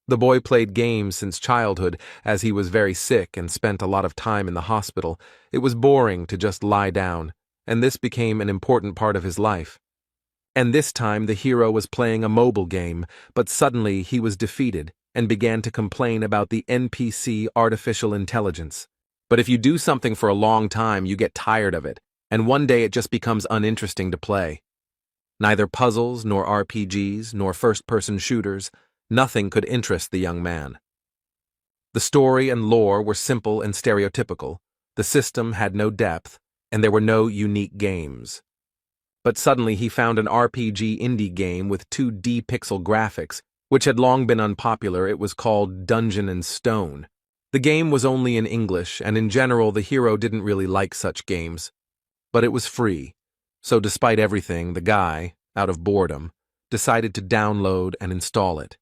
The boy played games since childhood, as he was very sick and spent a lot of time in the hospital. It was boring to just lie down, and this became an important part of his life. And this time the hero was playing a mobile game, but suddenly he was defeated and began to complain about the NPC artificial intelligence. But if you do something for a long time, you get tired of it, and one day it just becomes uninteresting to play. Neither puzzles, nor RPGs, nor first-person shooters, nothing could interest the young man. The story and lore were simple and stereotypical, the system had no depth, and there were no unique games. But suddenly he found an RPG indie game with 2D pixel graphics, which had long been unpopular. It was called Dungeon and Stone. The game was only in English, and in general the hero didn't really like such games. But it was free, so despite everything, the guy, out of boredom, decided to download and install it.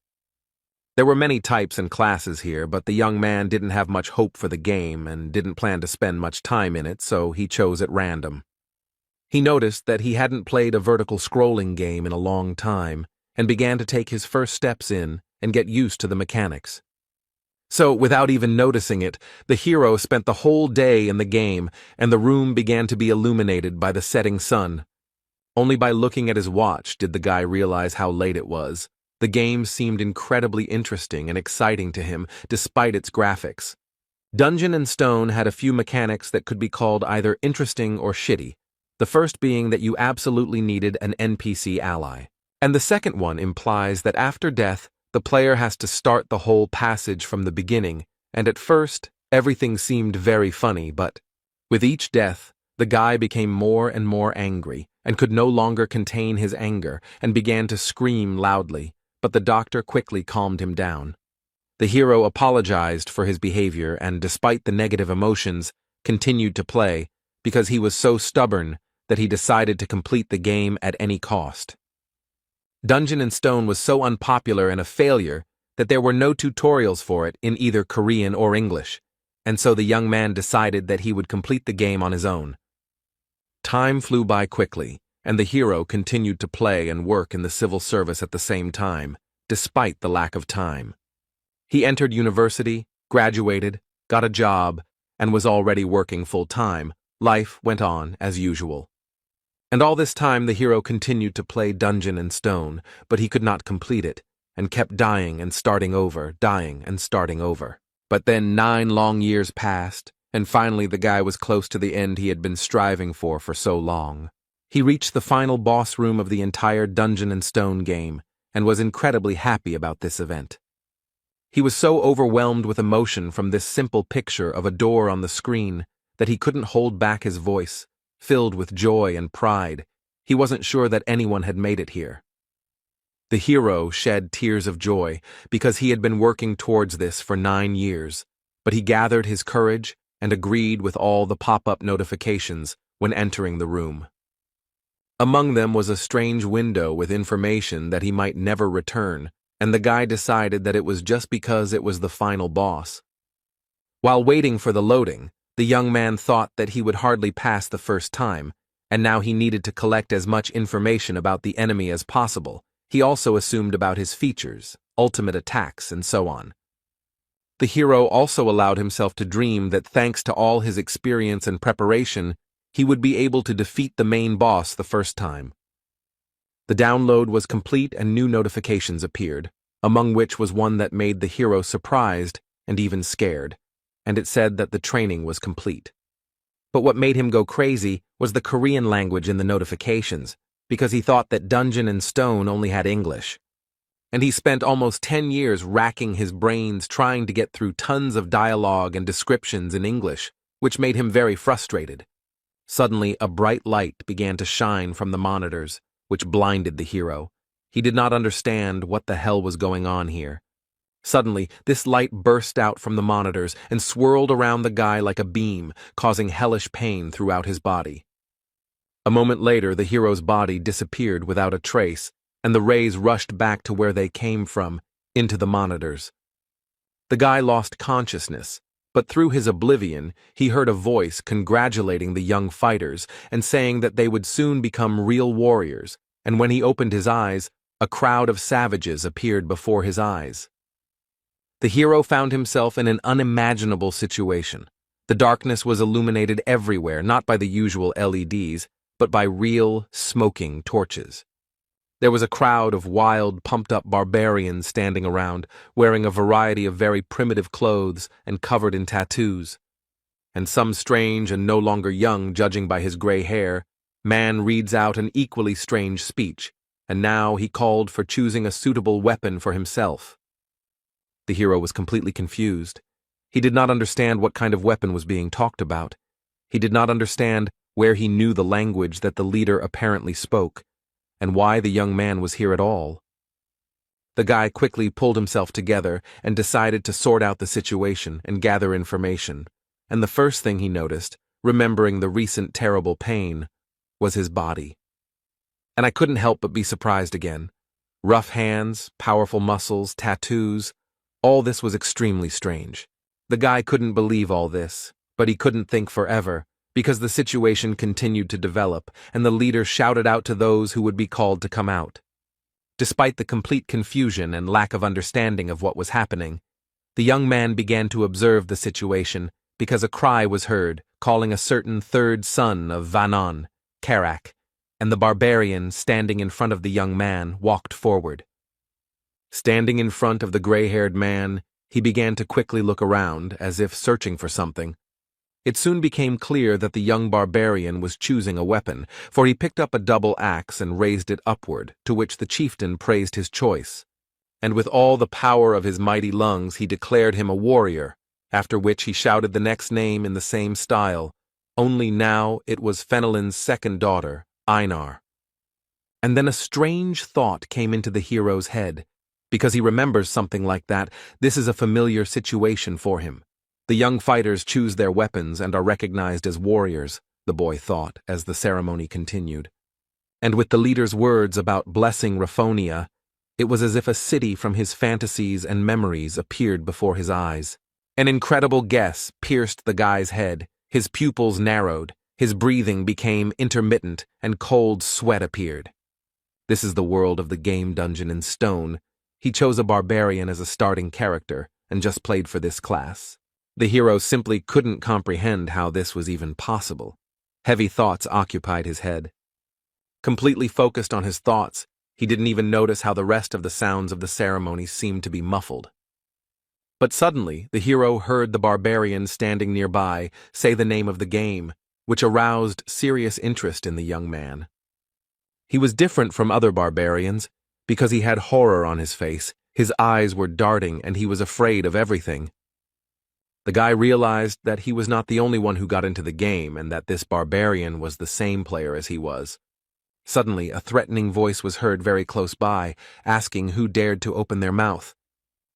There were many types and classes here, but the young man didn't have much hope for the game and didn't plan to spend much time in it, so he chose at random. He noticed that he hadn't played a vertical scrolling game in a long time and began to take his first steps in and get used to the mechanics. So, without even noticing it, the hero spent the whole day in the game and the room began to be illuminated by the setting sun. Only by looking at his watch did the guy realize how late it was. The game seemed incredibly interesting and exciting to him, despite its graphics. Dungeon and Stone had a few mechanics that could be called either interesting or shitty, the first being that you absolutely needed an NPC ally. And the second one implies that after death, the player has to start the whole passage from the beginning, and at first, everything seemed very funny, but with each death, the guy became more and more angry and could no longer contain his anger and began to scream loudly. But the doctor quickly calmed him down. The hero apologized for his behavior and, despite the negative emotions, continued to play because he was so stubborn that he decided to complete the game at any cost. Dungeon and Stone was so unpopular and a failure that there were no tutorials for it in either Korean or English, and so the young man decided that he would complete the game on his own. Time flew by quickly, and the hero continued to play and work in the civil service at the same time, despite the lack of time. He entered university, graduated, got a job, and was already working full-time. Life went on as usual. And all this time the hero continued to play Dungeon and Stone, but he could not complete it, and kept dying and starting over, dying and starting over. But then 9 long years passed, and finally the guy was close to the end he had been striving for so long. He reached the final boss room of the entire Dungeon and Stone game, and was incredibly happy about this event. He was so overwhelmed with emotion from this simple picture of a door on the screen that he couldn't hold back his voice, filled with joy and pride. He wasn't sure that anyone had made it here. The hero shed tears of joy because he had been working towards this for 9 years, but he gathered his courage and agreed with all the pop-up notifications when entering the room. Among them was a strange window with information that he might never return, and the guy decided that it was just because it was the final boss. While waiting for the loading, the young man thought that he would hardly pass the first time, and now he needed to collect as much information about the enemy as possible. He also assumed about his features, ultimate attacks, and so on. The hero also allowed himself to dream that thanks to all his experience and preparation, he would be able to defeat the main boss the first time. The download was complete and new notifications appeared, among which was one that made the hero surprised and even scared, and it said that the training was complete. But what made him go crazy was the Korean language in the notifications, because he thought that Dungeon and Stone only had English. And he spent almost 10 years racking his brains trying to get through tons of dialogue and descriptions in English, which made him very frustrated. Suddenly, a bright light began to shine from the monitors, which blinded the hero. He did not understand what the hell was going on here. Suddenly, this light burst out from the monitors and swirled around the guy like a beam, causing hellish pain throughout his body. A moment later, the hero's body disappeared without a trace, and the rays rushed back to where they came from, into the monitors. The guy lost consciousness, but through his oblivion, he heard a voice congratulating the young fighters and saying that they would soon become real warriors, and when he opened his eyes, a crowd of savages appeared before his eyes. The hero found himself in an unimaginable situation. The darkness was illuminated everywhere, not by the usual LEDs, but by real, smoking torches. There was a crowd of wild, pumped-up barbarians standing around, wearing a variety of very primitive clothes and covered in tattoos. And some strange and no longer young, judging by his gray hair, man reads out an equally strange speech, and now he called for choosing a suitable weapon for himself. The hero was completely confused. He did not understand what kind of weapon was being talked about. He did not understand where he knew the language that the leader apparently spoke, and why the young man was here at all. The guy quickly pulled himself together and decided to sort out the situation and gather information, and the first thing he noticed, remembering the recent terrible pain, was his body. And I couldn't help but be surprised again. Rough hands, powerful muscles, tattoos, all this was extremely strange. The guy couldn't believe all this, but he couldn't think forever, because the situation continued to develop, and the leader shouted out to those who would be called to come out. Despite the complete confusion and lack of understanding of what was happening, the young man began to observe the situation because a cry was heard calling a certain third son of Vanon, Karak, and the barbarian standing in front of the young man walked forward. Standing in front of the gray-haired man, he began to quickly look around, as if searching for something. It soon became clear that the young barbarian was choosing a weapon, for he picked up a double axe and raised it upward, to which the chieftain praised his choice. And with all the power of his mighty lungs he declared him a warrior, after which he shouted the next name in the same style, only now it was Fenelon's second daughter, Einar. And then a strange thought came into the hero's head. Because he remembers something like that, this is a familiar situation for him. The young fighters choose their weapons and are recognized as warriors, the boy thought as the ceremony continued. And with the leader's words about blessing Raphonia, it was as if a city from his fantasies and memories appeared before his eyes. An incredible guess pierced the guy's head, his pupils narrowed, his breathing became intermittent, and cold sweat appeared. This is the world of the game dungeon in stone. He chose a barbarian as a starting character and just played for this class. The hero simply couldn't comprehend how this was even possible. Heavy thoughts occupied his head. Completely focused on his thoughts, he didn't even notice how the rest of the sounds of the ceremony seemed to be muffled. But suddenly, the hero heard the barbarian standing nearby say the name of the game, which aroused serious interest in the young man. He was different from other barbarians because he had horror on his face, his eyes were darting, and he was afraid of everything. The guy realized that he was not the only one who got into the game and that this barbarian was the same player as he was. Suddenly, a threatening voice was heard very close by, asking who dared to open their mouth.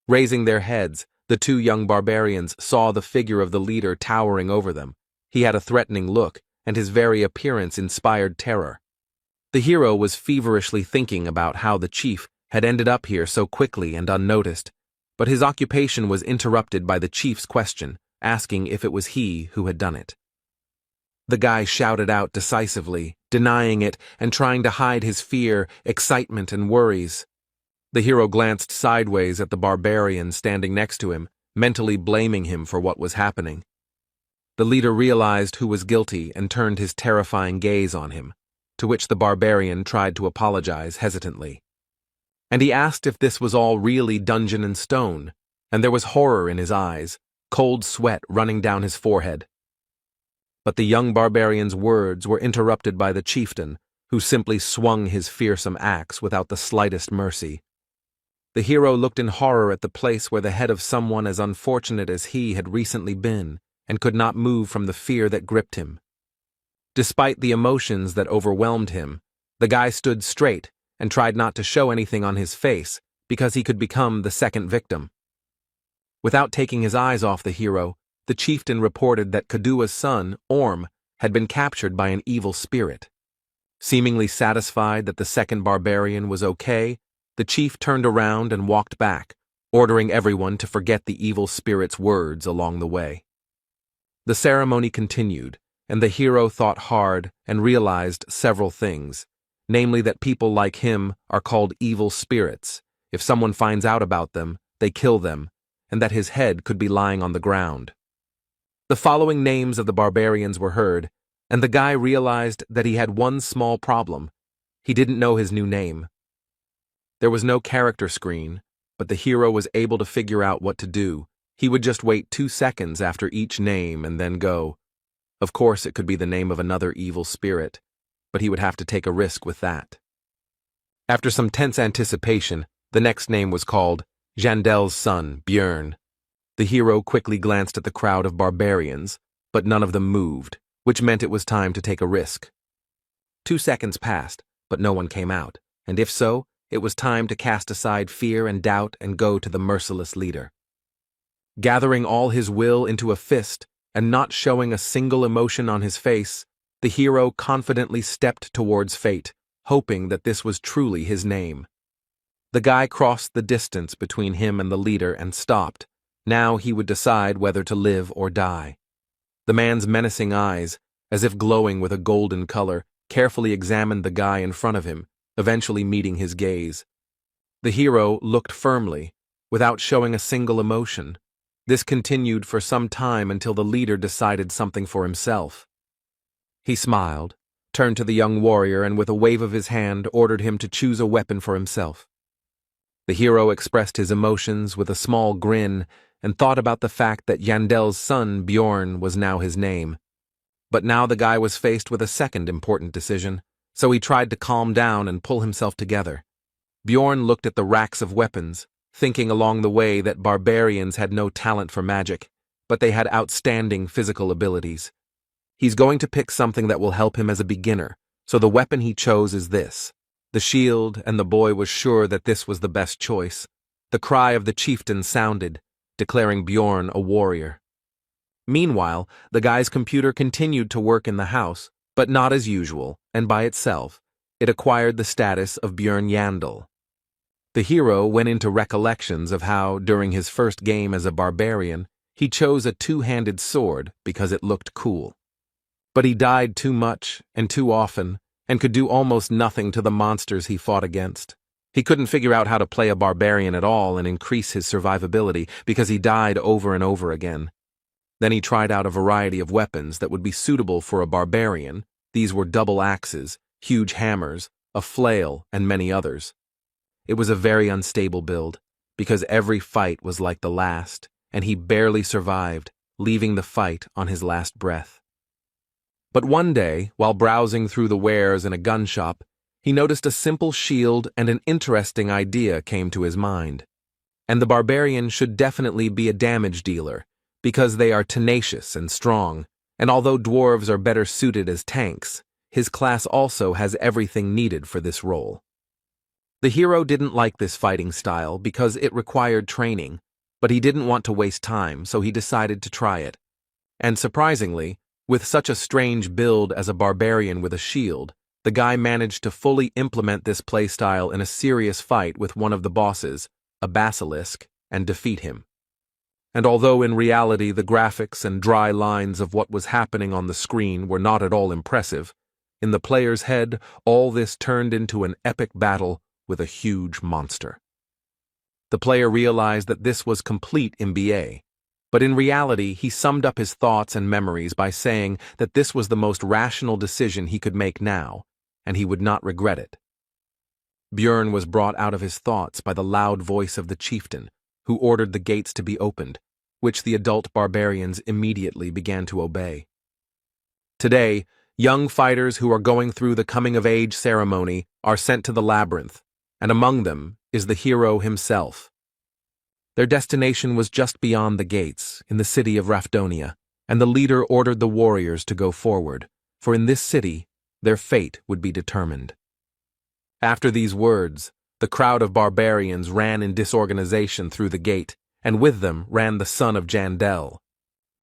Raising their heads, the two young barbarians saw the figure of the leader towering over them. He had a threatening look, and his very appearance inspired terror. The hero was feverishly thinking about how the chief had ended up here so quickly and unnoticed, but his occupation was interrupted by the chief's question, asking if it was he who had done it. The guy shouted out decisively, denying it and trying to hide his fear, excitement, and worries. The hero glanced sideways at the barbarian standing next to him, mentally blaming him for what was happening. The leader realized who was guilty and turned his terrifying gaze on him, to which the barbarian tried to apologize hesitantly. And he asked if this was all really dungeon and stone, and there was horror in his eyes, cold sweat running down his forehead. But the young barbarian's words were interrupted by the chieftain, who simply swung his fearsome axe without the slightest mercy. The hero looked in horror at the place where the head of someone as unfortunate as he had recently been, and could not move from the fear that gripped him. Despite the emotions that overwhelmed him, the guy stood straight and tried not to show anything on his face because he could become the second victim. Without taking his eyes off the hero, the chieftain reported that Kadua's son, Orm, had been captured by an evil spirit. Seemingly satisfied that the second barbarian was okay, the chief turned around and walked back, ordering everyone to forget the evil spirit's words along the way. The ceremony continued, and the hero thought hard and realized several things, namely that people like him are called evil spirits. If someone finds out about them, they kill them, and that his head could be lying on the ground. The following names of the barbarians were heard, and the guy realized that he had one small problem. He didn't know his new name. There was no character screen, but the hero was able to figure out what to do. He would just wait 2 seconds after each name and then go. Of course, it could be the name of another evil spirit, but he would have to take a risk with that. After some tense anticipation, the next name was called Jandel's son, Björn. The hero quickly glanced at the crowd of barbarians, but none of them moved, which meant it was time to take a risk. 2 seconds passed, but no one came out, and if so, it was time to cast aside fear and doubt and go to the merciless leader. Gathering all his will into a fist and not showing a single emotion on his face, the hero confidently stepped towards fate, hoping that this was truly his name. The guy crossed the distance between him and the leader and stopped. Now he would decide whether to live or die. The man's menacing eyes, as if glowing with a golden color, carefully examined the guy in front of him, eventually meeting his gaze. The hero looked firmly, without showing a single emotion. This continued for some time until the leader decided something for himself. He smiled, turned to the young warrior, and with a wave of his hand ordered him to choose a weapon for himself. The hero expressed his emotions with a small grin and thought about the fact that Jandel's son, Bjorn, was now his name. But now the guy was faced with a second important decision, so he tried to calm down and pull himself together. Bjorn looked at the racks of weapons, thinking along the way that barbarians had no talent for magic, but they had outstanding physical abilities. He's going to pick something that will help him as a beginner, so the weapon he chose is this. The shield, and the boy was sure that this was the best choice. The cry of the chieftain sounded, declaring Bjorn a warrior. Meanwhile, the guy's computer continued to work in the house, but not as usual, and by itself, it acquired the status of Björn Yandel. The hero went into recollections of how, during his first game as a barbarian, he chose a two-handed sword because it looked cool. But he died too much and too often, and could do almost nothing to the monsters he fought against. He couldn't figure out how to play a barbarian at all and increase his survivability because he died over and over again. Then he tried out a variety of weapons that would be suitable for a barbarian. These were double axes, huge hammers, a flail, and many others. It was a very unstable build, because every fight was like the last, and he barely survived, leaving the fight on his last breath. But one day, while browsing through the wares in a gun shop, he noticed a simple shield and an interesting idea came to his mind. And the barbarian should definitely be a damage dealer, because they are tenacious and strong, and although dwarves are better suited as tanks, his class also has everything needed for this role. The hero didn't like this fighting style because it required training, but he didn't want to waste time, so he decided to try it. And surprisingly, with such a strange build as a barbarian with a shield, the guy managed to fully implement this playstyle in a serious fight with one of the bosses, a basilisk, and defeat him. And although in reality the graphics and dry lines of what was happening on the screen were not at all impressive, in the player's head all this turned into an epic battle with a huge monster. The player realized that this was complete MBA, but in reality he summed up his thoughts and memories by saying that this was the most rational decision he could make now, and he would not regret it. Björn was brought out of his thoughts by the loud voice of the chieftain, who ordered the gates to be opened, which the adult barbarians immediately began to obey. Today, young fighters who are going through the coming-of-age ceremony are sent to the labyrinth, and among them is the hero himself. Their destination was just beyond the gates, in the city of Rafdonia, and the leader ordered the warriors to go forward, for in this city, their fate would be determined. After these words, the crowd of barbarians ran in disorganization through the gate, and with them ran the son of Jandel.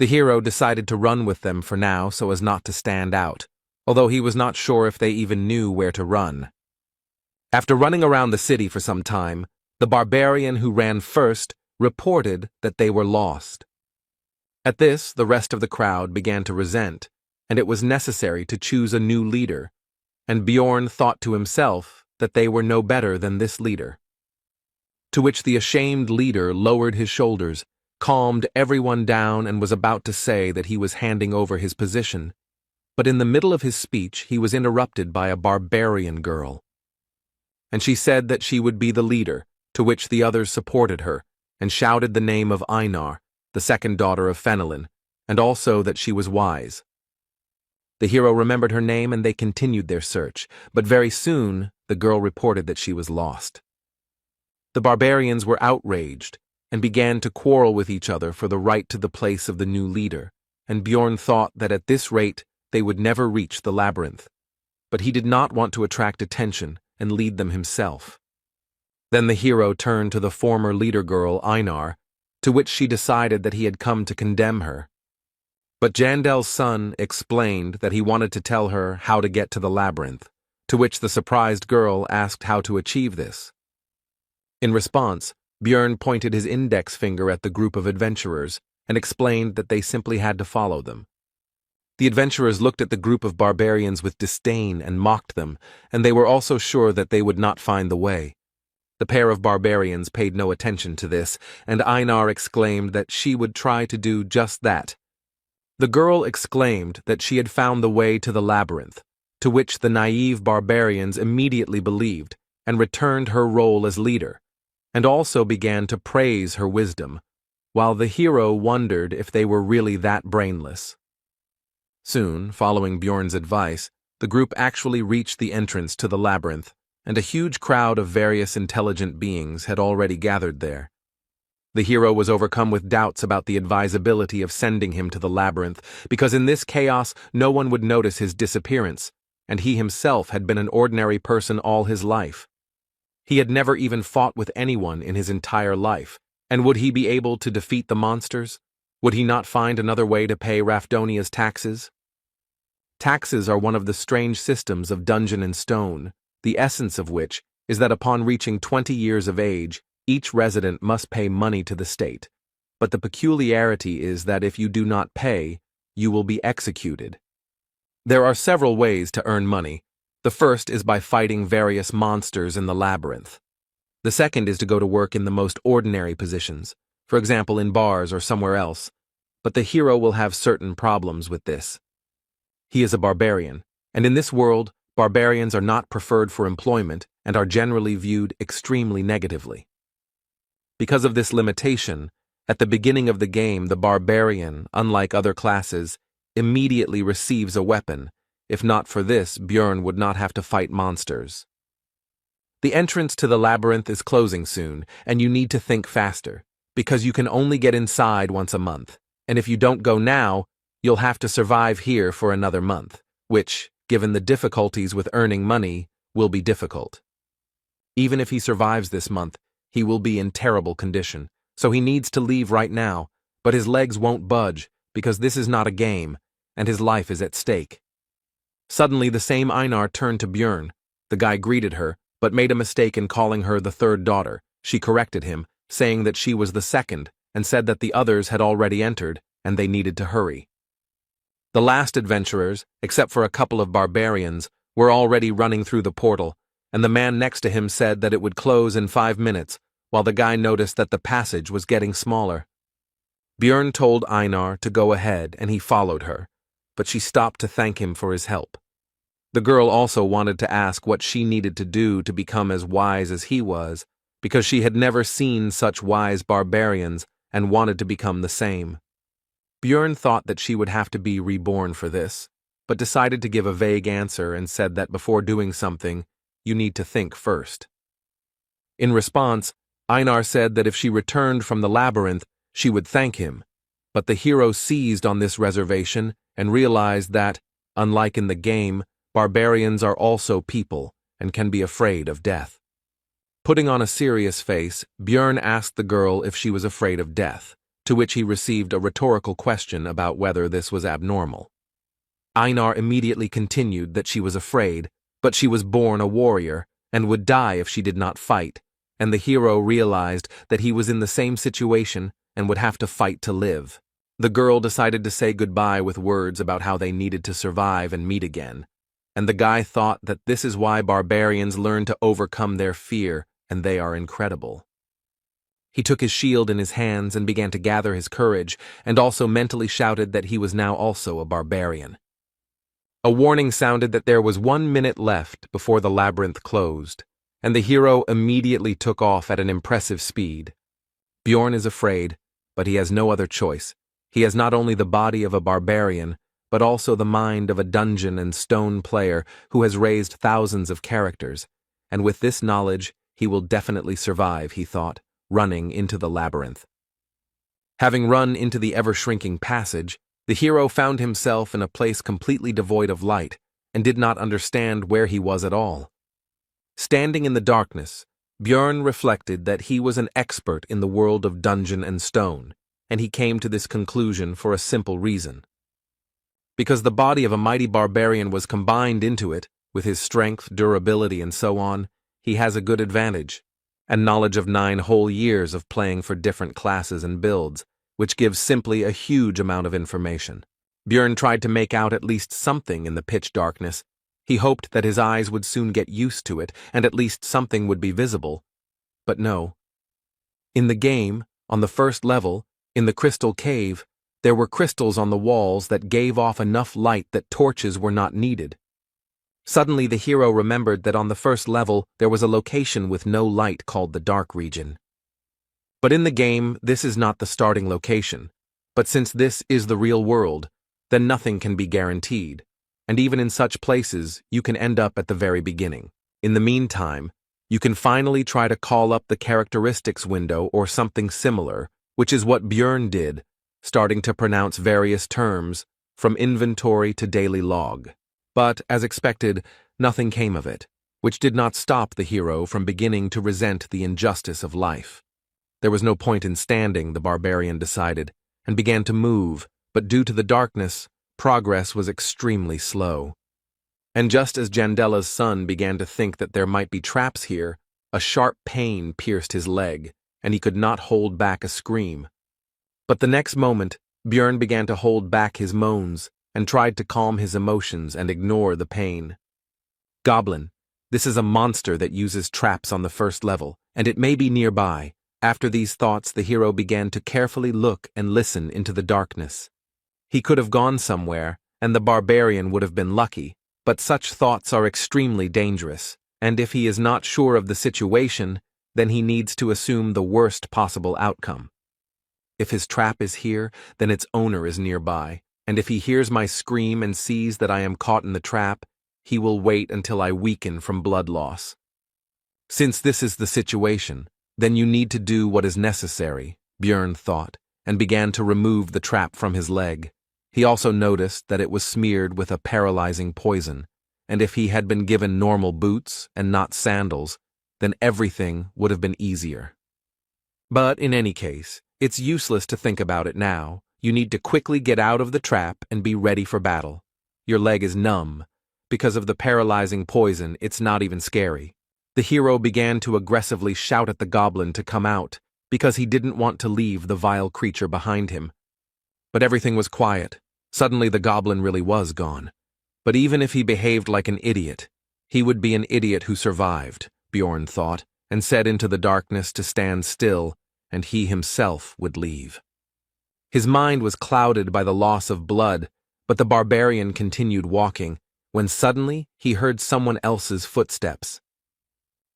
The hero decided to run with them for now so as not to stand out, although he was not sure if they even knew where to run. After running around the city for some time, the barbarian who ran first reported that they were lost. At this, the rest of the crowd began to resent, and it was necessary to choose a new leader, and Bjorn thought to himself that they were no better than this leader. To which the ashamed leader lowered his shoulders calmed everyone down and was about to say that he was handing over his position. But in the middle of his speech, he was interrupted by a barbarian girl. And she said that she would be the leader, to which the others supported her, and shouted the name of Einar, the second daughter of Fenelon, and also that she was wise. The hero remembered her name and they continued their search, but very soon the girl reported that she was lost. The barbarians were outraged and began to quarrel with each other for the right to the place of the new leader, and Bjorn thought that at this rate they would never reach the labyrinth. But he did not want to attract attention and lead them himself. Then the hero turned to the former leader girl, Einar, to which she decided that he had come to condemn her. But Jandel's son explained that he wanted to tell her how to get to the labyrinth, to which the surprised girl asked how to achieve this. In response, Bjorn pointed his index finger at the group of adventurers and explained that they simply had to follow them. The adventurers looked at the group of barbarians with disdain and mocked them, and they were also sure that they would not find the way. The pair of barbarians paid no attention to this, and Einar exclaimed that she would try to do just that. The girl exclaimed that she had found the way to the labyrinth, to which the naive barbarians immediately believed and returned her role as leader, and also began to praise her wisdom, while the hero wondered if they were really that brainless. Soon, following Bjorn's advice, the group actually reached the entrance to the labyrinth, and a huge crowd of various intelligent beings had already gathered there. The hero was overcome with doubts about the advisability of sending him to the labyrinth, because in this chaos no one would notice his disappearance, and he himself had been an ordinary person all his life. He had never even fought with anyone in his entire life, and would he be able to defeat the monsters? Would he not find another way to pay Rafdonia's taxes? Taxes are one of the strange systems of Dungeon and Stone, the essence of which is that upon reaching 20 years of age, each resident must pay money to the state, but the peculiarity is that if you do not pay, you will be executed. There are several ways to earn money. The first is by fighting various monsters in the labyrinth. The second is to go to work in the most ordinary positions, for example in bars or somewhere else, but the hero will have certain problems with this. He is a barbarian, and in this world, barbarians are not preferred for employment and are generally viewed extremely negatively. Because of this limitation, at the beginning of the game, the barbarian, unlike other classes, immediately receives a weapon. If not for this, Bjorn would not have to fight monsters. The entrance to the labyrinth is closing soon, and you need to think faster, because you can only get inside once a month, and if you don't go now, you'll have to survive here for another month, which, given the difficulties with earning money, will be difficult. Even if he survives this month, he will be in terrible condition, so he needs to leave right now, but his legs won't budge because this is not a game, and his life is at stake. Suddenly the same Einar turned to Bjorn. The guy greeted her, but made a mistake in calling her the third daughter. She corrected him, saying that she was the second, and said that the others had already entered, and they needed to hurry. The last adventurers, except for a couple of barbarians, were already running through the portal, and the man next to him said that it would close in 5 minutes, while the guy noticed that the passage was getting smaller. Bjorn told Einar to go ahead, and he followed her, but she stopped to thank him for his help. The girl also wanted to ask what she needed to do to become as wise as he was, because she had never seen such wise barbarians and wanted to become the same. Bjorn thought that she would have to be reborn for this, but decided to give a vague answer and said that before doing something, you need to think first. In response, Einar said that if she returned from the labyrinth, she would thank him, but the hero seized on this reservation and realized that, unlike in the game, barbarians are also people and can be afraid of death. Putting on a serious face, Bjorn asked the girl if she was afraid of death, to which he received a rhetorical question about whether this was abnormal. Einar immediately continued that she was afraid, but she was born a warrior and would die if she did not fight, and the hero realized that he was in the same situation and would have to fight to live. The girl decided to say goodbye with words about how they needed to survive and meet again, and the guy thought that this is why barbarians learn to overcome their fear, and they are incredible. He took his shield in his hands and began to gather his courage, and also mentally shouted that he was now also a barbarian. A warning sounded that there was 1 minute left before the labyrinth closed, and the hero immediately took off at an impressive speed. Bjorn is afraid, but he has no other choice. He has not only the body of a barbarian, but also the mind of a dungeon and stone player who has raised thousands of characters, and with this knowledge he will definitely survive, he thought, running into the labyrinth. Having run into the ever-shrinking passage, the hero found himself in a place completely devoid of light, and did not understand where he was at all. Standing in the darkness, Bjorn reflected that he was an expert in the world of dungeon and stone, and he came to this conclusion for a simple reason. Because the body of a mighty barbarian was combined into it, with his strength, durability, and so on, he has a good advantage, and knowledge of 9 whole years of playing for different classes and builds, which gives simply a huge amount of information. Bjorn tried to make out at least something in the pitch darkness. He hoped that his eyes would soon get used to it, and at least something would be visible. But no. In the game, on the first level, in the crystal cave, there were crystals on the walls that gave off enough light that torches were not needed. Suddenly the hero remembered that on the first level there was a location with no light called the Dark Region. But in the game, this is not the starting location. But since this is the real world, then nothing can be guaranteed. And even in such places, you can end up at the very beginning. In the meantime, you can finally try to call up the characteristics window or something similar, which is what Bjorn did, starting to pronounce various terms, from inventory to daily log. But, as expected, nothing came of it, which did not stop the hero from beginning to resent the injustice of life. There was no point in standing, the barbarian decided, and began to move, but due to the darkness, progress was extremely slow. And just as Jandella's son began to think that there might be traps here, a sharp pain pierced his leg, and he could not hold back a scream. But the next moment, Bjorn began to hold back his moans, and tried to calm his emotions and ignore the pain. Goblin, this is a monster that uses traps on the first level, and it may be nearby. After these thoughts, the hero began to carefully look and listen into the darkness. He could have gone somewhere, and the barbarian would have been lucky, but such thoughts are extremely dangerous, and if he is not sure of the situation, then he needs to assume the worst possible outcome. If his trap is here, then its owner is nearby, and if he hears my scream and sees that I am caught in the trap, he will wait until I weaken from blood loss. Since this is the situation, then you need to do what is necessary, Bjorn thought, and began to remove the trap from his leg. He also noticed that it was smeared with a paralyzing poison, and if he had been given normal boots and not sandals, then everything would have been easier. But in any case, it's useless to think about it now. You need to quickly get out of the trap and be ready for battle. Your leg is numb. Because of the paralyzing poison, it's not even scary. The hero began to aggressively shout at the goblin to come out, because he didn't want to leave the vile creature behind him. But everything was quiet. Suddenly the goblin really was gone. But even if he behaved like an idiot, he would be an idiot who survived, Bjorn thought, and said into the darkness to stand still, and he himself would leave. His mind was clouded by the loss of blood, but the barbarian continued walking, when suddenly he heard someone else's footsteps.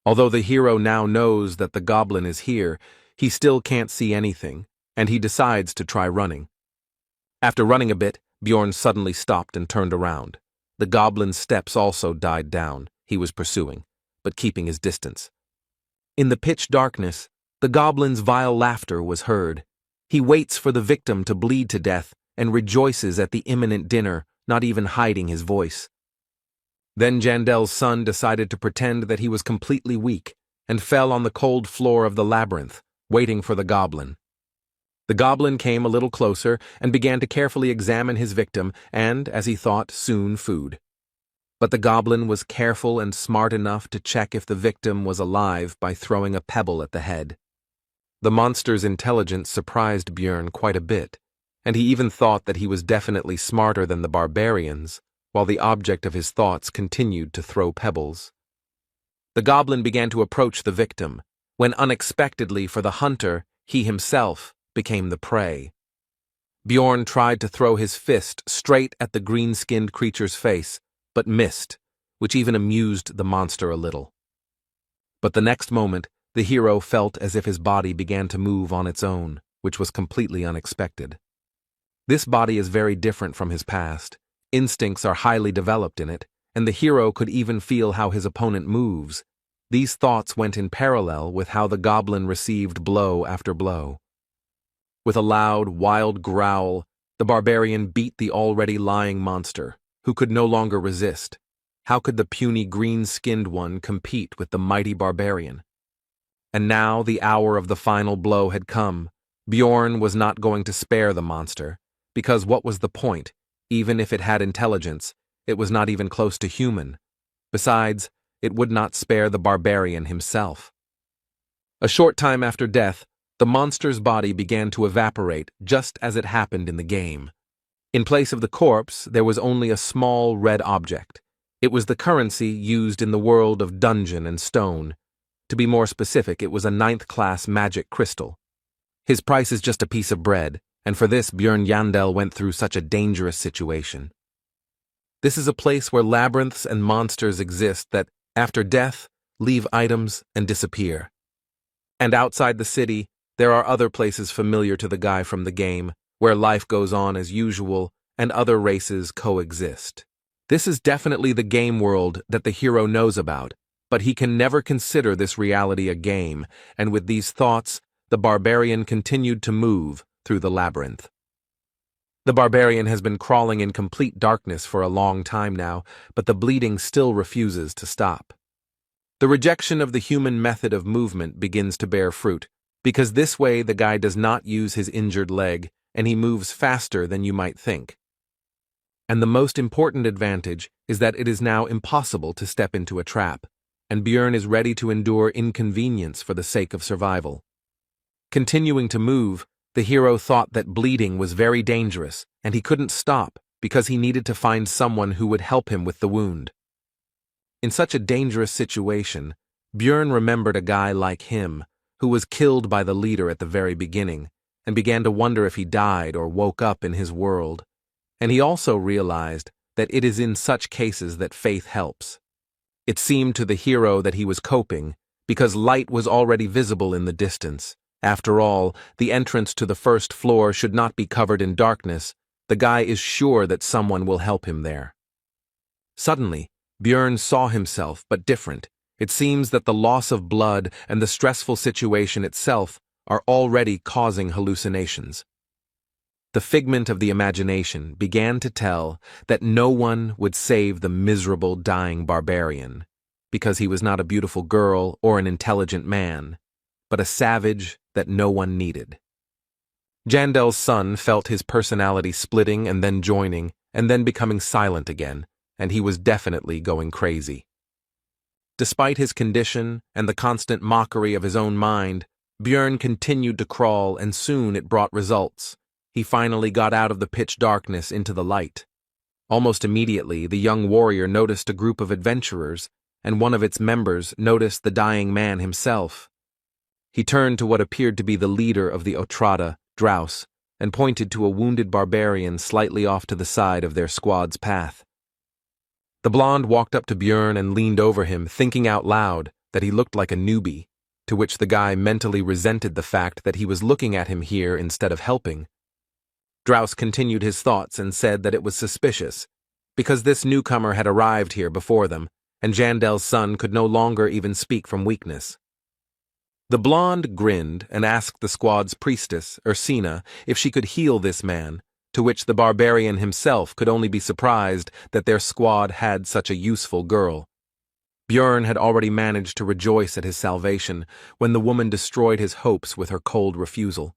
Although the hero now knows that the goblin is here, he still can't see anything, and he decides to try running. After running a bit, Bjorn suddenly stopped and turned around. The goblin's steps also died down. He was pursuing, but keeping his distance. In the pitch darkness, the goblin's vile laughter was heard. He waits for the victim to bleed to death and rejoices at the imminent dinner, not even hiding his voice. Then Jandel's son decided to pretend that he was completely weak and fell on the cold floor of the labyrinth, waiting for the goblin. The goblin came a little closer and began to carefully examine his victim and, as he thought, soon food. But the goblin was careful and smart enough to check if the victim was alive by throwing a pebble at the head. The monster's intelligence surprised Bjorn quite a bit, and he even thought that he was definitely smarter than the barbarians, while the object of his thoughts continued to throw pebbles. The goblin began to approach the victim, when unexpectedly for the hunter, he himself became the prey. Bjorn tried to throw his fist straight at the green-skinned creature's face, but missed, which even amused the monster a little. But the next moment, the hero felt as if his body began to move on its own, which was completely unexpected. This body is very different from his past. Instincts are highly developed in it, and the hero could even feel how his opponent moves. These thoughts went in parallel with how the goblin received blow after blow. With a loud, wild growl, the barbarian beat the already lying monster, who could no longer resist. How could the puny green-skinned one compete with the mighty barbarian? And now the hour of the final blow had come. Bjorn was not going to spare the monster, because what was the point? Even if it had intelligence, it was not even close to human. Besides, it would not spare the barbarian himself. A short time after death, the monster's body began to evaporate just as it happened in the game. In place of the corpse, there was only a small red object. It was the currency used in the world of Dungeon and Stone. To be more specific, it was a 9th-class magic crystal. His price is just a piece of bread, and for this Bjorn Yandel went through such a dangerous situation. This is a place where labyrinths and monsters exist that, after death, leave items and disappear. And outside the city, there are other places familiar to the guy from the game, where life goes on as usual and other races coexist. This is definitely the game world that the hero knows about, but he can never consider this reality a game, and with these thoughts, the barbarian continued to move through the labyrinth. The barbarian has been crawling in complete darkness for a long time now, but the bleeding still refuses to stop. The rejection of the human method of movement begins to bear fruit, because this way the guy does not use his injured leg, and he moves faster than you might think. And the most important advantage is that it is now impossible to step into a trap, and Bjorn is ready to endure inconvenience for the sake of survival. Continuing to move, the hero thought that bleeding was very dangerous, and he couldn't stop because he needed to find someone who would help him with the wound. In such a dangerous situation, Bjorn remembered a guy like him, who was killed by the leader at the very beginning, and began to wonder if he died or woke up in his world. And he also realized that it is in such cases that faith helps. It seemed to the hero that he was coping, because light was already visible in the distance. After all, the entrance to the first floor should not be covered in darkness. The guy is sure that someone will help him there. Suddenly, Bjorn saw himself, but different. It seems that the loss of blood and the stressful situation itself are already causing hallucinations. The figment of the imagination began to tell that no one would save the miserable dying barbarian, because he was not a beautiful girl or an intelligent man, but a savage that no one needed. Jandel's son felt his personality splitting and then joining, and then becoming silent again, and he was definitely going crazy. Despite his condition and the constant mockery of his own mind, Bjorn continued to crawl, and soon it brought results. He finally got out of the pitch darkness into the light. Almost immediately, the young warrior noticed a group of adventurers, and one of its members noticed the dying man himself. He turned to what appeared to be the leader of the Otrada, Drouse, and pointed to a wounded barbarian slightly off to the side of their squad's path. The blonde walked up to Bjorn and leaned over him, thinking out loud that he looked like a newbie, to which the guy mentally resented the fact that he was looking at him here instead of helping. Drouse continued his thoughts and said that it was suspicious, because this newcomer had arrived here before them, and Jandel's son could no longer even speak from weakness. The blonde grinned and asked the squad's priestess, Ursina, if she could heal this man, to which the barbarian himself could only be surprised that their squad had such a useful girl. Bjorn had already managed to rejoice at his salvation when the woman destroyed his hopes with her cold refusal.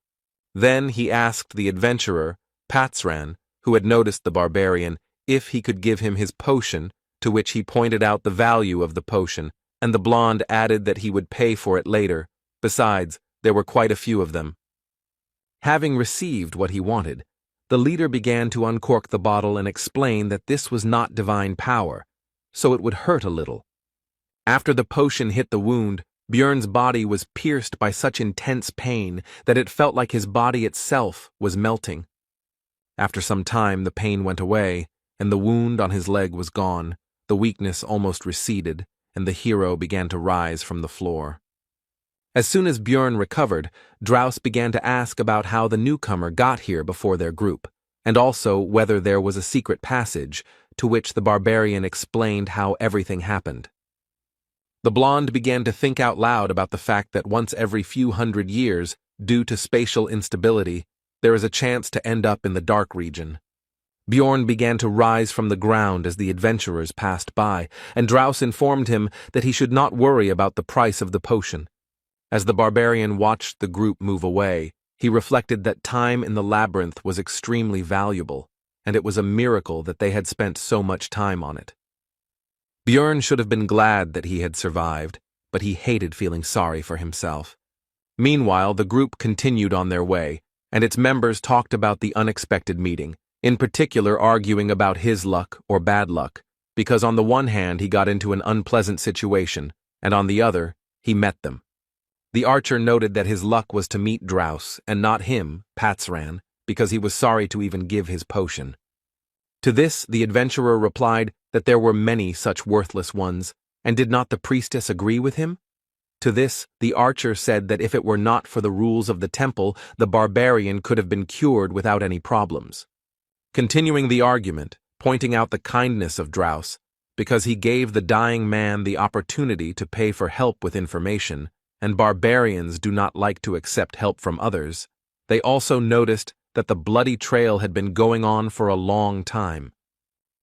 Then he asked the adventurer, Patsran, who had noticed the barbarian, if he could give him his potion, to which he pointed out the value of the potion, and the blonde added that he would pay for it later. Besides, there were quite a few of them. Having received what he wanted, the leader began to uncork the bottle and explain that this was not divine power, so it would hurt a little. After the potion hit the wound, Björn's body was pierced by such intense pain that it felt like his body itself was melting. After some time, the pain went away, and the wound on his leg was gone, the weakness almost receded, and the hero began to rise from the floor. As soon as Björn recovered, Draus began to ask about how the newcomer got here before their group, and also whether there was a secret passage, to which the barbarian explained how everything happened. The blonde began to think out loud about the fact that once every few hundred years, due to spatial instability, there is a chance to end up in the dark region. Bjorn began to rise from the ground as the adventurers passed by, and Draus informed him that he should not worry about the price of the potion. As the barbarian watched the group move away, he reflected that time in the labyrinth was extremely valuable, and it was a miracle that they had spent so much time on it. Björn should have been glad that he had survived, but he hated feeling sorry for himself. Meanwhile, the group continued on their way, and its members talked about the unexpected meeting, in particular arguing about his luck or bad luck, because on the one hand he got into an unpleasant situation, and on the other, he met them. The archer noted that his luck was to meet Draus, and not him, Patsran, because he was sorry to even give his potion. To this, the adventurer replied that there were many such worthless ones, and did not the priestess agree with him? To this, the archer said that if it were not for the rules of the temple, the barbarian could have been cured without any problems. Continuing the argument, pointing out the kindness of Draus, because he gave the dying man the opportunity to pay for help with information, and barbarians do not like to accept help from others, they also noticed that the bloody trail had been going on for a long time.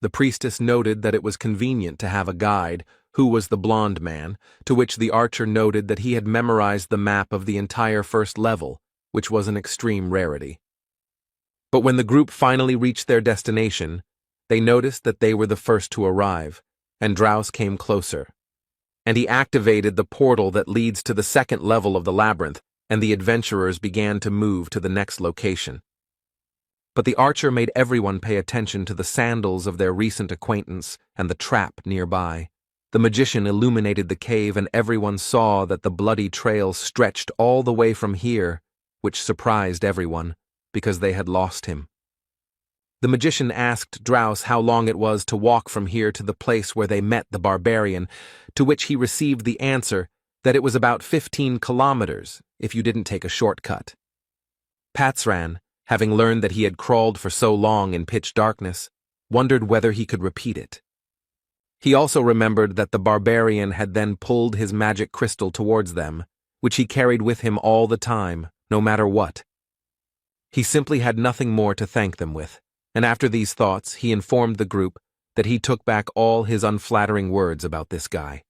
The priestess noted that it was convenient to have a guide, who was the blonde man, to which the archer noted that he had memorized the map of the entire first level, which was an extreme rarity. But when the group finally reached their destination, they noticed that they were the first to arrive, and Draus came closer. And he activated the portal that leads to the second level of the labyrinth, and the adventurers began to move to the next location. But the archer made everyone pay attention to the sandals of their recent acquaintance and the trap nearby. The magician illuminated the cave, and everyone saw that the bloody trail stretched all the way from here, which surprised everyone, because they had lost him. The magician asked Draus how long it was to walk from here to the place where they met the barbarian, to which he received the answer that it was about 15 kilometers if you didn't take a shortcut. Patsran, having learned that he had crawled for so long in pitch darkness, wondered whether he could repeat it. He also remembered that the barbarian had then pulled his magic crystal towards them, which he carried with him all the time, no matter what. He simply had nothing more to thank them with, and after these thoughts he informed the group that he took back all his unflattering words about this guy.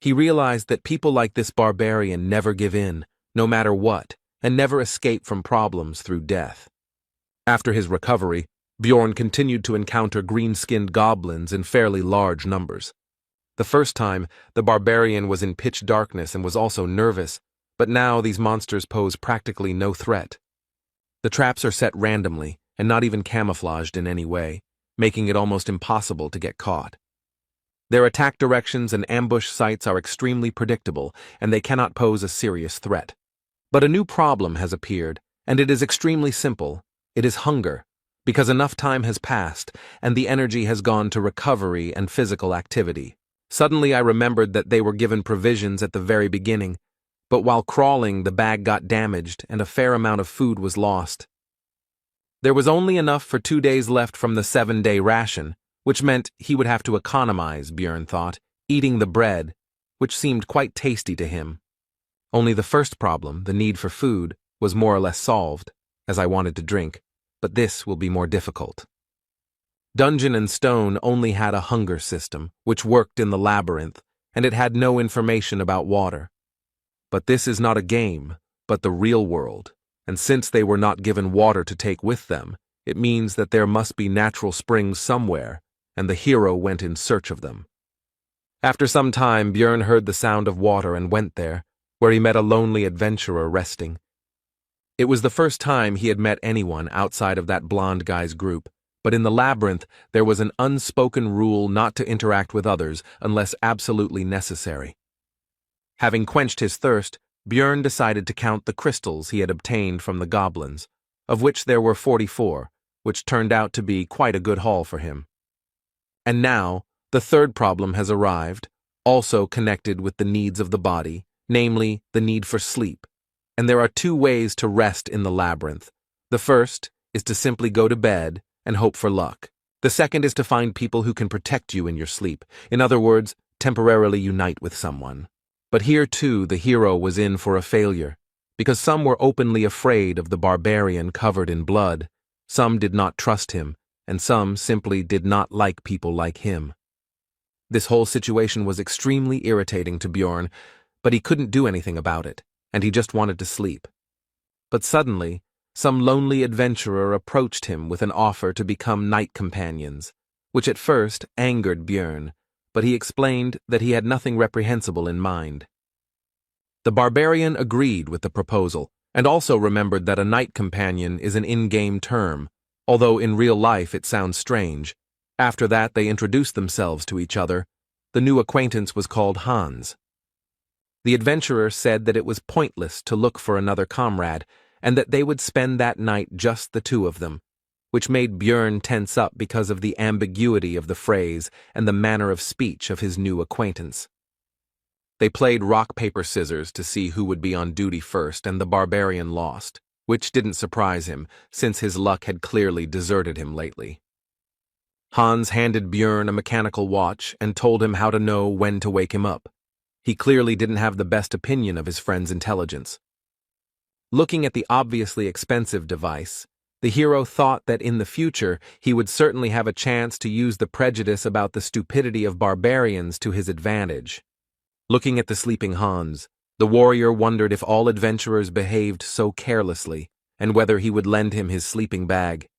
He realized that people like this barbarian never give in, no matter what, and never escape from problems through death. After his recovery, Bjorn continued to encounter green-skinned goblins in fairly large numbers. The first time, the barbarian was in pitch darkness and was also nervous, but now these monsters pose practically no threat. The traps are set randomly and not even camouflaged in any way, making it almost impossible to get caught. Their attack directions and ambush sites are extremely predictable, and they cannot pose a serious threat. But a new problem has appeared, and it is extremely simple. It is hunger, because enough time has passed, and the energy has gone to recovery and physical activity. Suddenly I remembered that they were given provisions at the very beginning, but while crawling the bag got damaged and a fair amount of food was lost. There was only enough for 2 days left from the 7-day ration, which meant he would have to economize, Björn thought, eating the bread, which seemed quite tasty to him. Only the first problem, the need for food, was more or less solved, as I wanted to drink, but this will be more difficult. Dungeon and Stone only had a hunger system, which worked in the labyrinth, and it had no information about water. But this is not a game, but the real world, and since they were not given water to take with them, it means that there must be natural springs somewhere, and the hero went in search of them. After some time, Björn heard the sound of water and went there, where he met a lonely adventurer resting. It was the first time he had met anyone outside of that blonde guy's group, but in the labyrinth there was an unspoken rule not to interact with others unless absolutely necessary. Having quenched his thirst, Björn decided to count the crystals he had obtained from the goblins, of which there were 44, which turned out to be quite a good haul for him. And now, the third problem has arrived, also connected with the needs of the body, namely, the need for sleep. And there are two ways to rest in the labyrinth. The first is to simply go to bed and hope for luck. The second is to find people who can protect you in your sleep. In other words, temporarily unite with someone. But here too the hero was in for a failure, because some were openly afraid of the barbarian covered in blood, some did not trust him, and some simply did not like people like him. This whole situation was extremely irritating to Björn, but he couldn't do anything about it, and he just wanted to sleep. But suddenly, some lonely adventurer approached him with an offer to become night companions, which at first angered Björn, but he explained that he had nothing reprehensible in mind. The barbarian agreed with the proposal, and also remembered that a night companion is an in-game term, although in real life it sounds strange. After that they introduced themselves to each other. The new acquaintance was called Hans. The adventurer said that it was pointless to look for another comrade, and that they would spend that night just the two of them, which made Björn tense up because of the ambiguity of the phrase and the manner of speech of his new acquaintance. They played rock, paper, scissors to see who would be on duty first, and the barbarian lost, which didn't surprise him, since his luck had clearly deserted him lately. Hans handed Björn a mechanical watch and told him how to know when to wake him up. He clearly didn't have the best opinion of his friend's intelligence. Looking at the obviously expensive device, the hero thought that in the future he would certainly have a chance to use the prejudice about the stupidity of barbarians to his advantage. Looking at the sleeping Hans, the warrior wondered if all adventurers behaved so carelessly, and whether he would lend him his sleeping bag.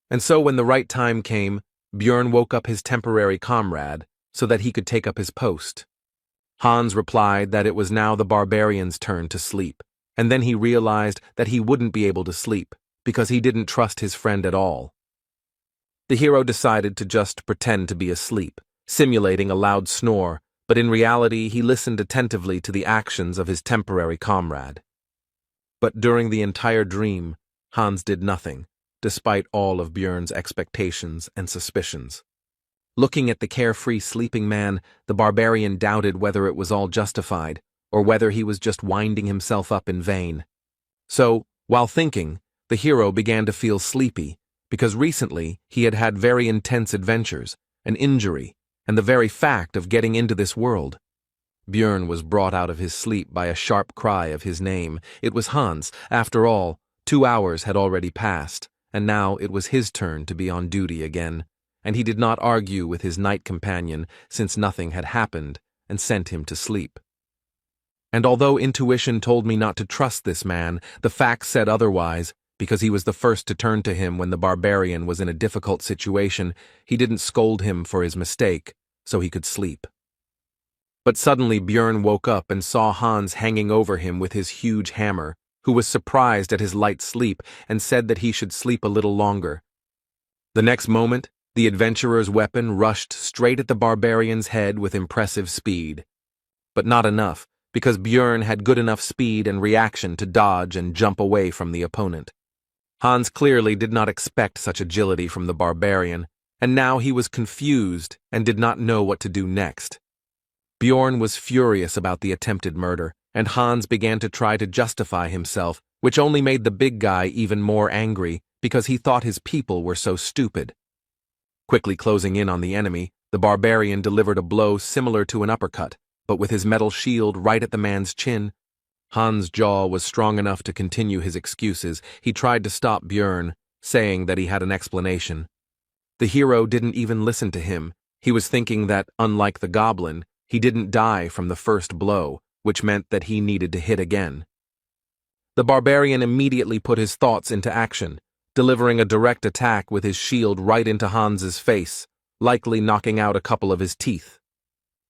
And so when the right time came, Björn woke up his temporary comrade so that he could take up his post. Hans replied that it was now the barbarian's turn to sleep, and then he realized that he wouldn't be able to sleep because he didn't trust his friend at all. The hero decided to just pretend to be asleep, simulating a loud snore, but in reality he listened attentively to the actions of his temporary comrade. But during the entire dream, Hans did nothing, despite all of Björn's expectations and suspicions. Looking at the carefree sleeping man, the barbarian doubted whether it was all justified, or whether he was just winding himself up in vain. So, while thinking, the hero began to feel sleepy, because recently he had had very intense adventures, an injury, and the very fact of getting into this world. Björn was brought out of his sleep by a sharp cry of his name. It was Hans. After all, 2 hours had already passed, and now it was his turn to be on duty again, and he did not argue with his night companion since nothing had happened, and sent him to sleep. And although intuition told me not to trust this man, the facts said otherwise, because he was the first to turn to him when the barbarian was in a difficult situation. He didn't scold him for his mistake, so he could sleep. But suddenly Björn woke up and saw Hans hanging over him with his huge hammer, who was surprised at his light sleep and said that he should sleep a little longer. The next moment, the adventurer's weapon rushed straight at the barbarian's head with impressive speed. But not enough, because Björn had good enough speed and reaction to dodge and jump away from the opponent. Hans clearly did not expect such agility from the barbarian, and now he was confused and did not know what to do next. Björn was furious about the attempted murder, and Hans began to try to justify himself, which only made the big guy even more angry because he thought his people were so stupid. Quickly closing in on the enemy, the barbarian delivered a blow similar to an uppercut, but with his metal shield right at the man's chin. Hans' jaw was strong enough to continue his excuses. He tried to stop Björn, saying that he had an explanation. The hero didn't even listen to him. He was thinking that, unlike the goblin, he didn't die from the first blow, which meant that he needed to hit again. The barbarian immediately put his thoughts into action, delivering a direct attack with his shield right into Hans's face, likely knocking out a couple of his teeth.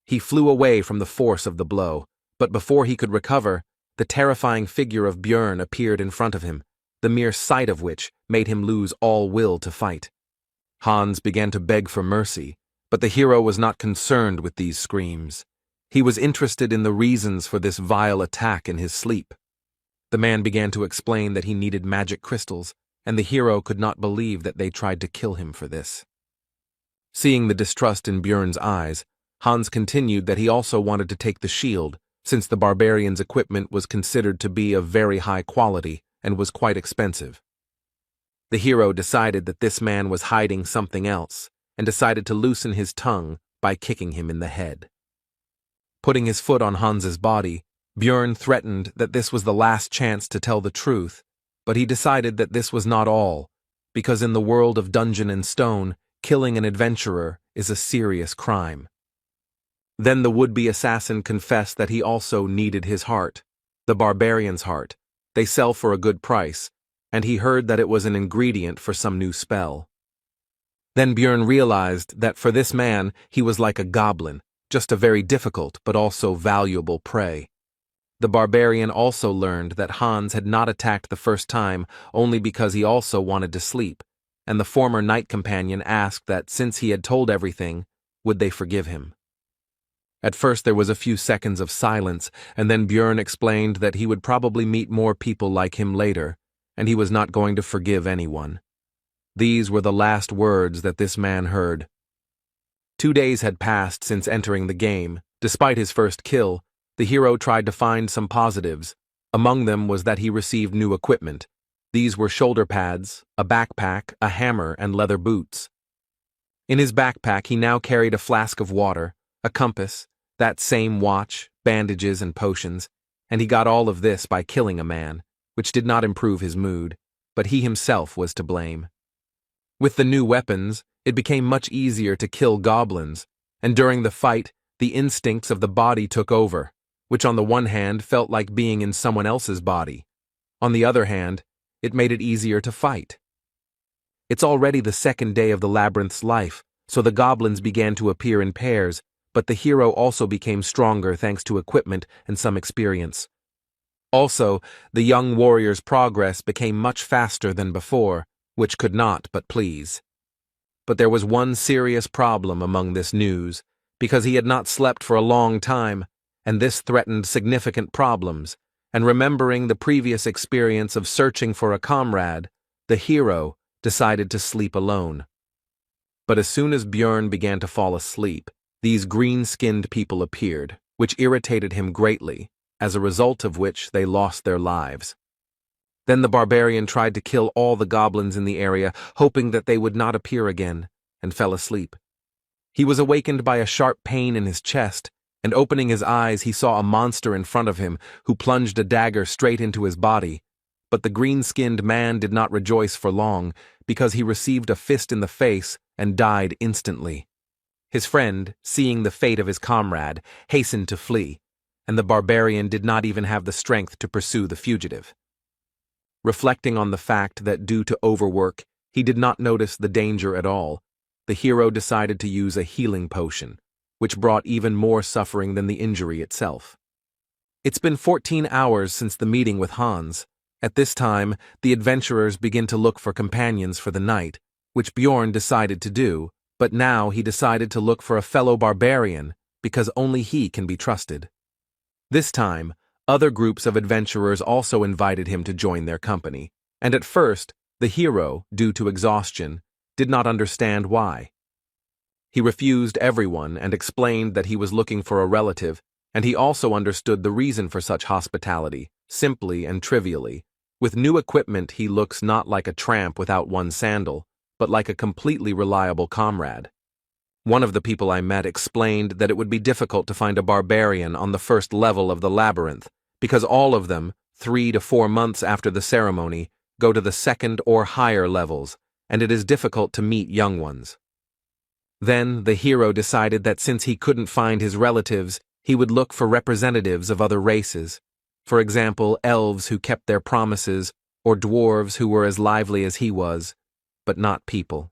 He flew away from the force of the blow, but before he could recover, the terrifying figure of Björn appeared in front of him, the mere sight of which made him lose all will to fight. Hans began to beg for mercy, but the hero was not concerned with these screams. He was interested in the reasons for this vile attack in his sleep. The man began to explain that he needed magic crystals, and the hero could not believe that they tried to kill him for this. Seeing the distrust in Björn's eyes, Hans continued that he also wanted to take the shield, since the barbarian's equipment was considered to be of very high quality and was quite expensive. The hero decided that this man was hiding something else, and decided to loosen his tongue by kicking him in the head. Putting his foot on Hans's body, Björn threatened that this was the last chance to tell the truth, but he decided that this was not all, because in the world of Dungeon and Stone, killing an adventurer is a serious crime. Then the would-be assassin confessed that he also needed his heart, the barbarian's heart. They sell for a good price, and he heard that it was an ingredient for some new spell. Then Björn realized that for this man he was like a goblin, just a very difficult but also valuable prey. The barbarian also learned that Hans had not attacked the first time only because he also wanted to sleep, and the former knight companion asked that since he had told everything, would they forgive him. At first there was a few seconds of silence, and then Björn explained that he would probably meet more people like him later, and he was not going to forgive anyone. These were the last words that this man heard. 2 days had passed since entering the game. Despite his first kill, the hero tried to find some positives. Among them was that he received new equipment. These were shoulder pads, a backpack, a hammer, and leather boots. In his backpack he now carried a flask of water, a compass, that same watch, bandages, and potions, and he got all of this by killing a man, which did not improve his mood, but he himself was to blame. With the new weapons, it became much easier to kill goblins, and during the fight, the instincts of the body took over, which on the one hand felt like being in someone else's body. On the other hand, it made it easier to fight. It's already the second day of the labyrinth's life, so the goblins began to appear in pairs, but the hero also became stronger thanks to equipment and some experience. Also, the young warrior's progress became much faster than before, which could not but please. But there was one serious problem among this news, because he had not slept for a long time, and this threatened significant problems, and remembering the previous experience of searching for a comrade, the hero decided to sleep alone. But as soon as Björn began to fall asleep, these green-skinned people appeared, which irritated him greatly, as a result of which they lost their lives. Then the barbarian tried to kill all the goblins in the area, hoping that they would not appear again, and fell asleep. He was awakened by a sharp pain in his chest, and opening his eyes he saw a monster in front of him who plunged a dagger straight into his body. But the green-skinned man did not rejoice for long, because he received a fist in the face and died instantly. His friend, seeing the fate of his comrade, hastened to flee, and the barbarian did not even have the strength to pursue the fugitive. Reflecting on the fact that due to overwork, he did not notice the danger at all, the hero decided to use a healing potion, which brought even more suffering than the injury itself. It's been 14 hours since the meeting with Hans. At this time, the adventurers begin to look for companions for the night, which Björn decided to do, but now he decided to look for a fellow barbarian, because only he can be trusted. This time, other groups of adventurers also invited him to join their company, and at first, the hero, due to exhaustion, did not understand why. He refused everyone and explained that he was looking for a relative, and he also understood the reason for such hospitality, simply and trivially. With new equipment, he looks not like a tramp without one sandal, but like a completely reliable comrade. One of the people I met explained that it would be difficult to find a barbarian on the first level of the labyrinth, because all of them, 3 to 4 months after the ceremony, go to the second or higher levels, and it is difficult to meet young ones. Then the hero decided that since he couldn't find his relatives, he would look for representatives of other races. For example, elves who kept their promises, or dwarves who were as lively as he was, but not people.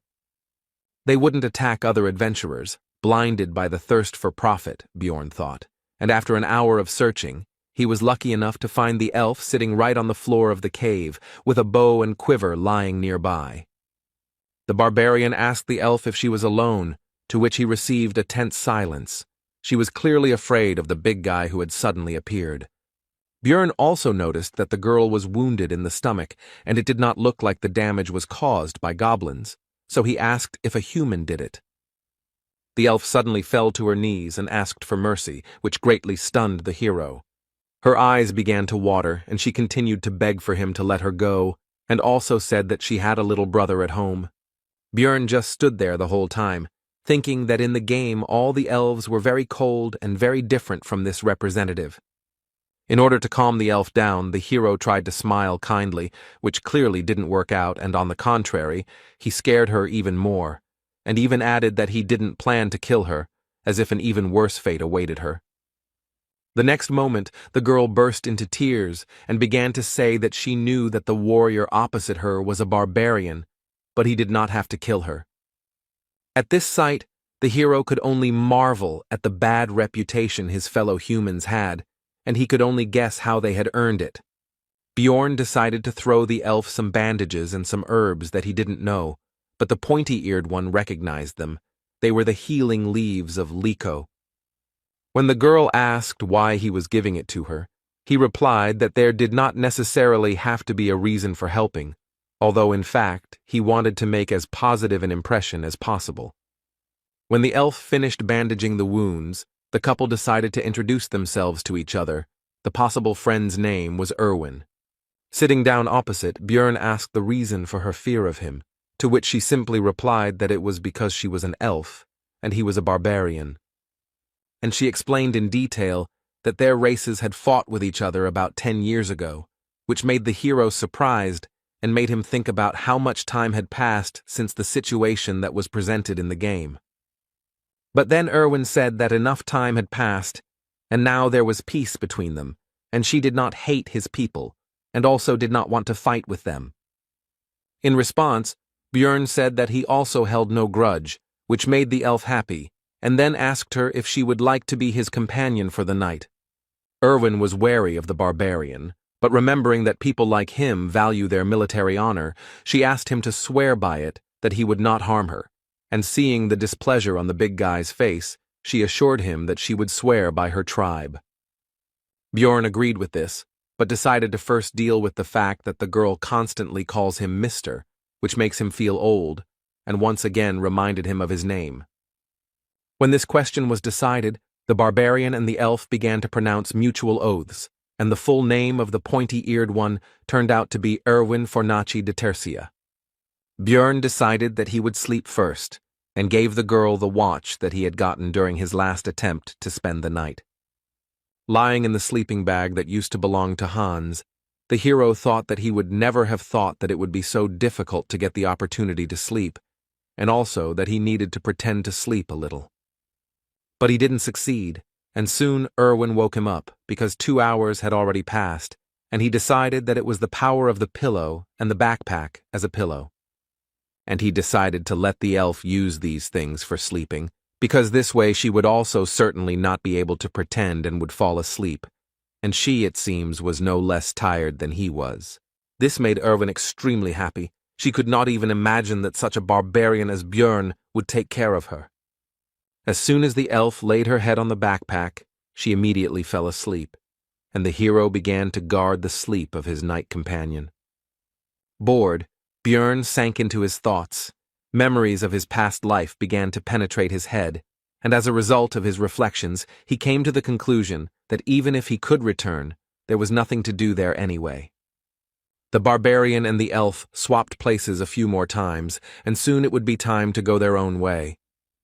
They wouldn't attack other adventurers, blinded by the thirst for profit, Björn thought, and after an hour of searching, he was lucky enough to find the elf sitting right on the floor of the cave, with a bow and quiver lying nearby. The barbarian asked the elf if she was alone, to which he received a tense silence, She was clearly afraid of the big guy who had suddenly appeared. Björn also noticed that the girl was wounded in the stomach, and it did not look like the damage was caused by goblins, so he asked if a human did it. The elf suddenly fell to her knees and asked for mercy, which greatly stunned the hero. Her eyes began to water, and she continued to beg for him to let her go, and also said that she had a little brother at home. Björn just stood there the whole time, thinking that in the game all the elves were very cold and very different from this representative. In order to calm the elf down, the hero tried to smile kindly, which clearly didn't work out, and on the contrary, he scared her even more, and even added that he didn't plan to kill her, as if an even worse fate awaited her. The next moment, the girl burst into tears and began to say that she knew that the warrior opposite her was a barbarian, but he did not have to kill her. At this sight, the hero could only marvel at the bad reputation his fellow humans had, and he could only guess how they had earned it. Bjorn decided to throw the elf some bandages and some herbs that he didn't know, but the pointy-eared one recognized them. They were the healing leaves of Liko. When the girl asked why he was giving it to her, he replied that there did not necessarily have to be a reason for helping, although in fact he wanted to make as positive an impression as possible. When the elf finished bandaging the wounds, the couple decided to introduce themselves to each other. The possible friend's name was Erwin. Sitting down opposite, Björn asked the reason for her fear of him, to which she simply replied that it was because she was an elf, and he was a barbarian. And she explained in detail that their races had fought with each other about 10 years ago, which made the hero surprised and made him think about how much time had passed since the situation that was presented in the game. But then Erwin said that enough time had passed, and now there was peace between them, and she did not hate his people, and also did not want to fight with them. In response, Björn said that he also held no grudge, which made the elf happy, and then asked her if she would like to be his companion for the night. Erwin was wary of the barbarian, but remembering that people like him value their military honor, she asked him to swear by it that he would not harm her, and seeing the displeasure on the big guy's face, she assured him that she would swear by her tribe. Bjorn agreed with this, but decided to first deal with the fact that the girl constantly calls him Mr., which makes him feel old, and once again reminded him of his name. When this question was decided, the barbarian and the elf began to pronounce mutual oaths, and the full name of the pointy-eared one turned out to be Erwin Fornaci de Tercia. Björn decided that he would sleep first, and gave the girl the watch that he had gotten during his last attempt to spend the night. Lying in the sleeping bag that used to belong to Hans, the hero thought that he would never have thought that it would be so difficult to get the opportunity to sleep, and also that he needed to pretend to sleep a little. But he didn't succeed, and soon Erwin woke him up because 2 hours had already passed, and he decided that it was the power of the pillow and the backpack as a pillow. And he decided to let the elf use these things for sleeping, because this way she would also certainly not be able to pretend and would fall asleep, and she, it seems, was no less tired than he was. This made Erwin extremely happy. She could not even imagine that such a barbarian as Björn would take care of her. As soon as the elf laid her head on the backpack, she immediately fell asleep, and the hero began to guard the sleep of his night companion. Bored, Björn sank into his thoughts. Memories of his past life began to penetrate his head, and as a result of his reflections, he came to the conclusion that even if he could return, there was nothing to do there anyway. The barbarian and the elf swapped places a few more times, and soon it would be time to go their own way.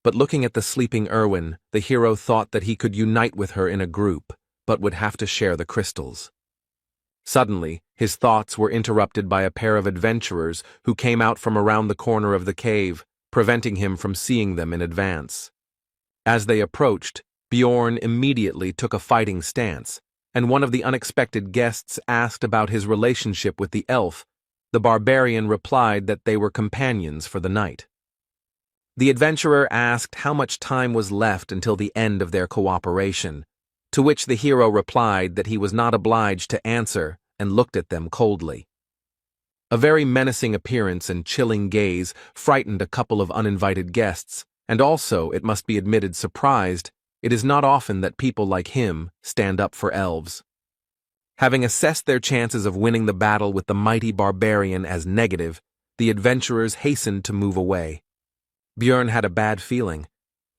But looking at the sleeping Erwin, the hero thought that he could unite with her in a group, but would have to share the crystals. Suddenly, his thoughts were interrupted by a pair of adventurers who came out from around the corner of the cave, preventing him from seeing them in advance. As they approached, Bjorn immediately took a fighting stance, and one of the unexpected guests asked about his relationship with the elf. The barbarian replied that they were companions for the night. The adventurer asked how much time was left until the end of their cooperation, to which the hero replied that he was not obliged to answer and looked at them coldly. A very menacing appearance and chilling gaze frightened a couple of uninvited guests, and also, it must be admitted, surprised It is not often that people like him stand up for elves. Having assessed their chances of winning the battle with the mighty barbarian as negative, the adventurers hastened to move away. Björn had a bad feeling,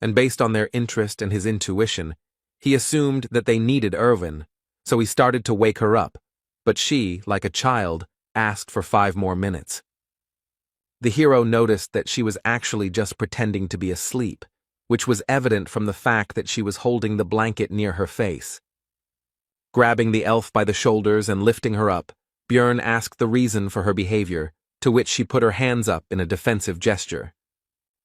and based on their interest and his intuition, he assumed that they needed Erwin, so he started to wake her up, but she, like a child, asked for 5 more minutes. The hero noticed that she was actually just pretending to be asleep, which was evident from the fact that she was holding the blanket near her face. Grabbing the elf by the shoulders and lifting her up, Björn asked the reason for her behavior, to which she put her hands up in a defensive gesture.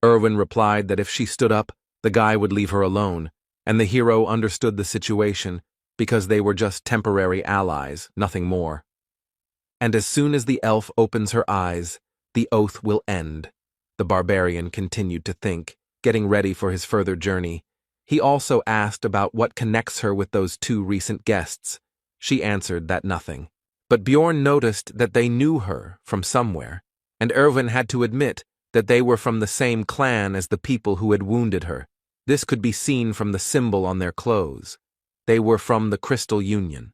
Erwin replied that if she stood up, the guy would leave her alone, and the hero understood the situation because they were just temporary allies, nothing more. And as soon as the elf opens her eyes, the oath will end, the barbarian continued to think, getting ready for his further journey. He also asked about what connects her with those 2 recent guests. She answered that nothing. But Björn noticed that they knew her from somewhere, and Erwin had to admit that they were from the same clan as the people who had wounded her. This could be seen from the symbol on their clothes. They were from the Crystal Union.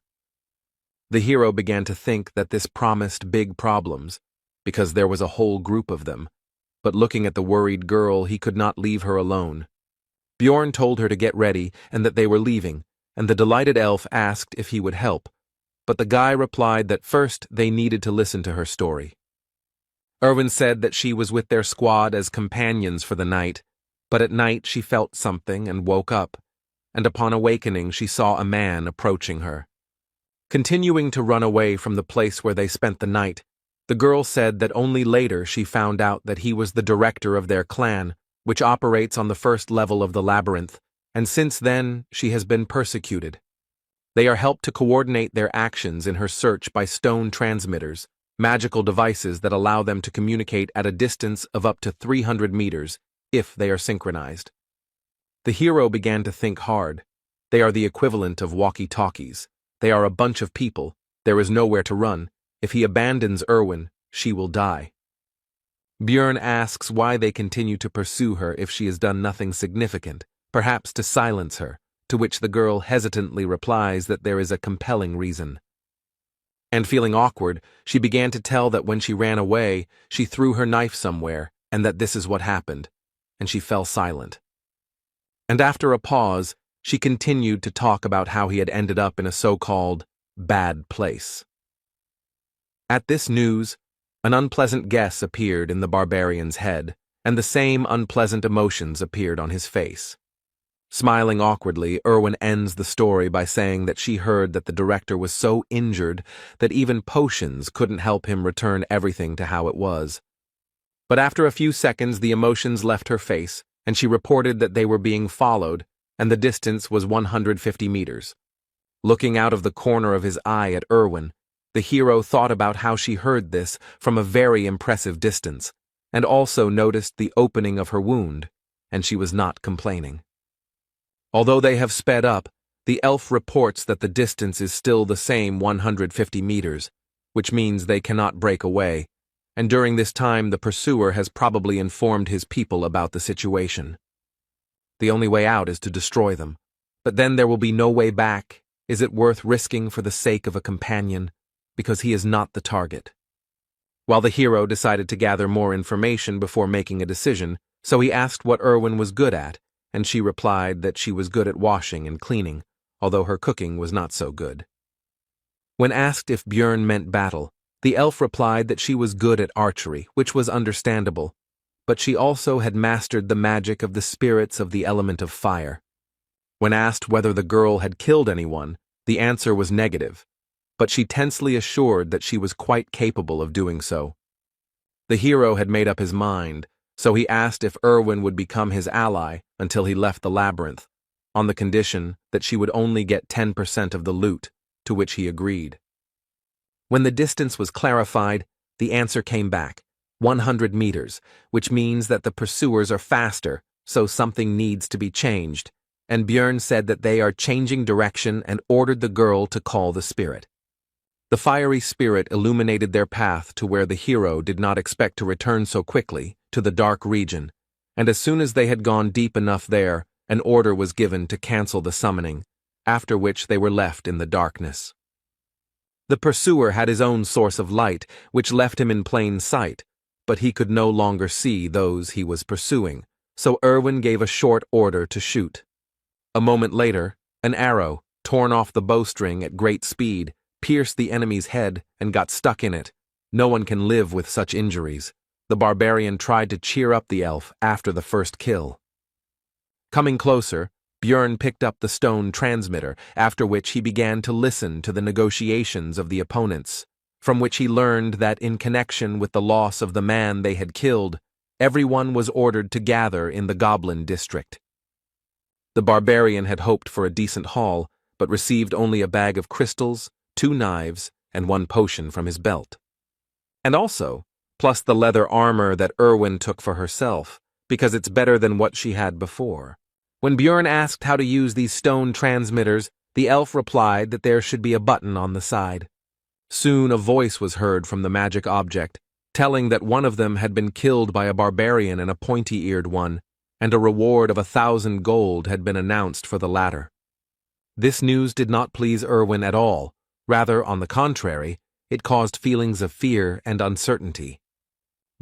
The hero began to think that this promised big problems, because there was a whole group of them, but looking at the worried girl, he could not leave her alone. Björn told her to get ready and that they were leaving, and the delighted elf asked if he would help, but the guy replied that first they needed to listen to her story. Erwin said that she was with their squad as companions for the night, but at night she felt something and woke up, and upon awakening she saw a man approaching her. Continuing to run away from the place where they spent the night, the girl said that only later she found out that he was the director of their clan, which operates on the first level of the labyrinth, and since then she has been persecuted. They are helped to coordinate their actions in her search by stone transmitters, magical devices that allow them to communicate at a distance of up to 300 meters, if they are synchronized. The hero began to think hard. They are the equivalent of walkie-talkies. They are a bunch of people. There is nowhere to run. If he abandons Erwin, she will die. Björn asks why they continue to pursue her if she has done nothing significant, perhaps to silence her, to which the girl hesitantly replies that there is a compelling reason. And feeling awkward, she began to tell that when she ran away, she threw her knife somewhere, and that this is what happened, and she fell silent. And after a pause, she continued to talk about how he had ended up in a so-called bad place. At this news, an unpleasant guess appeared in the barbarian's head, and the same unpleasant emotions appeared on his face. Smiling awkwardly, Erwin ends the story by saying that she heard that the director was so injured that even potions couldn't help him return everything to how it was. But after a few seconds, the emotions left her face, and she reported that they were being followed, and the distance was 150 meters. Looking out of the corner of his eye at Erwin, the hero thought about how she heard this from a very impressive distance, and also noticed the opening of her wound, and she was not complaining. Although they have sped up, the elf reports that the distance is still the same 150 meters, which means they cannot break away, and during this time the pursuer has probably informed his people about the situation. The only way out is to destroy them, but then there will be no way back. Is it worth risking for the sake of a companion, because he is not the target? While the hero decided to gather more information before making a decision, so he asked what Erwin was good at, and she replied that she was good at washing and cleaning, although her cooking was not so good. When asked if Björn meant battle, the elf replied that she was good at archery, which was understandable, but she also had mastered the magic of the spirits of the element of fire. When asked whether the girl had killed anyone, the answer was negative, but she tensely assured that she was quite capable of doing so. The hero had made up his mind, so he asked if Erwin would become his ally until he left the labyrinth, on the condition that she would only get 10% of the loot, to which he agreed. When the distance was clarified, the answer came back, 100 meters, which means that the pursuers are faster, so something needs to be changed, and Björn said that they are changing direction and ordered the girl to call the spirit. The fiery spirit illuminated their path to where the hero did not expect to return so quickly, to the dark region, and as soon as they had gone deep enough there, An order was given to cancel the summoning, after which they were left in the darkness. The pursuer had his own source of light, which left him in plain sight, but he could no longer see those he was pursuing, so Erwin gave a short order to shoot. A moment later, an arrow, torn off the bowstring at great speed, pierced the enemy's head and got stuck in it. No one can live with such injuries. The barbarian tried to cheer up the elf after the first kill. Coming closer, Björn picked up the stone transmitter, after which he began to listen to the negotiations of the opponents, from which he learned that in connection with the loss of the man they had killed, everyone was ordered to gather in the goblin district. The barbarian had hoped for a decent haul, but received only a bag of crystals, 2 knives, and 1 potion from his belt. And also, plus the leather armor that Erwin took for herself, because it's better than what she had before. When Björn asked how to use these stone transmitters, the elf replied that there should be a button on the side. Soon a voice was heard from the magic object, telling that one of them had been killed by a barbarian and a pointy-eared one, and a reward of 1,000 gold had been announced for the latter. This news did not please Erwin at all. Rather, on the contrary, it caused feelings of fear and uncertainty.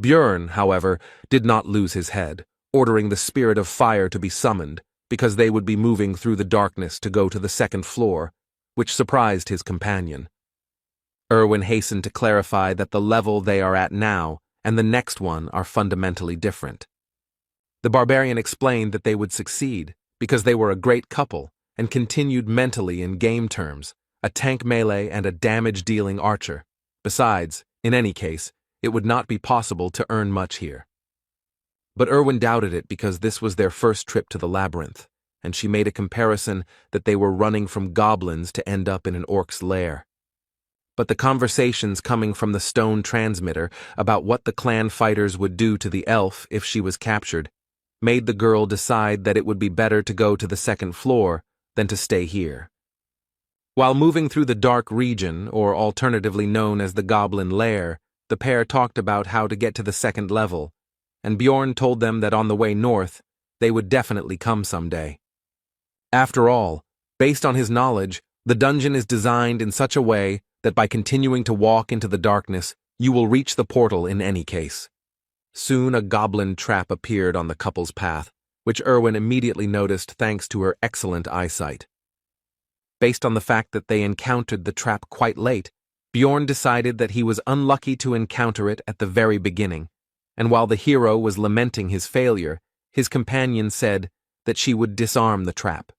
Björn, however, did not lose his head, ordering the spirit of fire to be summoned, because they would be moving through the darkness to go to the 2nd floor, which surprised his companion. Erwin hastened to clarify that the level they are at now and the next one are fundamentally different. The barbarian explained that they would succeed, because they were a great couple, and continued mentally in game terms, a tank melee and a damage-dealing archer. Besides, in any case, it would not be possible to earn much here. But Erwin doubted it because this was their first trip to the labyrinth, and she made a comparison that they were running from goblins to end up in an orc's lair. But the conversations coming from the stone transmitter about what the clan fighters would do to the elf if she was captured made the girl decide that it would be better to go to the 2nd floor than to stay here. While moving through the dark region, or alternatively known as the Goblin Lair, the pair talked about how to get to the 2nd level, and Björn told them that on the way north, they would definitely come someday. After all, based on his knowledge, the dungeon is designed in such a way that by continuing to walk into the darkness, you will reach the portal in any case. Soon a goblin trap appeared on the couple's path, which Erwin immediately noticed thanks to her excellent eyesight. Based on the fact that they encountered the trap quite late, Björn decided that he was unlucky to encounter it at the very beginning, and while the hero was lamenting his failure, his companion said that she would disarm the trap.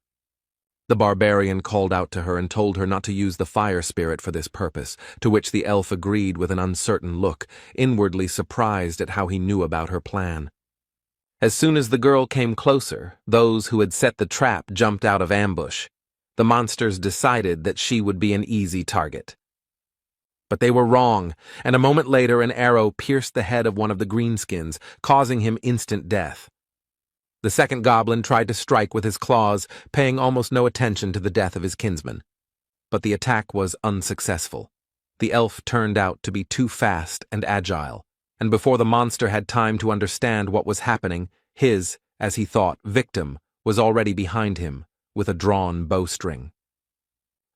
The barbarian called out to her and told her not to use the fire spirit for this purpose, to which the elf agreed with an uncertain look, inwardly surprised at how he knew about her plan. As soon as the girl came closer, those who had set the trap jumped out of ambush. The monsters decided that she would be an easy target. But they were wrong, and a moment later an arrow pierced the head of one of the greenskins, causing him instant death. The 2nd goblin tried to strike with his claws, paying almost no attention to the death of his kinsman. But the attack was unsuccessful. The elf turned out to be too fast and agile, and before the monster had time to understand what was happening, his, as he thought, victim was already behind him, with a drawn bowstring.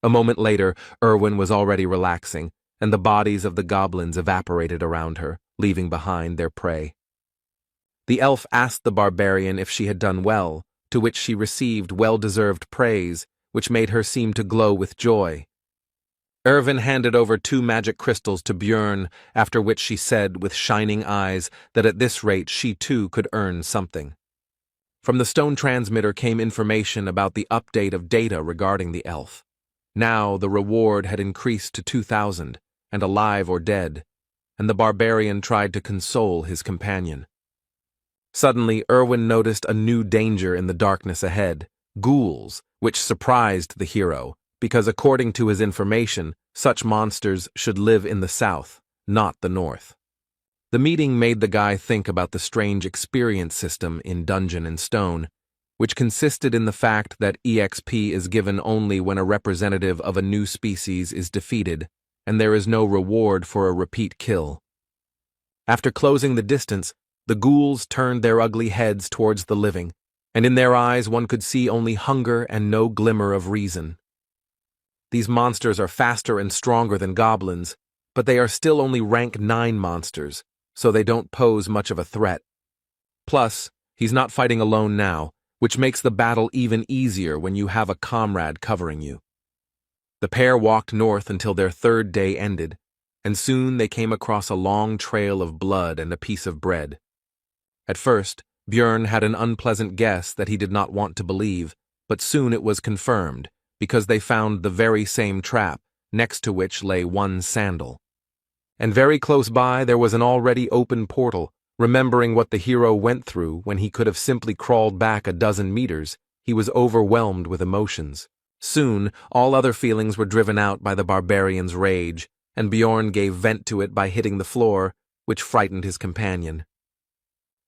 A moment later, Erwin was already relaxing, and the bodies of the goblins evaporated around her, leaving behind their prey. The elf asked the barbarian if she had done well, to which she received well-deserved praise, which made her seem to glow with joy. Erwin handed over 2 magic crystals to Björn, after which she said with shining eyes that at this rate she too could earn something. From the stone transmitter came information about the update of data regarding the elf. Now the reward had increased to 2,000, and alive or dead, and the barbarian tried to console his companion. Suddenly, Erwin noticed a new danger in the darkness ahead, ghouls, which surprised the hero, because according to his information, such monsters should live in the south, not the north. The meeting made the guy think about the strange experience system in Dungeon & Stone, which consisted in the fact that EXP is given only when a representative of a new species is defeated, and there is no reward for a repeat kill. After closing the distance, the ghouls turned their ugly heads towards the living, and in their eyes one could see only hunger and no glimmer of reason. These monsters are faster and stronger than goblins, but they are still only rank 9 monsters, so they don't pose much of a threat. Plus, he's not fighting alone now, which makes the battle even easier when you have a comrade covering you. The pair walked north until their 3rd day ended, and soon they came across a long trail of blood and a piece of bread. At first, Björn had an unpleasant guess that he did not want to believe, but soon it was confirmed, because they found the very same trap, next to which lay one sandal. And very close by there was an already open portal. Remembering what the hero went through when he could have simply crawled back a dozen meters, he was overwhelmed with emotions. Soon, all other feelings were driven out by the barbarian's rage, and Bjorn gave vent to it by hitting the floor, which frightened his companion.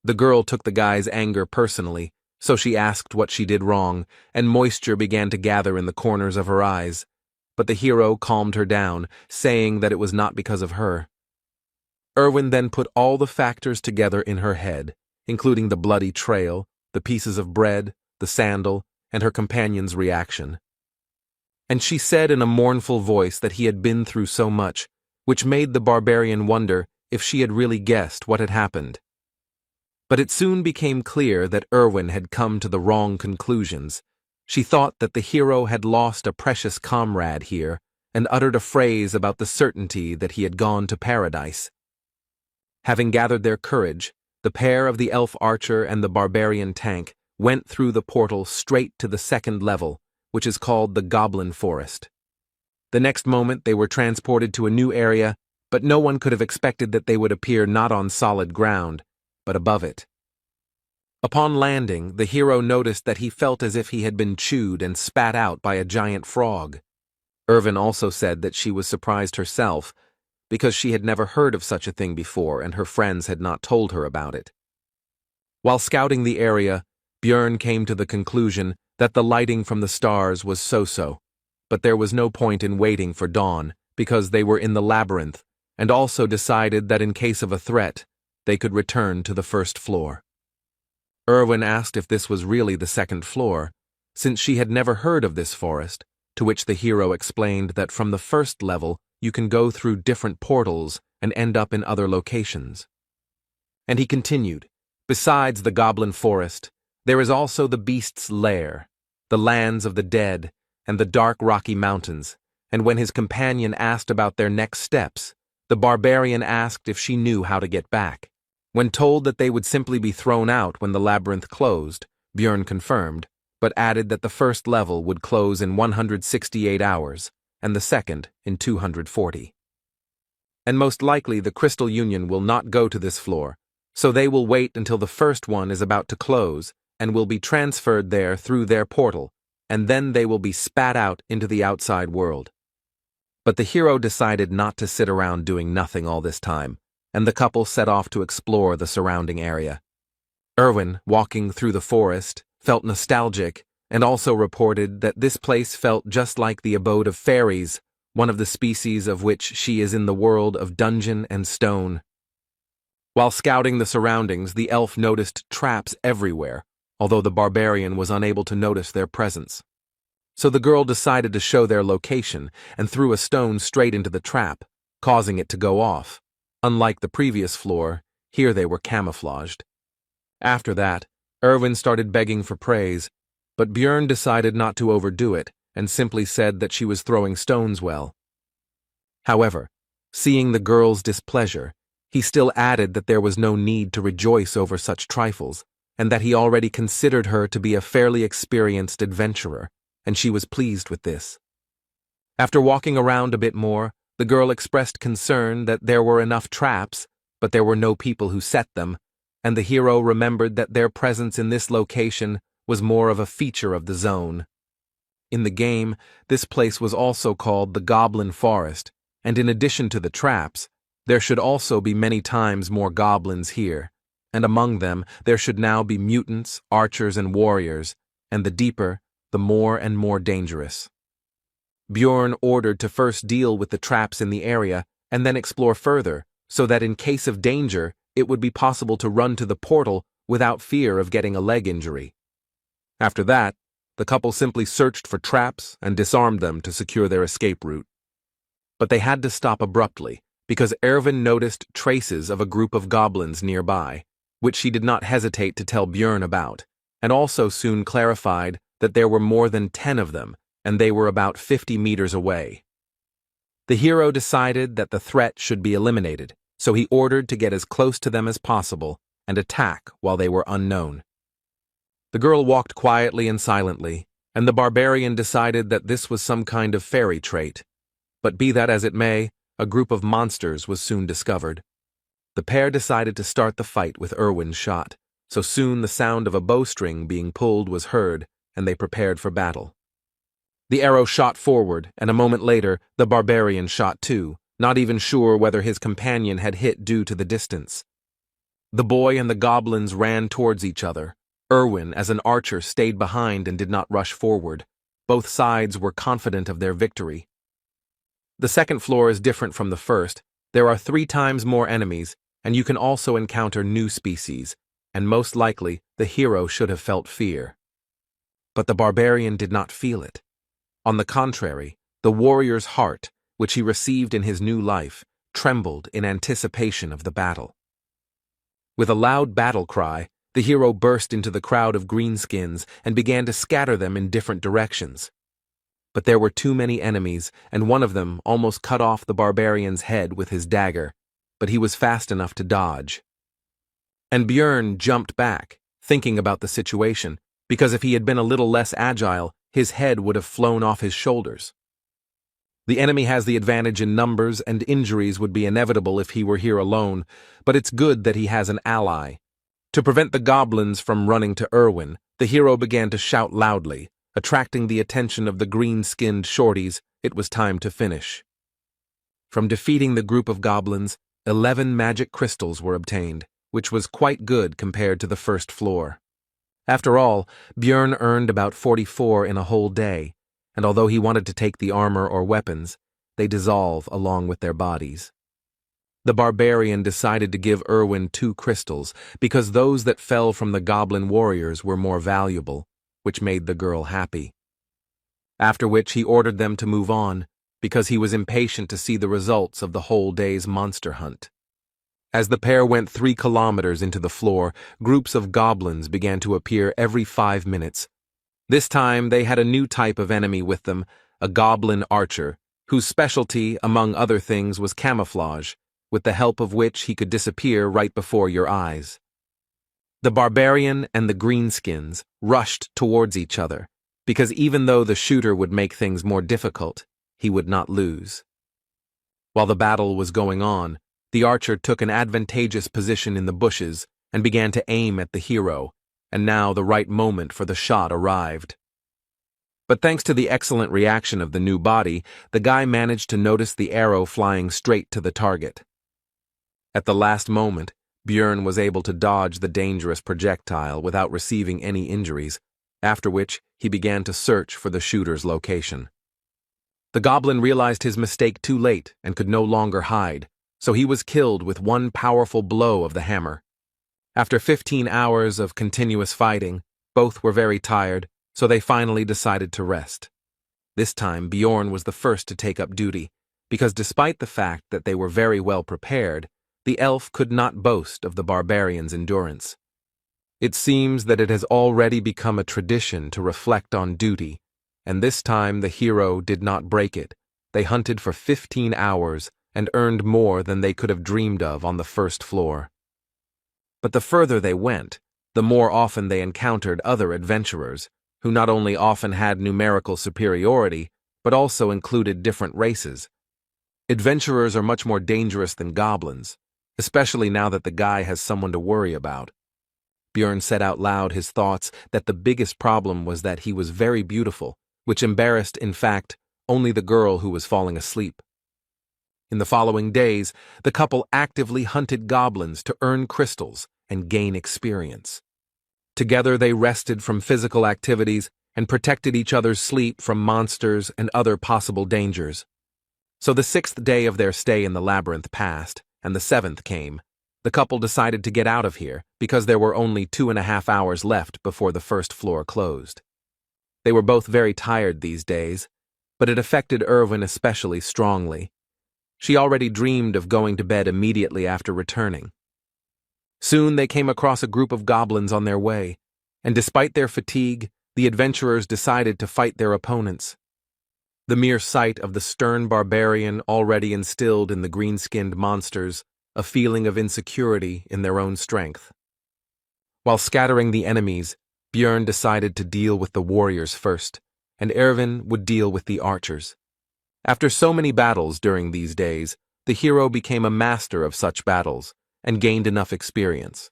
The girl took the guy's anger personally, so she asked what she did wrong, and moisture began to gather in the corners of her eyes. But the hero calmed her down, saying that it was not because of her. Erwin then put all the factors together in her head, including the bloody trail, the pieces of bread, the sandal, and her companion's reaction. And she said in a mournful voice that he had been through so much, which made the barbarian wonder if she had really guessed what had happened. But it soon became clear that Erwin had come to the wrong conclusions. She thought that the hero had lost a precious comrade here, and uttered a phrase about the certainty that he had gone to paradise. Having gathered their courage, the pair of the elf archer and the barbarian tank went through the portal straight to the 2nd level, which is called the Goblin Forest. The next moment they were transported to a new area, but no one could have expected that they would appear not on solid ground, but above it. Upon landing, the hero noticed that he felt as if he had been chewed and spat out by a giant frog. Erwin also said that she was surprised herself, because she had never heard of such a thing before and her friends had not told her about it. While scouting the area, Björn came to the conclusion that the lighting from the stars was so-so, but there was no point in waiting for dawn because they were in the labyrinth, and also decided that in case of a threat, they could return to the 1st floor. Erwin asked if this was really the 2nd floor, since she had never heard of this forest, to which the hero explained that from the 1st level you can go through different portals and end up in other locations. And he continued, besides the Goblin Forest, there is also the Beast's Lair, the lands of the dead, and the dark rocky mountains, and when his companion asked about their next steps, the barbarian asked if she knew how to get back. When told that they would simply be thrown out when the labyrinth closed, Björn confirmed, but added that the 1st level would close in 168 hours, and the 2nd in 240. And most likely the Crystal Union will not go to this floor, so they will wait until the 1st one is about to close, and will be transferred there through their portal, and then they will be spat out into the outside world. But the hero decided not to sit around doing nothing all this time, and the couple set off to explore the surrounding area. Erwin, walking through the forest, felt nostalgic, and also reported that this place felt just like the abode of fairies, one of the species of which she is in the world of dungeon and stone. While scouting the surroundings, the elf noticed traps everywhere, although the barbarian was unable to notice their presence. So the girl decided to show their location and threw a stone straight into the trap, causing it to go off. Unlike the previous floor, here they were camouflaged. After that, Erwin started begging for praise, but Björn decided not to overdo it and simply said that she was throwing stones well. However, seeing the girl's displeasure, he still added that there was no need to rejoice over such trifles, and that he already considered her to be a fairly experienced adventurer, and she was pleased with this. After walking around a bit more, the girl expressed concern that there were enough traps, but there were no people who set them, and the hero remembered that their presence in this location was more of a feature of the zone. In the game, this place was also called the Goblin Forest, and in addition to the traps, there should also be many times more goblins here, and among them there should now be mutants, archers, and warriors, and the deeper, the more and more dangerous. Björn ordered to first deal with the traps in the area and then explore further, so that in case of danger, it would be possible to run to the portal without fear of getting a leg injury. After that, the couple simply searched for traps and disarmed them to secure their escape route. But they had to stop abruptly, because Erwin noticed traces of a group of goblins nearby, which she did not hesitate to tell Björn about, and also soon clarified that there were more than 10 of them, and they were about 50 meters away. The hero decided that the threat should be eliminated, so he ordered to get as close to them as possible and attack while they were unknown. The girl walked quietly and silently, and the barbarian decided that this was some kind of fairy trait. But be that as it may, a group of monsters was soon discovered. The pair decided to start the fight with Erwin's shot, so soon the sound of a bowstring being pulled was heard, and they prepared for battle. The arrow shot forward, and a moment later, the barbarian shot too, not even sure whether his companion had hit due to the distance. The boy and the goblins ran towards each other. Erwin, as an archer, stayed behind and did not rush forward. Both sides were confident of their victory. The second floor is different from the first. There are 3 times more enemies, and you can also encounter new species, and most likely the hero should have felt fear. But the barbarian did not feel it. On the contrary, the warrior's heart, which he received in his new life, trembled in anticipation of the battle. With a loud battle cry, the hero burst into the crowd of greenskins and began to scatter them in different directions. But there were too many enemies, and one of them almost cut off the barbarian's head with his dagger, but he was fast enough to dodge. And Björn jumped back, thinking about the situation, because if he had been a little less agile, his head would have flown off his shoulders. The enemy has the advantage in numbers, and injuries would be inevitable if he were here alone, but it's good that he has an ally. To prevent the goblins from running to Erwin, the hero began to shout loudly, attracting the attention of the green-skinned shorties. It was time to finish. From defeating the group of goblins, 11 magic crystals were obtained, which was quite good compared to the first floor. After all, Björn earned about 44 in a whole day, and although he wanted to take the armor or weapons, they dissolve along with their bodies. The barbarian decided to give Erwin 2 crystals because those that fell from the goblin warriors were more valuable, which made the girl happy. After which he ordered them to move on, because he was impatient to see the results of the whole day's monster hunt. As the pair went 3 kilometers into the floor, groups of goblins began to appear every 5 minutes. This time they had a new type of enemy with them, a goblin archer, whose specialty, among other things, was camouflage, with the help of which he could disappear right before your eyes. The barbarian and the greenskins rushed towards each other, because even though the shooter would make things more difficult, he would not lose. While the battle was going on, the archer took an advantageous position in the bushes and began to aim at the hero, and now the right moment for the shot arrived. But thanks to the excellent reaction of the new body, the guy managed to notice the arrow flying straight to the target. At the last moment, Björn was able to dodge the dangerous projectile without receiving any injuries, after which he began to search for the shooter's location. The goblin realized his mistake too late and could no longer hide, so he was killed with one powerful blow of the hammer. After 15 hours of continuous fighting, both were very tired, so they finally decided to rest. This time Björn was the first to take up duty, because despite the fact that they were very well prepared, the elf could not boast of the barbarian's endurance. It seems that it has already become a tradition to reflect on duty, and this time the hero did not break it. They hunted for 15 hours and earned more than they could have dreamed of on the first floor. But the further they went, the more often they encountered other adventurers, who not only often had numerical superiority, but also included different races. Adventurers are much more dangerous than goblins, especially now that the guy has someone to worry about. Björn said out loud his thoughts that the biggest problem was that he was very beautiful, which embarrassed, in fact, only the girl who was falling asleep. In the following days, the couple actively hunted goblins to earn crystals and gain experience. Together they rested from physical activities and protected each other's sleep from monsters and other possible dangers. So the 6th day of their stay in the labyrinth passed, and the 7th came. The couple decided to get out of here because there were only 2.5 hours left before the first floor closed. They were both very tired these days, but it affected Irwin especially strongly. She already dreamed of going to bed immediately after returning. Soon they came across a group of goblins on their way, and despite their fatigue, the adventurers decided to fight their opponents. The mere sight of the stern barbarian already instilled in the green-skinned monsters a feeling of insecurity in their own strength. While scattering the enemies, Björn decided to deal with the warriors first, and Erwin would deal with the archers. After so many battles during these days, the hero became a master of such battles and gained enough experience.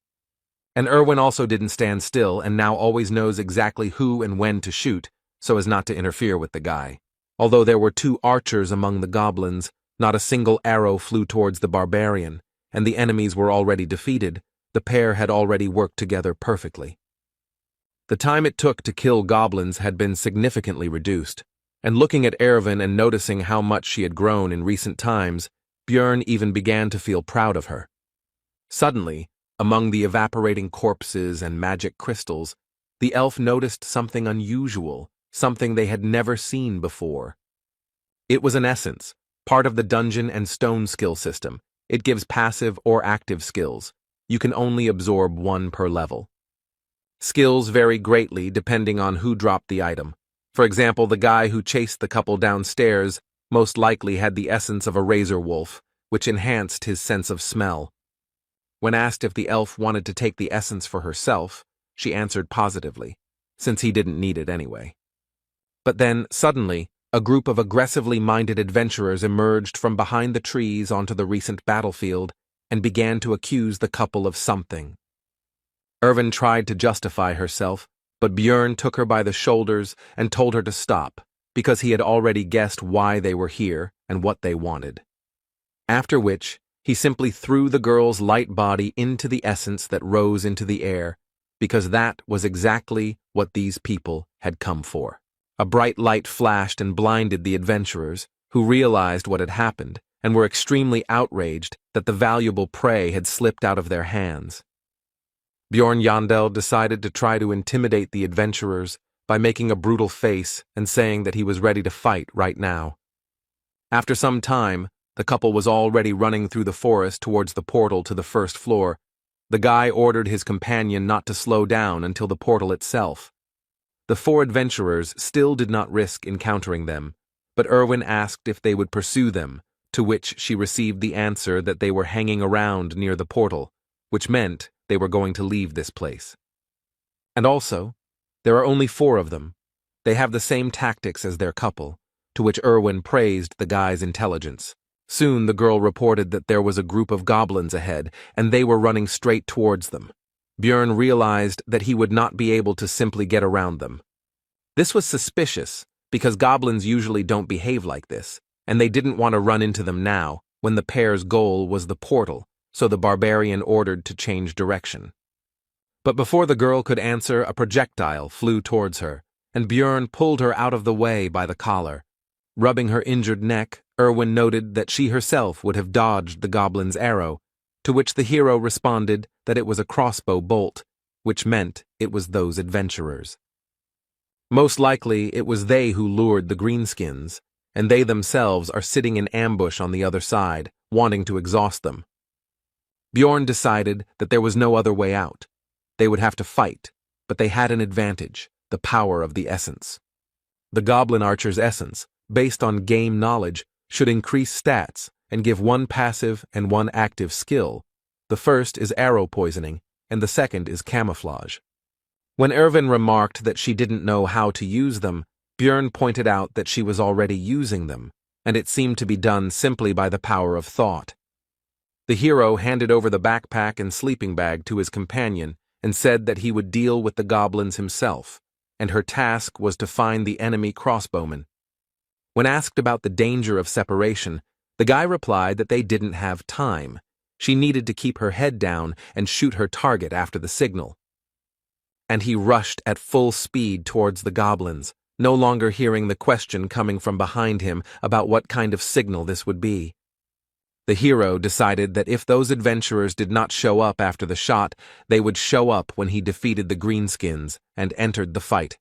And Erwin also didn't stand still and now always knows exactly who and when to shoot so as not to interfere with the guy. Although there were 2 archers among the goblins, not a single arrow flew towards the barbarian, and the enemies were already defeated. The pair had already worked together perfectly. The time it took to kill goblins had been significantly reduced, and looking at Erwin and noticing how much she had grown in recent times, Björn even began to feel proud of her. Suddenly, among the evaporating corpses and magic crystals, the elf noticed something unusual, something they had never seen before. It was an essence, part of the dungeon and stone skill system. It gives passive or active skills. You can only absorb 1 per level. Skills vary greatly depending on who dropped the item. For example, the guy who chased the couple downstairs most likely had the essence of a razor wolf, which enhanced his sense of smell. When asked if the elf wanted to take the essence for herself, she answered positively, since he didn't need it anyway. But then, suddenly, a group of aggressively minded adventurers emerged from behind the trees onto the recent battlefield and began to accuse the couple of something. Erwin tried to justify herself, but Björn took her by the shoulders and told her to stop, because he had already guessed why they were here and what they wanted. After which, he simply threw the girl's light body into the essence that rose into the air, because that was exactly what these people had come for. A bright light flashed and blinded the adventurers, who realized what had happened and were extremely outraged that the valuable prey had slipped out of their hands. Bjorn Yandel decided to try to intimidate the adventurers by making a brutal face and saying that he was ready to fight right now. After some time, the couple was already running through the forest towards the portal to the first floor. The guy ordered his companion not to slow down until the portal itself. The 4 adventurers still did not risk encountering them, but Erwin asked if they would pursue them, to which she received the answer that they were hanging around near the portal, which meant they were going to leave this place. And also, there are only 4 of them. They have the same tactics as their couple, to which Erwin praised the guy's intelligence. Soon the girl reported that there was a group of goblins ahead, and they were running straight towards them. Björn realized that he would not be able to simply get around them. This was suspicious, because goblins usually don't behave like this, and they didn't want to run into them now, when the pair's goal was the portal, so the barbarian ordered to change direction. But before the girl could answer, a projectile flew towards her, and Björn pulled her out of the way by the collar. Rubbing her injured neck, Erwin noted that she herself would have dodged the goblin's arrow, to which the hero responded that it was a crossbow bolt, which meant it was those adventurers. Most likely it was they who lured the greenskins, and they themselves are sitting in ambush on the other side, wanting to exhaust them. Bjorn decided that there was no other way out. They would have to fight, but they had an advantage, the power of the essence. The goblin archer's essence, based on game knowledge, should increase stats and give 1 passive and 1 active skill. The first is arrow poisoning, and the second is camouflage. When Erwin remarked that she didn't know how to use them, Björn pointed out that she was already using them, and it seemed to be done simply by the power of thought. The hero handed over the backpack and sleeping bag to his companion and said that he would deal with the goblins himself, and her task was to find the enemy crossbowmen. When asked about the danger of separation, the guy replied that they didn't have time. She needed to keep her head down and shoot her target after the signal. And he rushed at full speed towards the goblins, no longer hearing the question coming from behind him about what kind of signal this would be. The hero decided that if those adventurers did not show up after the shot, they would show up when he defeated the greenskins and entered the fight.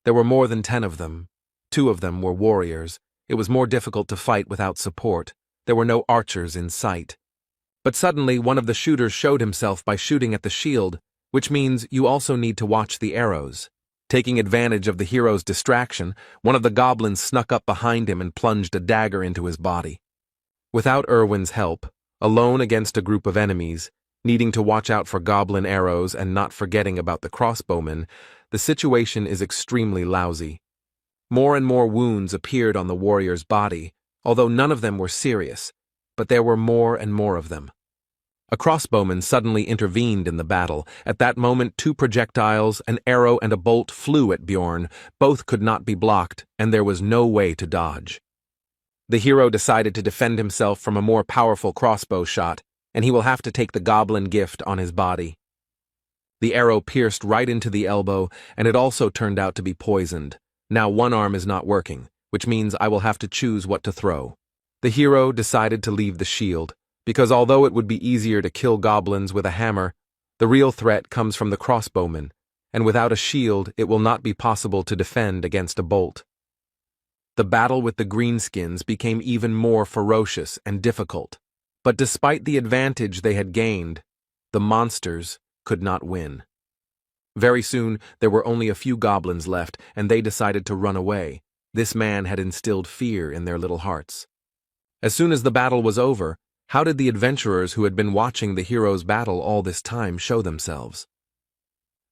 There were more than 10 of them. 2 of them were warriors. It was more difficult to fight without support. There were no archers in sight. But suddenly one of the shooters showed himself by shooting at the shield, which means you also need to watch the arrows. Taking advantage of the hero's distraction, one of the goblins snuck up behind him and plunged a dagger into his body. Without Erwin's help, alone against a group of enemies, needing to watch out for goblin arrows and not forgetting about the crossbowmen, the situation is extremely lousy. More and more wounds appeared on the warrior's body, although none of them were serious, but there were more and more of them. A crossbowman suddenly intervened in the battle. At that moment, 2 projectiles, an arrow and a bolt flew at Bjorn. Both could not be blocked, and there was no way to dodge. The hero decided to defend himself from a more powerful crossbow shot, and he will have to take the goblin gift on his body. The arrow pierced right into the elbow, and it also turned out to be poisoned. Now one arm is not working, which means I will have to choose what to throw. The hero decided to leave the shield, because although it would be easier to kill goblins with a hammer, the real threat comes from the crossbowmen, and without a shield it will not be possible to defend against a bolt. The battle with the greenskins became even more ferocious and difficult, but despite the advantage they had gained, the monsters could not win. Very soon, there were only a few goblins left, and they decided to run away. This man had instilled fear in their little hearts. As soon as the battle was over, how did the adventurers who had been watching the hero's battle all this time show themselves?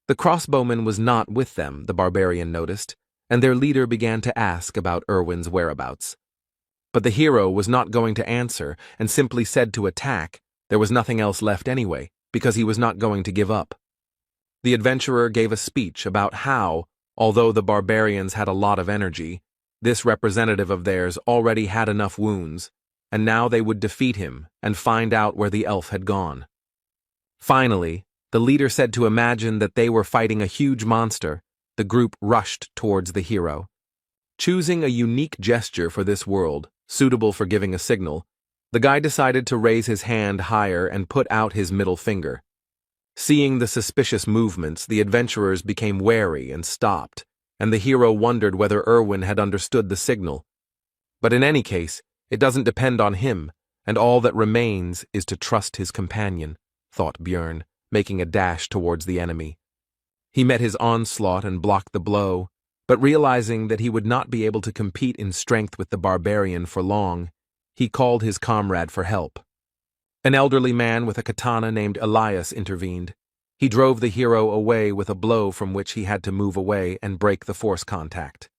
The crossbowman was not with them, the barbarian noticed, and their leader began to ask about Erwin's whereabouts. But the hero was not going to answer and simply said to attack. There was nothing else left anyway, because he was not going to give up. The adventurer gave a speech about how, although the barbarians had a lot of energy, this representative of theirs already had enough wounds, and now they would defeat him and find out where the elf had gone. Finally, the leader said to imagine that they were fighting a huge monster. The group rushed towards the hero. Choosing a unique gesture for this world, suitable for giving a signal, the guy decided to raise his hand higher and put out his middle finger. Seeing the suspicious movements, the adventurers became wary and stopped, and the hero wondered whether Erwin had understood the signal. But in any case, it doesn't depend on him, and all that remains is to trust his companion, thought Bjorn, making a dash towards the enemy. He met his onslaught and blocked the blow, but realizing that he would not be able to compete in strength with the barbarian for long, he called his comrade for help. An elderly man with a katana named Elias intervened. He drove the hero away with a blow from which he had to move away and break the force contact.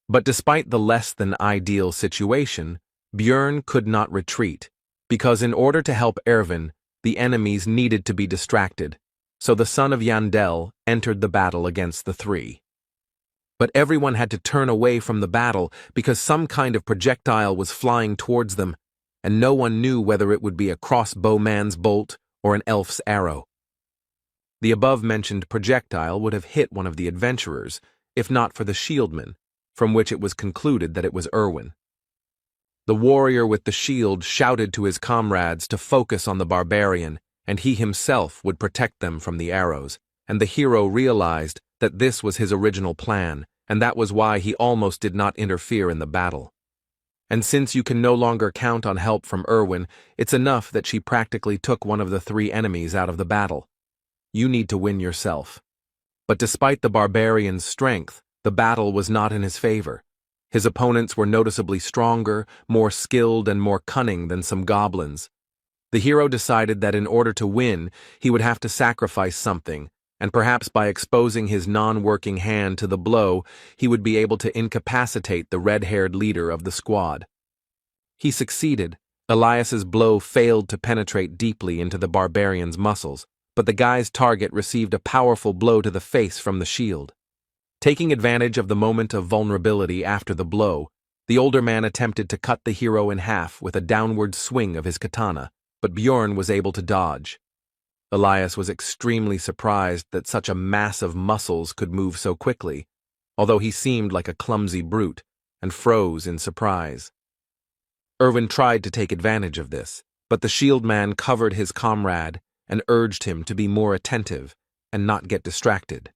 But despite the less than ideal situation, Bjorn could not retreat, because in order to help Erwin, the enemies needed to be distracted. So the son of Yandel entered the battle against the 3. But everyone had to turn away from the battle because some kind of projectile was flying towards them, and no one knew whether it would be a crossbowman's bolt or an elf's arrow. The above-mentioned projectile would have hit one of the adventurers, if not for the shieldman, from which it was concluded that it was Erwin. The warrior with the shield shouted to his comrades to focus on the barbarian, and he himself would protect them from the arrows, and the hero realized that this was his original plan, and that was why he almost did not interfere in the battle. And since you can no longer count on help from Erwin, it's enough that she practically took one of the 3 enemies out of the battle. You need to win yourself. But despite the barbarian's strength, the battle was not in his favor. His opponents were noticeably stronger, more skilled, and more cunning than some goblins. The hero decided that in order to win, he would have to sacrifice something, and perhaps by exposing his non-working hand to the blow, he would be able to incapacitate the red-haired leader of the squad. He succeeded. Elias's blow failed to penetrate deeply into the barbarian's muscles, but the guy's target received a powerful blow to the face from the shield. Taking advantage of the moment of vulnerability after the blow, the older man attempted to cut the hero in half with a downward swing of his katana, but Bjorn was able to dodge. Elias was extremely surprised that such a mass of muscles could move so quickly, although he seemed like a clumsy brute, and froze in surprise. Erwin tried to take advantage of this, but the shield man covered his comrade and urged him to be more attentive and not get distracted.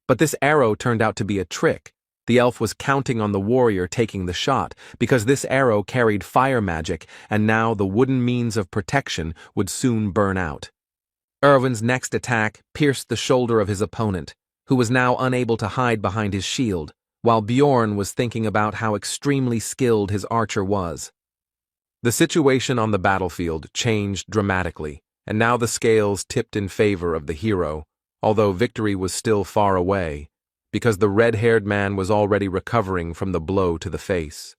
But this arrow turned out to be a trick. The elf was counting on the warrior taking the shot, because this arrow carried fire magic, and now the wooden means of protection would soon burn out. Erwin's next attack pierced the shoulder of his opponent, who was now unable to hide behind his shield, while Bjorn was thinking about how extremely skilled his archer was. The situation on the battlefield changed dramatically, and now the scales tipped in favor of the hero, although victory was still far away, because the red-haired man was already recovering from the blow to the face.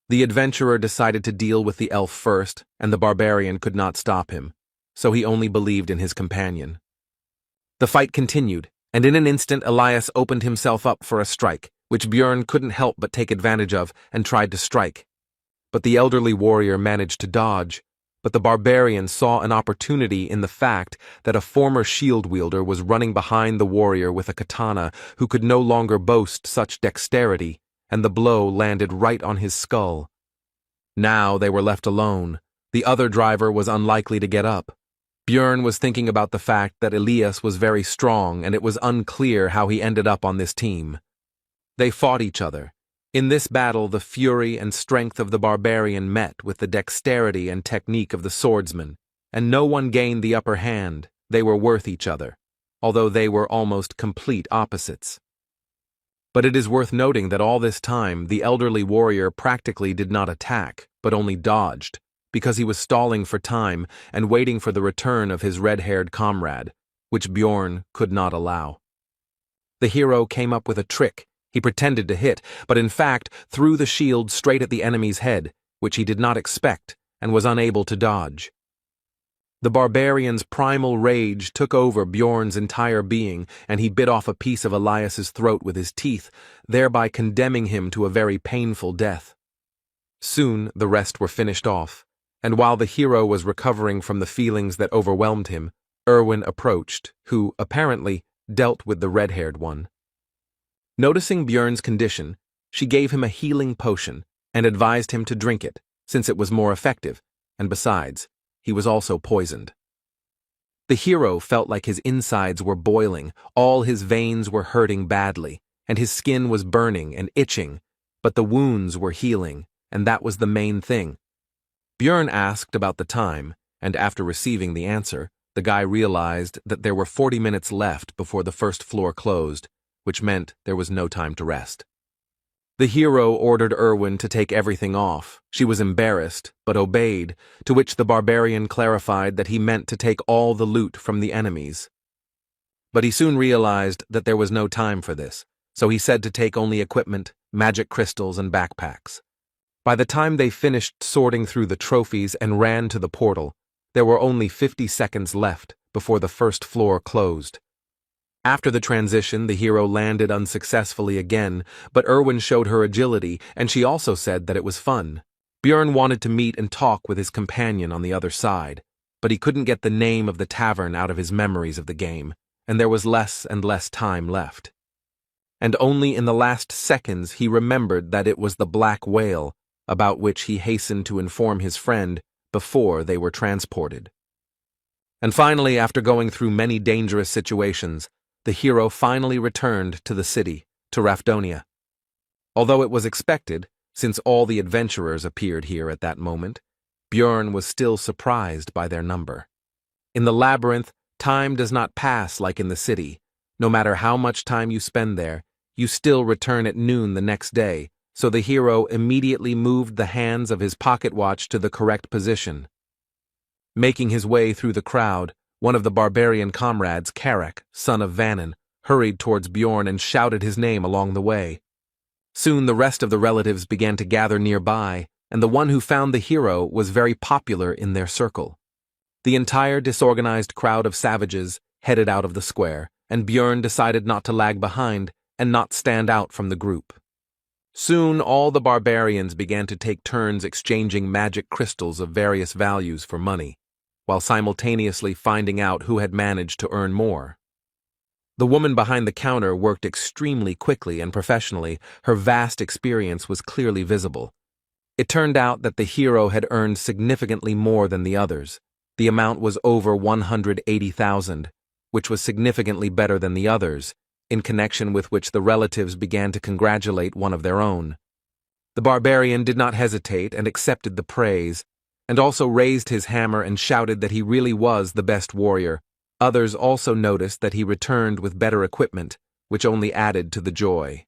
The adventurer decided to deal with the elf first, and the barbarian could not stop him, so he only believed in his companion. The fight continued, and in an instant Elias opened himself up for a strike, which Bjorn couldn't help but take advantage of and tried to strike. But the elderly warrior managed to dodge, but the barbarian saw an opportunity in the fact that a former shield wielder was running behind the warrior with a katana who could no longer boast such dexterity, and the blow landed right on his skull. Now they were left alone. The other driver was unlikely to get up. Bjorn was thinking about the fact that Elias was very strong, and it was unclear how he ended up on this team. They fought each other. In this battle, the fury and strength of the barbarian met with the dexterity and technique of the swordsman, and no one gained the upper hand. They were worth each other, although they were almost complete opposites. But it is worth noting that all this time, the elderly warrior practically did not attack, but only dodged, because he was stalling for time and waiting for the return of his red-haired comrade, which Bjorn could not allow. The hero came up with a trick. He pretended to hit, but in fact threw the shield straight at the enemy's head, which he did not expect and was unable to dodge. The barbarian's primal rage took over Bjorn's entire being, and he bit off a piece of Elias's throat with his teeth, thereby condemning him to a very painful death. Soon the rest were finished off, and while the hero was recovering from the feelings that overwhelmed him, Erwin approached, who, apparently, dealt with the red-haired one. Noticing Bjorn's condition, she gave him a healing potion and advised him to drink it, since it was more effective, and besides, he was also poisoned. The hero felt like his insides were boiling, all his veins were hurting badly, and his skin was burning and itching, but the wounds were healing, and that was the main thing. Bjorn asked about the time, and after receiving the answer, the guy realized that there were 40 minutes left before the first floor closed, which meant there was no time to rest. The hero ordered Erwin to take everything off. She was embarrassed, but obeyed, to which the barbarian clarified that he meant to take all the loot from the enemies. But he soon realized that there was no time for this, so he said to take only equipment, magic crystals, and backpacks. By the time they finished sorting through the trophies and ran to the portal, there were only 50 seconds left before the first floor closed. After the transition, the hero landed unsuccessfully again, but Erwin showed her agility, and she also said that it was fun. Bjorn wanted to meet and talk with his companion on the other side, but he couldn't get the name of the tavern out of his memories of the game, and there was less and less time left. And only in the last seconds he remembered that it was the Black Whale, about which he hastened to inform his friend before they were transported. And finally, after going through many dangerous situations, the hero finally returned to the city, to Rafdonia. Although it was expected, since all the adventurers appeared here at that moment, Bjorn was still surprised by their number. In the labyrinth, time does not pass like in the city. No matter how much time you spend there, you still return at noon the next day, so the hero immediately moved the hands of his pocket watch to the correct position. Making his way through the crowd, one of the barbarian comrades, Karak, son of Vannon, hurried towards Bjorn and shouted his name along the way. Soon the rest of the relatives began to gather nearby, and the one who found the hero was very popular in their circle. The entire disorganized crowd of savages headed out of the square, and Bjorn decided not to lag behind and not stand out from the group. Soon all the barbarians began to take turns exchanging magic crystals of various values for money, while simultaneously finding out who had managed to earn more. The woman behind the counter worked extremely quickly and professionally. Her vast experience was clearly visible. It turned out that the hero had earned significantly more than the others. The amount was over 180,000, which was significantly better than the others, in connection with which the relatives began to congratulate one of their own. The barbarian did not hesitate and accepted the praise, and also raised his hammer and shouted that he really was the best warrior. Others also noticed that he returned with better equipment, which only added to the joy.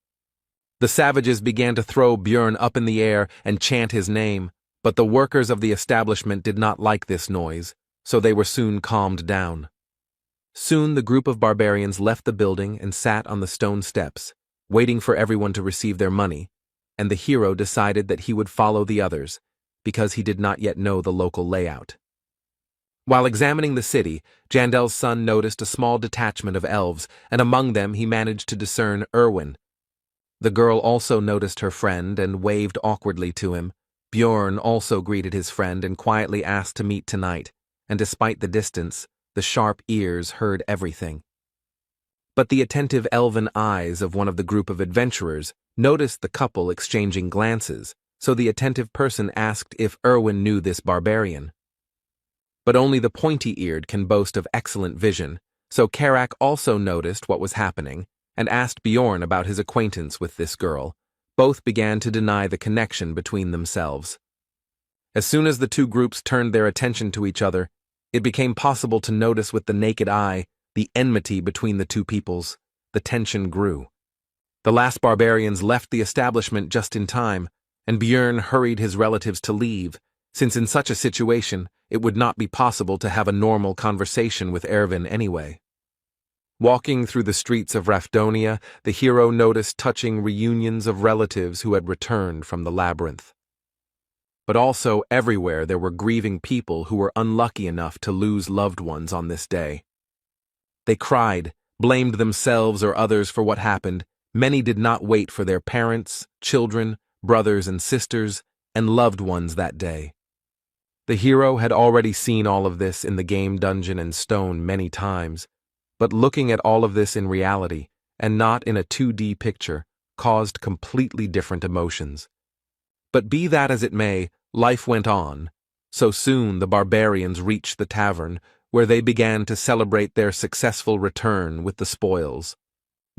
The savages began to throw Björn up in the air and chant his name, but the workers of the establishment did not like this noise, so they were soon calmed down. Soon the group of barbarians left the building and sat on the stone steps, waiting for everyone to receive their money, and the hero decided that he would follow the others, because he did not yet know the local layout. While examining the city, Jandel's son noticed a small detachment of elves, and among them he managed to discern Erwin. The girl also noticed her friend and waved awkwardly to him. Björn also greeted his friend and quietly asked to meet tonight, and despite the distance, the sharp ears heard everything. But the attentive elven eyes of one of the group of adventurers noticed the couple exchanging glances, so the attentive person asked if Erwin knew this barbarian. But only the pointy-eared can boast of excellent vision, so Karak also noticed what was happening and asked Björn about his acquaintance with this girl. Both began to deny the connection between themselves. As soon as the two groups turned their attention to each other, it became possible to notice with the naked eye the enmity between the two peoples. The tension grew. The last barbarians left the establishment just in time, and Björn hurried his relatives to leave, since in such a situation it would not be possible to have a normal conversation with Erwin anyway. Walking through the streets of Rafdonia, the hero noticed touching reunions of relatives who had returned from the labyrinth. But also everywhere there were grieving people who were unlucky enough to lose loved ones on this day. They cried, blamed themselves or others for what happened. Many did not wait for their parents, children, brothers and sisters, and loved ones that day. The hero had already seen all of this in the game Dungeon and Stone many times, but looking at all of this in reality, and not in a 2D picture, caused completely different emotions. But be that as it may, life went on. So soon the barbarians reached the tavern, where they began to celebrate their successful return with the spoils.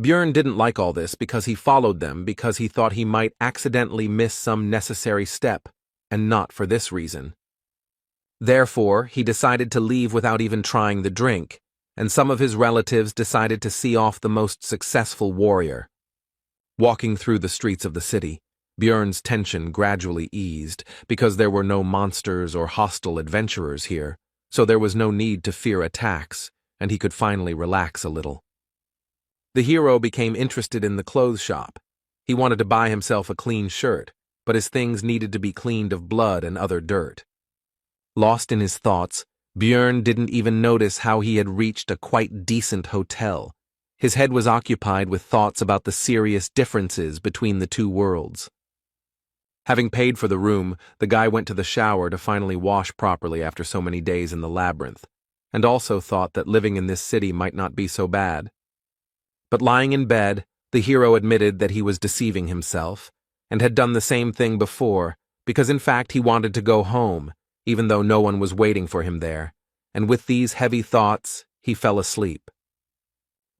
Björn didn't like all this because he followed them because he thought he might accidentally miss some necessary step, and not for this reason. Therefore, he decided to leave without even trying the drink, and some of his relatives decided to see off the most successful warrior. Walking through the streets of the city, Björn's tension gradually eased because there were no monsters or hostile adventurers here, so there was no need to fear attacks, and he could finally relax a little. The hero became interested in the clothes shop. He wanted to buy himself a clean shirt, but his things needed to be cleaned of blood and other dirt. Lost in his thoughts, Björn didn't even notice how he had reached a quite decent hotel. His head was occupied with thoughts about the serious differences between the two worlds. Having paid for the room, the guy went to the shower to finally wash properly after so many days in the labyrinth, and also thought that living in this city might not be so bad. But lying in bed, the hero admitted that he was deceiving himself, and had done the same thing before, because in fact he wanted to go home, even though no one was waiting for him there, and with these heavy thoughts, he fell asleep.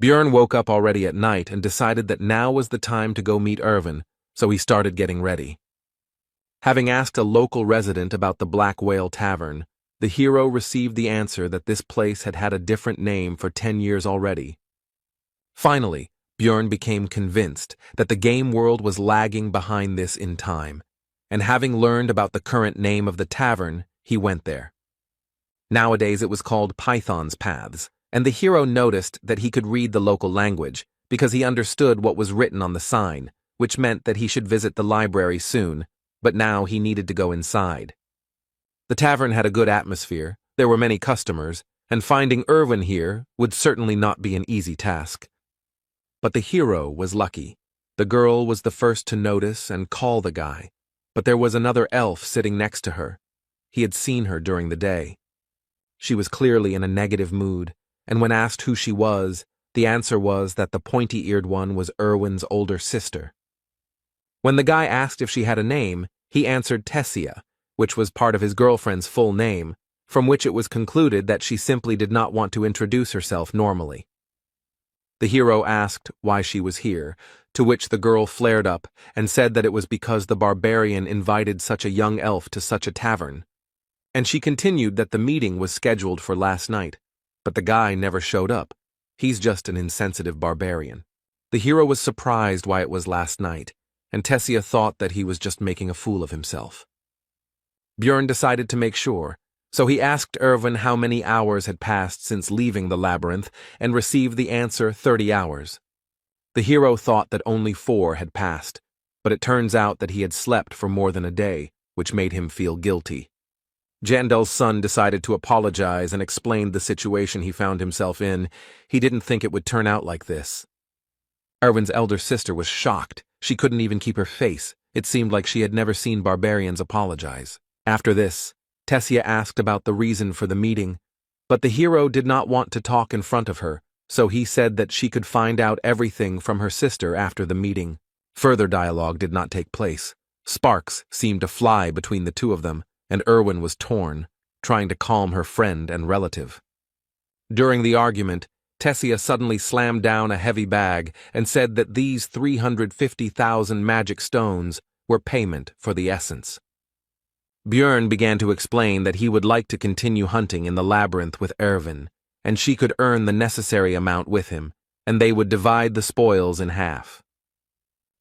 Björn woke up already at night and decided that now was the time to go meet Erwin, so he started getting ready. Having asked a local resident about the Black Whale Tavern, the hero received the answer that this place had had a different name for 10 years already. Finally, Björn became convinced that the game world was lagging behind this in time, and having learned about the current name of the tavern, he went there. Nowadays it was called Python's Paths, and the hero noticed that he could read the local language because he understood what was written on the sign, which meant that he should visit the library soon, but now he needed to go inside. The tavern had a good atmosphere, there were many customers, and finding Erwin here would certainly not be an easy task. But the hero was lucky. The girl was the first to notice and call the guy, but there was another elf sitting next to her. He had seen her during the day. She was clearly in a negative mood, and when asked who she was, the answer was that the pointy-eared one was Erwin's older sister. When the guy asked if she had a name, He answered Tessia, which was part of his girlfriend's full name, from which it was concluded that she simply did not want to introduce herself normally. The hero asked why she was here, to which the girl flared up and said that it was because the barbarian invited such a young elf to such a tavern. And she continued that the meeting was scheduled for last night, but the guy never showed up. He's just an insensitive barbarian. The hero was surprised why it was last night, and Tessia thought that he was just making a fool of himself. Björn decided to make sure, so he asked Erwin how many hours had passed since leaving the labyrinth and received the answer 30 hours. The hero thought that only 4 had passed, but it turns out that he had slept for more than a day, which made him feel guilty. Jandel's son decided to apologize and explained the situation he found himself in. He didn't think it would turn out like this. Erwin's elder sister was shocked. She couldn't even keep her face. It seemed like she had never seen barbarians apologize. After this, Tessia asked about the reason for the meeting, but the hero did not want to talk in front of her, so he said that she could find out everything from her sister after the meeting. Further dialogue did not take place. Sparks seemed to fly between the two of them, and Erwin was torn, trying to calm her friend and relative. During the argument, Tessia suddenly slammed down a heavy bag and said that these 350,000 magic stones were payment for the essence. Björn began to explain that he would like to continue hunting in the labyrinth with Erwin, and she could earn the necessary amount with him, and they would divide the spoils in half.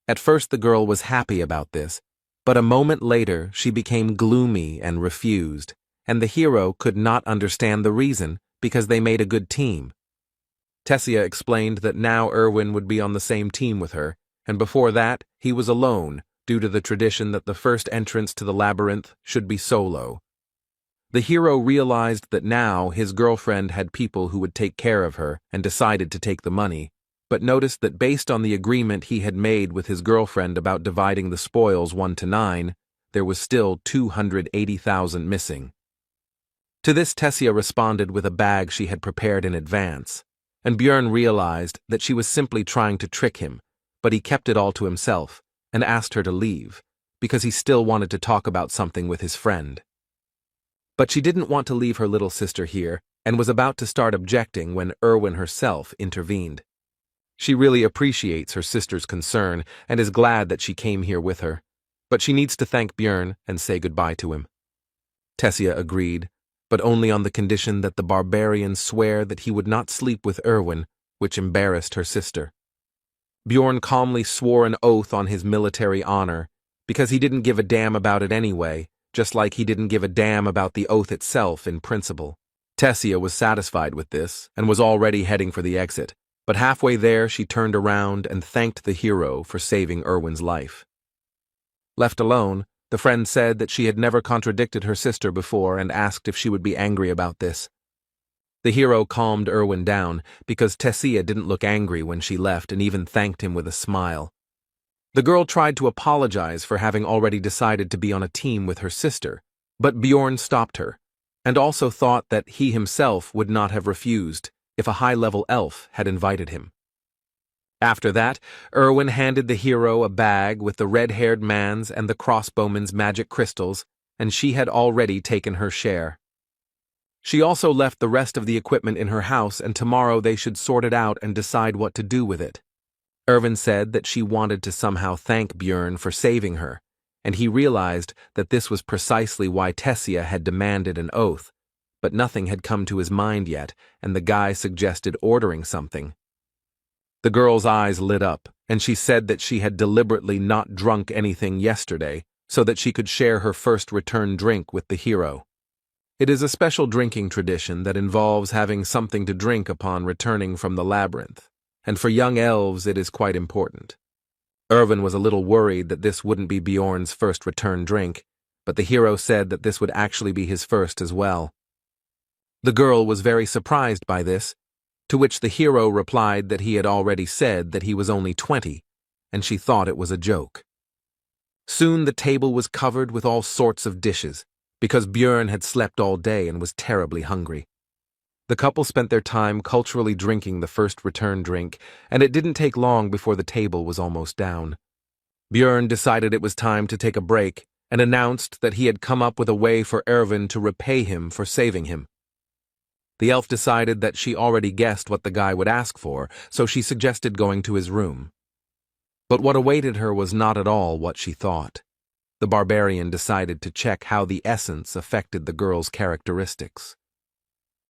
At first the girl was happy about this, but a moment later she became gloomy and refused, and the hero could not understand the reason because they made a good team. Tessia explained that now Erwin would be on the same team with her, and before that he was alone, due to the tradition that the first entrance to the labyrinth should be solo. The hero realized that now his girlfriend had people who would take care of her and decided to take the money, but noticed that based on the agreement he had made with his girlfriend about dividing the spoils 1 to 9, there was still 280,000 missing. To this Tessia responded with a bag she had prepared in advance, and Björn realized that she was simply trying to trick him, but he kept it all to himself and asked her to leave, because he still wanted to talk about something with his friend. But she didn't want to leave her little sister here and was about to start objecting when Erwin herself intervened. She really appreciates her sister's concern and is glad that she came here with her, but she needs to thank Björn and say goodbye to him. Tessia agreed, but only on the condition that the barbarian swear that he would not sleep with Erwin, which embarrassed her sister. Björn calmly swore an oath on his military honor, because he didn't give a damn about it anyway, just like he didn't give a damn about the oath itself in principle. Tessia was satisfied with this and was already heading for the exit, but halfway there she turned around and thanked the hero for saving Erwin's life. Left alone, the friend said that she had never contradicted her sister before and asked if she would be angry about this. The hero calmed Erwin down because Tessia didn't look angry when she left and even thanked him with a smile. The girl tried to apologize for having already decided to be on a team with her sister, but Björn stopped her, and also thought that he himself would not have refused if a high-level elf had invited him. After that, Erwin handed the hero a bag with the red-haired man's and the crossbowman's magic crystals, and she had already taken her share. She also left the rest of the equipment in her house, and tomorrow they should sort it out and decide what to do with it. Erwin said that she wanted to somehow thank Björn for saving her, and he realized that this was precisely why Tessia had demanded an oath, but nothing had come to his mind yet, and the guy suggested ordering something. The girl's eyes lit up, and she said that she had deliberately not drunk anything yesterday so that she could share her first return drink with the hero. It is a special drinking tradition that involves having something to drink upon returning from the labyrinth, and for young elves it is quite important. Erwin was a little worried that this wouldn't be Bjorn's first return drink, but the hero said that this would actually be his first as well. The girl was very surprised by this, to which the hero replied that he had already said that he was only 20, and she thought it was a joke. Soon the table was covered with all sorts of dishes, because Björn had slept all day and was terribly hungry. The couple spent their time culturally drinking the first return drink, and it didn't take long before the table was almost down. Björn decided it was time to take a break, and announced that he had come up with a way for Erwin to repay him for saving him. The elf decided that she already guessed what the guy would ask for, so she suggested going to his room. But what awaited her was not at all what she thought. The barbarian decided to check how the essence affected the girl's characteristics.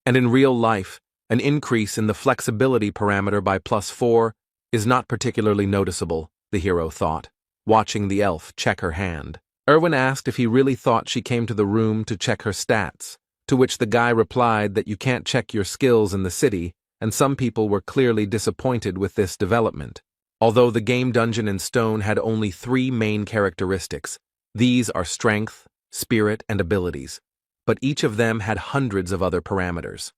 And in real life, an increase in the flexibility parameter by +4 is not particularly noticeable, the hero thought, watching the elf check her hand. Erwin asked if he really thought she came to the room to check her stats, to which the guy replied that you can't check your skills in the city, and some people were clearly disappointed with this development. Although the game dungeon in stone had only 3 main characteristics, these are strength, spirit, and abilities, but each of them had hundreds of other parameters.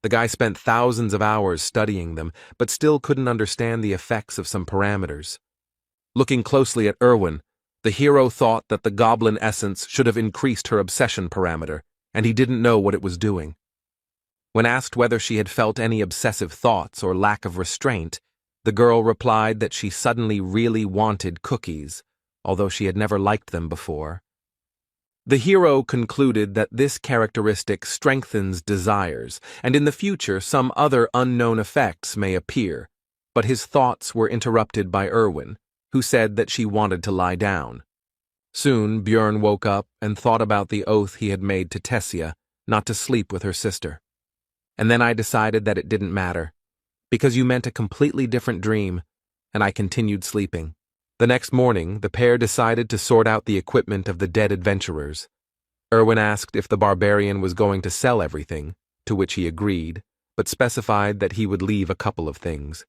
The guy spent thousands of hours studying them, but still couldn't understand the effects of some parameters. Looking closely at Erwin, the hero thought that the goblin essence should have increased her obsession parameter, and he didn't know what it was doing. When asked whether she had felt any obsessive thoughts or lack of restraint, the girl replied that she suddenly really wanted cookies, although she had never liked them before. The hero concluded that this characteristic strengthens desires, and in the future some other unknown effects may appear, but his thoughts were interrupted by Erwin, who said that she wanted to lie down. Soon Björn woke up and thought about the oath he had made to Tessia not to sleep with her sister. And then I decided that it didn't matter, because you meant a completely different dream, and I continued sleeping. The next morning, the pair decided to sort out the equipment of the dead adventurers. Erwin asked if the barbarian was going to sell everything, to which he agreed, but specified that he would leave a couple of things.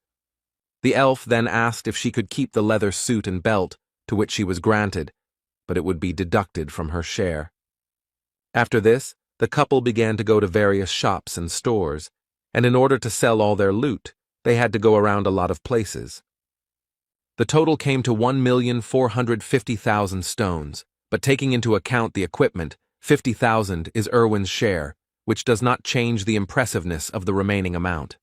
The elf then asked if she could keep the leather suit and belt, to which she was granted, but it would be deducted from her share. After this, the couple began to go to various shops and stores, and in order to sell all their loot, they had to go around a lot of places. The total came to 1,450,000 stones, but taking into account the equipment, 50,000 is Erwin's share, which does not change the impressiveness of the remaining amount.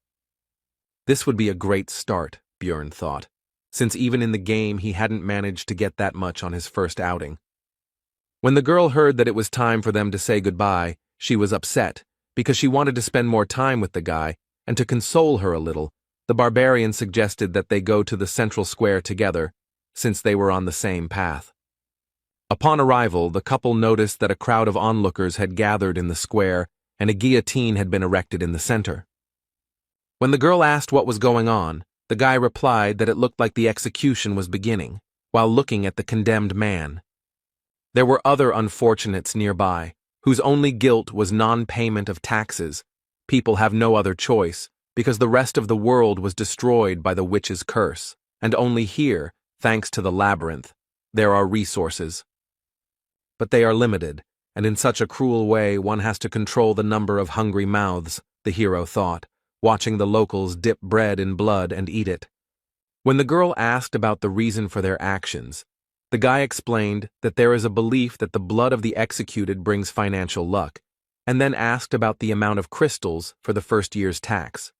This would be a great start, Björn thought, since even in the game he hadn't managed to get that much on his first outing. When the girl heard that it was time for them to say goodbye, she was upset, because she wanted to spend more time with the guy, and to console her a little, the barbarian suggested that they go to the central square together, since they were on the same path. Upon arrival, the couple noticed that a crowd of onlookers had gathered in the square, and a guillotine had been erected in the center. When the girl asked what was going on, the guy replied that it looked like the execution was beginning, while looking at the condemned man. There were other unfortunates nearby, whose only guilt was non-payment of taxes. People have no other choice, because the rest of the world was destroyed by the witch's curse, and only here, thanks to the labyrinth, there are resources. But they are limited, and in such a cruel way one has to control the number of hungry mouths, the hero thought, watching the locals dip bread in blood and eat it. When the girl asked about the reason for their actions, the guy explained that there is a belief that the blood of the executed brings financial luck, and then asked about the amount of crystals for the first year's tax.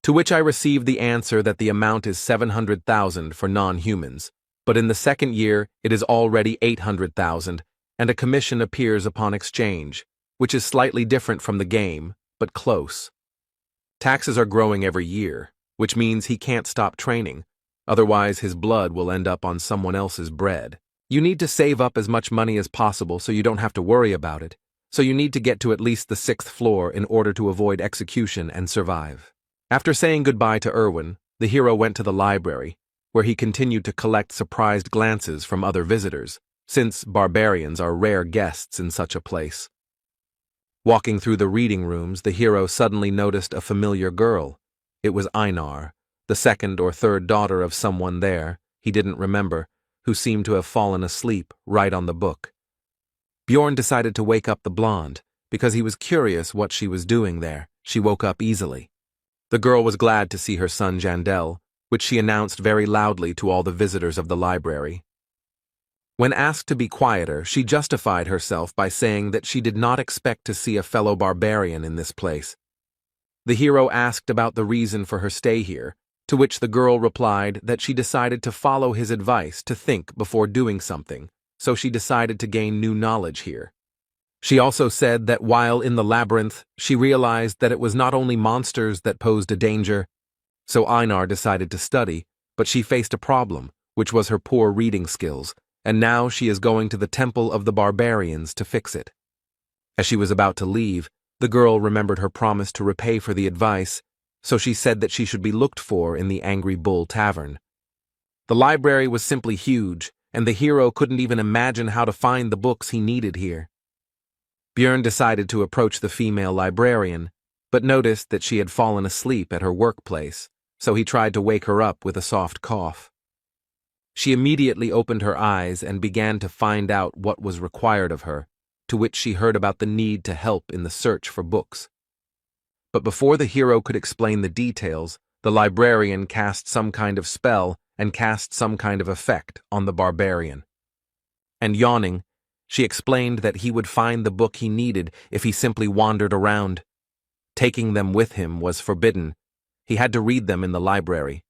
To which I received the answer that the amount is 700,000 for non-humans, but in the second year it is already 800,000, and a commission appears upon exchange, which is slightly different from the game, but close. Taxes are growing every year, which means he can't stop training, otherwise his blood will end up on someone else's bread. You need to save up as much money as possible so you don't have to worry about it, so you need to get to at least the 6th floor in order to avoid execution and survive. After saying goodbye to Erwin, the hero went to the library, where he continued to collect surprised glances from other visitors, since barbarians are rare guests in such a place. Walking through the reading rooms, the hero suddenly noticed a familiar girl. It was Einar, the second or third daughter of someone there, he didn't remember, who seemed to have fallen asleep right on the book. Björn decided to wake up the blonde, because he was curious what she was doing there. She woke up easily. The girl was glad to see her son Jandel, which she announced very loudly to all the visitors of the library. When asked to be quieter, she justified herself by saying that she did not expect to see a fellow barbarian in this place. The hero asked about the reason for her stay here, to which the girl replied that she decided to follow his advice to think before doing something, so she decided to gain new knowledge here. She also said that while in the labyrinth, she realized that it was not only monsters that posed a danger, so Einar decided to study, but she faced a problem, which was her poor reading skills, and now she is going to the Temple of the Barbarians to fix it. As she was about to leave, the girl remembered her promise to repay for the advice, so she said that she should be looked for in the Angry Bull Tavern. The library was simply huge, and the hero couldn't even imagine how to find the books he needed here. Björn decided to approach the female librarian, but noticed that she had fallen asleep at her workplace, so he tried to wake her up with a soft cough. She immediately opened her eyes and began to find out what was required of her, to which she heard about the need to help in the search for books. But before the hero could explain the details, the librarian cast some kind of spell and cast some kind of effect on the barbarian. And yawning, she explained that he would find the book he needed if he simply wandered around. Taking them with him was forbidden. He had to read them in the library.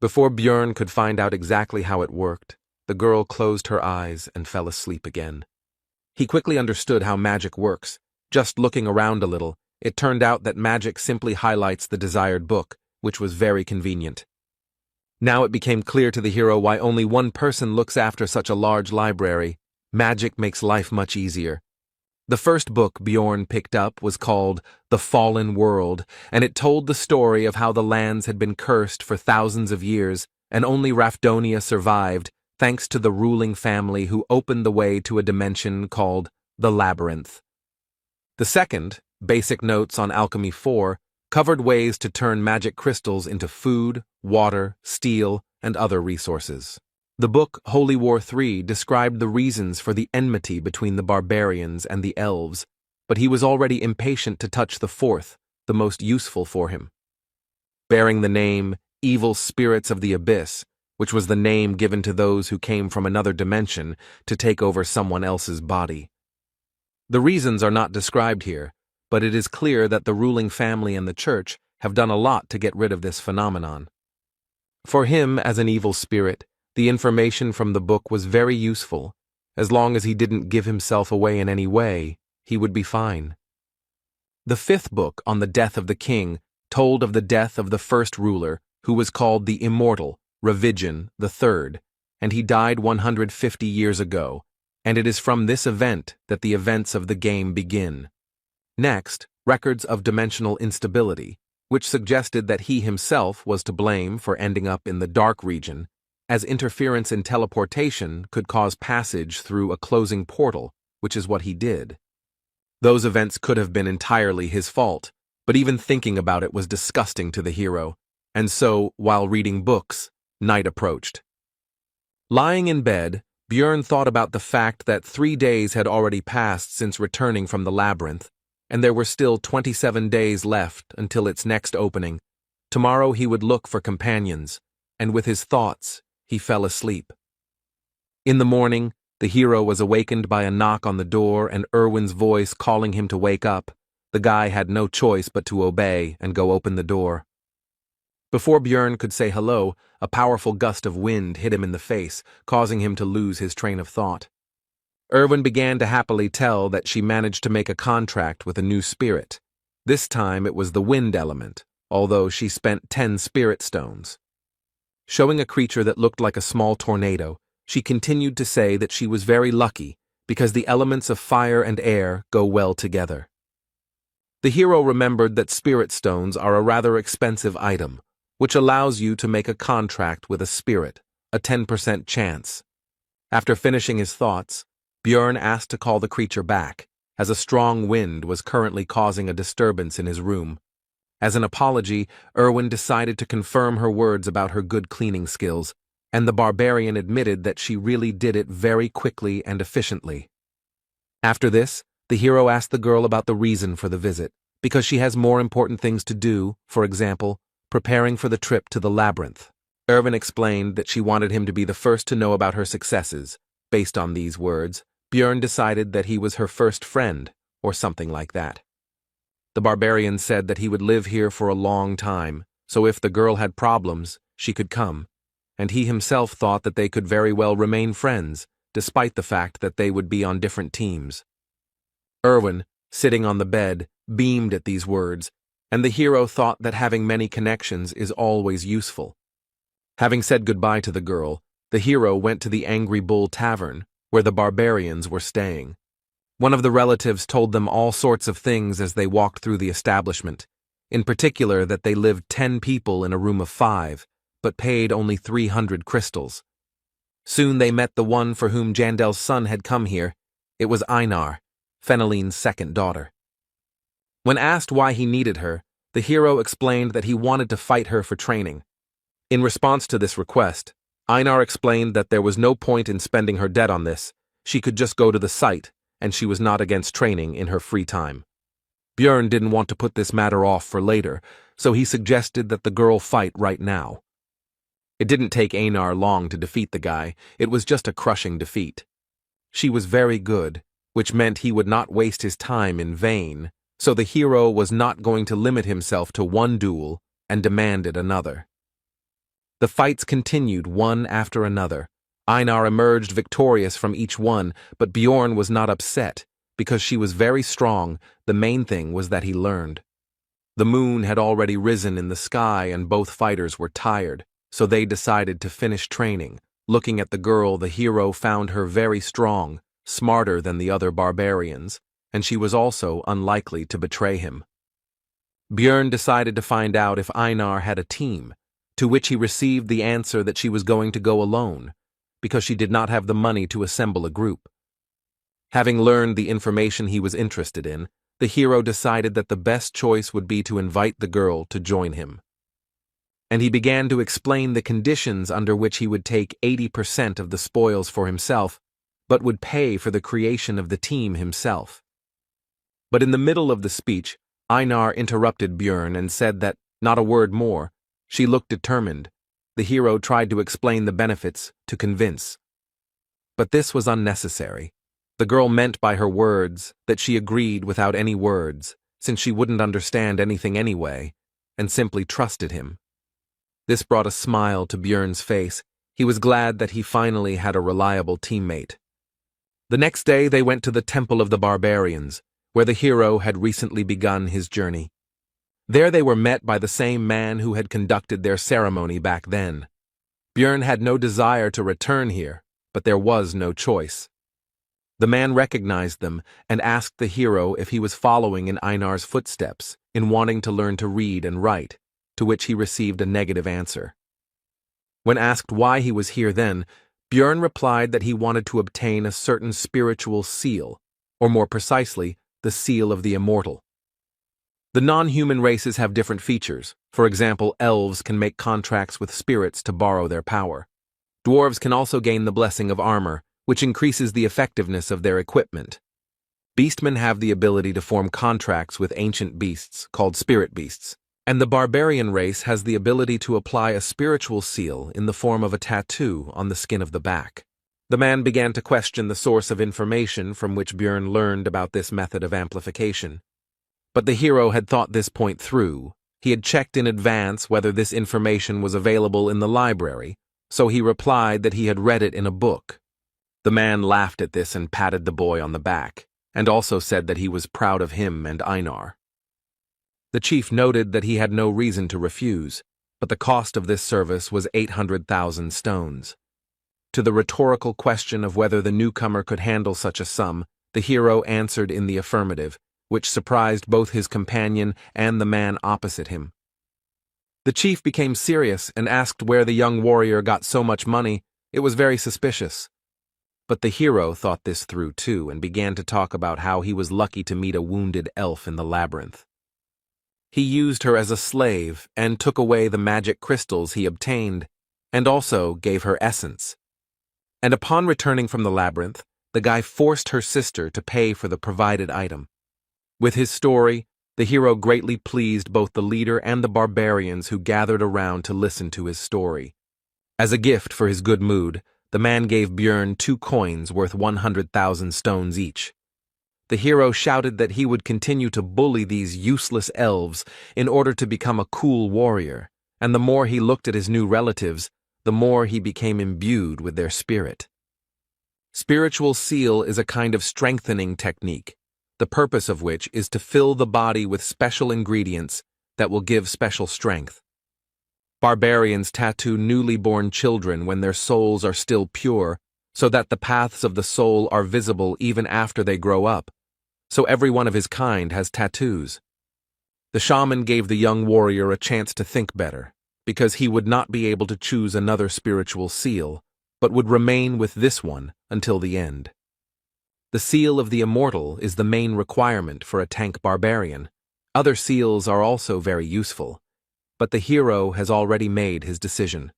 Before Björn could find out exactly how it worked, the girl closed her eyes and fell asleep again. He quickly understood how magic works. Just looking around a little, it turned out that magic simply highlights the desired book, which was very convenient. Now it became clear to the hero why only one person looks after such a large library. Magic makes life much easier. The first book Bjorn picked up was called The Fallen World, and it told the story of how the lands had been cursed for thousands of years, and only Rafdonia survived, thanks to the ruling family who opened the way to a dimension called the Labyrinth. The second, Basic Notes on Alchemy 4, covered ways to turn magic crystals into food, water, steel, and other resources. The book Holy War 3 described the reasons for the enmity between the barbarians and the elves, but he was already impatient to touch the fourth, the most useful for him. Bearing the name Evil Spirits of the Abyss, which was the name given to those who came from another dimension to take over someone else's body. The reasons are not described here, but it is clear that the ruling family and the church have done a lot to get rid of this phenomenon. For him, as an evil spirit, the information from the book was very useful. As long as he didn't give himself away in any way, he would be fine. The fifth book on the death of the king told of the death of the first ruler, who was called the Immortal, Ravigian III, and he died 150 years ago, and it is from this event that the events of the game begin. Next, records of dimensional instability, which suggested that he himself was to blame for ending up in the dark region, as interference in teleportation could cause passage through a closing portal, which is what he did. Those events could have been entirely his fault, but even thinking about it was disgusting to the hero, and so, while reading books, night approached. Lying in bed, Björn thought about the fact that 3 days had already passed since returning from the labyrinth, and there were still 27 days left until its next opening. Tomorrow he would look for companions, and with his thoughts, he fell asleep. In the morning, the hero was awakened by a knock on the door and Erwin's voice calling him to wake up. The guy had no choice but to obey and go open the door. Before Björn could say hello, a powerful gust of wind hit him in the face, causing him to lose his train of thought. Erwin began to happily tell that she managed to make a contract with a new spirit. This time it was the wind element, although she spent 10 spirit stones. Showing a creature that looked like a small tornado, she continued to say that she was very lucky because the elements of fire and air go well together. The hero remembered that spirit stones are a rather expensive item, which allows you to make a contract with a spirit, a 10% chance. After finishing his thoughts, Björn asked to call the creature back, as a strong wind was currently causing a disturbance in his room. As an apology, Erwin decided to confirm her words about her good cleaning skills, and the barbarian admitted that she really did it very quickly and efficiently. After this, the hero asked the girl about the reason for the visit, because she has more important things to do, for example, preparing for the trip to the labyrinth. Erwin explained that she wanted him to be the first to know about her successes. Based on these words, Björn decided that he was her first friend, or something like that. The barbarian said that he would live here for a long time, so if the girl had problems, she could come, and he himself thought that they could very well remain friends, despite the fact that they would be on different teams. Erwin, sitting on the bed, beamed at these words, and the hero thought that having many connections is always useful. Having said goodbye to the girl, the hero went to the Angry Bull Tavern, where the barbarians were staying. One of the relatives told them all sorts of things as they walked through the establishment, in particular that they lived 10 people in a room of 5, but paid only 300 crystals. Soon they met the one for whom Jandel's son had come here. It was Einar, Feneline's second daughter. When asked why he needed her, the hero explained that he wanted to fight her for training. In response to this request, Einar explained that there was no point in spending her debt on this. She could just go to the site, and she was not against training in her free time. Björn didn't want to put this matter off for later, so he suggested that the girl fight right now. It didn't take Einar long to defeat the guy. It was just a crushing defeat. She was very good, which meant he would not waste his time in vain, so the hero was not going to limit himself to one duel and demanded another. The fights continued one after another. Einar emerged victorious from each one, but Bjorn was not upset. Because she was very strong, the main thing was that he learned. The moon had already risen in the sky and both fighters were tired, so they decided to finish training. Looking at the girl, the hero found her very strong, smarter than the other barbarians, and she was also unlikely to betray him. Björn decided to find out if Einar had a team, to which he received the answer that she was going to go alone, because she did not have the money to assemble a group. Having learned the information he was interested in, the hero decided that the best choice would be to invite the girl to join him. And he began to explain the conditions under which he would take 80% of the spoils for himself, but would pay for the creation of the team himself. But in the middle of the speech, Einar interrupted Björn and said that, not a word more. She looked determined. The hero tried to explain the benefits, to convince. But this was unnecessary. The girl meant by her words that she agreed without any words, since she wouldn't understand anything anyway, and simply trusted him. This brought a smile to Björn's face. He was glad that he finally had a reliable teammate. The next day they went to the Temple of the Barbarians, where the hero had recently begun his journey. There they were met by the same man who had conducted their ceremony back then. Björn had no desire to return here, but there was no choice. The man recognized them and asked the hero if he was following in Einar's footsteps in wanting to learn to read and write, to which he received a negative answer. When asked why he was here then, Björn replied that he wanted to obtain a certain spiritual seal, or more precisely, the seal of the immortal. The non-human races have different features. For example, elves can make contracts with spirits to borrow their power. Dwarves can also gain the blessing of armor, which increases the effectiveness of their equipment. Beastmen have the ability to form contracts with ancient beasts, called spirit beasts, and the barbarian race has the ability to apply a spiritual seal in the form of a tattoo on the skin of the back. The man began to question the source of information from which Björn learned about this method of amplification. But the hero had thought this point through. He had checked in advance whether this information was available in the library, so he replied that he had read it in a book. The man laughed at this and patted the boy on the back, and also said that he was proud of him and Einar. The chief noted that he had no reason to refuse, but the cost of this service was 800,000 stones. To the rhetorical question of whether the newcomer could handle such a sum, the hero answered in the affirmative, which surprised both his companion and the man opposite him. The chief became serious and asked where the young warrior got so much money. It was very suspicious. But the hero thought this through too and began to talk about how he was lucky to meet a wounded elf in the labyrinth. He used her as a slave and took away the magic crystals he obtained, and also gave her essence. And upon returning from the labyrinth, the guy forced her sister to pay for the provided item. With his story, the hero greatly pleased both the leader and the barbarians who gathered around to listen to his story. As a gift for his good mood, the man gave Björn 2 coins worth 100,000 stones each. The hero shouted that he would continue to bully these useless elves in order to become a cool warrior, and the more he looked at his new relatives, the more he became imbued with their spirit. Spiritual seal is a kind of strengthening technique, the purpose of which is to fill the body with special ingredients that will give special strength. Barbarians tattoo newly born children when their souls are still pure, so that the paths of the soul are visible even after they grow up. So every one of his kind has tattoos. The shaman gave the young warrior a chance to think better, because he would not be able to choose another spiritual seal, but would remain with this one until the end. The seal of the immortal is the main requirement for a tank barbarian. Other seals are also very useful, but the hero has already made his decision.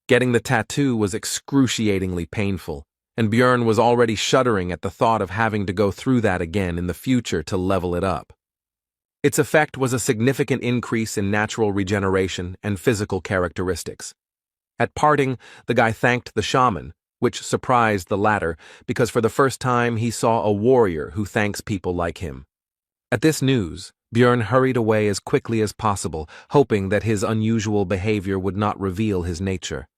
Getting the tattoo was excruciatingly painful, and Björn was already shuddering at the thought of having to go through that again in the future to level it up. Its effect was a significant increase in natural regeneration and physical characteristics. At parting, the guy thanked the shaman, which surprised the latter because for the first time he saw a warrior who thanks people like him. At this news, Björn hurried away as quickly as possible, hoping that his unusual behavior would not reveal his nature.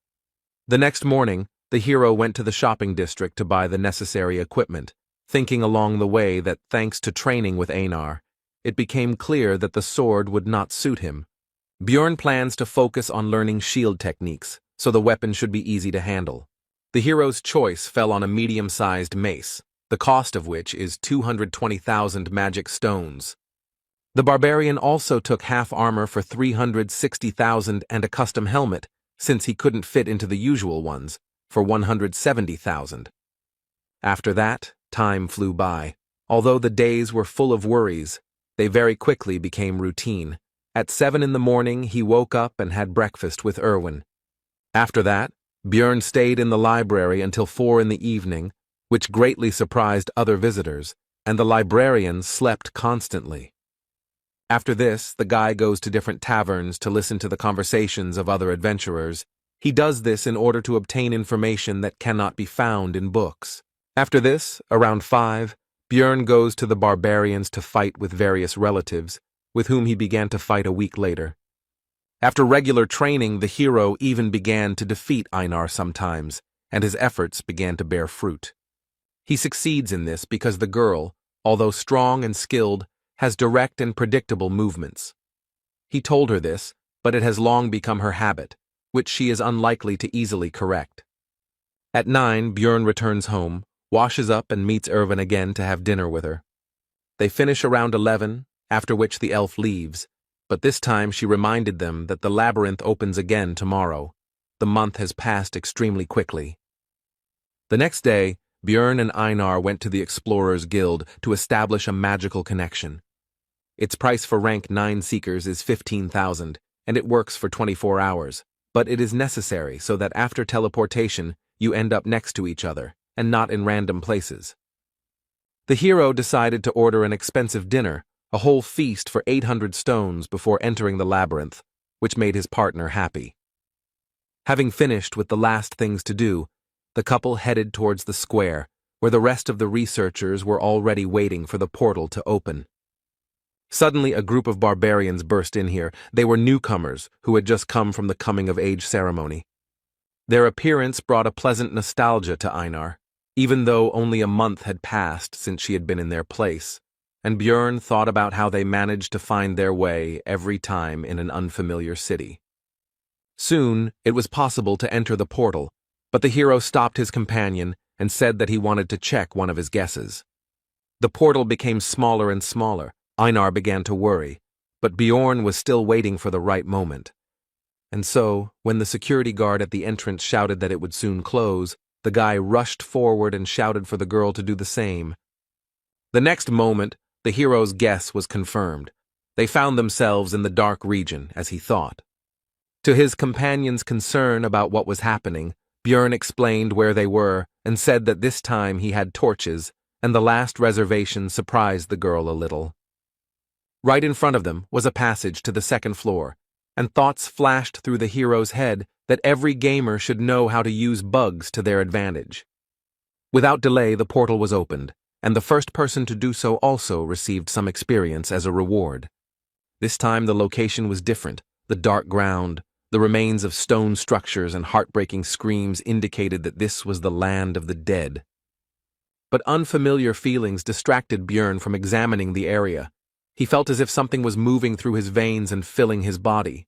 The next morning, the hero went to the shopping district to buy the necessary equipment, thinking along the way that thanks to training with Einar, it became clear that the sword would not suit him. Björn plans to focus on learning shield techniques, so the weapon should be easy to handle. The hero's choice fell on a medium-sized mace, the cost of which is 220,000 magic stones. The barbarian also took half armor for 360,000 and a custom helmet, since he couldn't fit into the usual ones, for 170,000. After that, time flew by. Although the days were full of worries, they very quickly became routine. At 7 in the morning, he woke up and had breakfast with Erwin. After that, Björn stayed in the library until 4 in the evening, which greatly surprised other visitors, and the librarian slept constantly. After this, the guy goes to different taverns to listen to the conversations of other adventurers. He does this in order to obtain information that cannot be found in books. After this, around 5, Björn goes to the barbarians to fight with various relatives, with whom he began to fight a week later. After regular training, the hero even began to defeat Einar sometimes, and his efforts began to bear fruit. He succeeds in this because the girl, although strong and skilled, has direct and predictable movements. He told her this, but it has long become her habit, which she is unlikely to easily correct. At 9, Björn returns home, washes up and meets Erwin again to have dinner with her. They finish around 11, after which the elf leaves, but this time she reminded them that the labyrinth opens again tomorrow. The month has passed extremely quickly. The next day, Björn and Einar went to the Explorers Guild to establish a magical connection. Its price for rank 9 seekers is 15,000, and it works for 24 hours, but it is necessary so that after teleportation, you end up next to each other, and not in random places. The hero decided to order an expensive dinner, a whole feast for 800 stones before entering the labyrinth, which made his partner happy. Having finished with the last things to do, the couple headed towards the square, where the rest of the researchers were already waiting for the portal to open. Suddenly, a group of barbarians burst in here. They were newcomers who had just come from the coming-of-age ceremony. Their appearance brought a pleasant nostalgia to Einar, even though only a month had passed since she had been in their place, and Björn thought about how they managed to find their way every time in an unfamiliar city. Soon, it was possible to enter the portal, but the hero stopped his companion and said that he wanted to check one of his guesses. The portal became smaller and smaller. Einar began to worry, but Björn was still waiting for the right moment. And so, when the security guard at the entrance shouted that it would soon close, the guy rushed forward and shouted for the girl to do the same. The next moment, the hero's guess was confirmed. They found themselves in the dark region, as he thought. To his companion's concern about what was happening, Björn explained where they were and said that this time he had torches, and the last reservation surprised the girl a little. Right in front of them was a passage to the second floor, and thoughts flashed through the hero's head that every gamer should know how to use bugs to their advantage. Without delay, the portal was opened, and the first person to do so also received some experience as a reward. This time the location was different, the dark ground, The remains of stone structures and heartbreaking screams indicated that this was the land of the dead. But unfamiliar feelings distracted Björn from examining the area. He felt as if something was moving through his veins and filling his body.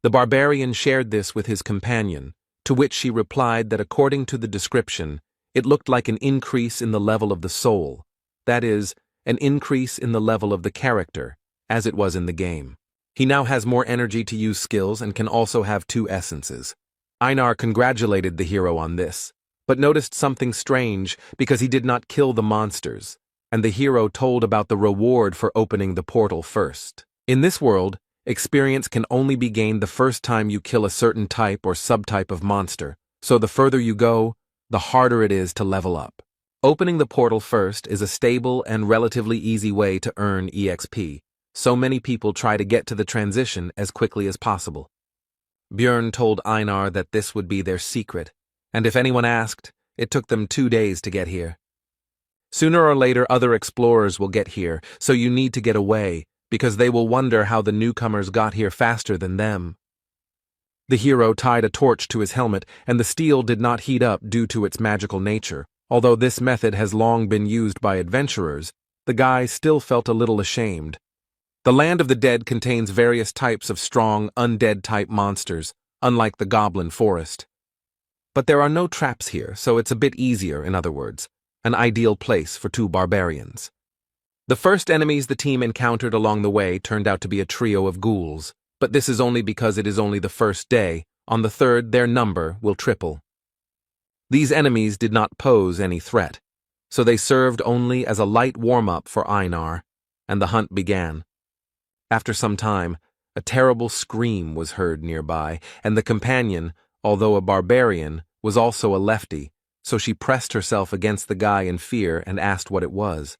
The barbarian shared this with his companion, to which she replied that according to the description, it looked like an increase in the level of the soul, that is, an increase in the level of the character, as it was in the game. He now has more energy to use skills and can also have 2 essences. Einar congratulated the hero on this, but noticed something strange because he did not kill the monsters, and the hero told about the reward for opening the portal first. In this world, experience can only be gained the first time you kill a certain type or subtype of monster, so the further you go, the harder it is to level up. Opening the portal first is a stable and relatively easy way to earn EXP, so many people try to get to the transition as quickly as possible. Björn told Einar that this would be their secret, and if anyone asked, it took them 2 days to get here. Sooner or later other explorers will get here, so you need to get away, because they will wonder how the newcomers got here faster than them. The hero tied a torch to his helmet, and the steel did not heat up due to its magical nature. Although this method has long been used by adventurers, the guy still felt a little ashamed. The land of the dead contains various types of strong, undead-type monsters, unlike the goblin forest. But there are no traps here, so it's a bit easier, in other words, an ideal place for 2 barbarians. The first enemies the team encountered along the way turned out to be a trio of ghouls, but this is only because it is only the first day. On the 3rd, their number will triple. These enemies did not pose any threat, so they served only as a light warm-up for Einar, and the hunt began. After some time, a terrible scream was heard nearby, and the companion, although a barbarian, was also a lefty, so she pressed herself against the guy in fear and asked what it was.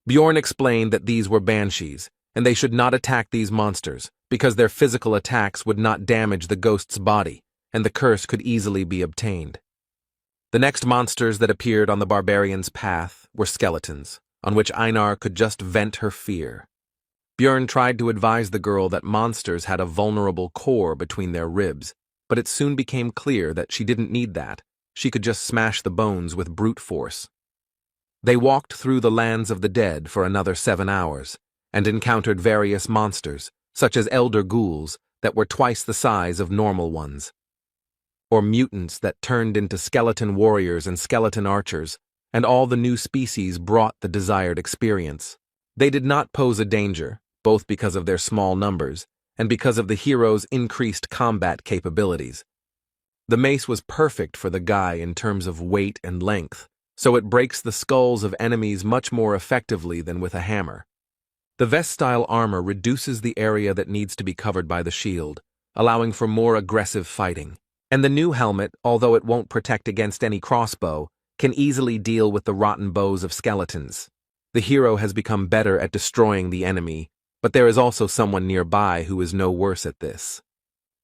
Bjorn explained that these were banshees, and they should not attack these monsters, because their physical attacks would not damage the ghost's body, and the curse could easily be obtained. The next monsters that appeared on the barbarian's path were skeletons, on which Einar could just vent her fear. Björn tried to advise the girl that monsters had a vulnerable core between their ribs, but it soon became clear that she didn't need that. She could just smash the bones with brute force. They walked through the lands of the dead for another 7 hours, and encountered various monsters, such as elder ghouls that were twice the size of normal ones, or mutants that turned into skeleton warriors and skeleton archers, and all the new species brought the desired experience. They did not pose a danger, both because of their small numbers, and because of the hero's increased combat capabilities. The mace was perfect for the guy in terms of weight and length, so it breaks the skulls of enemies much more effectively than with a hammer. The vest-style armor reduces the area that needs to be covered by the shield, allowing for more aggressive fighting. And the new helmet, although it won't protect against any crossbow, can easily deal with the rotten bows of skeletons. The hero has become better at destroying the enemy, but there is also someone nearby who is no worse at this.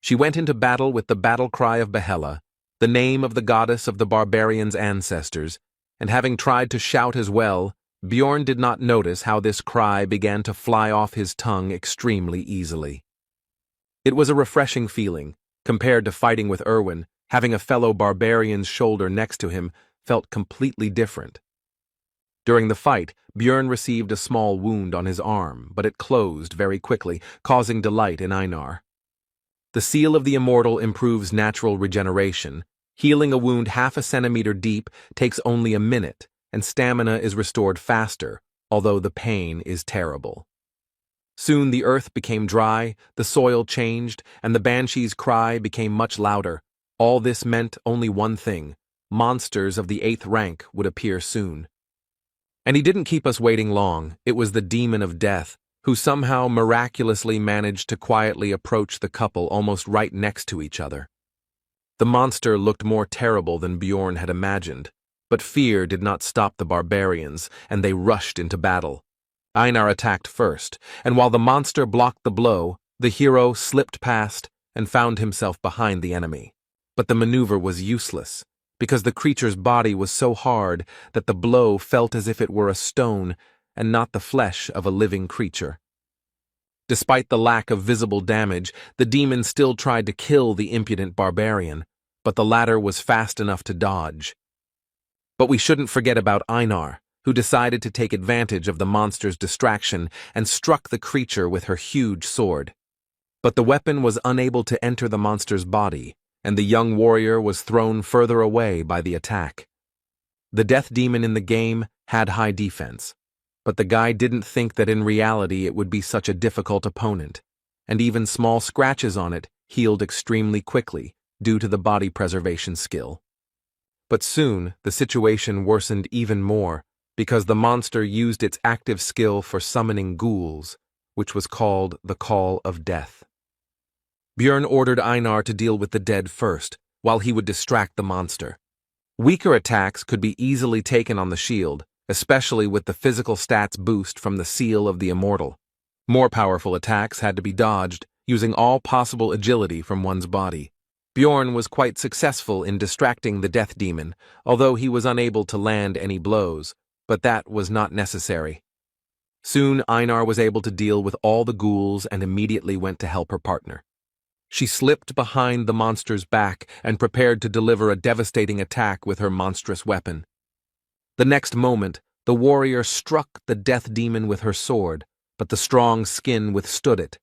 She went into battle with the battle cry of Yahello, the name of the goddess of the barbarians' ancestors, and having tried to shout as well, Bjorn did not notice how this cry began to fly off his tongue extremely easily. It was a refreshing feeling. Compared to fighting with Erwin, having a fellow barbarian's shoulder next to him felt completely different. During the fight, Björn received a small wound on his arm, but it closed very quickly, causing delight in Einar. The seal of the immortal improves natural regeneration. Healing a wound half a centimeter deep takes only a minute, and stamina is restored faster, although the pain is terrible. Soon the earth became dry, the soil changed, and the banshee's cry became much louder. All this meant only one thing: monsters of the 8th rank would appear soon. And he didn't keep us waiting long. It was the demon of death, who somehow miraculously managed to quietly approach the couple almost right next to each other. The monster looked more terrible than Bjorn had imagined, but fear did not stop the barbarians, and they rushed into battle. Einar attacked first, and while the monster blocked the blow, the hero slipped past and found himself behind the enemy. But the maneuver was useless, because the creature's body was so hard that the blow felt as if it were a stone and not the flesh of a living creature. Despite the lack of visible damage, the demon still tried to kill the impudent barbarian, but the latter was fast enough to dodge. But we shouldn't forget about Einar, who decided to take advantage of the monster's distraction and struck the creature with her huge sword. But the weapon was unable to enter the monster's body, and the young warrior was thrown further away by the attack. The death demon in the game had high defense, but the guy didn't think that in reality it would be such a difficult opponent, and even small scratches on it healed extremely quickly due to the body preservation skill. But soon, the situation worsened even more because the monster used its active skill for summoning ghouls, which was called the Call of Death. Björn ordered Einar to deal with the dead first, while he would distract the monster. Weaker attacks could be easily taken on the shield, especially with the physical stats boost from the Seal of the Immortal. More powerful attacks had to be dodged, using all possible agility from one's body. Bjorn was quite successful in distracting the death demon, although he was unable to land any blows, but that was not necessary. Soon Einar was able to deal with all the ghouls and immediately went to help her partner. She slipped behind the monster's back and prepared to deliver a devastating attack with her monstrous weapon. The next moment, the warrior struck the death demon with her sword, but the strong skin withstood it.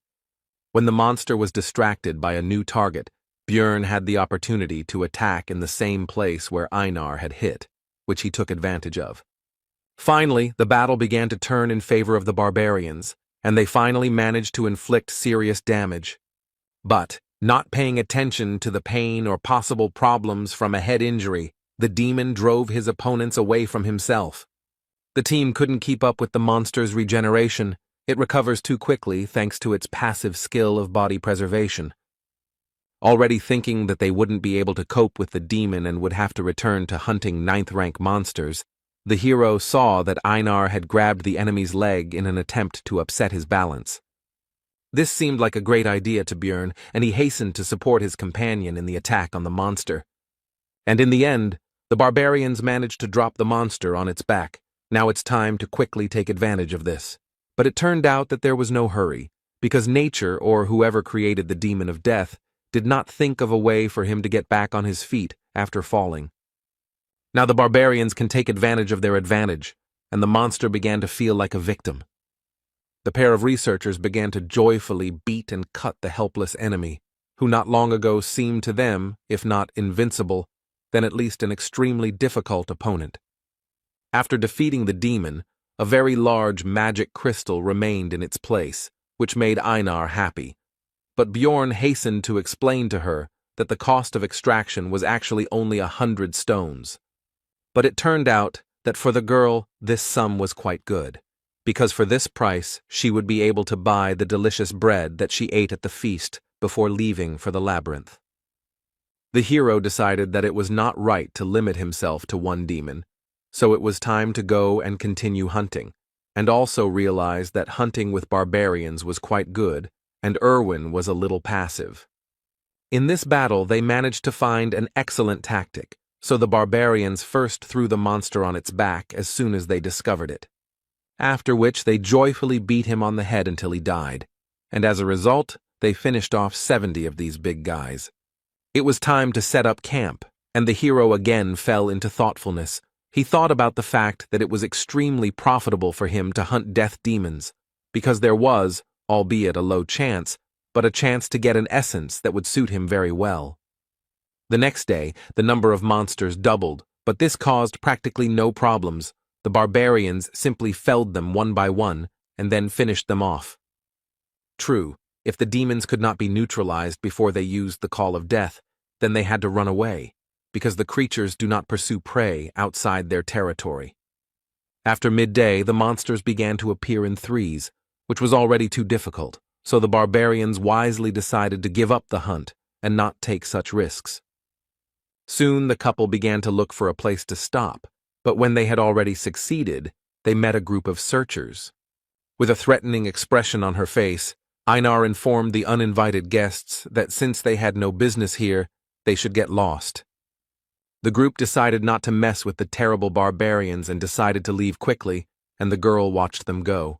When the monster was distracted by a new target, Björn had the opportunity to attack in the same place where Einar had hit, which he took advantage of. Finally, the battle began to turn in favor of the barbarians, and they finally managed to inflict serious damage. But, not paying attention to the pain or possible problems from a head injury, the demon drove his opponents away from himself. The team couldn't keep up with the monster's regeneration. It recovers too quickly thanks to its passive skill of body preservation. Already thinking that they wouldn't be able to cope with the demon and would have to return to hunting 9th-rank monsters, the hero saw that Einar had grabbed the enemy's leg in an attempt to upset his balance. This seemed like a great idea to Björn, and he hastened to support his companion in the attack on the monster. And in the end, the barbarians managed to drop the monster on its back. Now it's time to quickly take advantage of this. But it turned out that there was no hurry, because nature, or whoever created the demon of death, did not think of a way for him to get back on his feet after falling. Now the barbarians can take advantage of their advantage, and the monster began to feel like a victim. The pair of researchers began to joyfully beat and cut the helpless enemy, who not long ago seemed to them, if not invincible, then at least an extremely difficult opponent. After defeating the demon, a very large magic crystal remained in its place, which made Einar happy. But Bjorn hastened to explain to her that the cost of extraction was actually only 100 stones. But it turned out that for the girl, this sum was quite good, because for this price she would be able to buy the delicious bread that she ate at the feast before leaving for the labyrinth. The hero decided that it was not right to limit himself to one demon, so it was time to go and continue hunting, and also realized that hunting with barbarians was quite good, and Erwin was a little passive. In this battle they managed to find an excellent tactic, so the barbarians first threw the monster on its back as soon as they discovered it, after which they joyfully beat him on the head until he died, and as a result, they finished off 70 of these big guys. It was time to set up camp, and the hero again fell into thoughtfulness. He thought about the fact that it was extremely profitable for him to hunt death demons, because there was, albeit a low chance, but a chance to get an essence that would suit him very well. The next day, the number of monsters doubled, but this caused practically no problems. The barbarians simply felled them one by one, and then finished them off. True, if the demons could not be neutralized before they used the Call of Death, then they had to run away, because the creatures do not pursue prey outside their territory. After midday, the monsters began to appear in threes, which was already too difficult, so the barbarians wisely decided to give up the hunt and not take such risks. Soon the couple began to look for a place to stop, but when they had already succeeded, they met a group of searchers. With a threatening expression on her face, Einar informed the uninvited guests that since they had no business here, they should get lost. The group decided not to mess with the terrible barbarians and decided to leave quickly, and the girl watched them go.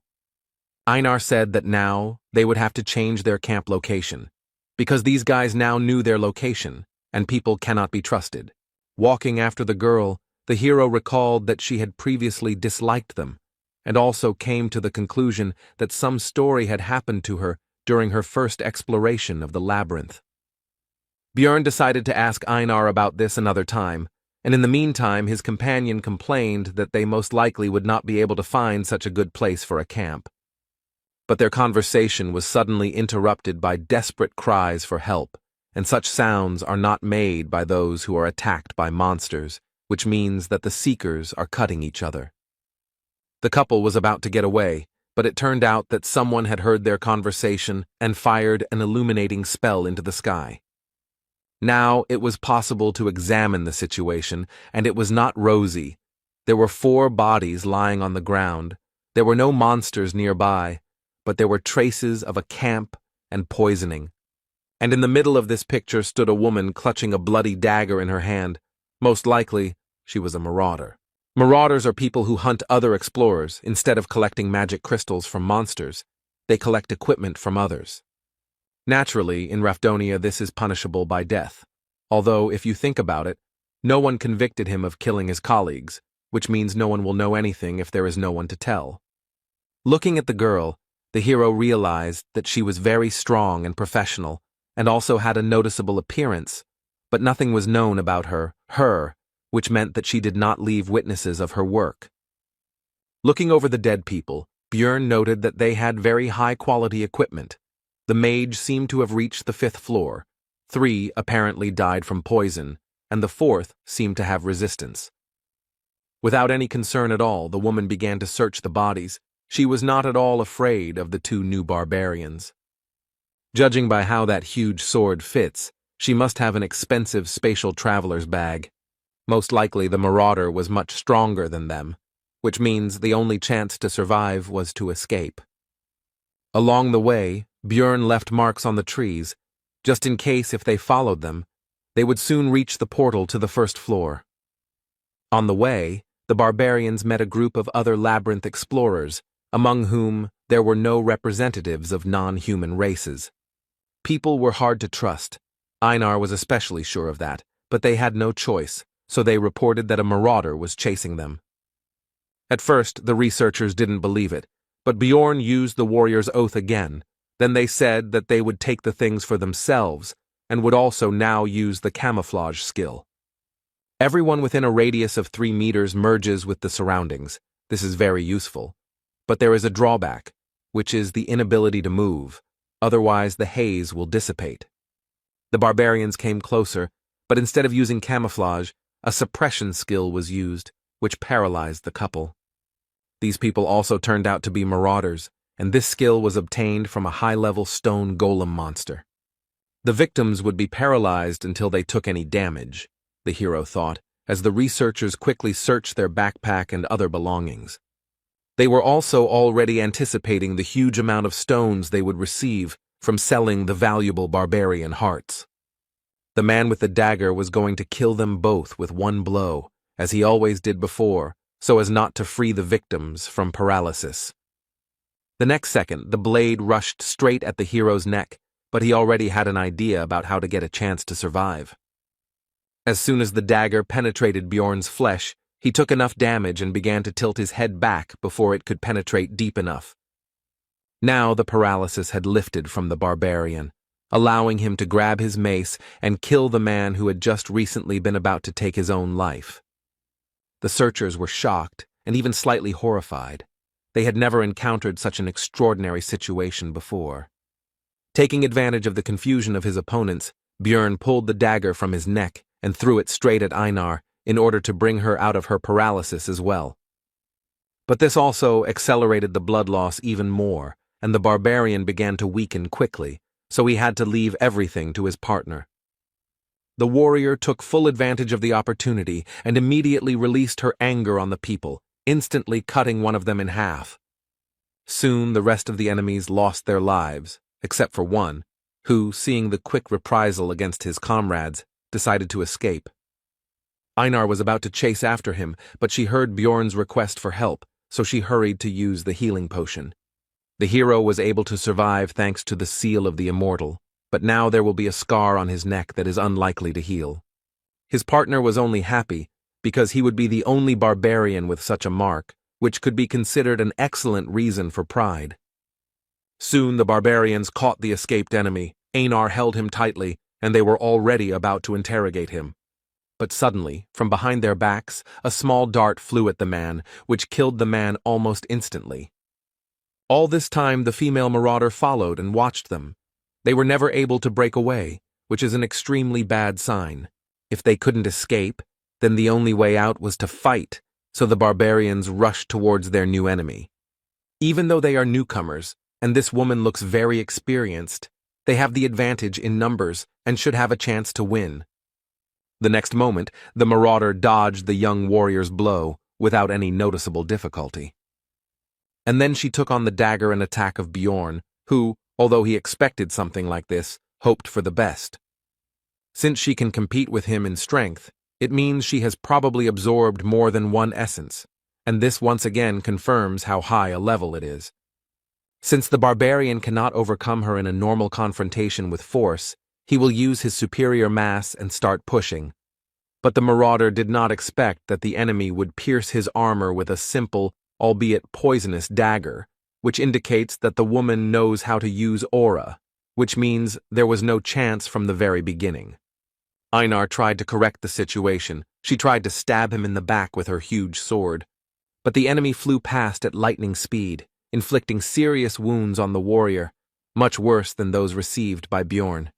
Einar said that now they would have to change their camp location, because these guys now knew their location, and people cannot be trusted. Walking after the girl, the hero recalled that she had previously disliked them, and also came to the conclusion that some story had happened to her during her first exploration of the labyrinth. Björn decided to ask Einar about this another time, and in the meantime his companion complained that they most likely would not be able to find such a good place for a camp. But their conversation was suddenly interrupted by desperate cries for help, and such sounds are not made by those who are attacked by monsters, which means that the seekers are cutting each other. The couple was about to get away, but it turned out that someone had heard their conversation and fired an illuminating spell into the sky. Now it was possible to examine the situation, and it was not rosy. There were 4 bodies lying on the ground. There were no monsters nearby, but there were traces of a camp and poisoning. And in the middle of this picture stood a woman clutching a bloody dagger in her hand. Most likely, she was a marauder. Marauders are people who hunt other explorers instead of collecting magic crystals from monsters. They collect equipment from others. Naturally, in Rafdonia this is punishable by death, although if you think about it, no one convicted him of killing his colleagues, which means no one will know anything if there is no one to tell. Looking at the girl, the hero realized that she was very strong and professional, and also had a noticeable appearance, but nothing was known about her, which meant that she did not leave witnesses of her work. Looking over the dead people, Björn noted that they had very high-quality equipment. The mage seemed to have reached the 5th floor. 3 apparently died from poison, and the 4th seemed to have resistance. Without any concern at all, the woman began to search the bodies. She was not at all afraid of the 2 new barbarians. Judging by how that huge sword fits, she must have an expensive spatial traveler's bag. Most likely the marauder was much stronger than them, which means the only chance to survive was to escape. Along the way, Björn left marks on the trees, just in case if they followed them, they would soon reach the portal to the 1st floor. On the way, the barbarians met a group of other labyrinth explorers, among whom there were no representatives of non-human races. People were hard to trust. Einar was especially sure of that, but they had no choice, so they reported that a marauder was chasing them. At first, the researchers didn't believe it, but Björn used the warrior's oath again. Then they said that they would take the things for themselves, and would also now use the camouflage skill. Everyone within a radius of 3 meters merges with the surroundings. This is very useful. But there is a drawback, which is the inability to move, otherwise the haze will dissipate. The barbarians came closer, but instead of using camouflage, a suppression skill was used, which paralyzed the couple. These people also turned out to be marauders, and this skill was obtained from a high-level stone golem monster. The victims would be paralyzed until they took any damage, the hero thought, as the researchers quickly searched their backpack and other belongings. They were also already anticipating the huge amount of stones they would receive from selling the valuable barbarian hearts. The man with the dagger was going to kill them both with one blow, as he always did before, so as not to free the victims from paralysis. The next second, the blade rushed straight at the hero's neck, but he already had an idea about how to get a chance to survive. As soon as the dagger penetrated Björn's flesh, he took enough damage and began to tilt his head back before it could penetrate deep enough. Now the paralysis had lifted from the barbarian, allowing him to grab his mace and kill the man who had just recently been about to take his own life. The searchers were shocked and even slightly horrified. They had never encountered such an extraordinary situation before. Taking advantage of the confusion of his opponents, Björn pulled the dagger from his neck and threw it straight at Einar in order to bring her out of her paralysis as well. But this also accelerated the blood loss even more, and the barbarian began to weaken quickly, so he had to leave everything to his partner. The warrior took full advantage of the opportunity and immediately released her anger on the people, instantly cutting one of them in half. Soon the rest of the enemies lost their lives, except for one, who, seeing the quick reprisal against his comrades, decided to escape. Einar was about to chase after him, but she heard Björn's request for help, so she hurried to use the healing potion. The hero was able to survive thanks to the seal of the immortal, but now there will be a scar on his neck that is unlikely to heal. His partner was only happy because he would be the only barbarian with such a mark, which could be considered an excellent reason for pride. Soon the barbarians caught the escaped enemy. Einar held him tightly, and they were already about to interrogate him. But suddenly, from behind their backs, a small dart flew at the man, which killed the man almost instantly. All this time the female marauder followed and watched them. They were never able to break away, which is an extremely bad sign. If they couldn't escape, then the only way out was to fight, so the barbarians rushed towards their new enemy. Even though they are newcomers, and this woman looks very experienced, they have the advantage in numbers and should have a chance to win. The next moment, the marauder dodged the young warrior's blow without any noticeable difficulty. And then she took on the dagger and attack of Bjorn, who, although he expected something like this, hoped for the best. Since she can compete with him in strength, it means she has probably absorbed more than one essence, and this once again confirms how high a level it is. Since the barbarian cannot overcome her in a normal confrontation with force, he will use his superior mass and start pushing. But the marauder did not expect that the enemy would pierce his armor with a simple, albeit poisonous dagger, which indicates that the woman knows how to use aura, which means there was no chance from the very beginning. Einar tried to correct the situation. She tried to stab him in the back with her huge sword. But the enemy flew past at lightning speed, inflicting serious wounds on the warrior, much worse than those received by Bjorn.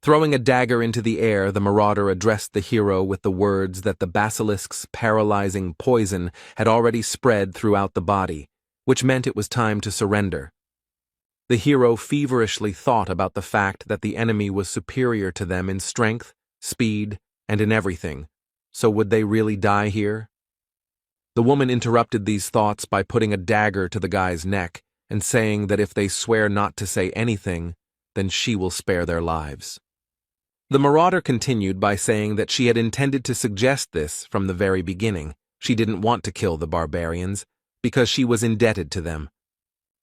Throwing a dagger into the air, the marauder addressed the hero with the words that the basilisk's paralyzing poison had already spread throughout the body, which meant it was time to surrender. The hero feverishly thought about the fact that the enemy was superior to them in strength, speed, and in everything, so would they really die here? The woman interrupted these thoughts by putting a dagger to the guy's neck and saying that if they swear not to say anything, then she will spare their lives. The marauder continued by saying that she had intended to suggest this from the very beginning. She didn't want to kill the barbarians because she was indebted to them.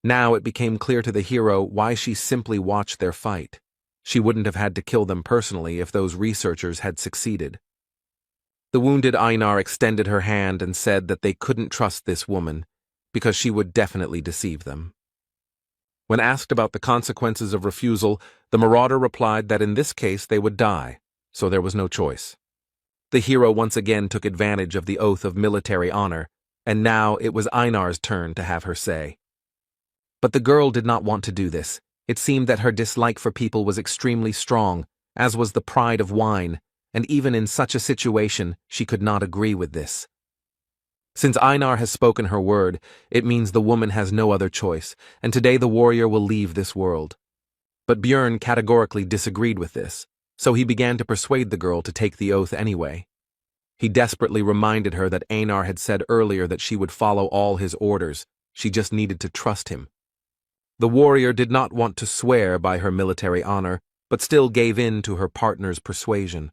Now it became clear to the hero why she simply watched their fight. She wouldn't have had to kill them personally if those researchers had succeeded. The wounded Einar extended her hand and said that they couldn't trust this woman because she would definitely deceive them. When asked about the consequences of refusal, the marauder replied that in this case they would die, so there was no choice. The hero once again took advantage of the oath of military honor, and now it was Einar's turn to have her say. But the girl did not want to do this. It seemed that her dislike for people was extremely strong, as was the pride of wine, and even in such a situation, she could not agree with this. Since Einar has spoken her word, it means the woman has no other choice, and today the warrior will leave this world. But Bjorn categorically disagreed with this, so he began to persuade the girl to take the oath anyway. He desperately reminded her that Einar had said earlier that she would follow all his orders. She just needed to trust him. The warrior did not want to swear by her military honor, but still gave in to her partner's persuasion.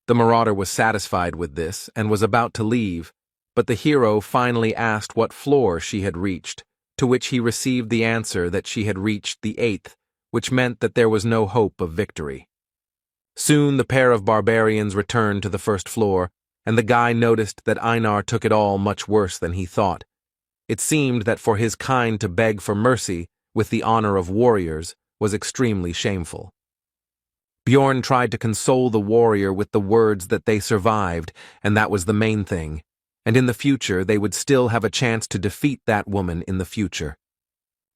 The marauder was satisfied with this and was about to leave, but the hero finally asked what floor she had reached, to which he received the answer that she had reached the 8th, which meant that there was no hope of victory. Soon the pair of barbarians returned to the first floor, and the guy noticed that Einar took it all much worse than he thought. It seemed that for his kind to beg for mercy, with the honor of warriors, was extremely shameful. Bjorn tried to console the warrior with the words that they survived, and that was the main thing. And in the future they would still have a chance to defeat that woman in the future.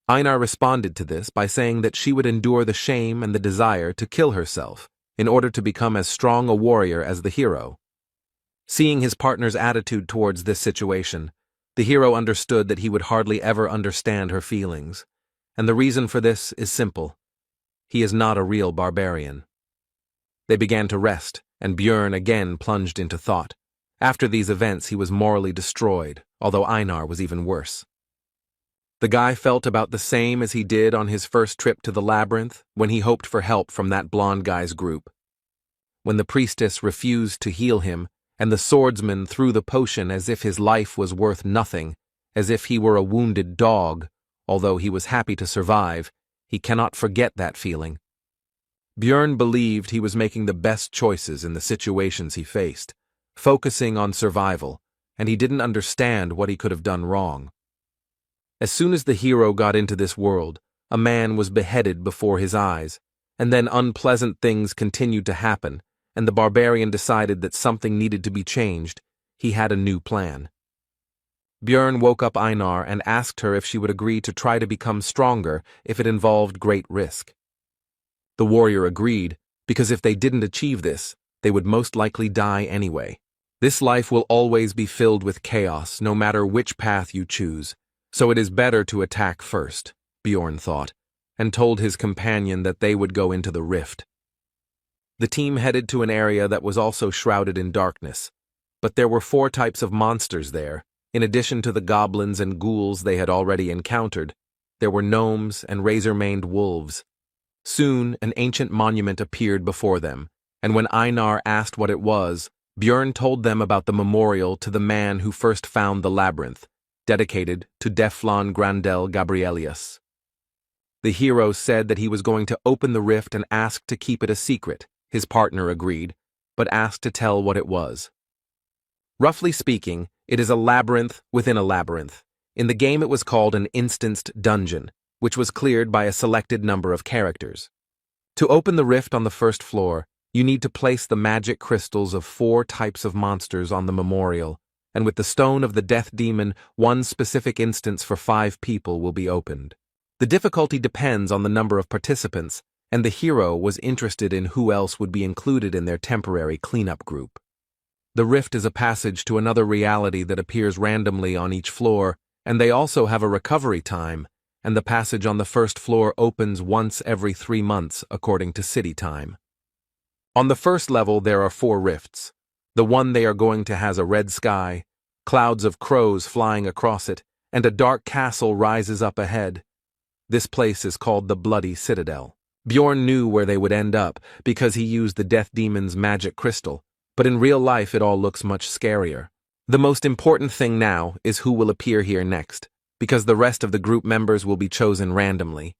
Einar responded to this by saying that she would endure the shame and the desire to kill herself in order to become as strong a warrior as the hero. Seeing his partner's attitude towards this situation, the hero understood that he would hardly ever understand her feelings, and the reason for this is simple. He is not a real barbarian. They began to rest, and Bjorn again plunged into thought. After these events, he was morally destroyed, although Einar was even worse. The guy felt about the same as he did on his first trip to the labyrinth when he hoped for help from that blonde guy's group. When the priestess refused to heal him, and the swordsman threw the potion as if his life was worth nothing, as if he were a wounded dog, Although he was happy to survive, he cannot forget that feeling. Björn believed he was making the best choices in the situations he faced, focusing on survival, and he didn't understand what he could have done wrong. As soon as the hero got into this world, a man was beheaded before his eyes, and then unpleasant things continued to happen, and the barbarian decided that something needed to be changed. He had a new plan. Björn woke up Einar and asked her if she would agree to try to become stronger if it involved great risk. The warrior agreed, because if they didn't achieve this, they would most likely die anyway. This life will always be filled with chaos, no matter which path you choose, so it is better to attack first, Björn thought, and told his companion that they would go into the rift. The team headed to an area that was also shrouded in darkness, but there were 4 types of monsters there. In addition to the goblins and ghouls they had already encountered, there were gnomes and razor-maned wolves. Soon, an ancient monument appeared before them, and when Einar asked what it was, Björn told them about the memorial to the man who first found the labyrinth, dedicated to Deflon Grandel Gabrielius. The hero said that he was going to open the rift and asked to keep it a secret. His partner agreed, but asked to tell what it was. Roughly speaking, it is a labyrinth within a labyrinth. In the game it was called an instanced dungeon, which was cleared by a selected number of characters. To open the rift on the first floor, you need to place the magic crystals of 4 types of monsters on the memorial, and with the stone of the death demon, 1 specific instance for 5 people will be opened. The difficulty depends on the number of participants, and the hero was interested in who else would be included in their temporary cleanup group. The rift is a passage to another reality that appears randomly on each floor, and they also have a recovery time, and the passage on the first floor opens once every 3 months according to city time. On the first level there are 4 rifts. The one they are going to has a red sky, clouds of crows flying across it, and a dark castle rises up ahead. This place is called the Bloody Citadel. Björn knew where they would end up because he used the death demon's magic crystal, but in real life it all looks much scarier. The most important thing now is who will appear here next, because the rest of the group members will be chosen randomly.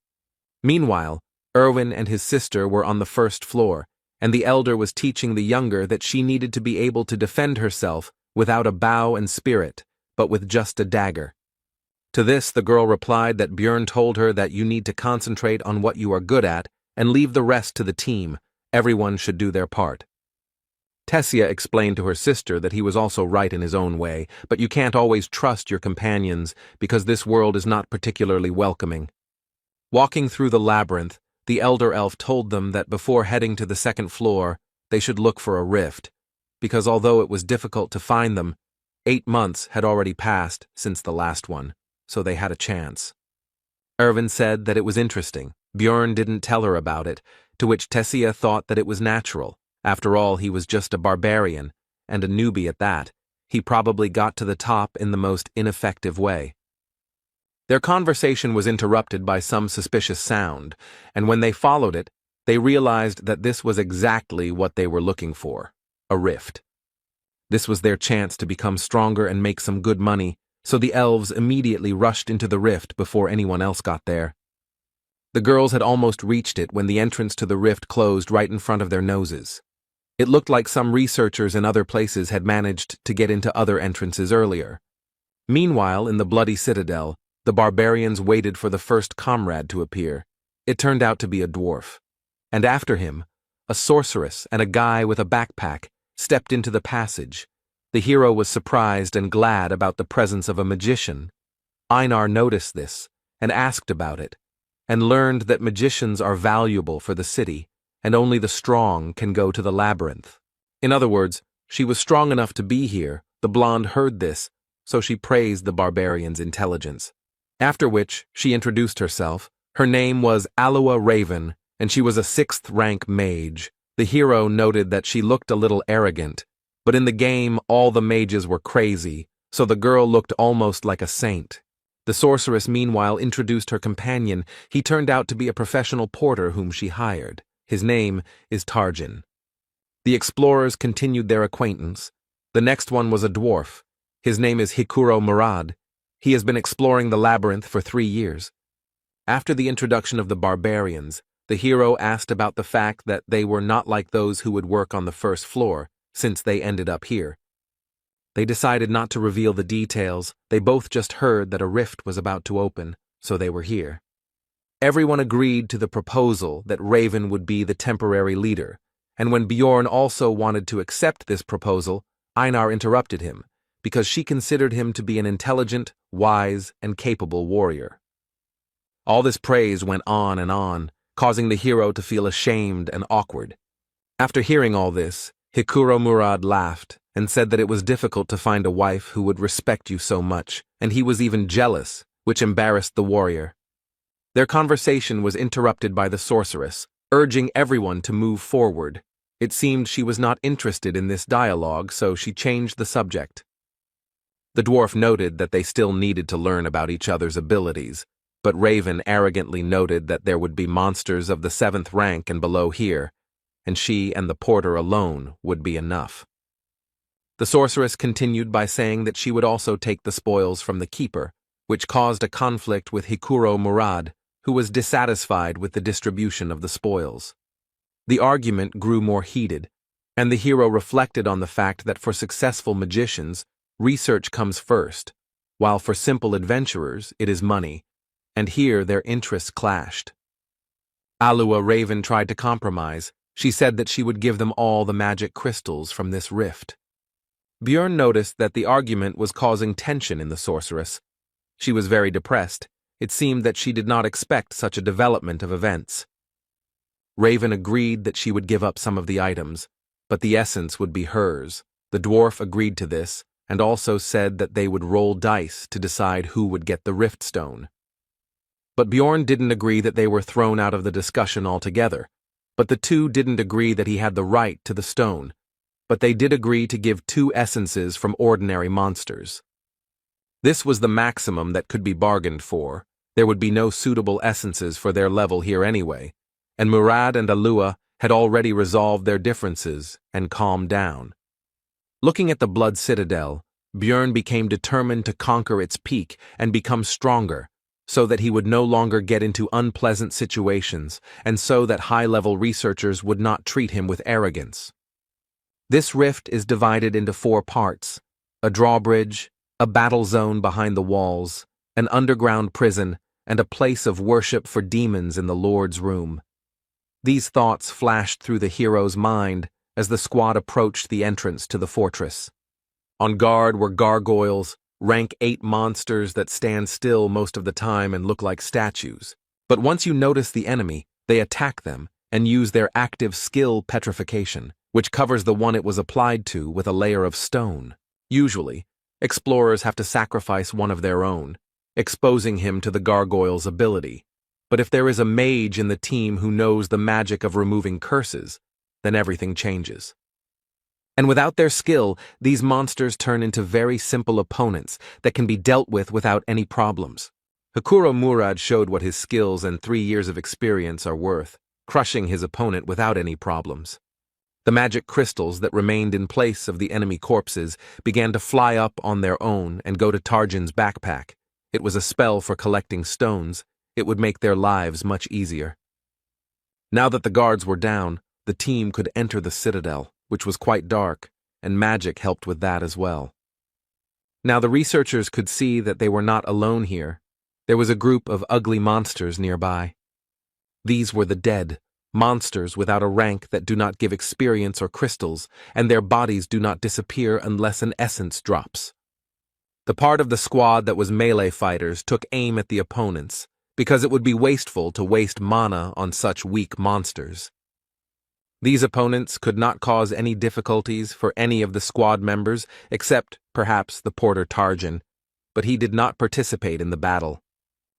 Meanwhile, Erwin and his sister were on the first floor, and the elder was teaching the younger that she needed to be able to defend herself without a bow and spirit, but with just a dagger. To this, the girl replied that Björn told her that you need to concentrate on what you are good at and leave the rest to the team. Everyone should do their part. Tessia explained to her sister that he was also right in his own way, but you can't always trust your companions because this world is not particularly welcoming. Walking through the labyrinth, the elder elf told them that before heading to the second floor, they should look for a rift, because although it was difficult to find them, 8 months had already passed since the last one, so they had a chance. Erwin said that it was interesting. Björn didn't tell her about it, to which Tessia thought that it was natural. After all, he was just a barbarian, and a newbie at that. He probably got to the top in the most ineffective way. Their conversation was interrupted by some suspicious sound, and when they followed it, they realized that this was exactly what they were looking for, a rift. This was their chance to become stronger and make some good money, so the elves immediately rushed into the rift before anyone else got there. The girls had almost reached it when the entrance to the rift closed right in front of their noses. It looked like some researchers in other places had managed to get into other entrances earlier. Meanwhile, in the Bloody Citadel, the barbarians waited for the first comrade to appear. It turned out to be a dwarf. And after him, a sorceress and a guy with a backpack stepped into the passage. The hero was surprised and glad about the presence of a magician. Einar noticed this and asked about it, and learned that magicians are valuable for the city, and only the strong can go to the labyrinth. In other words, she was strong enough to be here. The blonde heard this, so she praised the barbarian's intelligence. After which, she introduced herself. Her name was Aloa Raven, and she was a 6th-rank mage. The hero noted that she looked a little arrogant, but in the game all the mages were crazy, so the girl looked almost like a saint. The sorceress meanwhile introduced her companion. He turned out to be a professional porter whom she hired. His name is Tarjan. The explorers continued their acquaintance. The next one was a dwarf. His name is Hikuro Murad. He has been exploring the labyrinth for 3 years. After the introduction of the barbarians, the hero asked about the fact that they were not like those who would work on the first floor, since they ended up here. They decided not to reveal the details. They both just heard that a rift was about to open, so they were here. Everyone agreed to the proposal that Raven would be the temporary leader, and when Bjorn also wanted to accept this proposal, Einar interrupted him, because she considered him to be an intelligent, wise, and capable warrior. All this praise went on, causing the hero to feel ashamed and awkward. After hearing all this, Hikuro Murad laughed and said that it was difficult to find a wife who would respect you so much, and he was even jealous, which embarrassed the warrior. Their conversation was interrupted by the sorceress, urging everyone to move forward. It seemed she was not interested in this dialogue, so she changed the subject. The dwarf noted that they still needed to learn about each other's abilities, but Raven arrogantly noted that there would be monsters of the 7th rank and below here, and she and the porter alone would be enough. The sorceress continued by saying that she would also take the spoils from the keeper, which caused a conflict with Hikuro Murad, who was dissatisfied with the distribution of the spoils. The argument grew more heated, and the hero reflected on the fact that for successful magicians, research comes first, while for simple adventurers it is money, and here their interests clashed. Alua Raven tried to compromise. She said that she would give them all the magic crystals from this rift. Bjorn noticed that the argument was causing tension in the sorceress. She was very depressed. It seemed that she did not expect such a development of events. Raven agreed that she would give up some of the items, but the essence would be hers. The dwarf agreed to this, and also said that they would roll dice to decide who would get the rift stone. But Bjorn didn't agree that they were thrown out of the discussion altogether. But the two didn't agree that he had the right to the stone, but they did agree to give 2 essences from ordinary monsters. This was the maximum that could be bargained for. There would be no suitable essences for their level here anyway, and Murad and Alua had already resolved their differences and calmed down. Looking at the Blood Citadel, Bjorn became determined to conquer its peak and become stronger, so that he would no longer get into unpleasant situations, and so that high-level researchers would not treat him with arrogance. This rift is divided into 4 parts: a drawbridge, a battle zone behind the walls, an underground prison, and a place of worship for demons in the Lord's room. These thoughts flashed through the hero's mind as the squad approached the entrance to the fortress. On guard were gargoyles, rank 8 monsters that stand still most of the time and look like statues. But once you notice the enemy, they attack them and use their active skill petrification, which covers the one it was applied to with a layer of stone. Usually, explorers have to sacrifice one of their own, exposing him to the gargoyle's ability. But if there is a mage in the team who knows the magic of removing curses, then everything changes. And without their skill, these monsters turn into very simple opponents that can be dealt with without any problems. Hikuro Murad showed what his skills and 3 years of experience are worth, crushing his opponent without any problems. The magic crystals that remained in place of the enemy corpses began to fly up on their own and go to Tarjan's backpack. It was a spell for collecting stones. It would make their lives much easier. Now that the guards were down, the team could enter the citadel, which was quite dark, and magic helped with that as well. Now the researchers could see that they were not alone here. There was a group of ugly monsters nearby. These were the dead, monsters without a rank that do not give experience or crystals, and their bodies do not disappear unless an essence drops. The part of the squad that was melee fighters took aim at the opponents, because it would be wasteful to waste mana on such weak monsters. These opponents could not cause any difficulties for any of the squad members except, perhaps, the porter Tarjan, but he did not participate in the battle.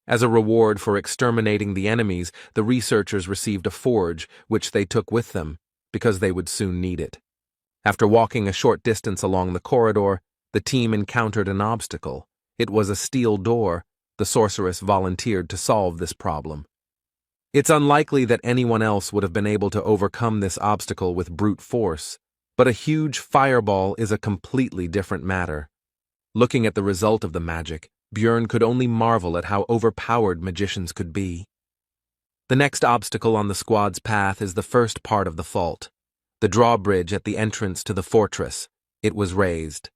As a reward for exterminating the enemies, the researchers received a forge, which they took with them, because they would soon need it. After walking a short distance along the corridor, the team encountered an obstacle. It was a steel door. The sorceress volunteered to solve this problem. It's unlikely that anyone else would have been able to overcome this obstacle with brute force, but a huge fireball is a completely different matter. Looking at the result of the magic, Björn could only marvel at how overpowered magicians could be. The next obstacle on the squad's path is the first part of the fault, the drawbridge at the entrance to the fortress. It was raised.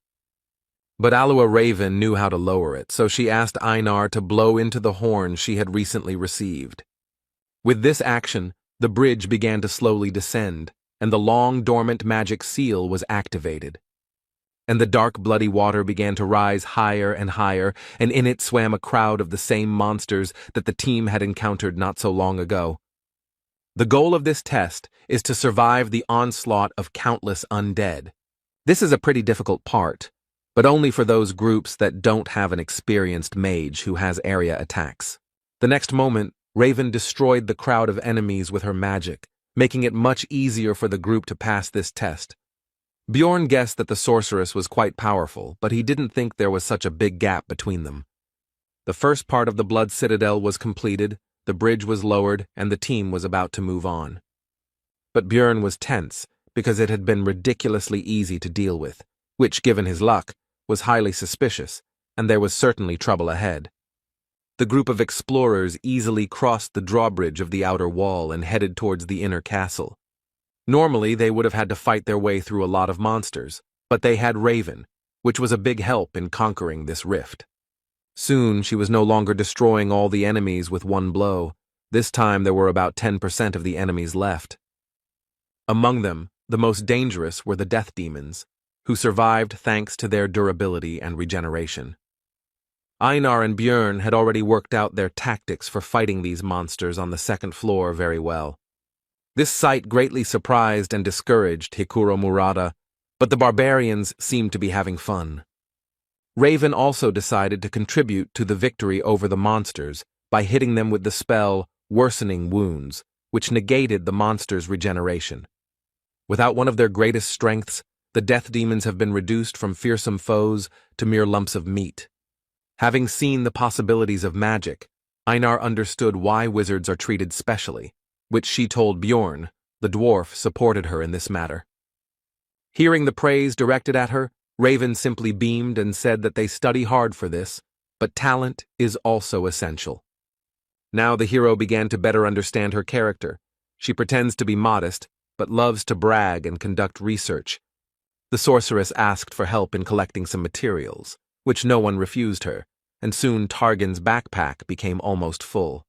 But Alua Raven knew how to lower it, so she asked Einar to blow into the horn she had recently received. With this action, the bridge began to slowly descend, and the long dormant magic seal was activated. And the dark bloody water began to rise higher and higher, and in it swam a crowd of the same monsters that the team had encountered not so long ago. The goal of this test is to survive the onslaught of countless undead. This is a pretty difficult part, but only for those groups that don't have an experienced mage who has area attacks. The next moment, Raven destroyed the crowd of enemies with her magic, making it much easier for the group to pass this test. Bjorn guessed that the sorceress was quite powerful, but he didn't think there was such a big gap between them. The first part of the Blood Citadel was completed, the bridge was lowered, and the team was about to move on. But Bjorn was tense, because it had been ridiculously easy to deal with, which, given his luck, was highly suspicious, and there was certainly trouble ahead. The group of explorers easily crossed the drawbridge of the outer wall and headed towards the inner castle. Normally, they would have had to fight their way through a lot of monsters, but they had Raven, which was a big help in conquering this rift. Soon, she was no longer destroying all the enemies with one blow. This time, there were about 10% of the enemies left. Among them, the most dangerous were the death demons, who survived thanks to their durability and regeneration. Einar and Björn had already worked out their tactics for fighting these monsters on the second floor very well. This sight greatly surprised and discouraged Hikuro Murata, but the barbarians seemed to be having fun. Raven also decided to contribute to the victory over the monsters by hitting them with the spell Worsening Wounds, which negated the monsters' regeneration. Without one of their greatest strengths, the death demons have been reduced from fearsome foes to mere lumps of meat. Having seen the possibilities of magic, Einar understood why wizards are treated specially, which she told Bjorn. The dwarf supported her in this matter. Hearing the praise directed at her, Raven simply beamed and said that they study hard for this, but talent is also essential. Now the hero began to better understand her character. She pretends to be modest, but loves to brag and conduct research. The sorceress asked for help in collecting some materials, which no one refused her, and soon Targan's backpack became almost full.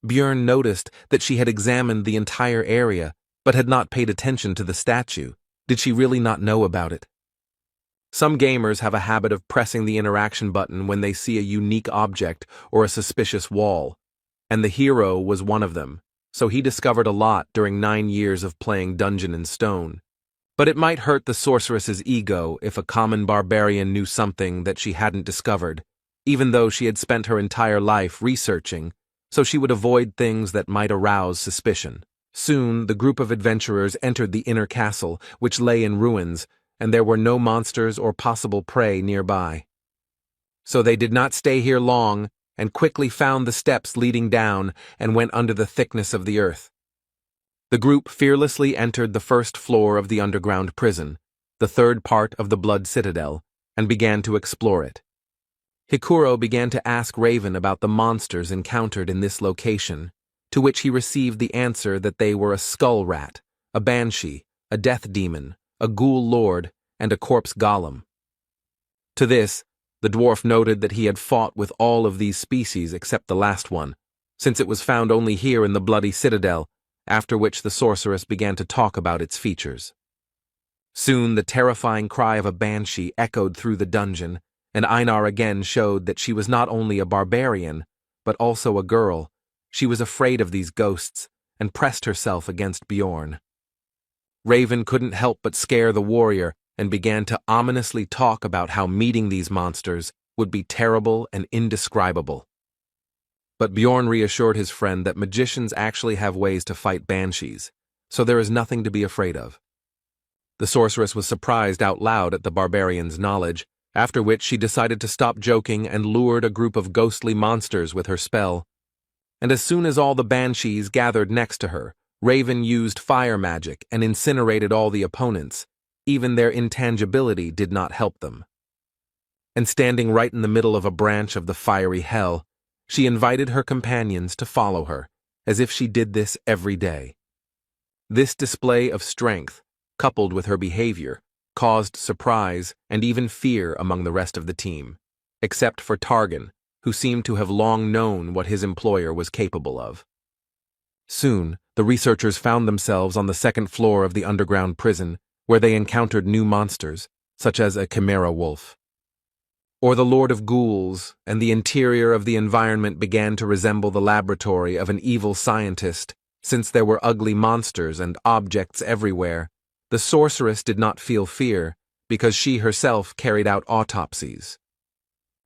Björn noticed that she had examined the entire area, but had not paid attention to the statue. Did she really not know about it? Some gamers have a habit of pressing the interaction button when they see a unique object or a suspicious wall, and the hero was one of them, so he discovered a lot during 9 years of playing Dungeon and Stone. But it might hurt the sorceress's ego if a common barbarian knew something that she hadn't discovered, even though she had spent her entire life researching, so she would avoid things that might arouse suspicion. Soon, the group of adventurers entered the inner castle, which lay in ruins, and there were no monsters or possible prey nearby. So they did not stay here long, and quickly found the steps leading down and went under the thickness of the earth. The group fearlessly entered the first floor of the underground prison, the third part of the Blood Citadel, and began to explore it. Hikuro began to ask Raven about the monsters encountered in this location, to which he received the answer that they were a skull rat, a banshee, a death demon, a ghoul lord, and a corpse golem. To this, the dwarf noted that he had fought with all of these species except the last one, since it was found only here in the Bloody Citadel, after which the sorceress began to talk about its features. Soon the terrifying cry of a banshee echoed through the dungeon, and Einar again showed that she was not only a barbarian, but also a girl. She was afraid of these ghosts, and pressed herself against Bjorn. Raven couldn't help but scare the warrior, and began to ominously talk about how meeting these monsters would be terrible and indescribable. But Bjorn reassured his friend that magicians actually have ways to fight banshees, so there is nothing to be afraid of. The sorceress was surprised out loud at the barbarian's knowledge, after which she decided to stop joking and lured a group of ghostly monsters with her spell. And as soon as all the banshees gathered next to her, Raven used fire magic and incinerated all the opponents. Even their intangibility did not help them. and standing right in the middle of a branch of the fiery hell, she invited her companions to follow her, as if she did this every day. This display of strength, coupled with her behavior, caused surprise and even fear among the rest of the team, except for Targan, who seemed to have long known what his employer was capable of. Soon, the researchers found themselves on the second floor of the underground prison, where they encountered new monsters, such as a chimera wolf. Or the Lord of Ghouls, and the interior of the environment began to resemble the laboratory of an evil scientist, since there were ugly monsters and objects everywhere. The sorceress did not feel fear, because she herself carried out autopsies.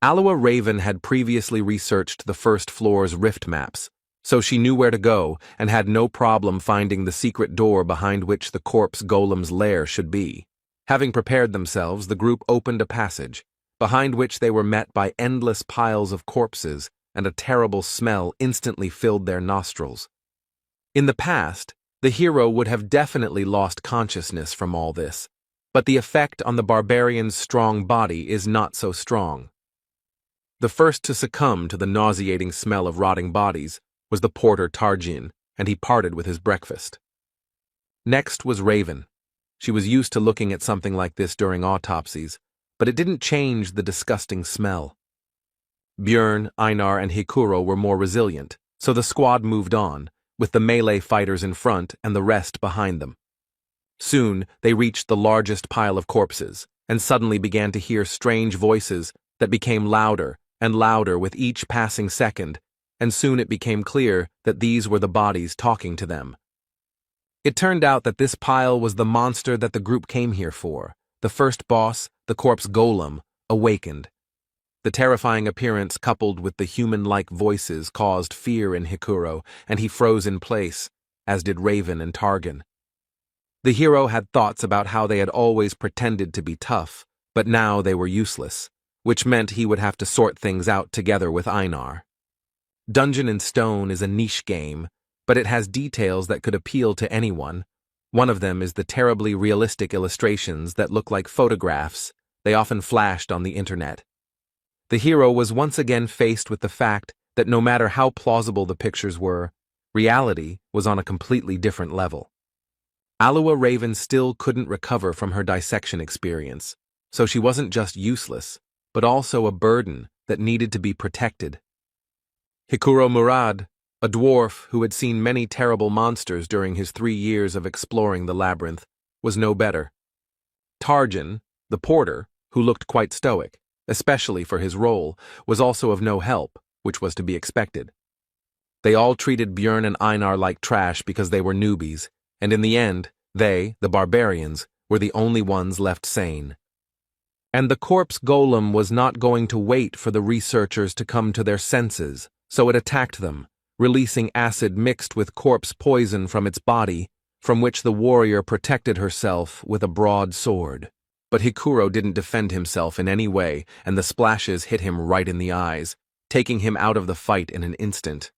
Aloha Raven had previously researched the first floor's rift maps, so she knew where to go and had no problem finding the secret door behind which the corpse golem's lair should be. Having prepared themselves, the group opened a passage, behind which they were met by endless piles of corpses, and a terrible smell instantly filled their nostrils. In the past, the hero would have definitely lost consciousness from all this, but the effect on the barbarian's strong body is not so strong. The first to succumb to the nauseating smell of rotting bodies was the porter Tarjin, and he parted with his breakfast. Next was Raven. She was used to looking at something like this during autopsies, but it didn't change the disgusting smell. Björn, Einar, and Hikuro were more resilient, so the squad moved on, with the melee fighters in front and the rest behind them. Soon, they reached the largest pile of corpses, and suddenly began to hear strange voices that became louder and louder with each passing second, and soon it became clear that these were the bodies talking to them. It turned out that this pile was the monster that the group came here for. The first boss, the corpse golem, awakened. The terrifying appearance coupled with the human-like voices caused fear in Hikuro, and he froze in place, as did Raven and Targan. The hero had thoughts about how they had always pretended to be tough, but now they were useless, which meant he would have to sort things out together with Einar. Dungeon and Stone is a niche game, but it has details that could appeal to anyone. One of them is the terribly realistic illustrations that look like photographs. They often flashed on the internet. The hero was once again faced with the fact that no matter how plausible the pictures were, reality was on a completely different level. Aloha Raven still couldn't recover from her dissection experience, so she wasn't just useless, but also a burden that needed to be protected. Hikuro Murad, a dwarf who had seen many terrible monsters during his 3 years of exploring the labyrinth, was no better. Tarjan, the porter, who looked quite stoic, especially for his role, was also of no help, which was to be expected. They all treated Björn and Einar like trash because they were newbies, and in the end, they, the barbarians, were the only ones left sane. And the corpse golem was not going to wait for the researchers to come to their senses, so it attacked them, releasing acid mixed with corpse poison from its body, from which the warrior protected herself with a broad sword. But Hikuro didn't defend himself in any way, and the splashes hit him right in the eyes, taking him out of the fight in an instant.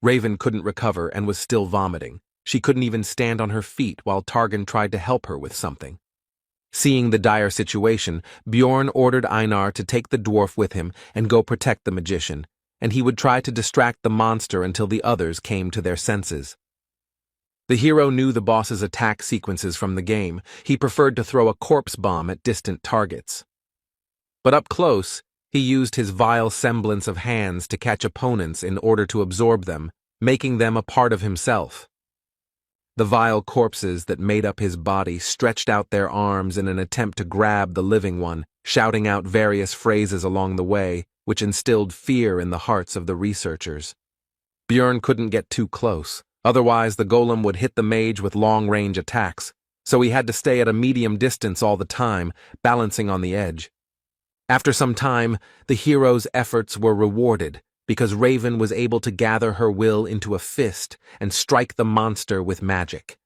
Raven couldn't recover and was still vomiting. She couldn't even stand on her feet while Targan tried to help her with something. Seeing the dire situation, Bjorn ordered Einar to take the dwarf with him and go protect the magician, and he would try to distract the monster until the others came to their senses. The hero knew the boss's attack sequences from the game. He preferred to throw a corpse bomb at distant targets. But up close, he used his vile semblance of hands to catch opponents in order to absorb them, making them a part of himself. The vile corpses that made up his body stretched out their arms in an attempt to grab the living one, shouting out various phrases along the way, which instilled fear in the hearts of the researchers. Björn couldn't get too close. Otherwise, the golem would hit the mage with long-range attacks, so he had to stay at a medium distance all the time, balancing on the edge. After some time, the hero's efforts were rewarded, because Raven was able to gather her will into a fist and strike the monster with magic.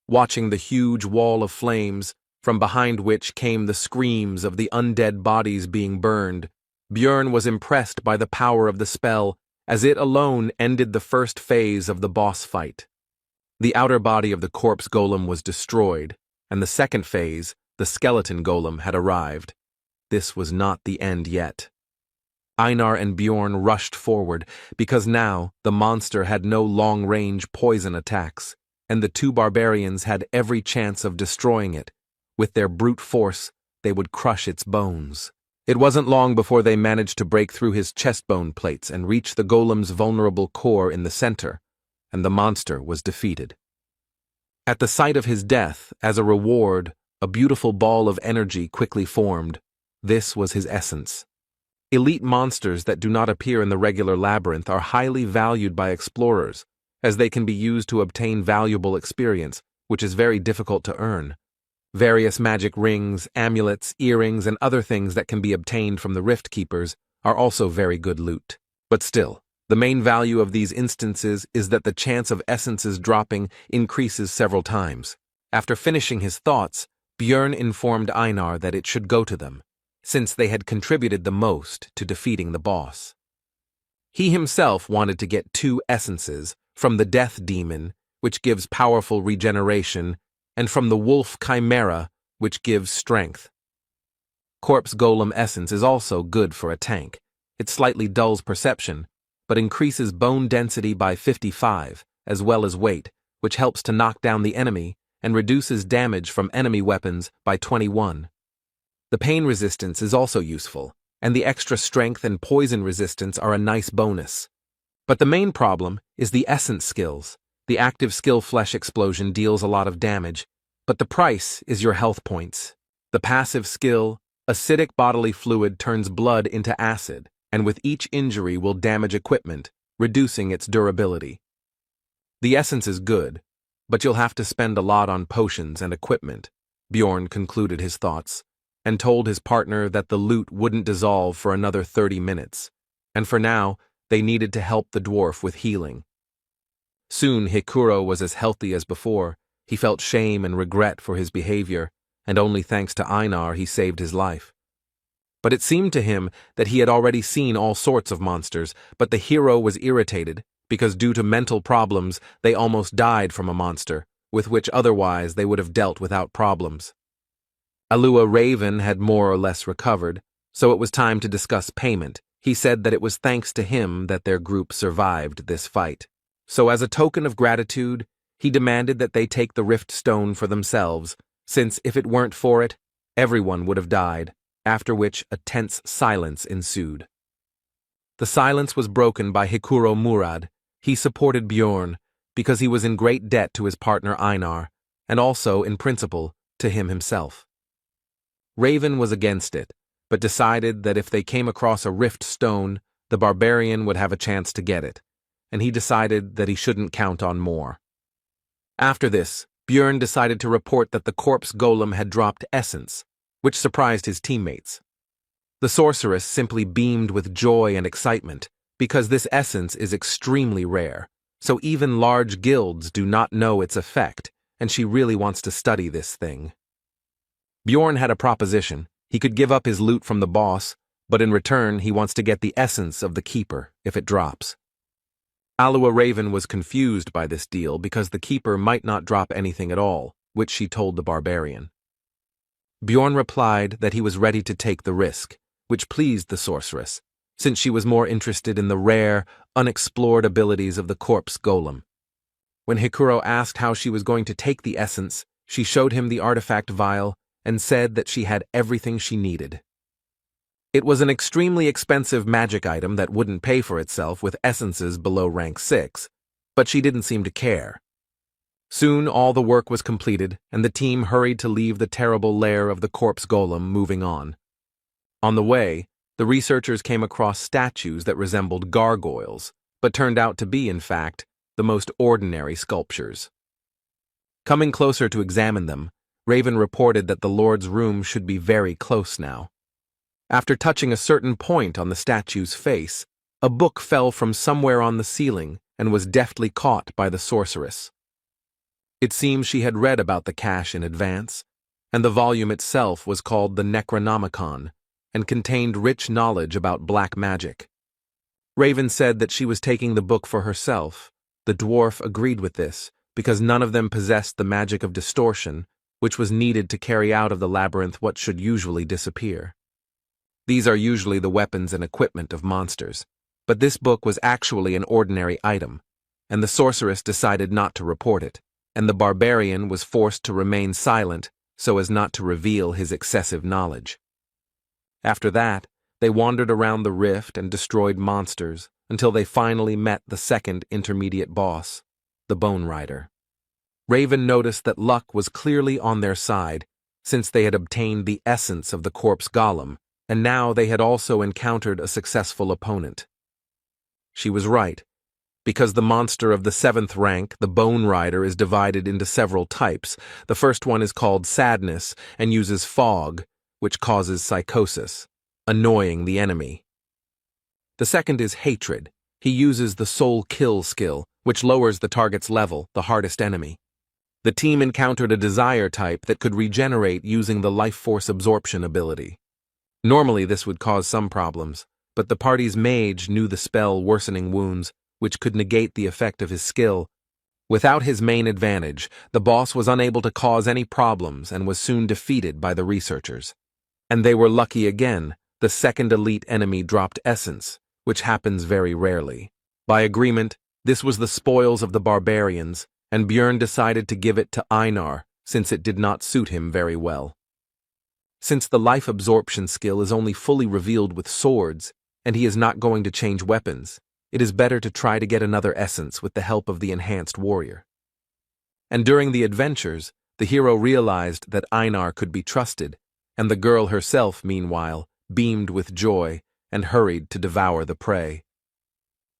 Watching the huge wall of flames, from behind which came the screams of the undead bodies being burned, Björn was impressed by the power of the spell, as it alone ended the first phase of the boss fight. The outer body of the corpse golem was destroyed, and the second phase, the skeleton golem, had arrived. this was not the end yet. Einar and Bjorn rushed forward, because now the monster had no long-range poison attacks, and the two barbarians had every chance of destroying it. With their brute force, they would crush its bones. It wasn't long before they managed to break through his chest-bone plates and reach the golem's vulnerable core in the center, and the monster was defeated. At the sight of his death, as a reward, a beautiful ball of energy quickly formed. This was his essence. Elite monsters that do not appear in the regular labyrinth are highly valued by explorers, as they can be used to obtain valuable experience, which is very difficult to earn. Various magic rings, amulets, earrings, and other things that can be obtained from the Rift Keepers are also very good loot. But still, the main value of these instances is that the chance of essences dropping increases several times. After finishing his thoughts, Björn informed Einar that it should go to them, since they had contributed the most to defeating the boss. He himself wanted to get 2 essences, from the Death Demon, which gives powerful regeneration, and from the Wolf Chimera, which gives strength. Corpse Golem Essence is also good for a tank. It slightly dulls perception, but increases bone density by 55, as well as weight, which helps to knock down the enemy and reduces damage from enemy weapons by 21. The pain resistance is also useful, and the extra strength and poison resistance are a nice bonus. But the main problem is the essence skills. The active skill Flesh Explosion deals a lot of damage, but the price is your health points. The passive skill, Acidic Bodily Fluid, turns blood into acid, and with each injury will damage equipment, reducing its durability. The essence is good, but you'll have to spend a lot on potions and equipment, Bjorn concluded his thoughts, and told his partner that the loot wouldn't dissolve for another 30 minutes, and for now, they needed to help the dwarf with healing. Soon Hikuro was as healthy as before. He felt shame and regret for his behavior, and only thanks to Einar he saved his life. But it seemed to him that he had already seen all sorts of monsters, but the hero was irritated, because due to mental problems they almost died from a monster, with which otherwise they would have dealt without problems. Alua Raven had more or less recovered, so it was time to discuss payment. He said that it was thanks to him that their group survived this fight. So as a token of gratitude, he demanded that they take the Rift Stone for themselves, since if it weren't for it, everyone would have died, after which a tense silence ensued. The silence was broken by Hikuro Murad. He supported Bjorn, because he was in great debt to his partner Einar, and also, in principle, to him himself. Raven was against it, but decided that if they came across a Rift Stone, the barbarian would have a chance to get it, and he decided that he shouldn't count on more. After this, Bjorn decided to report that the corpse golem had dropped essence, which surprised his teammates. The sorceress simply beamed with joy and excitement, because this essence is extremely rare, so even large guilds do not know its effect, and she really wants to study this thing. Bjorn had a proposition. He could give up his loot from the boss, but in return he wants to get the essence of the keeper if it drops. Alua Raven was confused by this deal because the keeper might not drop anything at all, which she told the barbarian. Bjorn replied that he was ready to take the risk, which pleased the sorceress, since she was more interested in the rare, unexplored abilities of the corpse golem. When Hikuro asked how she was going to take the essence, she showed him the artifact vial and said that she had everything she needed. It was an extremely expensive magic item that wouldn't pay for itself with essences below rank 6, but she didn't seem to care. Soon all the work was completed, and the team hurried to leave the terrible lair of the corpse golem, moving on. On the way, the researchers came across statues that resembled gargoyles, but turned out to be, in fact, the most ordinary sculptures. Coming closer to examine them, Raven reported that the Lord's room should be very close now. After touching a certain point on the statue's face, a book fell from somewhere on the ceiling and was deftly caught by the sorceress. It seems she had read about the cache in advance, and the volume itself was called the Necronomicon and contained rich knowledge about black magic. Raven said that she was taking the book for herself. The dwarf agreed with this, because none of them possessed the magic of distortion, which was needed to carry out of the labyrinth what should usually disappear. These are usually the weapons and equipment of monsters. But this book was actually an ordinary item, and the sorceress decided not to report it, and the barbarian was forced to remain silent so as not to reveal his excessive knowledge. After that, they wandered around the rift and destroyed monsters until they finally met the second intermediate boss, the Bone Rider. Raven noticed that luck was clearly on their side, since they had obtained the essence of the corpse golem, and now they had also encountered a successful opponent. She was right, because the monster of the 7th rank, the Bone Rider, is divided into several types. The first one is called Sadness and uses fog, which causes psychosis, annoying the enemy. The second is Hatred. He uses the Soul Kill skill, which lowers the target's level, the hardest enemy. The team encountered a Desire type that could regenerate using the Life Force Absorption ability. Normally this would cause some problems, but the party's mage knew the spell Worsening Wounds, which could negate the effect of his skill. Without his main advantage, the boss was unable to cause any problems and was soon defeated by the researchers. And they were lucky again. The second elite enemy dropped Essence, which happens very rarely. By agreement, this was the spoils of the barbarians, and Björn decided to give it to Einar since it did not suit him very well. Since the life absorption skill is only fully revealed with swords, and he is not going to change weapons, it is better to try to get another essence with the help of the enhanced warrior. And during the adventures, the hero realized that Einar could be trusted, and the girl herself, meanwhile, beamed with joy and hurried to devour the prey.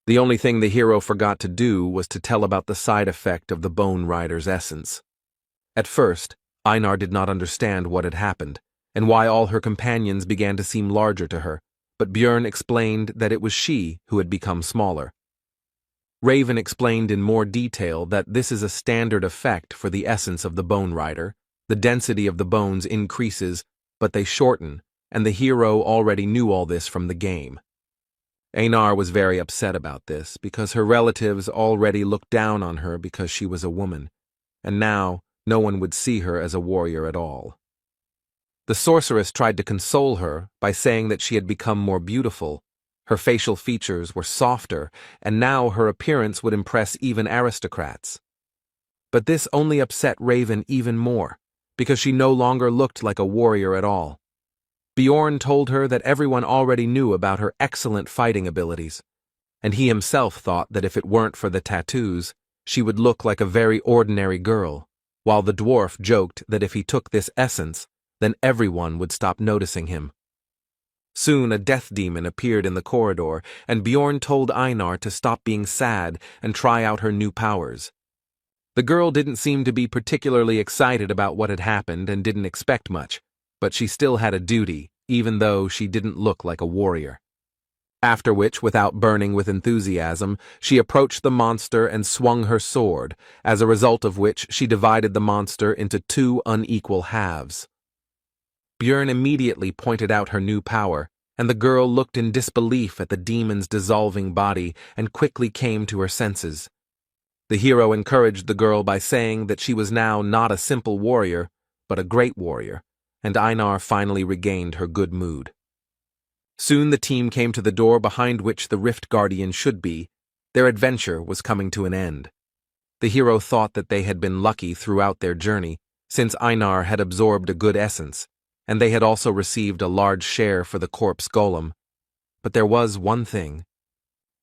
The only thing the hero forgot to do was to tell about the side effect of the Bone Rider's essence. At first, Einar did not understand what had happened, and why all her companions began to seem larger to her, but Björn explained that it was she who had become smaller. Raven explained in more detail that this is a standard effect for the essence of the Bone Rider. The density of the bones increases, but they shorten, and the hero already knew all this from the game. Einar was very upset about this because her relatives already looked down on her because she was a woman, and now no one would see her as a warrior at all. The sorceress tried to console her by saying that she had become more beautiful. Her facial features were softer, and now her appearance would impress even aristocrats. But this only upset Raven even more, because she no longer looked like a warrior at all. Bjorn told her that everyone already knew about her excellent fighting abilities, and he himself thought that if it weren't for the tattoos, she would look like a very ordinary girl, while the dwarf joked that if he took this essence, then everyone would stop noticing him. Soon a death demon appeared in the corridor, and Bjorn told Einar to stop being sad and try out her new powers. The girl didn't seem to be particularly excited about what had happened and didn't expect much, but she still had a duty, even though she didn't look like a warrior. After which, without burning with enthusiasm, she approached the monster and swung her sword, as a result of which she divided the monster into 2 unequal halves. Björn immediately pointed out her new power, and the girl looked in disbelief at the demon's dissolving body and quickly came to her senses. The hero encouraged the girl by saying that she was now not a simple warrior, but a great warrior, and Einar finally regained her good mood. Soon the team came to the door behind which the Rift Guardian should be. Their adventure was coming to an end. The hero thought that they had been lucky throughout their journey, since Einar had absorbed a good essence, and they had also received a large share for the corpse golem. But there was one thing.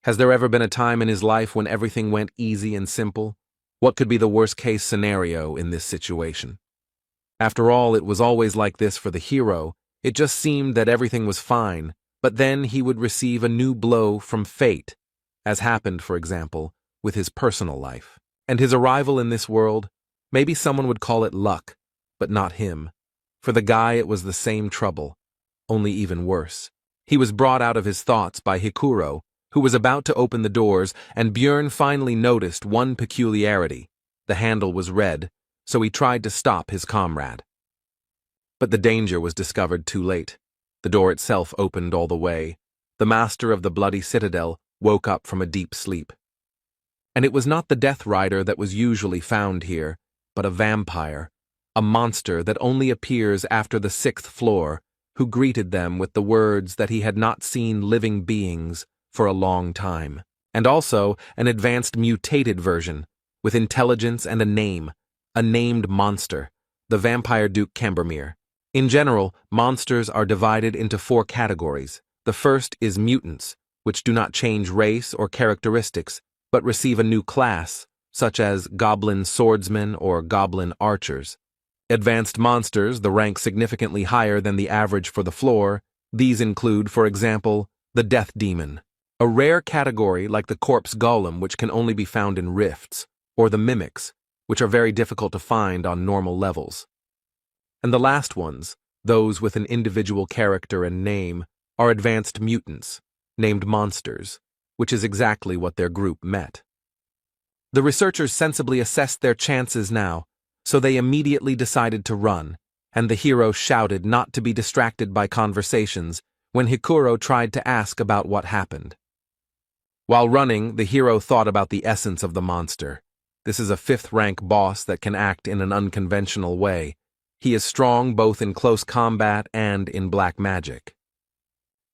Has there ever been a time in his life when everything went easy and simple? What could be the worst-case scenario in this situation? After all, it was always like this for the hero. It just seemed that everything was fine, but then he would receive a new blow from fate, as happened, for example, with his personal life. And his arrival in this world, maybe someone would call it luck, but not him. For the guy it was the same trouble, only even worse. He was brought out of his thoughts by Hikuro, who was about to open the doors, and Björn finally noticed one peculiarity. The handle was red, so he tried to stop his comrade. But the danger was discovered too late. The door itself opened all the way. The master of the bloody citadel woke up from a deep sleep. And it was not the Death Rider that was usually found here, but a vampire, a monster that only appears after the 6th floor, who greeted them with the words that he had not seen living beings for a long time, and also an advanced mutated version, with intelligence and a named monster, the vampire Duke Cambermere. In general, monsters are divided into 4 categories. The first is mutants, which do not change race or characteristics, but receive a new class, such as goblin swordsmen or goblin archers. Advanced monsters, the rank significantly higher than the average for the floor. These include, for example, the Death Demon, a rare category like the Corpse Golem which can only be found in rifts, or the Mimics, which are very difficult to find on normal levels. And the last ones, those with an individual character and name, are advanced mutants, named monsters, which is exactly what their group met. The researchers sensibly assessed their chances now, so they immediately decided to run, and the hero shouted not to be distracted by conversations when Hikuro tried to ask about what happened. While running, the hero thought about the essence of the monster. This is a 5th-rank boss that can act in an unconventional way. He is strong both in close combat and in black magic.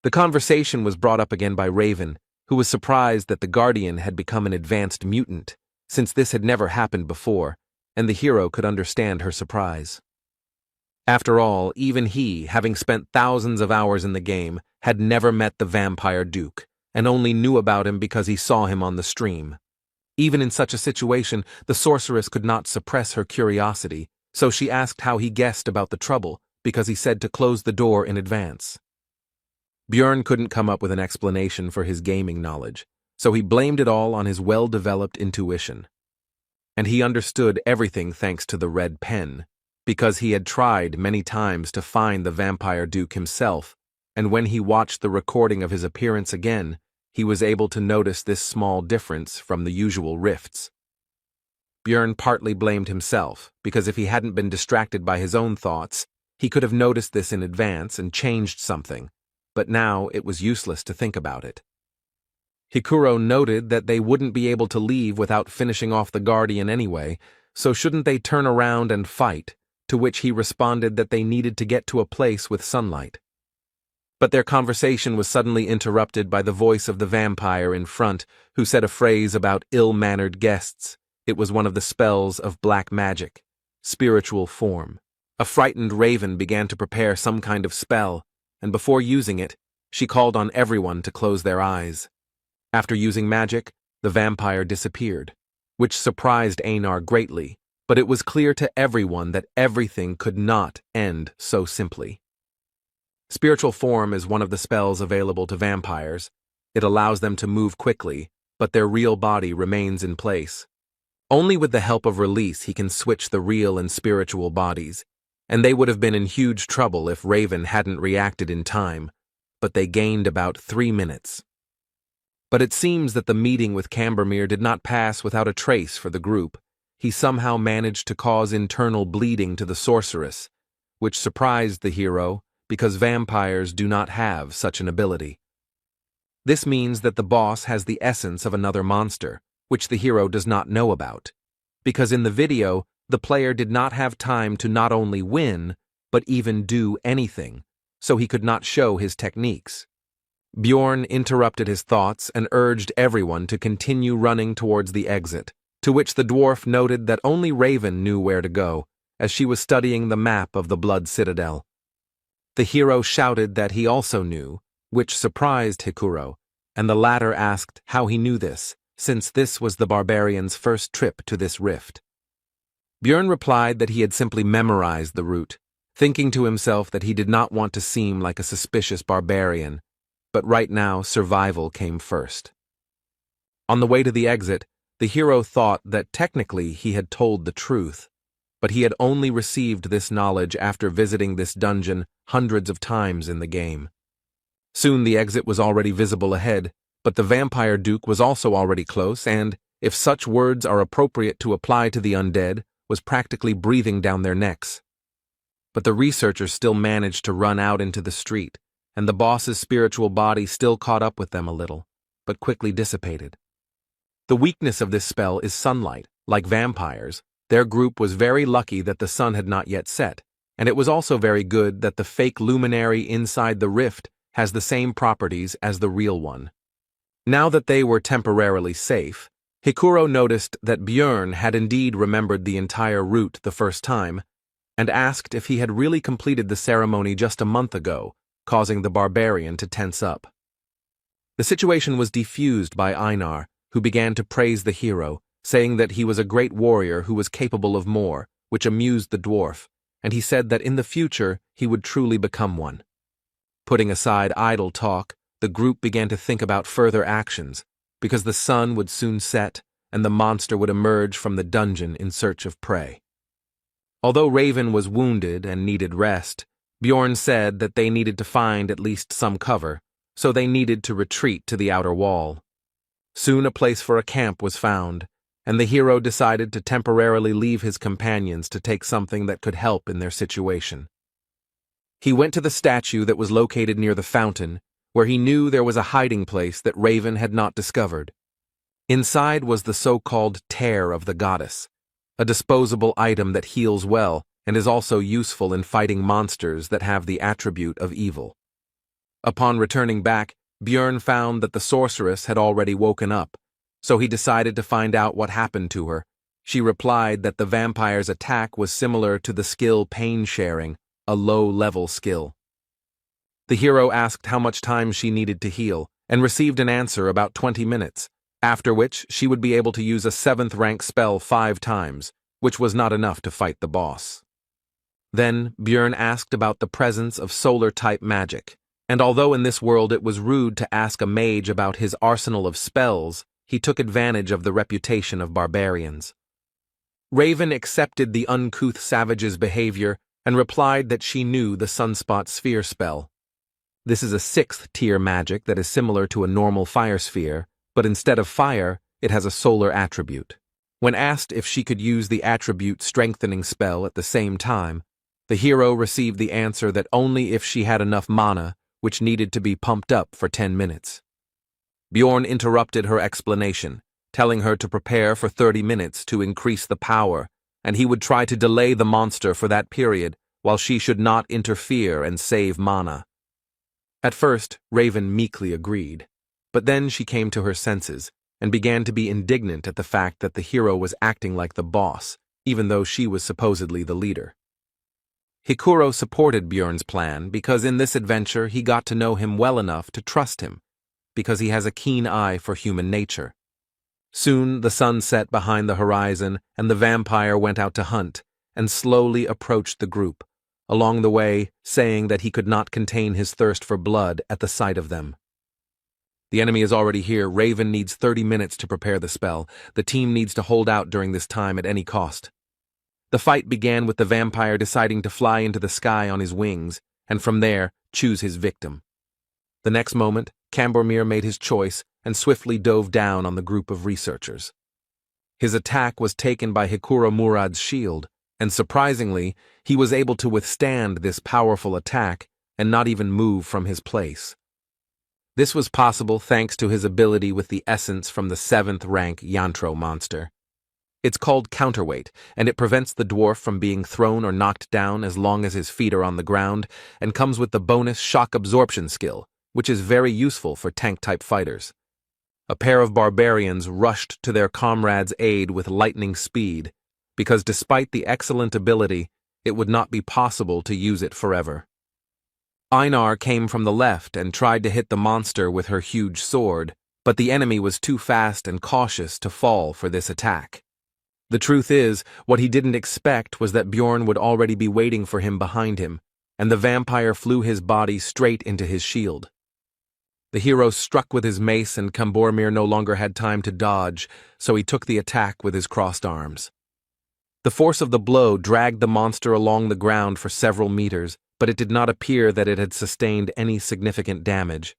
The conversation was brought up again by Raven, who was surprised that the Guardian had become an advanced mutant, since this had never happened before, and the hero could understand her surprise. After all, even he, having spent thousands of hours in the game, had never met the Vampire Duke, and only knew about him because he saw him on the stream. Even in such a situation, the sorceress could not suppress her curiosity, so she asked how he guessed about the trouble, because he said to close the door in advance. Björn couldn't come up with an explanation for his gaming knowledge, so he blamed it all on his well-developed intuition. And he understood everything thanks to the red pen, because he had tried many times to find the Vampire Duke himself, and when he watched the recording of his appearance again, he was able to notice this small difference from the usual rifts. Björn partly blamed himself, because if he hadn't been distracted by his own thoughts, he could have noticed this in advance and changed something, but now it was useless to think about it. Hikuro noted that they wouldn't be able to leave without finishing off the Guardian anyway, so shouldn't they turn around and fight, to which he responded that they needed to get to a place with sunlight. But their conversation was suddenly interrupted by the voice of the vampire in front, who said a phrase about ill-mannered guests. It was one of the spells of black magic, spiritual form. A frightened Raven began to prepare some kind of spell, and before using it, she called on everyone to close their eyes. After using magic, the vampire disappeared, which surprised Einar greatly, but it was clear to everyone that everything could not end so simply. Spiritual form is one of the spells available to vampires. It allows them to move quickly, but their real body remains in place. Only with the help of release he can switch the real and spiritual bodies, and they would have been in huge trouble if Raven hadn't reacted in time, but they gained about 3 minutes. But it seems that the meeting with Cambermere did not pass without a trace for the group. He somehow managed to cause internal bleeding to the sorceress, which surprised the hero because vampires do not have such an ability. This means that the boss has the essence of another monster, which the hero does not know about, because in the video, the player did not have time to not only win, but even do anything, so he could not show his techniques. Bjorn interrupted his thoughts and urged everyone to continue running towards the exit, to which the dwarf noted that only Raven knew where to go, as she was studying the map of the Blood Citadel. The hero shouted that he also knew, which surprised Hikuro, and the latter asked how he knew this, since this was the barbarian's first trip to this rift. Björn replied that he had simply memorized the route, thinking to himself that he did not want to seem like a suspicious barbarian, but right now survival came first. On the way to the exit, the hero thought that technically he had told the truth, but he had only received this knowledge after visiting this dungeon hundreds of times in the game. Soon the exit was already visible ahead, but the Vampire Duke was also already close and, if such words are appropriate to apply to the undead, was practically breathing down their necks. But the researchers still managed to run out into the street, and the boss's spiritual body still caught up with them a little, but quickly dissipated. The weakness of this spell is sunlight. Like vampires, their group was very lucky that the sun had not yet set, and it was also very good that the fake luminary inside the rift has the same properties as the real one. Now that they were temporarily safe, Hikuro noticed that Björn had indeed remembered the entire route the first time, and asked if he had really completed the ceremony just a month ago, causing the barbarian to tense up. The situation was defused by Einar, who began to praise the hero, saying that he was a great warrior who was capable of more, which amused the dwarf, and he said that in the future he would truly become one. Putting aside idle talk, the group began to think about further actions, because the sun would soon set and the monster would emerge from the dungeon in search of prey. Although Raven was wounded and needed rest, Bjorn said that they needed to find at least some cover, so they needed to retreat to the outer wall. Soon a place for a camp was found, and the hero decided to temporarily leave his companions to take something that could help in their situation. He went to the statue that was located near the fountain, where he knew there was a hiding place that Raven had not discovered. Inside was the so-called tear of the goddess, a disposable item that heals well and is also useful in fighting monsters that have the attribute of evil. Upon returning back, Björn found that the sorceress had already woken up, so he decided to find out what happened to her. She replied that the vampire's attack was similar to the skill pain sharing, a low-level skill. The hero asked how much time she needed to heal, and received an answer about 20 minutes, after which she would be able to use a 7th rank spell 5 times, which was not enough to fight the boss. Then Björn asked about the presence of solar-type magic, and although in this world it was rude to ask a mage about his arsenal of spells, he took advantage of the reputation of barbarians. Raven accepted the uncouth savage's behavior and replied that she knew the Sunspot Sphere spell. This is a 6th tier magic that is similar to a normal fire sphere, but instead of fire, it has a solar attribute. When asked if she could use the attribute strengthening spell at the same time, the hero received the answer that only if she had enough mana, which needed to be pumped up for 10 minutes. Bjorn interrupted her explanation, telling her to prepare for 30 minutes to increase the power, and he would try to delay the monster for that period while she should not interfere and save mana. At first, Raven meekly agreed, but then she came to her senses and began to be indignant at the fact that the hero was acting like the boss, even though she was supposedly the leader. Hikuro supported Bjorn's plan because in this adventure he got to know him well enough to trust him, because he has a keen eye for human nature. Soon the sun set behind the horizon and the vampire went out to hunt and slowly approached the group, along the way saying that he could not contain his thirst for blood at the sight of them. The enemy is already here. Raven needs 30 minutes to prepare the spell. The team needs to hold out during this time at any cost. The fight began with the vampire deciding to fly into the sky on his wings, and from there, choose his victim. The next moment, Cambormir made his choice and swiftly dove down on the group of researchers. His attack was taken by Hikuro Murad's shield, and surprisingly, he was able to withstand this powerful attack and not even move from his place. This was possible thanks to his ability with the essence from the 7th rank Yantro monster. It's called counterweight, and it prevents the dwarf from being thrown or knocked down as long as his feet are on the ground, and comes with the bonus shock absorption skill, which is very useful for tank-type fighters. A pair of barbarians rushed to their comrade's aid with lightning speed, because despite the excellent ability, it would not be possible to use it forever. Einar came from the left and tried to hit the monster with her huge sword, but the enemy was too fast and cautious to fall for this attack. The truth is, what he didn't expect was that Bjorn would already be waiting for him behind him, and the vampire flew his body straight into his shield. The hero struck with his mace and Cambormir no longer had time to dodge, so he took the attack with his crossed arms. The force of the blow dragged the monster along the ground for several meters, but it did not appear that it had sustained any significant damage.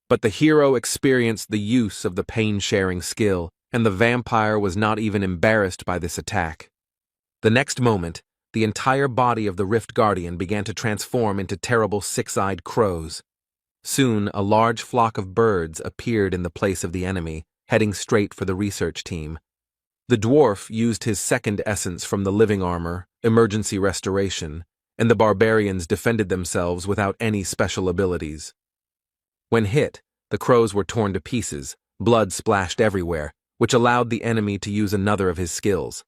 But the hero experienced the use of the pain-sharing skill, and the vampire was not even embarrassed by this attack. The next moment, the entire body of the Rift Guardian began to transform into terrible 6-eyed crows. Soon, a large flock of birds appeared in the place of the enemy, heading straight for the research team. The dwarf used his 2nd essence from the living armor, emergency restoration, and the barbarians defended themselves without any special abilities. When hit, the crows were torn to pieces, blood splashed everywhere, which allowed the enemy to use another of his skills.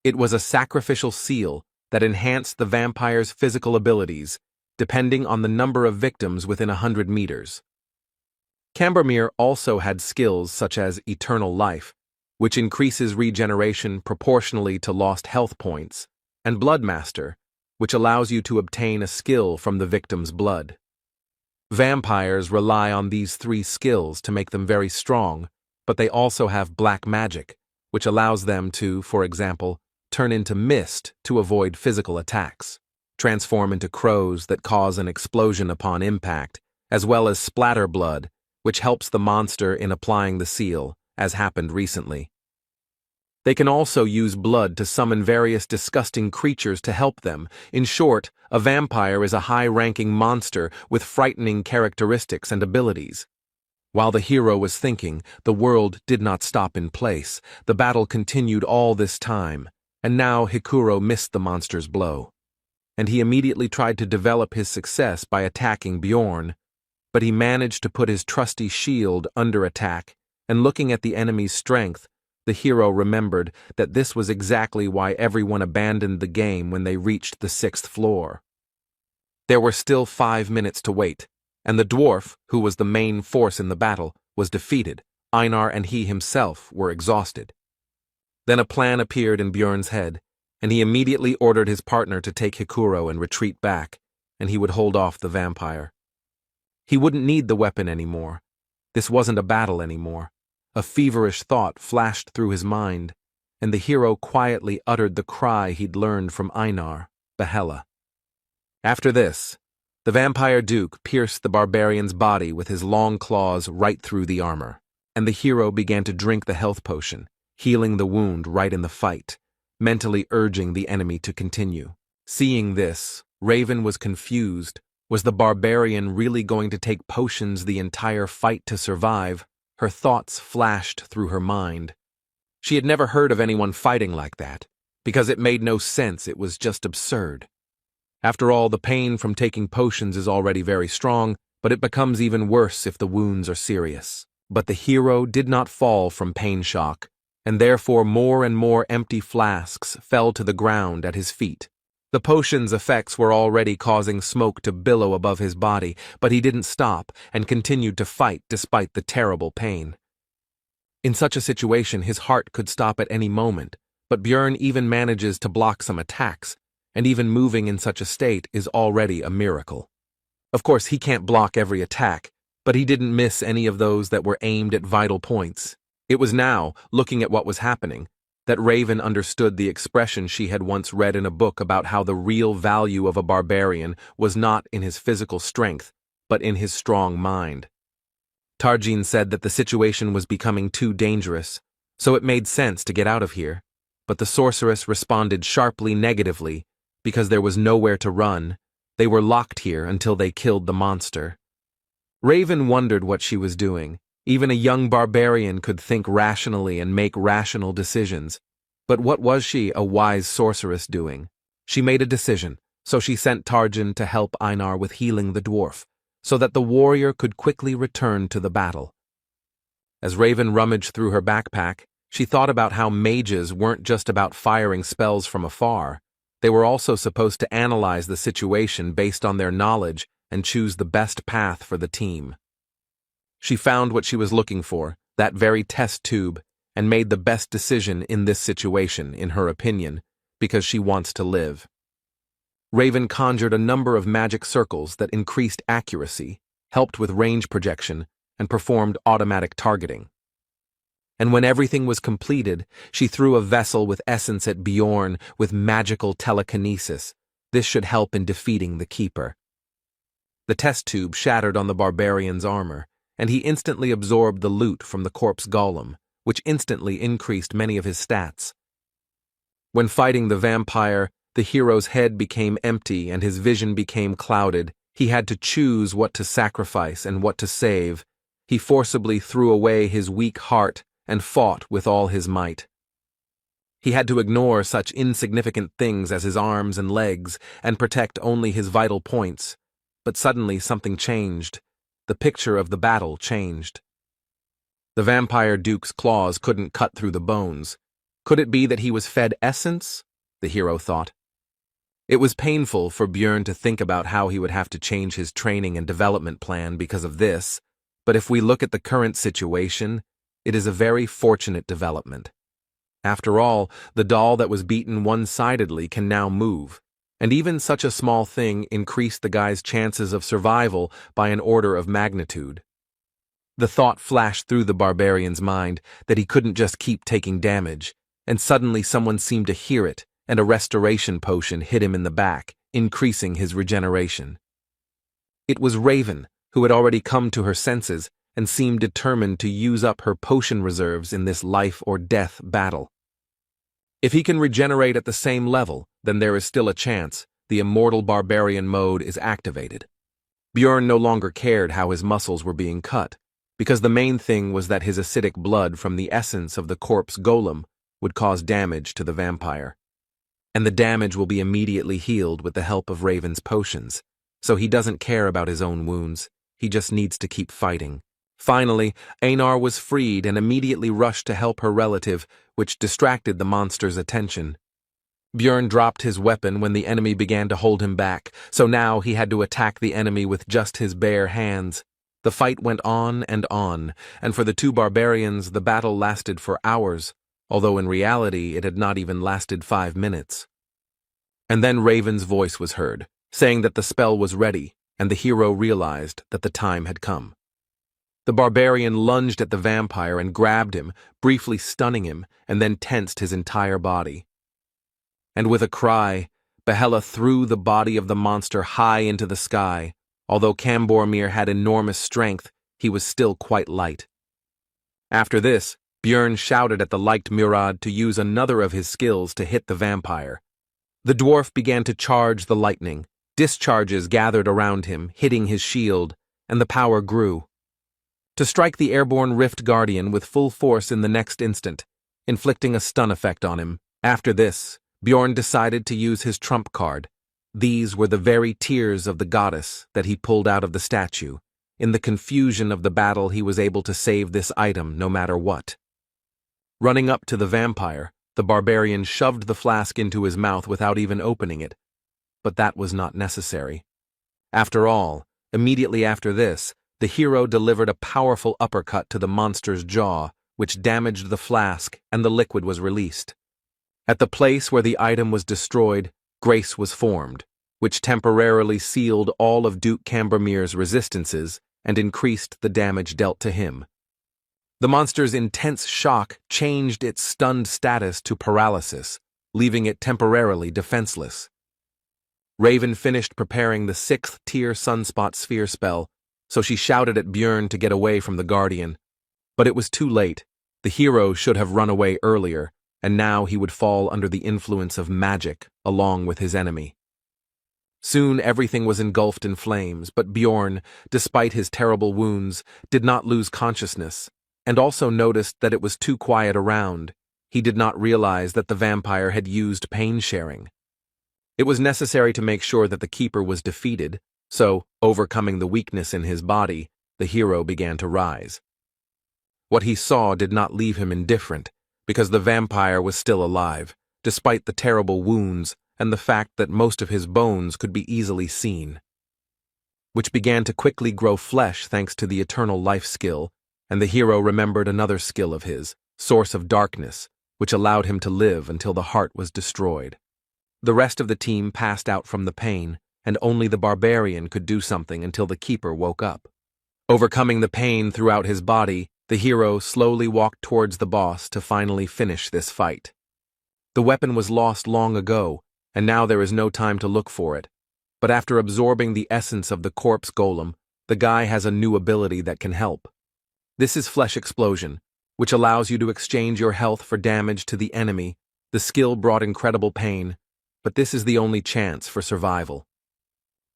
It was a sacrificial seal that enhanced the vampire's physical abilities, depending on the number of victims within 100 meters. Cambermere also had skills such as Eternal Life, which increases regeneration proportionally to lost health points, and Bloodmaster, which allows you to obtain a skill from the victim's blood. Vampires rely on these three skills to make them very strong, but they also have black magic, which allows them to, for example, turn into mist to avoid physical attacks, transform into crows that cause an explosion upon impact, as well as splatter blood, which helps the monster in applying the seal, as happened recently. They can also use blood to summon various disgusting creatures to help them. In short, a vampire is a high-ranking monster with frightening characteristics and abilities. While the hero was thinking, the world did not stop in place. The battle continued all this time, and now Hikuro missed the monster's blow. And he immediately tried to develop his success by attacking Bjorn, but he managed to put his trusty shield under attack, and looking at the enemy's strength, the hero remembered that this was exactly why everyone abandoned the game when they reached the 6th floor. There were still 5 minutes to wait, and the dwarf, who was the main force in the battle, was defeated. Einar and he himself were exhausted. Then a plan appeared in Bjorn's head, and he immediately ordered his partner to take Hikuro and retreat back, and he would hold off the vampire. He wouldn't need the weapon anymore. This wasn't a battle anymore. A feverish thought flashed through his mind, and the hero quietly uttered the cry he'd learned from Einar, Yahello. After this, the vampire duke pierced the barbarian's body with his long claws right through the armor, and the hero began to drink the health potion, healing the wound right in the fight, mentally urging the enemy to continue. Seeing this, Raven was confused. Was the barbarian really going to take potions the entire fight to survive? Her thoughts flashed through her mind. She had never heard of anyone fighting like that, because it made no sense. It was just absurd. After all, the pain from taking potions is already very strong, but it becomes even worse if the wounds are serious. But the hero did not fall from pain shock, and therefore more and more empty flasks fell to the ground at his feet. The potion's effects were already causing smoke to billow above his body, but he didn't stop and continued to fight despite the terrible pain. In such a situation, his heart could stop at any moment, but Bjorn even manages to block some attacks, and even moving in such a state is already a miracle. Of course, he can't block every attack, but he didn't miss any of those that were aimed at vital points. It was now, looking at what was happening, that Raven understood the expression she had once read in a book about how the real value of a barbarian was not in his physical strength, but in his strong mind. Tarjin said that the situation was becoming too dangerous, so it made sense to get out of here, but the sorceress responded sharply negatively because there was nowhere to run. They were locked here until they killed the monster. Raven wondered what she was doing. Even a young barbarian could think rationally and make rational decisions. But what was she, a wise sorceress, doing? She made a decision, so she sent Tarjin to help Einar with healing the dwarf, so that the warrior could quickly return to the battle. As Raven rummaged through her backpack, she thought about how mages weren't just about firing spells from afar. They were also supposed to analyze the situation based on their knowledge and choose the best path for the team. She found what she was looking for, that very test tube, and made the best decision in this situation, in her opinion, because she wants to live. Raven conjured a number of magic circles that increased accuracy, helped with range projection, and performed automatic targeting. And when everything was completed, she threw a vessel with essence at Bjorn with magical telekinesis. This should help in defeating the Keeper. The test tube shattered on the barbarian's armor, and he instantly absorbed the loot from the corpse golem, which instantly increased many of his stats. When fighting the vampire, the hero's head became empty and his vision became clouded. He had to choose what to sacrifice and what to save. He forcibly threw away his weak heart and fought with all his might. He had to ignore such insignificant things as his arms and legs and protect only his vital points. But suddenly something changed. The picture of the battle changed. The vampire duke's claws couldn't cut through the bones. Could it be that he was fed essence? The hero thought. It was painful for Björn to think about how he would have to change his training and development plan because of this, but if we look at the current situation, it is a very fortunate development. After all, the doll that was beaten one-sidedly can now move, and even such a small thing increased the guy's chances of survival by an order of magnitude. The thought flashed through the barbarian's mind that he couldn't just keep taking damage, and suddenly someone seemed to hear it, and a restoration potion hit him in the back, increasing his regeneration. It was Raven, who had already come to her senses and seemed determined to use up her potion reserves in this life-or-death battle. If he can regenerate at the same level, then there is still a chance the immortal barbarian mode is activated. Björn no longer cared how his muscles were being cut, because the main thing was that his acidic blood from the essence of the corpse golem would cause damage to the vampire. And the damage will be immediately healed with the help of Raven's potions, so he doesn't care about his own wounds, he just needs to keep fighting. Finally, Einar was freed and immediately rushed to help her relative, which distracted the monster's attention. Björn dropped his weapon when the enemy began to hold him back, so now he had to attack the enemy with just his bare hands. The fight went on, and for the two barbarians the battle lasted for hours, although in reality it had not even lasted 5 minutes. And then Raven's voice was heard, saying that the spell was ready, and the hero realized that the time had come. The barbarian lunged at the vampire and grabbed him, briefly stunning him, and then tensed his entire body. And with a cry, Yahello threw the body of the monster high into the sky. Although Cambormir had enormous strength, he was still quite light. After this, Björn shouted at the liked Murad to use another of his skills to hit the vampire. The dwarf began to charge the lightning. Discharges gathered around him, hitting his shield, and the power grew. To strike the airborne Rift Guardian with full force in the next instant, inflicting a stun effect on him. After this, Björn decided to use his trump card. These were the very tears of the goddess that he pulled out of the statue. In the confusion of the battle, he was able to save this item no matter what. Running up to the vampire, the barbarian shoved the flask into his mouth without even opening it. But that was not necessary. After all, immediately after this, the hero delivered a powerful uppercut to the monster's jaw, which damaged the flask, and the liquid was released. At the place where the item was destroyed, grace was formed, which temporarily sealed all of Duke Cambormir's resistances and increased the damage dealt to him. The monster's intense shock changed its stunned status to paralysis, leaving it temporarily defenseless. Raven finished preparing the 6th-tier Sunspot Sphere spell, so she shouted at Björn to get away from the Guardian. But it was too late. The hero should have run away earlier, and now he would fall under the influence of magic, along with his enemy. Soon everything was engulfed in flames, but Björn, despite his terrible wounds, did not lose consciousness, and also noticed that it was too quiet around. He did not realize that the vampire had used pain sharing. It was necessary to make sure that the keeper was defeated, so, overcoming the weakness in his body, the hero began to rise. What he saw did not leave him indifferent, because the vampire was still alive, despite the terrible wounds and the fact that most of his bones could be easily seen, which began to quickly grow flesh thanks to the eternal life skill, and the hero remembered another skill of his, Source of Darkness, which allowed him to live until the heart was destroyed. The rest of the team passed out from the pain, and only the barbarian could do something until the keeper woke up. Overcoming the pain throughout his body, the hero slowly walked towards the boss to finally finish this fight. The weapon was lost long ago, and now there is no time to look for it. But after absorbing the essence of the corpse golem, the guy has a new ability that can help. This is Flesh Explosion, which allows you to exchange your health for damage to the enemy. The skill brought incredible pain, but this is the only chance for survival.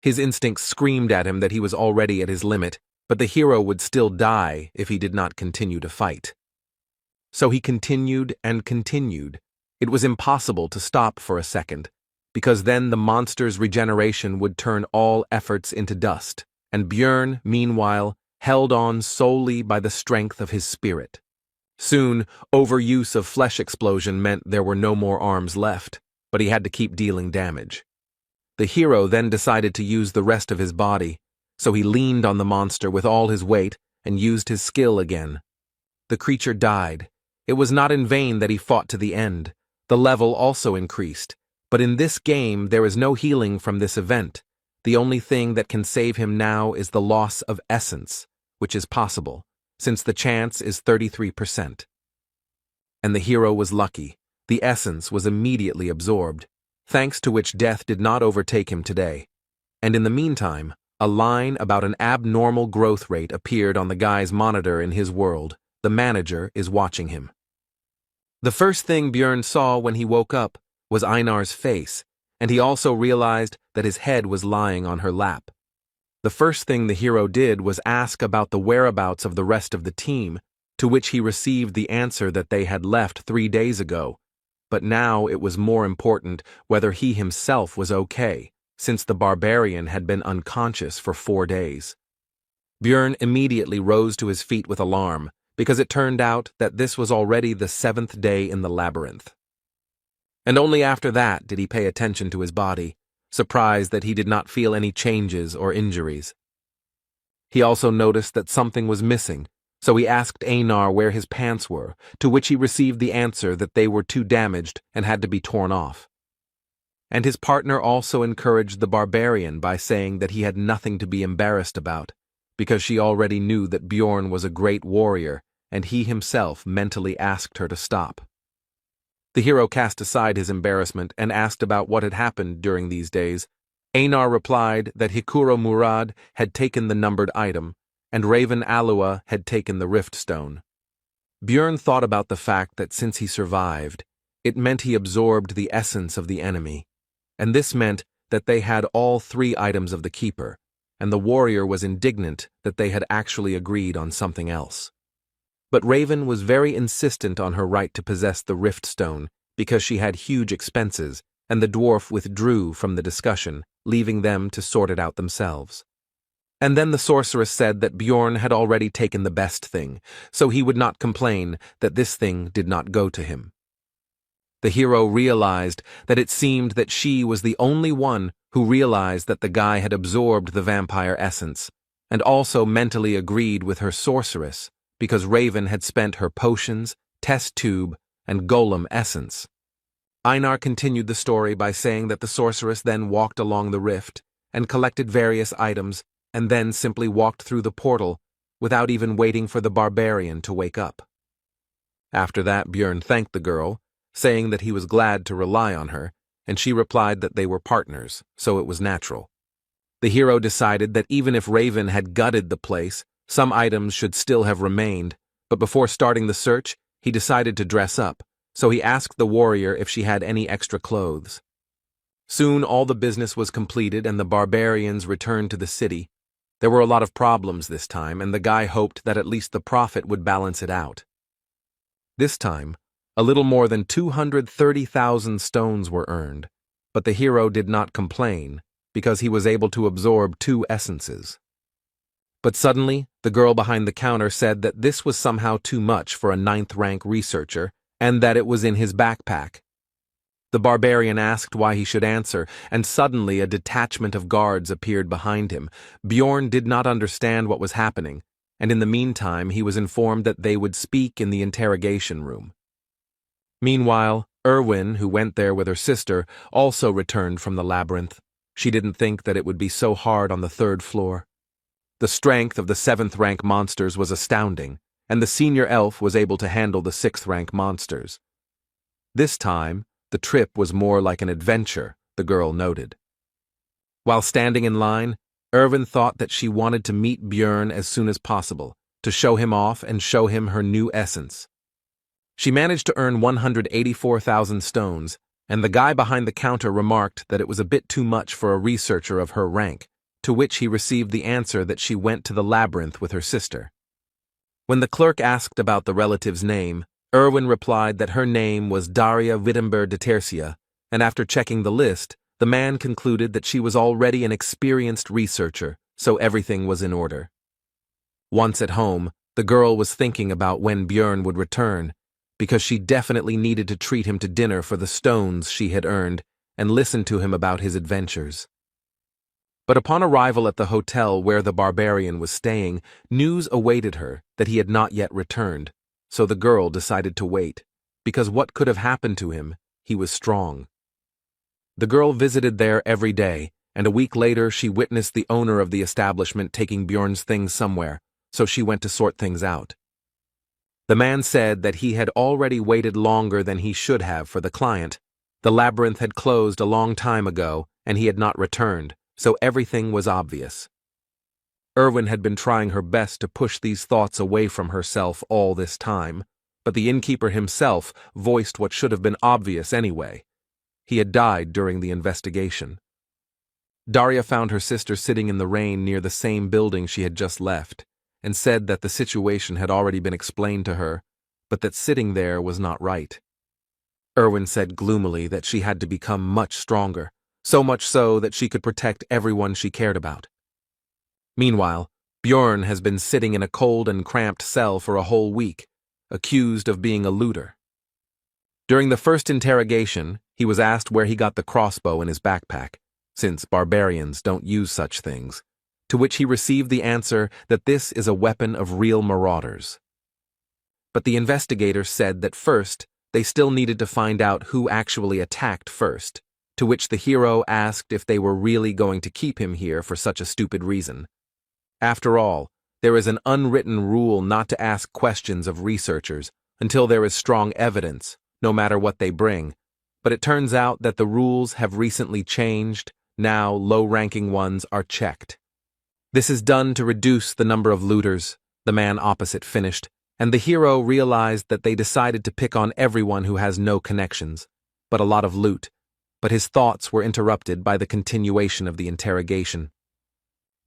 His instincts screamed at him that he was already at his limit, but the hero would still die if he did not continue to fight. So he continued and continued. It was impossible to stop for a second, because then the monster's regeneration would turn all efforts into dust, and Björn, meanwhile, held on solely by the strength of his spirit. Soon, overuse of flesh explosion meant there were no more arms left, but he had to keep dealing damage. The hero then decided to use the rest of his body, so he leaned on the monster with all his weight and used his skill again. The creature died. It was not in vain that he fought to the end. The level also increased, but in this game there is no healing from this event. The only thing that can save him now is the loss of essence, which is possible, since the chance is 33%. And the hero was lucky. The essence was immediately absorbed, thanks to which death did not overtake him today. And in the meantime, a line about an abnormal growth rate appeared on the guy's monitor in his world. The manager is watching him. The first thing Björn saw when he woke up was Einar's face, and he also realized that his head was lying on her lap. The first thing the hero did was ask about the whereabouts of the rest of the team, to which he received the answer that they had left 3 days ago. But now it was more important whether he himself was okay, since the barbarian had been unconscious for 4 days. Björn immediately rose to his feet with alarm, because it turned out that this was already the 7th day in the labyrinth. And only after that did he pay attention to his body, surprised that he did not feel any changes or injuries. He also noticed that something was missing, so he asked Einar where his pants were, to which he received the answer that they were too damaged and had to be torn off. And his partner also encouraged the barbarian by saying that he had nothing to be embarrassed about, because she already knew that Björn was a great warrior, and he himself mentally asked her to stop. The hero cast aside his embarrassment and asked about what had happened during these days. Einar replied that Hikuro Murad had taken the numbered item, and Raven Alua had taken the rift stone. Björn thought about the fact that since he survived, it meant he absorbed the essence of the enemy, and this meant that they had all 3 items of the keeper, and the warrior was indignant that they had actually agreed on something else. But Raven was very insistent on her right to possess the rift stone because she had huge expenses, and the dwarf withdrew from the discussion, leaving them to sort it out themselves. And then the sorceress said that Björn had already taken the best thing, so he would not complain that this thing did not go to him. The hero realized that it seemed that she was the only one who realized that the guy had absorbed the vampire essence, and also mentally agreed with her sorceress, because Raven had spent her potions, test tube, and golem essence. Einar continued the story by saying that the sorceress then walked along the rift and collected various items and then simply walked through the portal without even waiting for the barbarian to wake up. After that, Björn thanked the girl, saying that he was glad to rely on her, and she replied that they were partners, so it was natural. The hero decided that even if Raven had gutted the place, some items should still have remained, but before starting the search, he decided to dress up, so he asked the warrior if she had any extra clothes. Soon all the business was completed and the barbarians returned to the city. There were a lot of problems this time, and the guy hoped that at least the profit would balance it out. This time, a little more than 230,000 stones were earned, but the hero did not complain, because he was able to absorb 2 essences. But suddenly, the girl behind the counter said that this was somehow too much for a 9th-rank researcher, and that it was in his backpack. The barbarian asked why he should answer, and suddenly a detachment of guards appeared behind him. Björn did not understand what was happening, and in the meantime he was informed that they would speak in the interrogation room. Meanwhile, Erwin, who went there with her sister, also returned from the labyrinth. She didn't think that it would be so hard on the 3rd floor. The strength of the 7th-rank monsters was astounding, and the senior elf was able to handle the 6th-rank monsters. This time, the trip was more like an adventure, the girl noted. While standing in line, Erwin thought that she wanted to meet Björn as soon as possible, to show him off and show him her new essence. She managed to earn 184,000 stones, and the guy behind the counter remarked that it was a bit too much for a researcher of her rank, to which he received the answer that she went to the labyrinth with her sister. When the clerk asked about the relative's name, Erwin replied that her name was Daria Wittenberg de Tercia, and after checking the list, the man concluded that she was already an experienced researcher, so everything was in order. Once at home, the girl was thinking about when Björn would return, because she definitely needed to treat him to dinner for the stones she had earned and listen to him about his adventures. But upon arrival at the hotel where the barbarian was staying, news awaited her that he had not yet returned, so the girl decided to wait, because what could have happened to him? He was strong. The girl visited there every day, and a week later she witnessed the owner of the establishment taking Björn's things somewhere, so she went to sort things out. The man said that he had already waited longer than he should have for the client. The labyrinth had closed a long time ago, and he had not returned, so everything was obvious. Erwin had been trying her best to push these thoughts away from herself all this time, but the innkeeper himself voiced what should have been obvious anyway. He had died during the investigation. Daria found her sister sitting in the rain near the same building she had just left, and said that the situation had already been explained to her, but that sitting there was not right. Erwin said gloomily that she had to become much stronger, so much so that she could protect everyone she cared about. Meanwhile, Björn has been sitting in a cold and cramped cell for a whole week, accused of being a looter. During the first interrogation, he was asked where he got the crossbow in his backpack, since barbarians don't use such things, to which he received the answer that this is a weapon of real marauders. But the investigator said that first, they still needed to find out who actually attacked first, to which the hero asked if they were really going to keep him here for such a stupid reason. After all, there is an unwritten rule not to ask questions of researchers until there is strong evidence, no matter what they bring, but it turns out that the rules have recently changed. Now low-ranking ones are checked. This is done to reduce the number of looters, the man opposite finished, and the hero realized that they decided to pick on everyone who has no connections, but a lot of loot. But his thoughts were interrupted by the continuation of the interrogation.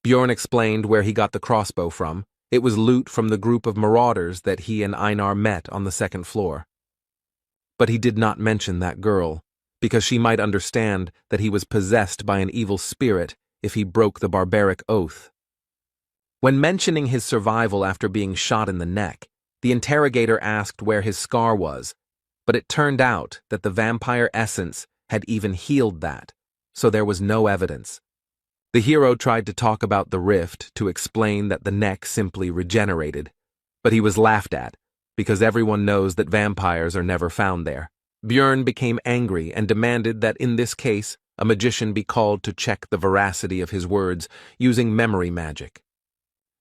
Björn explained where he got the crossbow from. It was loot from the group of marauders that he and Einar met on the second floor. But he did not mention that girl, because she might understand that he was possessed by an evil spirit if he broke the barbaric oath. When mentioning his survival after being shot in the neck, the interrogator asked where his scar was, but it turned out that the vampire essence had even healed that, so there was no evidence. The hero tried to talk about the rift to explain that the neck simply regenerated, but he was laughed at, because everyone knows that vampires are never found there. Björn became angry and demanded that in this case, a magician be called to check the veracity of his words using memory magic.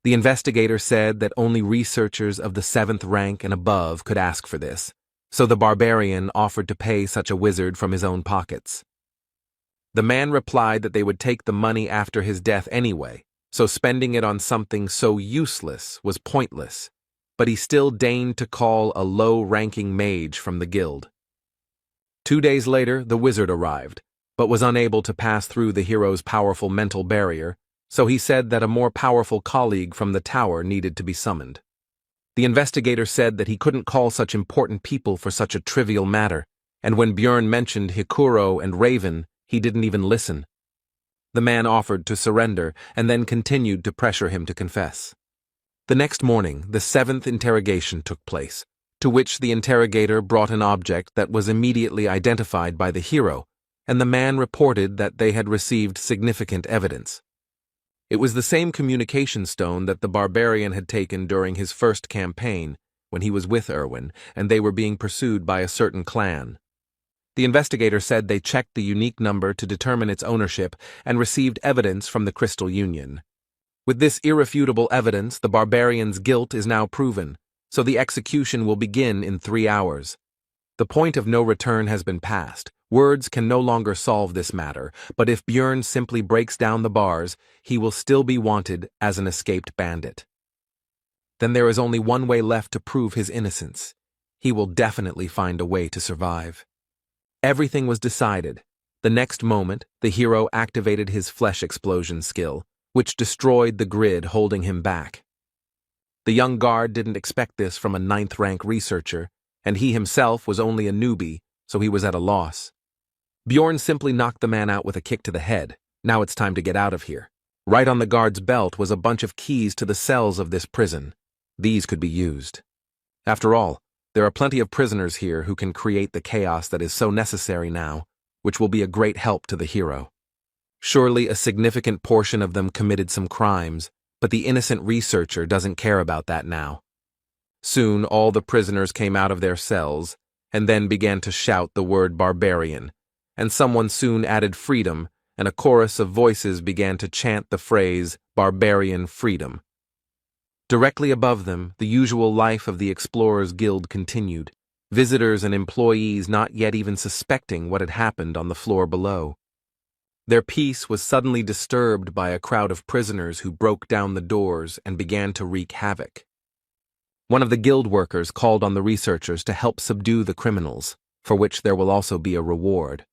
The investigator said that only researchers of the 7th rank and above could ask for this, so the barbarian offered to pay such a wizard from his own pockets. The man replied that they would take the money after his death anyway, so spending it on something so useless was pointless, but he still deigned to call a low-ranking mage from the guild. 2 days later, the wizard arrived, but was unable to pass through the hero's powerful mental barrier, so he said that a more powerful colleague from the tower needed to be summoned. The investigator said that he couldn't call such important people for such a trivial matter, and when Björn mentioned Hikuro and Raven, he didn't even listen. The man offered to surrender and then continued to pressure him to confess. The next morning, the 7th interrogation took place, to which the interrogator brought an object that was immediately identified by the hero, and the man reported that they had received significant evidence. It was the same communication stone that the barbarian had taken during his first campaign, when he was with Erwin, and they were being pursued by a certain clan. The investigator said they checked the unique number to determine its ownership and received evidence from the Crystal Union. With this irrefutable evidence, the barbarian's guilt is now proven, so the execution will begin in 3 hours. The point of no return has been passed. Words can no longer solve this matter, but if Björn simply breaks down the bars, he will still be wanted as an escaped bandit. Then there is only one way left to prove his innocence. He will definitely find a way to survive. Everything was decided. The next moment, the hero activated his flesh explosion skill, which destroyed the grid holding him back. The young guard didn't expect this from a 9th rank researcher, and he himself was only a newbie, so he was at a loss. Bjorn simply knocked the man out with a kick to the head. Now it's time to get out of here. Right on the guard's belt was a bunch of keys to the cells of this prison. These could be used. After all, there are plenty of prisoners here who can create the chaos that is so necessary now, which will be a great help to the hero. Surely a significant portion of them committed some crimes, but the innocent researcher doesn't care about that now. Soon all the prisoners came out of their cells, and then began to shout the word barbarian, and someone soon added freedom, and a chorus of voices began to chant the phrase barbarian freedom. Directly above them, the usual life of the Explorers Guild continued, visitors and employees not yet even suspecting what had happened on the floor below. Their peace was suddenly disturbed by a crowd of prisoners who broke down the doors and began to wreak havoc. One of the guild workers called on the researchers to help subdue the criminals, for which there will also be a reward.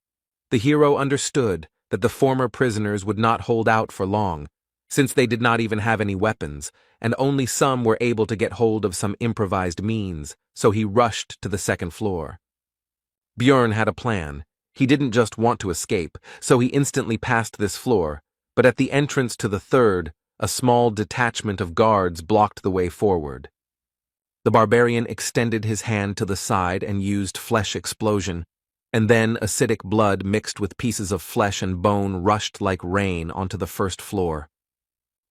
The hero understood that the former prisoners would not hold out for long, since they did not even have any weapons, and only some were able to get hold of some improvised means, so he rushed to the second floor. Bjorn had a plan. He didn't just want to escape, so he instantly passed this floor, but at the entrance to the third, a small detachment of guards blocked the way forward. The barbarian extended his hand to the side and used flesh explosion, and then acidic blood mixed with pieces of flesh and bone rushed like rain onto the first floor.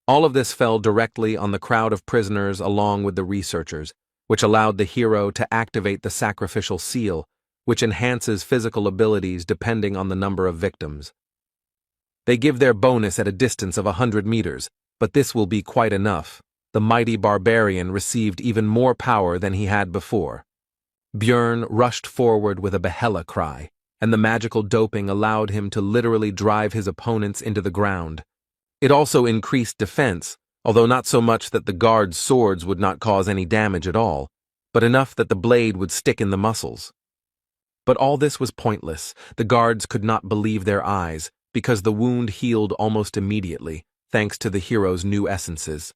All of this fell directly on the crowd of prisoners along with the researchers, which allowed the hero to activate the sacrificial seal, which enhances physical abilities depending on the number of victims. They give their bonus at a distance of 100 meters, but this will be quite enough. The mighty barbarian received even more power than he had before. Bjorn rushed forward with a Yahello cry, and the magical doping allowed him to literally drive his opponents into the ground. It also increased defense, although not so much that the guards' swords would not cause any damage at all, but enough that the blade would stick in the muscles. But all this was pointless. The guards could not believe their eyes, because the wound healed almost immediately, thanks to the hero's new essences.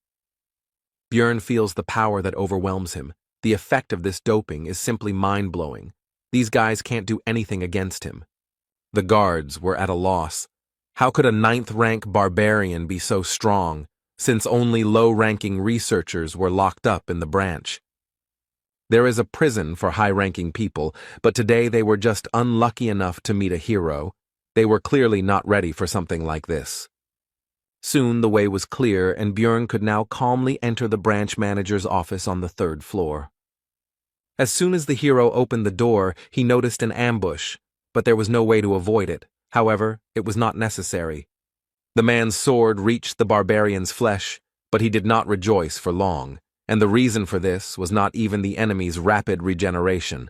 Bjorn feels the power that overwhelms him. The effect of this doping is simply mind-blowing. These guys can't do anything against him. The guards were at a loss. How could a 9th-rank barbarian be so strong, since only low-ranking researchers were locked up in the branch? There is a prison for high-ranking people, but today they were just unlucky enough to meet a hero. They were clearly not ready for something like this. Soon the way was clear, and Bjorn could now calmly enter the branch manager's office on the 3rd floor. As soon as the hero opened the door, he noticed an ambush, but there was no way to avoid it. However, it was not necessary. The man's sword reached the barbarian's flesh, but he did not rejoice for long, and the reason for this was not even the enemy's rapid regeneration.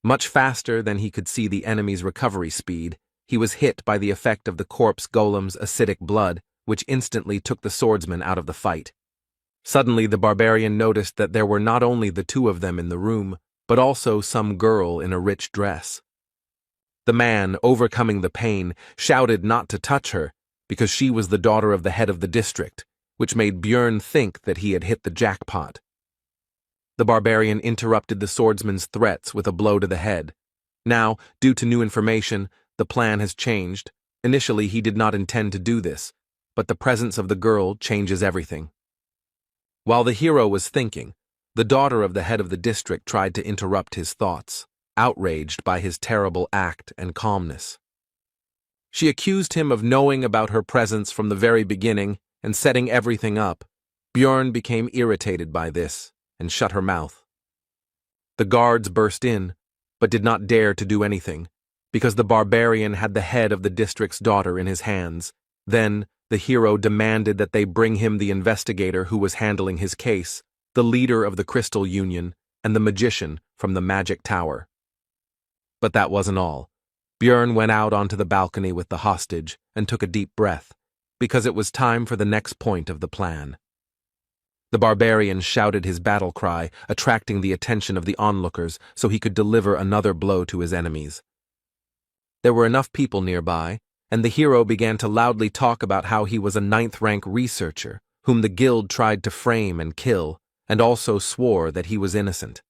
Much faster than he could see the enemy's recovery speed, he was hit by the effect of the corpse golem's acidic blood, which instantly took the swordsman out of the fight. Suddenly the barbarian noticed that there were not only the two of them in the room, but also some girl in a rich dress. The man, overcoming the pain, shouted not to touch her, because she was the daughter of the head of the district, which made Bjorn think that he had hit the jackpot. The barbarian interrupted the swordsman's threats with a blow to the head. Now, due to new information, the plan has changed. Initially, he did not intend to do this, but the presence of the girl changes everything. While the hero was thinking, the daughter of the head of the district tried to interrupt his thoughts, outraged by his terrible act and calmness. She accused him of knowing about her presence from the very beginning and setting everything up. Bjorn became irritated by this and shut her mouth. The guards burst in, but did not dare to do anything, because the barbarian had the head of the district's daughter in his hands. Then, the hero demanded that they bring him the investigator who was handling his case, the leader of the Crystal Union, and the magician from the Magic Tower. But that wasn't all. Bjorn went out onto the balcony with the hostage and took a deep breath, because it was time for the next point of the plan. The barbarian shouted his battle cry, attracting the attention of the onlookers so he could deliver another blow to his enemies. There were enough people nearby, and the hero began to loudly talk about how he was a 9th-rank researcher, whom the guild tried to frame and kill, and also swore that he was innocent.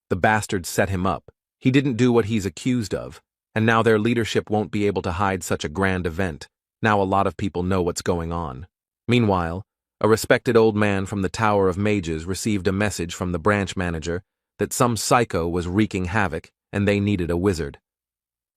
The bastards set him up. He didn't do what he's accused of, and now their leadership won't be able to hide such a grand event. Now a lot of people know what's going on. Meanwhile, a respected old man from the Tower of Mages received a message from the branch manager that some psycho was wreaking havoc and they needed a wizard.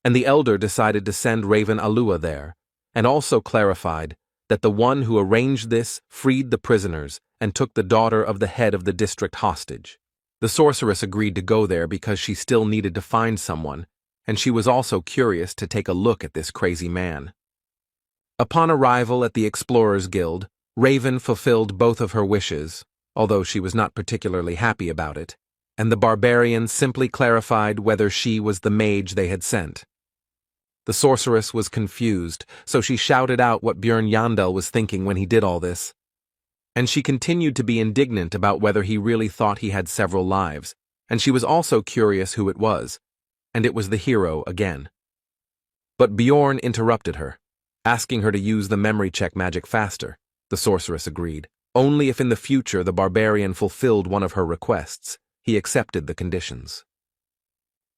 And the elder decided to send Raven Alua there, and also clarified that the one who arranged this freed the prisoners and took the daughter of the head of the district hostage. The sorceress agreed to go there because she still needed to find someone, and she was also curious to take a look at this crazy man. Upon arrival at the Explorers Guild, Raven fulfilled both of her wishes, although she was not particularly happy about it, and the barbarian simply clarified whether she was the mage they had sent. The sorceress was confused, so she shouted out what Björn Yandel was thinking when he did all this. And she continued to be indignant about whether he really thought he had several lives, and she was also curious who it was, and it was the hero again. But Bjorn interrupted her, asking her to use the memory check magic faster. The sorceress agreed. Only if in the future the barbarian fulfilled one of her requests, he accepted the conditions.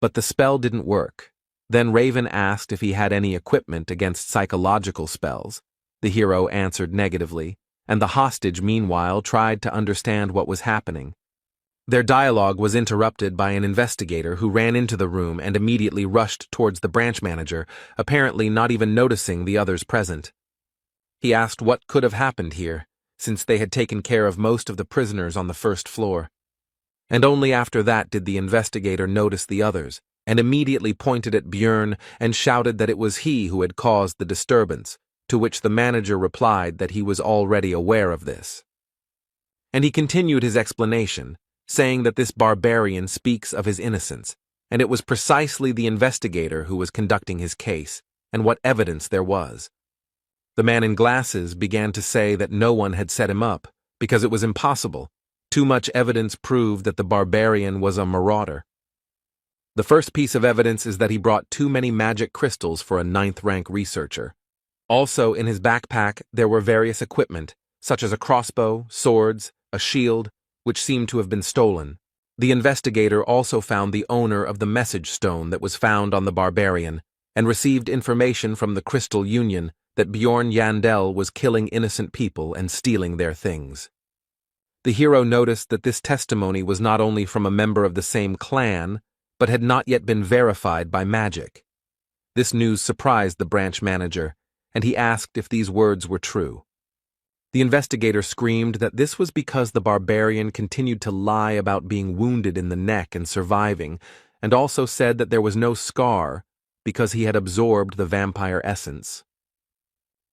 But the spell didn't work. Then Raven asked if he had any equipment against psychological spells. The hero answered negatively, and the hostage meanwhile tried to understand what was happening. Their dialogue was interrupted by an investigator who ran into the room and immediately rushed towards the branch manager, apparently not even noticing the others present. He asked what could have happened here, since they had taken care of most of the prisoners on the first floor. And only after that did the investigator notice the others, and immediately pointed at Björn and shouted that it was he who had caused the disturbance, to which the manager replied that he was already aware of this. And he continued his explanation, saying that this barbarian speaks of his innocence, and it was precisely the investigator who was conducting his case, and what evidence there was. The man in glasses began to say that no one had set him up, because it was impossible. Too much evidence proved that the barbarian was a marauder. The first piece of evidence is that he brought too many magic crystals for a 9th-rank researcher. Also, in his backpack, there were various equipment, such as a crossbow, swords, a shield, which seemed to have been stolen. The investigator also found the owner of the message stone that was found on the barbarian, and received information from the Crystal Union that Bjorn Yandel was killing innocent people and stealing their things. The hero noticed that this testimony was not only from a member of the same clan, but had not yet been verified by magic. This news surprised the branch manager, and he asked if these words were true. The investigator screamed that this was because the barbarian continued to lie about being wounded in the neck and surviving, and also said that there was no scar because he had absorbed the vampire essence.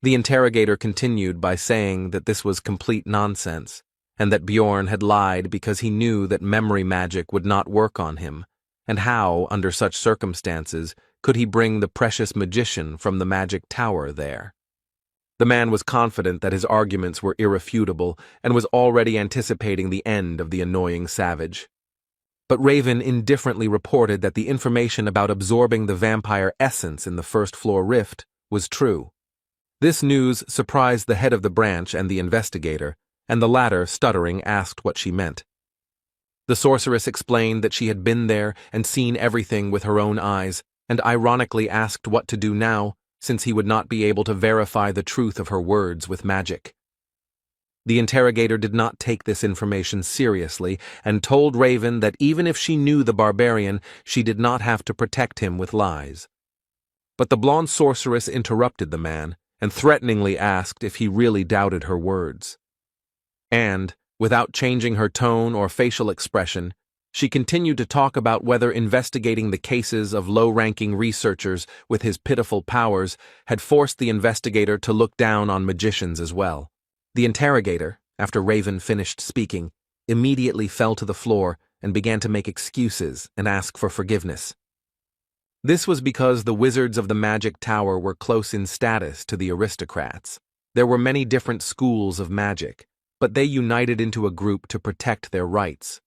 The interrogator continued by saying that this was complete nonsense, and that Bjorn had lied because he knew that memory magic would not work on him, and how, under such circumstances, could he bring the precious magician from the magic tower there? The man was confident that his arguments were irrefutable and was already anticipating the end of the annoying savage. But Raven indifferently reported that the information about absorbing the vampire essence in the first-floor rift was true. This news surprised the head of the branch and the investigator, and the latter, stuttering, asked what she meant. The sorceress explained that she had been there and seen everything with her own eyes, and ironically asked what to do now, since he would not be able to verify the truth of her words with magic. The interrogator did not take this information seriously and told Raven that even if she knew the barbarian, she did not have to protect him with lies. But the blonde sorceress interrupted the man and threateningly asked if he really doubted her words. And, without changing her tone or facial expression, she continued to talk about whether investigating the cases of low-ranking researchers with his pitiful powers had forced the investigator to look down on magicians as well. The interrogator, after Raven finished speaking, immediately fell to the floor and began to make excuses and ask for forgiveness. This was because the wizards of the magic tower were close in status to the aristocrats. There were many different schools of magic, but they united into a group to protect their rights.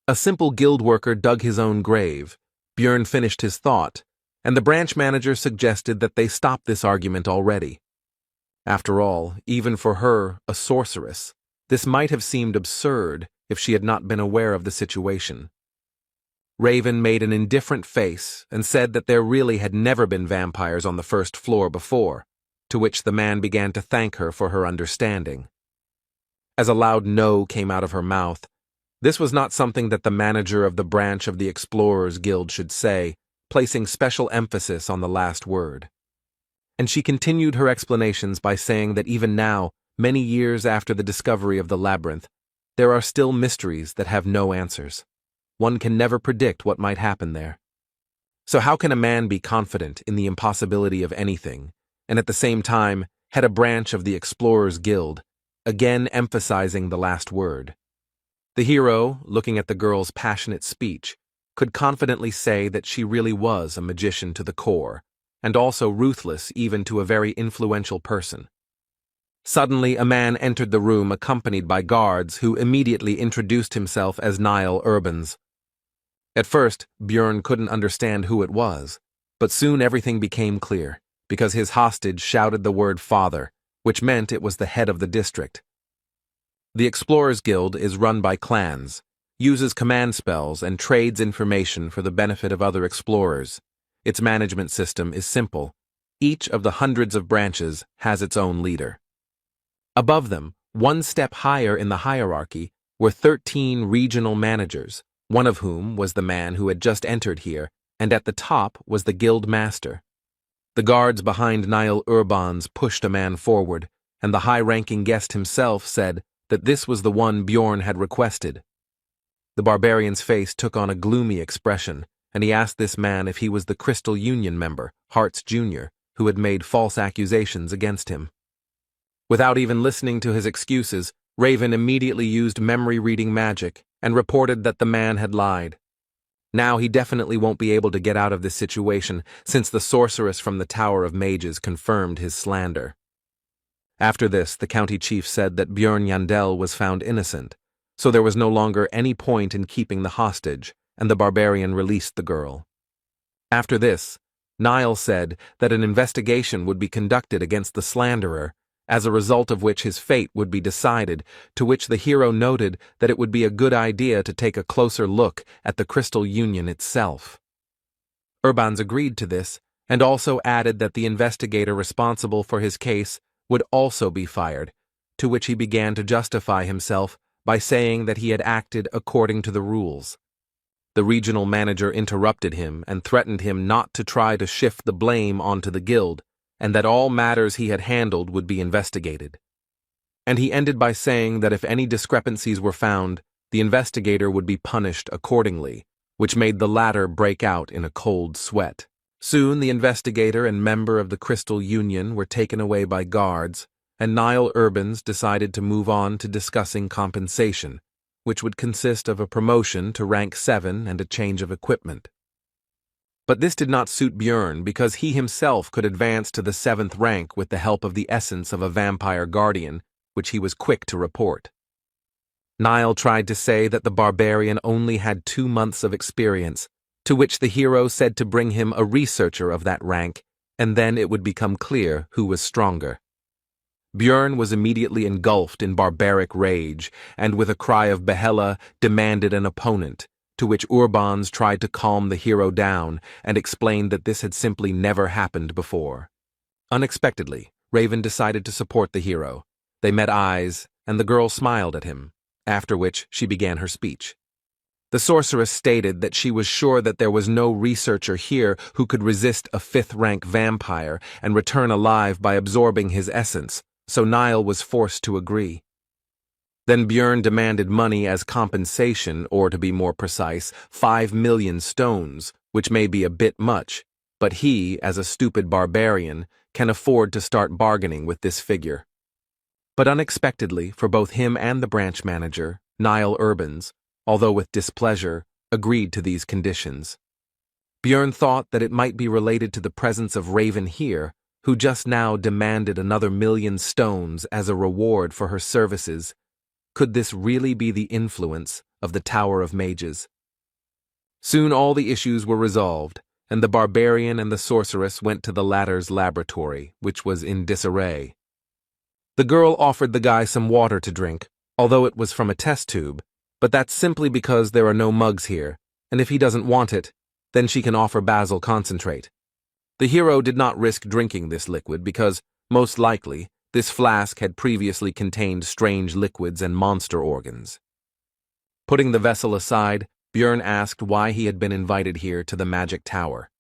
A simple guild worker dug his own grave. Björn finished his thought, and the branch manager suggested that they stop this argument already. After all, even for her, a sorceress, this might have seemed absurd if she had not been aware of the situation. Raven made an indifferent face and said that there really had never been vampires on the first floor before, to which the man began to thank her for her understanding. As a loud no came out of her mouth, this was not something that the manager of the branch of the Explorers Guild should say, placing special emphasis on the last word. And she continued her explanations by saying that even now, many years after the discovery of the labyrinth, there are still mysteries that have no answers. One can never predict what might happen there. So how can a man be confident in the impossibility of anything, and at the same time head a branch of the Explorers Guild, again emphasizing the last word? The hero, looking at the girl's passionate speech, could confidently say that she really was a magician to the core, and also ruthless even to a very influential person. Suddenly, a man entered the room accompanied by guards who immediately introduced himself as Niall Urbans. At first, Björn couldn't understand who it was, but soon everything became clear, because his hostage shouted the word father, which meant it was the head of the district. The Explorers Guild is run by clans, uses command spells, and trades information for the benefit of other explorers. Its management system is simple. Each of the hundreds of branches has its own leader. Above them, one step higher in the hierarchy, were 13 regional managers, one of whom was the man who had just entered here, and at the top was the guild master. The guards behind Niall Urbans pushed a man forward, and the high-ranking guest himself said that this was the one Bjorn had requested. The barbarian's face took on a gloomy expression, and he asked this man if he was the Crystal Union member, Hartz Jr., who had made false accusations against him. Without even listening to his excuses, Raven immediately used memory-reading magic and reported that the man had lied. Now he definitely won't be able to get out of this situation, since the sorceress from the Tower of Mages confirmed his slander. After this, the county chief said that Björn Yandel was found innocent, so there was no longer any point in keeping the hostage, and the barbarian released the girl. After this, Niall said that an investigation would be conducted against the slanderer, as a result of which his fate would be decided, to which the hero noted that it would be a good idea to take a closer look at the Crystal Union itself. Urbans agreed to this, and also added that the investigator responsible for his case would also be fired, to which he began to justify himself by saying that he had acted according to the rules. The regional manager interrupted him and threatened him not to try to shift the blame onto the guild, and that all matters he had handled would be investigated. And he ended by saying that if any discrepancies were found, the investigator would be punished accordingly, which made the latter break out in a cold sweat. Soon the investigator and member of the Crystal Union were taken away by guards, and Niall Urbans decided to move on to discussing compensation, which would consist of a promotion to rank 7 and a change of equipment. But this did not suit Björn because he himself could advance to the 7th rank with the help of the essence of a vampire guardian, which he was quick to report. Niall tried to say that the barbarian only had 2 months of experience, to which the hero said to bring him a researcher of that rank, and then it would become clear who was stronger. Björn was immediately engulfed in barbaric rage, and with a cry of Yahello demanded an opponent, to which Urbans tried to calm the hero down and explained that this had simply never happened before. Unexpectedly, Raven decided to support the hero. They met eyes, and the girl smiled at him, after which she began her speech. The sorceress stated that she was sure that there was no researcher here who could resist a 5th-rank vampire and return alive by absorbing his essence, so Niall was forced to agree. Then Björn demanded money as compensation, or to be more precise, 5 million stones, which may be a bit much, but he, as a stupid barbarian, can afford to start bargaining with this figure. But unexpectedly, for both him and the branch manager, Niall Urbans, although with displeasure, agreed to these conditions. Björn thought that it might be related to the presence of Raven here, who just now demanded another 1,000,000 stones as a reward for her services. Could this really be the influence of the Tower of Mages? Soon all the issues were resolved, and the barbarian and the sorceress went to the latter's laboratory, which was in disarray. The girl offered the guy some water to drink, although it was from a test tube, but that's simply because there are no mugs here, and if he doesn't want it, then she can offer basil concentrate. The hero did not risk drinking this liquid because, most likely, this flask had previously contained strange liquids and monster organs. Putting the vessel aside, Björn asked why he had been invited here to the magic tower.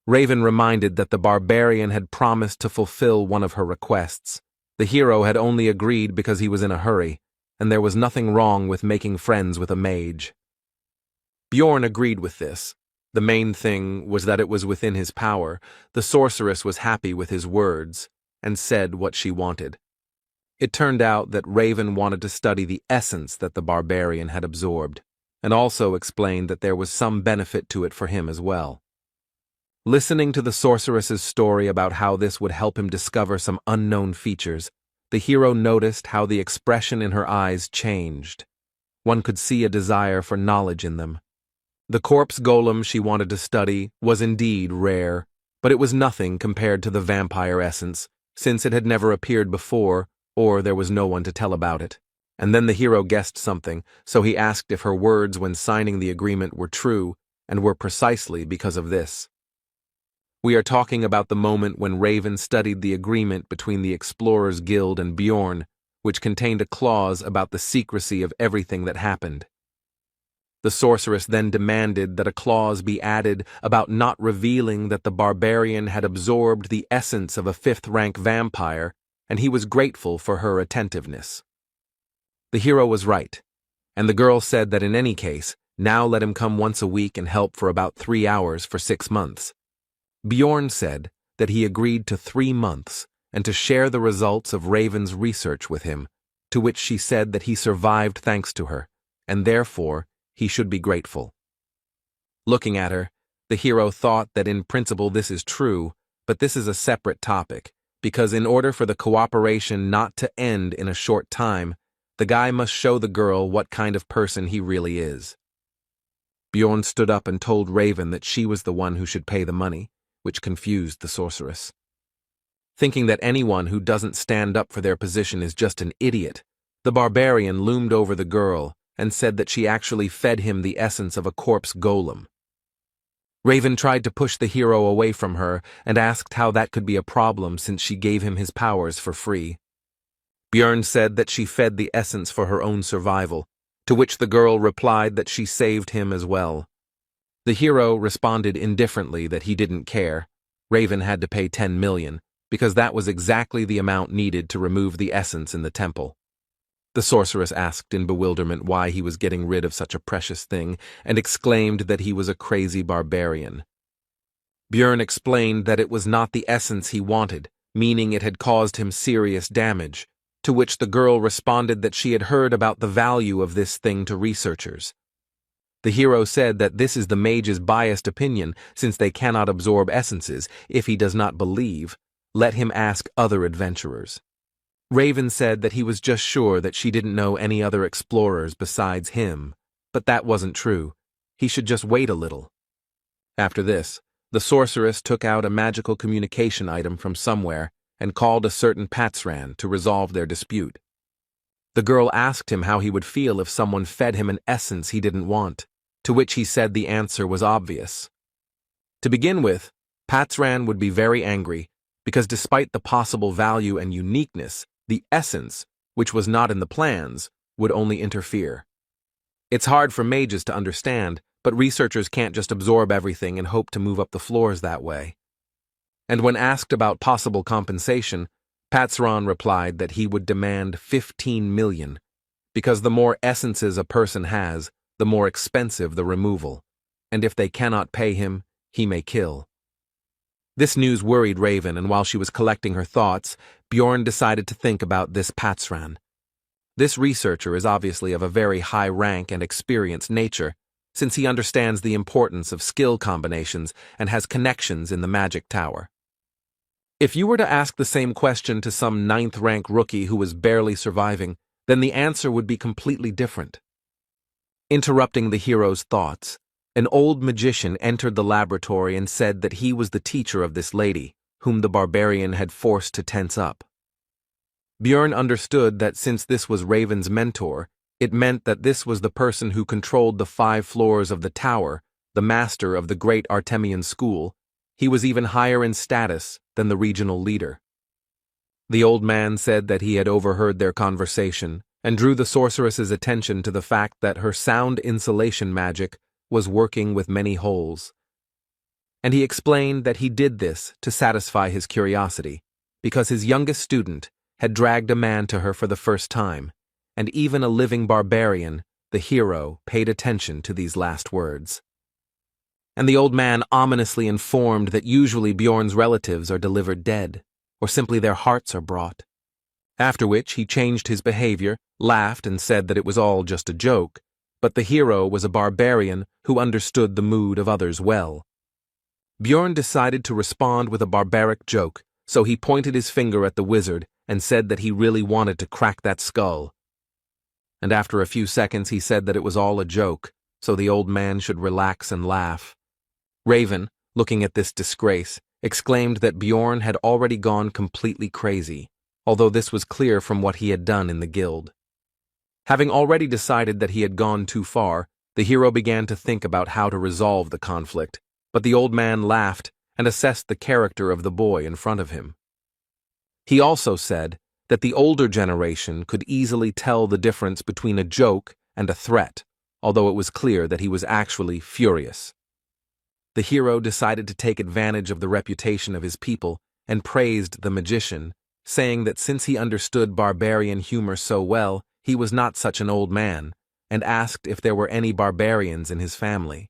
Raven reminded that the barbarian had promised to fulfill one of her requests. The hero had only agreed because he was in a hurry, and there was nothing wrong with making friends with a mage. Bjorn agreed with this. The main thing was that it was within his power. The sorceress was happy with his words, and said what she wanted. It turned out that Raven wanted to study the essence that the barbarian had absorbed, and also explained that there was some benefit to it for him as well. Listening to the sorceress's story about how this would help him discover some unknown features, the hero noticed how the expression in her eyes changed. One could see a desire for knowledge in them. The corpse golem she wanted to study was indeed rare, but it was nothing compared to the vampire essence, since it had never appeared before, or there was no one to tell about it. And then the hero guessed something, so he asked if her words when signing the agreement were true, and were precisely because of this. We are talking about the moment when Raven studied the agreement between the Explorers Guild and Bjorn, which contained a clause about the secrecy of everything that happened. The sorceress then demanded that a clause be added about not revealing that the barbarian had absorbed the essence of a fifth-rank vampire, and he was grateful for her attentiveness. The hero was right, and the girl said that in any case, now let him come once a week and help for about 3 hours for 6 months. Bjorn said that he agreed to 3 months and to share the results of Raven's research with him, to which she said that he survived thanks to her, and therefore he should be grateful. Looking at her, the hero thought that in principle this is true, but this is a separate topic, because in order for the cooperation not to end in a short time, the guy must show the girl what kind of person he really is. Bjorn stood up and told Raven that she was the one who should pay the money, which confused the sorceress. Thinking that anyone who doesn't stand up for their position is just an idiot, the barbarian loomed over the girl and said that she actually fed him the essence of a corpse golem. Raven tried to push the hero away from her and asked how that could be a problem since she gave him his powers for free. Bjorn said that she fed the essence for her own survival, to which the girl replied that she saved him as well. The hero responded indifferently that he didn't care. Raven had to pay 10 million, because that was exactly the amount needed to remove the essence in the temple. The sorceress asked in bewilderment why he was getting rid of such a precious thing, and exclaimed that he was a crazy barbarian. Bjorn explained that it was not the essence he wanted, meaning it had caused him serious damage, to which the girl responded that she had heard about the value of this thing to researchers. The hero said that this is the mage's biased opinion, since they cannot absorb essences. If he does not believe, let him ask other adventurers. Raven said that he was just sure that she didn't know any other explorers besides him, but that wasn't true. He should just wait a little. After this, the sorceress took out a magical communication item from somewhere and called a certain Patsran to resolve their dispute. The girl asked him how he would feel if someone fed him an essence he didn't want, to which he said the answer was obvious. To begin with, Patsran would be very angry, because despite the possible value and uniqueness, the essence, which was not in the plans, would only interfere. It's hard for mages to understand, but researchers can't just absorb everything and hope to move up the floors that way. And when asked about possible compensation, Patsran replied that he would demand 15 million, because the more essences a person has, the more expensive the removal, and if they cannot pay him, he may kill. This news worried Raven, and while she was collecting her thoughts, Bjorn decided to think about this Patsran. This researcher is obviously of a very high rank and experienced nature, since he understands the importance of skill combinations and has connections in the magic tower. If you were to ask the same question to some 9th-rank rookie who was barely surviving, then the answer would be completely different. Interrupting the hero's thoughts, an old magician entered the laboratory and said that he was the teacher of this lady, whom the barbarian had forced to tense up. Bjorn understood that since this was Raven's mentor, it meant that this was the person who controlled the 5 floors of the tower, the master of the great Artemian school. He was even higher in status than the regional leader. The old man said that he had overheard their conversation and drew the sorceress's attention to the fact that her sound insulation magic was working with many holes. And he explained that he did this to satisfy his curiosity, because his youngest student had dragged a man to her for the first time, and even a living barbarian, the hero, paid attention to these last words. And the old man ominously informed that usually Bjorn's relatives are delivered dead, or simply their hearts are brought. After which he changed his behavior, laughed, and said that it was all just a joke, but the hero was a barbarian who understood the mood of others well. Bjorn decided to respond with a barbaric joke, so he pointed his finger at the wizard and said that he really wanted to crack that skull. And after a few seconds he said that it was all a joke, so the old man should relax and laugh. Raven, looking at this disgrace, exclaimed that Bjorn had already gone completely crazy, although this was clear from what he had done in the guild. Having already decided that he had gone too far, the hero began to think about how to resolve the conflict, but the old man laughed and assessed the character of the boy in front of him. He also said that the older generation could easily tell the difference between a joke and a threat, although it was clear that he was actually furious. The hero decided to take advantage of the reputation of his people and praised the magician, saying that since he understood barbarian humor so well, he was not such an old man, and asked if there were any barbarians in his family.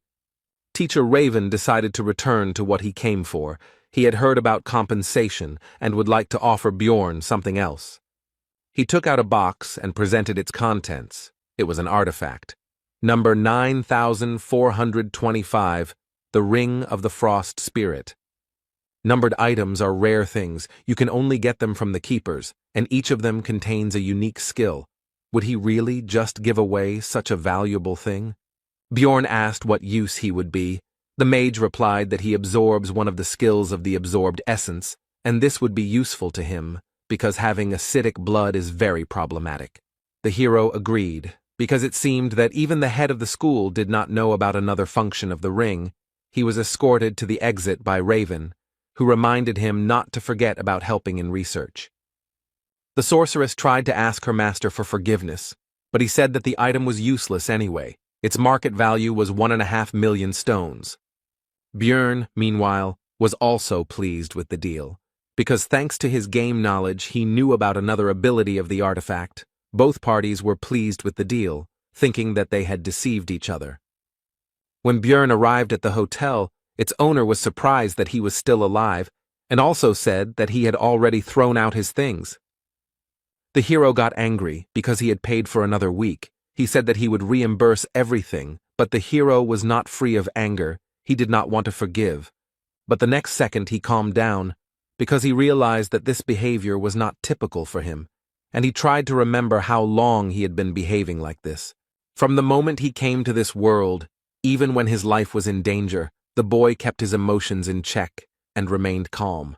Teacher Raven decided to return to what he came for. He had heard about compensation and would like to offer Bjorn something else. He took out a box and presented its contents. It was an artifact. Number 9425, the Ring of the Frost Spirit. Numbered items are rare things. You can only get them from the keepers, and each of them contains a unique skill. Would he really just give away such a valuable thing? Bjorn asked what use he would be. The mage replied that he absorbs one of the skills of the absorbed essence, and this would be useful to him, because having acidic blood is very problematic. The hero agreed, because it seemed that even the head of the school did not know about another function of the ring. He was escorted to the exit by Raven, who reminded him not to forget about helping in research. The sorceress tried to ask her master for forgiveness, but he said that the item was useless anyway. Its market value was 1.5 million stones. Bjorn, meanwhile, was also pleased with the deal, because thanks to his game knowledge he knew about another ability of the artifact. Both parties were pleased with the deal, thinking that they had deceived each other. When Bjorn arrived at the hotel, its owner was surprised that he was still alive, and also said that he had already thrown out his things. The hero got angry because he had paid for another week. He said that he would reimburse everything, but the hero was not free of anger. He did not want to forgive. But the next second he calmed down, because he realized that this behavior was not typical for him, and he tried to remember how long he had been behaving like this. From the moment he came to this world, even when his life was in danger, the boy kept his emotions in check and remained calm.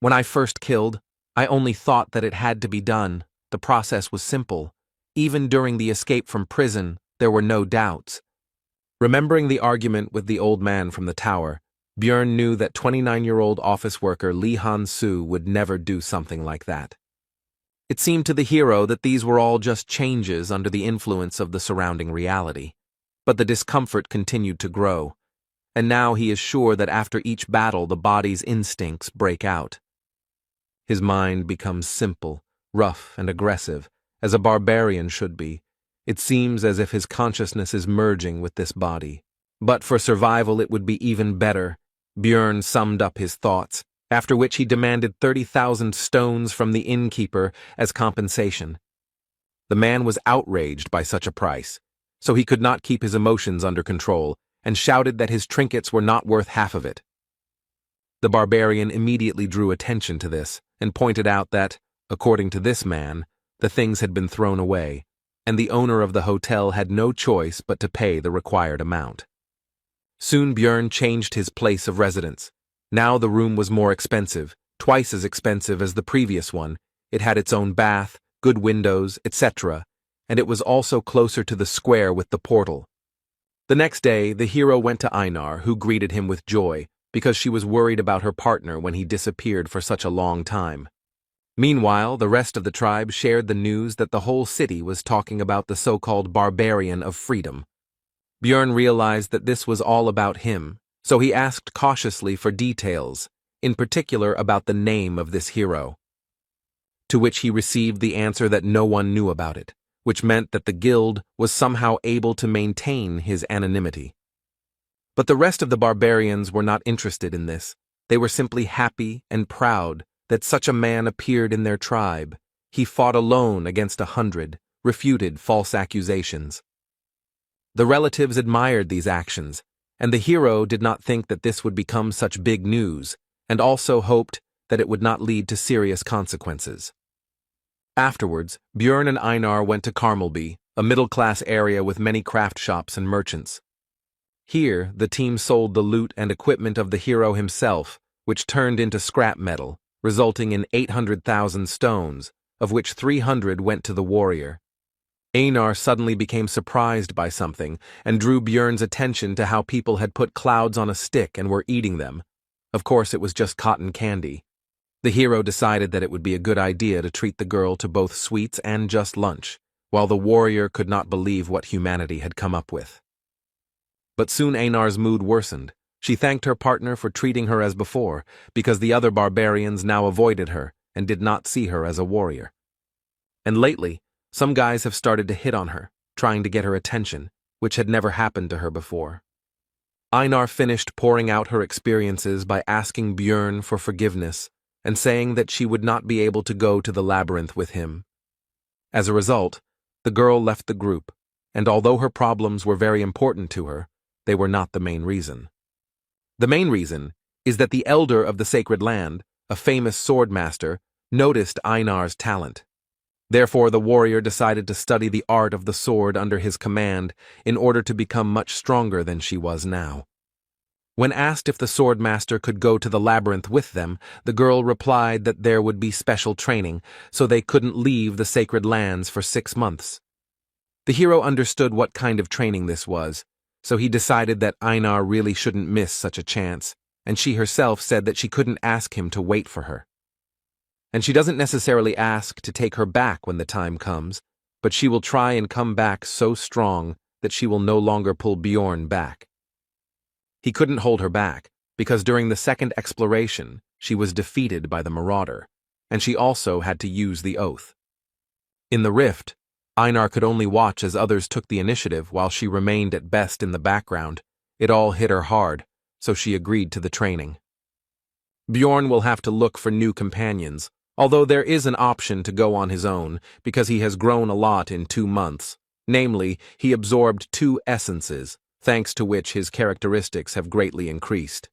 When I first killed, I only thought that it had to be done. The process was simple. Even during the escape from prison, there were no doubts. Remembering the argument with the old man from the tower, Bjorn knew that 29-year-old office worker Lee Han-soo would never do something like that. It seemed to the hero that these were all just changes under the influence of the surrounding reality. But the discomfort continued to grow, and now he is sure that after each battle the body's instincts break out. His mind becomes simple, rough, and aggressive, as a barbarian should be. It seems as if his consciousness is merging with this body. But for survival it would be even better. Bjorn summed up his thoughts, after which he demanded 30,000 stones from the innkeeper as compensation. The man was outraged by such a price, so he could not keep his emotions under control, and shouted that his trinkets were not worth half of it. The barbarian immediately drew attention to this, and pointed out that, according to this man, the things had been thrown away, and the owner of the hotel had no choice but to pay the required amount. Soon Bjorn changed his place of residence. Now the room was more expensive, twice as expensive as the previous one. It had its own bath, good windows, etc., and it was also closer to the square with the portal. The next day, the hero went to Einar, who greeted him with joy, because she was worried about her partner when he disappeared for such a long time. Meanwhile, the rest of the tribe shared the news that the whole city was talking about the so-called barbarian of freedom. Björn realized that this was all about him, so he asked cautiously for details, in particular about the name of this hero. To which he received the answer that no one knew about it, which meant that the guild was somehow able to maintain his anonymity. But the rest of the barbarians were not interested in this. They were simply happy and proud that such a man appeared in their tribe. He fought alone against 100, refuted false accusations. The relatives admired these actions, and the hero did not think that this would become such big news, and also hoped that it would not lead to serious consequences. Afterwards, Björn and Einar went to Carmelby, a middle-class area with many craft shops and merchants. Here, the team sold the loot and equipment of the hero himself, which turned into scrap metal, resulting in 800,000 stones, of which 300 went to the warrior. Einar suddenly became surprised by something and drew Björn's attention to how people had put clouds on a stick and were eating them. Of course, it was just cotton candy. The hero decided that it would be a good idea to treat the girl to both sweets and just lunch, while the warrior could not believe what humanity had come up with. But soon Einar's mood worsened. She thanked her partner for treating her as before, because the other barbarians now avoided her and did not see her as a warrior. And lately, some guys have started to hit on her, trying to get her attention, which had never happened to her before. Einar finished pouring out her experiences by asking Björn for forgiveness and saying that she would not be able to go to the labyrinth with him. As a result, the girl left the group, and although her problems were very important to her, they were not the main reason. The main reason is that the elder of the sacred land, a famous sword master, noticed Einar's talent. Therefore, the warrior decided to study the art of the sword under his command in order to become much stronger than she was now. When asked if the sword master could go to the labyrinth with them, the girl replied that there would be special training, so they couldn't leave the sacred lands for 6 months. The hero understood what kind of training this was, so he decided that Einar really shouldn't miss such a chance, and she herself said that she couldn't ask him to wait for her. And she doesn't necessarily ask to take her back when the time comes, but she will try and come back so strong that she will no longer pull Björn back. He couldn't hold her back, because during the second exploration, she was defeated by the marauder, and she also had to use the oath. In the rift, Einar could only watch as others took the initiative while she remained at best in the background. It all hit her hard, so she agreed to the training. Björn will have to look for new companions, although there is an option to go on his own, because he has grown a lot in 2 months. Namely, he absorbed 2 essences, thanks to which his characteristics have greatly increased.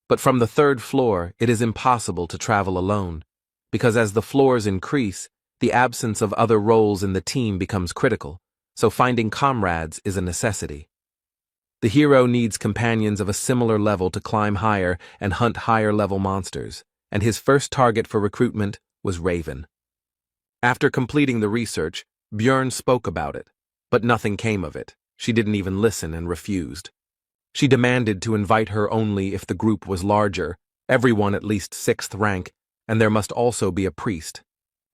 But from the 3rd floor, it is impossible to travel alone, because as the floors increase, the absence of other roles in the team becomes critical, so finding comrades is a necessity. The hero needs companions of a similar level to climb higher and hunt higher-level monsters, and his first target for recruitment was Raven. After completing the research, Björn spoke about it, but nothing came of it. She didn't even listen and refused. She demanded to invite her only if the group was larger, everyone at least 6th rank, and there must also be a priest.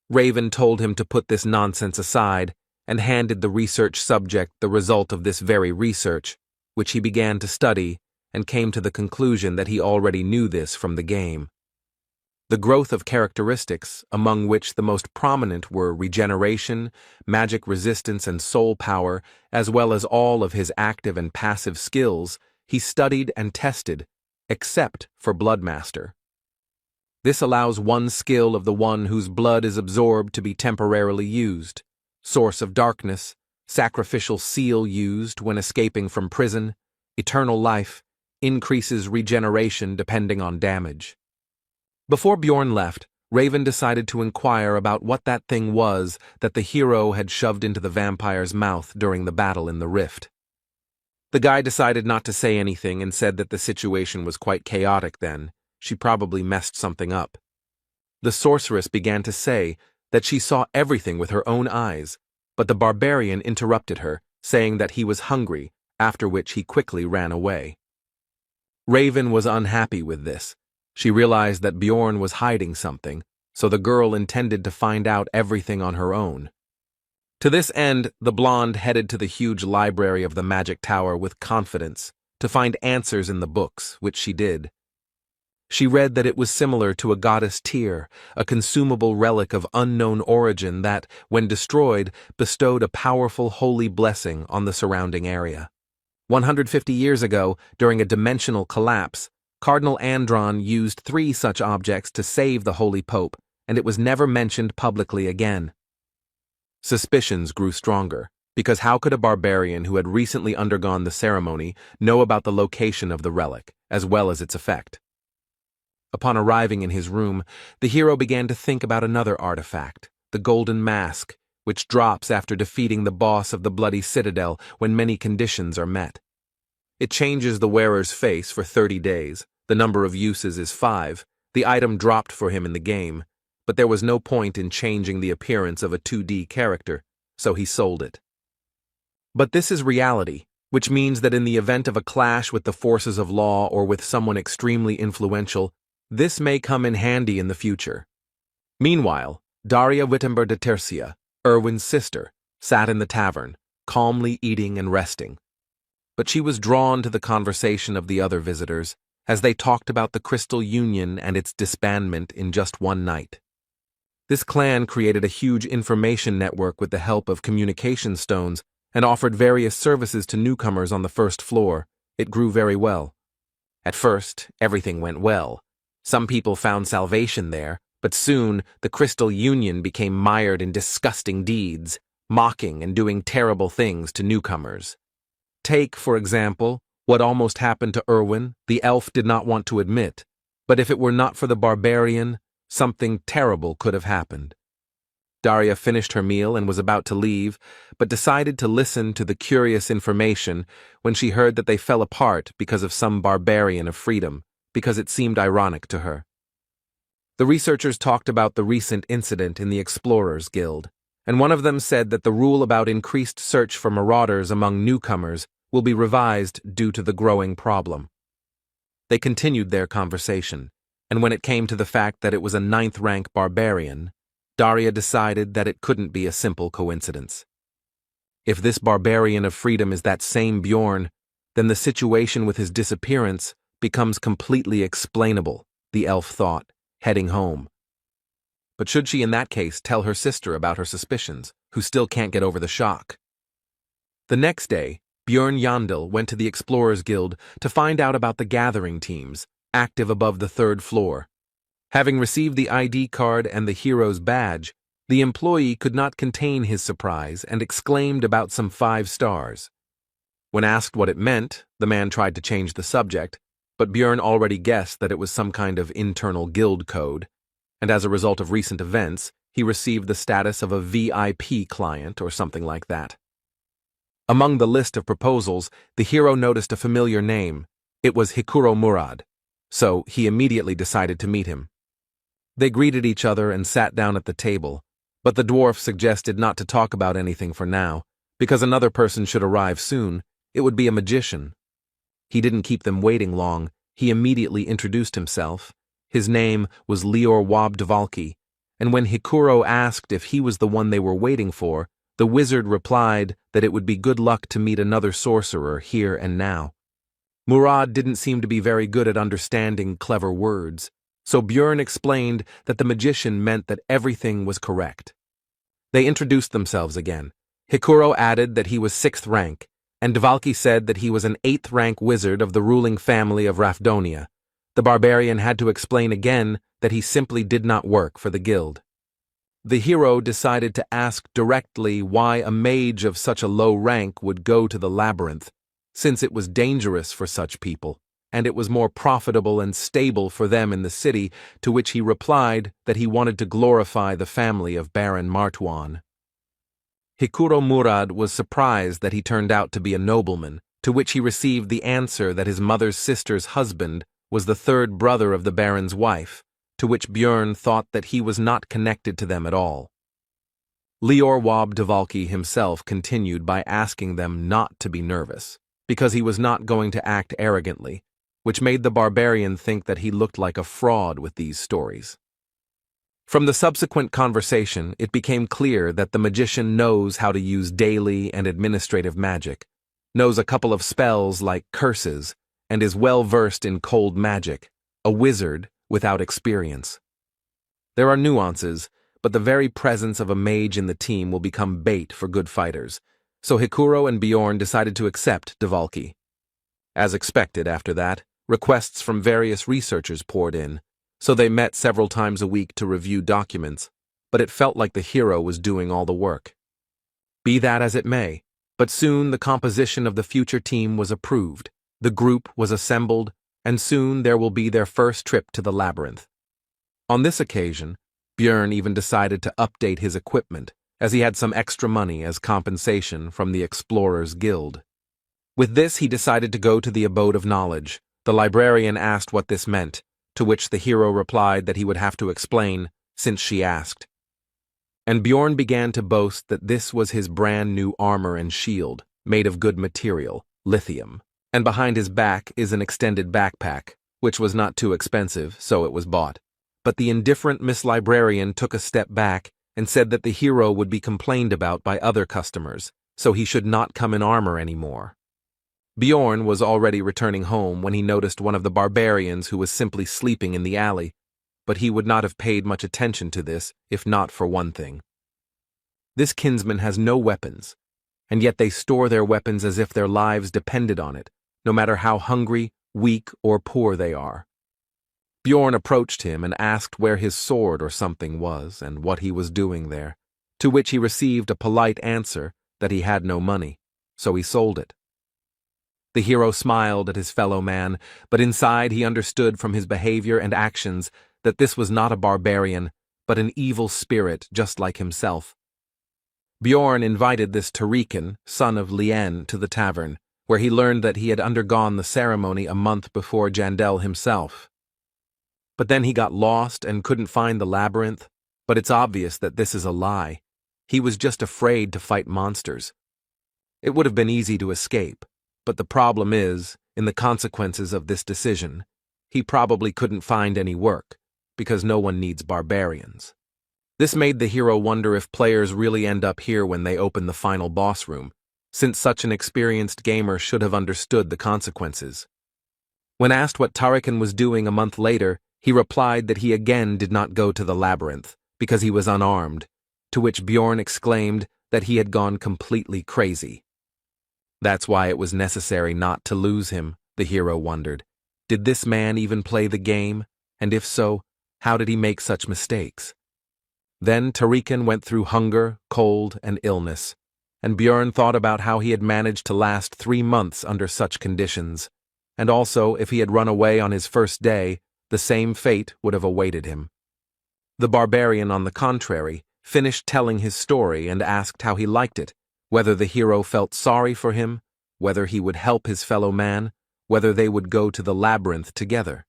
Raven told him to put this nonsense aside and handed the research subject the result of this very research, which he began to study and came to the conclusion that he already knew this from the game. The growth of characteristics, among which the most prominent were regeneration, magic resistance, and soul power, as well as all of his active and passive skills, he studied and tested, except for Bloodmaster. This allows one skill of the one whose blood is absorbed to be temporarily used. Source of Darkness, Sacrificial Seal used when escaping from prison, Eternal Life, increases regeneration depending on damage. Before Björn left, Raven decided to inquire about what that thing was that the hero had shoved into the vampire's mouth during the battle in the rift. The guy decided not to say anything and said that the situation was quite chaotic then. She probably messed something up. The sorceress began to say that she saw everything with her own eyes, but the barbarian interrupted her, saying that he was hungry after which he quickly ran away. Raven was unhappy with this. She realized that Bjorn was hiding something, so the girl intended to find out everything on her own. To this end, the blonde headed to the huge library of the Magic Tower with confidence to find answers in the books, which she did. She read that it was similar to a goddess Tyr, a consumable relic of unknown origin that, when destroyed, bestowed a powerful holy blessing on the surrounding area. 150 years ago, during a dimensional collapse, Cardinal Andron used 3 such objects to save the Holy Pope, and it was never mentioned publicly again. Suspicions grew stronger, because how could a barbarian who had recently undergone the ceremony know about the location of the relic, as well as its effect? Upon arriving in his room, the hero began to think about another artifact, the Golden Mask, which drops after defeating the boss of the Bloody Citadel when many conditions are met. It changes the wearer's face for 30 days, the number of uses is 5, the item dropped for him in the game, but there was no point in changing the appearance of a 2D character, so he sold it. But this is reality, which means that in the event of a clash with the forces of law or with someone extremely influential, this may come in handy in the future. Meanwhile, Daria Wittenberg de Tercia, Erwin's sister, sat in the tavern, calmly eating and resting. But she was drawn to the conversation of the other visitors, as they talked about the Crystal Union and its disbandment in just one night. This clan created a huge information network with the help of communication stones and offered various services to newcomers on the first floor. It grew very well. At first, everything went well. Some people found salvation there, but soon the Crystal Union became mired in disgusting deeds, mocking and doing terrible things to newcomers. Take, for example, what almost happened to Erwin. The elf did not want to admit, but if it were not for the barbarian, something terrible could have happened. Daria finished her meal and was about to leave, but decided to listen to the curious information when she heard that they fell apart because of some barbarian of freedom, because it seemed ironic to her. The researchers talked about the recent incident in the Explorers Guild, and one of them said that the rule about increased search for marauders among newcomers will be revised due to the growing problem. They continued their conversation, and when it came to the fact that it was a 9th-rank barbarian, Daria decided that it couldn't be a simple coincidence. If this barbarian of freedom is that same Bjorn, then the situation with his disappearance becomes completely explainable, the elf thought, heading home. But should she in that case tell her sister about her suspicions, who still can't get over the shock? The next day, Bjorn Yandel went to the Explorers Guild to find out about the gathering teams, active above the 3rd floor. Having received the ID card and the hero's badge, the employee could not contain his surprise and exclaimed about some 5 stars. When asked what it meant, the man tried to change the subject, but Bjorn already guessed that it was some kind of internal guild code, and as a result of recent events, he received the status of a VIP client or something like that. Among the list of proposals, the hero noticed a familiar name. It was Hikuro Murad, so he immediately decided to meet him. They greeted each other and sat down at the table, but the dwarf suggested not to talk about anything for now, because another person should arrive soon. It would be a magician. He didn't keep them waiting long. He immediately introduced himself. His name was Lior Wabdvalki, and when Hikuro asked if he was the one they were waiting for, the wizard replied that it would be good luck to meet another sorcerer here and now. Murad didn't seem to be very good at understanding clever words, so Bjorn explained that the magician meant that everything was correct. They introduced themselves again. Hikuro added that he was 6th rank, and Dvalki said that he was an 8th rank wizard of the ruling family of Rafdonia. The barbarian had to explain again that he simply did not work for the guild. The hero decided to ask directly why a mage of such a low rank would go to the labyrinth, since it was dangerous for such people, and it was more profitable and stable for them in the city, to which he replied that he wanted to glorify the family of Baron Martuan. Hikuro Murad was surprised that he turned out to be a nobleman, to which he received the answer that his mother's sister's husband was the 3rd brother of the Baron's wife, to which Bjorn thought that he was not connected to them at all. Lior Wabdvalki himself continued by asking them not to be nervous, because he was not going to act arrogantly, which made the barbarian think that he looked like a fraud with these stories. From the subsequent conversation, it became clear that the magician knows how to use daily and administrative magic, knows a couple of spells like curses, and is well versed in cold magic, a wizard without experience. There are nuances, but the very presence of a mage in the team will become bait for good fighters, so Hikuro and Bjorn decided to accept Dvalki. As expected after that, requests from various researchers poured in, so they met several times a week to review documents, but it felt like the hero was doing all the work. Be that as it may, but soon the composition of the future team was approved, the group was assembled, and soon there will be their first trip to the labyrinth. On this occasion, Bjorn even decided to update his equipment, as he had some extra money as compensation from the Explorers Guild. With this, he decided to go to the Abode of Knowledge. The librarian asked what this meant, to which the hero replied that he would have to explain, since she asked. And Bjorn began to boast that this was his brand new armor and shield, made of good material, lithium, and behind his back is an extended backpack, which was not too expensive, so it was bought. But the indifferent Miss Librarian took a step back and said that the hero would be complained about by other customers, so he should not come in armor anymore. Bjorn was already returning home when he noticed one of the barbarians who was simply sleeping in the alley, but he would not have paid much attention to this if not for one thing. This kinsman has no weapons, and yet they store their weapons as if their lives depended on it, no matter how hungry, weak, or poor they are. Bjorn approached him and asked where his sword or something was and what he was doing there, to which he received a polite answer that he had no money, so he sold it. The hero smiled at his fellow man, but inside he understood from his behavior and actions that this was not a barbarian, but an evil spirit just like himself. Bjorn invited this Tarikan, son of Lien, to the tavern, where he learned that he had undergone the ceremony a month before Jandel himself. But then he got lost and couldn't find the labyrinth, but it's obvious that this is a lie. He was just afraid to fight monsters. It would have been easy to escape, but the problem is, in the consequences of this decision, he probably couldn't find any work, because no one needs barbarians. This made the hero wonder if players really end up here when they open the final boss room, since such an experienced gamer should have understood the consequences. When asked what Tarikan was doing a month later, he replied that he again did not go to the labyrinth, because he was unarmed, to which Bjorn exclaimed that he had gone completely crazy. That's why it was necessary not to lose him, the hero wondered. Did this man even play the game? And if so, how did he make such mistakes? Then Tarikan went through hunger, cold, and illness, and Bjorn thought about how he had managed to last 3 months under such conditions, and also if he had run away on his first day, the same fate would have awaited him. The barbarian, on the contrary, finished telling his story and asked how he liked it, whether the hero felt sorry for him, whether he would help his fellow man, whether they would go to the labyrinth together.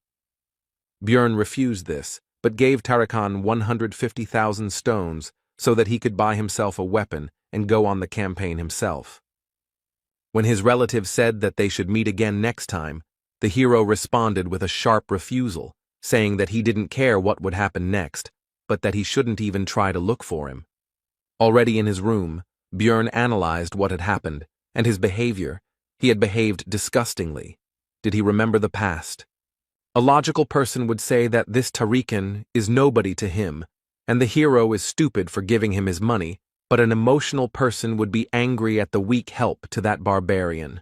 Bjorn refused this, but gave Tarikan 150,000 stones so that he could buy himself a weapon and go on the campaign himself. When his relative said that they should meet again next time, the hero responded with a sharp refusal, saying that he didn't care what would happen next, but that he shouldn't even try to look for him. Already in his room, Bjorn analyzed what had happened, and his behavior. He had behaved disgustingly. Did he remember the past? A logical person would say that this Tarikan is nobody to him, and the hero is stupid for giving him his money, but an emotional person would be angry at the weak help to that barbarian.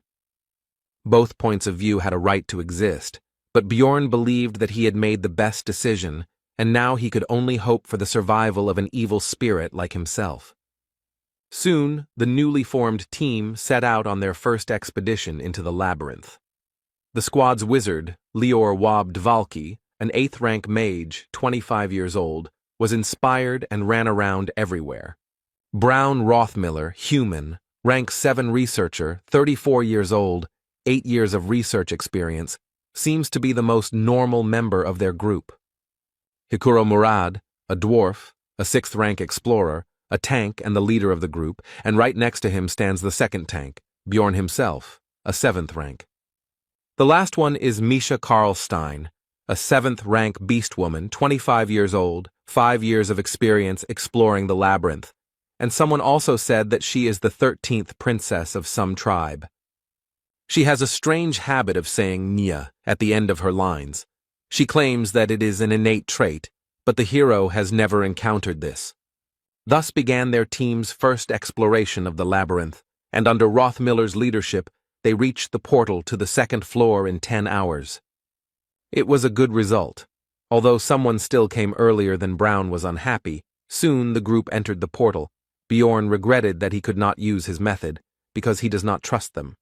Both points of view had a right to exist, but Bjorn believed that he had made the best decision, and now he could only hope for the survival of an evil spirit like himself. Soon, the newly formed team set out on their first expedition into the labyrinth. The squad's wizard, Lior Wab Dvalki, an 8th-rank mage, 25 years old, was inspired and ran around everywhere. Brown Rothmiller, human, rank 7 researcher, 34 years old, 8 years of research experience, seems to be the most normal member of their group. Hikuro Murad, a dwarf, a 6th-rank explorer, a tank and the leader of the group, and right next to him stands the second tank, Bjorn himself, a 7th rank. The last one is Misha Karlstein, a 7th rank beast woman, 25 years old, 5 years of experience exploring the labyrinth, and someone also said that she is the 13th princess of some tribe. She has a strange habit of saying Nia at the end of her lines. She claims that it is an innate trait, but the hero has never encountered this. Thus began their team's first exploration of the labyrinth, and under Rothmiller's leadership, they reached the portal to the 2nd floor in 10 hours. It was a good result. Although someone still came earlier than Brown was unhappy, soon the group entered the portal. Bjorn regretted that he could not use his method, because he does not trust them.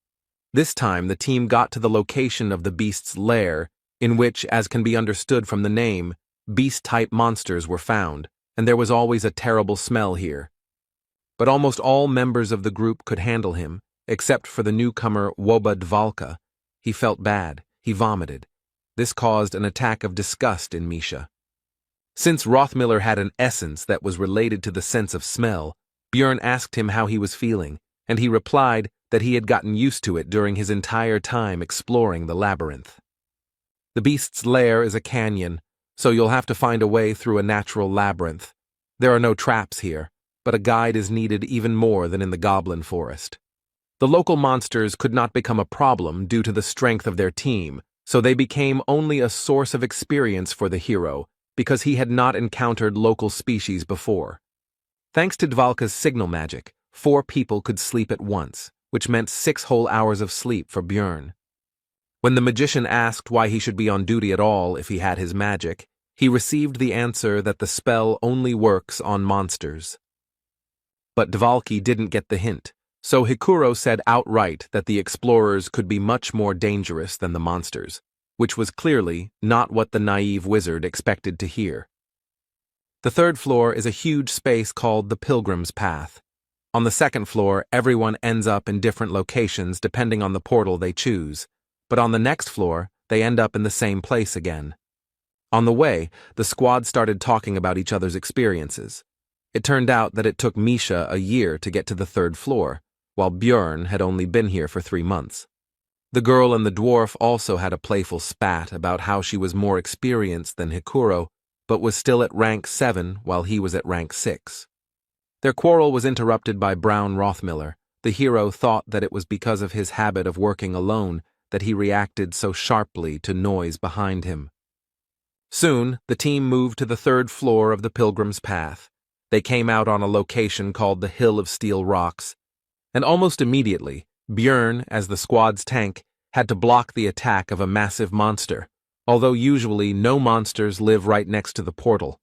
This time the team got to the location of the beast's lair, in which, as can be understood from the name, beast-type monsters were found, and there was always a terrible smell here. But almost all members of the group could handle him, except for the newcomer Woba Dvalka. He felt bad. He vomited. This caused an attack of disgust in Misha. Since Rothmiller had an essence that was related to the sense of smell, Bjorn asked him how he was feeling, and he replied that he had gotten used to it during his entire time exploring the labyrinth. The beast's lair is a canyon, so you'll have to find a way through a natural labyrinth. There are no traps here, but a guide is needed even more than in the goblin forest. The local monsters could not become a problem due to the strength of their team, so they became only a source of experience for the hero, because he had not encountered local species before. Thanks to Dvalka's signal magic, 4 people could sleep at once, which meant 6 whole hours of sleep for Bjorn. When the magician asked why he should be on duty at all if he had his magic, he received the answer that the spell only works on monsters. But Dvalki didn't get the hint, so Hikuro said outright that the explorers could be much more dangerous than the monsters, which was clearly not what the naive wizard expected to hear. The 3rd floor is a huge space called the Pilgrim's Path. On the 2nd floor, everyone ends up in different locations depending on the portal they choose, but on the next floor, they end up in the same place again. On the way, the squad started talking about each other's experiences. It turned out that it took Misha a year to get to the 3rd floor, while Bjorn had only been here for 3 months. The girl and the dwarf also had a playful spat about how she was more experienced than Hikuro, but was still at rank 7 while he was at rank 6. Their quarrel was interrupted by Brown Rothmiller. The hero thought that it was because of his habit of working alone that he reacted so sharply to noise behind him. Soon, the team moved to the 3rd floor of the Pilgrim's Path. They came out on a location called the Hill of Steel Rocks, and almost immediately, Bjorn, as the squad's tank, had to block the attack of a massive monster, although usually no monsters live right next to the portal.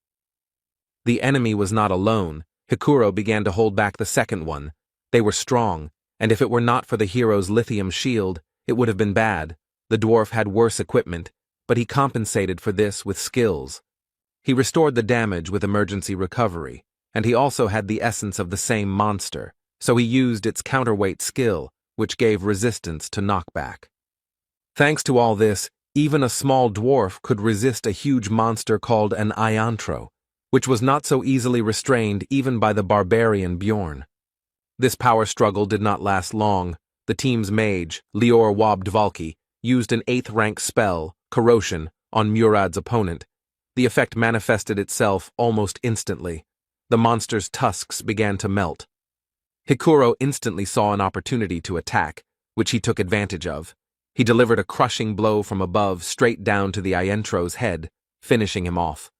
The enemy was not alone. Hikuro began to hold back the 2nd one. They were strong, and if it were not for the hero's lithium shield, it would have been bad. The dwarf had worse equipment, but he compensated for this with skills. He restored the damage with emergency recovery, and he also had the essence of the same monster, so he used its counterweight skill, which gave resistance to knockback. Thanks to all this, even a small dwarf could resist a huge monster called an iantro, which was not so easily restrained even by the barbarian Bjorn. This power struggle did not last long. The team's mage, Lior Wobdvalki, used an 8th rank spell, Corrosion, on Murad's opponent. The effect manifested itself almost instantly. The monster's tusks began to melt. Hikuro instantly saw an opportunity to attack, which he took advantage of. He delivered a crushing blow from above straight down to the Iantro's head, finishing him off.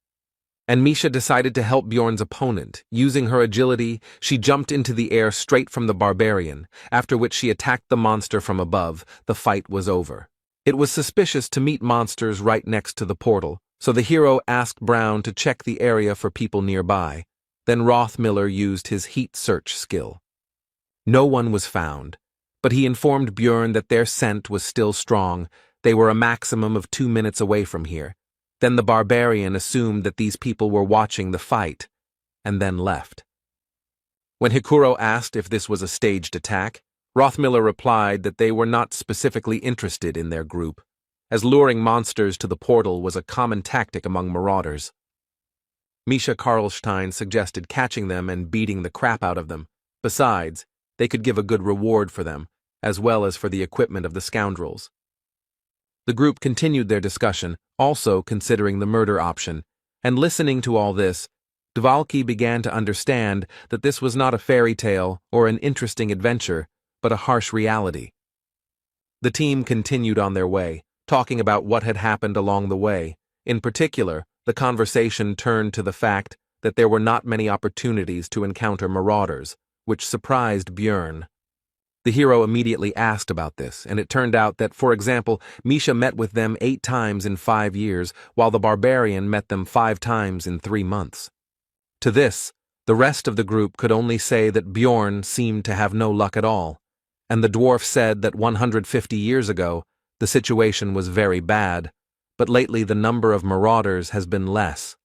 And Misha decided to help Bjorn's opponent. Using her agility, she jumped into the air straight from the barbarian, after which she attacked the monster from above. The fight was over. It was suspicious to meet monsters right next to the portal, so the hero asked Brown to check the area for people nearby. Then Rothmiller used his heat search skill. No one was found, but he informed Bjorn that their scent was still strong. They were a maximum of 2 minutes away from here. Then the barbarian assumed that these people were watching the fight, and then left. When Hikuro asked if this was a staged attack, Rothmiller replied that they were not specifically interested in their group, as luring monsters to the portal was a common tactic among marauders. Misha Karlstein suggested catching them and beating the crap out of them. Besides, they could give a good reward for them, as well as for the equipment of the scoundrels. The group continued their discussion, also considering the murder option, and listening to all this, Dvalki began to understand that this was not a fairy tale or an interesting adventure, but a harsh reality. The team continued on their way, talking about what had happened along the way. In particular, the conversation turned to the fact that there were not many opportunities to encounter marauders, which surprised Björn. The hero immediately asked about this, and it turned out that, for example, Misha met with them 8 times in 5 years, while the barbarian met them 5 times in 3 months. To this, the rest of the group could only say that Björn seemed to have no luck at all, and the dwarf said that 150 years ago, the situation was very bad, but lately the number of marauders has been less.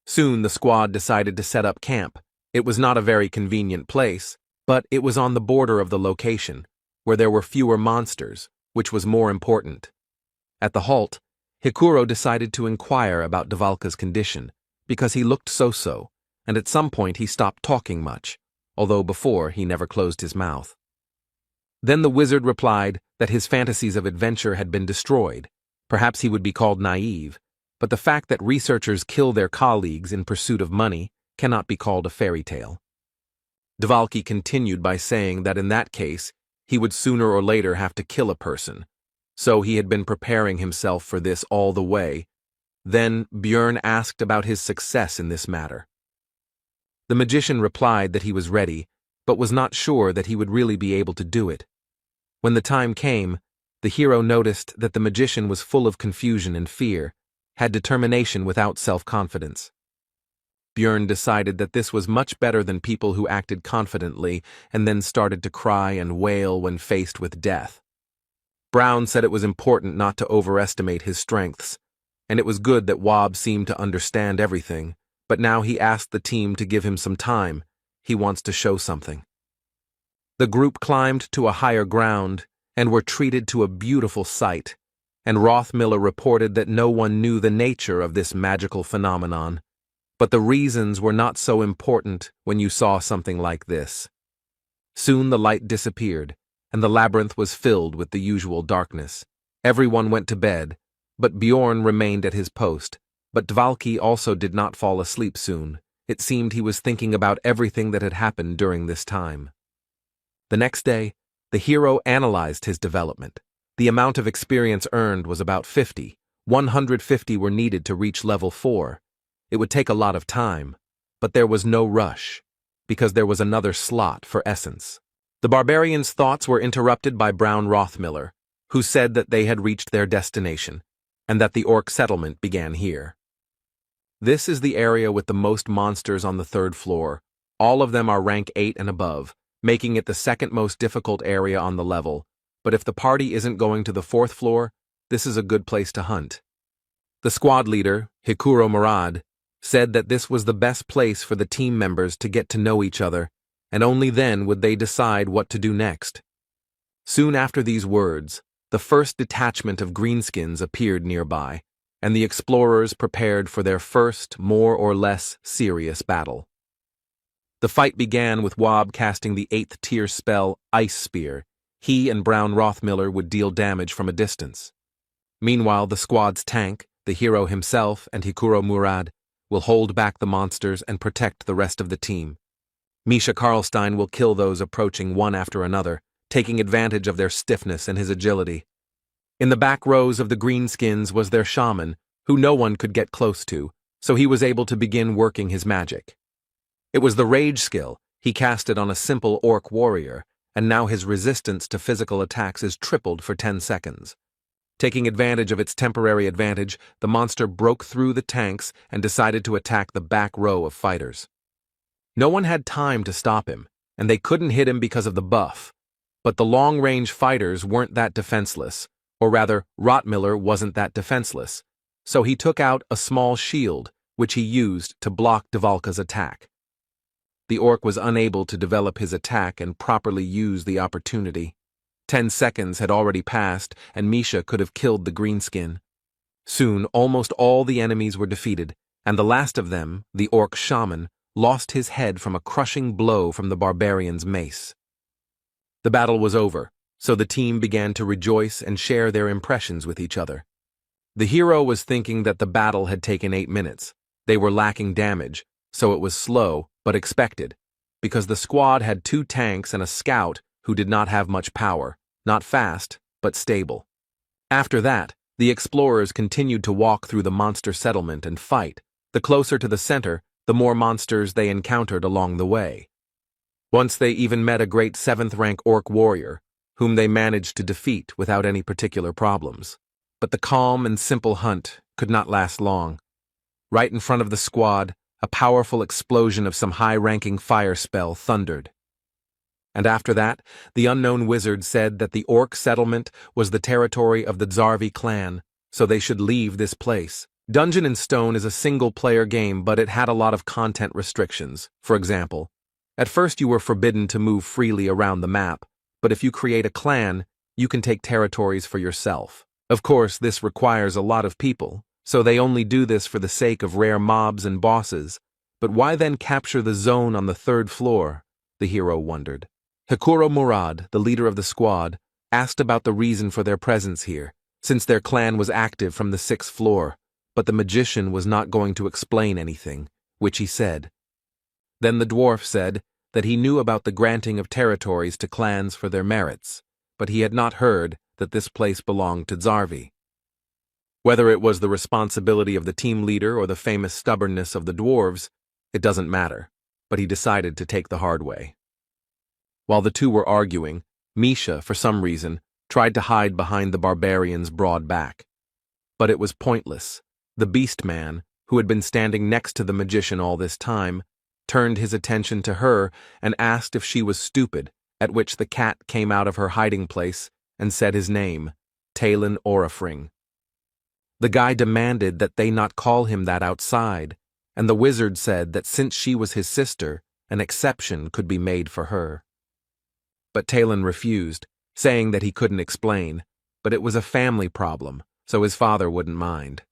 Soon the squad decided to set up camp. It was not a very convenient place, but it was on the border of the location, where there were fewer monsters, which was more important. At the halt, Hikuro decided to inquire about Dvalka's condition, because he looked so-so, and at some point he stopped talking much, although before he never closed his mouth. Then the wizard replied that his fantasies of adventure had been destroyed. Perhaps he would be called naive, but the fact that researchers kill their colleagues in pursuit of money cannot be called a fairy tale. Dvalki continued by saying that in that case, he would sooner or later have to kill a person, so he had been preparing himself for this all the way. Then Björn asked about his success in this matter. The magician replied that he was ready, but was not sure that he would really be able to do it. When the time came, the hero noticed that the magician was full of confusion and fear, had determination without self-confidence. Björn decided that this was much better than people who acted confidently and then started to cry and wail when faced with death. Brown said it was important not to overestimate his strengths, and it was good that Wob seemed to understand everything, but now he asked the team to give him some time. He wants to show something. The group climbed to a higher ground and were treated to a beautiful sight, and Rothmiller reported that no one knew the nature of this magical phenomenon. But the reasons were not so important when you saw something like this. Soon the light disappeared, and the labyrinth was filled with the usual darkness. Everyone went to bed, but Bjorn remained at his post. But Dvalki also did not fall asleep soon. It seemed he was thinking about everything that had happened during this time. The next day, the hero analyzed his development. The amount of experience earned was about 50. 150 were needed to reach level 4. It would take a lot of time, but there was no rush, because there was another slot for essence. The barbarians' thoughts were interrupted by Brown Rothmiller, who said that they had reached their destination, and that the orc settlement began here. This is the area with the most monsters on the 3rd floor. All of them are rank 8 and above, making it the second most difficult area on the level, but if the party isn't going to the 4th floor, this is a good place to hunt. The squad leader, Hikuro Murad, said that this was the best place for the team members to get to know each other, and only then would they decide what to do next. Soon after these words, the first detachment of greenskins appeared nearby, and the explorers prepared for their first, more or less serious battle. The fight began with Wob casting the 8th tier spell Ice Spear. He and Brown Rothmiller would deal damage from a distance. Meanwhile, the squad's tank, the hero himself, and Hikuro Murad will hold back the monsters and protect the rest of the team. Misha Karlstein will kill those approaching one after another, taking advantage of their stiffness and his agility. In the back rows of the greenskins was their shaman, who no one could get close to, so he was able to begin working his magic. It was the rage skill. He cast it on a simple orc warrior, and now his resistance to physical attacks is tripled for 10 seconds. Taking advantage of its temporary advantage, the monster broke through the tanks and decided to attack the back row of fighters. No one had time to stop him, and they couldn't hit him because of the buff. But the long-range fighters weren't that defenseless, or rather, Rothmiller wasn't that defenseless, so he took out a small shield, which he used to block Dvalka's attack. The orc was unable to develop his attack and properly use the opportunity. 10 seconds had already passed, and Misha could have killed the greenskin. Soon, almost all the enemies were defeated, and the last of them, the orc shaman, lost his head from a crushing blow from the barbarian's mace. The battle was over, so the team began to rejoice and share their impressions with each other. The hero was thinking that the battle had taken 8 minutes. They were lacking damage, so it was slow, but expected, because the squad had 2 tanks and a scout who did not have much power, not fast, but stable. After that, the explorers continued to walk through the monster settlement and fight. The closer to the center, the more monsters they encountered along the way. Once they even met a great 7th-rank orc warrior, whom they managed to defeat without any particular problems. But the calm and simple hunt could not last long. Right in front of the squad, a powerful explosion of some high-ranking fire spell thundered. And after that, the unknown wizard said that the orc settlement was the territory of the Zarvi clan, so they should leave this place. Dungeon and Stone is a single-player game, but it had a lot of content restrictions. For example, at first you were forbidden to move freely around the map, but if you create a clan, you can take territories for yourself. Of course, this requires a lot of people, so they only do this for the sake of rare mobs and bosses. But why then capture the zone on the 3rd floor? The hero wondered. Hikuro Murad, the leader of the squad, asked about the reason for their presence here, since their clan was active from the 6th floor, but the magician was not going to explain anything, which he said. Then the dwarf said that he knew about the granting of territories to clans for their merits, but he had not heard that this place belonged to Zarvi. Whether it was the responsibility of the team leader or the famous stubbornness of the dwarves, it doesn't matter, but he decided to take the hard way. While the two were arguing, Misha, for some reason, tried to hide behind the barbarian's broad back. But it was pointless. The beast man, who had been standing next to the magician all this time, turned his attention to her and asked if she was stupid, at which the cat came out of her hiding place and said his name, Talon Orifring. The guy demanded that they not call him that outside, and the wizard said that since she was his sister, an exception could be made for her. But Talon refused, saying that he couldn't explain, but it was a family problem, so his father wouldn't mind.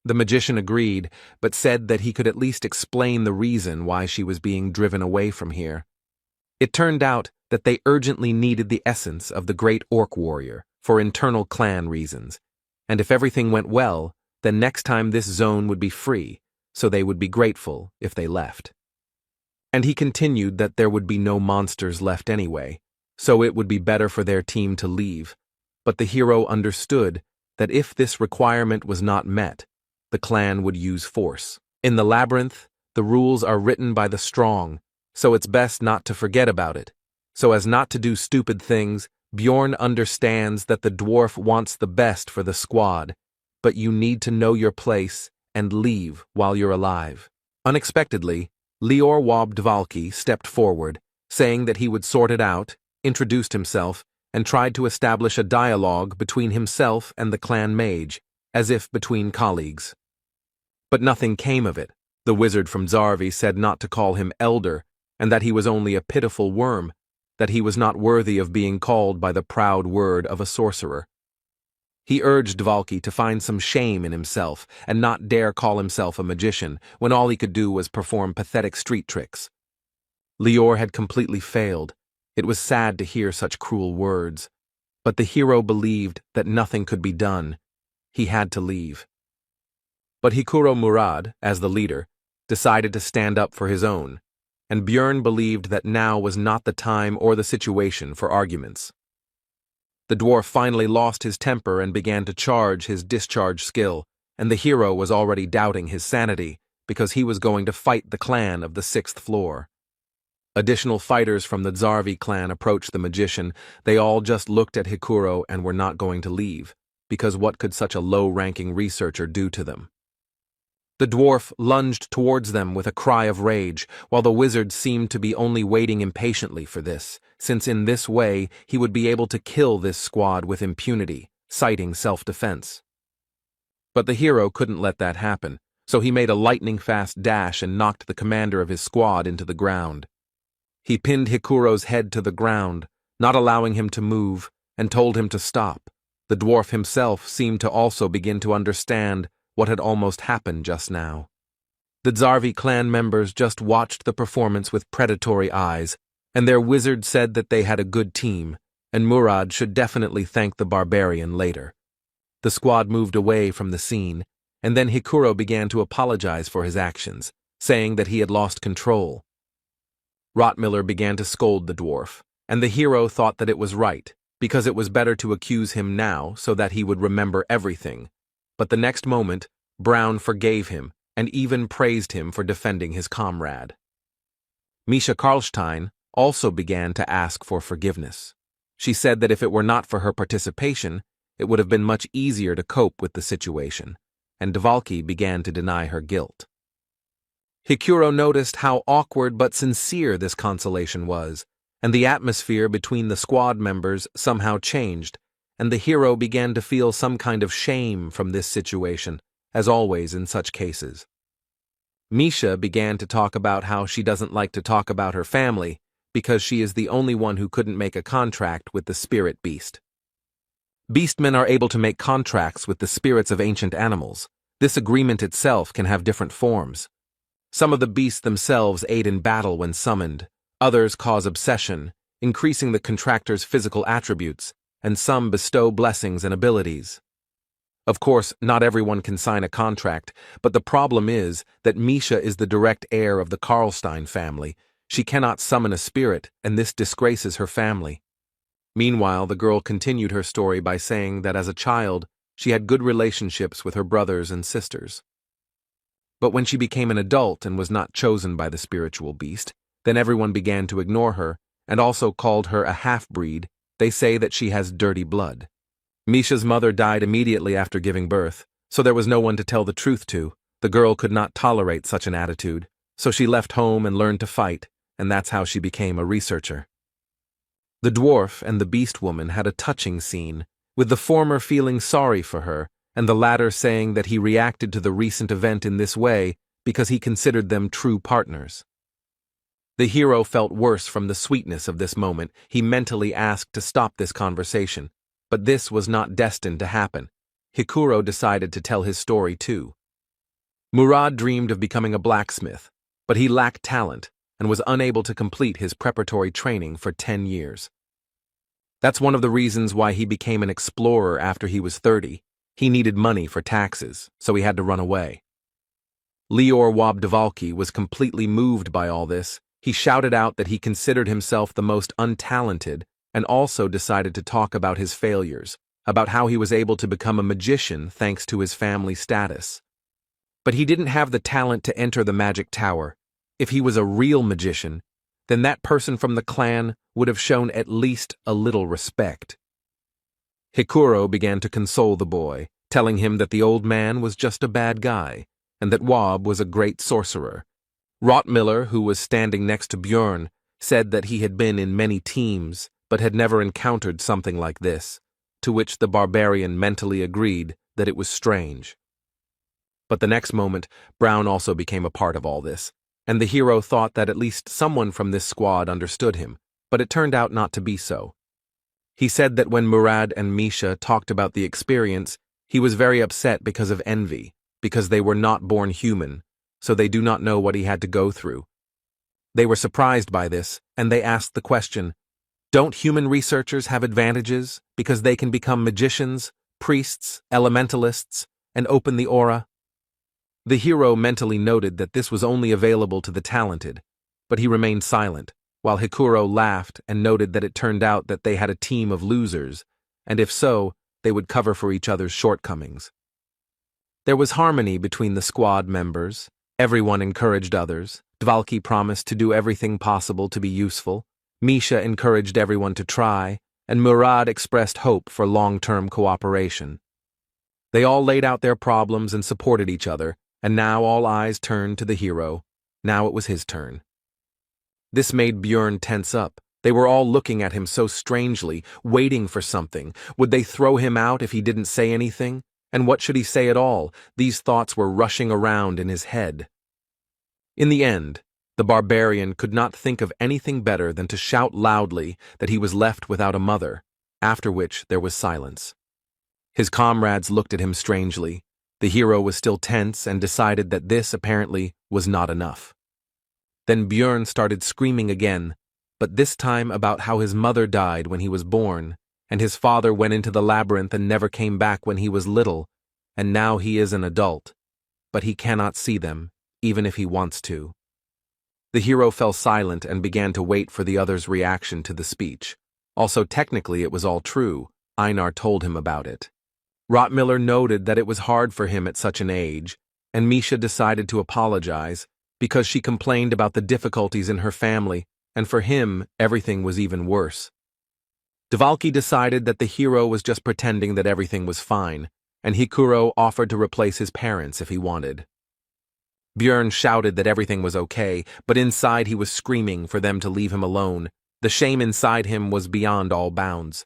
The magician agreed, but said that he could at least explain the reason why she was being driven away from here. It turned out that they urgently needed the essence of the great orc warrior for internal clan reasons, and if everything went well, then next time this zone would be free, so they would be grateful if they left. And he continued that there would be no monsters left anyway, so it would be better for their team to leave. But the hero understood that if this requirement was not met, the clan would use force. In the labyrinth, the rules are written by the strong, so it's best not to forget about it. So as not to do stupid things, Bjorn understands that the dwarf wants the best for the squad, but you need to know your place and leave while you're alive. Unexpectedly, Lior Wobdvalki stepped forward, saying that he would sort it out, introduced himself, and tried to establish a dialogue between himself and the clan mage, as if between colleagues. But nothing came of it. The wizard from Zarvi said not to call him elder, and that he was only a pitiful worm, that he was not worthy of being called by the proud word of a sorcerer. He urged Dvalki to find some shame in himself and not dare call himself a magician when all he could do was perform pathetic street tricks. Lior had completely failed. It was sad to hear such cruel words, but the hero believed that nothing could be done. He had to leave. But Hikuro Murad, as the leader, decided to stand up for his own, and Björn believed that now was not the time or the situation for arguments. The dwarf finally lost his temper and began to charge his discharge skill, and the hero was already doubting his sanity because he was going to fight the clan of the 6th floor. Additional fighters from the Zarvi clan approached the magician. They all just looked at Hikuro and were not going to leave, because what could such a low-ranking researcher do to them? The dwarf lunged towards them with a cry of rage, while the wizard seemed to be only waiting impatiently for this, since in this way he would be able to kill this squad with impunity, citing self-defense. But the hero couldn't let that happen, so he made a lightning-fast dash and knocked the commander of his squad into the ground. He pinned Hikuro's head to the ground, not allowing him to move, and told him to stop. The dwarf himself seemed to also begin to understand what had almost happened just now. The Zarvi clan members just watched the performance with predatory eyes, and their wizard said that they had a good team, and Murad should definitely thank the barbarian later. The squad moved away from the scene, and then Hikuro began to apologize for his actions, saying that he had lost control. Rottmiller began to scold the dwarf, and the hero thought that it was right, because it was better to accuse him now so that he would remember everything. But the next moment, Brown forgave him and even praised him for defending his comrade. Misha Karlstein also began to ask for forgiveness. She said that if it were not for her participation, it would have been much easier to cope with the situation, and Dvalki began to deny her guilt. Hikuro noticed how awkward but sincere this consolation was, and the atmosphere between the squad members somehow changed, and the hero began to feel some kind of shame from this situation, as always in such cases. Misha began to talk about how she doesn't like to talk about her family because she is the only one who couldn't make a contract with the spirit beast. Beastmen are able to make contracts with the spirits of ancient animals. This agreement itself can have different forms. Some of the beasts themselves aid in battle when summoned, others cause obsession, increasing the contractor's physical attributes, and some bestow blessings and abilities. Of course, not everyone can sign a contract, but the problem is that Misha is the direct heir of the Karlstein family. She cannot summon a spirit, and this disgraces her family. Meanwhile, the girl continued her story by saying that as a child, she had good relationships with her brothers and sisters. But when she became an adult and was not chosen by the spiritual beast, then everyone began to ignore her, and also called her a half-breed. They say that she has dirty blood. Misha's mother died immediately after giving birth, so there was no one to tell the truth to. The girl could not tolerate such an attitude, so she left home and learned to fight, and that's how she became a researcher. The dwarf and the beast woman had a touching scene, with the former feeling sorry for her, and the latter saying that he reacted to the recent event in this way because he considered them true partners. The hero felt worse from the sweetness of this moment. He mentally asked to stop this conversation, but this was not destined to happen. Hikuro decided to tell his story too. Murad dreamed of becoming a blacksmith, but he lacked talent and was unable to complete his preparatory training for 10 years. That's one of the reasons why he became an explorer after he was 30. He needed money for taxes, so he had to run away. Lior Wabdvalki was completely moved by all this. He shouted out that he considered himself the most untalented and also decided to talk about his failures, about how he was able to become a magician thanks to his family status. But he didn't have the talent to enter the magic tower. If he was a real magician, then that person from the clan would have shown at least a little respect. Hikuro began to console the boy, telling him that the old man was just a bad guy, and that Wab was a great sorcerer. Rottmiller, who was standing next to Björn, said that he had been in many teams, but had never encountered something like this, to which the barbarian mentally agreed that it was strange. But the next moment, Brown also became a part of all this, and the hero thought that at least someone from this squad understood him, but it turned out not to be so. He said that when Murad and Misha talked about the experience, he was very upset because of envy, because they were not born human, so they do not know what he had to go through. They were surprised by this, and they asked the question, don't human researchers have advantages because they can become magicians, priests, elementalists, and open the aura? The hero mentally noted that this was only available to the talented, but he remained silent, while Hikuro laughed and noted that it turned out that they had a team of losers, and if so, they would cover for each other's shortcomings. There was harmony between the squad members. Everyone encouraged others. Dvalki promised to do everything possible to be useful. Misha encouraged everyone to try, and Murad expressed hope for long-term cooperation. They all laid out their problems and supported each other, and now all eyes turned to the hero. Now it was his turn. This made Björn tense up. They were all looking at him so strangely, waiting for something. Would they throw him out if he didn't say anything? And what should he say at all? These thoughts were rushing around in his head. In the end, the barbarian could not think of anything better than to shout loudly that he was left without a mother, after which there was silence. His comrades looked at him strangely. The hero was still tense and decided that this, apparently, was not enough. Then Björn started screaming again. but this time about how his mother died when he was born, and his father went into the labyrinth and never came back when he was little, and now he is an adult, but he cannot see them, even if he wants to. The hero fell silent and began to wait for the other's reaction to the speech. Also, technically, it was all true. Einar told him about it. Rottmiller noted that it was hard for him at such an age, and Misha decided to apologize because she complained about the difficulties in her family, and for him, everything was even worse. Dvalki decided that the hero was just pretending that everything was fine, and Hikuro offered to replace his parents if he wanted. Björn shouted that everything was okay, but inside he was screaming for them to leave him alone. The shame inside him was beyond all bounds.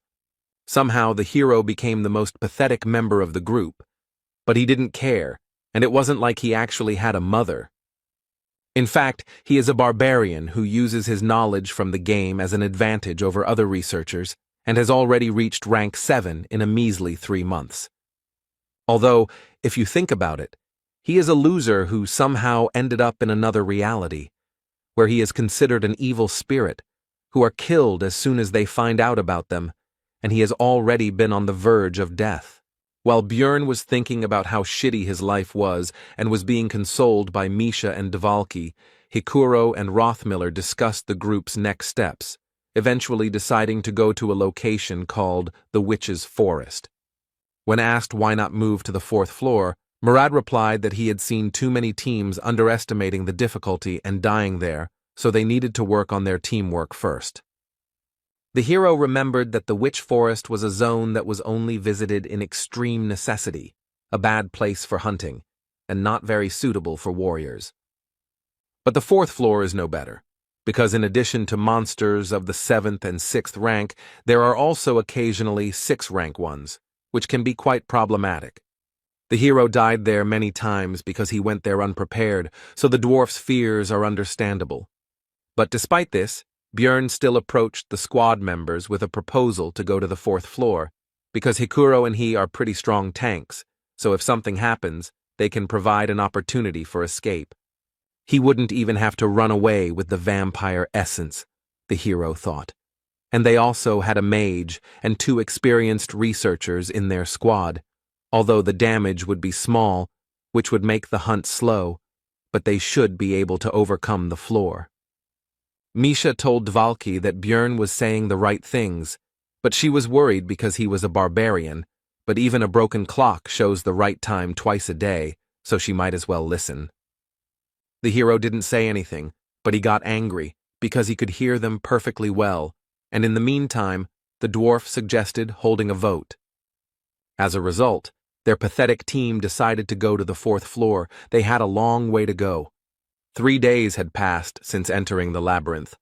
Somehow the hero became the most pathetic member of the group, but he didn't care, and it wasn't like he actually had a mother. In fact, he is a barbarian who uses his knowledge from the game as an advantage over other researchers and has already reached rank 7 in a measly 3 months. Although, if you think about it, he is a loser who somehow ended up in another reality, where he is considered an evil spirit, who are killed as soon as they find out about them, and he has already been on the verge of death. While Björn was thinking about how shitty his life was and was being consoled by Misha and Dvalki, Hikuro and Rothmiller discussed the group's next steps, eventually deciding to go to a location called the Witch's Forest. When asked why not move to the 4th floor, Murad replied that he had seen too many teams underestimating the difficulty and dying there, so they needed to work on their teamwork first. The hero remembered that the Witch Forest was a zone that was only visited in extreme necessity, a bad place for hunting, and not very suitable for warriors. But the 4th floor is no better, because in addition to monsters of the 7th and 6th rank, there are also occasionally 6th rank ones, which can be quite problematic. The hero died there many times because he went there unprepared, so the dwarf's fears are understandable. But despite this, Björn still approached the squad members with a proposal to go to the 4th floor, because Hikuro and he are pretty strong tanks, so if something happens, they can provide an opportunity for escape. He wouldn't even have to run away with the vampire essence, the hero thought. And they also had a mage and 2 experienced researchers in their squad, although the damage would be small, which would make the hunt slow, but they should be able to overcome the floor. Misha told Dvalki that Björn was saying the right things, but she was worried because he was a barbarian, but even a broken clock shows the right time twice a day, so she might as well listen. The hero didn't say anything, but he got angry because he could hear them perfectly well, and in the meantime, the dwarf suggested holding a vote. As a result, their pathetic team decided to go to the 4th floor. They had a long way to go. 3 days had passed since entering the labyrinth.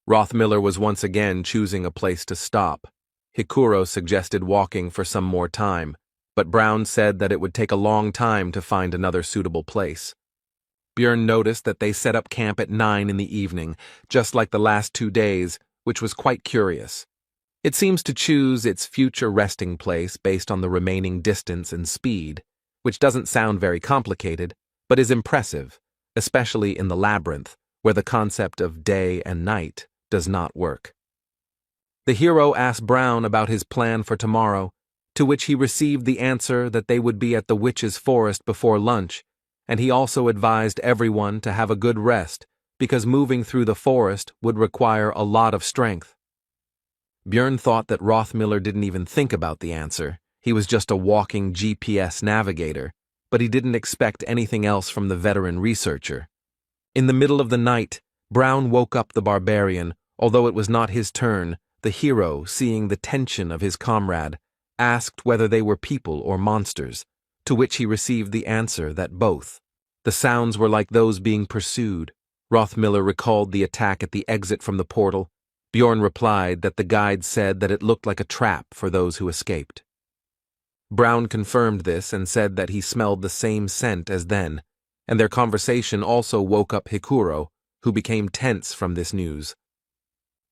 Rothmiller was once again choosing a place to stop. Hikuro suggested walking for some more time, but Brown said that it would take a long time to find another suitable place. Björn noticed that they set up camp at 9 in the evening, just like the last 2 days, which was quite curious. It seems to choose its future resting place based on the remaining distance and speed, which doesn't sound very complicated, but is impressive, especially in the labyrinth, where the concept of day and night does not work. The hero asked Brown about his plan for tomorrow, to which he received the answer that they would be at the Witch's Forest before lunch, and he also advised everyone to have a good rest, because moving through the forest would require a lot of strength. Björn thought that Rothmiller didn't even think about the answer. He was just a walking GPS navigator, but he didn't expect anything else from the veteran researcher. In the middle of the night, Brown woke up the barbarian. Although it was not his turn, the hero, seeing the tension of his comrade, asked whether they were people or monsters, to which he received the answer that both. The sounds were like those being pursued. Rothmiller recalled the attack at the exit from the portal. Björn replied that the guide said that it looked like a trap for those who escaped. Brown confirmed this and said that he smelled the same scent as then, and their conversation also woke up Hikuro, who became tense from this news.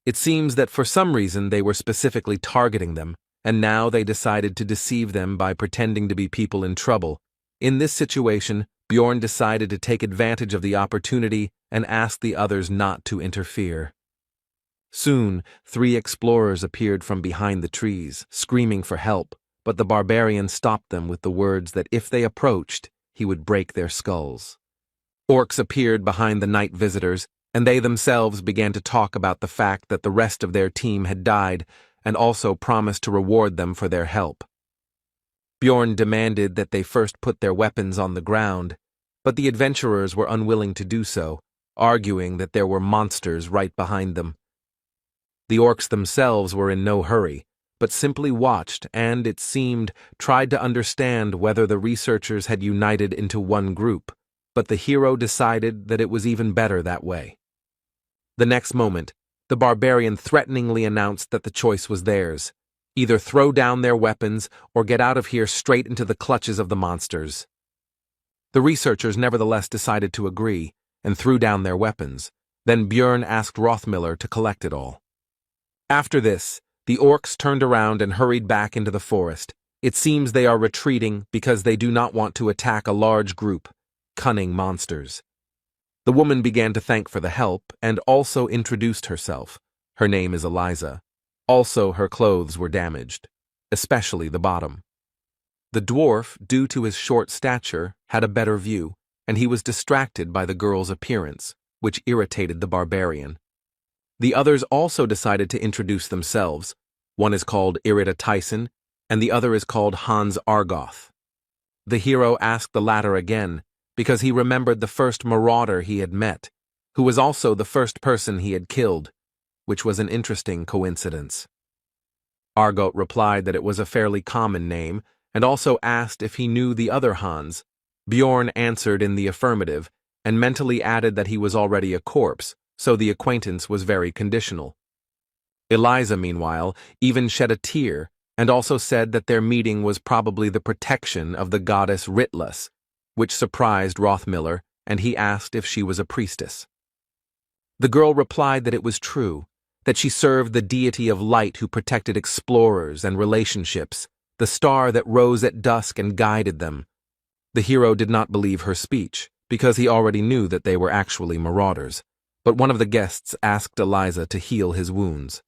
It seems that for some reason they were specifically targeting them, and now they decided to deceive them by pretending to be people in trouble. In this situation, Björn decided to take advantage of the opportunity and ask the others not to interfere. Soon, 3 explorers appeared from behind the trees, screaming for help, but the barbarian stopped them with the words that if they approached, he would break their skulls. Orcs appeared behind the night visitors, and they themselves began to talk about the fact that the rest of their team had died, and also promised to reward them for their help. Bjorn demanded that they first put their weapons on the ground, but the adventurers were unwilling to do so, arguing that there were monsters right behind them. The orcs themselves were in no hurry, but simply watched and, it seemed, tried to understand whether the researchers had united into one group, but the hero decided that it was even better that way. The next moment, the barbarian threateningly announced that the choice was theirs: either throw down their weapons or get out of here straight into the clutches of the monsters. The researchers nevertheless decided to agree and threw down their weapons. Then Bjorn asked Rothmiller to collect it all. After this, the orcs turned around and hurried back into the forest. It seems they are retreating because they do not want to attack a large group, cunning monsters. The woman began to thank for the help and also introduced herself. Her name is Eliza. Also, her clothes were damaged, especially the bottom. The dwarf, due to his short stature, had a better view, and he was distracted by the girl's appearance, which irritated the barbarian. The others also decided to introduce themselves. One is called Irida Tyson, and the other is called Hans Argoth. The hero asked the latter again, because he remembered the first marauder he had met, who was also the first person he had killed, which was an interesting coincidence. Argoth replied that it was a fairly common name, and also asked if he knew the other Hans. Bjorn answered in the affirmative, and mentally added that he was already a corpse, so the acquaintance was very conditional. Eliza, meanwhile, even shed a tear, and also said that their meeting was probably the protection of the goddess Ritlus, which surprised Rothmiller, and he asked if she was a priestess. The girl replied that it was true, that she served the deity of light who protected explorers and relationships, the star that rose at dusk and guided them. The hero did not believe her speech, because he already knew that they were actually marauders, but one of the guests asked Eliza to heal his wounds.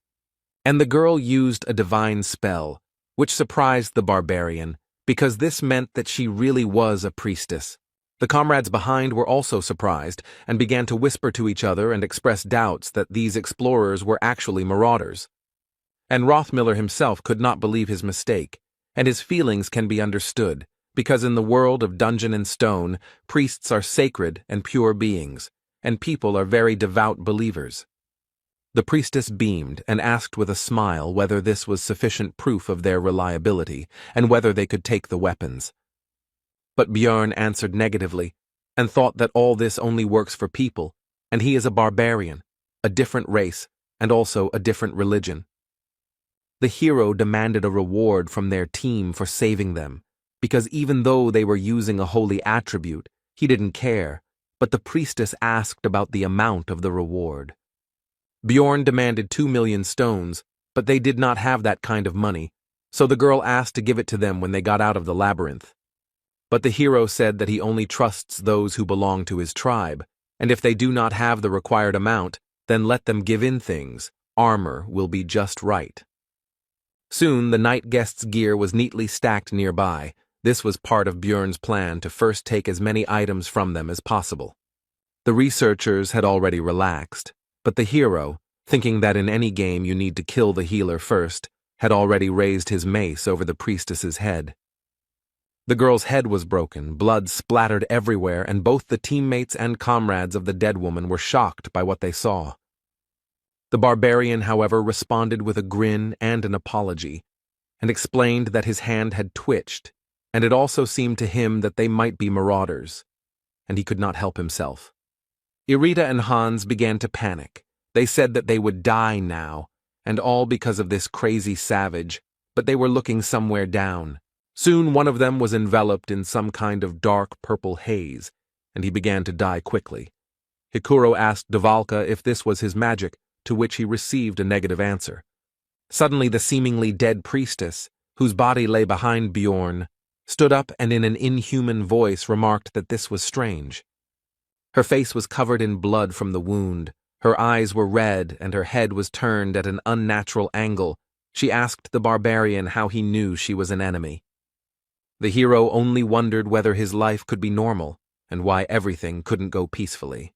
And the girl used a divine spell, which surprised the barbarian, because this meant that she really was a priestess. The comrades behind were also surprised, and began to whisper to each other and express doubts that these explorers were actually marauders. And Rothmiller himself could not believe his mistake, and his feelings can be understood, because in the world of Dungeon and Stone, priests are sacred and pure beings, and people are very devout believers. The priestess beamed and asked with a smile whether this was sufficient proof of their reliability, and whether they could take the weapons. But Bjorn answered negatively, and thought that all this only works for people, and he is a barbarian, a different race, and also a different religion. The hero demanded a reward from their team for saving them, because even though they were using a holy attribute, he didn't care, but the priestess asked about the amount of the reward. Bjorn demanded 2 million stones, but they did not have that kind of money, so the girl asked to give it to them when they got out of the labyrinth. But the hero said that he only trusts those who belong to his tribe, and if they do not have the required amount, then let them give in things. Armor will be just right. Soon the night guests' gear was neatly stacked nearby. This was part of Bjorn's plan to first take as many items from them as possible. The researchers had already relaxed, but the hero, thinking that in any game you need to kill the healer first, had already raised his mace over the priestess's head. The girl's head was broken, blood splattered everywhere, and both the teammates and comrades of the dead woman were shocked by what they saw. The barbarian, however, responded with a grin and an apology, and explained that his hand had twitched, and it also seemed to him that they might be marauders, and he could not help himself. Irida and Hans began to panic. They said that they would die now, and all because of this crazy savage, but they were looking somewhere down. Soon one of them was enveloped in some kind of dark purple haze, and he began to die quickly. Hikuro asked Dvalka if this was his magic, to which he received a negative answer. Suddenly the seemingly dead priestess, whose body lay behind Bjorn, stood up and in an inhuman voice remarked that this was strange. Her face was covered in blood from the wound, Her eyes were red and her head was turned at an unnatural angle. She asked the barbarian how he knew she was an enemy. The hero only wondered whether his life could be normal and why everything couldn't go peacefully.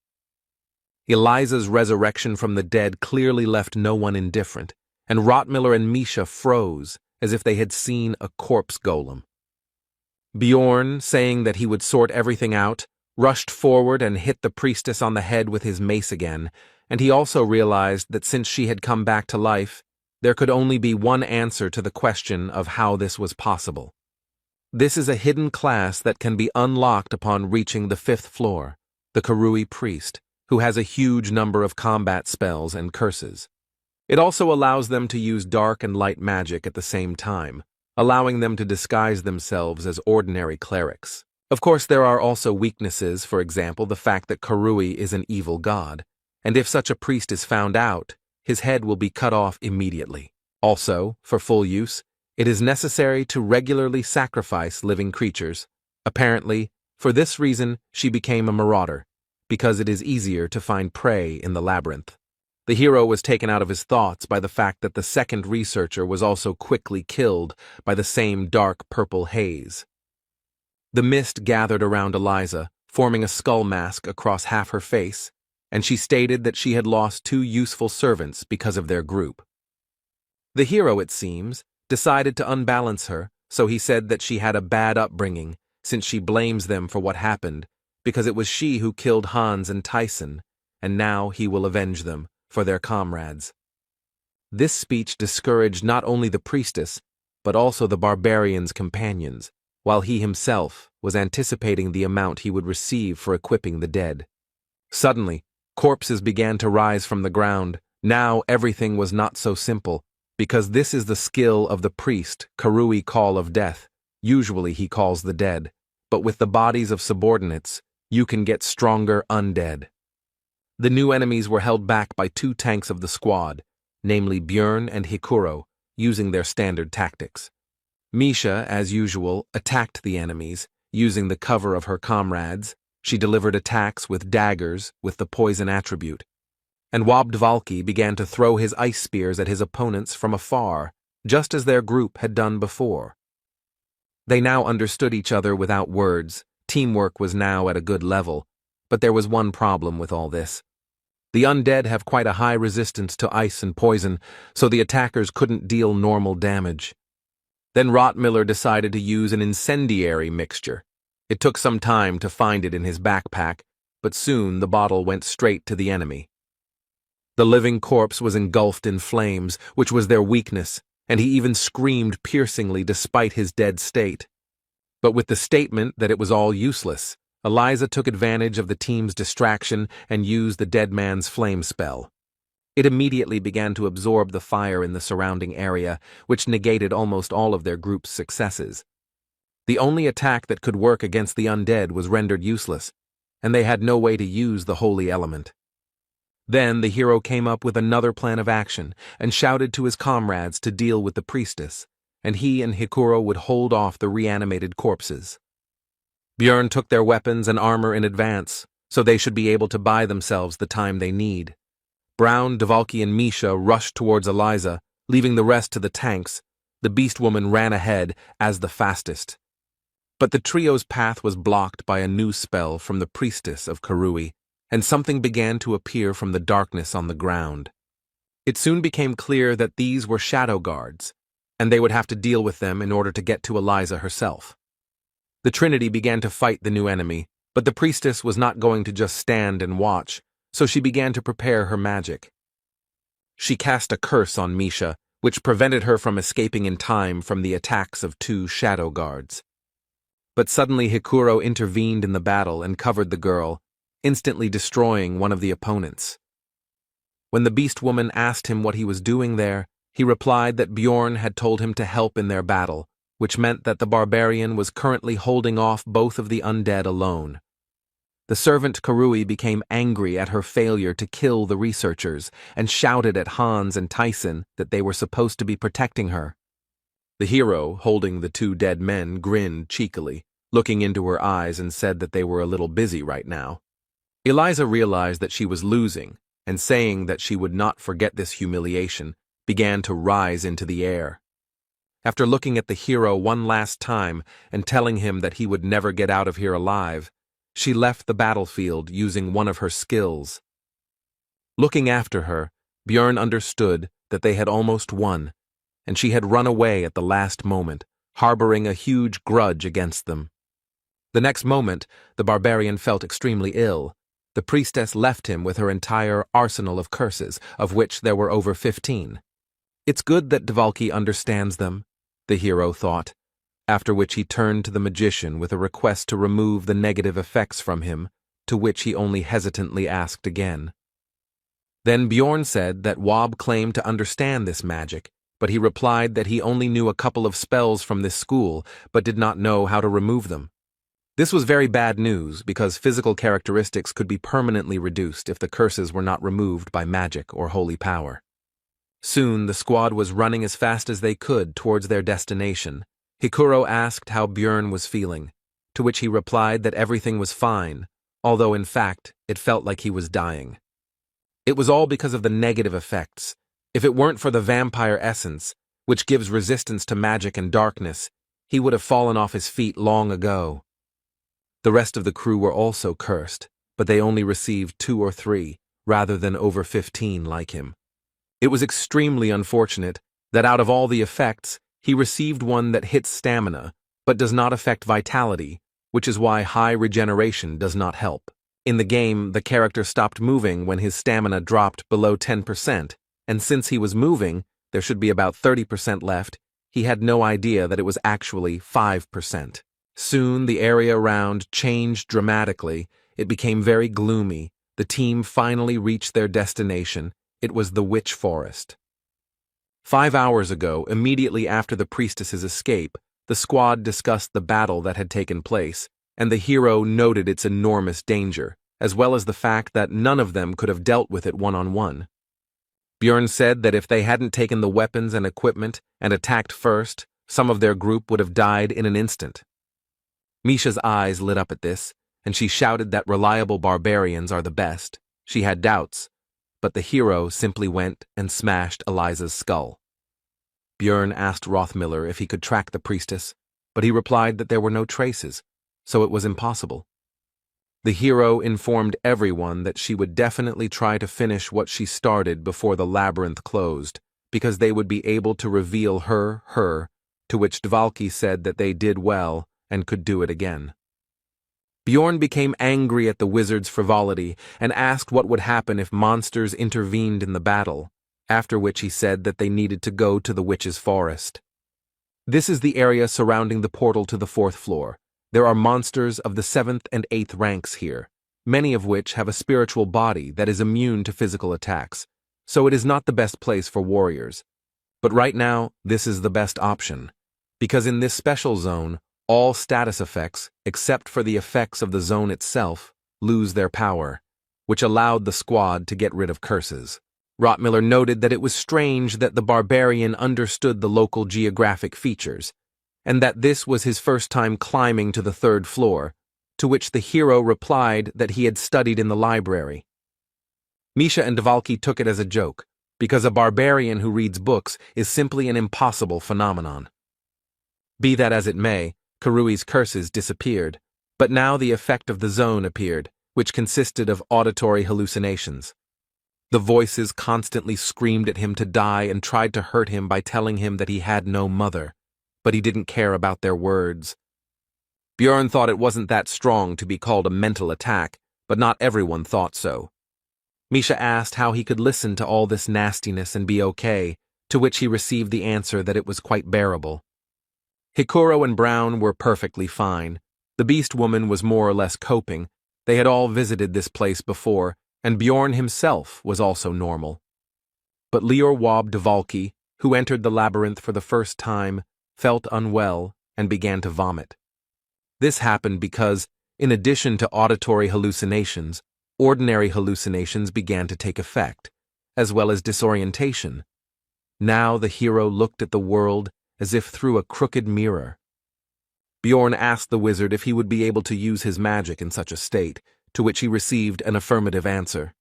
Eliza's resurrection from the dead clearly left no one indifferent, and Rottmiller and Misha froze as if they had seen a corpse golem. Bjorn, saying that he would sort everything out, rushed forward and hit the priestess on the head with his mace again, and he also realized that since she had come back to life, there could only be one answer to the question of how this was possible. This is a hidden class that can be unlocked upon reaching the 5th floor, the Karui priest, who has a huge number of combat spells and curses. It also allows them to use dark and light magic at the same time, allowing them to disguise themselves as ordinary clerics. Of course, there are also weaknesses, for example, the fact that Karui is an evil god, and if such a priest is found out, his head will be cut off immediately. Also, for full use, it is necessary to regularly sacrifice living creatures. Apparently, for this reason, she became a marauder, because it is easier to find prey in the labyrinth. The hero was taken out of his thoughts by the fact that the second researcher was also quickly killed by the same dark purple haze. The mist gathered around Eliza, forming a skull mask across half her face, and she stated that she had lost 2 useful servants because of their group. The hero, it seems, decided to unbalance her, so he said that she had a bad upbringing, since she blames them for what happened, because it was she who killed Hans and Tyson, and now he will avenge them for their comrades. This speech discouraged not only the priestess, but also the barbarian's companions, while he himself was anticipating the amount he would receive for equipping the dead. Suddenly, corpses began to rise from the ground. Now everything was not so simple, because this is the skill of the priest, Karui Call of Death. Usually he calls the dead, but with the bodies of subordinates, you can get stronger undead. The new enemies were held back by 2 tanks of the squad, namely Bjorn and Hikuro, using their standard tactics. Misha, as usual, attacked the enemies, using the cover of her comrades. She delivered attacks with daggers with the poison attribute. And Wabdvalki began to throw his ice spears at his opponents from afar, just as their group had done before. They now understood each other without words. Teamwork was now at a good level, but there was one problem with all this. The undead have quite a high resistance to ice and poison, so the attackers couldn't deal normal damage. Then Rottmiller decided to use an incendiary mixture. It took some time to find it in his backpack, but soon the bottle went straight to the enemy. The living corpse was engulfed in flames, which was their weakness, and he even screamed piercingly despite his dead state. But with the statement that it was all useless, Eliza took advantage of the team's distraction and used the dead man's flame spell. It immediately began to absorb the fire in the surrounding area, which negated almost all of their group's successes. The only attack that could work against the undead was rendered useless, and they had no way to use the holy element. Then the hero came up with another plan of action and shouted to his comrades to deal with the priestess, and he and Hikuro would hold off the reanimated corpses. Bjorn took their weapons and armor in advance, so they should be able to buy themselves the time they need. Brown, Dvalki, and Misha rushed towards Eliza, leaving the rest to the tanks. The beast woman ran ahead as the fastest. But the trio's path was blocked by a new spell from the priestess of Karui, and something began to appear from the darkness on the ground. It soon became clear that these were shadow guards, and they would have to deal with them in order to get to Eliza herself. The Trinity began to fight the new enemy, but the priestess was not going to just stand and watch, so she began to prepare her magic. She cast a curse on Misha, which prevented her from escaping in time from the attacks of 2 shadow guards. But suddenly Hikuro intervened in the battle and covered the girl, instantly destroying one of the opponents. When the beast woman asked him what he was doing there, he replied that Bjorn had told him to help in their battle, which meant that the barbarian was currently holding off both of the undead alone. The servant Karui became angry at her failure to kill the researchers and shouted at Hans and Tyson that they were supposed to be protecting her. The hero, holding the 2 dead men, grinned cheekily, looking into her eyes, and said that they were a little busy right now. Eliza realized that she was losing, and saying that she would not forget this humiliation, began to rise into the air. After looking at the hero one last time and telling him that he would never get out of here alive, she left the battlefield using one of her skills. Looking after her, Björn understood that they had almost won, and she had run away at the last moment, harboring a huge grudge against them. The next moment, the barbarian felt extremely ill. The priestess left him with her entire arsenal of curses, of which there were over 15. It's good that Dvalki understands them, the hero thought, after which he turned to the magician with a request to remove the negative effects from him, to which he only hesitantly asked again. Then Bjorn said that Wob claimed to understand this magic, but he replied that he only knew a couple of spells from this school, but did not know how to remove them. This was very bad news because physical characteristics could be permanently reduced if the curses were not removed by magic or holy power. Soon the squad was running as fast as they could towards their destination. Hikuro asked how Björn was feeling, to which he replied that everything was fine, although in fact it felt like he was dying. It was all because of the negative effects. If it weren't for the vampire essence, which gives resistance to magic and darkness, he would have fallen off his feet long ago. The rest of the crew were also cursed, but they only received 2 or 3, rather than over 15 like him. It was extremely unfortunate that out of all the effects, he received one that hits stamina, but does not affect vitality, which is why high regeneration does not help. In the game, the character stopped moving when his stamina dropped below 10%, and since he was moving, there should be about 30% left, he had no idea that it was actually 5%. Soon the area around changed dramatically. It became very gloomy. The team finally reached their destination. It was the Witch Forest. 5 hours ago, immediately after the priestess's escape, the squad discussed the battle that had taken place, and the hero noted its enormous danger, as well as the fact that none of them could have dealt with it one-on-one. Björn said that if they hadn't taken the weapons and equipment and attacked first, some of their group would have died in an instant. Misha's eyes lit up at this, and she shouted that reliable barbarians are the best. She had doubts, but the hero simply went and smashed Eliza's skull. Björn asked Rothmiller if he could track the priestess, but he replied that there were no traces, so it was impossible. The hero informed everyone that she would definitely try to finish what she started before the labyrinth closed, because they would be able to reveal her, to which Dvalki said that they did well and could do it again. Bjorn became angry at the wizard's frivolity and asked what would happen if monsters intervened in the battle, after which he said that they needed to go to the witch's forest. This is the area surrounding the portal to the 4th floor. There are monsters of the 7th and 8th ranks here, many of which have a spiritual body that is immune to physical attacks, so it is not the best place for warriors. But right now, this is the best option, because in this special zone, all status effects, except for the effects of the zone itself, lose their power, which allowed the squad to get rid of curses. Rothmiller noted that it was strange that the barbarian understood the local geographic features, and that this was his first time climbing to the 3rd floor, to which the hero replied that he had studied in the library. Misha and Dvalki took it as a joke, because a barbarian who reads books is simply an impossible phenomenon. Be that as it may, Karui's curses disappeared, but now the effect of the zone appeared, which consisted of auditory hallucinations. The voices constantly screamed at him to die and tried to hurt him by telling him that he had no mother, but he didn't care about their words. Björn thought it wasn't that strong to be called a mental attack, but not everyone thought so. Misha asked how he could listen to all this nastiness and be okay, to which he received the answer that it was quite bearable. Hikuro and Brown were perfectly fine. The beast woman was more or less coping. They had all visited this place before, and Bjorn himself was also normal. But Lior Wob Dvalki, who entered the labyrinth for the first time, felt unwell and began to vomit. This happened because, in addition to auditory hallucinations, ordinary hallucinations began to take effect, as well as disorientation. Now the hero looked at the world as if through a crooked mirror. Bjorn asked the wizard if he would be able to use his magic in such a state, to which he received an affirmative answer.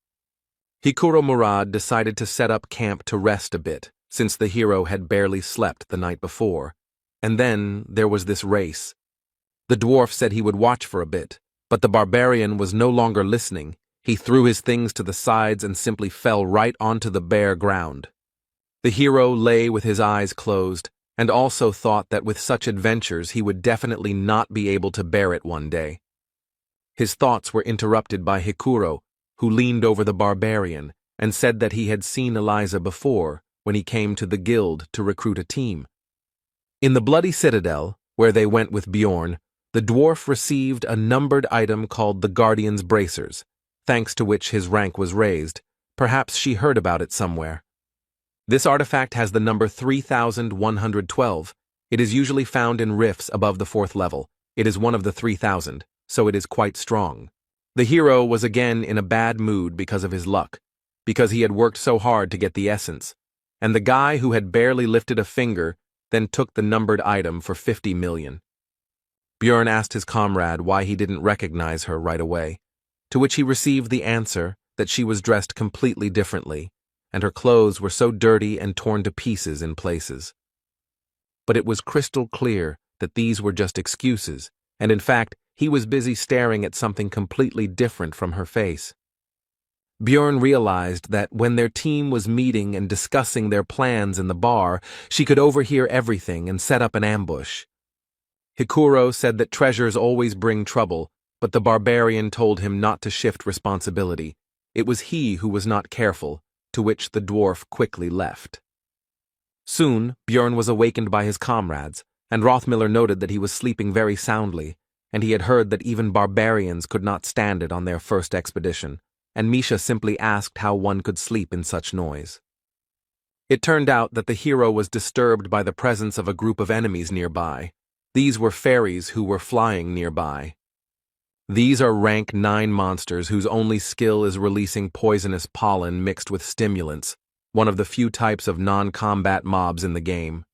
Hikuro Murad decided to set up camp to rest a bit, since the hero had barely slept the night before. And then there was this race. The dwarf said he would watch for a bit, but the barbarian was no longer listening. He threw his things to the sides and simply fell right onto the bare ground. The hero lay with his eyes closed, and also thought that with such adventures he would definitely not be able to bear it one day. His thoughts were interrupted by Hikuro, who leaned over the barbarian and said that he had seen Eliza before when he came to the guild to recruit a team. In the Bloody Citadel, where they went with Bjorn, the dwarf received a numbered item called the Guardian's Bracers, thanks to which his rank was raised. Perhaps she heard about it somewhere. This artifact has the number 3112. It is usually found in rifts above the 4th level. It is one of the 3000, so it is quite strong. The hero was again in a bad mood because of his luck, because he had worked so hard to get the essence, and the guy who had barely lifted a finger then took the numbered item for 50 million. Bjorn asked his comrade why he didn't recognize her right away, to which he received the answer that she was dressed completely differently, and her clothes were so dirty and torn to pieces in places. But it was crystal clear that these were just excuses, and in fact, he was busy staring at something completely different from her face. Bjorn realized that when their team was meeting and discussing their plans in the bar, she could overhear everything and set up an ambush. Hikuro said that treasures always bring trouble, but the barbarian told him not to shift responsibility. It was he who was not careful, to which the dwarf quickly left. Soon, Bjorn was awakened by his comrades, and Rothmiller noted that he was sleeping very soundly, and he had heard that even barbarians could not stand it on their first expedition, and Misha simply asked how one could sleep in such noise. It turned out that the hero was disturbed by the presence of a group of enemies nearby. These were fairies who were flying nearby. These are rank 9 monsters whose only skill is releasing poisonous pollen mixed with stimulants, one of the few types of non-combat mobs in the game.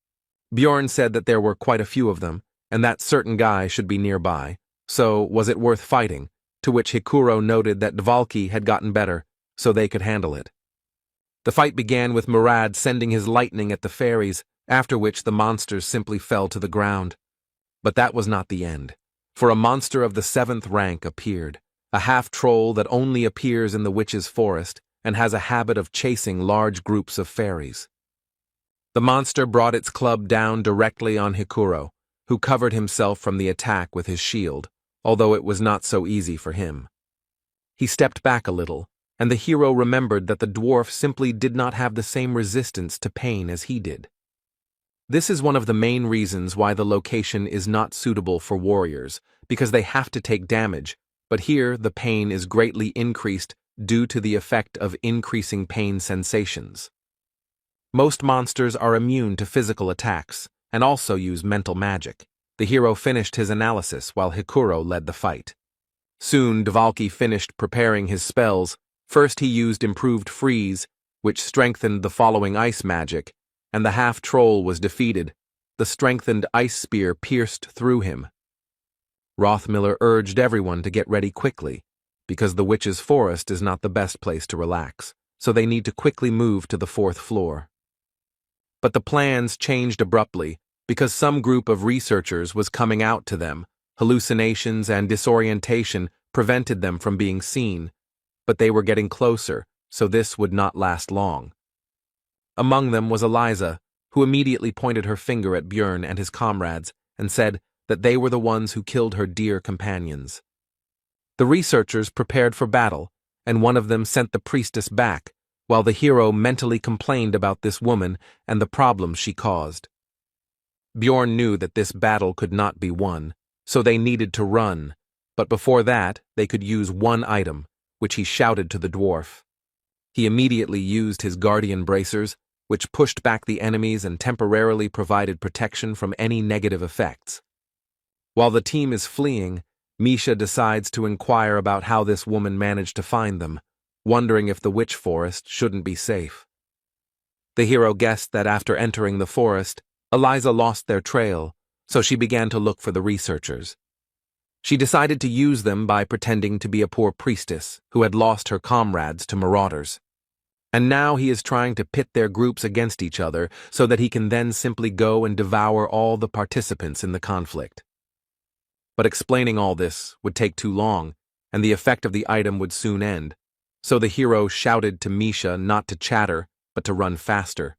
Bjorn said that there were quite a few of them, and that certain guy should be nearby, so was it worth fighting, to which Hikuro noted that Dvalki had gotten better, so they could handle it. The fight began with Murad sending his lightning at the fairies, after which the monsters simply fell to the ground. But that was not the end, for a monster of the 7th rank appeared, a half-troll that only appears in the witch's forest and has a habit of chasing large groups of fairies. The monster brought its club down directly on Hikuro, who covered himself from the attack with his shield, although it was not so easy for him. He stepped back a little, and the hero remembered that the dwarf simply did not have the same resistance to pain as he did. This is one of the main reasons why the location is not suitable for warriors, because they have to take damage, but here the pain is greatly increased due to the effect of increasing pain sensations. Most monsters are immune to physical attacks, and also use mental magic. The hero finished his analysis while Hikuro led the fight. Soon Dvalki finished preparing his spells. First he used Improved Freeze, which strengthened the following ice magic, and the half-troll was defeated. The strengthened ice spear pierced through him. Rothmiller urged everyone to get ready quickly, because the witch's forest is not the best place to relax, so they need to quickly move to the 4th floor. But the plans changed abruptly, because some group of researchers was coming out to them. Hallucinations and disorientation prevented them from being seen, but they were getting closer, so this would not last long. Among them was Eliza, who immediately pointed her finger at Bjorn and his comrades and said that they were the ones who killed her dear companions. The researchers prepared for battle, and one of them sent the priestess back, while the hero mentally complained about this woman and the problems she caused. Bjorn knew that this battle could not be won, so they needed to run, but before that they could use one item, which he shouted to the dwarf. He immediately used his guardian bracers, which pushed back the enemies and temporarily provided protection from any negative effects. While the team is fleeing, Misha decides to inquire about how this woman managed to find them, wondering if the witch forest shouldn't be safe. The hero guessed that after entering the forest, Eliza lost their trail, so she began to look for the researchers. She decided to use them by pretending to be a poor priestess who had lost her comrades to marauders. And now he is trying to pit their groups against each other so that he can then simply go and devour all the participants in the conflict. But explaining all this would take too long, and the effect of the item would soon end. So the hero shouted to Misha not to chatter, but to run faster.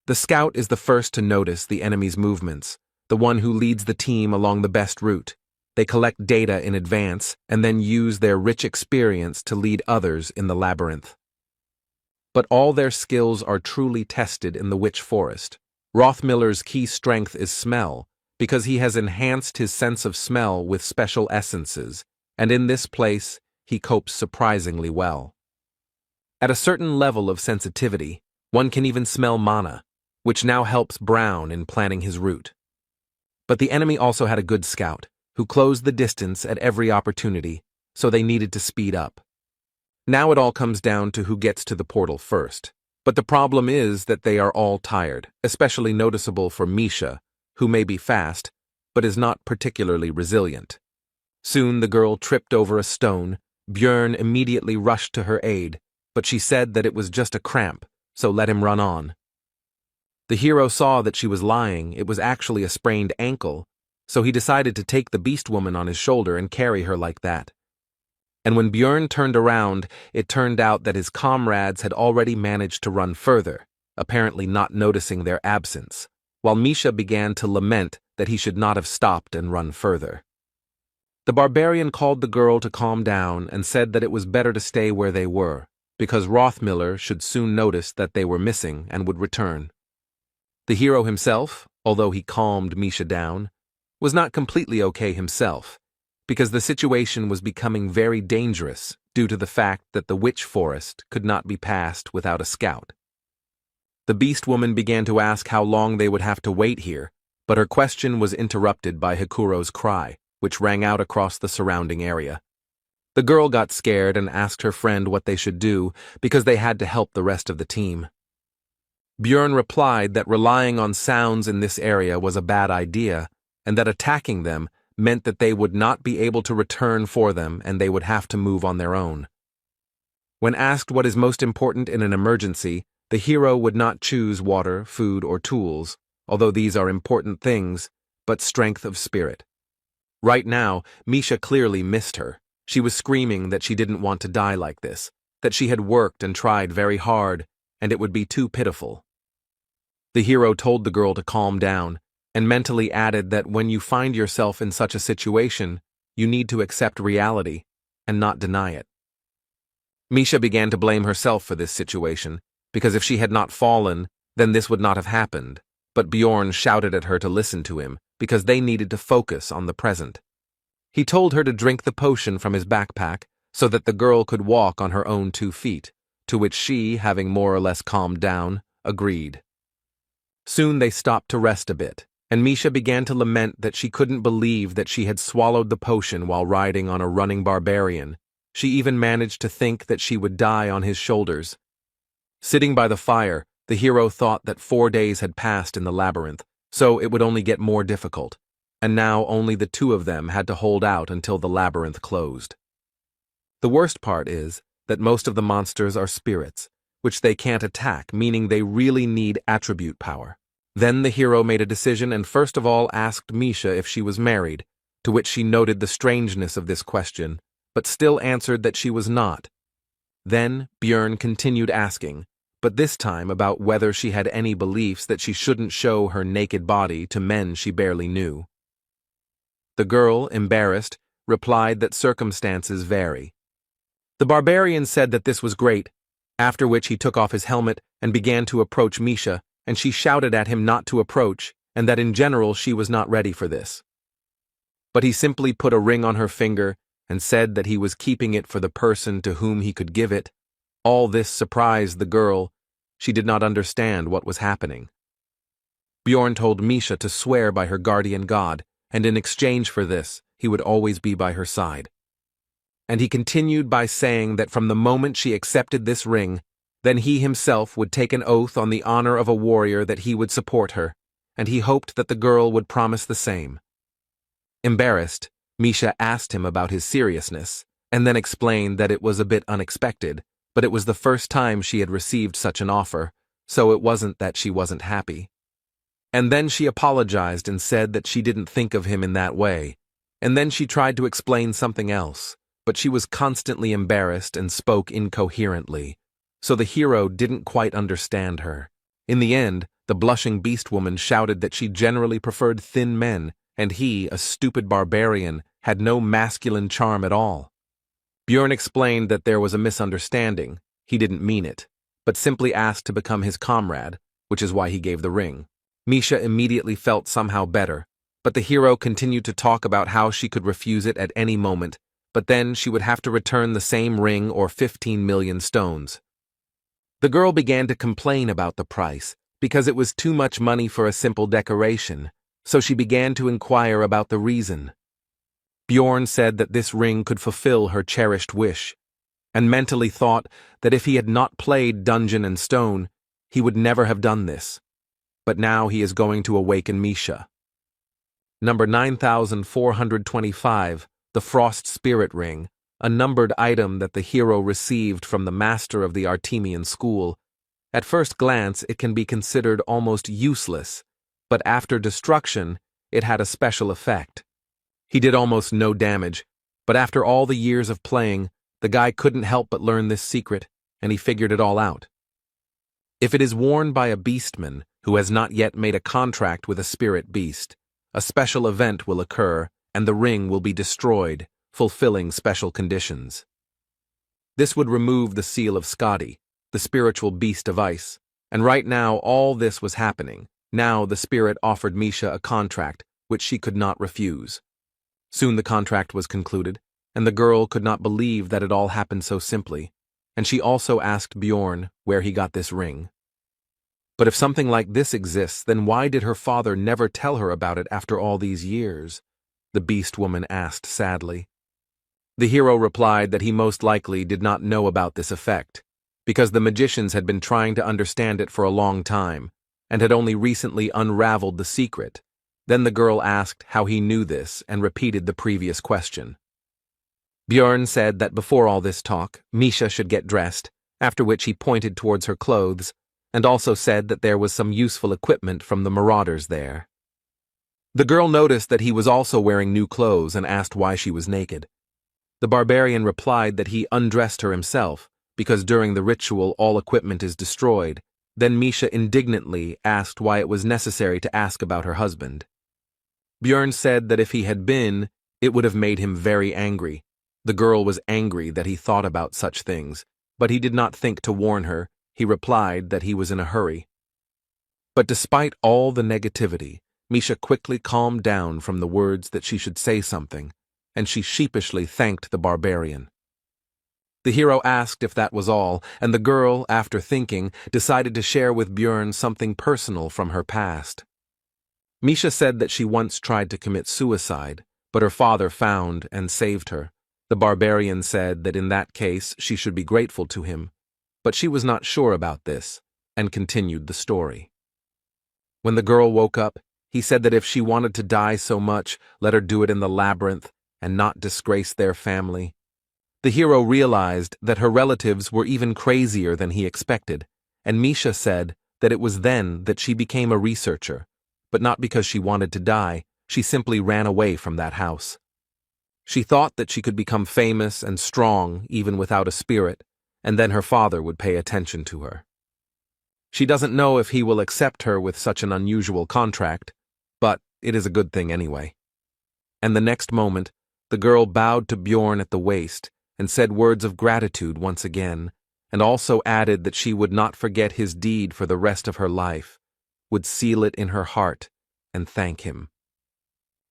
The scout is the first to notice the enemy's movements, the one who leads the team along the best route. They collect data in advance and then use their rich experience to lead others in the labyrinth. But all their skills are truly tested in the Witch Forest. Rothmiller's key strength is smell, because he has enhanced his sense of smell with special essences, and in this place, he copes surprisingly well. At a certain level of sensitivity, one can even smell mana, which now helps Brown in planning his route. But the enemy also had a good scout, who closed the distance at every opportunity, so they needed to speed up. Now it all comes down to who gets to the portal first. But the problem is that they are all tired, especially noticeable for Misha, who may be fast, but is not particularly resilient. Soon the girl tripped over a stone. Björn immediately rushed to her aid, but she said that it was just a cramp, so let him run on. The hero saw that she was lying. It was actually a sprained ankle, so he decided to take the beast woman on his shoulder and carry her like that. And when Björn turned around, it turned out that his comrades had already managed to run further, apparently not noticing their absence, while Misha began to lament that he should not have stopped and run further. The barbarian called the girl to calm down and said that it was better to stay where they were, because Rothmiller should soon notice that they were missing and would return. The hero himself, although he calmed Misha down, was not completely okay himself, because the situation was becoming very dangerous due to the fact that the Witch Forest could not be passed without a scout. The beast woman began to ask how long they would have to wait here, but her question was interrupted by Hikuro's cry, which rang out across the surrounding area. The girl got scared and asked her friend what they should do because they had to help the rest of the team. Björn replied that relying on sounds in this area was a bad idea, and that attacking them meant that they would not be able to return for them and they would have to move on their own. When asked what is most important in an emergency, the hero would not choose water, food, or tools, although these are important things, but strength of spirit. Right now, Misha clearly missed her. She was screaming that she didn't want to die like this, that she had worked and tried very hard, and it would be too pitiful. The hero told the girl to calm down, and mentally added that when you find yourself in such a situation, you need to accept reality and not deny it. Misha began to blame herself for this situation, because if she had not fallen, then this would not have happened, but Bjorn shouted at her to listen to him, because they needed to focus on the present. He told her to drink the potion from his backpack so that the girl could walk on her own 2 feet, to which she, having more or less calmed down, agreed. Soon they stopped to rest a bit, and Misha began to lament that she couldn't believe that she had swallowed the potion while riding on a running barbarian. She even managed to think that she would die on his shoulders. Sitting by the fire, the hero thought that 4 days had passed in the labyrinth, so it would only get more difficult, and now only the 2 of them had to hold out until the labyrinth closed. The worst part is that most of the monsters are spirits, which they can't attack, meaning they really need attribute power. Then the hero made a decision and first of all asked Misha if she was married, to which she noted the strangeness of this question, but still answered that she was not. Then Björn continued asking, but this time about whether she had any beliefs that she shouldn't show her naked body to men she barely knew. The girl, embarrassed, replied that circumstances vary. The barbarian said that this was great, after which he took off his helmet and began to approach Misha, and she shouted at him not to approach, and that in general she was not ready for this. But he simply put a ring on her finger and said that he was keeping it for the person to whom he could give it. All this surprised the girl. She did not understand what was happening. Bjorn told Misha to swear by her guardian god, and in exchange for this, he would always be by her side. And he continued by saying that from the moment she accepted this ring, then he himself would take an oath on the honor of a warrior that he would support her, and he hoped that the girl would promise the same. Embarrassed, Misha asked him about his seriousness, and then explained that it was a bit unexpected, but it was the first time she had received such an offer, so it wasn't that she wasn't happy. And then she apologized and said that she didn't think of him in that way, and then she tried to explain something else, but she was constantly embarrassed and spoke incoherently, so the hero didn't quite understand her. In the end, the blushing beast woman shouted that she generally preferred thin men, and he, a stupid barbarian, had no masculine charm at all. Bjorn explained that there was a misunderstanding. He didn't mean it, but simply asked to become his comrade, which is why he gave the ring. Misha immediately felt somehow better, but the hero continued to talk about how she could refuse it at any moment, but then she would have to return the same ring or 15 million stones. The girl began to complain about the price, because it was too much money for a simple decoration, so she began to inquire about the reason. Bjorn said that this ring could fulfill her cherished wish, and mentally thought that if he had not played Dungeon and Stone, he would never have done this. But now he is going to awaken Misha. Number 9425, the Frost Spirit Ring, a numbered item that the hero received from the master of the Artemian school. At first glance, it can be considered almost useless, but after destruction, it had a special effect. He did almost no damage, but after all the years of playing, the guy couldn't help but learn this secret, and he figured it all out. If it is worn by a beastman who has not yet made a contract with a spirit beast, a special event will occur, and the ring will be destroyed, fulfilling special conditions. This would remove the seal of Skadi, the spiritual beast of ice, and right now all this was happening. Now the spirit offered Misha a contract, which she could not refuse. Soon the contract was concluded, and the girl could not believe that it all happened so simply, and she also asked Bjorn where he got this ring. But if something like this exists, then why did her father never tell her about it after all these years? The beast woman asked sadly. The hero replied that he most likely did not know about this effect, because the magicians had been trying to understand it for a long time, and had only recently unraveled the secret. Then the girl asked how he knew this and repeated the previous question. Bjorn said that before all this talk, Misha should get dressed, after which he pointed towards her clothes, and also said that there was some useful equipment from the marauders there. The girl noticed that he was also wearing new clothes and asked why she was naked. The barbarian replied that he undressed her himself, because during the ritual all equipment is destroyed. Then Misha indignantly asked why it was necessary to ask about her husband. Bjorn said that if he had been, it would have made him very angry. The girl was angry that he thought about such things, but he did not think to warn her. He replied that he was in a hurry. But despite all the negativity, Misha quickly calmed down from the words that she should say something, and she sheepishly thanked the barbarian. The hero asked if that was all, and the girl, after thinking, decided to share with Bjorn something personal from her past. Misha said that she once tried to commit suicide, but her father found and saved her. The barbarian said that in that case she should be grateful to him, but she was not sure about this, and continued the story. When the girl woke up, he said that if she wanted to die so much, let her do it in the labyrinth and not disgrace their family. The hero realized that her relatives were even crazier than he expected, and Misha said that it was then that she became a researcher, but not because she wanted to die. She simply ran away from that house. She thought that she could become famous and strong even without a spirit, and then her father would pay attention to her. She doesn't know if he will accept her with such an unusual contract, but it is a good thing anyway. And the next moment, the girl bowed to Bjorn at the waist and said words of gratitude once again, and also added that she would not forget his deed for the rest of her life, would seal it in her heart and thank him.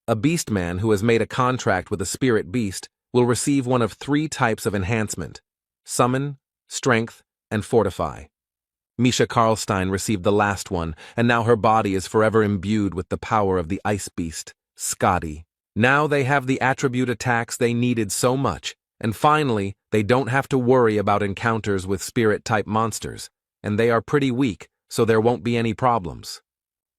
A beastman who has made a contract with a spirit beast will receive one of 3 types of enhancement: Summon, Strength, and Fortify. Misha Karlstein received the last one, and now her body is forever imbued with the power of the ice beast, Skadi. Now they have the attribute attacks they needed so much, and finally, they don't have to worry about encounters with spirit-type monsters, and they are pretty weak, so there won't be any problems.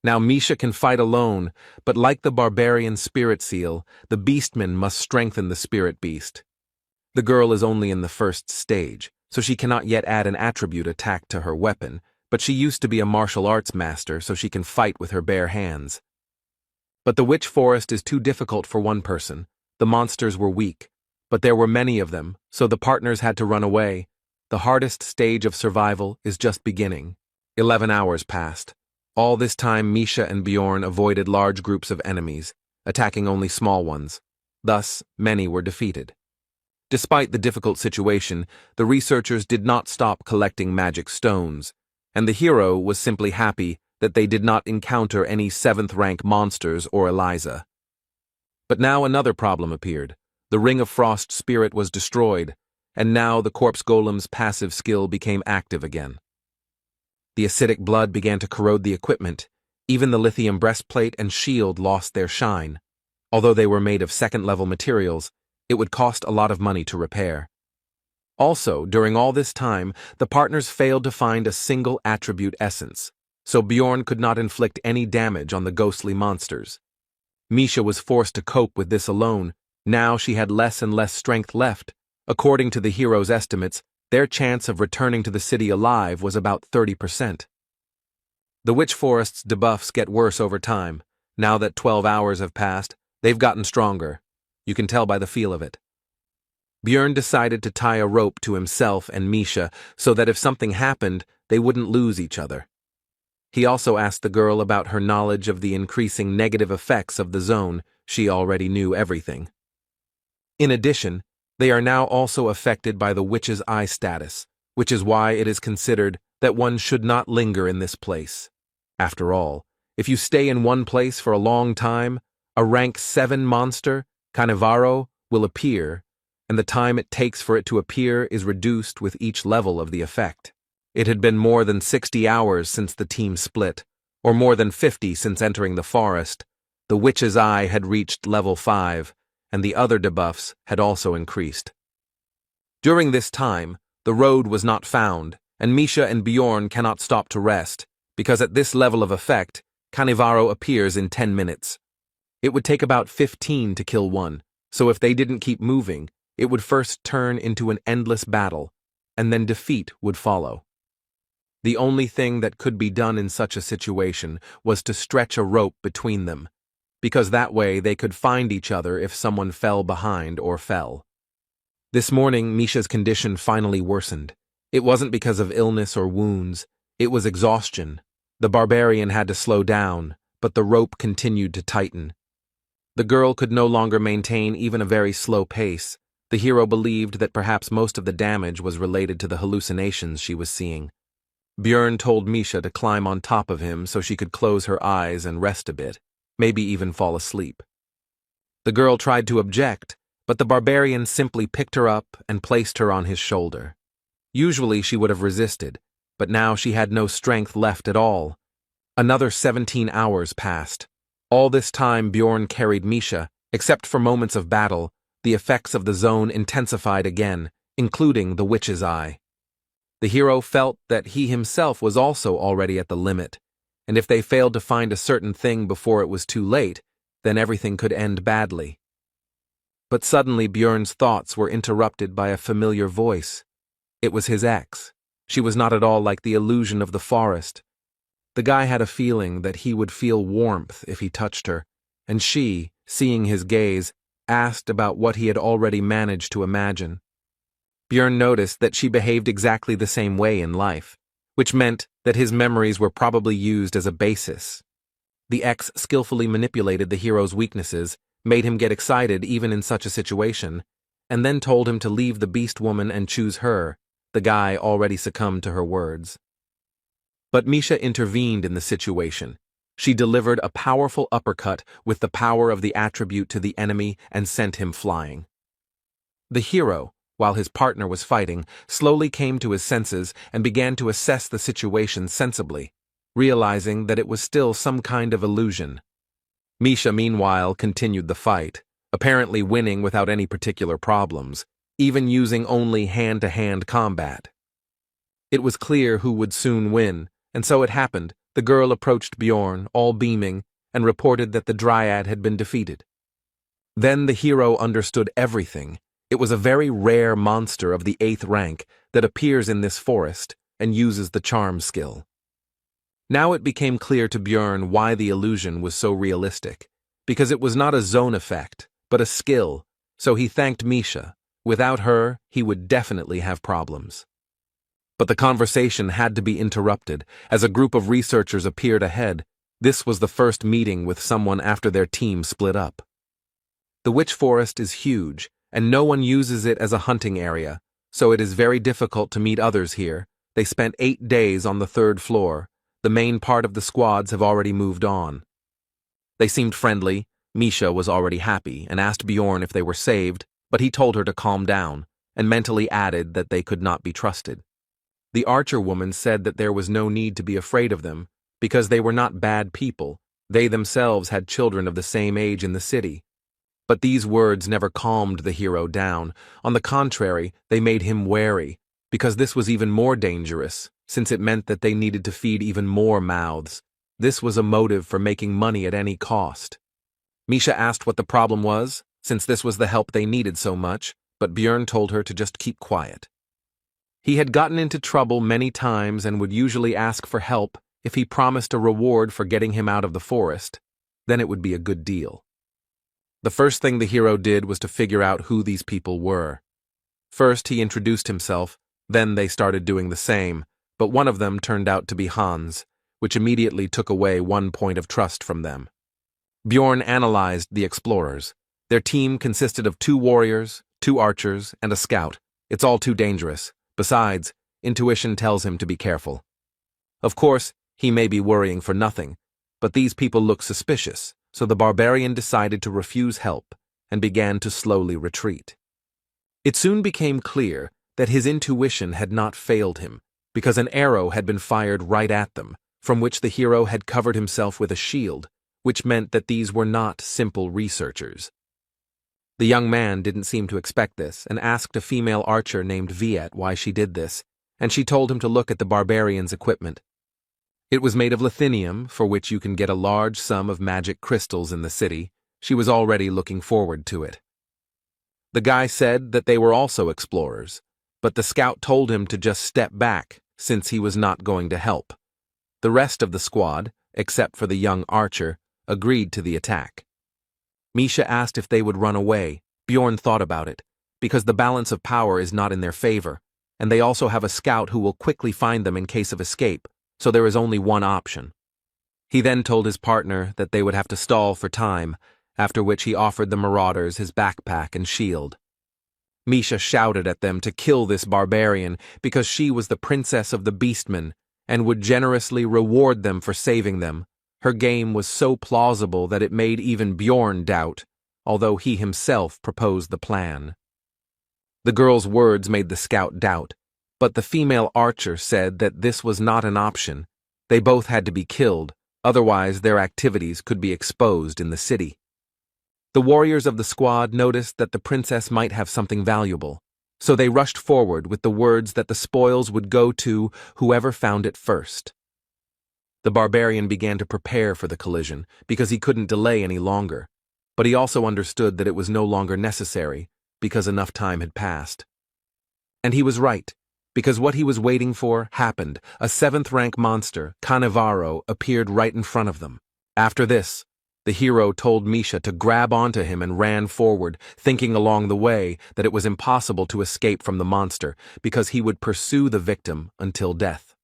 Now Misha can fight alone, but like the barbarian spirit seal, the beastman must strengthen the spirit beast. The girl is only in the first stage, so she cannot yet add an attribute attack to her weapon, but she used to be a martial arts master so she can fight with her bare hands. But the witch forest is too difficult for one person. The monsters were weak, but there were many of them, so the partners had to run away. The hardest stage of survival is just beginning. 11 hours passed. All this time Misha and Bjorn avoided large groups of enemies, attacking only small ones. Thus, many were defeated. Despite the difficult situation, the researchers did not stop collecting magic stones, and the hero was simply happy that they did not encounter any 7th-rank monsters or Eliza. But now another problem appeared. The Ring of Frost spirit was destroyed, and now the corpse golem's passive skill became active again. The acidic blood began to corrode the equipment. Even the lithium breastplate and shield lost their shine. Although they were made of 2nd-level materials, it would cost a lot of money to repair. Also, during all this time, the partners failed to find a single attribute essence, so Bjorn could not inflict any damage on the ghostly monsters. Misha was forced to cope with this alone. Now she had less and less strength left. According to the hero's estimates, their chance of returning to the city alive was about 30%. The witch forest's debuffs get worse over time. Now that 12 hours have passed, they've gotten stronger. You can tell by the feel of it. Bjorn decided to tie a rope to himself and Misha so that if something happened, they wouldn't lose each other. He also asked the girl about her knowledge of the increasing negative effects of the zone. She already knew everything. In addition, they are now also affected by the witch's eye status, which is why it is considered that one should not linger in this place. After all, if you stay in one place for a long time, a rank 7 monster, Canevaro, will appear, and the time it takes for it to appear is reduced with each level of the effect. It had been more than 60 hours since the team split, or more than 50 since entering the forest. The witch's eye had reached level 5, and the other debuffs had also increased. During this time, the road was not found, and Misha and Bjorn cannot stop to rest, because at this level of effect, Canevaro appears in 10 minutes. It would take about 15 to kill one, so if they didn't keep moving, it would first turn into an endless battle, and then defeat would follow. The only thing that could be done in such a situation was to stretch a rope between them, because that way they could find each other if someone fell behind or fell. This morning, Misha's condition finally worsened. It wasn't because of illness or wounds, it was exhaustion. The barbarian had to slow down, but the rope continued to tighten. The girl could no longer maintain even a very slow pace. The hero believed that perhaps most of the damage was related to the hallucinations she was seeing. Bjorn told Misha to climb on top of him so she could close her eyes and rest a bit, maybe even fall asleep. The girl tried to object, but the barbarian simply picked her up and placed her on his shoulder. Usually she would have resisted, but now she had no strength left at all. Another 17 hours passed. All this time Bjorn carried Misha. Except for moments of battle, the effects of the zone intensified again, including the witch's eye. The hero felt that he himself was also already at the limit, and if they failed to find a certain thing before it was too late, then everything could end badly. But suddenly Bjorn's thoughts were interrupted by a familiar voice. It was his ex. She was not at all like the illusion of the forest. The guy had a feeling that he would feel warmth if he touched her, and she, seeing his gaze, asked about what he had already managed to imagine. Bjorn noticed that she behaved exactly the same way in life, which meant that his memories were probably used as a basis. The ex skillfully manipulated the hero's weaknesses, made him get excited even in such a situation, and then told him to leave the beast woman and choose her. The guy already succumbed to her words. But Misha intervened in the situation. She delivered a powerful uppercut with the power of the attribute to the enemy and sent him flying. The hero, while his partner was fighting, slowly came to his senses and began to assess the situation sensibly, realizing that it was still some kind of illusion. Misha, meanwhile, continued the fight, apparently winning without any particular problems, even using only hand-to-hand combat. It was clear who would soon win, and so it happened. The girl approached Bjorn, all beaming, and reported that the dryad had been defeated. Then the hero understood everything. It was a very rare monster of the 8th rank that appears in this forest and uses the charm skill. Now it became clear to Björn why the illusion was so realistic, because it was not a zone effect, but a skill, so he thanked Misha. Without her, he would definitely have problems. But the conversation had to be interrupted as a group of researchers appeared ahead. This was the first meeting with someone after their team split up. The witch forest is huge, and no one uses it as a hunting area, so it is very difficult to meet others here. They spent 8 days on the 3rd floor. The main part of the squads have already moved on. They seemed friendly. Misha was already happy and asked Bjorn if they were saved, but he told her to calm down, and mentally added that they could not be trusted. The archer woman said that there was no need to be afraid of them, because they were not bad people. They themselves had children of the same age in the city. But these words never calmed the hero down. On the contrary, they made him wary, because this was even more dangerous, since it meant that they needed to feed even more mouths. This was a motive for making money at any cost. Misha asked what the problem was, since this was the help they needed so much, but Björn told her to just keep quiet. He had gotten into trouble many times and would usually ask for help if he promised a reward for getting him out of the forest. Then it would be a good deal. The first thing the hero did was to figure out who these people were. First, he introduced himself, then they started doing the same, but one of them turned out to be Hans, which immediately took away one point of trust from them. Bjorn analyzed the explorers. Their team consisted of 2 warriors, 2 archers, and a scout. It's all too dangerous. Besides, intuition tells him to be careful. Of course, he may be worrying for nothing, but these people look suspicious, so the barbarian decided to refuse help and began to slowly retreat. It soon became clear that his intuition had not failed him, because an arrow had been fired right at them, from which the hero had covered himself with a shield, which meant that these were not simple researchers. The young man didn't seem to expect this and asked a female archer named Viet why she did this, and she told him to look at the barbarian's equipment. It was made of lithinium, for which you can get a large sum of magic crystals in the city. She was already looking forward to it. The guy said that they were also explorers, but the scout told him to just step back, since he was not going to help. The rest of the squad, except for the young archer, agreed to the attack. Misha asked if they would run away. Bjorn thought about it, because the balance of power is not in their favor, and they also have a scout who will quickly find them in case of escape, so there is only one option. He then told his partner that they would have to stall for time, after which he offered the marauders his backpack and shield. Misha shouted at them to kill this barbarian because she was the princess of the beastmen and would generously reward them for saving them. Her game was so plausible that it made even Bjorn doubt, although he himself proposed the plan. The girl's words made the scout doubt, but the female archer said that this was not an option. They both had to be killed, otherwise their activities could be exposed in the city. The warriors of the squad noticed that the princess might have something valuable, so they rushed forward with the words that the spoils would go to whoever found it first. The barbarian began to prepare for the collision because he couldn't delay any longer, but he also understood that it was no longer necessary because enough time had passed. And he was right, because what he was waiting for happened. A 7th rank monster, Cannavaro, appeared right in front of them. After this, the hero told Misha to grab onto him and ran forward, thinking along the way that it was impossible to escape from the monster because he would pursue the victim until death.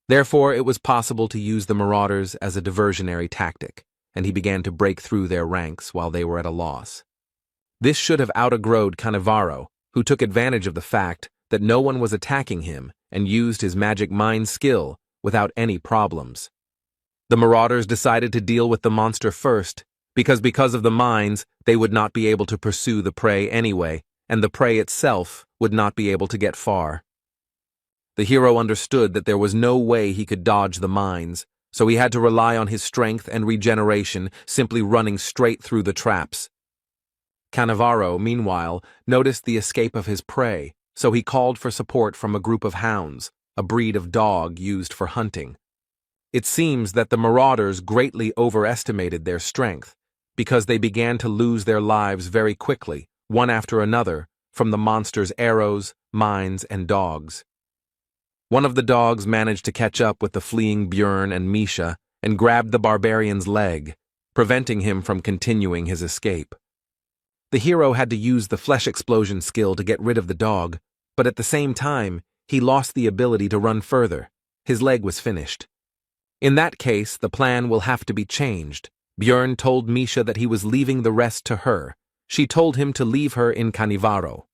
Therefore, it was possible to use the marauders as a diversionary tactic, and he began to break through their ranks while they were at a loss. This should have out-aggroed Cannavaro, who took advantage of the fact that no one was attacking him and used his magic mind skill without any problems. The marauders decided to deal with the monster first, because of the mines, they would not be able to pursue the prey anyway, and the prey itself would not be able to get far. The hero understood that there was no way he could dodge the mines, so he had to rely on his strength and regeneration, simply running straight through the traps. Cannavaro, meanwhile, noticed the escape of his prey, so he called for support from a group of hounds, a breed of dog used for hunting. It seems that the marauders greatly overestimated their strength, because they began to lose their lives very quickly, one after another, from the monster's arrows, mines, and dogs. One of the dogs managed to catch up with the fleeing Björn and Misha and grabbed the barbarian's leg, preventing him from continuing his escape. The hero had to use the flesh explosion skill to get rid of the dog, but at the same time, he lost the ability to run further. His leg was finished. In that case, the plan will have to be changed. Björn told Misha that he was leaving the rest to her. She told him to leave her in Canivaro.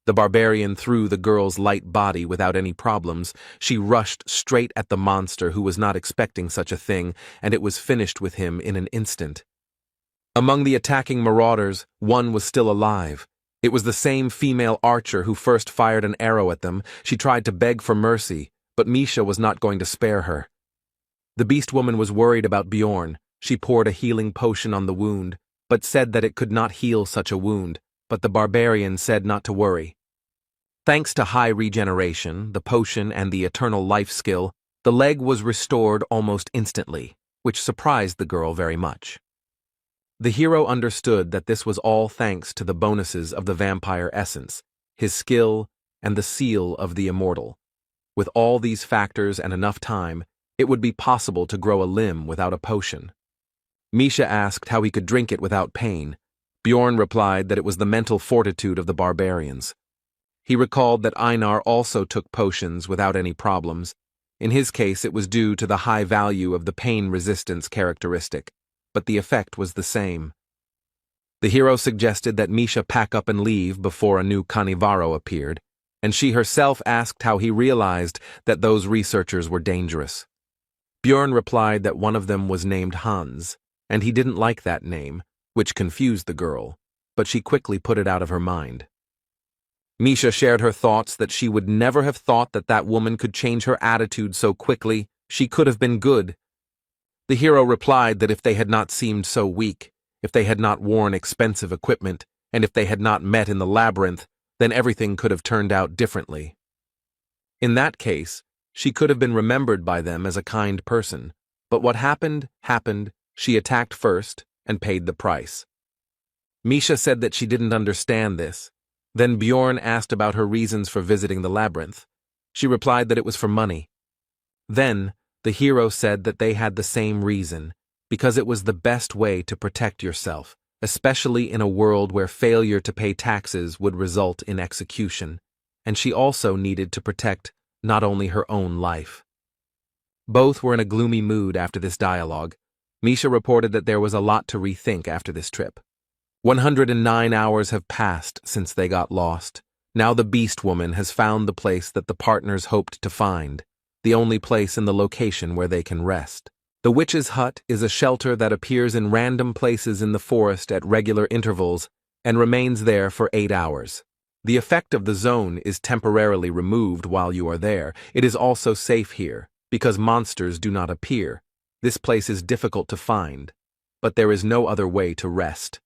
The barbarian threw the girl's light body without any problems. She rushed straight at the monster, who was not expecting such a thing, and it was finished with him in an instant. Among the attacking marauders, one was still alive. It was the same female archer who first fired an arrow at them. She tried to beg for mercy, but Misha was not going to spare her. The beast woman was worried about Bjorn. She poured a healing potion on the wound, but said that it could not heal such a wound, but the barbarian said not to worry. Thanks to high regeneration, the potion, and the eternal life skill, the leg was restored almost instantly, which surprised the girl very much. The hero understood that this was all thanks to the bonuses of the vampire essence, his skill, and the seal of the immortal. With all these factors and enough time, it would be possible to grow a limb without a potion. Misha asked how he could drink it without pain. Bjorn replied that it was the mental fortitude of the barbarians. He recalled that Einar also took potions without any problems. In his case, it was due to the high value of the pain resistance characteristic, but the effect was the same. The hero suggested that Misha pack up and leave before a new Canivaro appeared, and she herself asked how he realized that those researchers were dangerous. Bjorn replied that one of them was named Hans, and he didn't like that name, which confused the girl, but she quickly put it out of her mind. Misha shared her thoughts that she would never have thought that that woman could change her attitude so quickly. She could have been good. The hero replied that if they had not seemed so weak, if they had not worn expensive equipment, and if they had not met in the labyrinth, then everything could have turned out differently. In that case, she could have been remembered by them as a kind person, but what happened, happened. She attacked first and paid the price. Misha said that she didn't understand this. Then Bjorn asked about her reasons for visiting the labyrinth. She replied that it was for money. Then, the hero said that they had the same reason, because it was the best way to protect yourself, especially in a world where failure to pay taxes would result in execution, and she also needed to protect not only her own life. Both were in a gloomy mood after this dialogue. Misha reported that there was a lot to rethink after this trip. 109 hours have passed since they got lost. Now the beast woman has found the place that the partners hoped to find, the only place in the location where they can rest. The witch's hut is a shelter that appears in random places in the forest at regular intervals and remains there for 8 hours. The effect of the zone is temporarily removed while you are there. It is also safe here, because monsters do not appear. This place is difficult to find, but there is no other way to rest.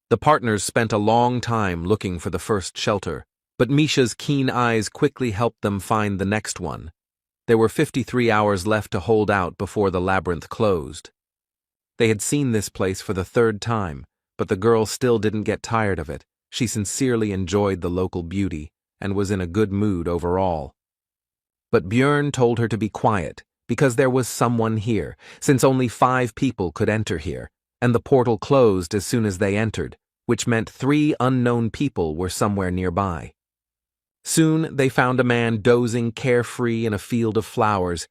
The partners spent a long time looking for the first shelter, but Misha's keen eyes quickly helped them find the next one. There were 53 hours left to hold out before the labyrinth closed. They had seen this place for the 3rd time, but the girl still didn't get tired of it. She sincerely enjoyed the local beauty and was in a good mood overall. But Björn told her to be quiet, because there was someone here, since only 5 people could enter here, and the portal closed as soon as they entered, which meant 3 unknown people were somewhere nearby. Soon they found a man dozing carefree in a field of flowers.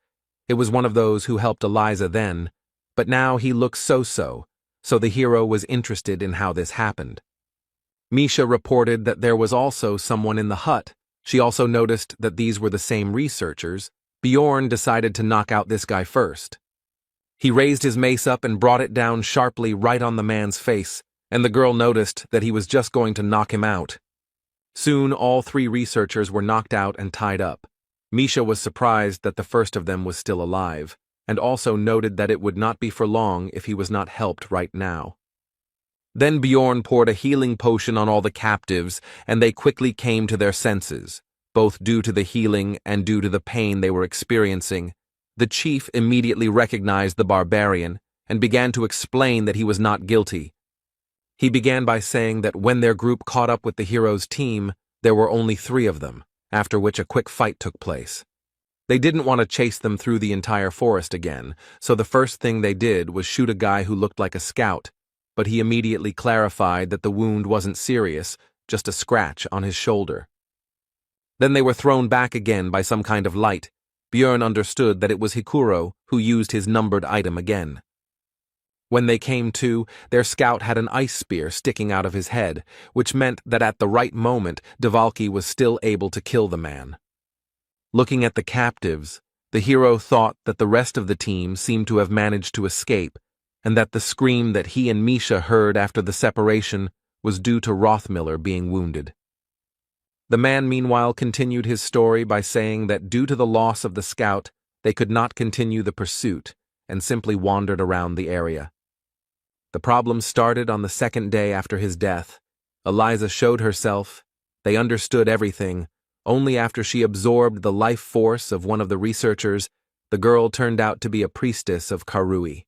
It was one of those who helped Eliza then, but now he looked so-so, so the hero was interested in how this happened. Misha reported that there was also someone in the hut. She also noticed that these were the same researchers. Bjorn decided to knock out this guy first. He raised his mace up and brought it down sharply right on the man's face, and the girl noticed that he was just going to knock him out. Soon all 3 researchers were knocked out and tied up. Misha was surprised that the first of them was still alive, and also noted that it would not be for long if he was not helped right now. Then Bjorn poured a healing potion on all the captives, and they quickly came to their senses, both due to the healing and due to the pain they were experiencing. The chief immediately recognized the barbarian and began to explain that he was not guilty. He began by saying that when their group caught up with the hero's team, there were only 3 of them, after which a quick fight took place. They didn't want to chase them through the entire forest again, so the first thing they did was shoot a guy who looked like a scout, but he immediately clarified that the wound wasn't serious, just a scratch on his shoulder. Then they were thrown back again by some kind of light. Björn understood that it was Hikuro who used his numbered item again. When they came to, their scout had an ice spear sticking out of his head, which meant that at the right moment, Devalki was still able to kill the man. Looking at the captives, the hero thought that the rest of the team seemed to have managed to escape, and that the scream that he and Misha heard after the separation was due to Rothmiller being wounded. The man meanwhile continued his story by saying that due to the loss of the scout, they could not continue the pursuit, and simply wandered around the area. The problem started on the 2nd day after his death. Eliza showed herself. They understood everything. Only after she absorbed the life force of one of the researchers, the girl turned out to be a priestess of Karui.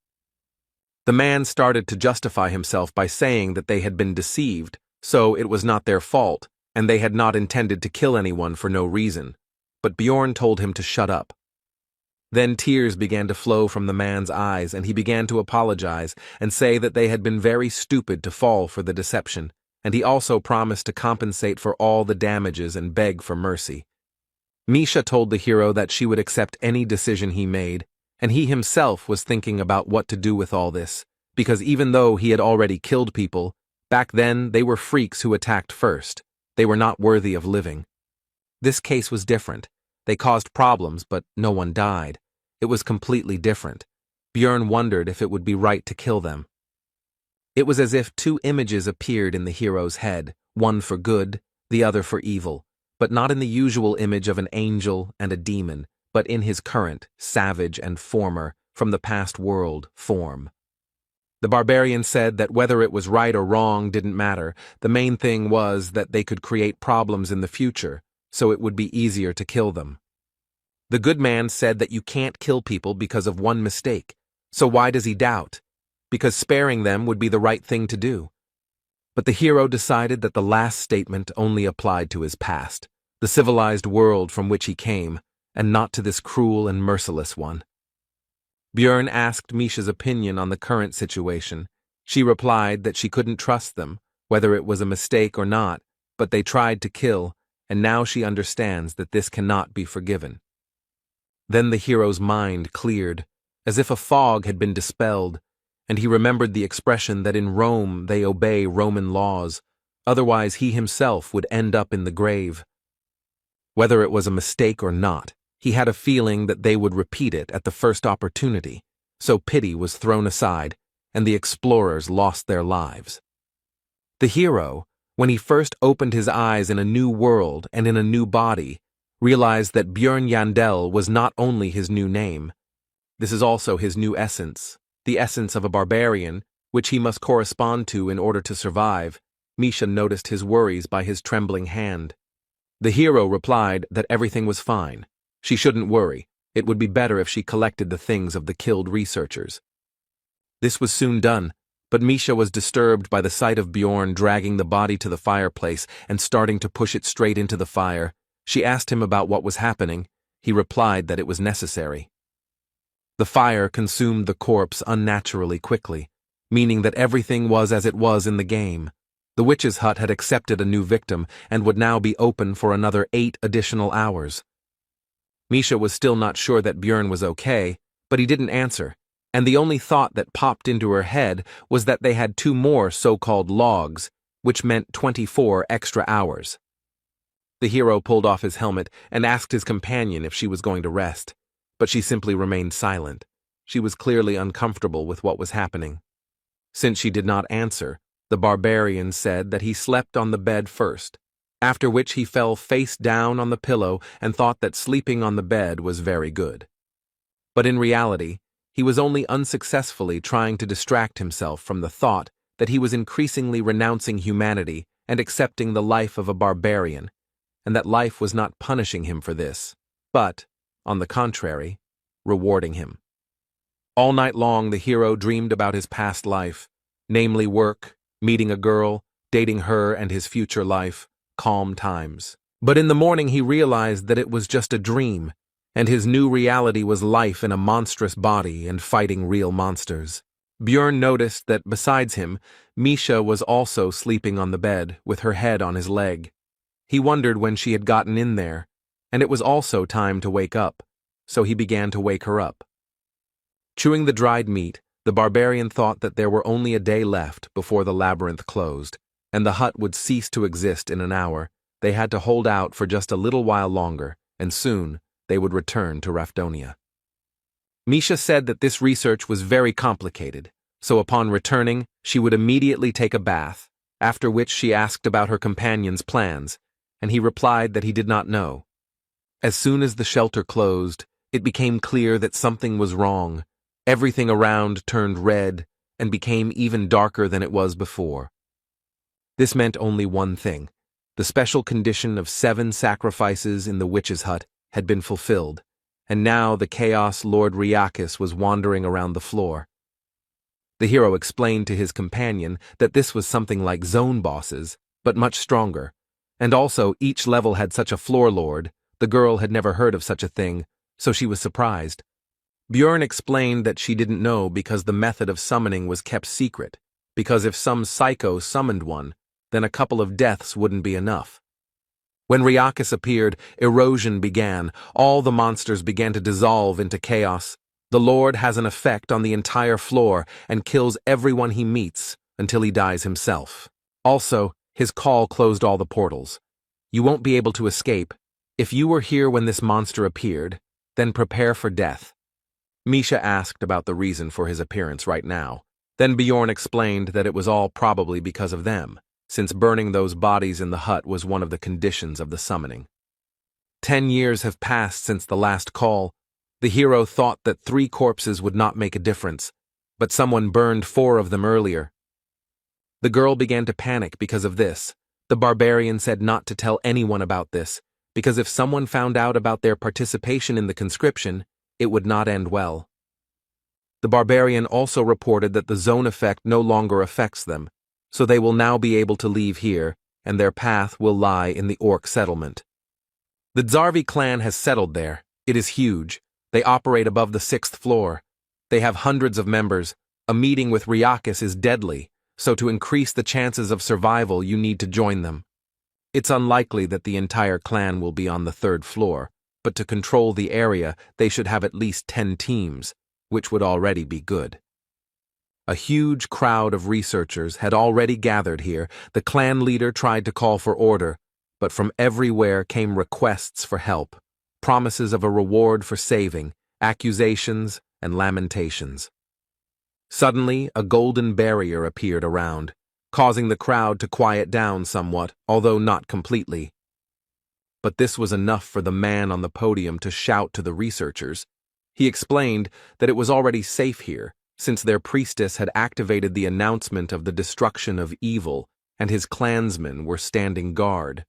The man started to justify himself by saying that they had been deceived, so it was not their fault, and they had not intended to kill anyone for no reason. But Bjorn told him to shut up. Then tears began to flow from the man's eyes, and he began to apologize and say that they had been very stupid to fall for the deception, and he also promised to compensate for all the damages and beg for mercy. Misha told the hero that she would accept any decision he made, and he himself was thinking about what to do with all this, because even though he had already killed people, back then they were freaks who attacked first. They were not worthy of living. This case was different. They caused problems, but no one died. It was completely different. Björn wondered if it would be right to kill them. It was as if 2 images appeared in the hero's head, one for good, the other for evil, but not in the usual image of an angel and a demon, but in his current, savage and former, from the past world, form. The barbarian said that whether it was right or wrong didn't matter. The main thing was that they could create problems in the future, so it would be easier to kill them. The good man said that you can't kill people because of one mistake, so why does he doubt? Because sparing them would be the right thing to do. But the hero decided that the last statement only applied to his past, the civilized world from which he came, and not to this cruel and merciless one. Björn asked Misha's opinion on the current situation. She replied that she couldn't trust them, whether it was a mistake or not, but they tried to kill, and now she understands that this cannot be forgiven. Then the hero's mind cleared, as if a fog had been dispelled, and he remembered the expression that in Rome they obey Roman laws, otherwise he himself would end up in the grave. Whether it was a mistake or not, he had a feeling that they would repeat it at the first opportunity, so pity was thrown aside, and the explorers lost their lives. The hero, when he first opened his eyes in a new world and in a new body, realized that Björn Yandel was not only his new name. This is also his new essence, the essence of a barbarian, which he must correspond to in order to survive. Misha noticed his worries by his trembling hand. The hero replied that everything was fine. She shouldn't worry. It would be better if she collected the things of the killed researchers. This was soon done, but Misha was disturbed by the sight of Bjorn dragging the body to the fireplace and starting to push it straight into the fire. She asked him about what was happening. He replied that it was necessary. The fire consumed the corpse unnaturally quickly, meaning that everything was as it was in the game. The witch's hut had accepted a new victim and would now be open for another 8 additional hours. Misha was still not sure that Björn was okay, but he didn't answer, and the only thought that popped into her head was that they had 2 more so-called logs, which meant 24 extra hours. The hero pulled off his helmet and asked his companion if she was going to rest, but she simply remained silent. She was clearly uncomfortable with what was happening. Since she did not answer, the barbarian said that he slept on the bed first, after which he fell face down on the pillow and thought that sleeping on the bed was very good. But in reality, he was only unsuccessfully trying to distract himself from the thought that he was increasingly renouncing humanity and accepting the life of a barbarian, and that life was not punishing him for this, but, on the contrary, rewarding him. All night long the hero dreamed about his past life, namely work, meeting a girl, dating her and his future life, calm times. But in the morning he realized that it was just a dream, and his new reality was life in a monstrous body and fighting real monsters. Björn noticed that besides him, Misha was also sleeping on the bed with her head on his leg. He wondered when she had gotten in there, and it was also time to wake up, so he began to wake her up. Chewing the dried meat, the barbarian thought that there were only a day left before the labyrinth closed, and the hut would cease to exist in an hour. They had to hold out for just a little while longer, and soon they would return to Rafdonia. Misha said that this research was very complicated, so upon returning, she would immediately take a bath, after which she asked about her companion's plans, and he replied that he did not know. As soon as the shelter closed, it became clear that something was wrong. Everything around turned red and became even darker than it was before. This meant only one thing. The special condition of 7 sacrifices in the witch's hut had been fulfilled, and now the Chaos Lord Riakis was wandering around the floor. The hero explained to his companion that this was something like zone bosses, but much stronger, and also each level had such a floor lord. The girl had never heard of such a thing, so she was surprised. Björn explained that she didn't know because the method of summoning was kept secret, because if some psycho summoned one, then a couple of deaths wouldn't be enough. When Riakis appeared, erosion began. All the monsters began to dissolve into chaos. The Lord has an effect on the entire floor and kills everyone he meets until he dies himself. Also, his call closed all the portals. You won't be able to escape. If you were here when this monster appeared, then prepare for death. Misha asked about the reason for his appearance right now. Then Bjorn explained that it was all probably because of them, since burning those bodies in the hut was one of the conditions of the summoning. 10 years have passed since the last call. The hero thought that 3 corpses would not make a difference, but someone burned 4 of them earlier. The girl began to panic because of this. The barbarian said not to tell anyone about this, because if someone found out about their participation in the conscription, it would not end well. The barbarian also reported that the zone effect no longer affects them, so they will now be able to leave here, and their path will lie in the orc settlement. The Zarvi clan has settled there. It is huge. They operate above the 6th floor. They have hundreds of members. A meeting with Riakis is deadly, so to increase the chances of survival you need to join them. It's unlikely that the entire clan will be on the 3rd floor, but to control the area they should have at least 10 teams, which would already be good. A huge crowd of researchers had already gathered here. The clan leader tried to call for order, but from everywhere came requests for help, promises of a reward for saving, accusations, and lamentations. Suddenly, a golden barrier appeared around, causing the crowd to quiet down somewhat, although not completely. But this was enough for the man on the podium to shout to the researchers. He explained that it was already safe here, since their priestess had activated the announcement of the destruction of evil, and his clansmen were standing guard.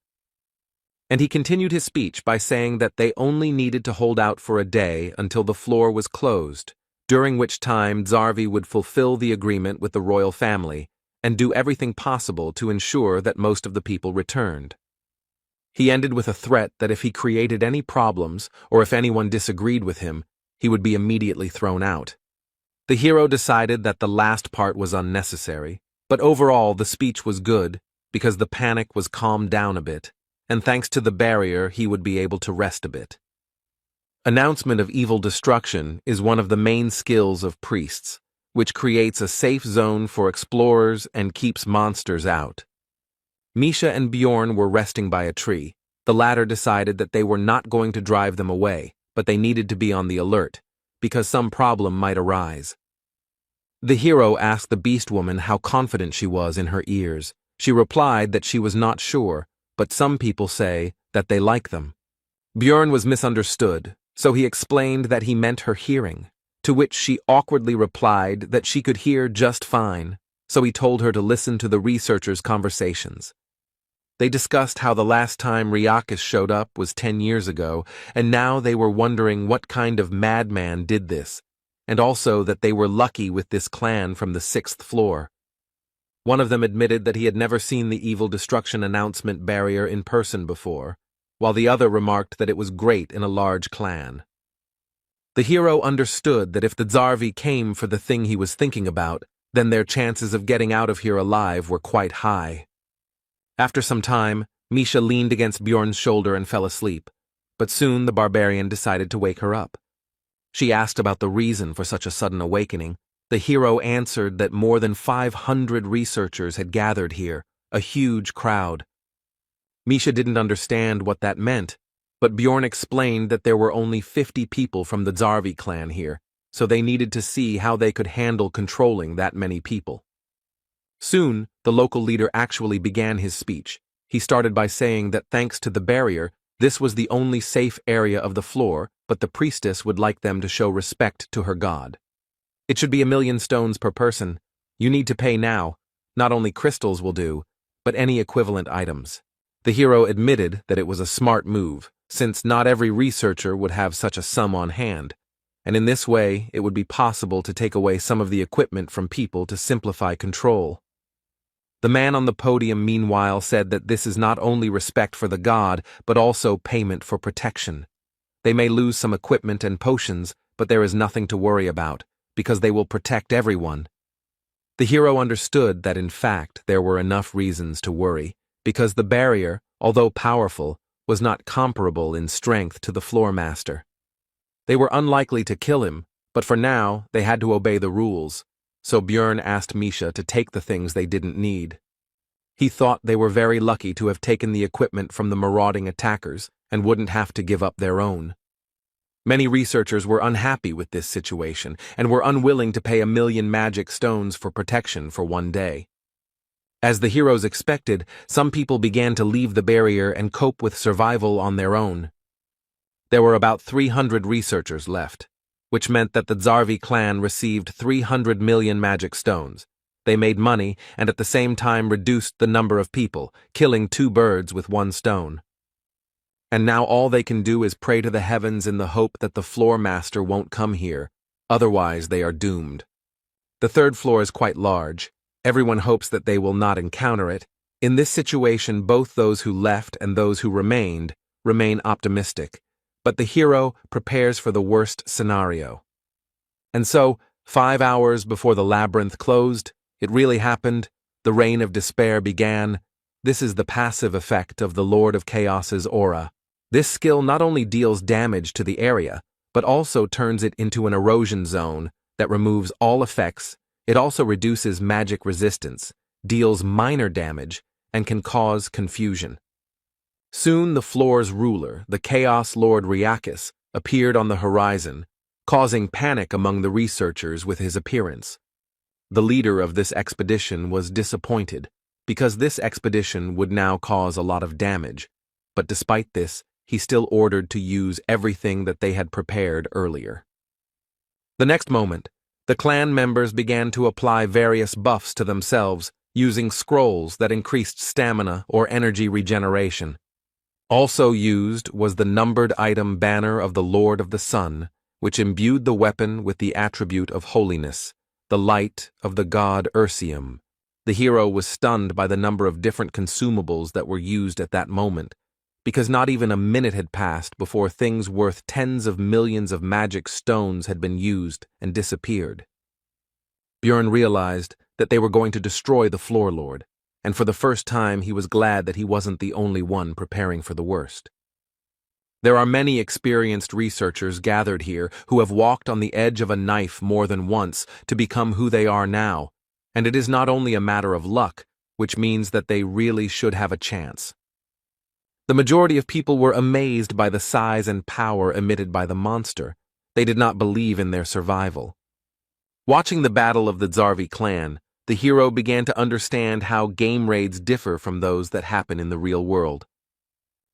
And he continued his speech by saying that they only needed to hold out for a day until the floor was closed, during which time Zarvi would fulfill the agreement with the royal family and do everything possible to ensure that most of the people returned. He ended with a threat that if he created any problems or if anyone disagreed with him, he would be immediately thrown out. The hero decided that the last part was unnecessary, but overall the speech was good because the panic was calmed down a bit, and thanks to the barrier he would be able to rest a bit. Announcement of evil destruction is one of the main skills of priests, which creates a safe zone for explorers and keeps monsters out. Misha and Bjorn were resting by a tree. The latter decided that they were not going to drive them away, but they needed to be on the alert, because some problem might arise. The hero asked the beast woman how confident she was in her ears. She replied that she was not sure, but some people say that they like them. Bjorn was misunderstood, so he explained that he meant her hearing, to which she awkwardly replied that she could hear just fine, so he told her to listen to the researchers' conversations. They discussed how the last time Riakis showed up was 10 years ago, and now they were wondering what kind of madman did this, and also that they were lucky with this clan from the 6th floor. One of them admitted that he had never seen the evil destruction announcement barrier in person before, while the other remarked that it was great in a large clan. The hero understood that if the Zarvi came for the thing he was thinking about, then their chances of getting out of here alive were quite high. After some time, Misha leaned against Bjorn's shoulder and fell asleep, but soon the barbarian decided to wake her up. She asked about the reason for such a sudden awakening. The hero answered that more than 500 researchers had gathered here, a huge crowd. Misha didn't understand what that meant, but Bjorn explained that there were only 50 people from the Zarvi clan here, so they needed to see how they could handle controlling that many people. Soon, the local leader actually began his speech. He started by saying that thanks to the barrier, this was the only safe area of the floor, but the priestess would like them to show respect to her god. It should be 1,000,000 stones per person. You need to pay now. Not only crystals will do, but any equivalent items. The hero admitted that it was a smart move, since not every researcher would have such a sum on hand, and in this way it would be possible to take away some of the equipment from people to simplify control. The man on the podium meanwhile said that this is not only respect for the god, but also payment for protection. They may lose some equipment and potions, but there is nothing to worry about, because they will protect everyone. The hero understood that in fact there were enough reasons to worry, because the barrier, although powerful, was not comparable in strength to the floor master. They were unlikely to kill him, but for now they had to obey the rules, so Bjorn asked Misha to take the things they didn't need. He thought they were very lucky to have taken the equipment from the marauding attackers and wouldn't have to give up their own. Many researchers were unhappy with this situation and were unwilling to pay 1,000,000 magic stones for protection for one day. As the heroes expected, some people began to leave the barrier and cope with survival on their own. There were about 300 researchers left, which meant that the Zarvi clan received 300 million magic stones. They made money and at the same time reduced the number of people, killing 2 birds with 1 stone. And now all they can do is pray to the heavens in the hope that the floor master won't come here, otherwise they are doomed. The 3rd floor is quite large. Everyone hopes that they will not encounter it. In this situation, both those who left and those who remain optimistic, but the hero prepares for the worst scenario. And so, 5 hours before the labyrinth closed, it really happened. The reign of despair began. This is the passive effect of the Lord of Chaos's aura. This skill not only deals damage to the area, but also turns it into an erosion zone that removes all effects. It also reduces magic resistance, deals minor damage, and can cause confusion. Soon the floor's ruler, the Chaos Lord Riakis, appeared on the horizon, causing panic among the researchers with his appearance. The leader of this expedition was disappointed, because this expedition would now cause a lot of damage, but despite this, he still ordered to use everything that they had prepared earlier. The next moment, the clan members began to apply various buffs to themselves, using scrolls that increased stamina or energy regeneration. Also used was the numbered item banner of the Lord of the Sun, which imbued the weapon with the attribute of holiness, the light of the god Ursium. The hero was stunned by the number of different consumables that were used at that moment, because not even a minute had passed before things worth tens of millions of magic stones had been used and disappeared. Bjorn realized that they were going to destroy the Floor Lord, and for the first time he was glad that he wasn't the only one preparing for the worst. There are many experienced researchers gathered here who have walked on the edge of a knife more than once to become who they are now, and it is not only a matter of luck, which means that they really should have a chance. The majority of people were amazed by the size and power emitted by the monster. They did not believe in their survival. Watching the battle of the Zarvi clan, the hero began to understand how game raids differ from those that happen in the real world.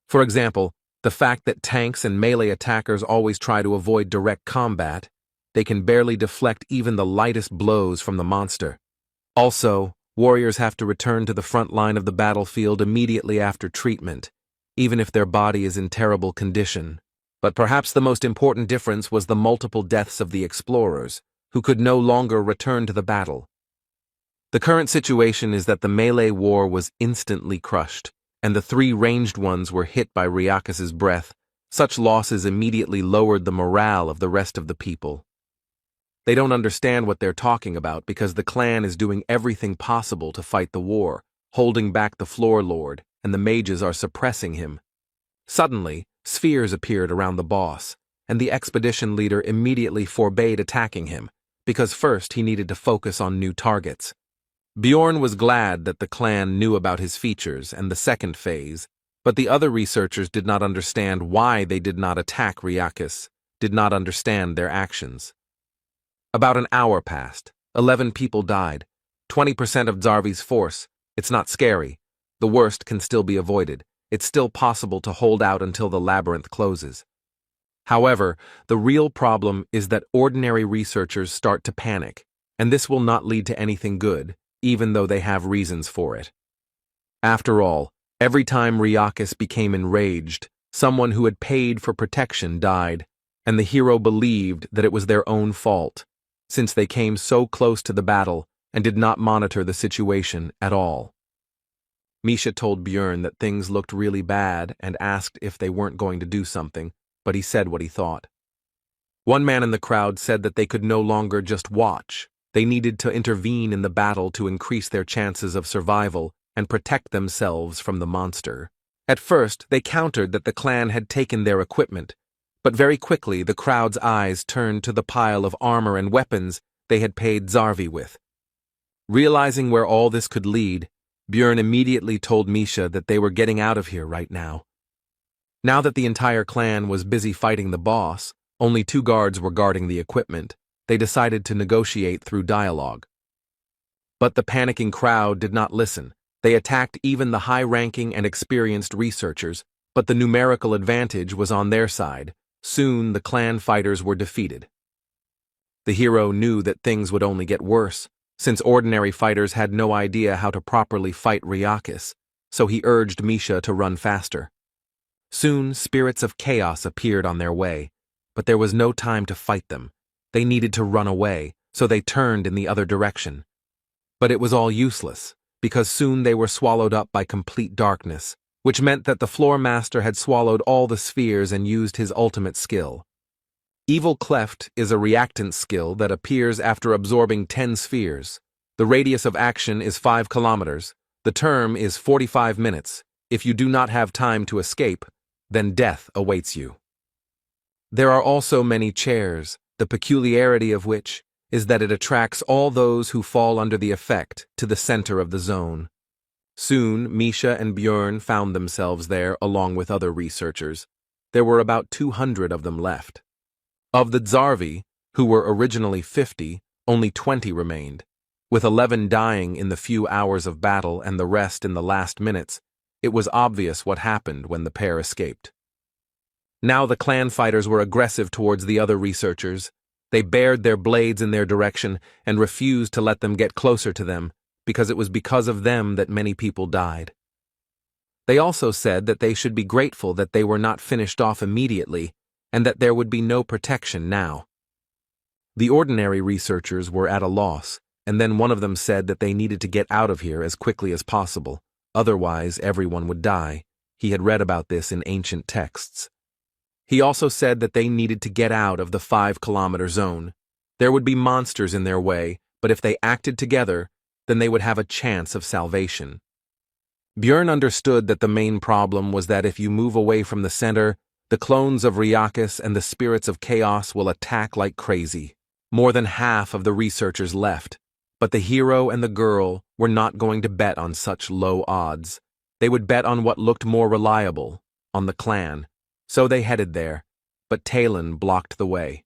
For example, the fact that tanks and melee attackers always try to avoid direct combat, they can barely deflect even the lightest blows from the monster. Also, warriors have to return to the front line of the battlefield immediately after treatment, even if their body is in terrible condition. But perhaps the most important difference was the multiple deaths of the explorers, who could no longer return to the battle. The current situation is that the melee war was instantly crushed, and the three ranged ones were hit by Ryakis's breath. Such losses immediately lowered the morale of the rest of the people. They don't understand what they're talking about because the clan is doing everything possible to fight the war, holding back the floor lord, and the mages are suppressing him. Suddenly, spheres appeared around the boss, and the expedition leader immediately forbade attacking him, because first he needed to focus on new targets. Bjorn was glad that the clan knew about his features and the second phase, but the other researchers did not understand why they did not attack Ryakis, did not understand their actions. About an hour passed. 11 people died. 20% of Zarvi's force. It's not scary. The worst can still be avoided. It's still possible to hold out until the labyrinth closes. However, the real problem is that ordinary researchers start to panic, and this will not lead to anything good, even though they have reasons for it. After all, every time Ryakis became enraged, someone who had paid for protection died, and the hero believed that it was their own fault, since they came so close to the battle and did not monitor the situation at all. Misha told Bjorn that things looked really bad and asked if they weren't going to do something, but he said what he thought. One man in the crowd said that they could no longer just watch. They needed to intervene in the battle to increase their chances of survival and protect themselves from the monster. At first, they countered that the clan had taken their equipment, but very quickly the crowd's eyes turned to the pile of armor and weapons they had paid Zarvi with. Realizing where all this could lead, Bjorn immediately told Misha that they were getting out of here right now. Now that the entire clan was busy fighting the boss, only 2 guards were guarding the equipment. They decided to negotiate through dialogue. But the panicking crowd did not listen. They attacked even the high-ranking and experienced researchers, but the numerical advantage was on their side. Soon the clan fighters were defeated. The hero knew that things would only get worse, since ordinary fighters had no idea how to properly fight Ryakis, so he urged Misha to run faster. Soon, spirits of chaos appeared on their way, but there was no time to fight them. They needed to run away, so they turned in the other direction. But it was all useless, because soon they were swallowed up by complete darkness, which meant that the floor master had swallowed all the spheres and used his ultimate skill. Evil Cleft is a reactant skill that appears after absorbing 10 spheres. The radius of action is 5 kilometers. The term is 45 minutes. If you do not have time to escape, then death awaits you. There are also many chairs, the peculiarity of which is that it attracts all those who fall under the effect to the center of the zone. Soon, Misha and Bjorn found themselves there along with other researchers. There were about 200 of them left. Of the Zarvi, who were originally 50, only 20 remained. With 11 dying in the few hours of battle and the rest in the last minutes, it was obvious what happened when the pair escaped. Now the clan fighters were aggressive towards the other researchers. They bared their blades in their direction and refused to let them get closer to them, because it was because of them that many people died. They also said that they should be grateful that they were not finished off immediately, and that there would be no protection now. The ordinary researchers were at a loss, and then one of them said that they needed to get out of here as quickly as possible, otherwise everyone would die. He had read about this in ancient texts. He also said that they needed to get out of the 5-kilometer zone. There would be monsters in their way, but if they acted together, then they would have a chance of salvation. Bjorn understood that the main problem was that if you move away from the center, the clones of Ryakis and the spirits of chaos will attack like crazy. More than half of the researchers left, but the hero and the girl were not going to bet on such low odds. They would bet on what looked more reliable, on the clan. So they headed there, but Talon blocked the way.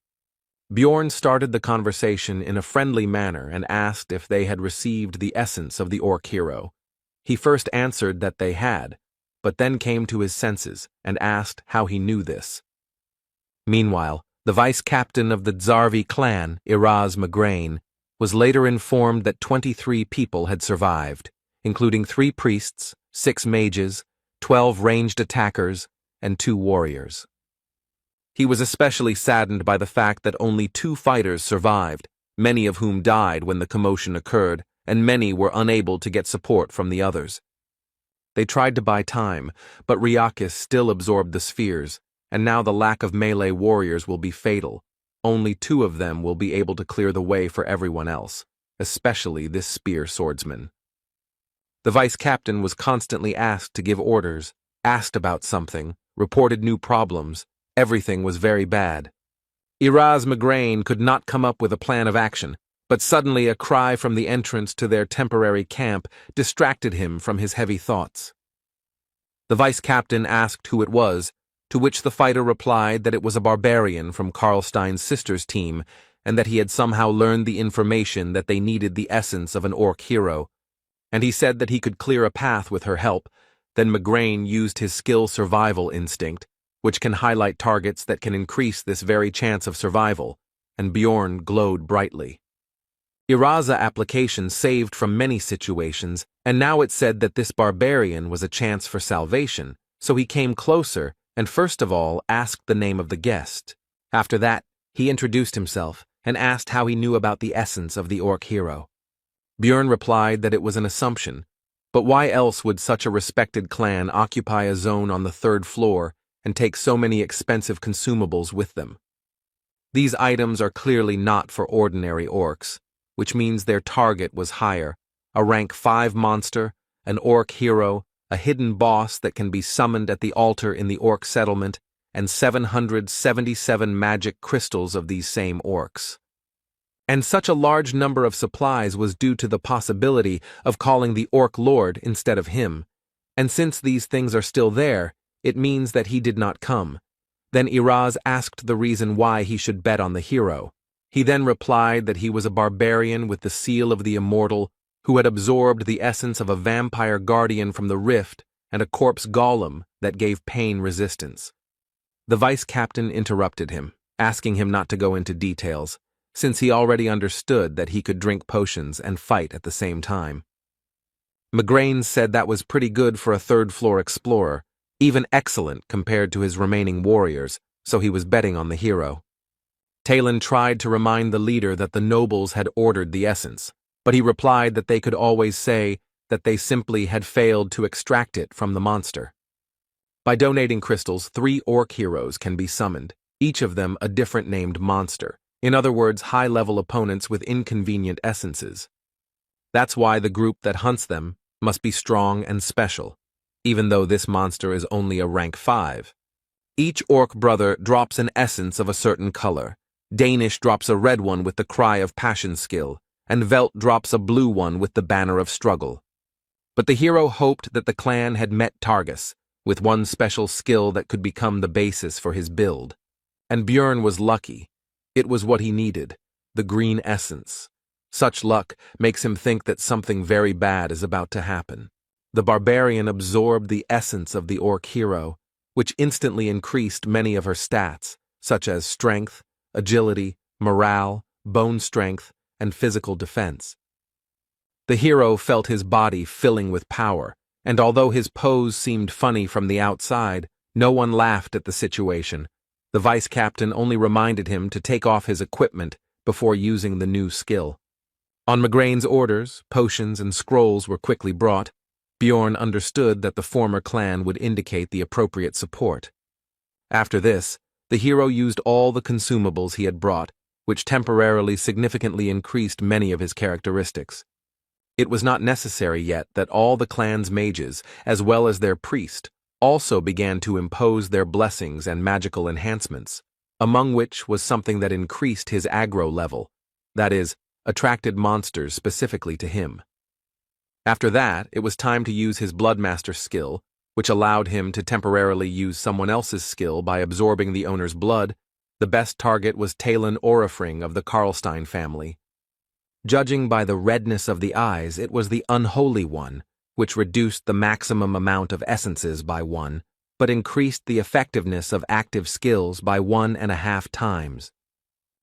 Bjorn started the conversation in a friendly manner and asked if they had received the essence of the orc hero. He first answered that they had, but then came to his senses and asked how he knew this. Meanwhile, the vice-captain of the Zarvi clan, Iraz Magrain, was later informed that 23 people had survived, including 3 priests, 6 mages, 12 ranged attackers, and 2 warriors. He was especially saddened by the fact that only 2 fighters survived, many of whom died when the commotion occurred, and many were unable to get support from the others. They tried to buy time, but Ryakis still absorbed the spheres, and now the lack of melee warriors will be fatal. Only 2 of them will be able to clear the way for everyone else, especially this spear swordsman. The vice captain was constantly asked to give orders, asked about something, reported new problems. Everything was very bad. Iraz Migraine could not come up with a plan of action, but suddenly a cry from the entrance to their temporary camp distracted him from his heavy thoughts. The vice captain asked who it was, to which the fighter replied that it was a barbarian from Karlstein's sister's team, and that he had somehow learned the information that they needed the essence of an orc hero. And he said that he could clear a path with her help. Then Migraine used his skill survival instinct, which can highlight targets that can increase this very chance of survival, and Bjorn glowed brightly. Iraza application saved from many situations, and now it said that this barbarian was a chance for salvation, so he came closer and first of all asked the name of the guest. After that, he introduced himself and asked how he knew about the essence of the orc hero. Bjorn replied that it was an assumption, but why else would such a respected clan occupy a zone on the 3rd floor and take so many expensive consumables with them? These items are clearly not for ordinary orcs, which means their target was higher, a rank 5 monster, an orc hero, a hidden boss that can be summoned at the altar in the orc settlement, and 777 magic crystals of these same orcs. And such a large number of supplies was due to the possibility of calling the orc lord instead of him, and since these things are still there, it means that he did not come. Then Iraz asked the reason why he should bet on the hero. He then replied that he was a barbarian with the seal of the immortal, who had absorbed the essence of a vampire guardian from the rift and a corpse golem that gave pain resistance. The vice captain interrupted him, asking him not to go into details, since he already understood that he could drink potions and fight at the same time. Migraine said that was pretty good for a 3rd-floor explorer, even excellent compared to his remaining warriors, so he was betting on the hero. Talon tried to remind the leader that the nobles had ordered the essence, but he replied that they could always say that they simply had failed to extract it from the monster. By donating crystals, 3 orc heroes can be summoned, each of them a different named monster, in other words, high-level opponents with inconvenient essences. That's why the group that hunts them must be strong and special, even though this monster is only a rank 5. Each orc brother drops an essence of a certain color. Danish drops a red one with the Cry of Passion skill, and Velt drops a blue one with the Banner of Struggle. But the hero hoped that the clan had met Targus, with one special skill that could become the basis for his build. And Bjorn was lucky. It was what he needed, the green essence. Such luck makes him think that something very bad is about to happen. The barbarian absorbed the essence of the orc hero, which instantly increased many of her stats, such as strength, agility, morale, bone strength, and physical defense. The hero felt his body filling with power, and although his pose seemed funny from the outside, no one laughed at the situation. The vice captain only reminded him to take off his equipment before using the new skill. On Migraine's orders, potions and scrolls were quickly brought. Bjorn understood that the former clan would indicate the appropriate support. After this, the hero used all the consumables he had brought, which temporarily significantly increased many of his characteristics. It was not necessary yet that all the clan's mages, as well as their priest, also began to impose their blessings and magical enhancements, among which was something that increased his aggro level, that is, attracted monsters specifically to him. After that, it was time to use his Bloodmaster skill, which allowed him to temporarily use someone else's skill by absorbing the owner's blood. The best target was Talon Orifring of the Karlstein family. Judging by the redness of the eyes, it was the Unholy One, which reduced the maximum amount of essences by 1, but increased the effectiveness of active skills by 1.5 times.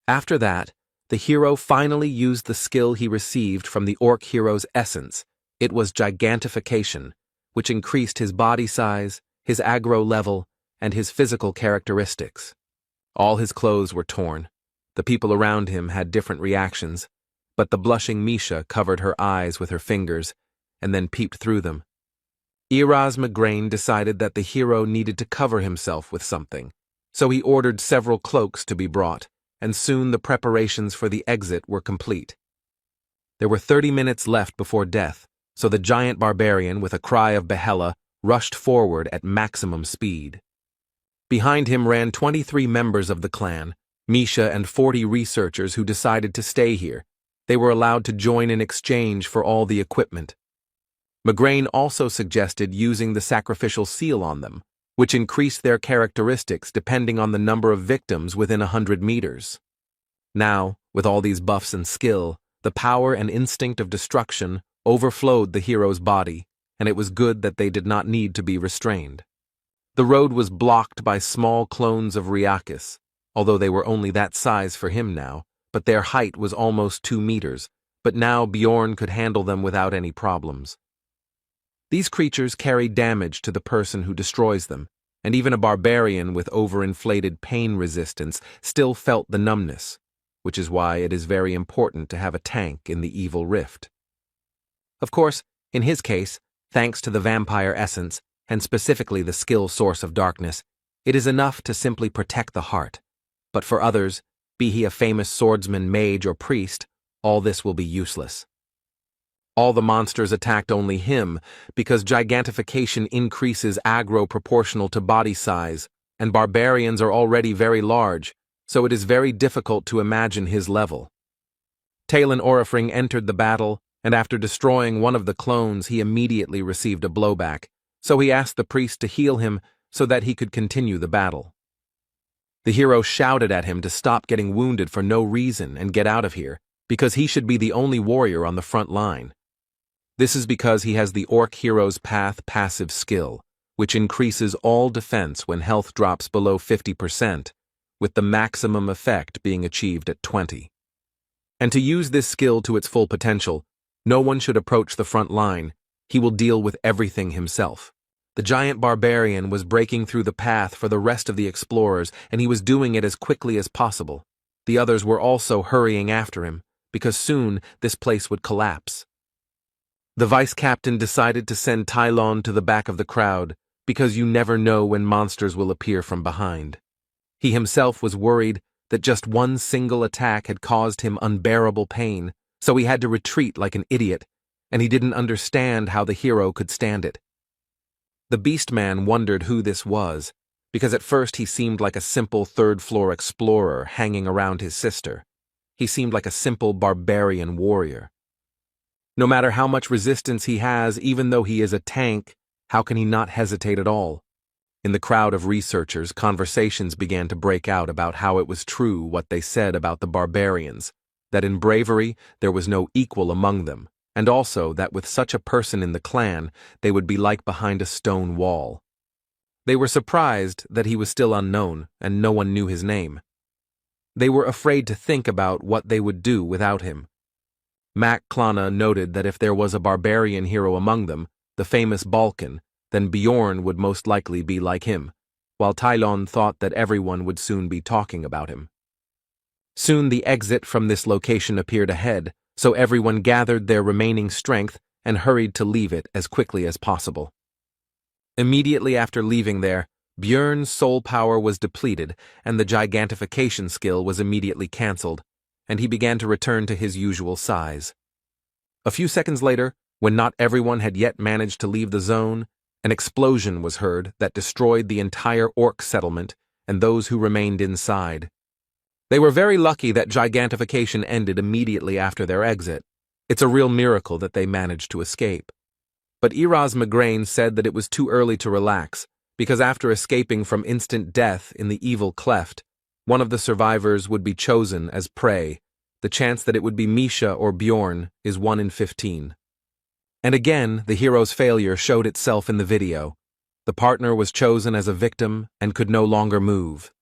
After that, the hero finally used the skill he received from the orc hero's essence. It was Gigantification, which increased his body size, his aggro level, and his physical characteristics. All his clothes were torn. The people around him had different reactions. but the blushing Misha covered her eyes with her fingers and then peeped through them. Erasmus decided that the hero needed to cover himself with something, so he ordered several cloaks to be brought, and soon the preparations for the exit were complete. There were 30 minutes left before death, so the giant barbarian, with a cry of Yahello, rushed forward at maximum speed. Behind him ran 23 members of the clan, Misha and 40 researchers who decided to stay here. They were allowed to join in exchange for all the equipment. Migraine also suggested using the sacrificial seal on them, which increased their characteristics depending on the number of victims within 100 meters. Now, with all these buffs and skill, the power and instinct of destruction overflowed the hero's body, and it was good that they did not need to be restrained. The road was blocked by small clones of Ryakis, although they were only that size for him now, but their height was almost 2 meters, but now Bjorn could handle them without any problems. These creatures carry damage to the person who destroys them, and even a barbarian with overinflated pain resistance still felt the numbness, which is why it is very important to have a tank in the evil rift. Of course, in his case, thanks to the vampire essence, and specifically the skill source of darkness, it is enough to simply protect the heart. But for others, be he a famous swordsman, mage, or priest, all this will be useless. All the monsters attacked only him because gigantification increases aggro proportional to body size, and barbarians are already very large, so it is very difficult to imagine his level. Talon Orifring entered the battle, and after destroying one of the clones he immediately received a blowback, so he asked the priest to heal him so that he could continue the battle. The hero shouted at him to stop getting wounded for no reason and get out of here, because he should be the only warrior on the front line. This is because he has the Orc Hero's Path passive skill, which increases all defense when health drops below 50%, with the maximum effect being achieved at 20. And to use this skill to its full potential, no one should approach the front line. He will deal with everything himself. The giant barbarian was breaking through the path for the rest of the explorers, and he was doing it as quickly as possible. The others were also hurrying after him, because soon this place would collapse. The vice-captain decided to send Tylon to the back of the crowd, because you never know when monsters will appear from behind. He himself was worried that just one single attack had caused him unbearable pain, so he had to retreat like an idiot, and he didn't understand how the hero could stand it. The Beastman wondered who this was, because at first he seemed like a simple third-floor explorer hanging around his sister. He seemed like a simple barbarian warrior. No matter how much resistance he has, even though he is a tank, how can he not hesitate at all? In the crowd of researchers, conversations began to break out about how it was true what they said about the barbarians, that in bravery there was no equal among them, and also that with such a person in the clan, they would be like behind a stone wall. They were surprised that he was still unknown, and no one knew his name. They were afraid to think about what they would do without him. Mac Klana noted that if there was a barbarian hero among them, the famous Balkan, then Bjorn would most likely be like him, while Tylon thought that everyone would soon be talking about him. Soon the exit from this location appeared ahead, so everyone gathered their remaining strength and hurried to leave it as quickly as possible. Immediately after leaving there, Bjorn's soul power was depleted and the gigantification skill was immediately cancelled, and he began to return to his usual size. A few seconds later, when not everyone had yet managed to leave the zone, an explosion was heard that destroyed the entire orc settlement and those who remained inside. They were very lucky that gigantification ended immediately after their exit. It's a real miracle that they managed to escape. But Erasmus said that it was too early to relax, because after escaping from instant death in the evil cleft, one of the survivors would be chosen as prey. The chance that it would be Misha or Bjorn is 1 in 15. And again, the hero's failure showed itself in the video. The partner was chosen as a victim and could no longer move.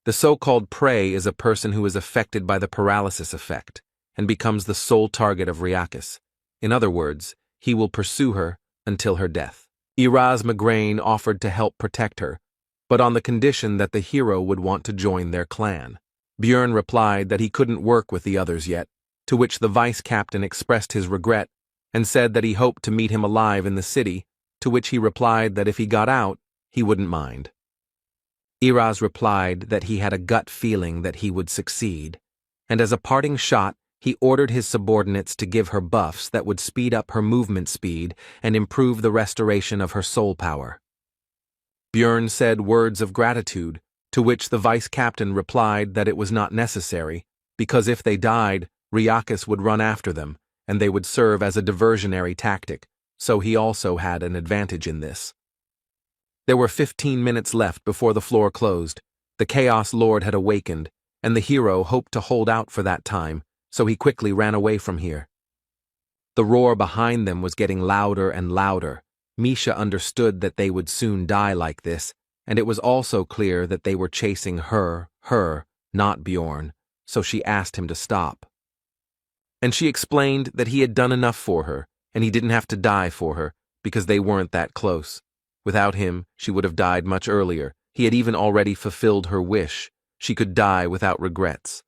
The so-called prey is a person who is affected by the paralysis effect and becomes the sole target of Ryakis. In other words, he will pursue her until her death. Erasmus offered to help protect her, but on the condition that the hero would want to join their clan. Bjorn replied that he couldn't work with the others yet, to which the vice-captain expressed his regret and said that he hoped to meet him alive in the city, to which he replied that if he got out, he wouldn't mind. Iraz replied that he had a gut feeling that he would succeed, and as a parting shot, he ordered his subordinates to give her buffs that would speed up her movement speed and improve the restoration of her soul power. Björn said words of gratitude, to which the vice-captain replied that it was not necessary, because if they died, Ryakis would run after them, and they would serve as a diversionary tactic, so he also had an advantage in this. There were 15 minutes left before the floor closed. The Chaos Lord had awakened, and the hero hoped to hold out for that time, so he quickly ran away from here. The roar behind them was getting louder and louder. Misha understood that they would soon die like this, and it was also clear that they were chasing her, not Bjorn, so she asked him to stop. And she explained that he had done enough for her, and he didn't have to die for her, because they weren't that close. Without him, she would have died much earlier. He had even already fulfilled her wish. She could die without regrets.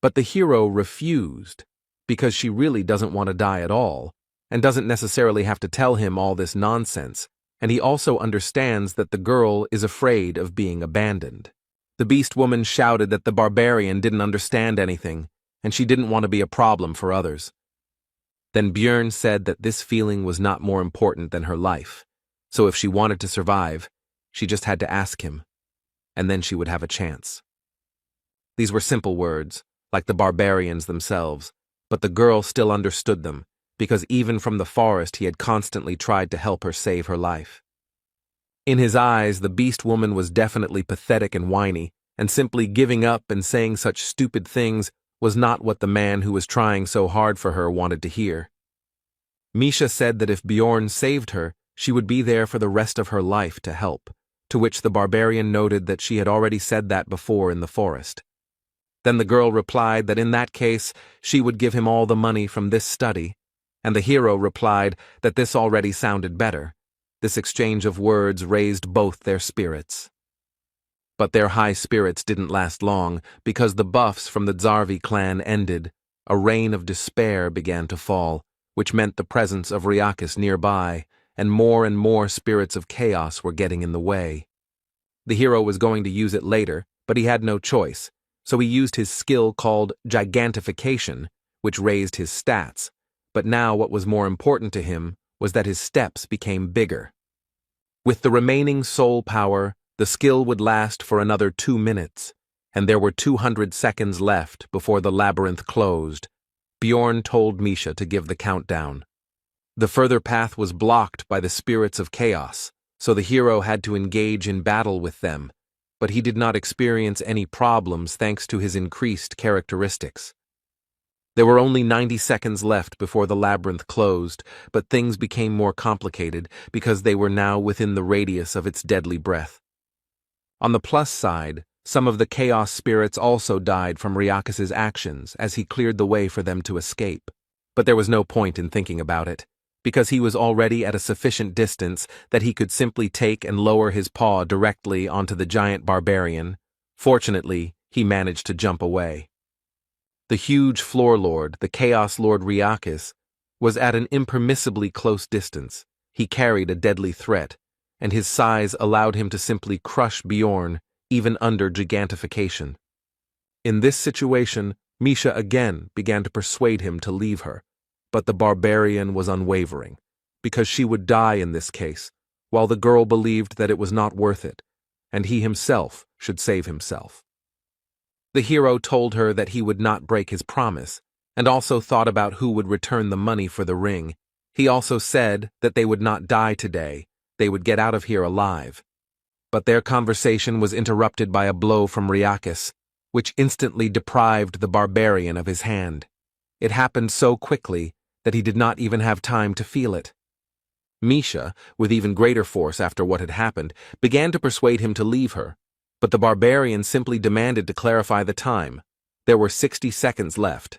But the hero refused, because she really doesn't want to die at all, and doesn't necessarily have to tell him all this nonsense, and he also understands that the girl is afraid of being abandoned. The beast woman shouted that the barbarian didn't understand anything, and she didn't want to be a problem for others. Then Björn said that this feeling was not more important than her life, so if she wanted to survive, she just had to ask him, and then she would have a chance. These were simple words, like the barbarians themselves, but the girl still understood them, because even from the forest he had constantly tried to help her save her life. In his eyes, the beast woman was definitely pathetic and whiny, and simply giving up and saying such stupid things was not what the man who was trying so hard for her wanted to hear. Misha said that if Bjorn saved her, she would be there for the rest of her life to help, to which the barbarian noted that she had already said that before in the forest. Then the girl replied that in that case, she would give him all the money from this study, and the hero replied that this already sounded better. This exchange of words raised both their spirits. But their high spirits didn't last long, because the buffs from the Zarvi clan ended. A rain of despair began to fall, which meant the presence of Ryakis nearby, and more spirits of chaos were getting in the way. The hero was going to use it later, but he had no choice, so he used his skill called gigantification, which raised his stats, but now what was more important to him was that his steps became bigger. With the remaining soul power, the skill would last for another 2 minutes, and there were 200 seconds left before the labyrinth closed. Bjorn told Misha to give the countdown. The further path was blocked by the spirits of chaos, so the hero had to engage in battle with them, but he did not experience any problems thanks to his increased characteristics. There were only 90 seconds left before the labyrinth closed, but things became more complicated because they were now within the radius of its deadly breath. On the plus side, some of the chaos spirits also died from Ryakis' actions as he cleared the way for them to escape. But there was no point in thinking about it, because he was already at a sufficient distance that he could simply take and lower his paw directly onto the giant barbarian. Fortunately, he managed to jump away. The huge floor lord, the Chaos Lord Ryakis, was at an impermissibly close distance. He carried a deadly threat, and his size allowed him to simply crush Bjorn, even under gigantification. In this situation, Misha again began to persuade him to leave her, but the barbarian was unwavering, because she would die in this case, while the girl believed that it was not worth it, and he himself should save himself. The hero told her that he would not break his promise, and also thought about who would return the money for the ring. He also said that they would not die today, they would get out of here alive. But their conversation was interrupted by a blow from Ryakis, which instantly deprived the barbarian of his hand. It happened so quickly that he did not even have time to feel it. Misha, with even greater force after what had happened, began to persuade him to leave her, but the barbarian simply demanded to clarify the time. There were 60 seconds left.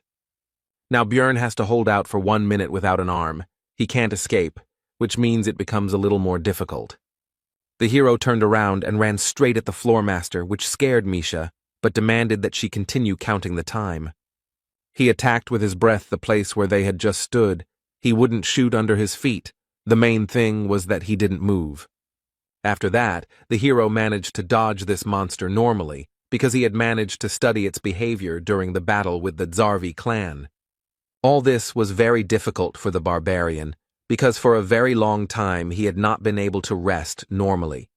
Now Bjorn has to hold out for 1 minute without an arm. He can't escape, which means it becomes a little more difficult. The hero turned around and ran straight at the floormaster, which scared Misha, but demanded that she continue counting the time. He attacked with his breath the place where they had just stood. He wouldn't shoot under his feet. The main thing was that he didn't move. After that, the hero managed to dodge this monster normally, because he had managed to study its behavior during the battle with the Zarvi clan. All this was very difficult for the barbarian, because for a very long time he had not been able to rest normally.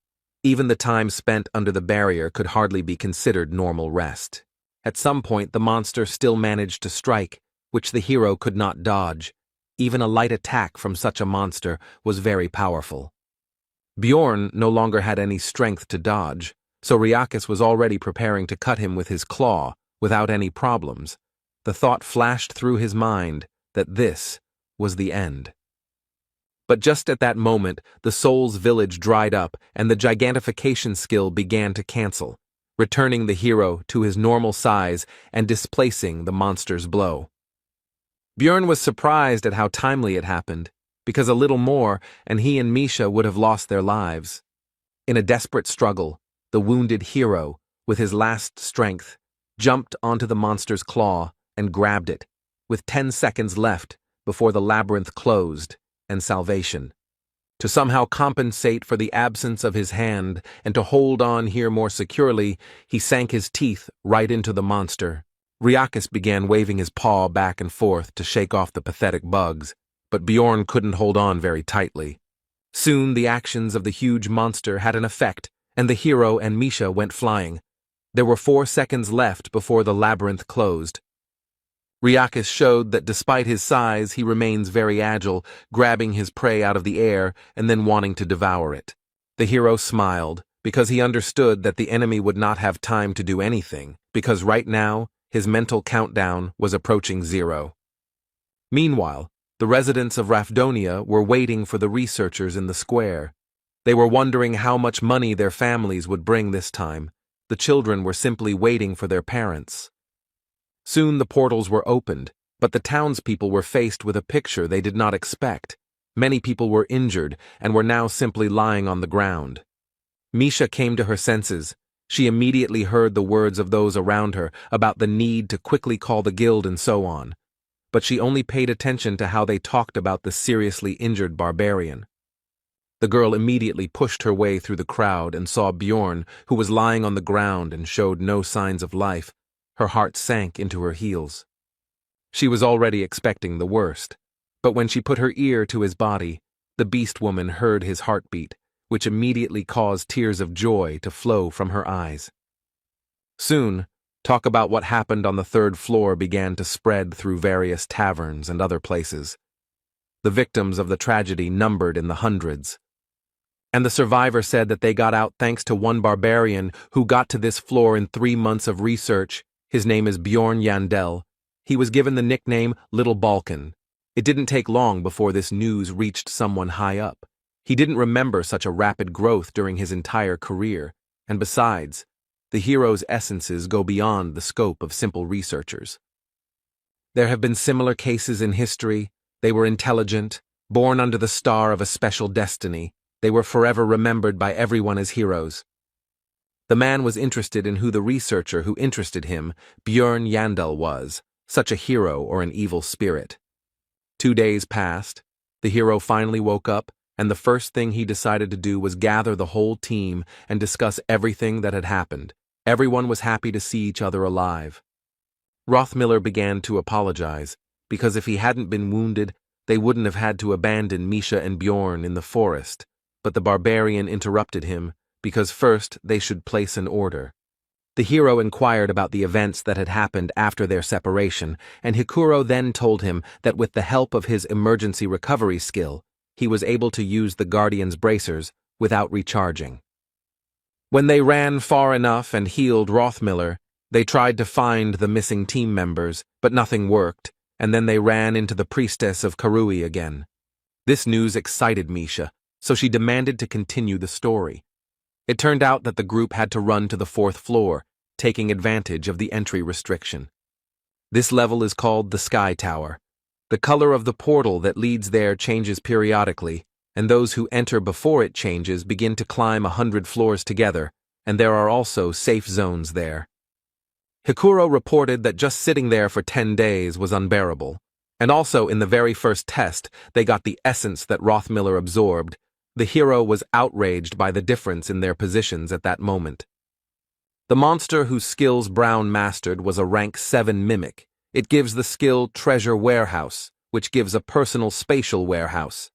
Even the time spent under the barrier could hardly be considered normal rest. At some point the monster still managed to strike, which the hero could not dodge. Even a light attack from such a monster was very powerful. Bjorn no longer had any strength to dodge, so Riakis was already preparing to cut him with his claw, without any problems. The thought flashed through his mind that this was the end. But just at that moment, the soul's village dried up and the gigantification skill began to cancel, returning the hero to his normal size and displacing the monster's blow. Bjorn was surprised at how timely it happened, because a little more and he and Misha would have lost their lives. In a desperate struggle, the wounded hero, with his last strength, jumped onto the monster's claw and grabbed it, with 10 seconds left before the labyrinth closed and salvation. To somehow compensate for the absence of his hand and to hold on here more securely, he sank his teeth right into the monster. Riakis began waving his paw back and forth to shake off the pathetic bugs, but Bjorn couldn't hold on very tightly. Soon the actions of the huge monster had an effect, and the hero and Misha went flying. There were 4 seconds left before the labyrinth closed. Riakis showed that despite his size, he remains very agile, grabbing his prey out of the air and then wanting to devour it. The hero smiled, because he understood that the enemy would not have time to do anything, because right now, his mental countdown was approaching 0. Meanwhile, the residents of Rafdonia were waiting for the researchers in the square. They were wondering how much money their families would bring this time. The children were simply waiting for their parents. Soon the portals were opened, but the townspeople were faced with a picture they did not expect. Many people were injured and were now simply lying on the ground. Misha came to her senses. She immediately heard the words of those around her about the need to quickly call the guild and so on, but she only paid attention to how they talked about the seriously injured barbarian. The girl immediately pushed her way through the crowd and saw Bjorn, who was lying on the ground and showed no signs of life. Her heart sank into her heels. She was already expecting the worst, but when she put her ear to his body, the beast woman heard his heartbeat, which immediately caused tears of joy to flow from her eyes. Soon, talk about what happened on the 3rd floor began to spread through various taverns and other places. The victims of the tragedy numbered in the hundreds. And the survivor said that they got out thanks to one barbarian who got to this floor in 3 months of research. His name is Bjorn Yandel. He was given the nickname Little Balkan. It didn't take long before this news reached someone high up. He didn't remember such a rapid growth during his entire career, and besides, the hero's essences go beyond the scope of simple researchers. There have been similar cases in history. They were intelligent, born under the star of a special destiny. They were forever remembered by everyone as heroes. The man was interested in who the researcher who interested him, Bjorn Yandel, was, such a hero or an evil spirit. 2 days passed. The hero finally woke up, and the first thing he decided to do was gather the whole team and discuss everything that had happened. Everyone was happy to see each other alive. Rothmiller began to apologize, because if he hadn't been wounded, they wouldn't have had to abandon Misha and Bjorn in the forest. But the barbarian interrupted him, because first they should place an order. The hero inquired about the events that had happened after their separation, and Hikuro then told him that with the help of his emergency recovery skill, he was able to use the Guardian's bracers without recharging. When they ran far enough and healed Rothmiller, they tried to find the missing team members, but nothing worked, and then they ran into the priestess of Karui again. This news excited Misha, so she demanded to continue the story. It turned out that the group had to run to the 4th floor, taking advantage of the entry restriction. This level is called the Sky Tower. The color of the portal that leads there changes periodically, and those who enter before it changes begin to climb 100 floors together, and there are also safe zones there. Hikuro reported that just sitting there for 10 days was unbearable. And also, in the very first test, they got the essence that Rothmiller absorbed. The hero was outraged by the difference in their positions at that moment. The monster whose skills Brown mastered was a rank 7 mimic. It gives the skill Treasure Warehouse, which gives a personal spatial warehouse.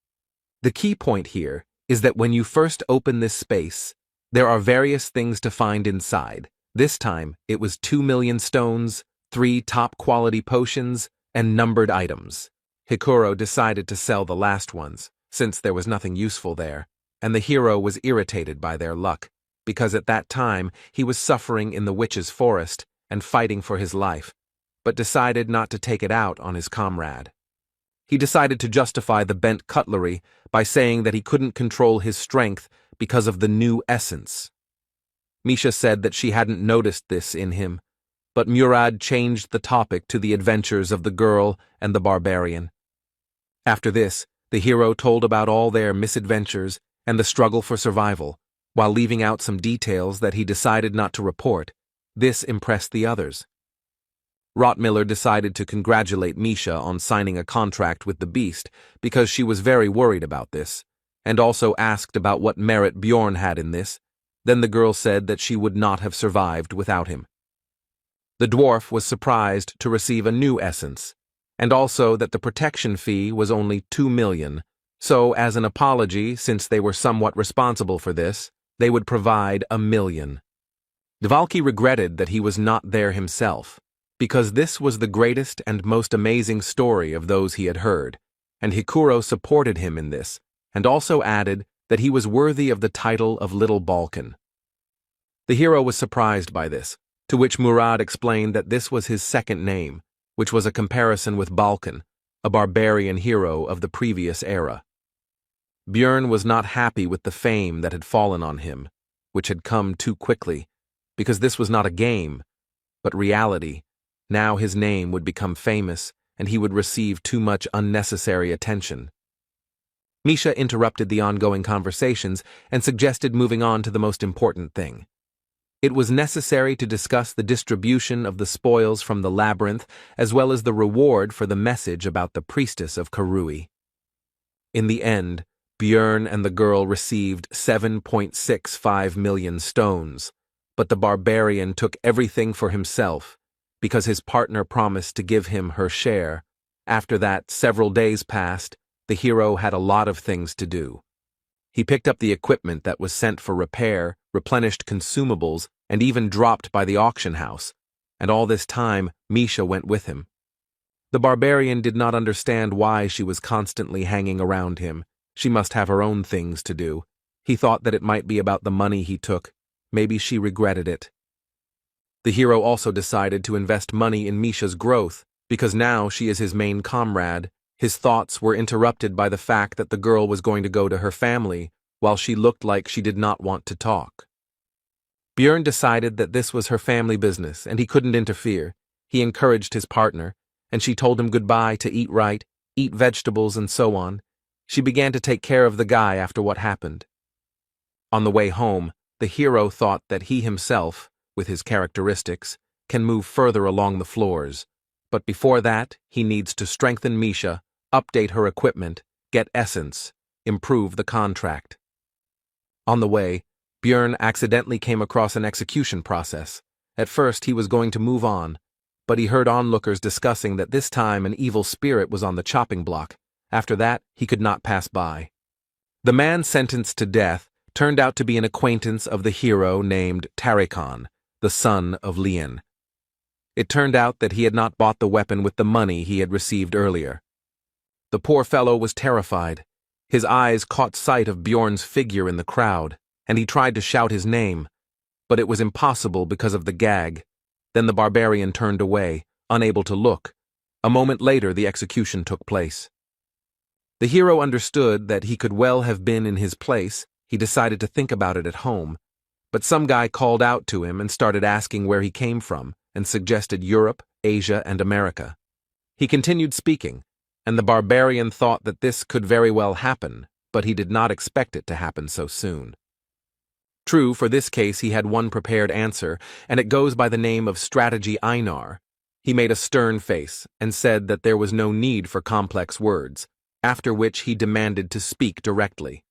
The key point here is that when you first open this space, there are various things to find inside. This time, it was 2 million stones, 3 top-quality potions, and numbered items. Hikuro decided to sell the last ones, since there was nothing useful there, and the hero was irritated by their luck, because at that time he was suffering in the witch's forest and fighting for his life, but decided not to take it out on his comrade. He decided to justify the bent cutlery by saying that he couldn't control his strength because of the new essence. Misha said that she hadn't noticed this in him, but Murad changed the topic to the adventures of the girl and the barbarian. After this, the hero told about all their misadventures and the struggle for survival, while leaving out some details that he decided not to report. This impressed the others. Rothmiller decided to congratulate Misha on signing a contract with the beast because she was very worried about this, and also asked about what merit Bjorn had in this. Then the girl said that she would not have survived without him. The dwarf was surprised to receive a new essence, and also that the protection fee was only 2 million, so as an apology, since they were somewhat responsible for this, they would provide 1 million. Dvalki regretted that he was not there himself, because this was the greatest and most amazing story of those he had heard, and Hikuro supported him in this, and also added that he was worthy of the title of Little Balkan. The hero was surprised by this, to which Murad explained that this was his second name, which was a comparison with Balkan, a barbarian hero of the previous era. Bjorn was not happy with the fame that had fallen on him, which had come too quickly, because this was not a game, but reality. Now his name would become famous, and he would receive too much unnecessary attention. Misha interrupted the ongoing conversations and suggested moving on to the most important thing. It was necessary to discuss the distribution of the spoils from the labyrinth as well as the reward for the message about the priestess of Karui. In the end, Bjorn and the girl received 7.65 million stones, but the barbarian took everything for himself because his partner promised to give him her share. After that, several days passed. The hero had a lot of things to do. He picked up the equipment that was sent for repair, replenished consumables, and even dropped by the auction house, and all this time Misha went with him. The barbarian did not understand why she was constantly hanging around him. She must have her own things to do. He thought that it might be about the money he took. Maybe she regretted it. The hero also decided to invest money in Misha's growth, because now she is his main comrade. His thoughts were interrupted by the fact that the girl was going to go to her family, while she looked like she did not want to talk. Bjorn decided that this was her family business, and he couldn't interfere. He encouraged his partner, and she told him goodbye to eat right, eat vegetables, and so on. She began to take care of the guy after what happened. On the way home, the hero thought that he himself, with his characteristics, can move further along the floors. But before that, he needs to strengthen Misha, update her equipment, get essence, improve the contract. On the way, Bjorn accidentally came across an execution process. At first, he was going to move on, but he heard onlookers discussing that this time an evil spirit was on the chopping block. After that, he could not pass by. The man sentenced to death turned out to be an acquaintance of the hero named Tarikon, the son of Lian. It turned out that he had not bought the weapon with the money he had received earlier. The poor fellow was terrified. His eyes caught sight of Bjorn's figure in the crowd, and he tried to shout his name, but it was impossible because of the gag. Then the barbarian turned away, unable to look. A moment later, the execution took place. The hero understood that he could well have been in his place. He decided to think about it at home, but some guy called out to him and started asking where he came from, and suggested Europe, Asia, and America. He continued speaking, and the barbarian thought that this could very well happen, but he did not expect it to happen so soon. True, for this case he had one prepared answer, and it goes by the name of Strategy Einar. He made a stern face and said that there was no need for complex words, after which he demanded to speak directly.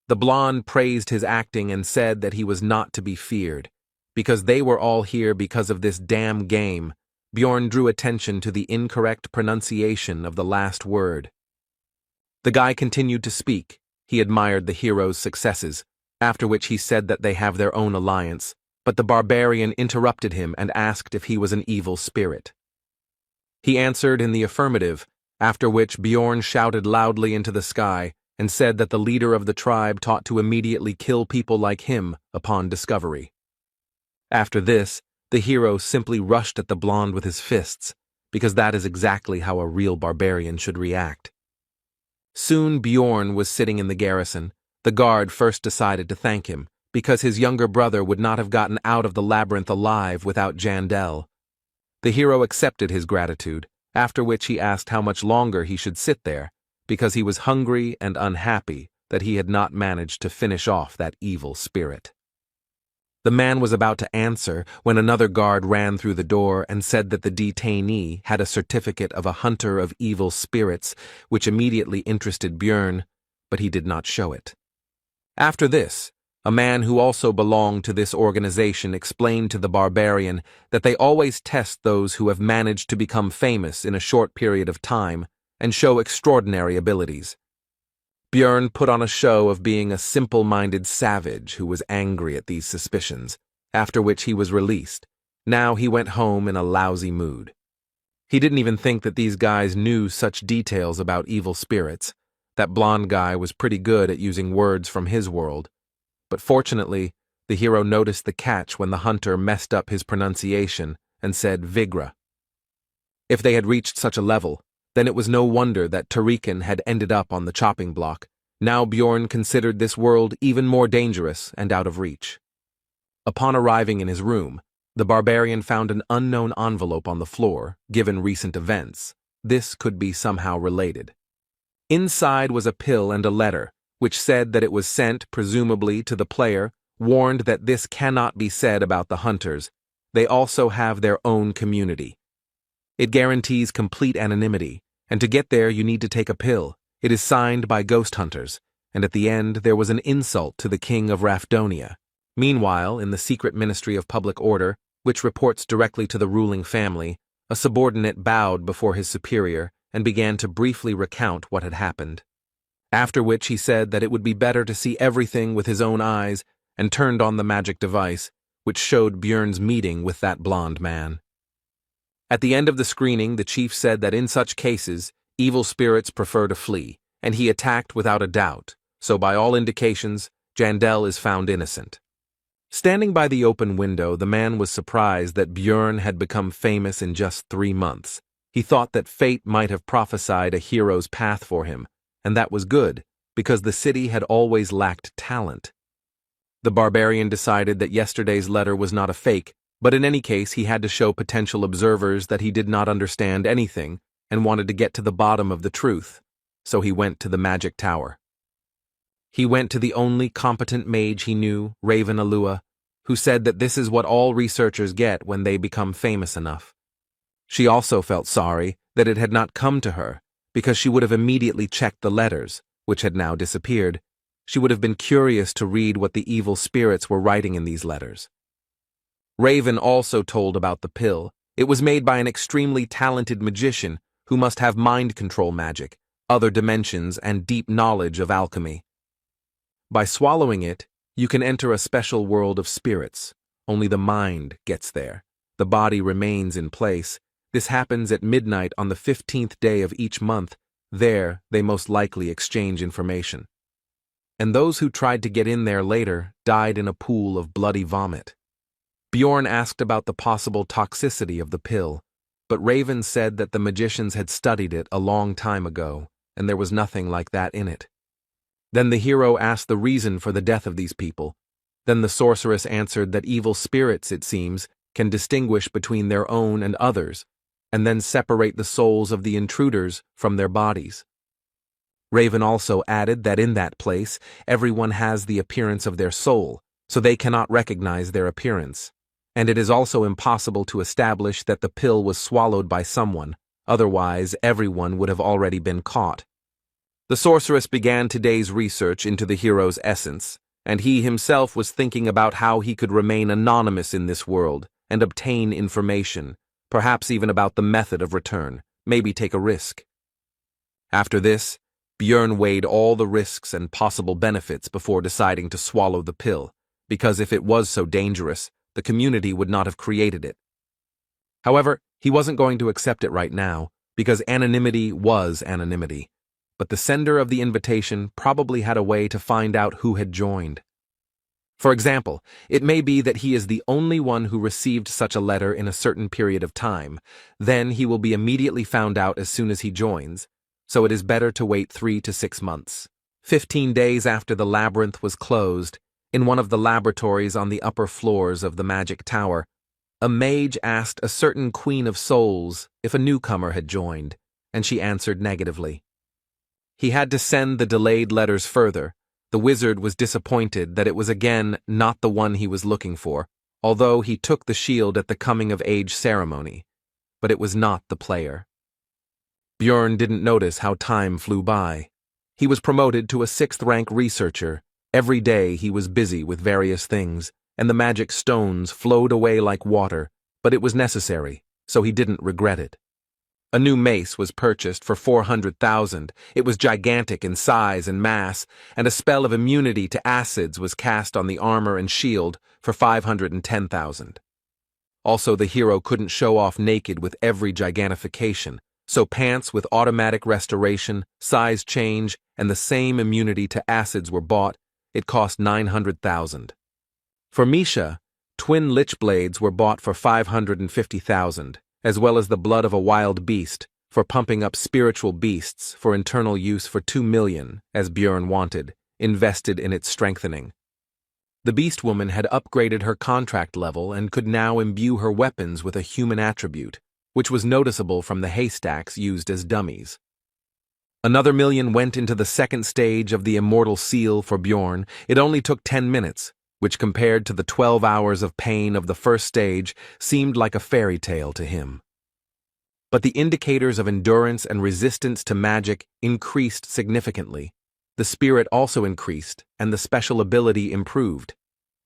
The blonde praised his acting and said that he was not to be feared. Because they were all here because of this damn game, Bjorn drew attention to the incorrect pronunciation of the last word. The guy continued to speak. He admired the hero's successes, after which he said that they have their own alliance, but the barbarian interrupted him and asked if he was an evil spirit. He answered in the affirmative, after which Bjorn shouted loudly into the sky and said that the leader of the tribe taught to immediately kill people like him upon discovery. After this, the hero simply rushed at the blonde with his fists, because that is exactly how a real barbarian should react. Soon Bjorn was sitting in the garrison. The guard first decided to thank him, because his younger brother would not have gotten out of the labyrinth alive without Jandel. The hero accepted his gratitude, after which he asked how much longer he should sit there, because he was hungry and unhappy that he had not managed to finish off that evil spirit. The man was about to answer when another guard ran through the door and said that the detainee had a certificate of a hunter of evil spirits, which immediately interested Bjorn, but he did not show it. After this, a man who also belonged to this organization explained to the barbarian that they always test those who have managed to become famous in a short period of time and show extraordinary abilities. Bjorn put on a show of being a simple-minded savage who was angry at these suspicions, after which he was released. Now he went home in a lousy mood. He didn't even think that these guys knew such details about evil spirits. That blonde guy was pretty good at using words from his world. But fortunately, the hero noticed the catch when the hunter messed up his pronunciation and said Vigra. If they had reached such a level, then it was no wonder that Tarikan had ended up on the chopping block. Now Bjorn considered this world even more dangerous and out of reach. Upon arriving in his room, the barbarian found an unknown envelope on the floor, given recent events. This could be somehow related. Inside was a pill and a letter, which said that it was sent, presumably, to the player, warned that this cannot be said about the hunters. They also have their own community. It guarantees complete anonymity, and to get there you need to take a pill. It is signed by ghost hunters, and at the end there was an insult to the king of Rafdonia. Meanwhile, in the secret Ministry of Public Order, which reports directly to the ruling family, a subordinate bowed before his superior and began to briefly recount what had happened. After which he said that it would be better to see everything with his own eyes and turned on the magic device, which showed Bjorn's meeting with that blonde man. At the end of the screening, the chief said that in such cases, evil spirits prefer to flee, and he attacked without a doubt, so by all indications, Jandel is found innocent. Standing by the open window, the man was surprised that Bjorn had become famous in just 3 months. He thought that fate might have prophesied a hero's path for him, and that was good, because the city had always lacked talent. The barbarian decided that yesterday's letter was not a fake, but in any case he had to show potential observers that he did not understand anything and wanted to get to the bottom of the truth, so he went to the magic tower. He went to the only competent mage he knew, Raven Alua, who said that this is what all researchers get when they become famous enough. She also felt sorry that it had not come to her, because she would have immediately checked the letters, which had now disappeared. She would have been curious to read what the evil spirits were writing in these letters. Raven also told about the pill. It was made by an extremely talented magician who must have mind control magic, other dimensions, and deep knowledge of alchemy. By swallowing it, you can enter a special world of spirits. Only the mind gets there. The body remains in place. This happens at midnight on the 15th day of each month. There, they most likely exchange information. And those who tried to get in there later died in a pool of bloody vomit. Bjorn asked about the possible toxicity of the pill, but Raven said that the magicians had studied it a long time ago, and there was nothing like that in it. Then the hero asked the reason for the death of these people. Then the sorceress answered that evil spirits, it seems, can distinguish between their own and others, and then separate the souls of the intruders from their bodies. Raven also added that in that place, everyone has the appearance of their soul, so they cannot recognize their appearance. And it is also impossible to establish that the pill was swallowed by someone, otherwise everyone would have already been caught. The sorceress began today's research into the hero's essence, and he himself was thinking about how he could remain anonymous in this world and obtain information, perhaps even about the method of return, maybe take a risk. After this, Björn weighed all the risks and possible benefits before deciding to swallow the pill, because if it was so dangerous, the community would not have created it. However, he wasn't going to accept it right now, because anonymity was anonymity. But the sender of the invitation probably had a way to find out who had joined. For example, it may be that he is the only one who received such a letter in a certain period of time. Then he will be immediately found out as soon as he joins, so it is better to wait 3 to 6 months. 15 days after the labyrinth was closed, in one of the laboratories on the upper floors of the magic tower, a mage asked a certain Queen of Souls if a newcomer had joined, and she answered negatively. He had to send the delayed letters further. The wizard was disappointed that it was again not the one he was looking for, although he took the shield at the coming-of-age ceremony. But it was not the player. Björn didn't notice how time flew by. He was promoted to a 6th-rank researcher. Every day he was busy with various things, and the magic stones flowed away like water, but it was necessary, so he didn't regret it. A new mace was purchased for 400,000. It was gigantic in size and mass, and a spell of immunity to acids was cast on the armor and shield for 510,000. Also, the hero couldn't show off naked with every gigantification, so pants with automatic restoration, size change, and the same immunity to acids were bought. It cost 900,000. For Misha, twin lich blades were bought for 550,000. As well as the blood of a wild beast, for pumping up spiritual beasts for internal use for 2 million, as Björn wanted, invested in its strengthening. The beast woman had upgraded her contract level and could now imbue her weapons with a human attribute, which was noticeable from the haystacks used as dummies. Another million went into the second stage of the immortal seal for Björn. It only took 10 minutes, which compared to the 12 hours of pain of the first stage seemed like a fairy tale to him. But the indicators of endurance and resistance to magic increased significantly. The spirit also increased, and the special ability improved.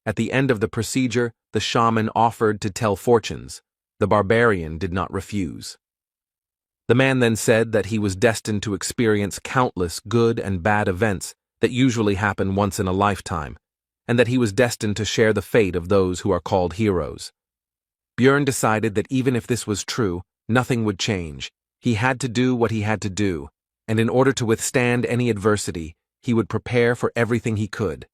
At the end of the procedure, the shaman offered to tell fortunes. The barbarian did not refuse. The man then said that he was destined to experience countless good and bad events that usually happen once in a lifetime, and that he was destined to share the fate of those who are called heroes. Björn decided that even if this was true, nothing would change. He had to do what he had to do, and in order to withstand any adversity, he would prepare for everything he could.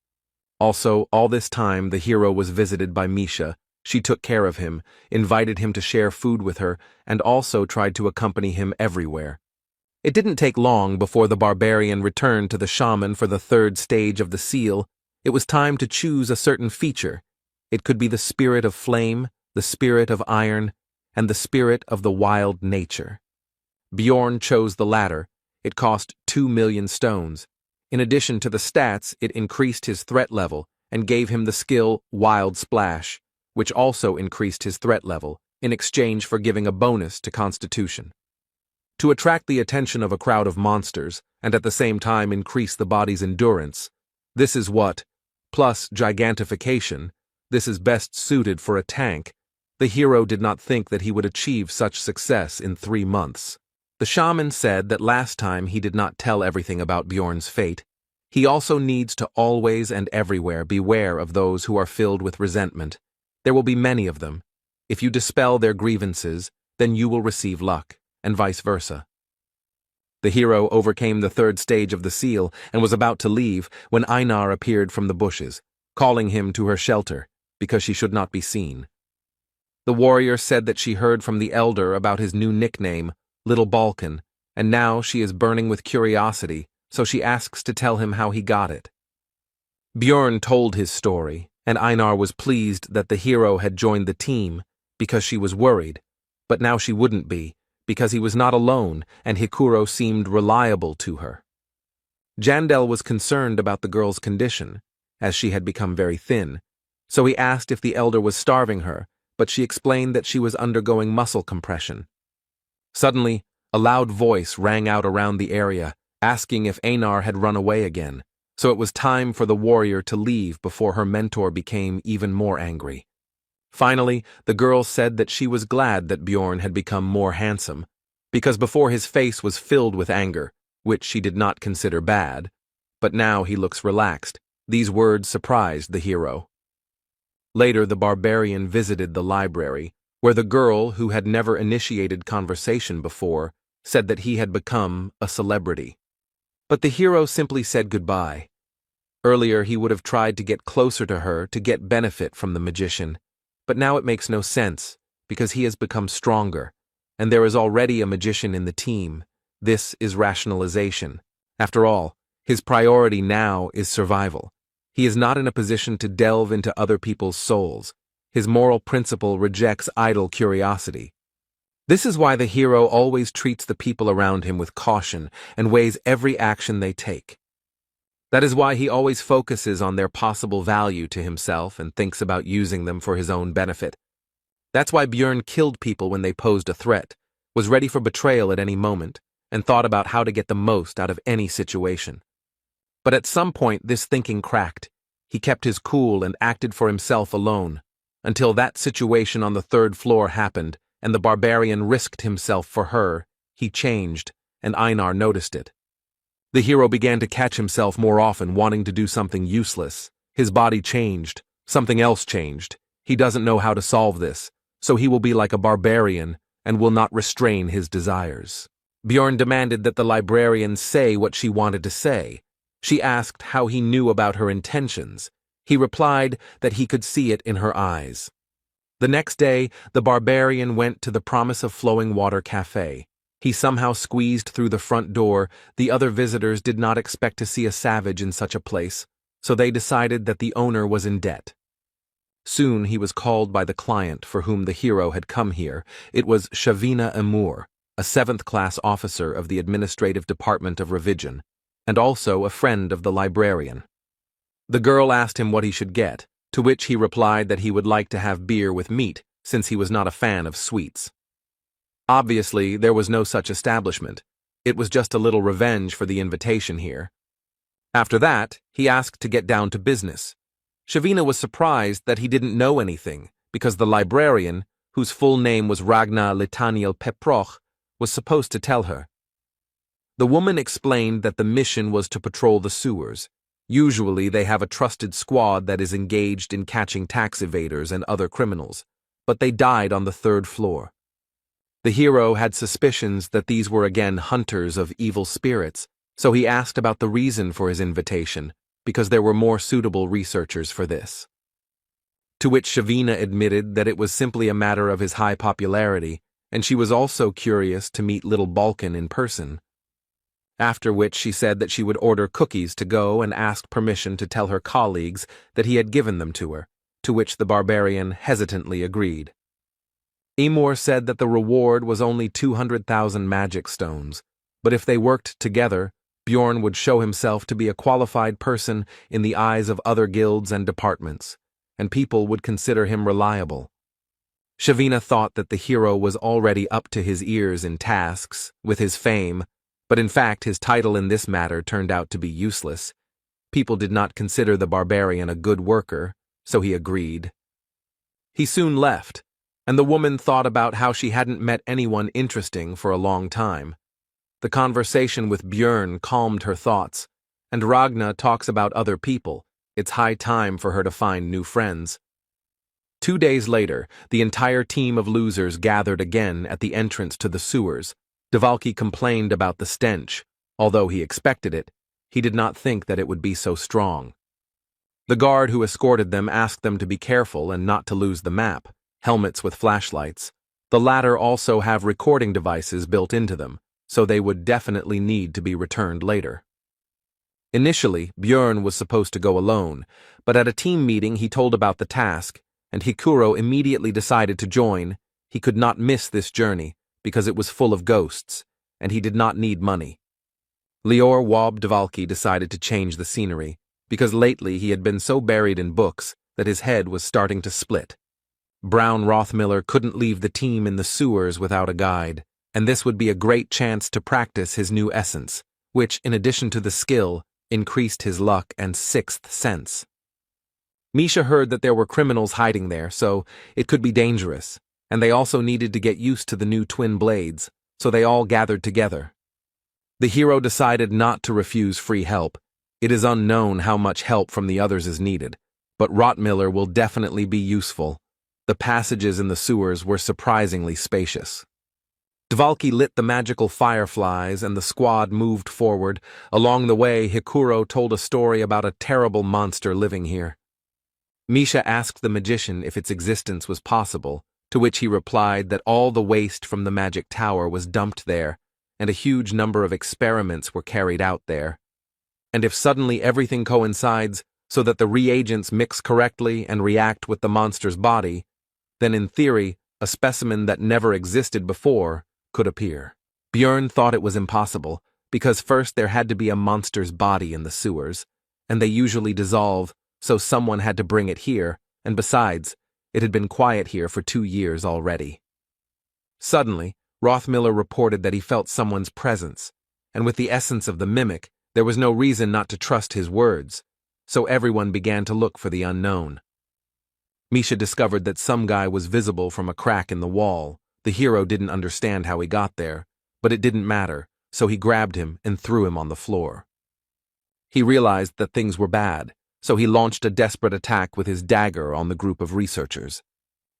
Also, all this time the hero was visited by Misha. She took care of him, invited him to share food with her, and also tried to accompany him everywhere. It didn't take long before the barbarian returned to the shaman for the 3rd stage of the seal. It was time to choose a certain feature. It could be the spirit of flame, the spirit of iron, and the spirit of the wild nature. Björn chose the latter. It cost 2 million stones. In addition to the stats, it increased his threat level and gave him the skill Wild Splash, which also increased his threat level in exchange for giving a bonus to Constitution. To attract the attention of a crowd of monsters and at the same time increase the body's endurance, this is what, plus gigantification, this is best suited for a tank. The hero did not think that he would achieve such success in 3 months. The shaman said that last time he did not tell everything about Björn's fate. He also needs to always and everywhere beware of those who are filled with resentment. There will be many of them. If you dispel their grievances, then you will receive luck, and vice versa. The hero overcame the 3rd stage of the seal and was about to leave when Einar appeared from the bushes, calling him to her shelter, because she should not be seen. The warrior said that she heard from the elder about his new nickname, Little Balkan, and now she is burning with curiosity, so she asks to tell him how he got it. Björn told his story, and Einar was pleased that the hero had joined the team, because she was worried, but now she wouldn't be, because he was not alone and Hikuro seemed reliable to her. Jandel was concerned about the girl's condition, as she had become very thin, So he asked if the elder was starving her, but she explained that she was undergoing muscle compression. Suddenly, a loud voice rang out around the area, asking if Einar had run away again, so it was time for the warrior to leave before her mentor became even more angry. Finally, the girl said that she was glad that Bjorn had become more handsome, because before his face was filled with anger, which she did not consider bad, but now he looks relaxed. These words surprised the hero. Later, the barbarian visited the library, where the girl, who had never initiated conversation before, said that he had become a celebrity. But the hero simply said goodbye. Earlier, he would have tried to get closer to her to get benefit from the magician, but now it makes no sense, because he has become stronger, and there is already a magician in the team. This is rationalization. After all, his priority now is survival. He is not in a position to delve into other people's souls. His moral principle rejects idle curiosity. This is why the hero always treats the people around him with caution and weighs every action they take. That is why he always focuses on their possible value to himself and thinks about using them for his own benefit. That's why Bjorn killed people when they posed a threat, was ready for betrayal at any moment, and thought about how to get the most out of any situation. But at some point this thinking cracked. He kept his cool and acted for himself alone, until that situation on the third floor happened, and the barbarian risked himself for her. He changed, and Einar noticed it. The hero began to catch himself more often wanting to do something useless. His body changed. Something else changed. He doesn't know how to solve this, so he will be like a barbarian and will not restrain his desires. Bjorn demanded that the librarian say what she wanted to say. She asked how he knew about her intentions. He replied that he could see it in her eyes. The next day, the barbarian went to the Promise of Flowing Water Cafe. He somehow squeezed through the front door. The other visitors did not expect to see a savage in such a place, so they decided that the owner was in debt. Soon he was called by the client for whom the hero had come here. It was Shavina Amur, a 7th-class officer of the Administrative Department of Revision, and also a friend of the librarian. The girl asked him what he should get, to which he replied that he would like to have beer with meat, since he was not a fan of sweets. Obviously, there was no such establishment. It was just a little revenge for the invitation here. After that, he asked to get down to business. Shavina was surprised that he didn't know anything, because the librarian, whose full name was Ragna Litaniel Peproch, was supposed to tell her. The woman explained that the mission was to patrol the sewers. Usually they have a trusted squad that is engaged in catching tax evaders and other criminals, but they died on the 3rd floor. The hero had suspicions that these were again hunters of evil spirits, so he asked about the reason for his invitation, because there were more suitable researchers for this. To which Shavina admitted that it was simply a matter of his high popularity, and she was also curious to meet little Balkan in person. After which she said that she would order cookies to go and ask permission to tell her colleagues that he had given them to her, to which the barbarian hesitantly agreed. Amur said that the reward was only 200,000 magic stones, but if they worked together, Bjorn would show himself to be a qualified person in the eyes of other guilds and departments, and people would consider him reliable. Shavina thought that the hero was already up to his ears in tasks, with his fame, but in fact his title in this matter turned out to be useless. People did not consider the barbarian a good worker, so he agreed. He soon left, and the woman thought about how she hadn't met anyone interesting for a long time. The conversation with Bjorn calmed her thoughts, and Ragna talks about other people. It's high time for her to find new friends. 2 days later, the entire team of losers gathered again at the entrance to the sewers. Devalki complained about the stench. Although he expected it, he did not think that it would be so strong. The guard who escorted them asked them to be careful and not to lose the map, helmets with flashlights. The latter also have recording devices built into them, so they would definitely need to be returned later. Initially, Bjorn was supposed to go alone, but at a team meeting he told about the task, and Hikuro immediately decided to join. He could not miss this journey, because it was full of ghosts, and he did not need money. Lior Wab Devalki decided to change the scenery, because lately he had been so buried in books that his head was starting to split. Brown Rothmiller couldn't leave the team in the sewers without a guide, and this would be a great chance to practice his new essence, which, in addition to the skill, increased his luck and sixth sense. Misha heard that there were criminals hiding there, so it could be dangerous, and they also needed to get used to the new twin blades, so they all gathered together. The hero decided not to refuse free help. It is unknown how much help from the others is needed, but Rothmiller will definitely be useful. The passages in the sewers were surprisingly spacious. Dvalki lit the magical fireflies and the squad moved forward. Along the way, Hikuro told a story about a terrible monster living here. Misha asked the magician if its existence was possible, to which he replied that all the waste from the magic tower was dumped there, and a huge number of experiments were carried out there. And if suddenly everything coincides so that the reagents mix correctly and react with the monster's body, then in theory, a specimen that never existed before could appear. Björn thought it was impossible, because first there had to be a monster's body in the sewers, and they usually dissolve, so someone had to bring it here, and besides, it had been quiet here for 2 years already. Suddenly, Rothmiller reported that he felt someone's presence, and with the essence of the mimic, there was no reason not to trust his words, so everyone began to look for the unknown. Misha discovered that some guy was visible from a crack in the wall. The hero didn't understand how he got there, but it didn't matter, so he grabbed him and threw him on the floor. He realized that things were bad, so he launched a desperate attack with his dagger on the group of researchers.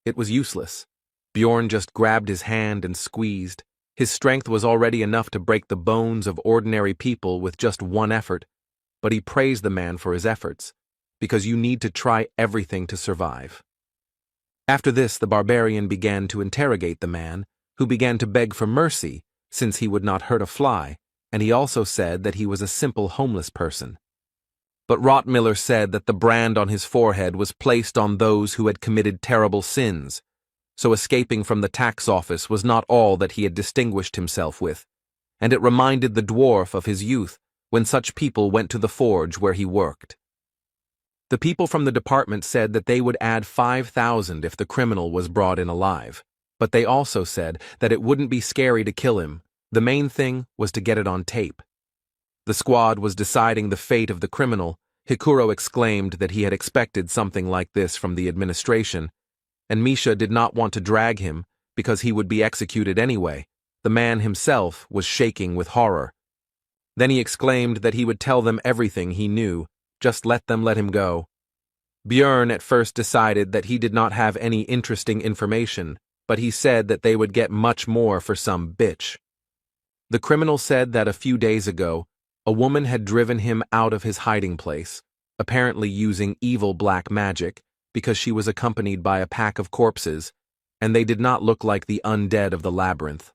It was useless. Bjorn just grabbed his hand and squeezed. His strength was already enough to break the bones of ordinary people with just one effort, but he praised the man for his efforts, because you need to try everything to survive. After this, the barbarian began to interrogate the man, who began to beg for mercy, since he would not hurt a fly, and he also said that he was a simple homeless person. But Rothmiller said that the brand on his forehead was placed on those who had committed terrible sins, so escaping from the tax office was not all that he had distinguished himself with, and it reminded the dwarf of his youth when such people went to the forge where he worked. The people from the department said that they would add 5,000 if the criminal was brought in alive, but they also said that it wouldn't be scary to kill him. The main thing was to get it on tape. The squad was deciding the fate of the criminal. Hikuro exclaimed that he had expected something like this from the administration, and Misha did not want to drag him because he would be executed anyway. The man himself was shaking with horror. Then he exclaimed that he would tell them everything he knew. Just let them let him go. Björn at first decided that he did not have any interesting information, but he said that they would get much more for some bitch. The criminal said that a few days ago, a woman had driven him out of his hiding place, apparently using evil black magic, because she was accompanied by a pack of corpses, and they did not look like the undead of the labyrinth.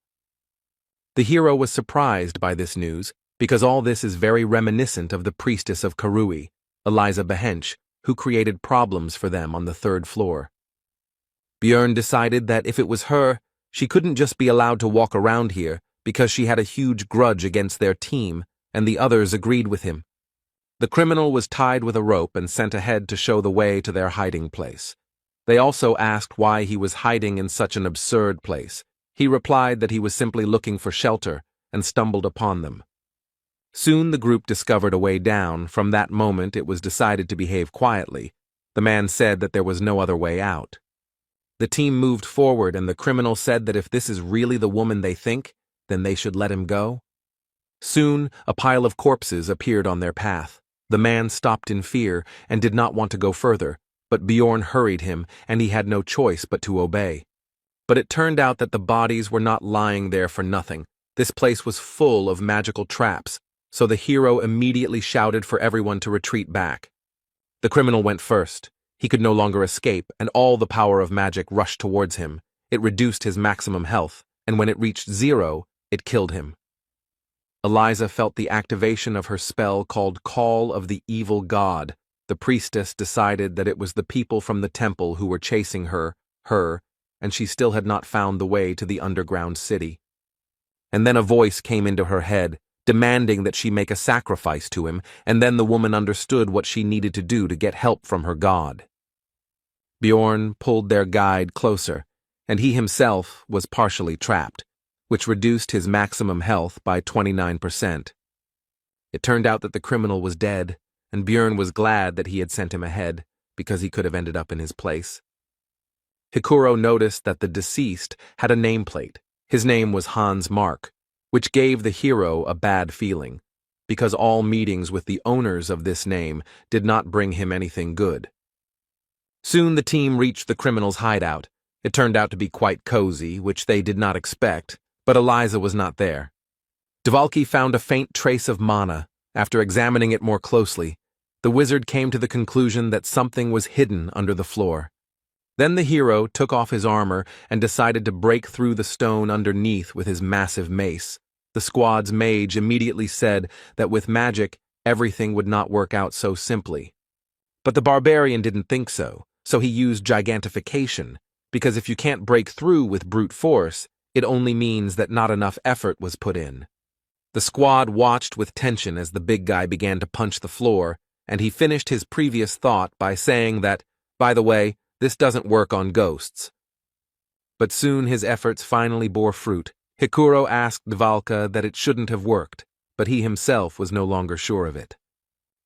The hero was surprised by this news, because all this is very reminiscent of the priestess of Karui, Eliza Behench, who created problems for them on the 3rd floor. Björn decided that if it was her, she couldn't just be allowed to walk around here because she had a huge grudge against their team, and the others agreed with him. The criminal was tied with a rope and sent ahead to show the way to their hiding place. They also asked why he was hiding in such an absurd place. He replied that he was simply looking for shelter and stumbled upon them. Soon the group discovered a way down. From that moment it was decided to behave quietly. The man said that there was no other way out. The team moved forward and the criminal said that if this is really the woman they think, then they should let him go. Soon a pile of corpses appeared on their path. The man stopped in fear and did not want to go further, but Bjorn hurried him and he had no choice but to obey. But it turned out that the bodies were not lying there for nothing. This place was full of magical traps, so the hero immediately shouted for everyone to retreat back. The criminal went first. He could no longer escape, and all the power of magic rushed towards him. It reduced his maximum health, and when it reached 0, it killed him. Eliza felt the activation of her spell called Call of the Evil God. The priestess decided that it was the people from the temple who were chasing her, and she still had not found the way to the underground city. And then a voice came into her head, demanding that she make a sacrifice to him, and then the woman understood what she needed to do to get help from her god. Bjorn pulled their guide closer, and he himself was partially trapped, which reduced his maximum health by 29%. It turned out that the criminal was dead, and Bjorn was glad that he had sent him ahead, because he could have ended up in his place. Hikuro noticed that the deceased had a nameplate. His name was Hans Mark, which gave the hero a bad feeling, because all meetings with the owners of this name did not bring him anything good. Soon the team reached the criminal's hideout. It turned out to be quite cozy, which they did not expect, but Eliza was not there. Dvalki found a faint trace of mana. After examining it more closely, the wizard came to the conclusion that something was hidden under the floor. Then the hero took off his armor and decided to break through the stone underneath with his massive mace. The squad's mage immediately said that with magic, everything would not work out so simply. But the barbarian didn't think so he used gigantification, because if you can't break through with brute force, it only means that not enough effort was put in. The squad watched with tension as the big guy began to punch the floor, and he finished his previous thought by saying that, by the way, this doesn't work on ghosts. But soon his efforts finally bore fruit. Hikuro asked Dvalka that it shouldn't have worked, but he himself was no longer sure of it.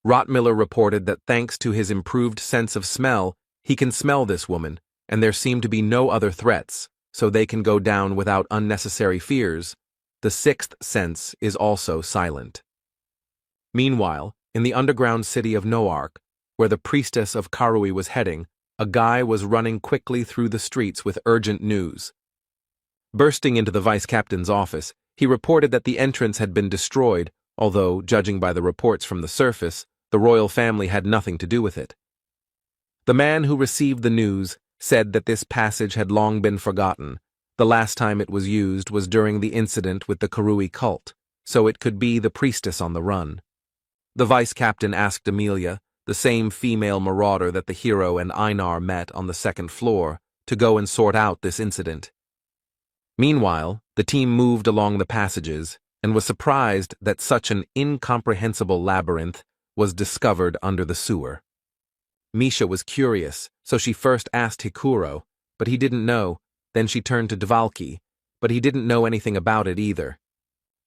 Rottmiller reported that thanks to his improved sense of smell, he can smell this woman, and there seem to be no other threats, so they can go down without unnecessary fears. The sixth sense is also silent. Meanwhile, in the underground city of Noark, where the priestess of Karui was heading, a guy was running quickly through the streets with urgent news. Bursting into the vice-captain's office, he reported that the entrance had been destroyed, although, judging by the reports from the surface, the royal family had nothing to do with it. The man who received the news said that this passage had long been forgotten. The last time it was used was during the incident with the Karui cult, so it could be the priestess on the run. The vice-captain asked Amelia, the same female marauder that the hero and Einar met on the second floor, to go and sort out this incident. Meanwhile, the team moved along the passages and was surprised that such an incomprehensible labyrinth was discovered under the sewer. Misha was curious, so she first asked Hikuro, but he didn't know. Then she turned to Dvalki, but he didn't know anything about it either.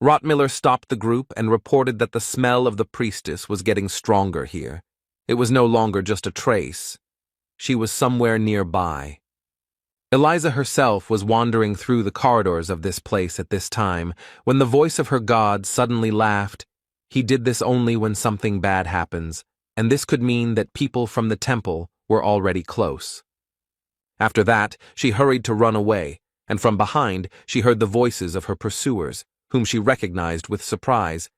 Rottmiller stopped the group and reported that the smell of the priestess was getting stronger here. It was no longer just a trace. She was somewhere nearby. Eliza herself was wandering through the corridors of this place at this time when the voice of her god suddenly laughed. He did this only when something bad happens, and this could mean that people from the temple were already close. After that, she hurried to run away, and from behind she heard the voices of her pursuers, whom she recognized with surprise.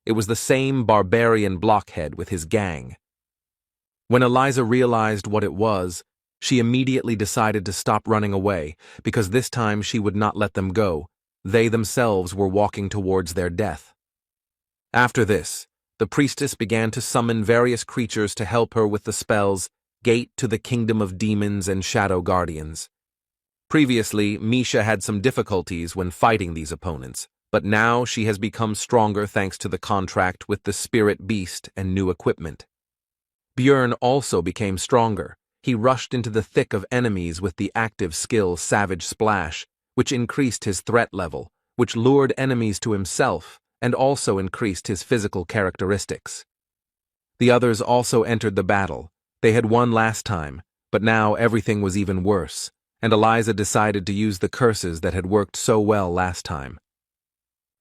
It was the same barbarian blockhead with his gang. When Eliza realized what it was, she immediately decided to stop running away, because this time she would not let them go. They themselves were walking towards their death. After this, the priestess began to summon various creatures to help her with the spells Gate to the Kingdom of Demons and Shadow Guardians. Previously, Misha had some difficulties when fighting these opponents, but now she has become stronger thanks to the contract with the spirit beast and new equipment. Bjorn also became stronger. He rushed into the thick of enemies with the active skill Savage Splash, which increased his threat level, which lured enemies to himself, and also increased his physical characteristics. The others also entered the battle. They had won last time, but now everything was even worse, and Eliza decided to use the curses that had worked so well last time.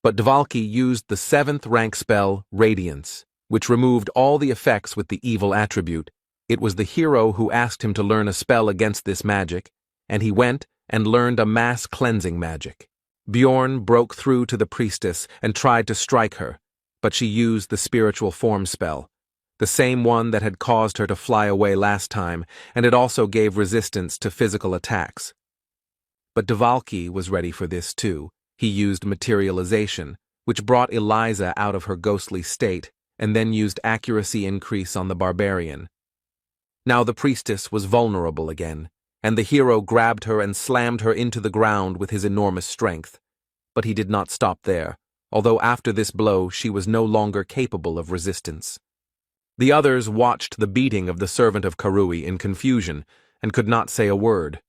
But Dvalki used the 7th rank spell, Radiance, which removed all the effects with the evil attribute. It was the hero who asked him to learn a spell against this magic, and he went and learned a mass cleansing magic. Bjorn broke through to the priestess and tried to strike her, but she used the spiritual form spell, the same one that had caused her to fly away last time, and it also gave resistance to physical attacks. But Dvalki was ready for this too. He used materialization, which brought Eliza out of her ghostly state, and then used accuracy increase on the barbarian. Now the priestess was vulnerable again, and the hero grabbed her and slammed her into the ground with his enormous strength. But he did not stop there, although after this blow she was no longer capable of resistance. The others watched the beating of the servant of Karui in confusion, and could not say a word.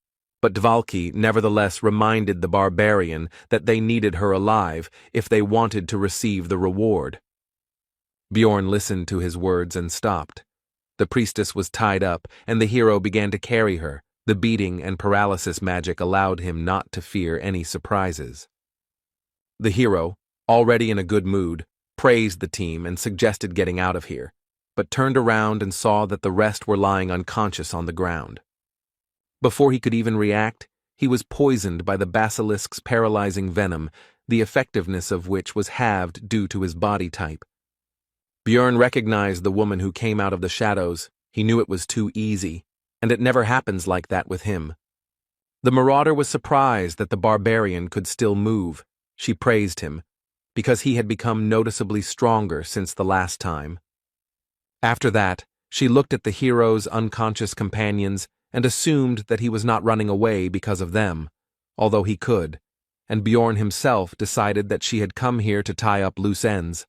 But Dvalki nevertheless reminded the barbarian that they needed her alive if they wanted to receive the reward. Bjorn listened to his words and stopped. The priestess was tied up, and the hero began to carry her. The beating and paralysis magic allowed him not to fear any surprises. The hero, already in a good mood, praised the team and suggested getting out of here, but turned around and saw that the rest were lying unconscious on the ground. Before he could even react, he was poisoned by the basilisk's paralyzing venom, the effectiveness of which was halved due to his body type. Bjorn recognized the woman who came out of the shadows. He knew it was too easy, and it never happens like that with him. The marauder was surprised that the barbarian could still move. She praised him, because he had become noticeably stronger since the last time. After that, she looked at the hero's unconscious companions and assumed that he was not running away because of them, although he could, and Bjorn himself decided that she had come here to tie up loose ends.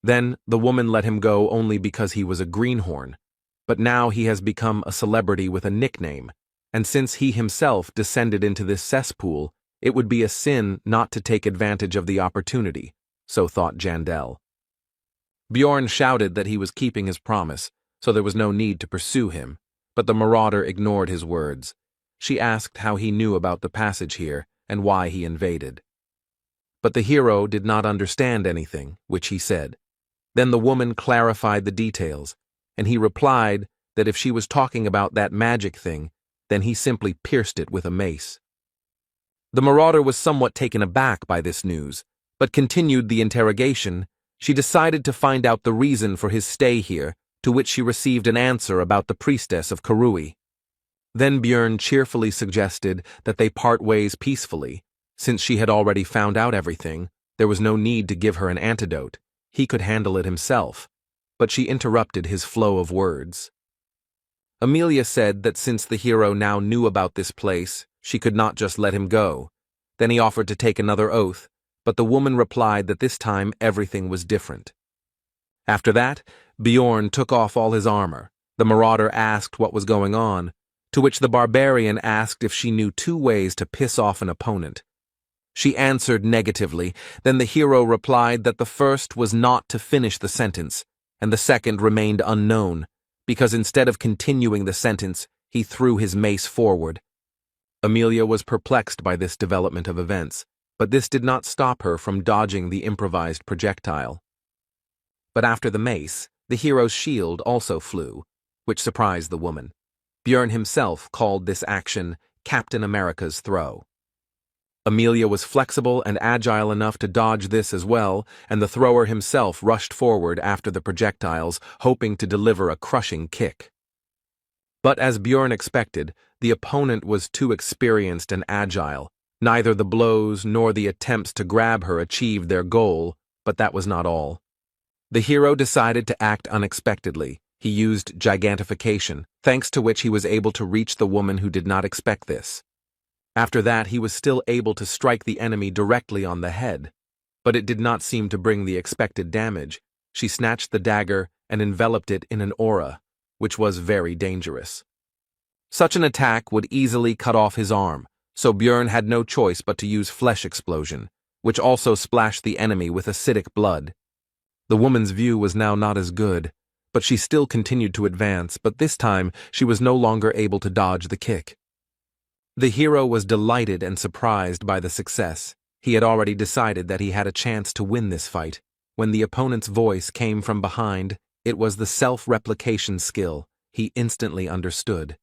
Then the woman let him go only because he was a greenhorn, but now he has become a celebrity with a nickname, and since he himself descended into this cesspool, it would be a sin not to take advantage of the opportunity, so thought Jandel. Bjorn shouted that he was keeping his promise, so there was no need to pursue him, but the marauder ignored his words. She asked how he knew about the passage here and why he invaded. But the hero did not understand anything, which he said. Then the woman clarified the details, and he replied that if she was talking about that magic thing, then he simply pierced it with a mace. The marauder was somewhat taken aback by this news, but continued the interrogation. She decided to find out the reason for his stay here, to which she received an answer about the priestess of Karui. Then Bjorn cheerfully suggested that they part ways peacefully. Since she had already found out everything, there was no need to give her an antidote. He could handle it himself, but she interrupted his flow of words. Amelia said that since the hero now knew about this place, she could not just let him go. Then he offered to take another oath, but the woman replied that this time everything was different. After that, Bjorn took off all his armor. The marauder asked what was going on, to which the barbarian asked if she knew 2 ways to piss off an opponent. She answered negatively. Then the hero replied that the first was not to finish the sentence, and the second remained unknown, because instead of continuing the sentence, he threw his mace forward. Amelia was perplexed by this development of events, but this did not stop her from dodging the improvised projectile. But after the mace, the hero's shield also flew, which surprised the woman. Bjorn himself called this action Captain America's throw. Amelia was flexible and agile enough to dodge this as well, and the thrower himself rushed forward after the projectiles, hoping to deliver a crushing kick. But as Bjorn expected, the opponent was too experienced and agile. Neither the blows nor the attempts to grab her achieved their goal, but that was not all. The hero decided to act unexpectedly. He used gigantification, thanks to which he was able to reach the woman who did not expect this. After that, he was still able to strike the enemy directly on the head, but it did not seem to bring the expected damage. She snatched the dagger and enveloped it in an aura, which was very dangerous. Such an attack would easily cut off his arm, so Bjorn had no choice but to use flesh explosion, which also splashed the enemy with acidic blood. The woman's view was now not as good, but she still continued to advance, but this time she was no longer able to dodge the kick. The hero was delighted and surprised by the success. He had already decided that he had a chance to win this fight. When the opponent's voice came from behind, it was the self-replication skill. He instantly understood.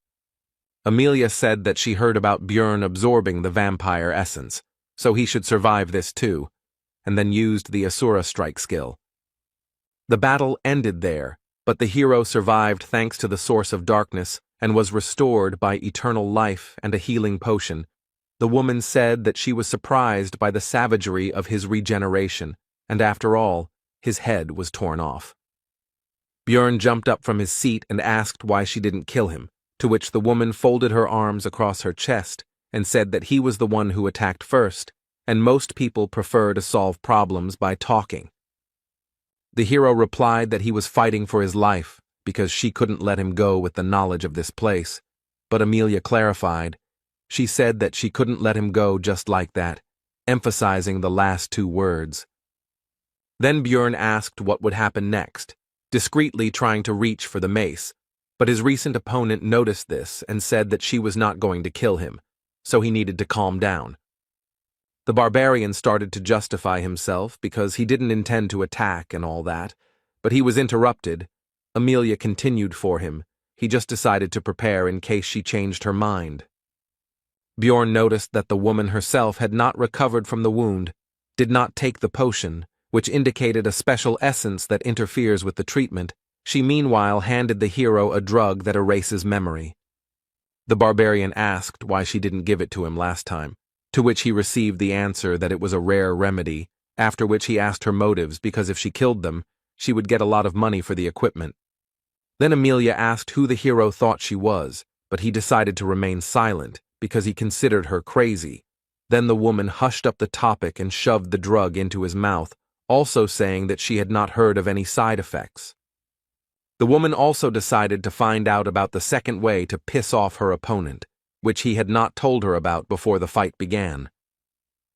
Amelia said that she heard about Bjorn absorbing the vampire essence, so he should survive this too, and then used the Asura strike skill. The battle ended there, but the hero survived thanks to the source of darkness and was restored by eternal life and a healing potion. The woman said that she was surprised by the savagery of his regeneration, and after all, his head was torn off. Bjorn jumped up from his seat and asked why she didn't kill him, to which the woman folded her arms across her chest and said that he was the one who attacked first, and most people prefer to solve problems by talking. The hero replied that he was fighting for his life because she couldn't let him go with the knowledge of this place, but Amelia clarified. She said that she couldn't let him go just like that, emphasizing the last two words. Then Bjorn asked what would happen next, discreetly trying to reach for the mace, but his recent opponent noticed this and said that she was not going to kill him, so he needed to calm down. The barbarian started to justify himself because he didn't intend to attack and all that, but he was interrupted. Amelia continued for him. He just decided to prepare in case she changed her mind. Bjorn noticed that the woman herself had not recovered from the wound, did not take the potion, which indicated a special essence that interferes with the treatment. She meanwhile handed the hero a drug that erases memory. The barbarian asked why she didn't give it to him last time, to which he received the answer that it was a rare remedy, after which he asked her motives because if she killed them, she would get a lot of money for the equipment. Then Amelia asked who the hero thought she was, but he decided to remain silent because he considered her crazy. Then the woman hushed up the topic and shoved the drug into his mouth, also saying that she had not heard of any side effects. The woman also decided to find out about the second way to piss off her opponent, which he had not told her about before the fight began.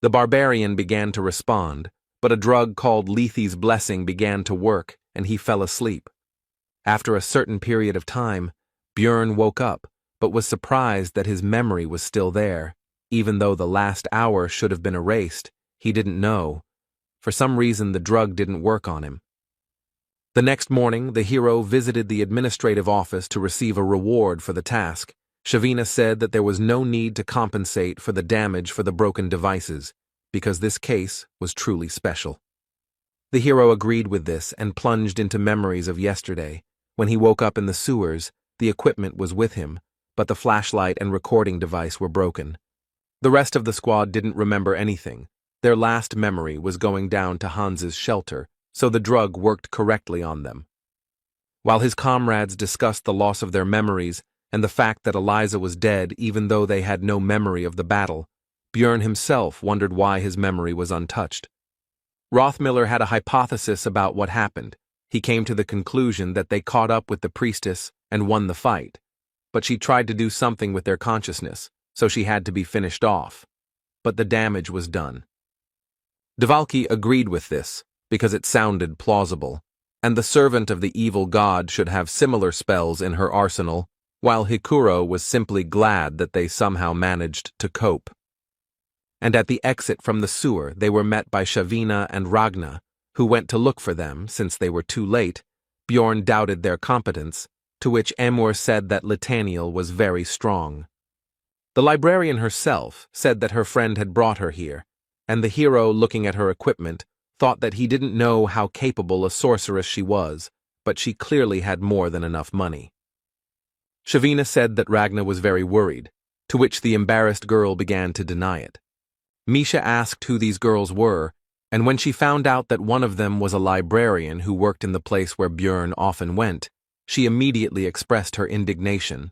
The barbarian began to respond, but a drug called Lethe's Blessing began to work, and he fell asleep. After a certain period of time, Bjorn woke up, but was surprised that his memory was still there. Even though the last hour should have been erased, he didn't know. For some reason, the drug didn't work on him. The next morning, the hero visited the administrative office to receive a reward for the task. Shavina said that there was no need to compensate for the damage for the broken devices, because this case was truly special. The hero agreed with this and plunged into memories of yesterday. When he woke up in the sewers, the equipment was with him, but the flashlight and recording device were broken. The rest of the squad didn't remember anything. Their last memory was going down to Hans's shelter, so the drug worked correctly on them. While his comrades discussed the loss of their memories and the fact that Eliza was dead even though they had no memory of the battle, Bjorn himself wondered why his memory was untouched. Rothmiller had a hypothesis about what happened. He came to the conclusion that they caught up with the priestess and won the fight, but she tried to do something with their consciousness, so she had to be finished off. But the damage was done. Devalki agreed with this, because it sounded plausible, and the servant of the evil god should have similar spells in her arsenal, while Hikuro was simply glad that they somehow managed to cope. And at the exit from the sewer they were met by Shavina and Ragna, who went to look for them since they were too late. Bjorn doubted their competence, to which Amor said that Litaniel was very strong. The librarian herself said that her friend had brought her here, and the hero, looking at her equipment, thought that he didn't know how capable a sorceress she was, but she clearly had more than enough money. Shavina said that Ragna was very worried, to which the embarrassed girl began to deny it. Misha asked who these girls were, and when she found out that one of them was a librarian who worked in the place where Bjorn often went, she immediately expressed her indignation.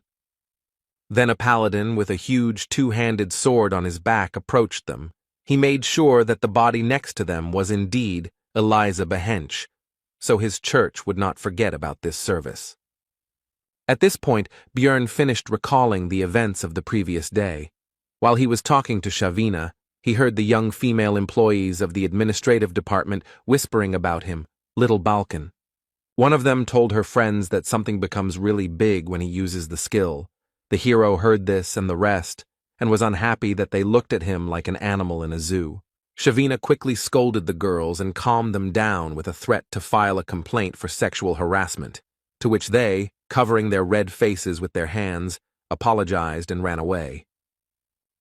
Then a paladin with a huge two-handed sword on his back approached them. He made sure that the body next to them was indeed Eliza Behench, so his church would not forget about this service. At this point, Bjorn finished recalling the events of the previous day. While he was talking to Shavina, he heard the young female employees of the administrative department whispering about him, Little Balkan. One of them told her friends that something becomes really big when he uses the skill. The hero heard this and the rest, and was unhappy that they looked at him like an animal in a zoo. Shavina quickly scolded the girls and calmed them down with a threat to file a complaint for sexual harassment, to which they, covering their red faces with their hands, apologized and ran away.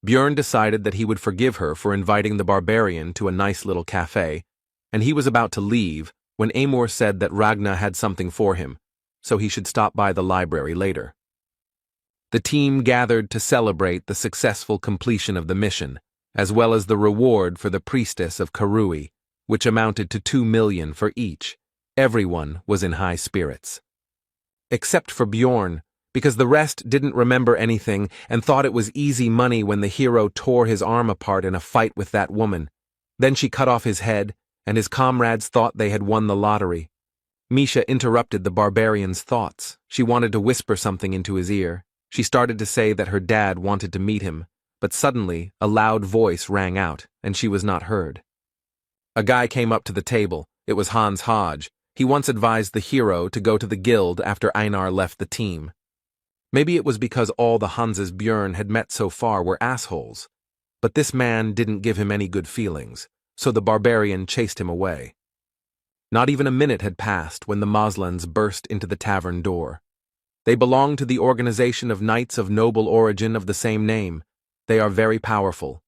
Bjorn decided that he would forgive her for inviting the barbarian to a nice little cafe, and he was about to leave when Amor said that Ragna had something for him, so he should stop by the library later. The team gathered to celebrate the successful completion of the mission, as well as the reward for the priestess of Karui, which amounted to 2 million for each. Everyone was in high spirits. Except for Bjorn, because the rest didn't remember anything and thought it was easy money when the hero tore his arm apart in a fight with that woman. Then she cut off his head, and his comrades thought they had won the lottery. Misha interrupted the barbarian's thoughts. She wanted to whisper something into his ear. She started to say that her dad wanted to meet him, but suddenly a loud voice rang out, and she was not heard. A guy came up to the table. It was Hans Hodge. He once advised the hero to go to the guild after Einar left the team. Maybe it was because all the Hanses Björn had met so far were assholes. But this man didn't give him any good feelings, so the barbarian chased him away. Not even a minute had passed when the Moslans burst into the tavern door. They belong to the organization of knights of noble origin of the same name. They are very powerful.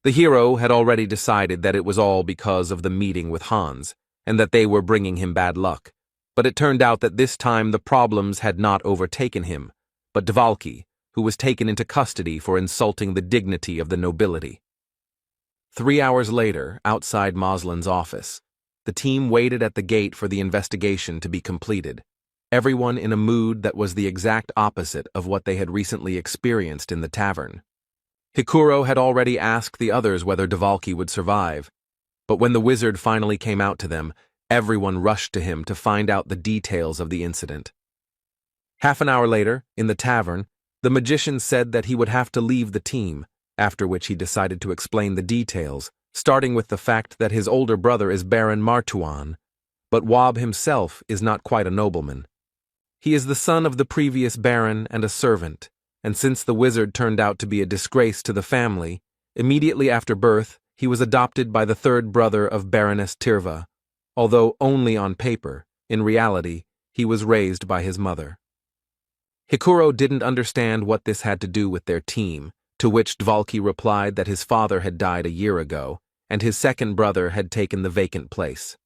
The hero had already decided that it was all because of the meeting with Hans, and that they were bringing him bad luck. But it turned out that this time the problems had not overtaken him, but Dvalki, who was taken into custody for insulting the dignity of the nobility. 3 hours later, outside Moslin's office, the team waited at the gate for the investigation to be completed, everyone in a mood that was the exact opposite of what they had recently experienced in the tavern. Hikuro had already asked the others whether Dvalki would survive, but when the wizard finally came out to them, everyone rushed to him to find out the details of the incident. Half an hour later, in the tavern, the magician said that he would have to leave the team, after which he decided to explain the details, starting with the fact that his older brother is Baron Martuan, but Wab himself is not quite a nobleman. He is the son of the previous baron and a servant, and since the wizard turned out to be a disgrace to the family, immediately after birth, he was adopted by the third brother of Baroness Tirva, although only on paper. In reality, he was raised by his mother. Hikuro didn't understand what this had to do with their team, to which Dvalki replied that his father had died a year ago, and his second brother had taken the vacant place.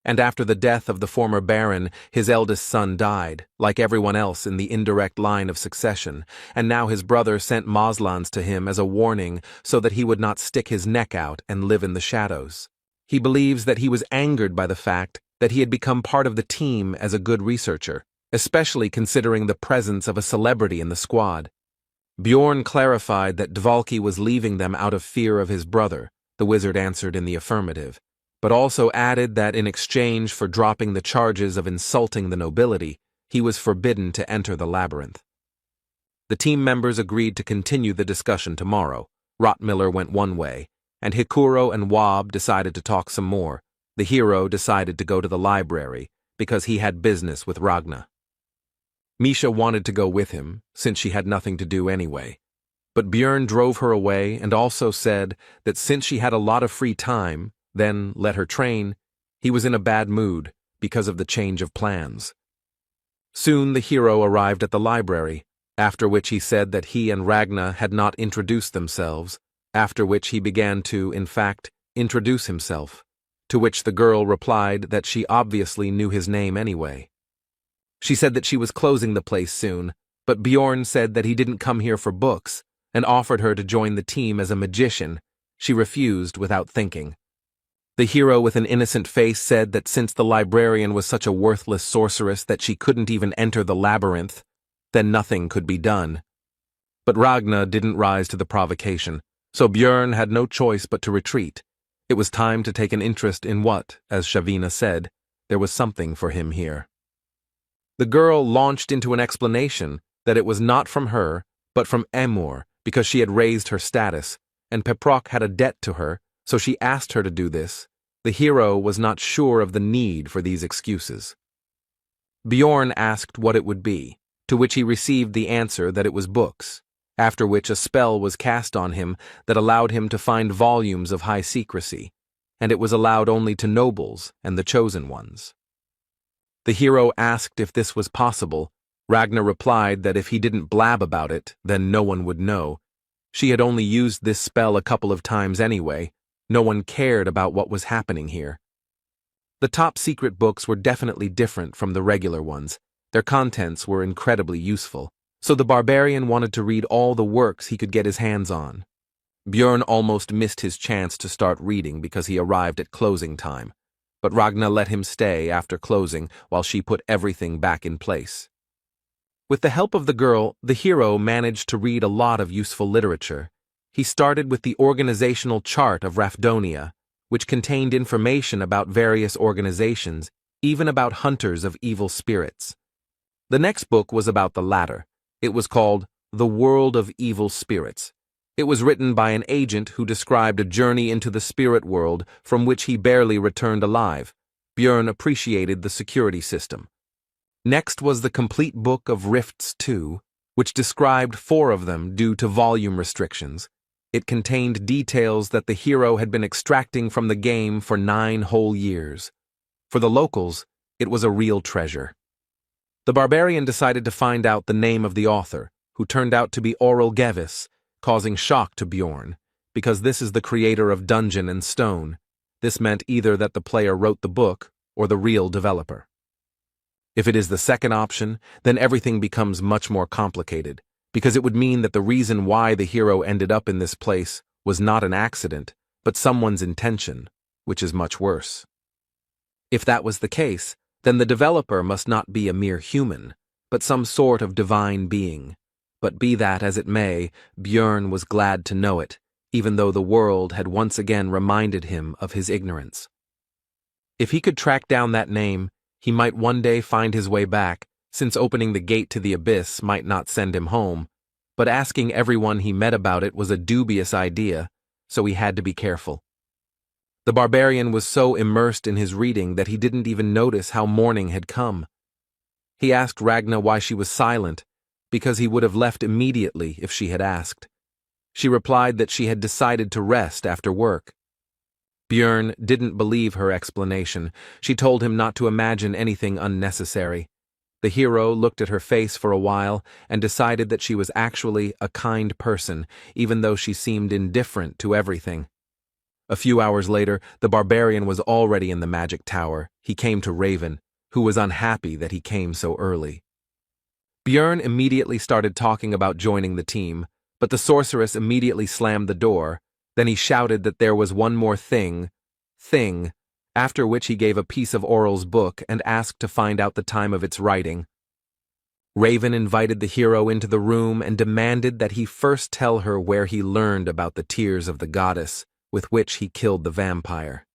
And after the death of the former baron, his eldest son died, like everyone else in the indirect line of succession, and now his brother sent Moslans to him as a warning so that he would not stick his neck out and live in the shadows. He believes that he was angered by the fact that he had become part of the team as a good researcher, especially considering the presence of a celebrity in the squad. Bjorn clarified that Dvalki was leaving them out of fear of his brother. The wizard answered in the affirmative, but also added that in exchange for dropping the charges of insulting the nobility, he was forbidden to enter the labyrinth. The team members agreed to continue the discussion tomorrow. Rottmiller went one way, and Hikuro and Wab decided to talk some more. The hero decided to go to the library, because he had business with Ragna. Misha wanted to go with him, since she had nothing to do anyway. But Björn drove her away and also said that since she had a lot of free time, then let her train, he was in a bad mood because of the change of plans. Soon the hero arrived at the library, after which he said that he and Ragna had not introduced themselves, after which he began to, in fact, introduce himself, to which the girl replied that she obviously knew his name anyway. She said that she was closing the place soon, but Bjorn said that he didn't come here for books, and offered her to join the team as a magician. She refused without thinking. The hero with an innocent face said that since the librarian was such a worthless sorceress that she couldn't even enter the labyrinth, then nothing could be done. But Ragna didn't rise to the provocation, so Björn had no choice but to retreat. It was time to take an interest in what, as Shavina said, there was something for him here. The girl launched into an explanation that it was not from her, but from Emor, because she had raised her status, and Peprok had a debt to her, so she asked her to do this. The hero was not sure of the need for these excuses. Bjorn asked what it would be, to which he received the answer that it was books, after which a spell was cast on him that allowed him to find volumes of high secrecy, and it was allowed only to nobles and the chosen ones. The hero asked if this was possible. Ragna replied that if he didn't blab about it, then no one would know. She had only used this spell a couple of times anyway. No one cared about what was happening here. The top secret books were definitely different from the regular ones. Their contents were incredibly useful, so the barbarian wanted to read all the works he could get his hands on. Bjorn almost missed his chance to start reading because he arrived at closing time, but Ragna let him stay after closing while she put everything back in place. With the help of the girl, the hero managed to read a lot of useful literature. He started with the organizational chart of Rafdonia, which contained information about various organizations, even about hunters of evil spirits. The next book was about the latter. It was called The World of Evil Spirits. It was written by an agent who described a journey into the spirit world from which he barely returned alive. Björn appreciated the security system. Next was the complete book of Rifts 2, which described 4 of them due to volume restrictions. It contained details that the hero had been extracting from the game for 9 whole years. For the locals, it was a real treasure. The barbarian decided to find out the name of the author, who turned out to be Oral Gevis, causing shock to Björn, because this is the creator of Dungeon and Stone. This meant either that the player wrote the book or the real developer. If it is the second option, then everything becomes much more complicated, because it would mean that the reason why the hero ended up in this place was not an accident, but someone's intention, which is much worse. If that was the case, then the developer must not be a mere human, but some sort of divine being. But be that as it may, Björn was glad to know it, even though the world had once again reminded him of his ignorance. If he could track down that name, he might one day find his way back, since opening the gate to the abyss might not send him home, but asking everyone he met about it was a dubious idea, so he had to be careful. The barbarian was so immersed in his reading that he didn't even notice how morning had come. He asked Ragna why she was silent, because he would have left immediately if she had asked. She replied that she had decided to rest after work. Björn didn't believe her explanation. She told him not to imagine anything unnecessary. The hero looked at her face for a while and decided that she was actually a kind person, even though she seemed indifferent to everything. A few hours later, the barbarian was already in the magic tower. He came to Raven, who was unhappy that he came so early. Björn immediately started talking about joining the team, but the sorceress immediately slammed the door. Then he shouted that there was one more thing, after which he gave a piece of Oral's book and asked to find out the time of its writing. Raven invited the hero into the room and demanded that he first tell her where he learned about the tears of the goddess, with which he killed the vampire.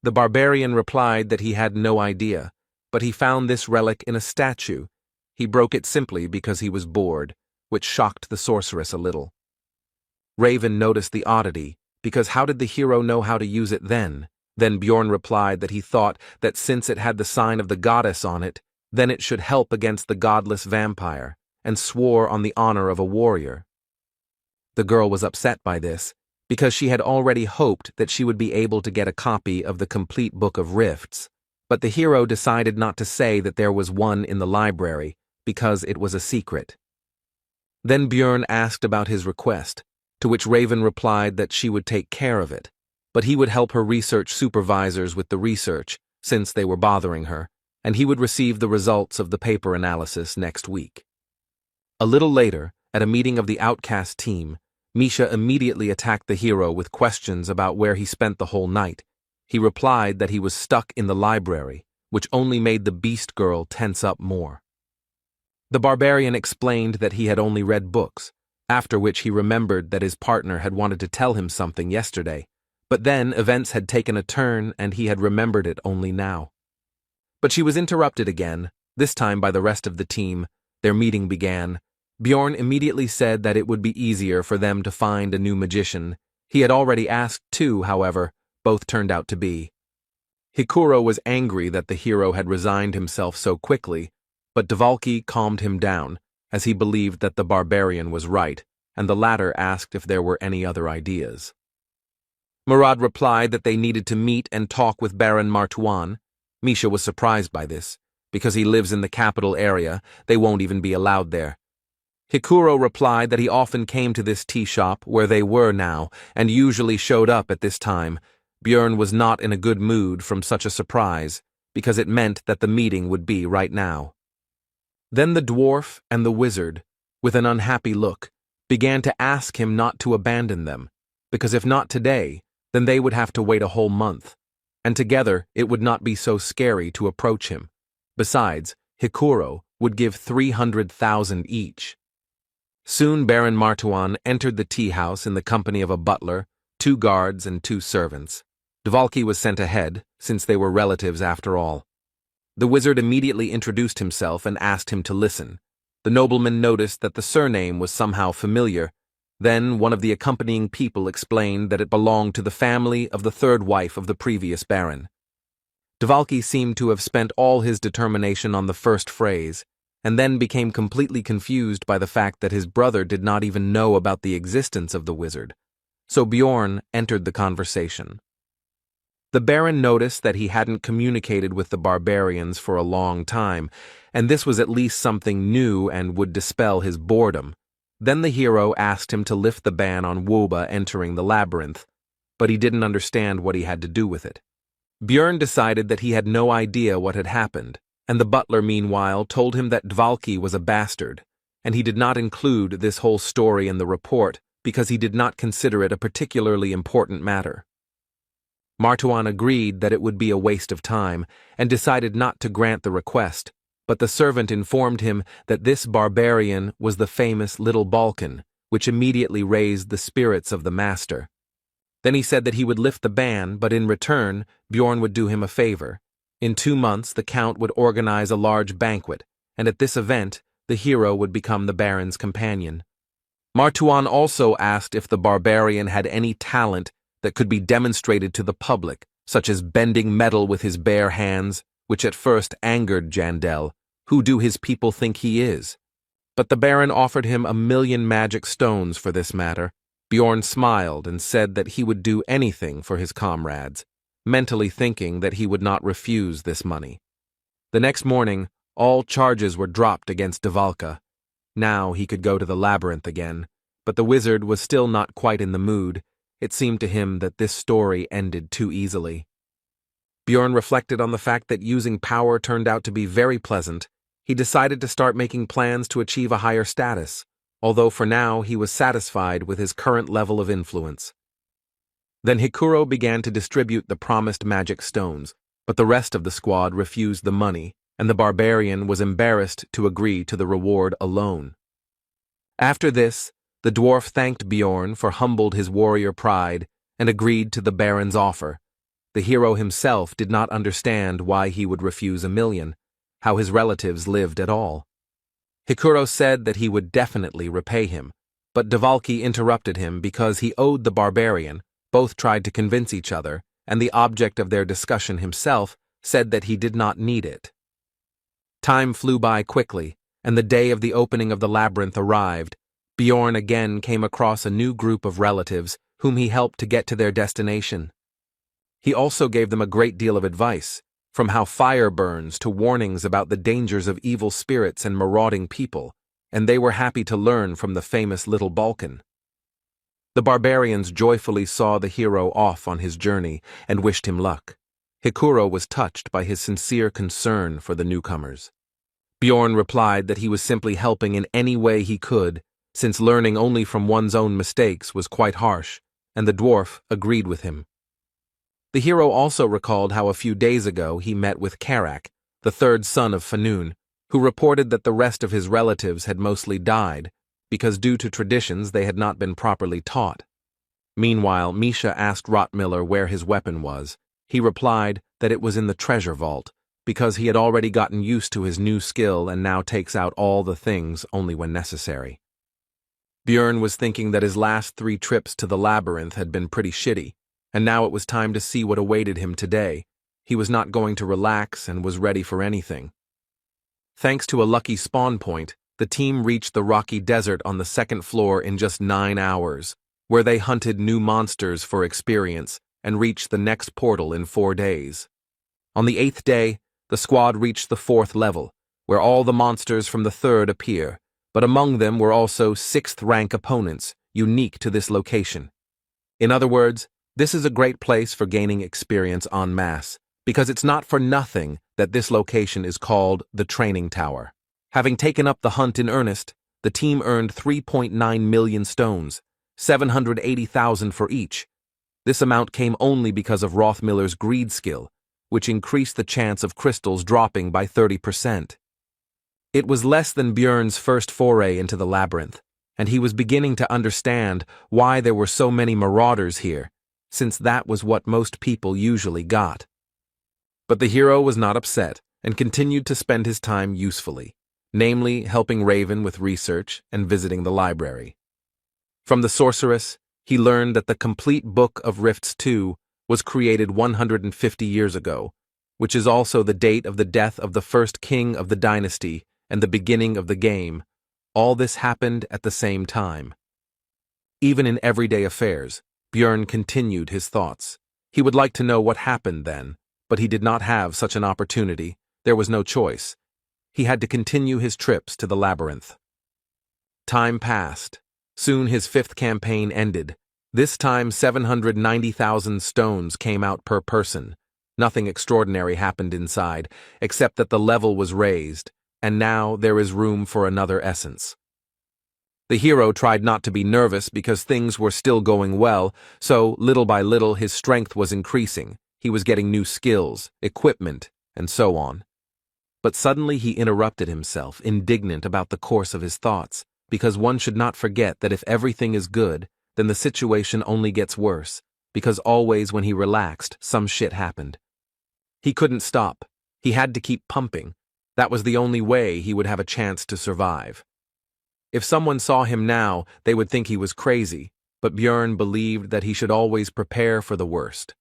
The barbarian replied that he had no idea, but he found this relic in a statue. He broke it simply because he was bored, which shocked the sorceress a little. Raven noticed the oddity, because how did the hero know how to use it then? Then Björn replied that he thought that since it had the sign of the goddess on it, then it should help against the godless vampire, and swore on the honor of a warrior. The girl was upset by this, because she had already hoped that she would be able to get a copy of the complete Book of Rifts, but the hero decided not to say that there was one in the library, because it was a secret. Then Björn asked about his request, to which Raven replied that she would take care of it, but he would help her research supervisors with the research, since they were bothering her, and he would receive the results of the paper analysis next week. A little later, at a meeting of the Outcast team, Misha immediately attacked the hero with questions about where he spent the whole night. He replied that he was stuck in the library, which only made the beast girl tense up more. The barbarian explained that he had only read books, after which he remembered that his partner had wanted to tell him something yesterday, but then events had taken a turn and he had remembered it only now. But she was interrupted again, this time by the rest of the team. Their meeting began. Björn immediately said that it would be easier for them to find a new magician. He had already asked 2, however, both turned out to be. Hikuro was angry that the hero had resigned himself so quickly, but Dvalki calmed him down, as he believed that the barbarian was right, and the latter asked if there were any other ideas. Murad replied that they needed to meet and talk with Baron Martuan. Misha was surprised by this. Because he lives in the capital area, they won't even be allowed there. Hikuro replied that he often came to this tea shop where they were now, and usually showed up at this time. Björn was not in a good mood from such a surprise, because it meant that the meeting would be right now. Then the dwarf and the wizard, with an unhappy look, began to ask him not to abandon them, because if not today, then they would have to wait a whole month, and together it would not be so scary to approach him. Besides, Hikuro would give 300,000 each. Soon Baron Martuan entered the tea house in the company of a butler, 2 guards, and 2 servants. Dvalki was sent ahead, since they were relatives after all. The wizard immediately introduced himself and asked him to listen. The nobleman noticed that the surname was somehow familiar. Then one of the accompanying people explained that it belonged to the family of the third wife of the previous baron. Dvalki seemed to have spent all his determination on the first phrase, and then became completely confused by the fact that his brother did not even know about the existence of the wizard. So Bjorn entered the conversation. The baron noticed that he hadn't communicated with the barbarians for a long time, and this was at least something new and would dispel his boredom. Then the hero asked him to lift the ban on Woba entering the labyrinth, but he didn't understand what he had to do with it. Bjorn decided that he had no idea what had happened, and the butler meanwhile told him that Dvalki was a bastard, and he did not include this whole story in the report because he did not consider it a particularly important matter. Martuan agreed that it would be a waste of time, and decided not to grant the request, but the servant informed him that this barbarian was the famous Little Balkan, which immediately raised the spirits of the master. Then he said that he would lift the ban, but in return, Bjorn would do him a favor. In 2 months, the count would organize a large banquet, and at this event, the hero would become the baron's companion. Martuan also asked if the barbarian had any talent that could be demonstrated to the public, such as bending metal with his bare hands, which at first angered Jandel. Who do his people think he is? But the baron offered him 1,000,000 magic stones for this matter. Bjorn smiled and said that he would do anything for his comrades, mentally thinking that he would not refuse this money. The next morning, all charges were dropped against Dvalka. Now he could go to the labyrinth again, but the wizard was still not quite in the mood. It seemed to him that this story ended too easily. Bjorn reflected on the fact that using power turned out to be very pleasant. He decided to start making plans to achieve a higher status, although for now he was satisfied with his current level of influence. Then Hikuro began to distribute the promised magic stones, but the rest of the squad refused the money, and the barbarian was embarrassed to agree to the reward alone. After this, the dwarf thanked Bjorn for humbled his warrior pride and agreed to the baron's offer. The hero himself did not understand why he would refuse 1,000,000, how his relatives lived at all. Hikuro said that he would definitely repay him, but Dvalki interrupted him because he owed the barbarian. Both tried to convince each other, and the object of their discussion himself said that he did not need it. Time flew by quickly, and the day of the opening of the labyrinth arrived. Bjorn again came across a new group of relatives whom he helped to get to their destination. He also gave them a great deal of advice, from how fire burns to warnings about the dangers of evil spirits and marauding people, and they were happy to learn from the famous Little Balkan. The barbarians joyfully saw the hero off on his journey and wished him luck. Hikuro was touched by his sincere concern for the newcomers. Bjorn replied that he was simply helping in any way he could, since learning only from one's own mistakes was quite harsh, and the dwarf agreed with him. The hero also recalled how a few days ago he met with Karak, the third son of Fanun, who reported that the rest of his relatives had mostly died, because due to traditions they had not been properly taught. Meanwhile, Misha asked Rotmiller where his weapon was. He replied that it was in the treasure vault, because he had already gotten used to his new skill and now takes out all the things only when necessary. Bjorn was thinking that his last 3 trips to the labyrinth had been pretty shitty, and now it was time to see what awaited him today. He was not going to relax and was ready for anything. Thanks to a lucky spawn point, the team reached the rocky desert on the 2nd floor in just 9 hours, where they hunted new monsters for experience and reached the next portal in 4 days. On the 8th day, the squad reached the 4th level, where all the monsters from the 3rd appear, but among them were also 6th-rank opponents, unique to this location. In other words, this is a great place for gaining experience en masse, because it's not for nothing that this location is called the Training Tower. Having taken up the hunt in earnest, the team earned 3.9 million stones, 780,000 for each. This amount came only because of Rothmiller's greed skill, which increased the chance of crystals dropping by 30%. It was less than Bjorn's first foray into the labyrinth, and he was beginning to understand why there were so many marauders here, since that was what most people usually got. But the hero was not upset and continued to spend his time usefully. namely helping Raven with research and visiting the library. From the sorceress, he learned that the complete Book of Rifts 2 was created 150 years ago, which is also the date of the death of the first king of the dynasty and the beginning of the game. All this happened at the same time. Even in everyday affairs, Björn continued his thoughts. He would like to know what happened then, but he did not have such an opportunity. There was no choice. He had to continue his trips to the labyrinth. Time passed. Soon his fifth campaign ended. This time 790,000 stones came out per person. Nothing extraordinary happened inside, except that the level was raised, and now there is room for another essence. The hero tried not to be nervous because things were still going well, so little by little his strength was increasing. He was getting new skills, equipment, and so on. But suddenly he interrupted himself, indignant about the course of his thoughts, because one should not forget that if everything is good, then the situation only gets worse, because always when he relaxed, some shit happened. He couldn't stop. He had to keep pumping. That was the only way he would have a chance to survive. If someone saw him now, they would think he was crazy, but Björn believed that he should always prepare for the worst.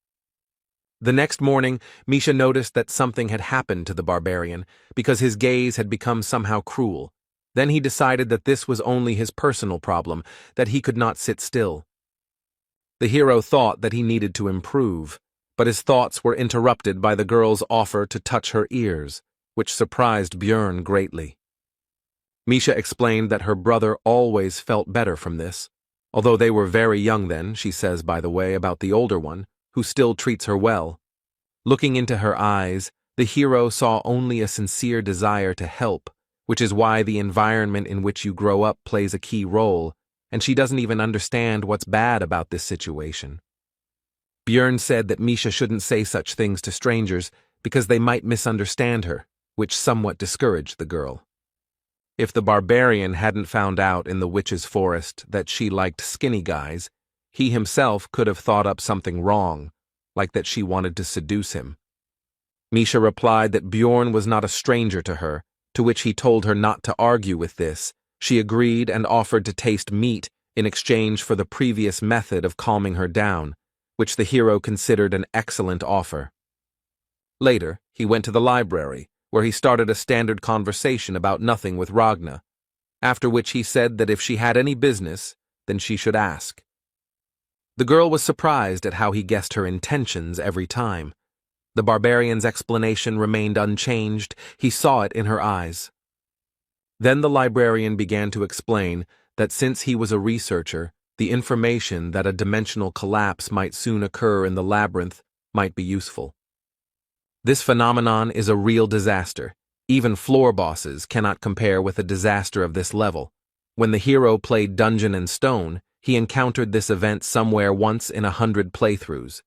The next morning, Misha noticed that something had happened to the barbarian, because his gaze had become somehow cruel. Then he decided that this was only his personal problem, that he could not sit still. The hero thought that he needed to improve, but his thoughts were interrupted by the girl's offer to touch her ears, which surprised Björn greatly. Misha explained that her brother always felt better from this, although they were very young then, she says by the way about the older one, who still treats her well. Looking into her eyes, the hero saw only a sincere desire to help, which is why the environment in which you grow up plays a key role, and she doesn't even understand what's bad about this situation. Björn said that Misha shouldn't say such things to strangers because they might misunderstand her, which somewhat discouraged the girl. If the barbarian hadn't found out in the witch's forest that she liked skinny guys, he himself could have thought up something wrong, like that she wanted to seduce him. Misha replied that Björn was not a stranger to her, to which he told her not to argue with this. She agreed and offered to taste meat in exchange for the previous method of calming her down, which the hero considered an excellent offer. Later, he went to the library, where he started a standard conversation about nothing with Ragna, after which he said that if she had any business, then she should ask. The girl was surprised at how he guessed her intentions every time. The barbarian's explanation remained unchanged. He saw it in her eyes. Then the librarian began to explain that since he was a researcher, the information that a dimensional collapse might soon occur in the labyrinth might be useful. This phenomenon is a real disaster. Even floor bosses cannot compare with a disaster of this level. When the hero played Dungeon and Stone, he encountered this event somewhere once in 100 playthroughs.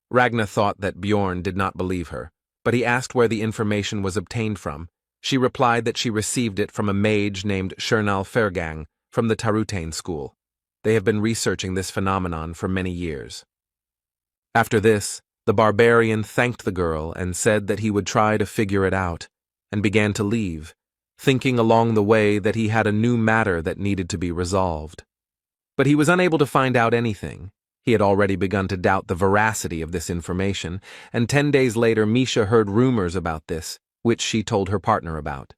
Ragna thought that Björn did not believe her, but he asked where the information was obtained from. She replied that she received it from a mage named Shernal Fergang from the Tarutane school. They have been researching this phenomenon for many years. After this, the barbarian thanked the girl and said that he would try to figure it out, and began to leave, thinking along the way that he had a new matter that needed to be resolved. But he was unable to find out anything. He had already begun to doubt the veracity of this information, and 10 days later Misha heard rumors about this, which she told her partner about.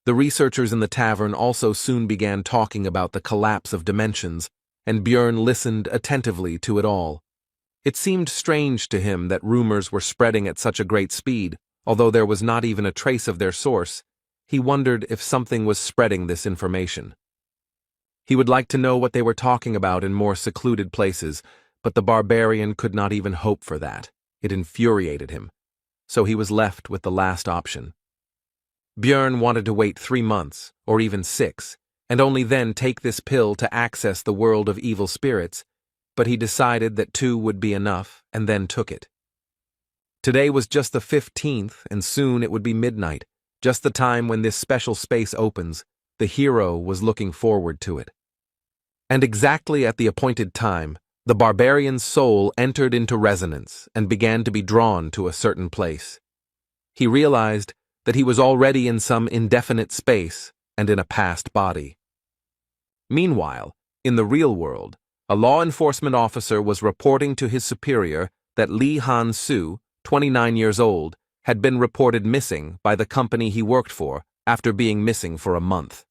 The researchers in the tavern also soon began talking about the collapse of dimensions, and Björn listened attentively to it all. It seemed strange to him that rumors were spreading at such a great speed, although there was not even a trace of their source. He wondered if something was spreading this information. He would like to know what they were talking about in more secluded places, but the barbarian could not even hope for that. It infuriated him. So he was left with the last option. Björn wanted to wait 3 months, or even 6, and only then take this pill to access the world of evil spirits, but he decided that 2 would be enough, and then took it. Today was just the 15th, and soon it would be midnight, just the time when this special space opens. The hero was looking forward to it. And exactly at the appointed time, the barbarian's soul entered into resonance and began to be drawn to a certain place. He realized that he was already in some indefinite space and in a past body. Meanwhile, in the real world, a law enforcement officer was reporting to his superior that Lee Han-soo, 29 years old, had been reported missing by the company he worked for after being missing for a month.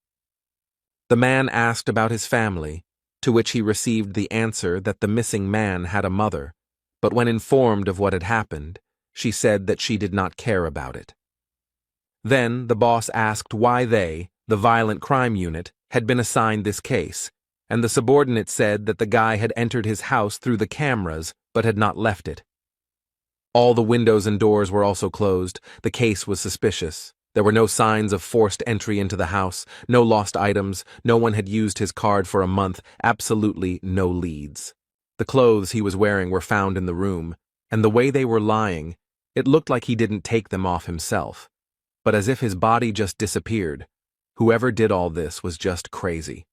The man asked about his family, to which he received the answer that the missing man had a mother, but when informed of what had happened, she said that she did not care about it. Then the boss asked why they, the violent crime unit, had been assigned this case, and the subordinate said that the guy had entered his house through the cameras but had not left it. All the windows and doors were also closed. The case was suspicious. There were no signs of forced entry into the house, no lost items, no one had used his card for a month, absolutely no leads. The clothes he was wearing were found in the room, and the way they were lying, it looked like he didn't take them off himself, but as if his body just disappeared. Whoever did all this was just crazy.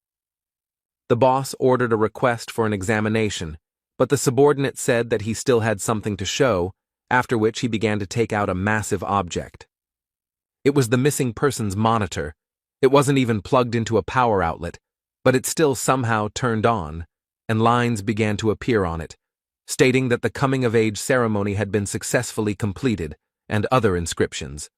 The boss ordered a request for an examination, but the subordinate said that he still had something to show, after which he began to take out a massive object. It was the missing person's monitor. It wasn't even plugged into a power outlet, but it still somehow turned on, and lines began to appear on it, stating that the coming-of-age ceremony had been successfully completed, and other inscriptions.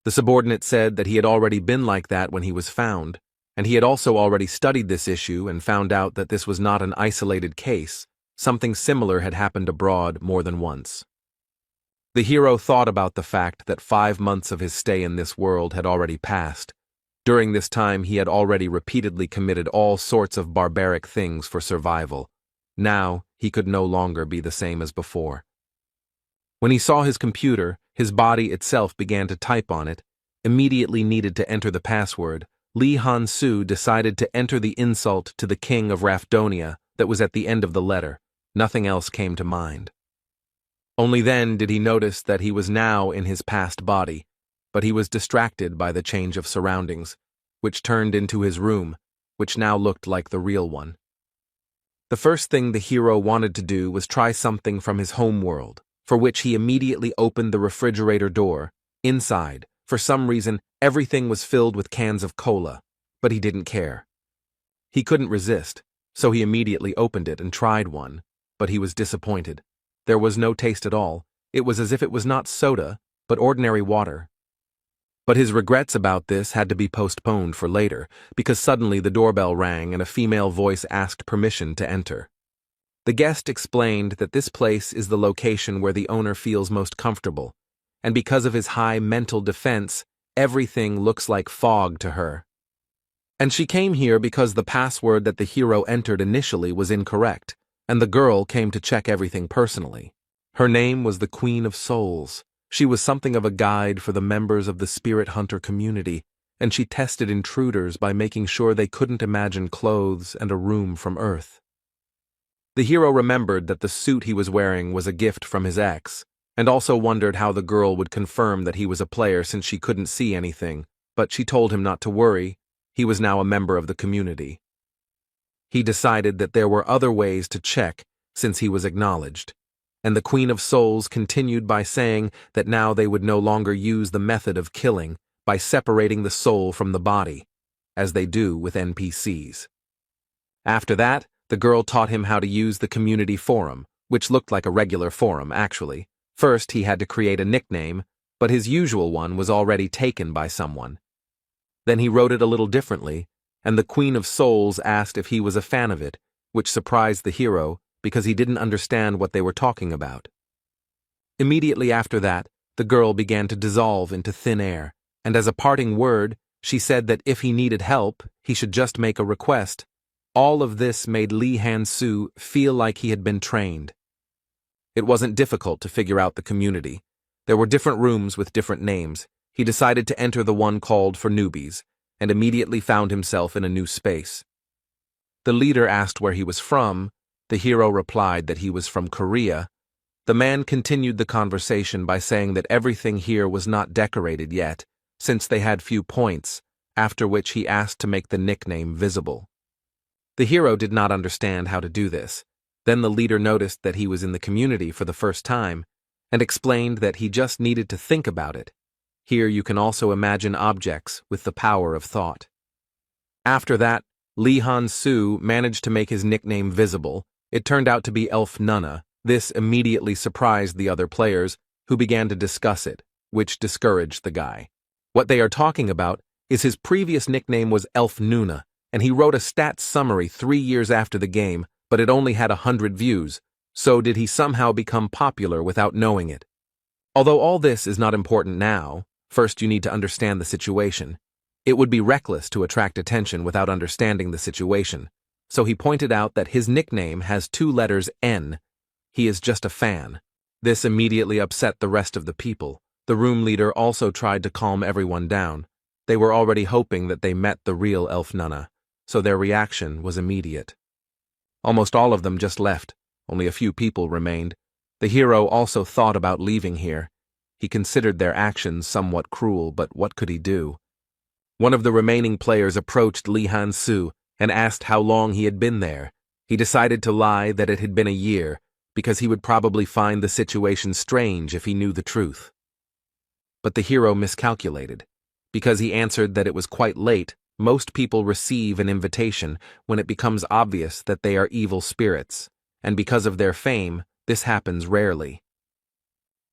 The subordinate said that he had already been like that when he was found, and he had also already studied this issue and found out that this was not an isolated case. Something similar had happened abroad more than once. The hero thought about the fact that 5 months of his stay in this world had already passed. During this time he had already repeatedly committed all sorts of barbaric things for survival. Now he could no longer be the same as before. When he saw his computer, his body itself began to type on it, immediately needed to enter the password. Lee Han-soo decided to enter the insult to the king of Rafdonia that was at the end of the letter. Nothing else came to mind. Only then did he notice that he was now in his past body, but he was distracted by the change of surroundings, which turned into his room, which now looked like the real one. The first thing the hero wanted to do was try something from his home world, for which he immediately opened the refrigerator door. Inside, for some reason, everything was filled with cans of cola, but he didn't care. He couldn't resist, so he immediately opened it and tried one, but he was disappointed. There was no taste at all. It was as if it was not soda, but ordinary water. But his regrets about this had to be postponed for later, because suddenly the doorbell rang and a female voice asked permission to enter. The guest explained that this place is the location where the owner feels most comfortable, and because of his high mental defense, everything looks like fog to her. And she came here because the password that the hero entered initially was incorrect, and the girl came to check everything personally. Her name was the Queen of Souls. She was something of a guide for the members of the spirit hunter community, and she tested intruders by making sure they couldn't imagine clothes and a room from Earth. The hero remembered that the suit he was wearing was a gift from his ex, and also wondered how the girl would confirm that he was a player since she couldn't see anything, but she told him not to worry. He was now a member of the community. He decided that there were other ways to check since he was acknowledged, and the Queen of Souls continued by saying that now they would no longer use the method of killing by separating the soul from the body, as they do with NPCs. After that, the girl taught him how to use the community forum, which looked like a regular forum, actually. First, he had to create a nickname, but his usual one was already taken by someone. Then he wrote it a little differently, and the Queen of Souls asked if he was a fan of it, which surprised the hero because he didn't understand what they were talking about. Immediately after that, the girl began to dissolve into thin air, and as a parting word, she said that if he needed help, he should just make a request. All of this made Lee Han-soo feel like he had been trained. It wasn't difficult to figure out the community. There were different rooms with different names. He decided to enter the one called for newbies, and immediately found himself in a new space. The leader asked where he was from. The hero replied that he was from Korea. The man continued the conversation by saying that everything here was not decorated yet, since they had few points, after which he asked to make the nickname visible. The hero did not understand how to do this. Then the leader noticed that he was in the community for the first time, and explained that he just needed to think about it. Here you can also imagine objects with the power of thought. After that, Lee Han-soo managed to make his nickname visible. It turned out to be Elf Nunna. This immediately surprised the other players, who began to discuss it, which discouraged the guy. What they are talking about is his previous nickname was Elf Nuna, and he wrote a stats summary 3 years after the game, but it only had 100 views, so did he somehow become popular without knowing it? Although all this is not important now, first you need to understand the situation. It would be reckless to attract attention without understanding the situation, so he pointed out that his nickname has 2 letters N. He is just a fan. This immediately upset the rest of the people. The room leader also tried to calm everyone down. They were already hoping that they met the real Elf Nunna, so their reaction was immediate. Almost all of them just left. Only a few people remained. The hero also thought about leaving here. He considered their actions somewhat cruel, but what could he do? One of the remaining players approached Lee Han-soo and asked how long he had been there. He decided to lie that it had been a year, because he would probably find the situation strange if he knew the truth. But the hero miscalculated. Because he answered that it was quite late, most people receive an invitation when it becomes obvious that they are evil spirits, and because of their fame, this happens rarely.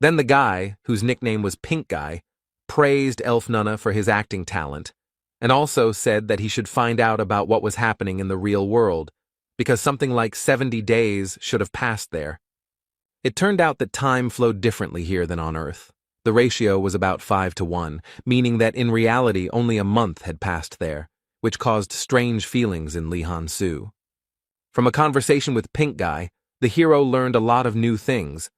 Then the guy, whose nickname was Pink Guy, praised Elf Nunna for his acting talent, and also said that he should find out about what was happening in the real world, because something like 70 days should have passed there. It turned out that time flowed differently here than on Earth. The ratio was about 5-to-1, meaning that in reality only a month had passed there, which caused strange feelings in Lee Han-soo. From a conversation with Pink Guy, the hero learned a lot of new things.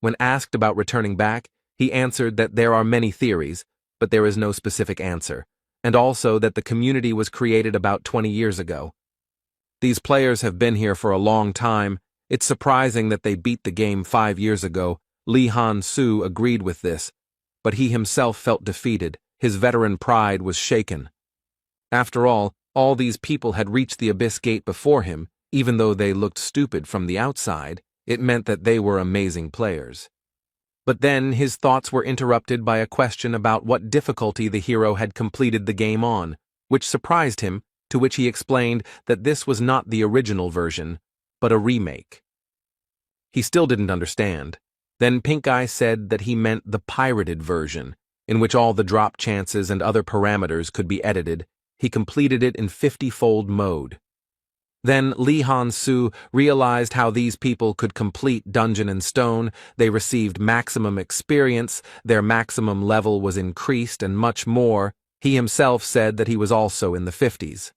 When asked about returning back, he answered that there are many theories, but there is no specific answer, and also that the community was created about 20 years ago. These players have been here for a long time. It's surprising that they beat the game 5 years ago. Lee Han-soo agreed with this, but he himself felt defeated. His veteran pride was shaken. After all these people had reached the Abyss Gate before him. Even though they looked stupid from the outside, it meant that they were amazing players. But then his thoughts were interrupted by a question about what difficulty the hero had completed the game on, which surprised him, to which he explained that this was not the original version, but a remake. He still didn't understand. Then Pink Eye said that he meant the pirated version, in which all the drop chances and other parameters could be edited. He completed it in 50-fold mode. Then Lee Han-soo realized how these people could complete Dungeon and Stone. They received maximum experience, their maximum level was increased, and much more. He himself said that he was also in the 50s.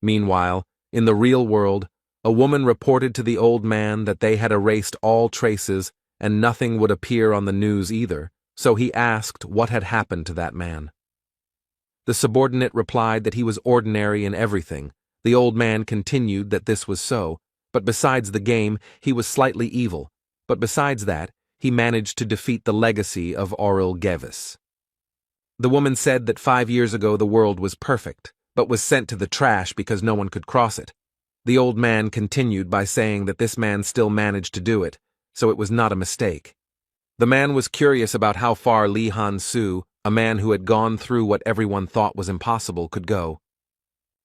Meanwhile, in the real world, a woman reported to the old man that they had erased all traces and nothing would appear on the news either, so he asked what had happened to that man. The subordinate replied that he was ordinary in everything. The old man continued that this was so, but besides the game, he was slightly evil. But besides that, he managed to defeat the legacy of Auril Gevis. The woman said that 5 years ago the world was perfect, but was sent to the trash because no one could cross it. The old man continued by saying that this man still managed to do it, so it was not a mistake. The man was curious about how far Lee Han-soo, a man who had gone through what everyone thought was impossible, could go.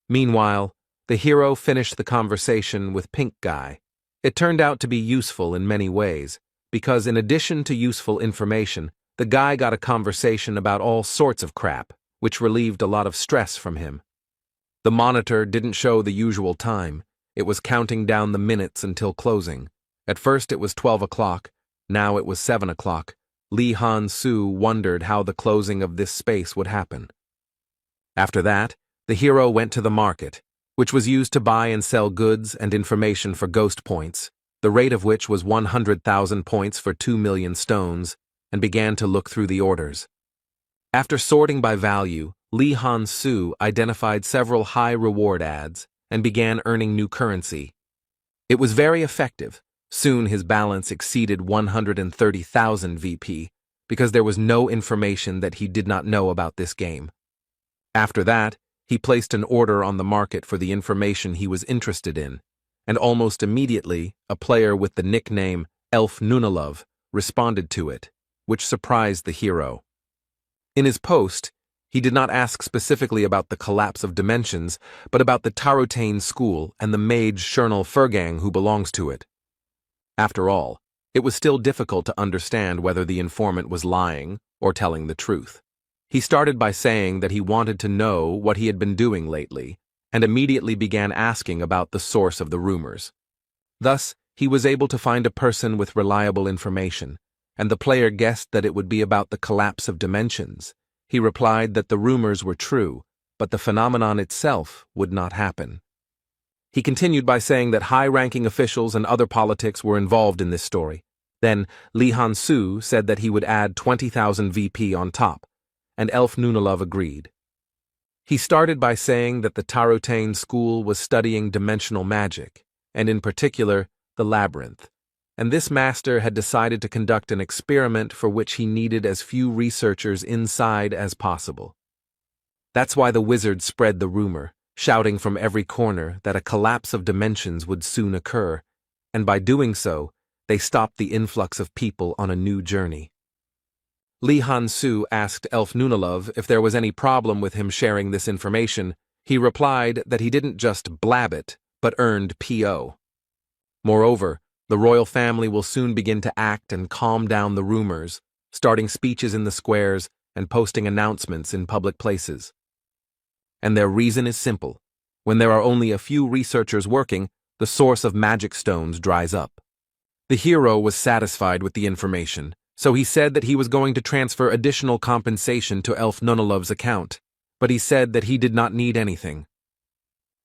Meanwhile, the hero finished the conversation with Pink Guy. It turned out to be useful in many ways, because in addition to useful information, the guy got a conversation about all sorts of crap, which relieved a lot of stress from him. The monitor didn't show the usual time. It was counting down the minutes until closing. At first it was 12 o'clock, now it was 7 o'clock. Lee Han-soo wondered how the closing of this space would happen. After that, the hero went to the market, which was used to buy and sell goods and information for ghost points, the rate of which was 100,000 points for 2 million stones, and began to look through the orders. After sorting by value, Lee Han-soo identified several high-reward ads and began earning new currency. It was very effective. Soon his balance exceeded 130,000 VP, because there was no information that he did not know about this game. After that, he placed an order on the market for the information he was interested in, and almost immediately, a player with the nickname Elf Nunalove responded to it, which surprised the hero. In his post, he did not ask specifically about the collapse of dimensions, but about the Tarotane school and the mage Shernal Furgang who belongs to it. After all, it was still difficult to understand whether the informant was lying or telling the truth. He started by saying that he wanted to know what he had been doing lately, and immediately began asking about the source of the rumors. Thus, he was able to find a person with reliable information, and the player guessed that it would be about the collapse of dimensions. He replied that the rumors were true, but the phenomenon itself would not happen. He continued by saying that high-ranking officials and other politics were involved in this story. Then, Lee Han-soo said that he would add 20,000 VP on top, and Elf Nunalov agreed. He started by saying that the Tarotane school was studying dimensional magic, and in particular, the labyrinth, and this master had decided to conduct an experiment for which he needed as few researchers inside as possible. That's why the wizard spread the rumor, shouting from every corner that a collapse of dimensions would soon occur, and by doing so, they stopped the influx of people on a new journey. Lee Han-soo asked Elf Nunalov if there was any problem with him sharing this information. He replied that he didn't just blab it, but earned P.O. Moreover, the royal family will soon begin to act and calm down the rumors, starting speeches in the squares and posting announcements in public places. And their reason is simple. When there are only a few researchers working, the source of magic stones dries up. The hero was satisfied with the information, so he said that he was going to transfer additional compensation to Elf Nunalov's account, but he said that he did not need anything.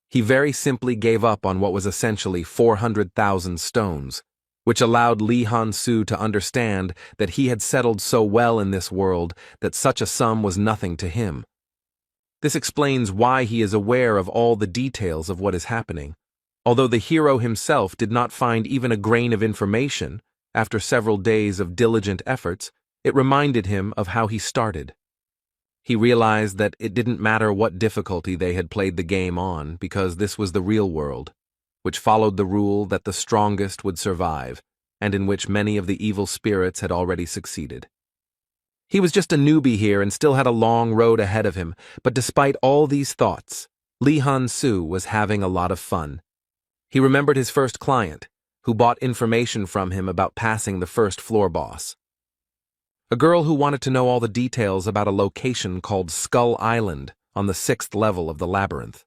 He very simply gave up on what was essentially 400,000 stones, which allowed Lee Han-soo to understand that he had settled so well in this world that such a sum was nothing to him. This explains why he is aware of all the details of what is happening. Although the hero himself did not find even a grain of information, after several days of diligent efforts, it reminded him of how he started. He realized that it didn't matter what difficulty they had played the game on because this was the real world, which followed the rule that the strongest would survive, and in which many of the evil spirits had already succeeded. He was just a newbie here and still had a long road ahead of him, but despite all these thoughts, Lee Han-soo was having a lot of fun. He remembered his first client, who bought information from him about passing the first floor boss. A girl who wanted to know all the details about a location called Skull Island on the 6th level of the labyrinth.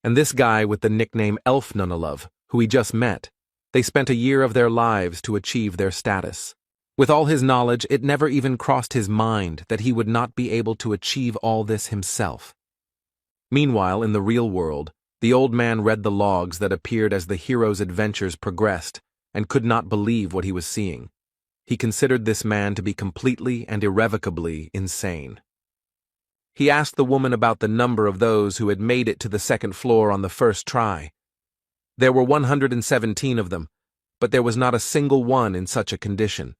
And this guy with the nickname Elf Nunalov, who he just met, they spent a year of their lives to achieve their status. With all his knowledge, it never even crossed his mind that he would not be able to achieve all this himself. Meanwhile, in the real world, the old man read the logs that appeared as the hero's adventures progressed and could not believe what he was seeing. He considered this man to be completely and irrevocably insane. He asked the woman about the number of those who had made it to the 2nd floor on the first try. There were 117 of them, but there was not a single one in such a condition.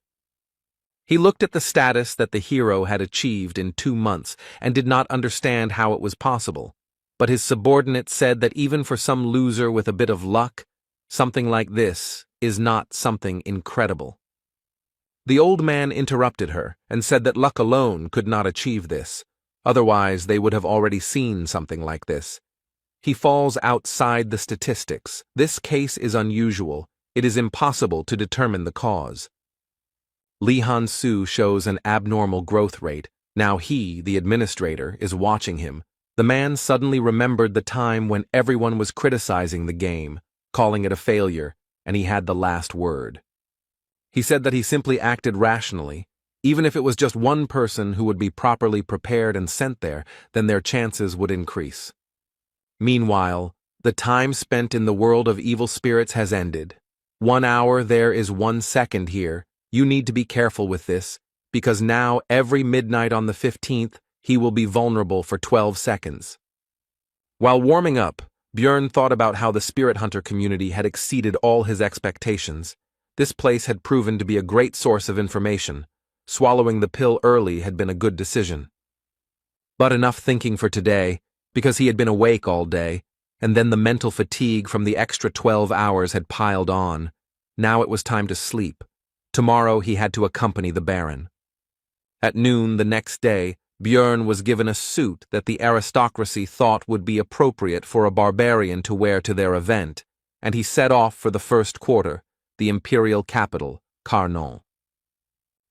He looked at the status that the hero had achieved in 2 months and did not understand how it was possible. But his subordinate said that even for some loser with a bit of luck, something like this is not something incredible. The old man interrupted her and said that luck alone could not achieve this, otherwise they would have already seen something like this. He falls outside the statistics. This case is unusual. It is impossible to determine the cause. Lee Han-soo shows an abnormal growth rate. Now he, the administrator, is watching him. The man suddenly remembered the time when everyone was criticizing the game, calling it a failure, and he had the last word. He said that he simply acted rationally. Even if it was just one person who would be properly prepared and sent there, then their chances would increase. Meanwhile, the time spent in the world of evil spirits has ended. 1 hour there is 1 second here. You need to be careful with this, because now every midnight on the 15th, he will be vulnerable for 12 seconds. While warming up, Björn thought about how the spirit hunter community had exceeded all his expectations. This place had proven to be a great source of information. Swallowing the pill early had been a good decision. But enough thinking for today, because he had been awake all day, and then the mental fatigue from the extra 12 hours had piled on. Now it was time to sleep. Tomorrow he had to accompany the Baron. At noon the next day, Björn was given a suit that the aristocracy thought would be appropriate for a barbarian to wear to their event, and he set off for the first quarter, the imperial capital, Karnal.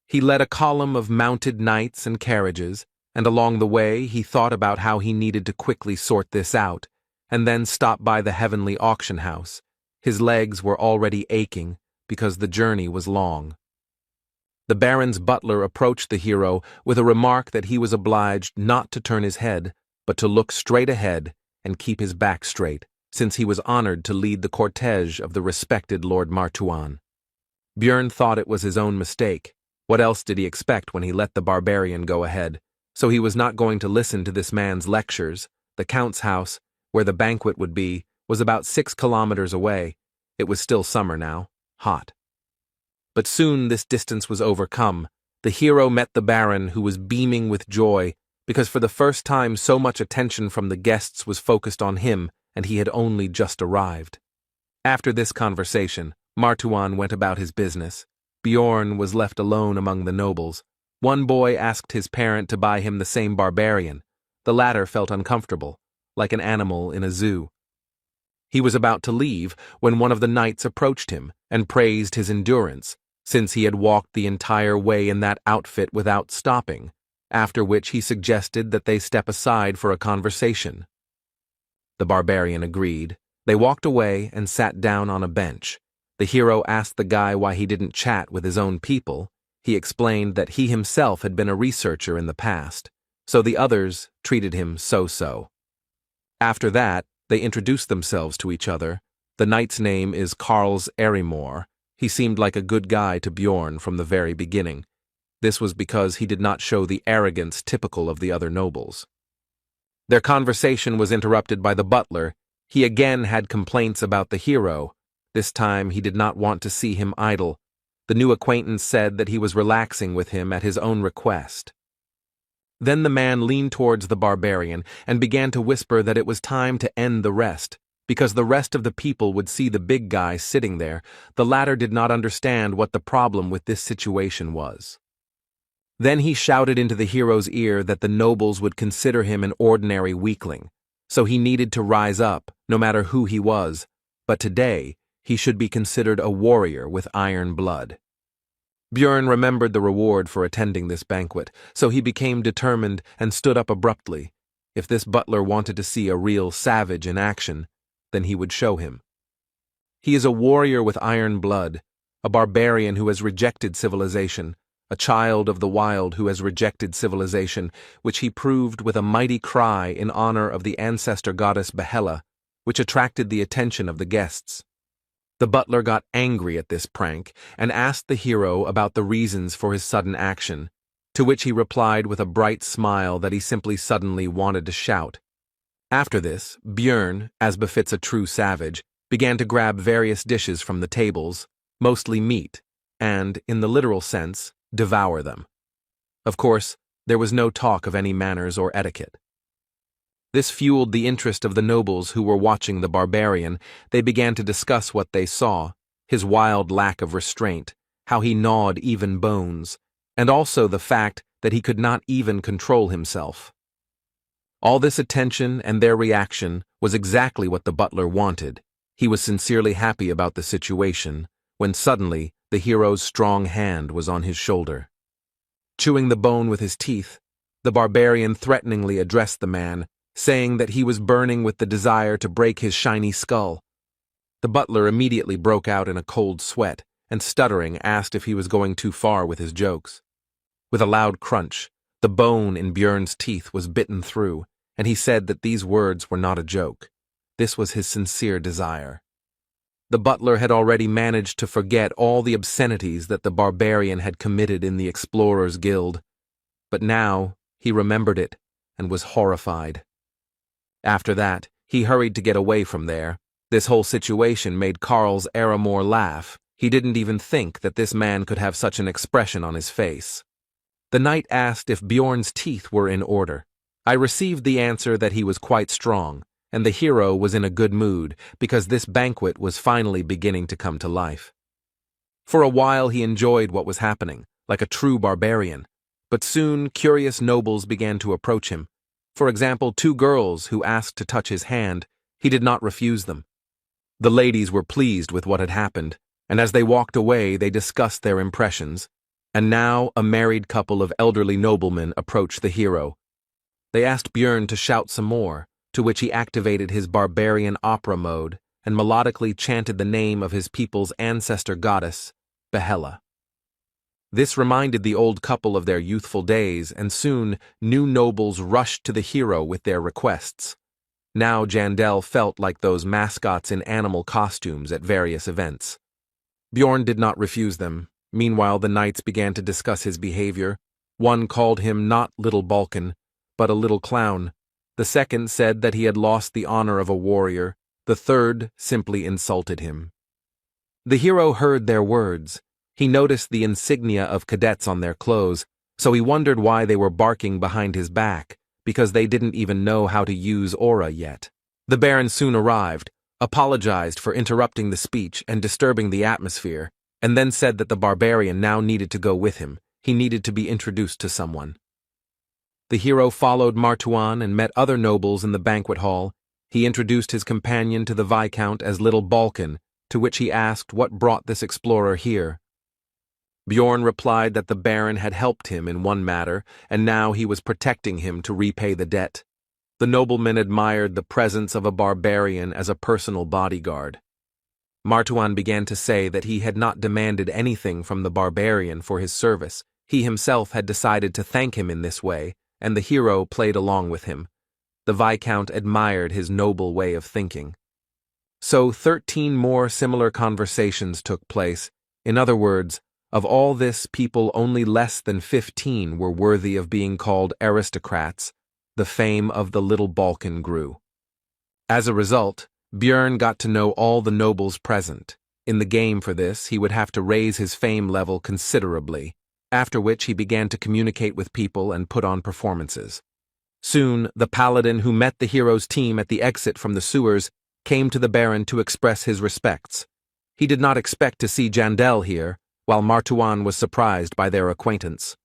He led a column of mounted knights and carriages, and along the way he thought about how he needed to quickly sort this out, and then stop by the heavenly auction house. His legs were already aching because the journey was long. The Baron's butler approached the hero with a remark that he was obliged not to turn his head, but to look straight ahead and keep his back straight, since he was honored to lead the cortege of the respected Lord Martuan. Björn thought it was his own mistake. What else did he expect when he let the barbarian go ahead? So he was not going to listen to this man's lectures. The Count's house, where the banquet would be, was about 6 kilometers away. It was still summer now, hot. But soon this distance was overcome. The hero met the Baron, who was beaming with joy, because for the first time so much attention from the guests was focused on him, and he had only just arrived. After this conversation, Martuan went about his business. Bjorn was left alone among the nobles. One boy asked his parent to buy him the same barbarian. The latter felt uncomfortable, like an animal in a zoo. He was about to leave when one of the knights approached him and praised his endurance, since he had walked the entire way in that outfit without stopping, after which he suggested that they step aside for a conversation. The barbarian agreed. They walked away and sat down on a bench. The hero asked the guy why he didn't chat with his own people. He explained that he himself had been a researcher in the past, so the others treated him so-so. After that, they introduced themselves to each other. The knight's name is Karls Erimor. He seemed like a good guy to Bjorn from the very beginning. This was because he did not show the arrogance typical of the other nobles. Their conversation was interrupted by the butler. He again had complaints about the hero. This time he did not want to see him idle. The new acquaintance said that he was relaxing with him at his own request. Then the man leaned towards the barbarian and began to whisper that it was time to end the rest, because the rest of the people would see the big guy sitting there. The latter did not understand what the problem with this situation was. Then he shouted into the hero's ear that the nobles would consider him an ordinary weakling, so he needed to rise up, no matter who he was, but today he should be considered a warrior with iron blood. Björn remembered the reward for attending this banquet, so he became determined and stood up abruptly. If this butler wanted to see a real savage in action, then he would show him. He is a warrior with iron blood, a barbarian who has rejected civilization, a child of the wild who has rejected civilization, which he proved with a mighty cry in honor of the ancestor goddess Yahello, which attracted the attention of the guests. The butler got angry at this prank and asked the hero about the reasons for his sudden action, to which he replied with a bright smile that he simply suddenly wanted to shout. After this, Björn, as befits a true savage, began to grab various dishes from the tables, mostly meat, and, in the literal sense, devour them. Of course, there was no talk of any manners or etiquette. This fueled the interest of the nobles who were watching the barbarian. They began to discuss what they saw, his wild lack of restraint, how he gnawed even bones, and also the fact that he could not even control himself. All this attention and their reaction was exactly what the butler wanted. He was sincerely happy about the situation, when suddenly the hero's strong hand was on his shoulder. Chewing the bone with his teeth, the barbarian threateningly addressed the man, saying that he was burning with the desire to break his shiny skull. The butler immediately broke out in a cold sweat, and stuttering asked if he was going too far with his jokes. With a loud crunch, the bone in Björn's teeth was bitten through, and he said that these words were not a joke. This was his sincere desire. The butler had already managed to forget all the obscenities that the barbarian had committed in the Explorers' Guild, but now he remembered it and was horrified. After that, he hurried to get away from there. This whole situation made Karls Erimor laugh. He didn't even think that this man could have such an expression on his face. The knight asked if Bjorn's teeth were in order. I received the answer that he was quite strong, and the hero was in a good mood because this banquet was finally beginning to come to life. For a while he enjoyed what was happening, like a true barbarian, But soon, curious nobles began to approach him. For example, two girls who asked to touch his hand. He did not refuse them. The ladies were pleased with what had happened, and as they walked away, they discussed their impressions. And now, a married couple of elderly noblemen approached the hero. They asked Björn to shout some more, to which he activated his barbarian opera mode and melodically chanted the name of his people's ancestor goddess, Yahello. This reminded the old couple of their youthful days, and soon new nobles rushed to the hero with their requests. Now Jandel felt like those mascots in animal costumes at various events. Bjorn did not refuse them. Meanwhile, the knights began to discuss his behavior. One called him not Little Balkan, but a little clown. The second said that he had lost the honor of a warrior. The third simply insulted him. The hero heard their words. He noticed the insignia of cadets on their clothes, so he wondered why they were barking behind his back, because they didn't even know how to use aura yet. The Baron soon arrived, apologized for interrupting the speech and disturbing the atmosphere, and then said that the barbarian now needed to go with him. He needed to be introduced to someone. The hero followed Martuan and met other nobles in the banquet hall. He introduced his companion to the Viscount as Little Balkan, to which he asked what brought this explorer here. Bjorn replied that the Baron had helped him in one matter, and now he was protecting him to repay the debt. The nobleman admired the presence of a barbarian as a personal bodyguard. Martuan began to say that he had not demanded anything from the barbarian for his service. He himself had decided to thank him in this way, and the hero played along with him. The Viscount admired his noble way of thinking. So 13 more similar conversations took place. In other words, of all this, people only less than 15 were worthy of being called aristocrats. The fame of the Little Balkan grew. As a result, Björn got to know all the nobles present. In the game for this, he would have to raise his fame level considerably, after which he began to communicate with people and put on performances. Soon, the paladin who met the hero's team at the exit from the sewers came to the Baron to express his respects. He did not expect to see Jandel here, while Martuan was surprised by their acquaintance.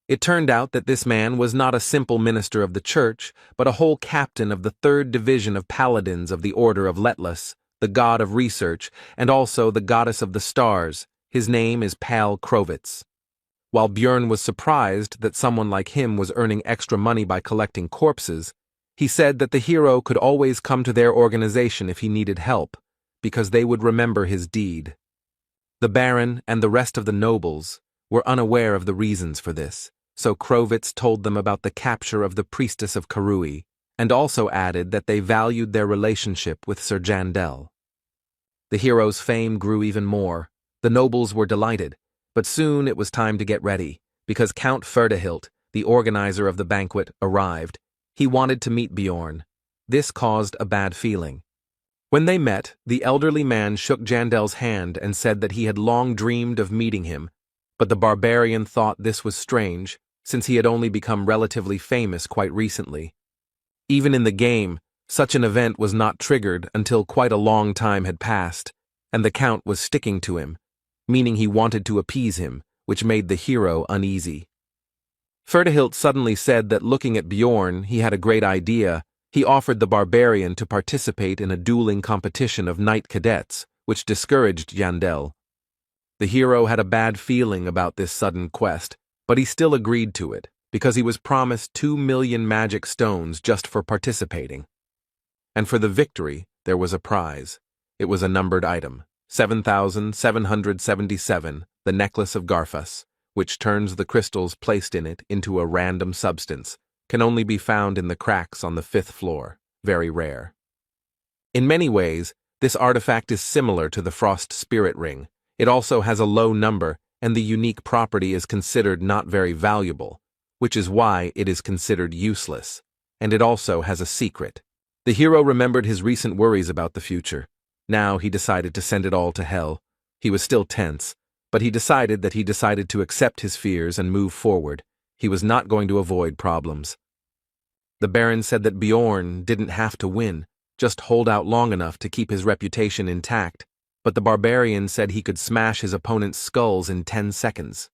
It turned out that this man was not a simple minister of the church, but a whole captain of the 3rd Division of Paladins of the Order of Letless, the god of research, and also the goddess of the stars. His name is Pal Krovitz. While Björn was surprised that someone like him was earning extra money by collecting corpses, he said that the hero could always come to their organization if he needed help, because they would remember his deed. The Baron and the rest of the nobles were unaware of the reasons for this, so Krovitz told them about the capture of the priestess of Karui, and also added that they valued their relationship with Sir Jandel. The hero's fame grew even more. The nobles were delighted, but soon it was time to get ready, because Count Ferdehilt, the organizer of the banquet, arrived. He wanted to meet Bjorn. This caused a bad feeling. When they met, the elderly man shook Jandel's hand and said that he had long dreamed of meeting him, but the barbarian thought this was strange, since he had only become relatively famous quite recently. Even in the game, such an event was not triggered until quite a long time had passed, and the Count was sticking to him, meaning he wanted to appease him, which made the hero uneasy. Ferdehilt suddenly said that looking at Bjorn, he had a great idea. He offered the barbarian to participate in a dueling competition of knight cadets, which discouraged Jandel. The hero had a bad feeling about this sudden quest, but he still agreed to it, because he was promised 2 million magic stones just for participating. And for the victory, there was a prize. It was a numbered item, 7,777, the necklace of Garfus, which turns the crystals placed in it into a random substance, can only be found in the cracks on the 5th floor, very rare. In many ways, this artifact is similar to the Frost Spirit Ring. It also has a low number, and the unique property is considered not very valuable, which is why it is considered useless, and it also has a secret. The hero remembered his recent worries about the future. Now he decided to send it all to hell. He was still tense, but he decided to accept his fears and move forward. He was not going to avoid problems. The Baron said that Bjorn didn't have to win, just hold out long enough to keep his reputation intact, but the barbarian said he could smash his opponent's skulls in 10 seconds.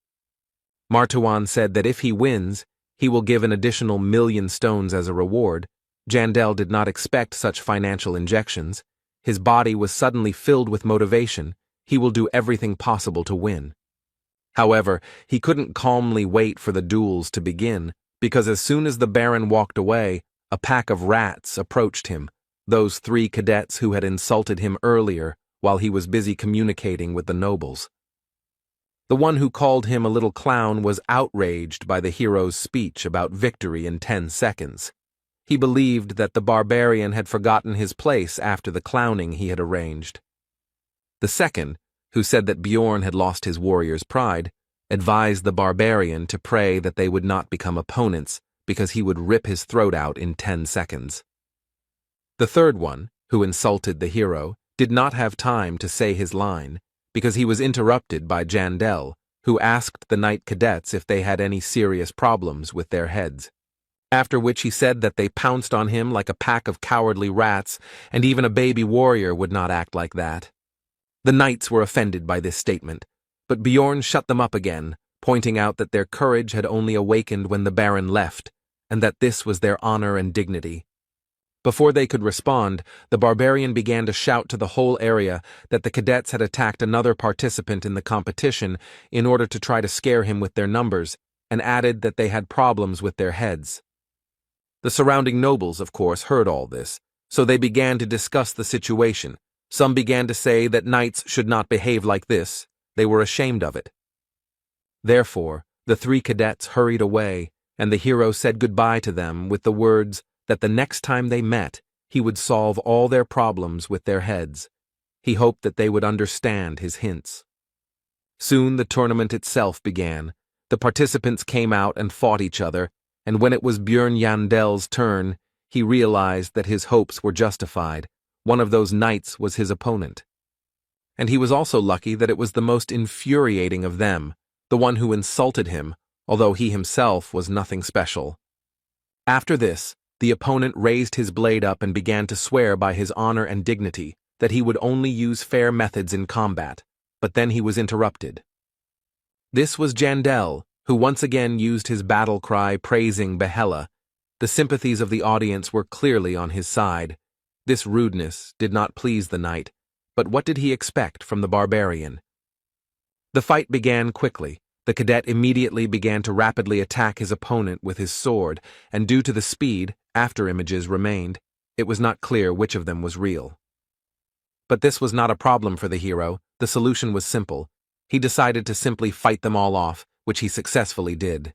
Martawan said that if he wins, he will give an additional 1,000,000 stones as a reward. Jandel did not expect such financial injections. His body was suddenly filled with motivation. He will do everything possible to win. However, he couldn't calmly wait for the duels to begin, because as soon as the Baron walked away, a pack of rats approached him, those 3 cadets who had insulted him earlier while he was busy communicating with the nobles. The one who called him a little clown was outraged by the hero's speech about victory in 10 seconds. He believed that the barbarian had forgotten his place after the clowning he had arranged. The second, who said that Bjorn had lost his warrior's pride, advised the barbarian to pray that they would not become opponents because he would rip his throat out in 10 seconds. The third one, who insulted the hero, did not have time to say his line because he was interrupted by Jandel, who asked the knight cadets if they had any serious problems with their heads. After which he said that they pounced on him like a pack of cowardly rats, and even a baby warrior would not act like that. The knights were offended by this statement, but Bjorn shut them up again, pointing out that their courage had only awakened when the Baron left, and that this was their honor and dignity. Before they could respond, the barbarian began to shout to the whole area that the cadets had attacked another participant in the competition in order to try to scare him with their numbers, and added that they had problems with their heads. The surrounding nobles, of course, heard all this, so they began to discuss the situation. Some began to say that knights should not behave like this. They were ashamed of it. Therefore, the 3 cadets hurried away, and the hero said goodbye to them with the words that the next time they met, he would solve all their problems with their heads. He hoped that they would understand his hints. Soon the tournament itself began. The participants came out and fought each other, and when it was Bjorn Jandel's turn, he realized that his hopes were justified. One of those knights was his opponent. And he was also lucky that it was the most infuriating of them, the one who insulted him, although he himself was nothing special. After this, the opponent raised his blade up and began to swear by his honor and dignity that he would only use fair methods in combat, but then he was interrupted. This was Jandel, who once again used his battle cry praising Yahello. The sympathies of the audience were clearly on his side. This rudeness did not please the knight, but what did he expect from the barbarian? The fight began quickly. The cadet immediately began to rapidly attack his opponent with his sword, and due to the speed, after-images remained. It was not clear which of them was real. But this was not a problem for the hero. The solution was simple. He decided to simply fight them all off, which he successfully did.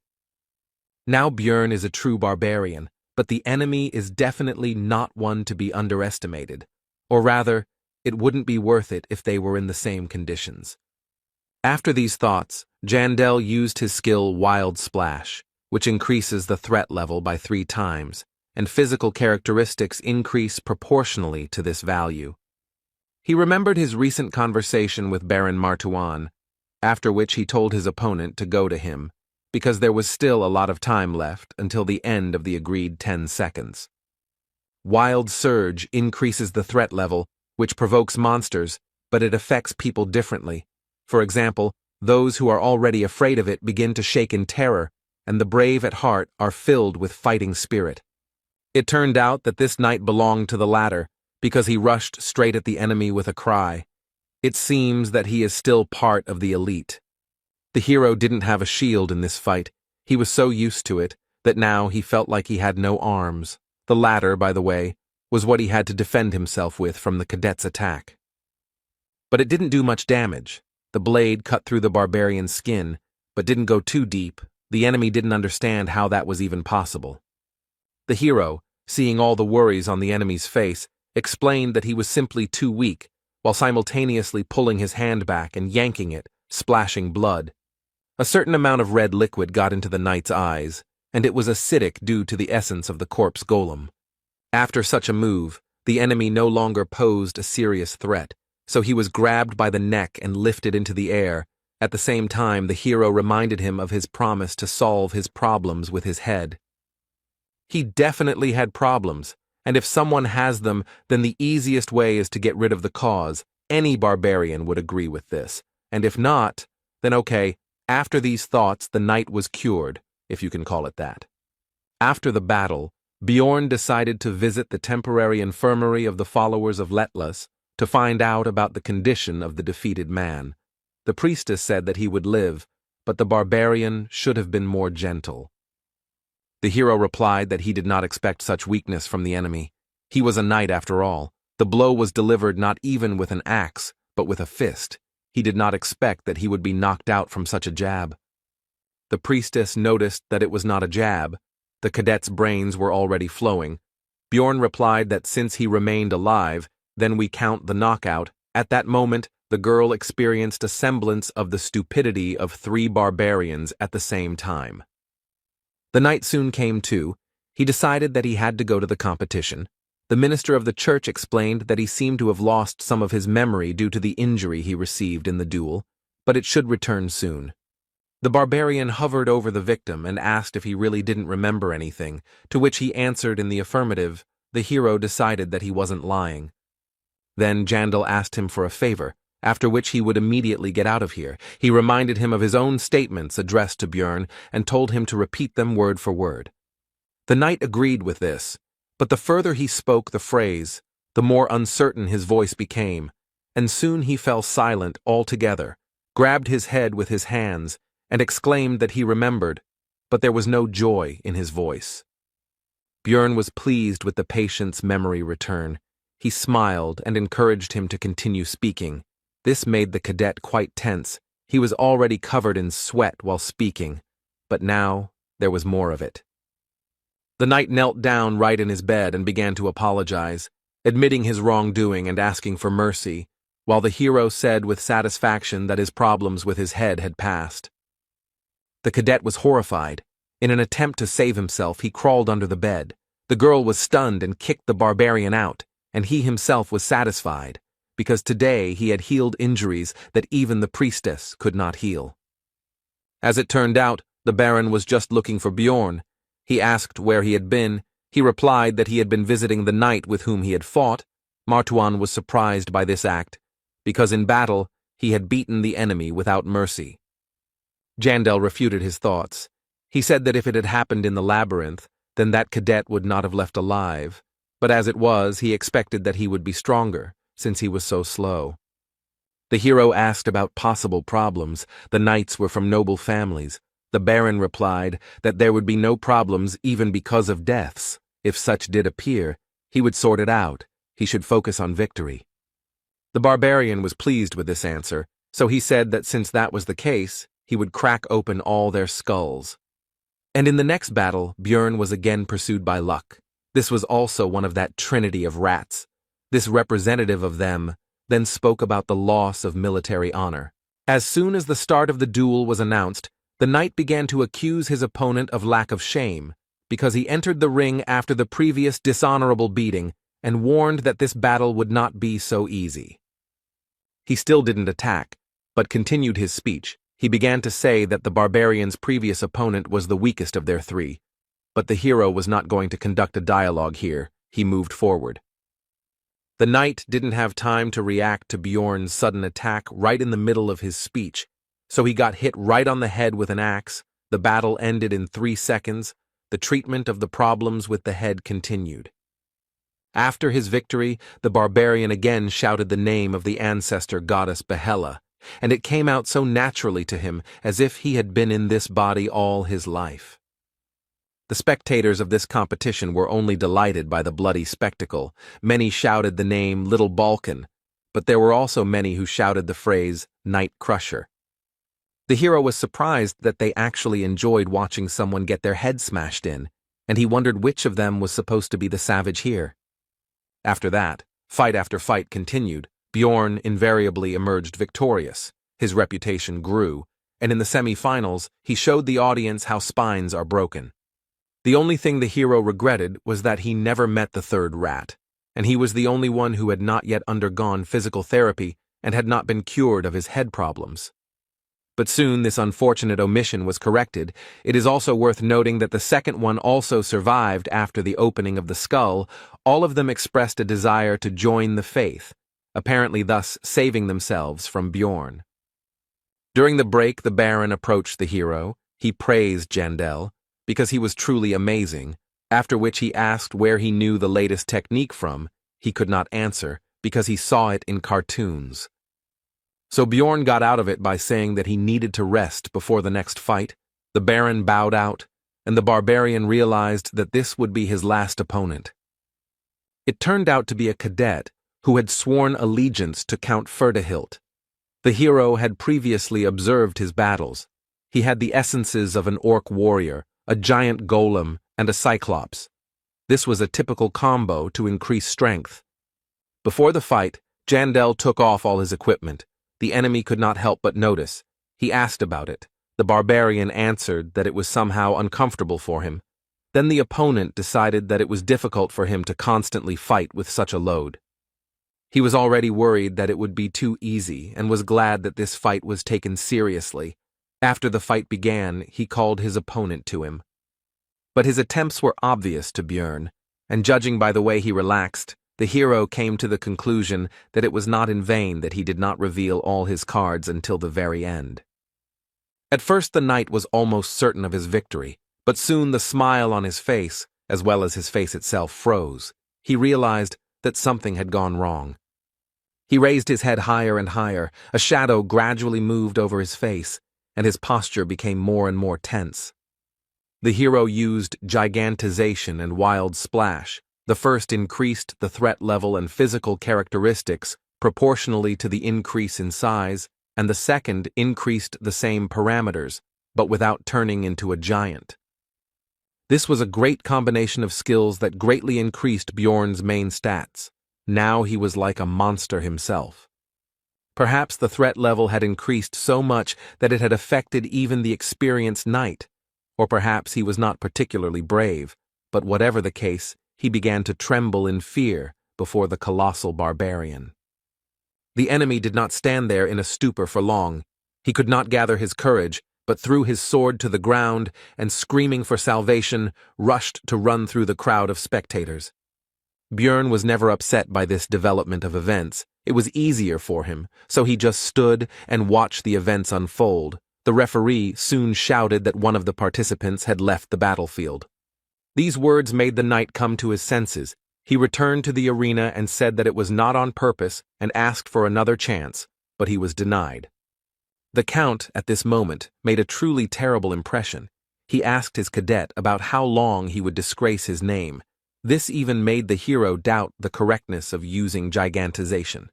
Now Bjorn is a true barbarian, but the enemy is definitely not one to be underestimated. Or rather, it wouldn't be worth it if they were in the same conditions. After these thoughts, Jandel used his skill Wild Splash, which increases the threat level by 3 times, and physical characteristics increase proportionally to this value. He remembered his recent conversation with Baron Martawan, after which he told his opponent to go to him, because there was still a lot of time left until the end of the agreed 10 seconds. Wild Surge increases the threat level, which provokes monsters, but it affects people differently. For example, those who are already afraid of it begin to shake in terror, and the brave at heart are filled with fighting spirit. It turned out that this knight belonged to the latter, because he rushed straight at the enemy with a cry. It seems that he is still part of the elite. The hero didn't have a shield in this fight. He was so used to it that now he felt like he had no arms. The latter, by the way, was what he had to defend himself with from the cadet's attack. But it didn't do much damage. The blade cut through the barbarian's skin, but didn't go too deep. The enemy didn't understand how that was even possible. The hero, seeing all the worries on the enemy's face, explained that he was simply too weak, while simultaneously pulling his hand back and yanking it, splashing blood. A certain amount of red liquid got into the knight's eyes, and it was acidic due to the essence of the corpse golem. After such a move, the enemy no longer posed a serious threat, so he was grabbed by the neck and lifted into the air. At the same time, the hero reminded him of his promise to solve his problems with his head. He definitely had problems, and if someone has them, then the easiest way is to get rid of the cause. Any barbarian would agree with this, and if not, then okay, After these thoughts, the knight was cured, if you can call it that. After the battle, Bjorn decided to visit the temporary infirmary of the followers of Letlas to find out about the condition of the defeated man. The priestess said that he would live, but the barbarian should have been more gentle. The hero replied that he did not expect such weakness from the enemy. He was a knight after all. The blow was delivered not even with an axe, but with a fist. He did not expect that he would be knocked out from such a jab. The priestess noticed that it was not a jab. The cadet's brains were already flowing. Bjorn replied that since he remained alive, then we count the knockout. At that moment, the girl experienced a semblance of the stupidity of 3 barbarians at the same time. The knight soon came to. He decided that he had to go to the competition. The minister of the church explained that he seemed to have lost some of his memory due to the injury he received in the duel, but it should return soon. The barbarian hovered over the victim and asked if he really didn't remember anything, to which he answered in the affirmative. The hero decided that he wasn't lying. Then Jandal asked him for a favor, after which he would immediately get out of here. He reminded him of his own statements addressed to Bjorn and told him to repeat them word for word. The knight agreed with this, but the further he spoke the phrase, the more uncertain his voice became, and soon he fell silent altogether, grabbed his head with his hands, and exclaimed that he remembered, but there was no joy in his voice. Bjorn was pleased with the patient's memory return. He smiled and encouraged him to continue speaking. This made the cadet quite tense. He was already covered in sweat while speaking, but now there was more of it. The knight knelt down right in his bed and began to apologize, admitting his wrongdoing and asking for mercy, while the hero said with satisfaction that his problems with his head had passed. The cadet was horrified. In an attempt to save himself, he crawled under the bed. The girl was stunned and kicked the barbarian out, and he himself was satisfied, because today he had healed injuries that even the priestess could not heal. As it turned out, the Baron was just looking for Bjorn. He asked where he had been. He replied that he had been visiting the knight with whom he had fought. Martuan was surprised by this act, because in battle he had beaten the enemy without mercy. Jandal refuted his thoughts. He said that if it had happened in the labyrinth, then that cadet would not have left alive, but as it was, he expected that he would be stronger, since he was so slow. The hero asked about possible problems. The knights were from noble families. The Baron replied that there would be no problems even because of deaths. If such did appear, he would sort it out. He should focus on victory. The barbarian was pleased with this answer, so he said that since that was the case, he would crack open all their skulls. And in the next battle, Bjorn was again pursued by luck. This was also one of that trinity of rats. This representative of them then spoke about the loss of military honor. As soon as the start of the duel was announced, the knight began to accuse his opponent of lack of shame, because he entered the ring after the previous dishonorable beating and warned that this battle would not be so easy. He still didn't attack, but continued his speech. He began to say that the barbarian's previous opponent was the weakest of their 3, but the hero was not going to conduct a dialogue here. He moved forward. The knight didn't have time to react to Bjorn's sudden attack right in the middle of his speech, so he got hit right on the head with an axe. The battle ended in 3 seconds. The treatment of the problems with the head continued. After his victory, the barbarian again shouted the name of the ancestor goddess Yahello, and it came out so naturally to him as if he had been in this body all his life. The spectators of this competition were only delighted by the bloody spectacle. Many shouted the name Little Balkan, but there were also many who shouted the phrase Night Crusher. The hero was surprised that they actually enjoyed watching someone get their head smashed in, and he wondered which of them was supposed to be the savage here. After that, fight after fight continued. Bjorn invariably emerged victorious. His reputation grew, and in the semi-finals, he showed the audience how spines are broken. The only thing the hero regretted was that he never met the 3rd rat, and he was the only one who had not yet undergone physical therapy and had not been cured of his head problems. But soon this unfortunate omission was corrected. It is also worth noting that the second one also survived after the opening of the skull. All of them expressed a desire to join the faith, apparently thus saving themselves from Bjorn. During the break, the Baron approached the hero. He praised Jandel because he was truly amazing, after which he asked where he knew the latest technique from. He could not answer because he saw it in cartoons. So Bjorn got out of it by saying that he needed to rest before the next fight. The Baron bowed out, and the barbarian realized that this would be his last opponent. It turned out to be a cadet who had sworn allegiance to Count Ferdehilt. The hero had previously observed his battles. He had the essences of an orc warrior, a giant golem, and a cyclops. This was a typical combo to increase strength. Before the fight, Jandel took off all his equipment. The enemy could not help but notice. He asked about it. The barbarian answered that it was somehow uncomfortable for him. Then the opponent decided that it was difficult for him to constantly fight with such a load. He was already worried that it would be too easy and was glad that this fight was taken seriously. After the fight began, he called his opponent to him. But his attempts were obvious to Bjorn, and judging by the way he relaxed, the hero came to the conclusion that it was not in vain that he did not reveal all his cards until the very end. At first the knight was almost certain of his victory, but soon the smile on his face, as well as his face itself, froze. He realized that something had gone wrong. He raised his head higher and higher, a shadow gradually moved over his face, and his posture became more and more tense. The hero used gigantization and wild splash. The first increased the threat level and physical characteristics proportionally to the increase in size, and the second increased the same parameters, but without turning into a giant. This was a great combination of skills that greatly increased Bjorn's main stats. Now he was like a monster himself. Perhaps the threat level had increased so much that it had affected even the experienced knight, or perhaps he was not particularly brave, but whatever the case, he began to tremble in fear before the colossal barbarian. The enemy did not stand there in a stupor for long. He could not gather his courage, but threw his sword to the ground and, screaming for salvation, rushed to run through the crowd of spectators. Bjorn was never upset by this development of events. It was easier for him, so he just stood and watched the events unfold. The referee soon shouted that one of the participants had left the battlefield. These words made the knight come to his senses. He returned to the arena and said that it was not on purpose and asked for another chance, but he was denied. The count, at this moment, made a truly terrible impression. He asked his cadet about how long he would disgrace his name. This even made the hero doubt the correctness of using gigantization.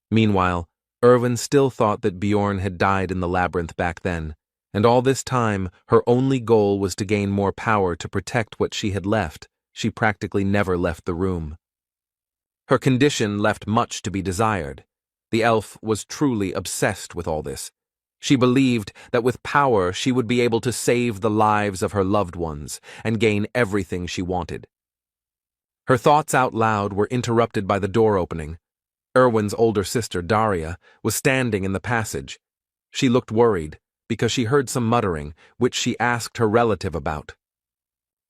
Meanwhile, Erwin still thought that Bjorn had died in the labyrinth back then, and all this time her only goal was to gain more power to protect what she had left. She practically never left the room. Her condition left much to be desired. The elf was truly obsessed with all this. She believed that with power she would be able to save the lives of her loved ones and gain everything she wanted. Her thoughts out loud were interrupted by the door opening. Erwin's older sister, Daria, was standing in the passage. She looked worried because she heard some muttering, which she asked her relative about.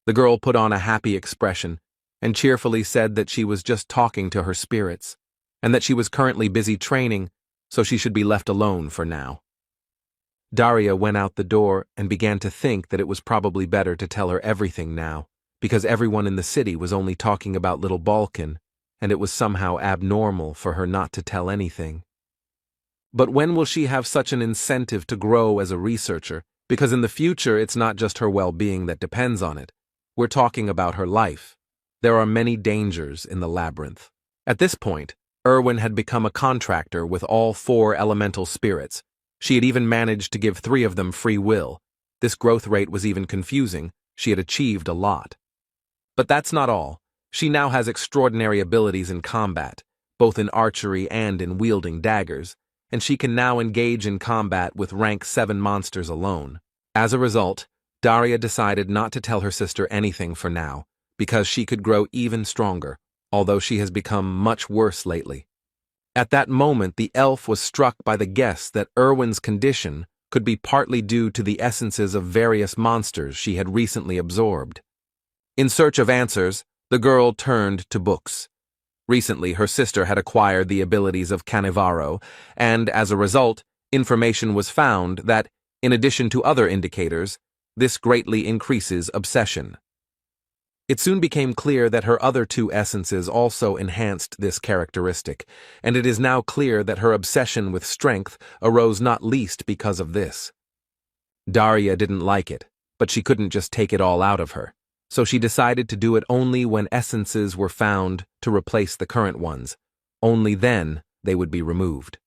The girl put on a happy expression and cheerfully said that she was just talking to her spirits, and that she was currently busy training, so she should be left alone for now. Daria went out the door and began to think that it was probably better to tell her everything now, because everyone in the city was only talking about little Balkan, and it was somehow abnormal for her not to tell anything. But when will she have such an incentive to grow as a researcher? Because in the future, it's not just her well-being that depends on it. We're talking about her life. There are many dangers in the labyrinth. At this point, Erwin had become a contractor with all 4 elemental spirits. She had even managed to give 3 of them free will. This growth rate was even confusing. She had achieved a lot. But that's not all. She now has extraordinary abilities in combat, both in archery and in wielding daggers, and she can now engage in combat with rank 7 monsters alone. As a result, Daria decided not to tell her sister anything for now, because she could grow even stronger, although she has become much worse lately. At that moment, the elf was struck by the guess that Erwin's condition could be partly due to the essences of various monsters she had recently absorbed. In search of answers, the girl turned to books. Recently, her sister had acquired the abilities of Canevaro, and as a result, Information was found that, in addition to other indicators, this greatly increases obsession. It soon became clear that her other two essences also enhanced this characteristic, and it is now clear that her obsession with strength arose not least because of this. Daria didn't like it, but she couldn't just take it all out of her, so she decided to do it only when essences were found to replace the current ones. Only then they would be removed.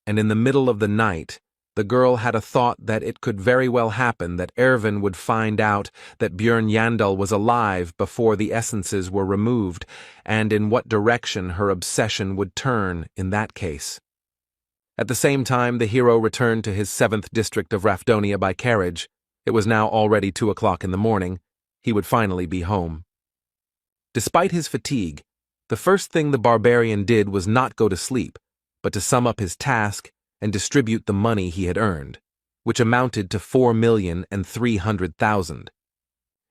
And in the middle of the night, the girl had a thought that it could very well happen that Ervin would find out that Björn Yandel was alive before the essences were removed, and in what direction her obsession would turn in that case. At the same time, the hero returned to his 7th district of Rafdonia by carriage. It was now already 2 o'clock in the morning. He would finally be home. Despite his fatigue, the first thing the barbarian did was not go to sleep, but to sum up his task and distribute the money he had earned, which amounted to 4,300,000.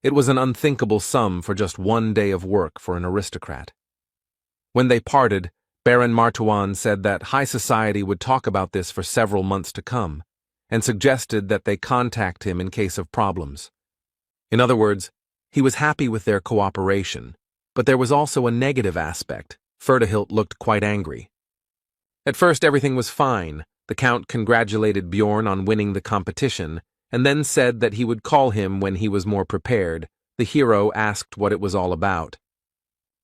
It was an unthinkable sum for just 1 day of work for an aristocrat. When they parted, Baron Martuan said that high society would talk about this for several months to come, and suggested that they contact him in case of problems. In other words, he was happy with their cooperation, but there was also a negative aspect. Ferdihilt looked quite angry. At first everything was fine. The Count congratulated Bjorn on winning the competition, and then said that he would call him when he was more prepared. The hero asked what it was all about.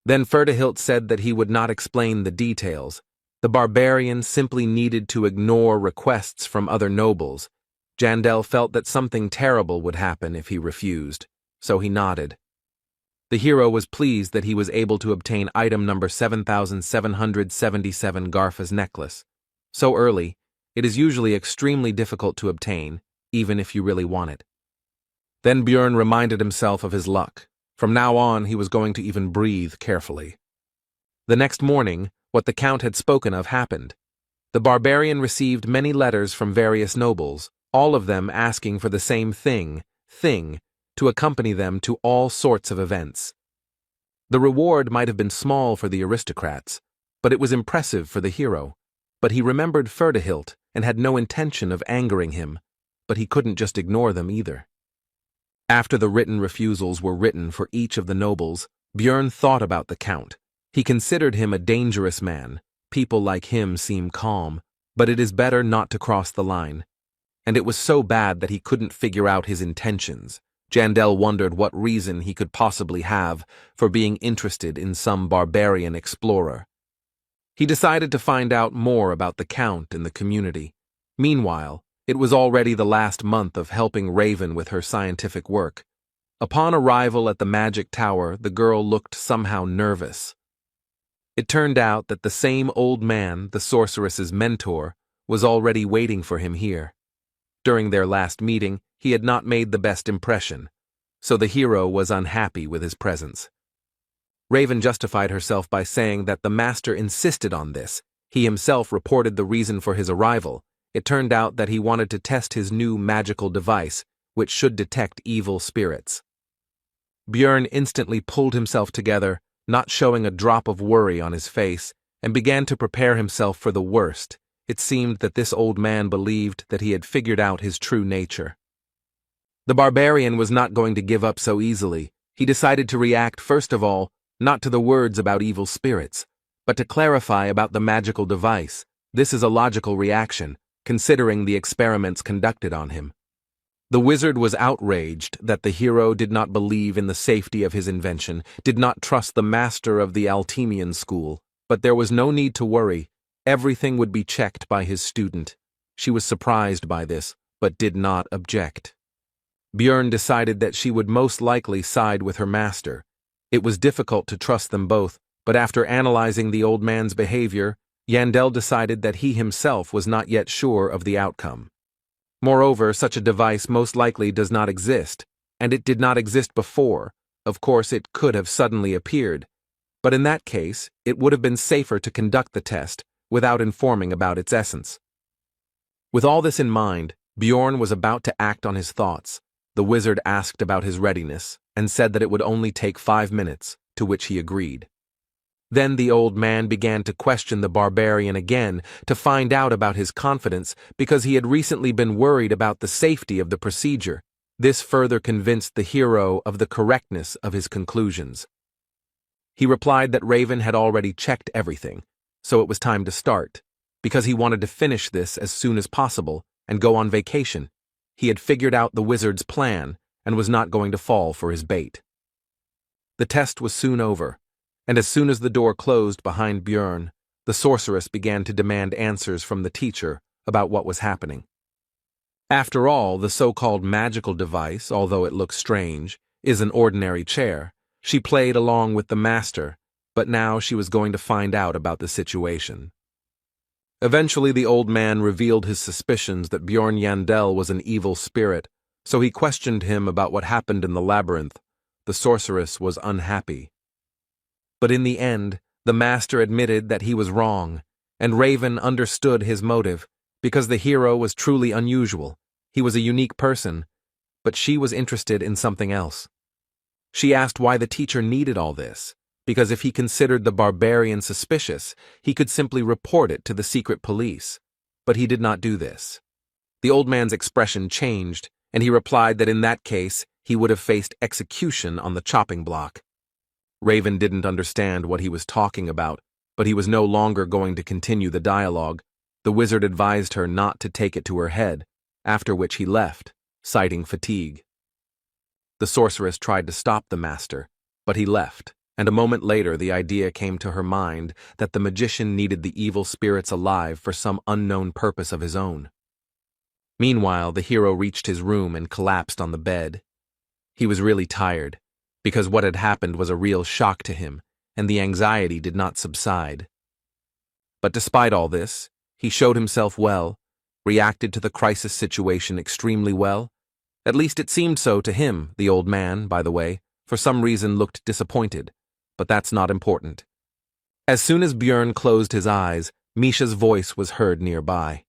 Then Ferdihilt said that he would not explain the details. The barbarian simply needed to ignore requests from other nobles. Jandel felt that something terrible would happen if he refused, so he nodded. The hero was pleased that he was able to obtain item number 7777 Garfa's necklace. So early, it is usually extremely difficult to obtain, even if you really want it. Then Björn reminded himself of his luck. From now on, he was going to even breathe carefully. The next morning, what the Count had spoken of happened. The barbarian received many letters from various nobles, all of them asking for the same thing, to accompany them to all sorts of events. The reward might have been small for the aristocrats, but it was impressive for the hero. But he remembered Ferdihilt and had no intention of angering him, but he couldn't just ignore them either. After the written refusals were written for each of the nobles, Björn thought about the Count. He considered him a dangerous man. People like him seem calm, but it is better not to cross the line. And it was so bad that he couldn't figure out his intentions. Jandel wondered what reason he could possibly have for being interested in some barbarian explorer. He decided to find out more about the Count and the community. Meanwhile, it was already the last month of helping Raven with her scientific work. Upon arrival at the magic tower, the girl looked somehow nervous. It turned out that the same old man, the sorceress's mentor, was already waiting for him here. During their last meeting, he had not made the best impression, so the hero was unhappy with his presence. Raven justified herself by saying that the master insisted on this. He himself reported the reason for his arrival. It turned out that he wanted to test his new magical device, which should detect evil spirits. Björn instantly pulled himself together, not showing a drop of worry on his face, and began to prepare himself for the worst. It seemed that this old man believed that he had figured out his true nature. The barbarian was not going to give up so easily. He decided to react first of all, not to the words about evil spirits, but to clarify about the magical device. This is a logical reaction, considering the experiments conducted on him. The wizard was outraged that the hero did not believe in the safety of his invention, did not trust the master of the Altemian school, but there was no need to worry. Everything would be checked by his student. She was surprised by this, but did not object. Björn decided that she would most likely side with her master. It was difficult to trust them both, but after analyzing the old man's behavior, Yandel decided that he himself was not yet sure of the outcome. Moreover, such a device most likely does not exist, and it did not exist before. Of course, it could have suddenly appeared, but in that case, it would have been safer to conduct the test without informing about its essence. With all this in mind, Bjorn was about to act on his thoughts. The wizard asked about his readiness and said that it would only take 5 minutes, to which he agreed. Then the old man began to question the barbarian again to find out about his confidence because he had recently been worried about the safety of the procedure. This further convinced the hero of the correctness of his conclusions. He replied that Raven had already checked everything, so it was time to start, because he wanted to finish this as soon as possible and go on vacation. He had figured out the wizard's plan and was not going to fall for his bait. The test was soon over, and as soon as the door closed behind Björn, the sorceress began to demand answers from the teacher about what was happening. After all, the so-called magical device, although it looks strange, is an ordinary chair. She played along with the master, but now she was going to find out about the situation. Eventually, the old man revealed his suspicions that Björn Yandel was an evil spirit, so he questioned him about what happened in the labyrinth. The sorceress was unhappy. But in the end, the master admitted that he was wrong, and Raven understood his motive, because the hero was truly unusual. He was a unique person, but she was interested in something else. She asked why the teacher needed all this, because if he considered the barbarian suspicious, he could simply report it to the secret police. But he did not do this. The old man's expression changed, and he replied that in that case, he would have faced execution on the chopping block. Raven didn't understand what he was talking about, but he was no longer going to continue the dialogue. The wizard advised her not to take it to her head, after which he left, citing fatigue. The sorceress tried to stop the master, but he left, and a moment later the idea came to her mind that the magician needed the evil spirits alive for some unknown purpose of his own. Meanwhile, the hero reached his room and collapsed on the bed. He was really tired, because what had happened was a real shock to him, and the anxiety did not subside. But despite all this, he showed himself well, reacted to the crisis situation extremely well. At least it seemed so to him. The old man, by the way, for some reason looked disappointed, but that's not important. As soon as Björn closed his eyes, Misha's voice was heard nearby.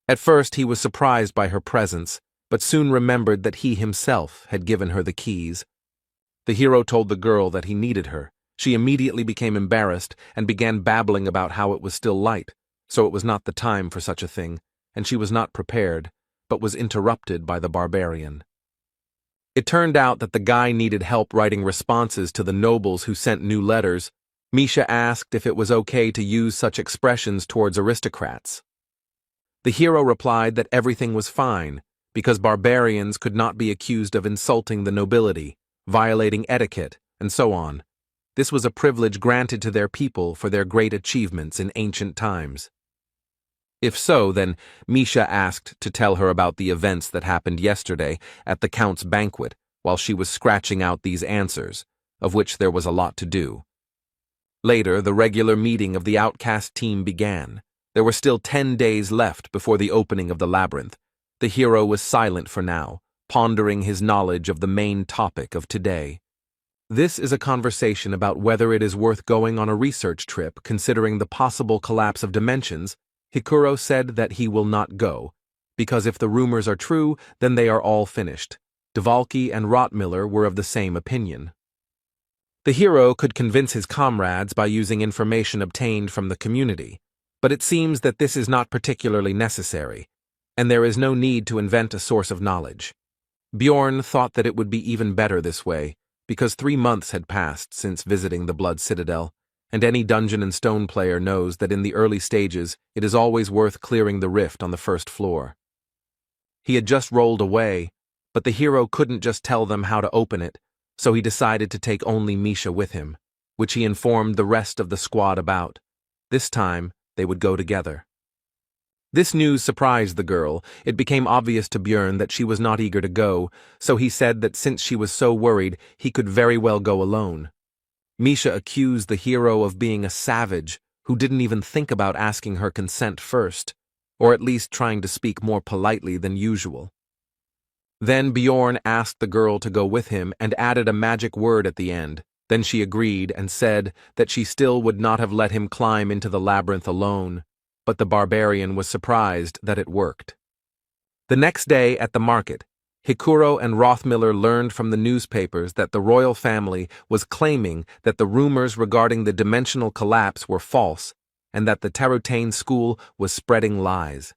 At first he was surprised by her presence, but soon remembered that he himself had given her the keys. The hero told the girl that he needed her. She immediately became embarrassed and began babbling about how it was still light, so it was not the time for such a thing, and she was not prepared, but was interrupted by the barbarian. It turned out that the guy needed help writing responses to the nobles who sent new letters. Misha asked if it was okay to use such expressions towards aristocrats. The hero replied that everything was fine, because barbarians could not be accused of insulting the nobility, violating etiquette, and so on. This was a privilege granted to their people for their great achievements in ancient times. If so, then Misha asked to tell her about the events that happened yesterday at the Count's banquet while she was scratching out these answers, of which there was a lot to do. Later, the regular meeting of the outcast team began. There were still 10 days left before the opening of the labyrinth. The hero was silent for now, pondering his knowledge of the main topic of today. This is a conversation about whether it is worth going on a research trip considering the possible collapse of dimensions. Hikuro said that he will not go, because if the rumors are true, then they are all finished. Dvalki and Rottmiller were of the same opinion. The hero could convince his comrades by using information obtained from the community, but it seems that this is not particularly necessary, and there is no need to invent a source of knowledge. Bjorn thought that it would be even better this way, because 3 months had passed since visiting the Blood Citadel, and any Dungeon and Stone player knows that in the early stages it is always worth clearing the rift on the first floor. He had just rolled away, but the hero couldn't just tell them how to open it, so he decided to take only Misha with him, which he informed the rest of the squad about. This time, they would go together. This news surprised the girl. It became obvious to Björn that she was not eager to go, so he said that since she was so worried, he could very well go alone. Misha accused the hero of being a savage who didn't even think about asking her consent first, or at least trying to speak more politely than usual. Then Bjorn asked the girl to go with him and added a magic word at the end. Then she agreed and said that she still would not have let him climb into the labyrinth alone, but the barbarian was surprised that it worked. The next day at the market, Hikuro and Rothmiller learned from the newspapers that the royal family was claiming that the rumors regarding the dimensional collapse were false and that the Tarutane school was spreading lies.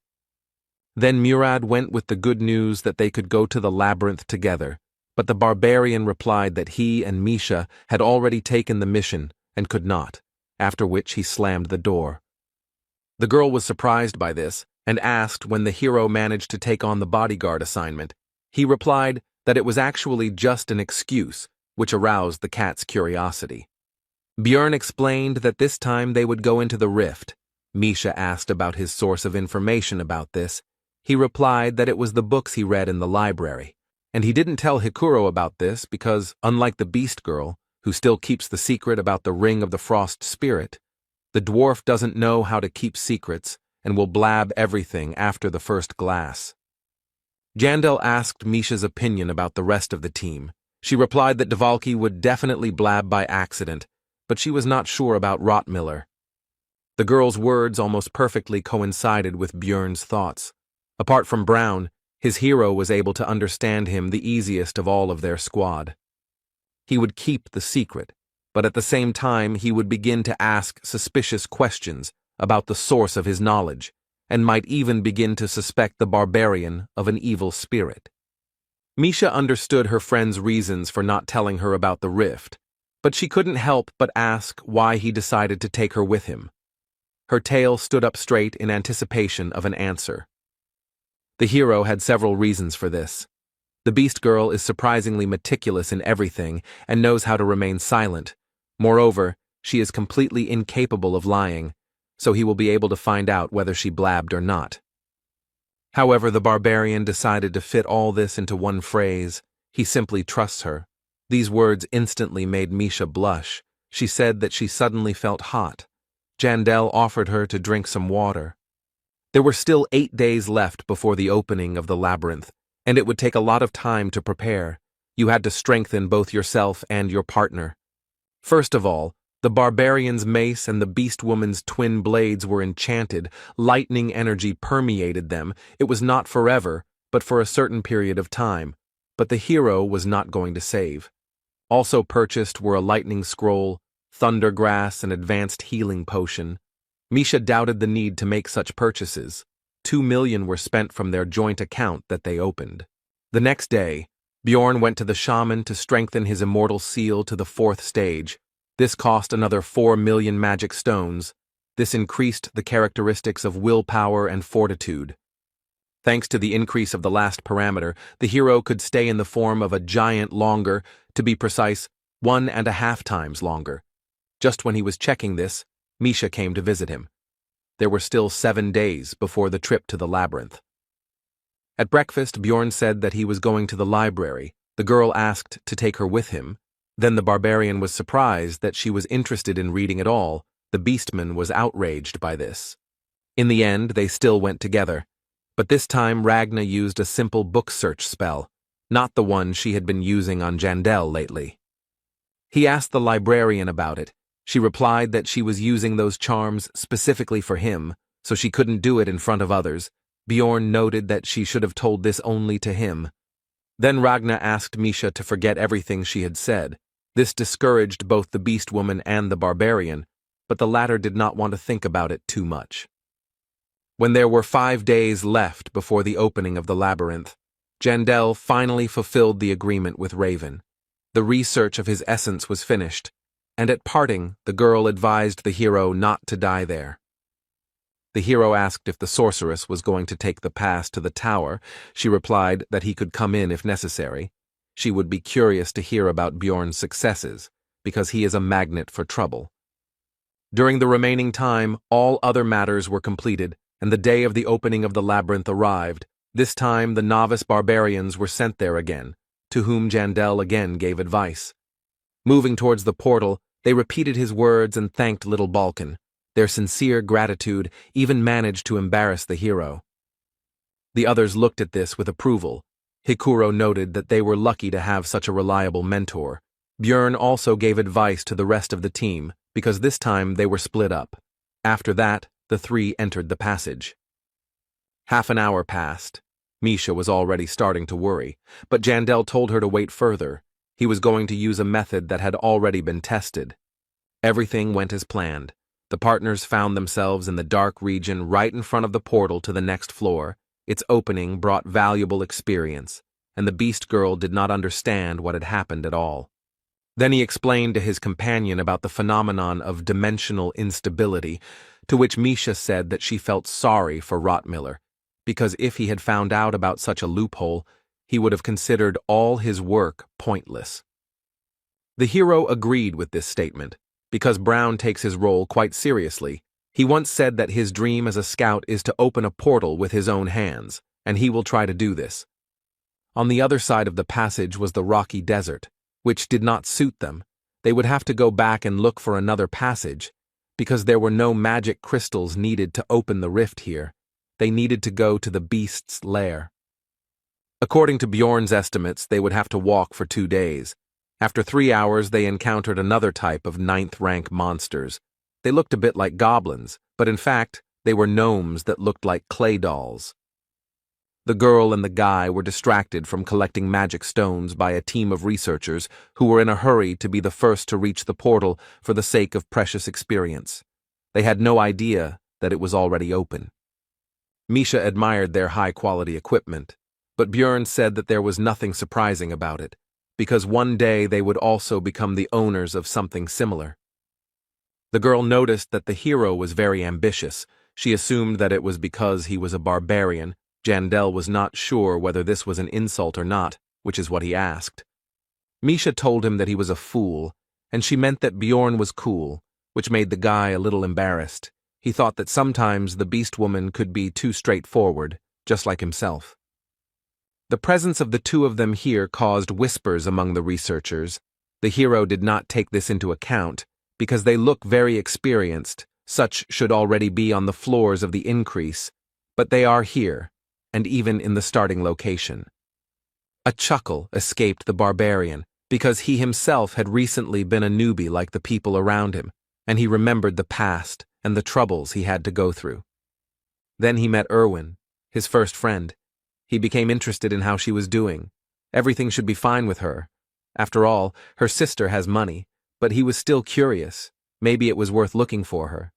Then Murad went with the good news that they could go to the labyrinth together, but the barbarian replied that he and Misha had already taken the mission and could not, after which he slammed the door. The girl was surprised by this and asked when the hero managed to take on the bodyguard assignment. He replied that it was actually just an excuse, which aroused the cat's curiosity. Björn explained that this time they would go into the rift. Misha asked about his source of information about this. He replied that it was the books he read in the library, and he didn't tell Hikuro about this because, unlike the Beast Girl, who still keeps the secret about the Ring of the Frost Spirit, the dwarf doesn't know how to keep secrets and will blab everything after the first glass. Jandel asked Misha's opinion about the rest of the team. She replied that Dvalki would definitely blab by accident, but she was not sure about Rothmiller. The girl's words almost perfectly coincided with Björn's thoughts. Apart from Brown, his hero was able to understand him the easiest of all of their squad. He would keep the secret, but at the same time he would begin to ask suspicious questions about the source of his knowledge, and might even begin to suspect the barbarian of an evil spirit. Misha understood her friend's reasons for not telling her about the rift, but she couldn't help but ask why he decided to take her with him. Her tail stood up straight in anticipation of an answer. The hero had several reasons for this. The Beast Girl is surprisingly meticulous in everything and knows how to remain silent. Moreover, she is completely incapable of lying, so he will be able to find out whether she blabbed or not. However, the barbarian decided to fit all this into one phrase. He simply trusts her. These words instantly made Misha blush. She said that she suddenly felt hot. Jandel offered her to drink some water. There were still 8 days left before the opening of the labyrinth, and it would take a lot of time to prepare. You had to strengthen both yourself and your partner. First of all, the barbarian's mace and the beast woman's twin blades were enchanted. Lightning energy permeated them. It was not forever, but for a certain period of time. But the hero was not going to save. Also purchased were a lightning scroll, thunder grass, and advanced healing potion. Misha doubted the need to make such purchases. 2 million were spent from their joint account that they opened. The next day, Bjorn went to the shaman to strengthen his immortal seal to the 4th stage. This cost another 4 million magic stones. This increased the characteristics of willpower and fortitude. Thanks to the increase of the last parameter, the hero could stay in the form of a giant longer, to be precise, 1.5 times longer. Just when he was checking this, Misha came to visit him. There were still 7 days before the trip to the labyrinth. At breakfast, Bjorn said that he was going to the library. The girl asked to take her with him. Then the barbarian was surprised that she was interested in reading at all. The beastman was outraged by this. In the end, they still went together. But this time Ragna used a simple book search spell, not the one she had been using on Jandel lately. He asked the librarian about it. She replied that she was using those charms specifically for him, so she couldn't do it in front of others. Bjorn noted that she should have told this only to him. Then Ragna asked Misha to forget everything she had said. This discouraged both the beast woman and the barbarian, but the latter did not want to think about it too much. When there were 5 days left before the opening of the labyrinth, Jandel finally fulfilled the agreement with Raven. The research of his essence was finished, and at parting, the girl advised the hero not to die there. The hero asked if the sorceress was going to take the pass to the tower. She replied that he could come in if necessary. She would be curious to hear about Bjorn's successes, because he is a magnet for trouble. During the remaining time, all other matters were completed, and the day of the opening of the labyrinth arrived. This time the novice barbarians were sent there again, to whom Jandel again gave advice. Moving towards the portal, they repeated his words and thanked little Balkan. Their sincere gratitude even managed to embarrass the hero. The others looked at this with approval. Hikuro noted that they were lucky to have such a reliable mentor. Bjorn also gave advice to the rest of the team, because this time they were split up. After that, the 3 entered the passage. Half an hour passed. Misha was already starting to worry, but Jandel told her to wait further. He was going to use a method that had already been tested. Everything went as planned. The partners found themselves in the dark region right in front of the portal to the next floor. Its opening brought valuable experience, and the beast girl did not understand what had happened at all. Then he explained to his companion about the phenomenon of dimensional instability, to which Misha said that she felt sorry for Rottmiller, because if he had found out about such a loophole, he would have considered all his work pointless. The hero agreed with this statement, because Brown takes his role quite seriously. He once said that his dream as a scout is to open a portal with his own hands, and he will try to do this. On the other side of the passage was the rocky desert, which did not suit them. They would have to go back and look for another passage, because there were no magic crystals needed to open the rift here. They needed to go to the beast's lair. According to Bjorn's estimates, they would have to walk for 2 days. After 3 hours, they encountered another type of 9th-rank monsters. They looked a bit like goblins, but in fact, they were gnomes that looked like clay dolls. The girl and the guy were distracted from collecting magic stones by a team of researchers who were in a hurry to be the first to reach the portal for the sake of precious experience. They had no idea that it was already open. Misha admired their high-quality equipment, but Bjorn said that there was nothing surprising about it, because one day they would also become the owners of something similar. The girl noticed that the hero was very ambitious. She assumed that it was because he was a barbarian. Jandel was not sure whether this was an insult or not, which is what he asked. Misha told him that he was a fool, and she meant that Bjorn was cool, which made the guy a little embarrassed. He thought that sometimes the beast woman could be too straightforward, just like himself. The presence of the two of them here caused whispers among the researchers. The hero did not take this into account, because they look very experienced. Such should already be on the floors of the increase, but they are here, and even in the starting location. A chuckle escaped the barbarian, because he himself had recently been a newbie like the people around him, and he remembered the past and the troubles he had to go through. Then he met Erwin, his first friend. He became interested in how she was doing. Everything should be fine with her. After all, her sister has money, but he was still curious. Maybe it was worth looking for her.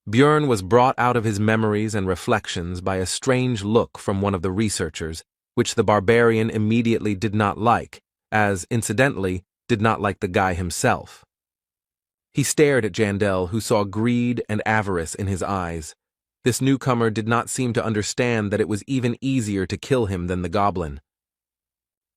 Bjorn was brought out of his memories and reflections by a strange look from one of the researchers, which the barbarian immediately did not like, as, incidentally, did not like the guy himself. He stared at Jandel, who saw greed and avarice in his eyes. This newcomer did not seem to understand that it was even easier to kill him than the goblin.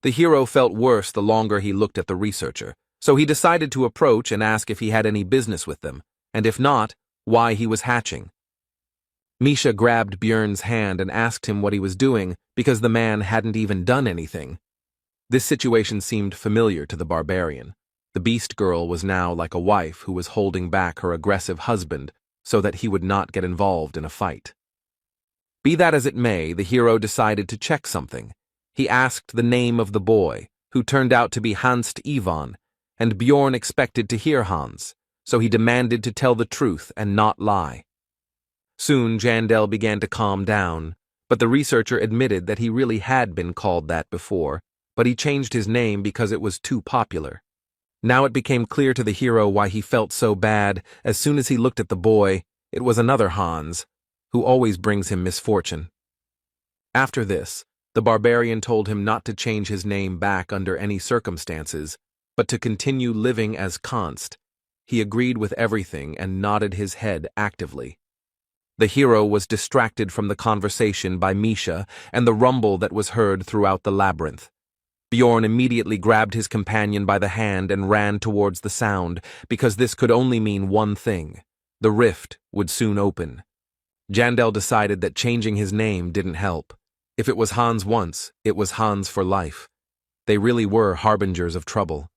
The hero felt worse the longer he looked at the researcher, so he decided to approach and ask if he had any business with them, and if not, why he was hatching. Misha grabbed Bjorn's hand and asked him what he was doing, because the man hadn't even done anything. This situation seemed familiar to the barbarian. The beast girl was now like a wife who was holding back her aggressive husband so that he would not get involved in a fight. Be that as it may, the hero decided to check something. He asked the name of the boy, who turned out to be Hans Ivan, and Bjorn expected to hear Hans, so he demanded to tell the truth and not lie. Soon Jandel began to calm down, but the researcher admitted that he really had been called that before, but he changed his name because it was too popular. Now it became clear to the hero why he felt so bad. As soon as he looked at the boy, it was another Hans, who always brings him misfortune. After this, the barbarian told him not to change his name back under any circumstances, but to continue living as Const. He agreed with everything and nodded his head actively. The hero was distracted from the conversation by Misha and the rumble that was heard throughout the labyrinth. Bjorn immediately grabbed his companion by the hand and ran towards the sound, because this could only mean one thing: the rift would soon open. Jandel decided that changing his name didn't help. If it was Hans once, it was Hans for life. They really were harbingers of trouble.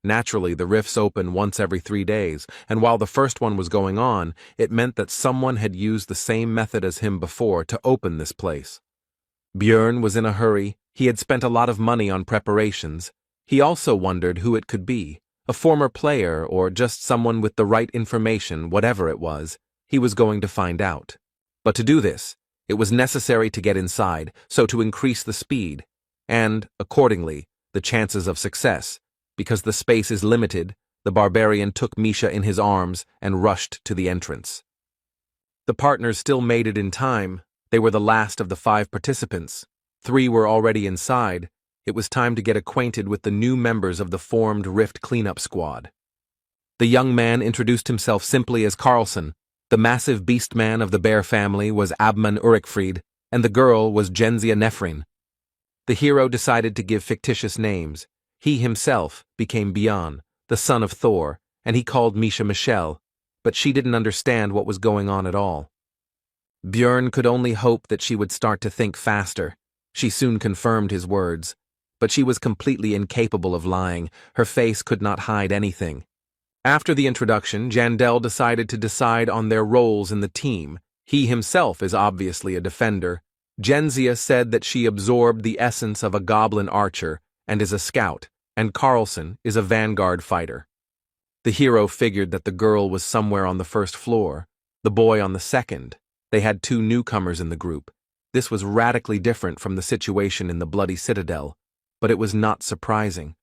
Naturally, the rifts open once every 3 days, and while the first one was going on, it meant that someone had used the same method as him before to open this place. Bjorn was in a hurry. He had spent a lot of money on preparations. He also wondered who it could be, a former player or just someone with the right information. Whatever it was, he was going to find out. But to do this, It was necessary to get inside, so to increase the speed, and, accordingly, the chances of success. Because the space is limited, the barbarian took Misha in his arms and rushed to the entrance. The partners still made it in time. They were the last of the 5 participants. 3 were already inside. It was time to get acquainted with the new members of the formed Rift cleanup squad. The young man introduced himself simply as Carlson. The massive beast man of the bear family was Abman Urikfried, and the girl was Genzia Nefrin. The hero decided to give fictitious names. He himself became Bjorn, the son of Thor, and he called Misha Michelle, but she didn't understand what was going on at all. Bjorn could only hope that she would start to think faster. She soon confirmed his words, but she was completely incapable of lying. Her face could not hide anything. After the introduction, Jandel decided to decide on their roles in the team. He himself is obviously a defender. Genzia said that she absorbed the essence of a goblin archer and is a scout, and Carlson is a vanguard fighter. The hero figured that the girl was somewhere on the first floor, the boy on the second. They had 2 newcomers in the group. This was radically different from the situation in the Bloody Citadel, but it was not surprising.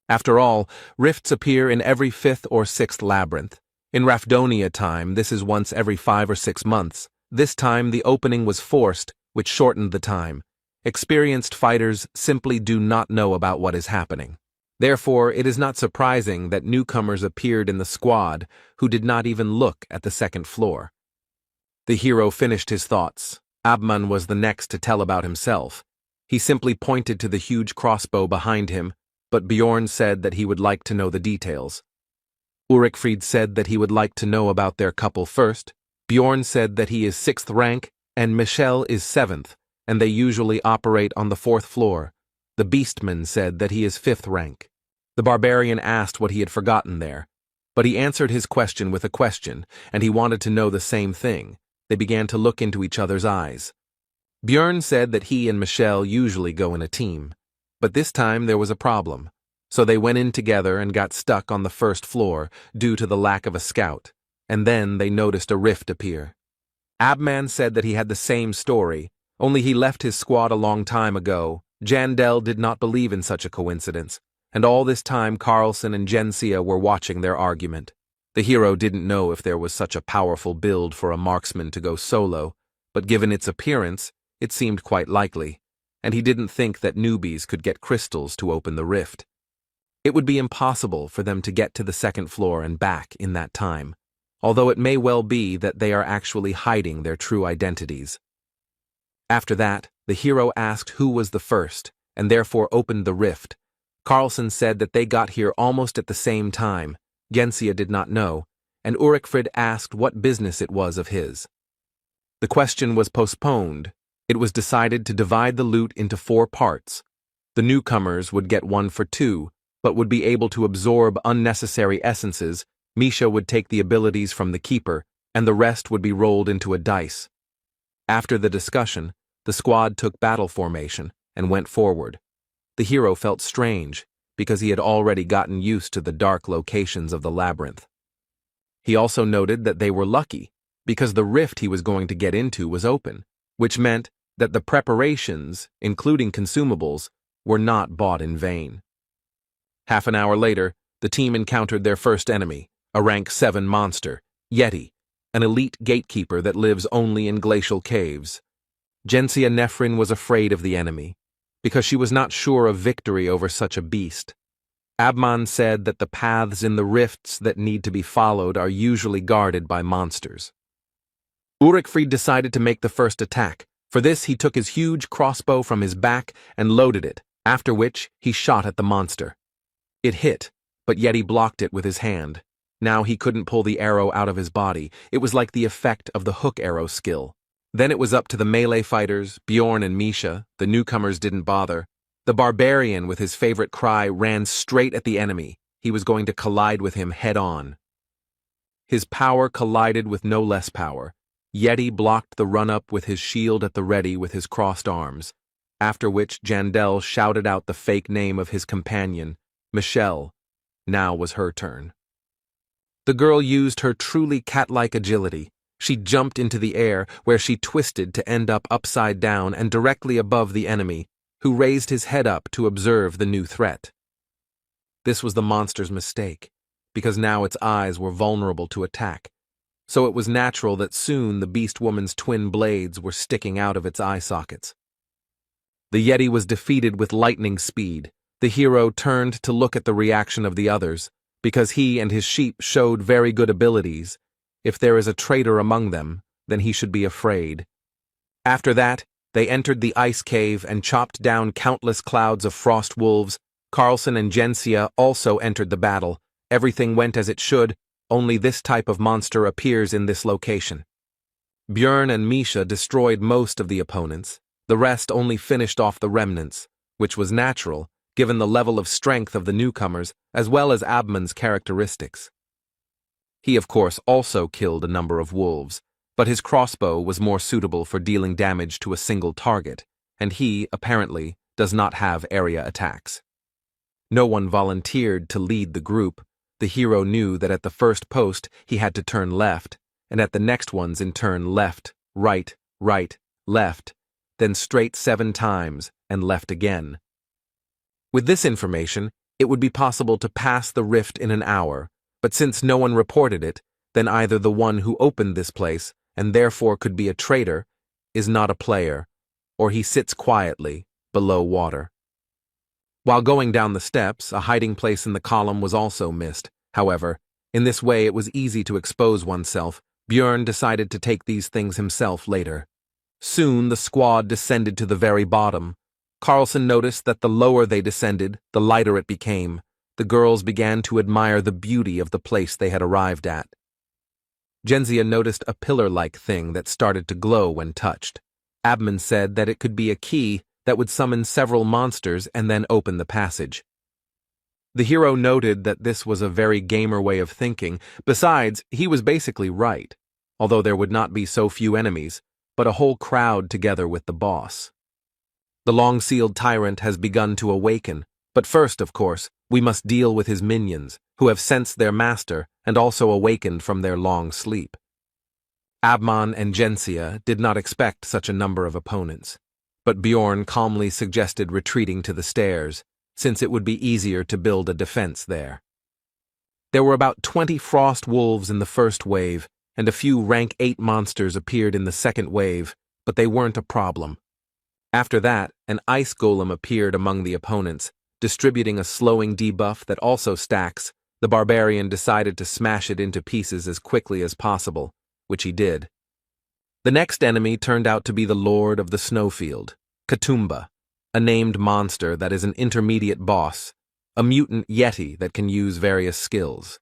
After all, rifts appear in every 5th or 6th labyrinth. In Rafdonia time, this is once every 5 or 6 months. This time the opening was forced, which shortened the time. Experienced fighters simply do not know about what is happening. Therefore, it is not surprising that newcomers appeared in the squad who did not even look at the 2nd floor. The hero finished his thoughts. Abman was the next to tell about himself. He simply pointed to the huge crossbow behind him, but Bjorn said that he would like to know the details. Urikfried said that he would like to know about their couple first. Bjorn said that he is 6th rank, and Michelle is 7th, and they usually operate on the 4th floor. The Beastman said that he is 5th rank. The barbarian asked what he had forgotten there, but he answered his question with a question, and he wanted to know the same thing. They began to look into each other's eyes. Bjorn said that he and Michelle usually go in a team, but this time there was a problem, so they went in together and got stuck on the 1st floor due to the lack of a scout, and then they noticed a rift appear. Abman said that he had the same story, only he left his squad a long time ago. Jandel did not believe in such a coincidence, and all this time Carlson and Genzia were watching their argument. The hero didn't know if there was such a powerful build for a marksman to go solo, but given its appearance, it seemed quite likely, and he didn't think that newbies could get crystals to open the rift. It would be impossible for them to get to the 2nd floor and back in that time, although it may well be that they are actually hiding their true identities. After that, the hero asked who was the first, and therefore opened the rift. Carlson said that they got here almost at the same time. Genzia did not know, and Urikfried asked what business it was of his. The question was postponed. It was decided to divide the loot into 4 parts. The newcomers would get 1 for 2, but would be able to absorb unnecessary essences. Misha would take the abilities from the keeper, and the rest would be rolled into a dice. After the discussion, the squad took battle formation and went forward. The hero felt strange, because he had already gotten used to the dark locations of the labyrinth. He also noted that they were lucky, because the rift he was going to get into was open, which meant that the preparations, including consumables, were not bought in vain. Half an hour later, the team encountered their first enemy, a rank 7 monster, Yeti, an elite gatekeeper that lives only in glacial caves. Genzia Nefrin was afraid of the enemy, because she was not sure of victory over such a beast. Abman said that the paths in the rifts that need to be followed are usually guarded by monsters. Urikfried decided to make the first attack. For this, he took his huge crossbow from his back and loaded it, after which he shot at the monster. It hit, but Yeti blocked it with his hand. Now he couldn't pull the arrow out of his body. It was like the effect of the hook arrow skill. Then it was up to the melee fighters, Bjorn and Misha. The newcomers didn't bother. The barbarian, with his favorite cry, ran straight at the enemy. He was going to collide with him head-on. His power collided with no less power. Yeti blocked the run-up with his shield at the ready with his crossed arms, after which Jandel shouted out the fake name of his companion, Michelle. Now was her turn. The girl used her truly cat-like agility. She jumped into the air, where she twisted to end up upside down and directly above the enemy, who raised his head up to observe the new threat. This was the monster's mistake, because now its eyes were vulnerable to attack, so it was natural that soon the beast woman's twin blades were sticking out of its eye sockets. The Yeti was defeated with lightning speed. The hero turned to look at the reaction of the others, because he and his sheep showed very good abilities. If there is a traitor among them, then he should be afraid. After that, they entered the ice cave and chopped down countless clouds of frost wolves. Carlson and Jensia also entered the battle. Everything went as it should, only this type of monster appears in this location. Björn and Misha destroyed most of the opponents. The rest only finished off the remnants, which was natural, given the level of strength of the newcomers, as well as Abman's characteristics. He, of course, also killed a number of wolves, but his crossbow was more suitable for dealing damage to a single target, and he, apparently, does not have area attacks. No one volunteered to lead the group. The hero knew that at the first post he had to turn left, and at the next ones in turn left, right, left, then straight 7 times, and left again. With this information, it would be possible to pass the rift in an hour, but since no one reported it, then either the one who opened this place, and therefore could be a traitor, is not a player, or he sits quietly, below water. While going down the steps, a hiding place in the column was also missed. However, in this way it was easy to expose oneself. Björn decided to take these things himself later. Soon the squad descended to the very bottom. Carlson noticed that the lower they descended, the lighter it became. The girls began to admire the beauty of the place they had arrived at. Jensia noticed a pillar-like thing that started to glow when touched. Abman said that it could be a key that would summon several monsters and then open the passage. The hero noted that this was a very gamer way of thinking. Besides, he was basically right, although there would not be so few enemies, but a whole crowd together with the boss. The long-sealed tyrant has begun to awaken, but first, of course, we must deal with his minions, who have sensed their master and also awakened from their long sleep. Abman and Jensia did not expect such a number of opponents, but Bjorn calmly suggested retreating to the stairs, since it would be easier to build a defense there. There were about 20 frost wolves in the first wave, and a few rank 8 monsters appeared in the second wave, but they weren't a problem. After that, an ice golem appeared among the opponents, distributing a slowing debuff that also stacks. The barbarian decided to smash it into pieces as quickly as possible, which he did. The next enemy turned out to be the Lord of the Snowfield, Katumba, a named monster that is an intermediate boss, a mutant yeti that can use various skills,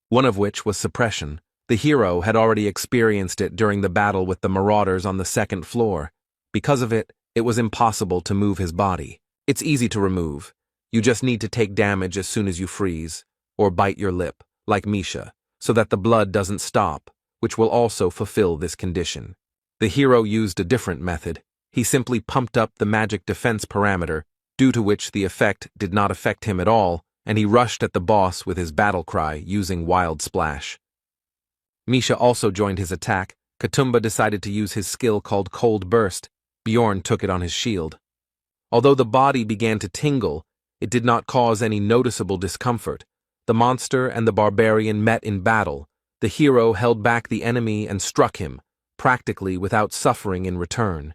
one of which was suppression. The hero had already experienced it during the battle with the marauders on the second floor. Because of it, it was impossible to move his body. It's easy to remove. You just need to take damage as soon as you freeze, or bite your lip, like Misha, so that the blood doesn't stop, which will also fulfill this condition. The hero used a different method. He simply pumped up the magic defense parameter, due to which the effect did not affect him at all, and he rushed at the boss with his battle cry using Wild Splash. Misha also joined his attack. Katumba decided to use his skill called Cold Burst. Bjorn took it on his shield. Although the body began to tingle, it did not cause any noticeable discomfort. The monster and the barbarian met in battle. The hero held back the enemy and struck him, practically without suffering in return.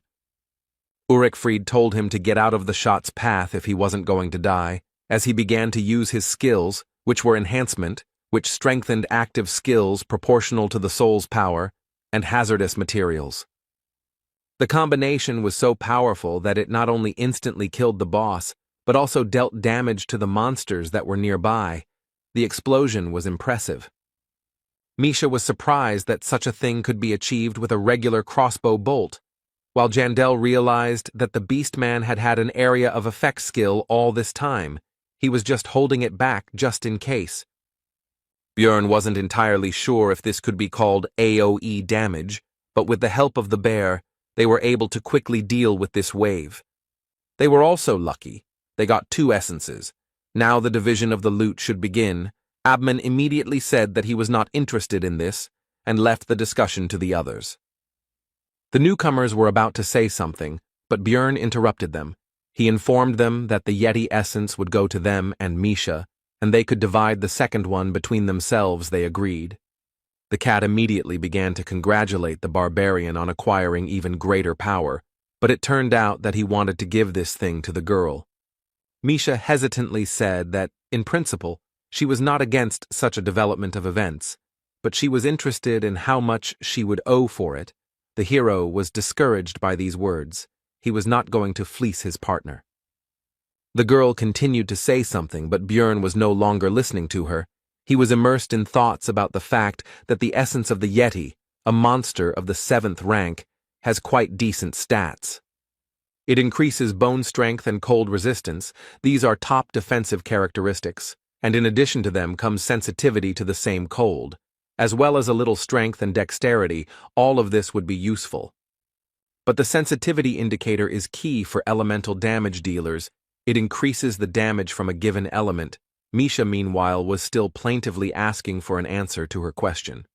Ulrichfried told him to get out of the shot's path if he wasn't going to die, as he began to use his skills, which were enhancement, which strengthened active skills proportional to the soul's power, and hazardous materials. The combination was so powerful that it not only instantly killed the boss, but also dealt damage to the monsters that were nearby. The explosion was impressive. Misha was surprised that such a thing could be achieved with a regular crossbow bolt, while Jandel realized that the Beastman had had an area of effect skill all this time. He was just holding it back just in case. Björn wasn't entirely sure if this could be called AoE damage, but with the help of the bear, they were able to quickly deal with this wave. They were also lucky. They got 2 essences. Now the division of the loot should begin. Abman immediately said that he was not interested in this, and left the discussion to the others. The newcomers were about to say something, but Björn interrupted them. He informed them that the Yeti essence would go to them and Misha, and they could divide the second one between themselves. They agreed. The cat immediately began to congratulate the barbarian on acquiring even greater power, but it turned out that he wanted to give this thing to the girl. Misha hesitantly said that, in principle, she was not against such a development of events, but she was interested in how much she would owe for it. The hero was discouraged by these words. He was not going to fleece his partner. The girl continued to say something, but Björn was no longer listening to her. He was immersed in thoughts about the fact that the essence of the Yeti, a monster of the 7th rank, has quite decent stats. It increases bone strength and cold resistance. These are top defensive characteristics, and in addition to them comes sensitivity to the same cold. As well as a little strength and dexterity, all of this would be useful. But the sensitivity indicator is key for elemental damage dealers. It increases the damage from a given element. Misha, meanwhile, was still plaintively asking for an answer to her question.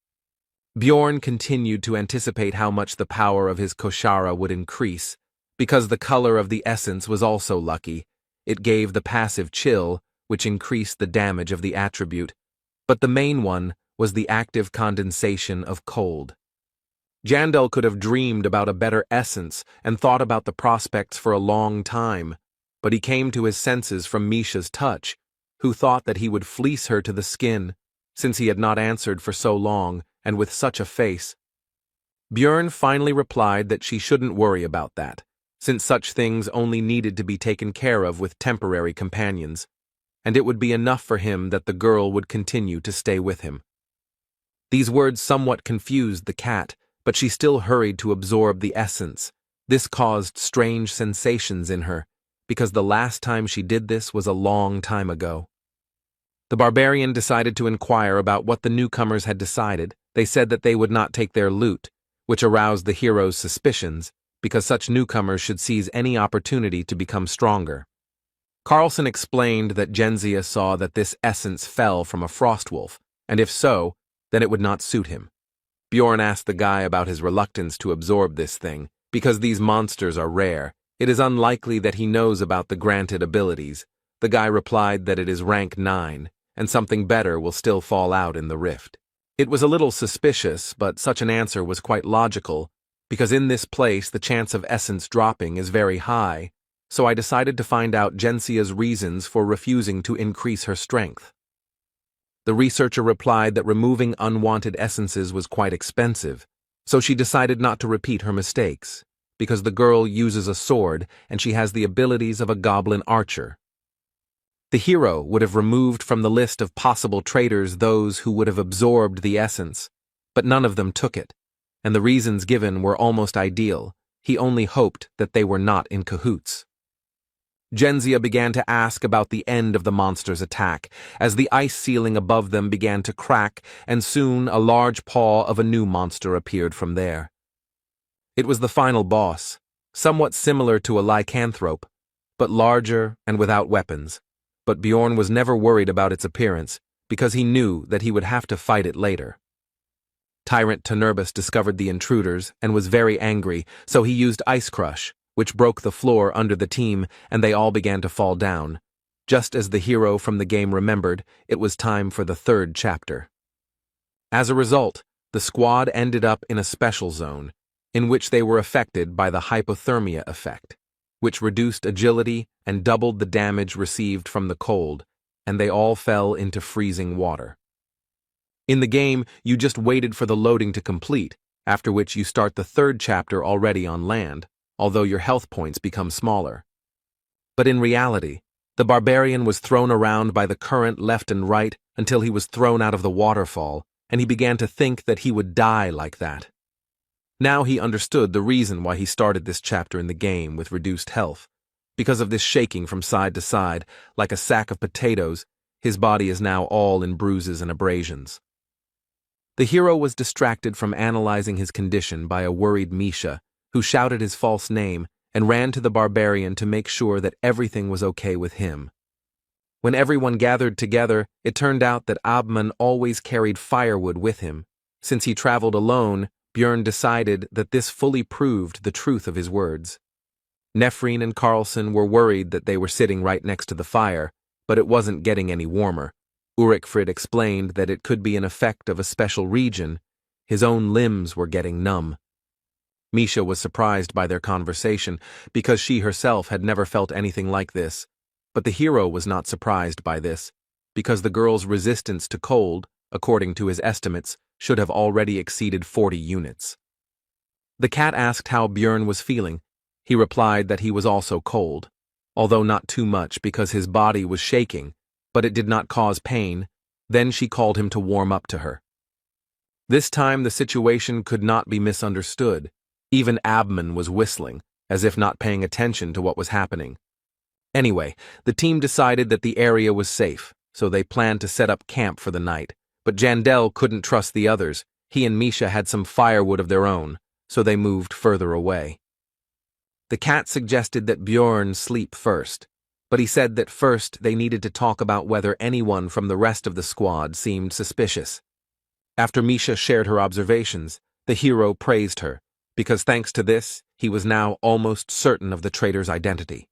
Björn continued to anticipate how much the power of his Koshara would increase. Because the color of the essence was also lucky, it gave the passive chill, which increased the damage of the attribute. But the main one was the active condensation of cold. Jandel could have dreamed about a better essence and thought about the prospects for a long time, but he came to his senses from Misha's touch, who thought that he would fleece her to the skin, since he had not answered for so long and with such a face. Björn finally replied that she shouldn't worry about that, since such things only needed to be taken care of with temporary companions, and it would be enough for him that the girl would continue to stay with him. These words somewhat confused the cat, but she still hurried to absorb the essence. This caused strange sensations in her, because the last time she did this was a long time ago. The barbarian decided to inquire about what the newcomers had decided. They said that they would not take their loot, which aroused the hero's suspicions, because such newcomers should seize any opportunity to become stronger. Carlson explained that Genzia saw that this essence fell from a frostwolf, and if so, then it would not suit him. Björn asked the guy about his reluctance to absorb this thing. Because these monsters are rare, it is unlikely that he knows about the granted abilities. The guy replied that it is rank 9, and something better will still fall out in the rift. It was a little suspicious, but such an answer was quite logical, because in this place the chance of essence dropping is very high, so I decided to find out Gensia's reasons for refusing to increase her strength. The researcher replied that removing unwanted essences was quite expensive, so she decided not to repeat her mistakes, because the girl uses a sword and she has the abilities of a goblin archer. The hero would have removed from the list of possible traitors those who would have absorbed the essence, but none of them took it, and the reasons given were almost ideal. He only hoped that they were not in cahoots. Genzia began to ask about the end of the monster's attack, as the ice ceiling above them began to crack, and soon a large paw of a new monster appeared from there. It was the final boss, somewhat similar to a lycanthrope, but larger and without weapons. But Björn was never worried about its appearance, because he knew that he would have to fight it later. Tyrant Tenerbus discovered the intruders and was very angry, so he used Ice Crush, which broke the floor under the team, and they all began to fall down. Just as the hero from the game remembered, it was time for the 3rd chapter. As a result, the squad ended up in a special zone, in which they were affected by the hypothermia effect, which reduced agility and doubled the damage received from the cold, and they all fell into freezing water. In the game, you just waited for the loading to complete, after which you start the 3rd chapter already on land, although your health points become smaller. But in reality, the barbarian was thrown around by the current left and right until he was thrown out of the waterfall, and he began to think that he would die like that. Now he understood the reason why he started this chapter in the game with reduced health. Because of this shaking from side to side, like a sack of potatoes, his body is now all in bruises and abrasions. The hero was distracted from analyzing his condition by a worried Misha, who shouted his false name and ran to the barbarian to make sure that everything was okay with him. When everyone gathered together, it turned out that Abman always carried firewood with him, Since he traveled alone, Björn decided that this fully proved the truth of his words. Nefrine and Carlson were worried that they were sitting right next to the fire, but it wasn't getting any warmer. Ulrichfrid explained that it could be an effect of a special region. His own limbs were getting numb. Misha was surprised by their conversation because she herself had never felt anything like this. But the hero was not surprised by this, because the girl's resistance to cold, according to his estimates, should have already exceeded 40 units. The cat asked how Björn was feeling. He replied that he was also cold, although not too much because his body was shaking, but it did not cause pain. Then she called him to warm up to her. This time the situation could not be misunderstood. Even Abman was whistling, as if not paying attention to what was happening. Anyway, the team decided that the area was safe, so they planned to set up camp for the night. But Jandel couldn't trust the others. He and Misha had some firewood of their own, so they moved further away. The cat suggested that Björn sleep first, but he said that first they needed to talk about whether anyone from the rest of the squad seemed suspicious. After Misha shared her observations, the hero praised her, because thanks to this, he was now almost certain of the traitor's identity.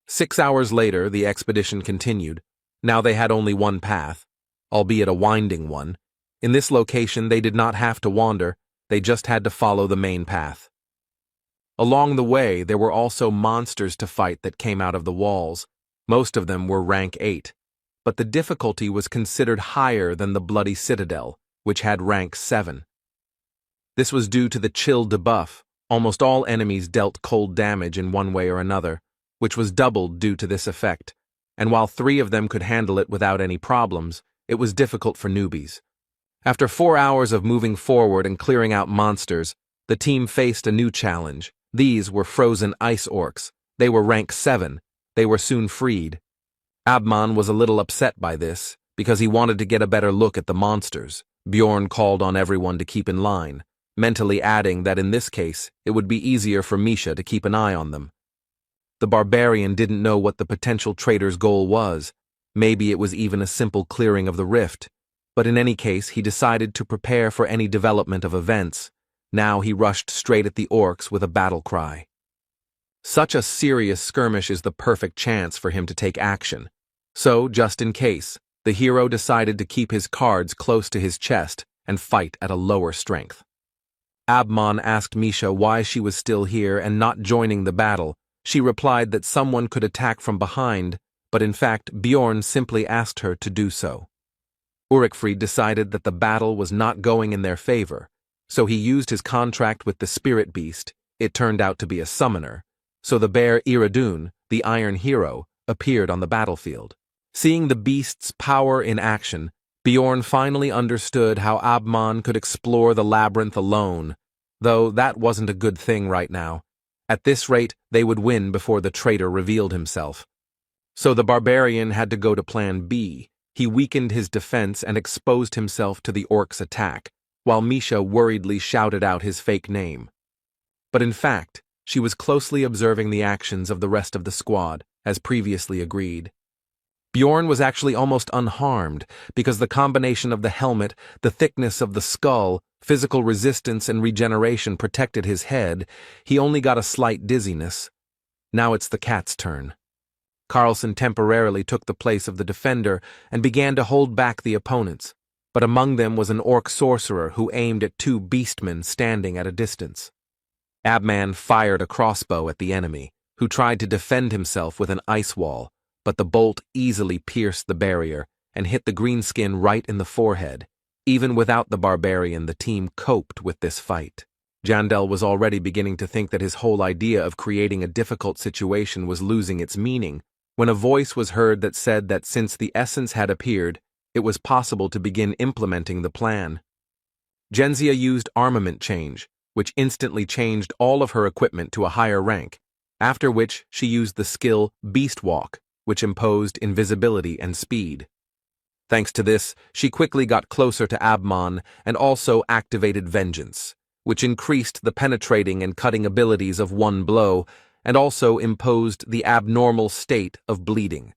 6 hours later, the expedition continued. Now they had only one path, albeit a winding one. In this location, they did not have to wander, they just had to follow the main path. Along the way, there were also monsters to fight that came out of the walls. Most of them were rank 8, but the difficulty was considered higher than the Bloody Citadel, which had rank 7. This was due to the chill debuff. Almost all enemies dealt cold damage in one way or another, which was doubled due to this effect, and while 3 of them could handle it without any problems, it was difficult for newbies. After 4 hours of moving forward and clearing out monsters, the team faced a new challenge. These were frozen ice orcs. They were rank 7. They were soon freed. Abman was a little upset by this, because he wanted to get a better look at the monsters. Björn called on everyone to keep in line, mentally adding that in this case, it would be easier for Misha to keep an eye on them. The barbarian didn't know what the potential traitor's goal was. Maybe it was even a simple clearing of the rift. But in any case, he decided to prepare for any development of events. Now he rushed straight at the orcs with a battle cry. Such a serious skirmish is the perfect chance for him to take action. So, just in case, the hero decided to keep his cards close to his chest and fight at a lower strength. Abman asked Misha why she was still here and not joining the battle. She replied that someone could attack from behind, but in fact Björn simply asked her to do so. Ulrichfrid decided that the battle was not going in their favor, so he used his contract with the spirit beast. It turned out to be a summoner, so the bear Iradun, the Iron Hero, appeared on the battlefield. Seeing the beast's power in action, Björn finally understood how Abman could explore the labyrinth alone, though that wasn't a good thing right now. At this rate, they would win before the traitor revealed himself. So the barbarian had to go to plan B. He weakened his defense and exposed himself to the orc's attack, while Misha worriedly shouted out his fake name. But in fact, she was closely observing the actions of the rest of the squad, as previously agreed. Björn was actually almost unharmed, because the combination of the helmet, the thickness of the skull, physical resistance and regeneration protected his head. He only got a slight dizziness. Now it's the cat's turn. Carlson temporarily took the place of the defender and began to hold back the opponents, but among them was an orc sorcerer who aimed at 2 beastmen standing at a distance. Abman fired a crossbow at the enemy, who tried to defend himself with an ice wall, but the bolt easily pierced the barrier and hit the greenskin right in the forehead. Even without the barbarian, the team coped with this fight. Jandel was already beginning to think that his whole idea of creating a difficult situation was losing its meaning, when a voice was heard that said that since the essence had appeared, it was possible to begin implementing the plan. Genzia used armament change, which instantly changed all of her equipment to a higher rank, after which she used the skill Beast Walk, which imposed invisibility and speed. Thanks to this, she quickly got closer to Abman and also activated Vengeance, which increased the penetrating and cutting abilities of one blow and also imposed the abnormal state of bleeding.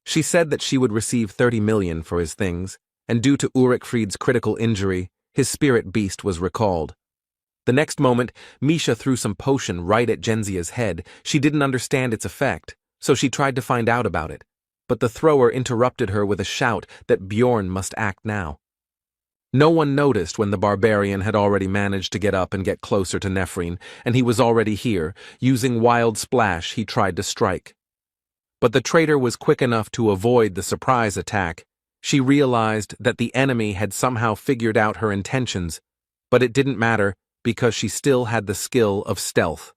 She said that she would receive 30 million for his things, and due to Ulrichfried's critical injury, his spirit beast was recalled. The next moment, Misha threw some potion right at Genzia's head. She didn't understand its effect, so she tried to find out about it. But the thrower interrupted her with a shout that Bjorn must act now. No one noticed when the barbarian had already managed to get up and get closer to Nephrine, and he was already here. Using Wild Splash, he tried to strike. But the traitor was quick enough to avoid the surprise attack. She realized that the enemy had somehow figured out her intentions, but it didn't matter because she still had the skill of stealth.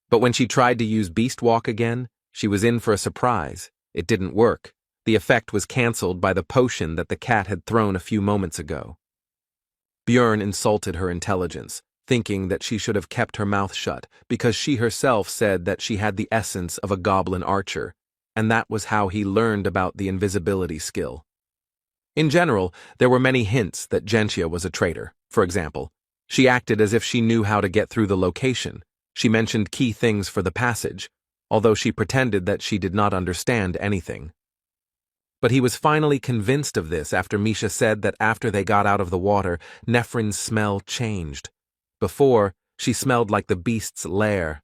But when she tried to use Beast Walk again, she was in for a surprise. It didn't work. The effect was cancelled by the potion that the cat had thrown a few moments ago. Bjorn insulted her intelligence, thinking that she should have kept her mouth shut because she herself said that she had the essence of a goblin archer, and that was how he learned about the invisibility skill. In general, there were many hints that Gentia was a traitor. For example, she acted as if she knew how to get through the location. She mentioned key things for the passage, although she pretended that she did not understand anything. But he was finally convinced of this after Misha said that after they got out of the water, Nephrine's smell changed. Before, she smelled like the beast's lair.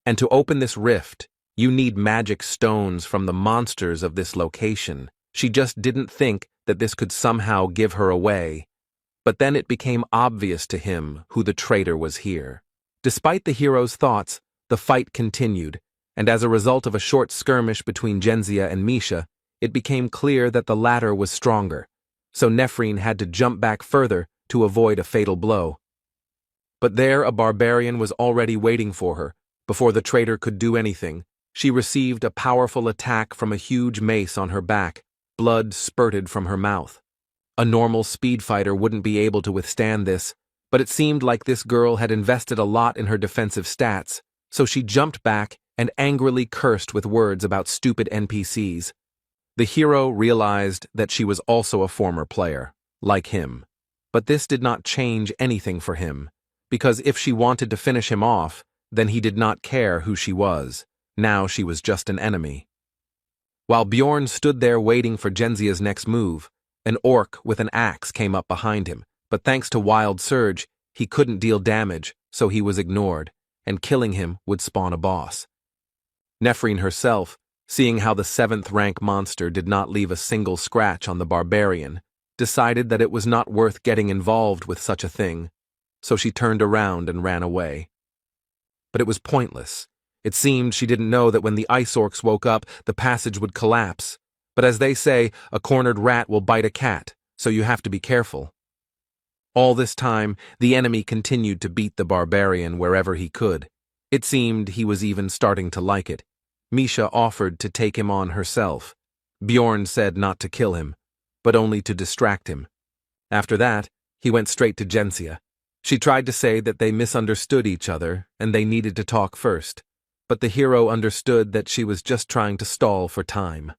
And to open this rift, you need magic stones from the monsters of this location. She just didn't think that this could somehow give her away. But then it became obvious to him who the traitor was here. Despite the hero's thoughts, the fight continued, and as a result of a short skirmish between Genzia and Misha, it became clear that the latter was stronger, so Nephrine had to jump back further to avoid a fatal blow. But there a barbarian was already waiting for her. Before the traitor could do anything, she received a powerful attack from a huge mace on her back. Blood spurted from her mouth. A normal speed fighter wouldn't be able to withstand this, but it seemed like this girl had invested a lot in her defensive stats, so she jumped back and angrily cursed with words about stupid NPCs. The hero realized that she was also a former player, like him. But this did not change anything for him, because if she wanted to finish him off, then he did not care who she was. Now she was just an enemy. While Bjorn stood there waiting for Genzia's next move, an orc with an axe came up behind him, but thanks to Wild Surge, he couldn't deal damage, so he was ignored, and killing him would spawn a boss. Nephrine herself, seeing how the 7th rank monster did not leave a single scratch on the barbarian, decided that it was not worth getting involved with such a thing, so she turned around and ran away. But it was pointless. It seemed she didn't know that when the ice orcs woke up, the passage would collapse. But as they say, a cornered rat will bite a cat, so you have to be careful. All this time, the enemy continued to beat the barbarian wherever he could. It seemed he was even starting to like it. Misha offered to take him on herself. Bjorn said not to kill him, but only to distract him. After that, he went straight to Genzia. She tried to say that they misunderstood each other and they needed to talk first, but the hero understood that she was just trying to stall for time.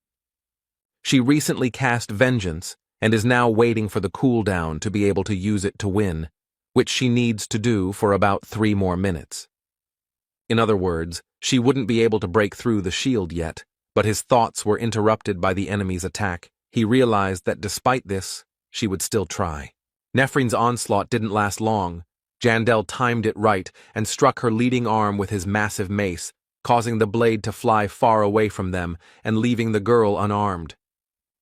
She recently cast Vengeance and is now waiting for the cooldown to be able to use it to win, which she needs to do for about 3 more minutes. In other words, she wouldn't be able to break through the shield yet, but his thoughts were interrupted by the enemy's attack. He realized that despite this, she would still try. Nephrine's onslaught didn't last long. Jandel timed it right and struck her leading arm with his massive mace, causing the blade to fly far away from them and leaving the girl unarmed.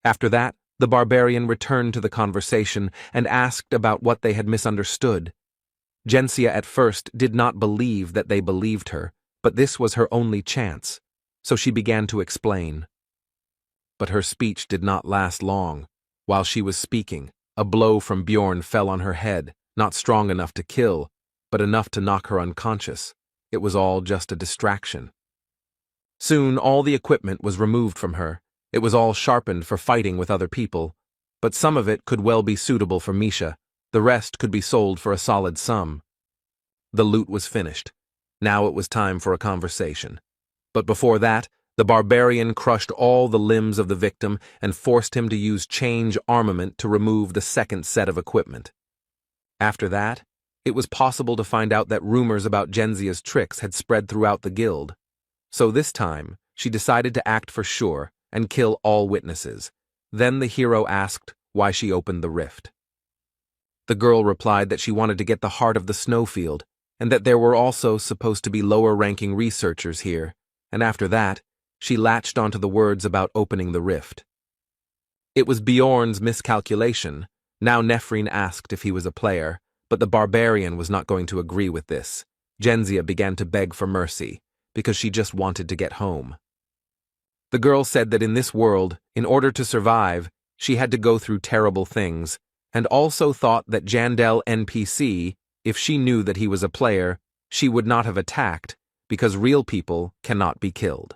After that, the barbarian returned to the conversation and asked about what they had misunderstood. Genzia at first did not believe that they believed her, but this was her only chance, so she began to explain. But her speech did not last long. While she was speaking, a blow from Bjorn fell on her head, not strong enough to kill, but enough to knock her unconscious. It was all just a distraction. Soon all the equipment was removed from her. It was all sharpened for fighting with other people, but some of it could well be suitable for Misha. The rest could be sold for a solid sum. The loot was finished. Now it was time for a conversation. But before that, the barbarian crushed all the limbs of the victim and forced him to use change armament to remove the second set of equipment. After that, it was possible to find out that rumors about Genzia's tricks had spread throughout the guild. So this time, she decided to act for sure and kill all witnesses. Then the hero asked why she opened the rift. The girl replied that she wanted to get the heart of the snowfield, and that there were also supposed to be lower-ranking researchers here, and after that, she latched onto the words about opening the rift. It was Bjorn's miscalculation. Now Nephrine asked if he was a player, but the barbarian was not going to agree with this. Genzia began to beg for mercy, because she just wanted to get home. The girl said that in this world, in order to survive, she had to go through terrible things, and also thought that Jandel NPC, if she knew that he was a player, she would not have attacked, because real people cannot be killed.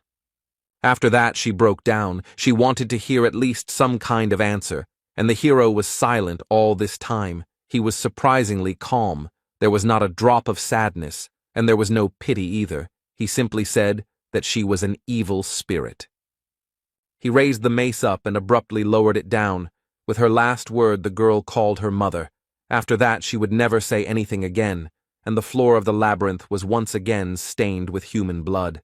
After that, she broke down. She wanted to hear at least some kind of answer, and the hero was silent all this time. He was surprisingly calm. There was not a drop of sadness, and there was no pity either. He simply said that she was an evil spirit. He raised the mace up and abruptly lowered it down. With her last word, the girl called her mother. After that, she would never say anything again, and the floor of the labyrinth was once again stained with human blood.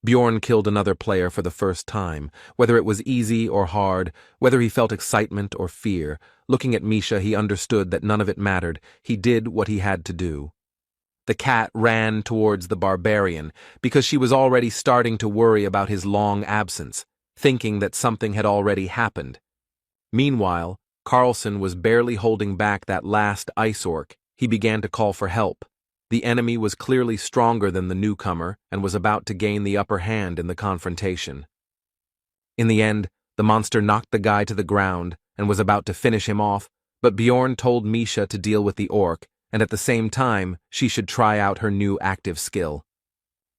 Bjorn killed another player for the first time, whether it was easy or hard, whether he felt excitement or fear. Looking at Misha, he understood that none of it mattered. He did what he had to do. The cat ran towards the barbarian, because she was already starting to worry about his long absence, thinking that something had already happened. Meanwhile, Carlson was barely holding back that last ice orc. He began to call for help. The enemy was clearly stronger than the newcomer and was about to gain the upper hand in the confrontation. In the end, the monster knocked the guy to the ground and was about to finish him off, but Bjorn told Misha to deal with the orc, and at the same time, she should try out her new active skill.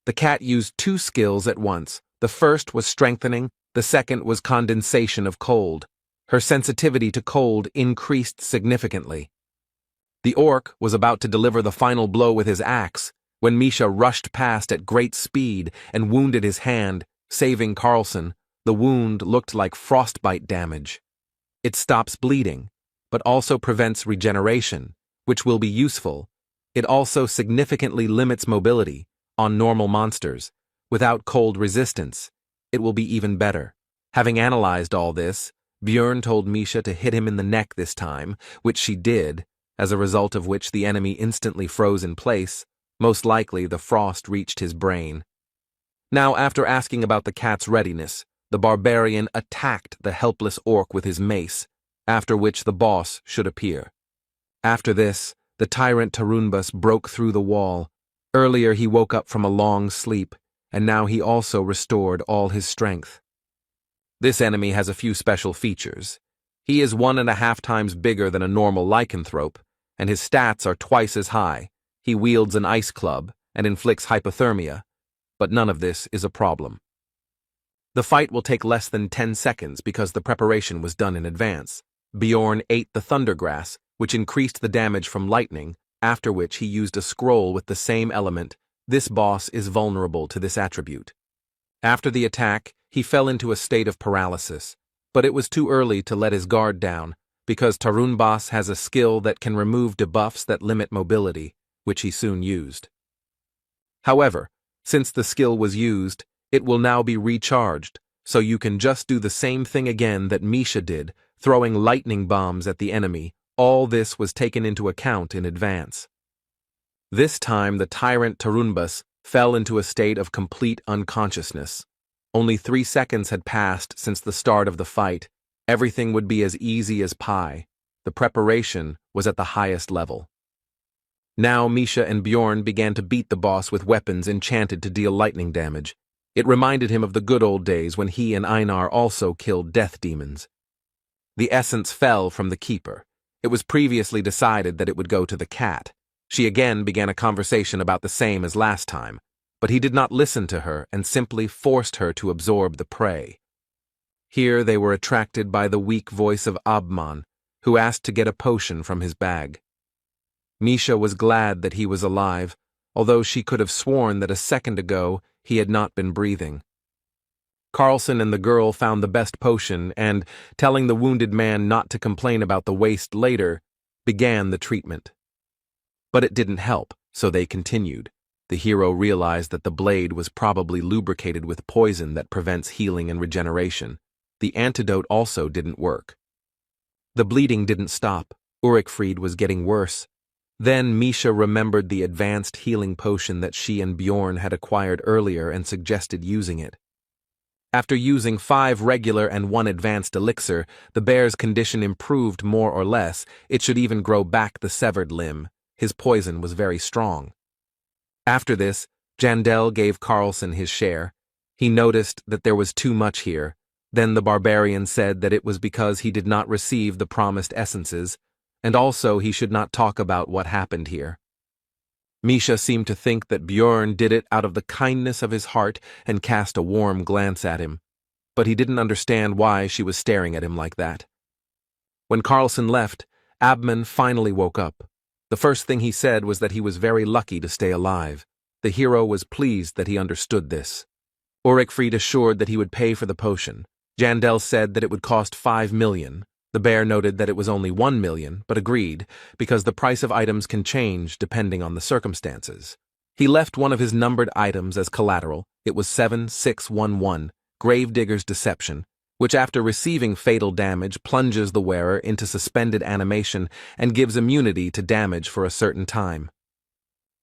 The cat used two skills at once. The first was strengthening, the second was condensation of cold. Her sensitivity to cold increased significantly. The orc was about to deliver the final blow with his axe when Misha rushed past at great speed and wounded his hand, saving Carlson. The wound looked like frostbite damage. It stops bleeding, but also prevents regeneration, which will be useful. It also significantly limits mobility on normal monsters. Without cold resistance, it will be even better. Having analyzed all this, Bjorn told Misha to hit him in the neck this time, which she did, as a result of which the enemy instantly froze in place. Most likely the frost reached his brain. Now, after asking about the cat's readiness, the barbarian attacked the helpless orc with his mace, after which the boss should appear. After this, the tyrant Tarunbas broke through the wall. Earlier he woke up from a long sleep, and now he also restored all his strength. This enemy has a few special features. He is 1.5 times bigger than a normal lycanthrope, and his stats are twice as high. He wields an ice club and inflicts hypothermia, but none of this is a problem. The fight will take less than 10 seconds because the preparation was done in advance. Bjorn ate the thundergrass, which increased the damage from lightning, after which he used a scroll with the same element. This boss is vulnerable to this attribute. After the attack, he fell into a state of paralysis, but it was too early to let his guard down, because Tarunbas has a skill that can remove debuffs that limit mobility, which he soon used. However, since the skill was used, it will now be recharged, so you can just do the same thing again that Misha did, throwing lightning bombs at the enemy. All this was taken into account in advance. This time the tyrant Tarunbas fell into a state of complete unconsciousness. Only 3 seconds had passed since the start of the fight. Everything would be as easy as pie. The preparation was at the highest level. Now Misha and Bjorn began to beat the boss with weapons enchanted to deal lightning damage. It reminded him of the good old days when he and Einar also killed death demons. The essence fell from the keeper. It was previously decided that it would go to the cat. She again began a conversation about the same as last time, but he did not listen to her and simply forced her to absorb the prey. Here they were attracted by the weak voice of Abman, who asked to get a potion from his bag. Misha was glad that he was alive, although she could have sworn that a second ago he had not been breathing. Carlson and the girl found the best potion and, telling the wounded man not to complain about the waste later, began the treatment. But it didn't help, so they continued. The hero realized that the blade was probably lubricated with poison that prevents healing and regeneration. The antidote also didn't work. The bleeding didn't stop. Ulrichfried was getting worse. Then Misha remembered the advanced healing potion that she and Bjorn had acquired earlier and suggested using it. After using 5 regular and 1 advanced elixir, the bear's condition improved more or less. It should even grow back the severed limb. His poison was very strong. After this, Jandel gave Carlson his share. He noticed that there was too much here. Then the barbarian said that it was because he did not receive the promised essences, and also he should not talk about what happened here. Misha seemed to think that Bjorn did it out of the kindness of his heart and cast a warm glance at him, but he didn't understand why she was staring at him like that. When Carlson left, Abman finally woke up. The first thing he said was that he was very lucky to stay alive. The hero was pleased that he understood this. Ulrichfried assured that he would pay for the potion. Jandel said that it would cost 5 million. The bear noted that it was only 1 million, but agreed, because the price of items can change depending on the circumstances. He left one of his numbered items as collateral. It was 7611, Gravedigger's Deception, which after receiving fatal damage plunges the wearer into suspended animation and gives immunity to damage for a certain time.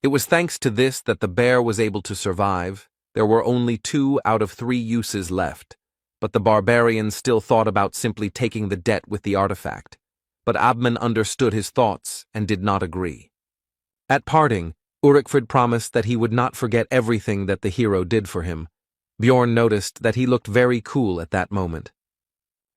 It was thanks to this that the bear was able to survive. There were only 2 out of 3 uses left, but the barbarian still thought about simply taking the debt with the artifact. But Abman understood his thoughts and did not agree. At parting, Ulrichfried promised that he would not forget everything that the hero did for him. Bjorn noticed that he looked very cool at that moment.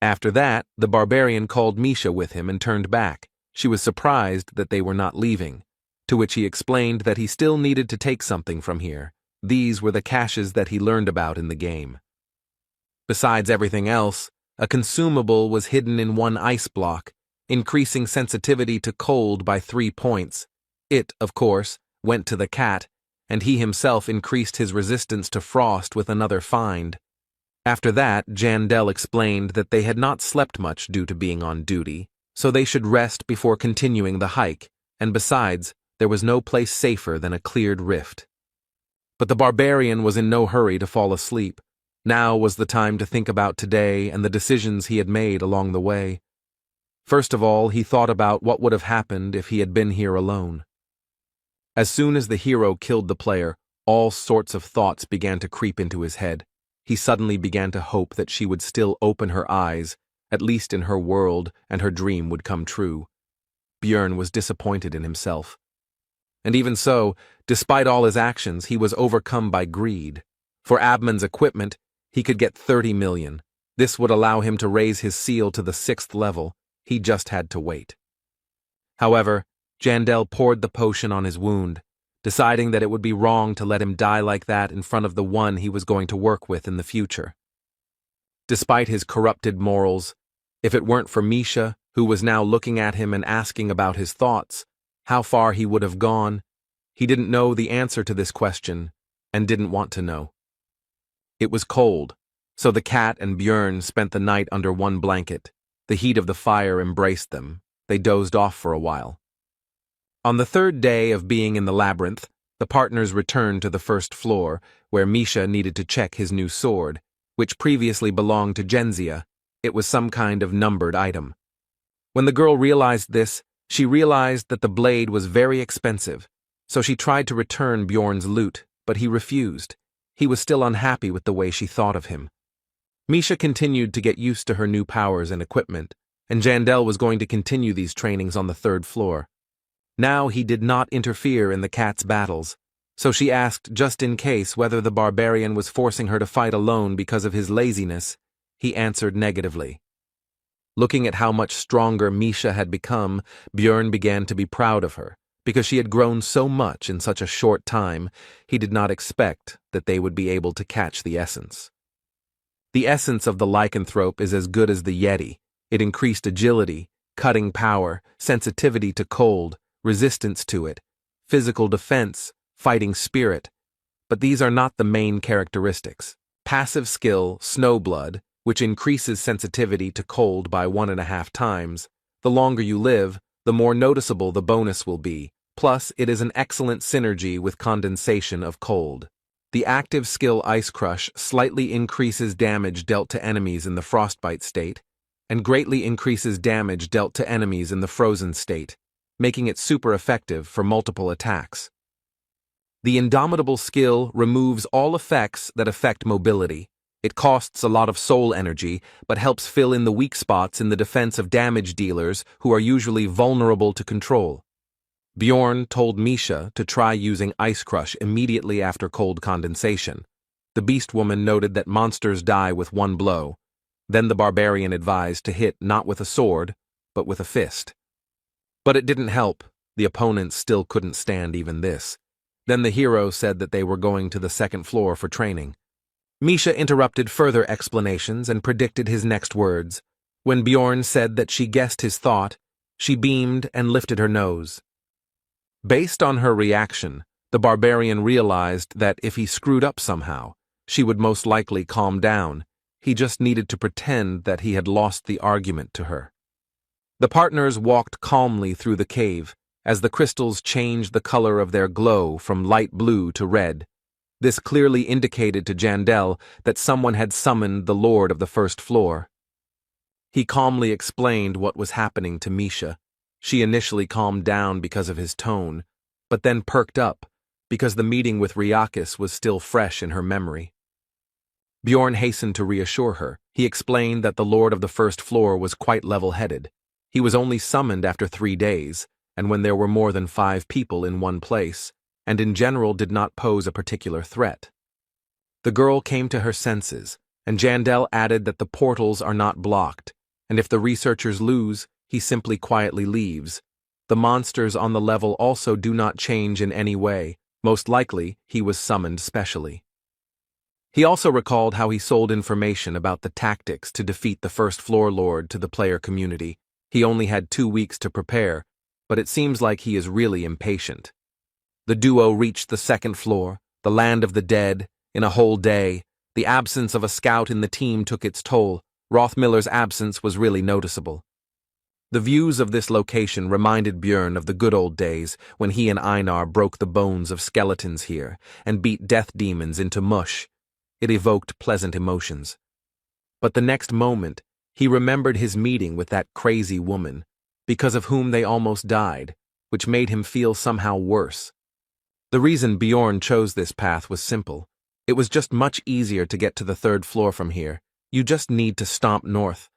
After that, the barbarian called Misha with him and turned back. She was surprised that they were not leaving, to which he explained that he still needed to take something from here. These were the caches that he learned about in the game. Besides everything else, a consumable was hidden in one ice block, increasing sensitivity to cold by 3 points. It, of course, went to the cat, and he himself increased his resistance to frost with another find. After that, Jandel explained that they had not slept much due to being on duty, so they should rest before continuing the hike, and besides, there was no place safer than a cleared rift. But the barbarian was in no hurry to fall asleep. Now was the time to think about today and the decisions he had made along the way. First of all, he thought about what would have happened if he had been here alone. As soon as the hero killed the player, all sorts of thoughts began to creep into his head. He suddenly began to hope that she would still open her eyes, at least in her world, and her dream would come true. Bjorn was disappointed in himself. And even so, despite all his actions, he was overcome by greed. For Abman's equipment, he could get 30 million. This would allow him to raise his seal to the 6th level. He just had to wait. However, Jandel poured the potion on his wound, deciding that it would be wrong to let him die like that in front of the one he was going to work with in the future. Despite his corrupted morals, if it weren't for Misha, who was now looking at him and asking about his thoughts, how far he would have gone, he didn't know the answer to this question and didn't want to know. It was cold, so the cat and Bjorn spent the night under one blanket. The heat of the fire embraced them. They dozed off for a while. On the 3rd day of being in the labyrinth, the partners returned to the 1st floor, where Misha needed to check his new sword, which previously belonged to Genzia. It was some kind of numbered item. When the girl realized this, she realized that the blade was very expensive, so she tried to return Bjorn's loot, but he refused. He was still unhappy with the way she thought of him. Misha continued to get used to her new powers and equipment, and Jandel was going to continue these trainings on the 3rd floor. Now he did not interfere in the cat's battles, so she asked just in case whether the barbarian was forcing her to fight alone because of his laziness. He answered negatively. Looking at how much stronger Misha had become, Bjorn began to be proud of her. Because she had grown so much in such a short time, he did not expect that they would be able to catch the essence. The essence of the lycanthrope is as good as the Yeti. It increased agility, cutting power, sensitivity to cold, resistance to it, physical defense, fighting spirit. But these are not the main characteristics. Passive skill, Snowblood, which increases sensitivity to cold by 1.5 times. The longer you live, the more noticeable the bonus will be. Plus, it is an excellent synergy with condensation of cold. The active skill Ice Crush slightly increases damage dealt to enemies in the frostbite state. and greatly increases damage dealt to enemies in the frozen state, making it super effective for multiple attacks. The Indomitable skill removes all effects that affect mobility. It costs a lot of soul energy, but helps fill in the weak spots in the defense of damage dealers who are usually vulnerable to control. Bjorn told Misha to try using Ice Crush immediately after cold condensation. The Beast Woman noted that monsters die with one blow. Then the barbarian advised to hit not with a sword, but with a fist. But it didn't help. The opponents still couldn't stand even this. Then the hero said that they were going to the second floor for training. Misha interrupted further explanations and predicted his next words. When Bjorn said that she guessed his thought, she beamed and lifted her nose. Based on her reaction, the barbarian realized that if he screwed up somehow, she would most likely calm down. He just needed to pretend that he had lost the argument to her. The partners walked calmly through the cave, as the crystals changed the color of their glow from light blue to red. This clearly indicated to Jandel that someone had summoned the Lord of the First Floor. He calmly explained what was happening to Misha. She initially calmed down because of his tone, but then perked up because the meeting with Ryakis was still fresh in her memory. Bjorn hastened to reassure her. He explained that the Lord of the First Floor was quite level-headed. He was only summoned after 3 days, and when there were more than 5 people in one place, and in general did not pose a particular threat. The girl came to her senses, and Jandel added that the portals are not blocked, and if the researchers lose, he simply quietly leaves. The monsters on the level also do not change in any way. Most likely, he was summoned specially. He also recalled how he sold information about the tactics to defeat the First Floor Lord to the player community. He only had 2 weeks to prepare, but it seems like he is really impatient. The duo reached the second floor, the land of the dead, in a whole day. The absence of a scout in the team took its toll. Rothmiller's absence was really noticeable. The views of this location reminded Bjorn of the good old days when he and Einar broke the bones of skeletons here and beat death demons into mush. It evoked pleasant emotions. But the next moment, he remembered his meeting with that crazy woman, because of whom they almost died, which made him feel somehow worse. The reason Bjorn chose this path was simple. It was just much easier to get to the 3rd floor from here. You just need to stomp north.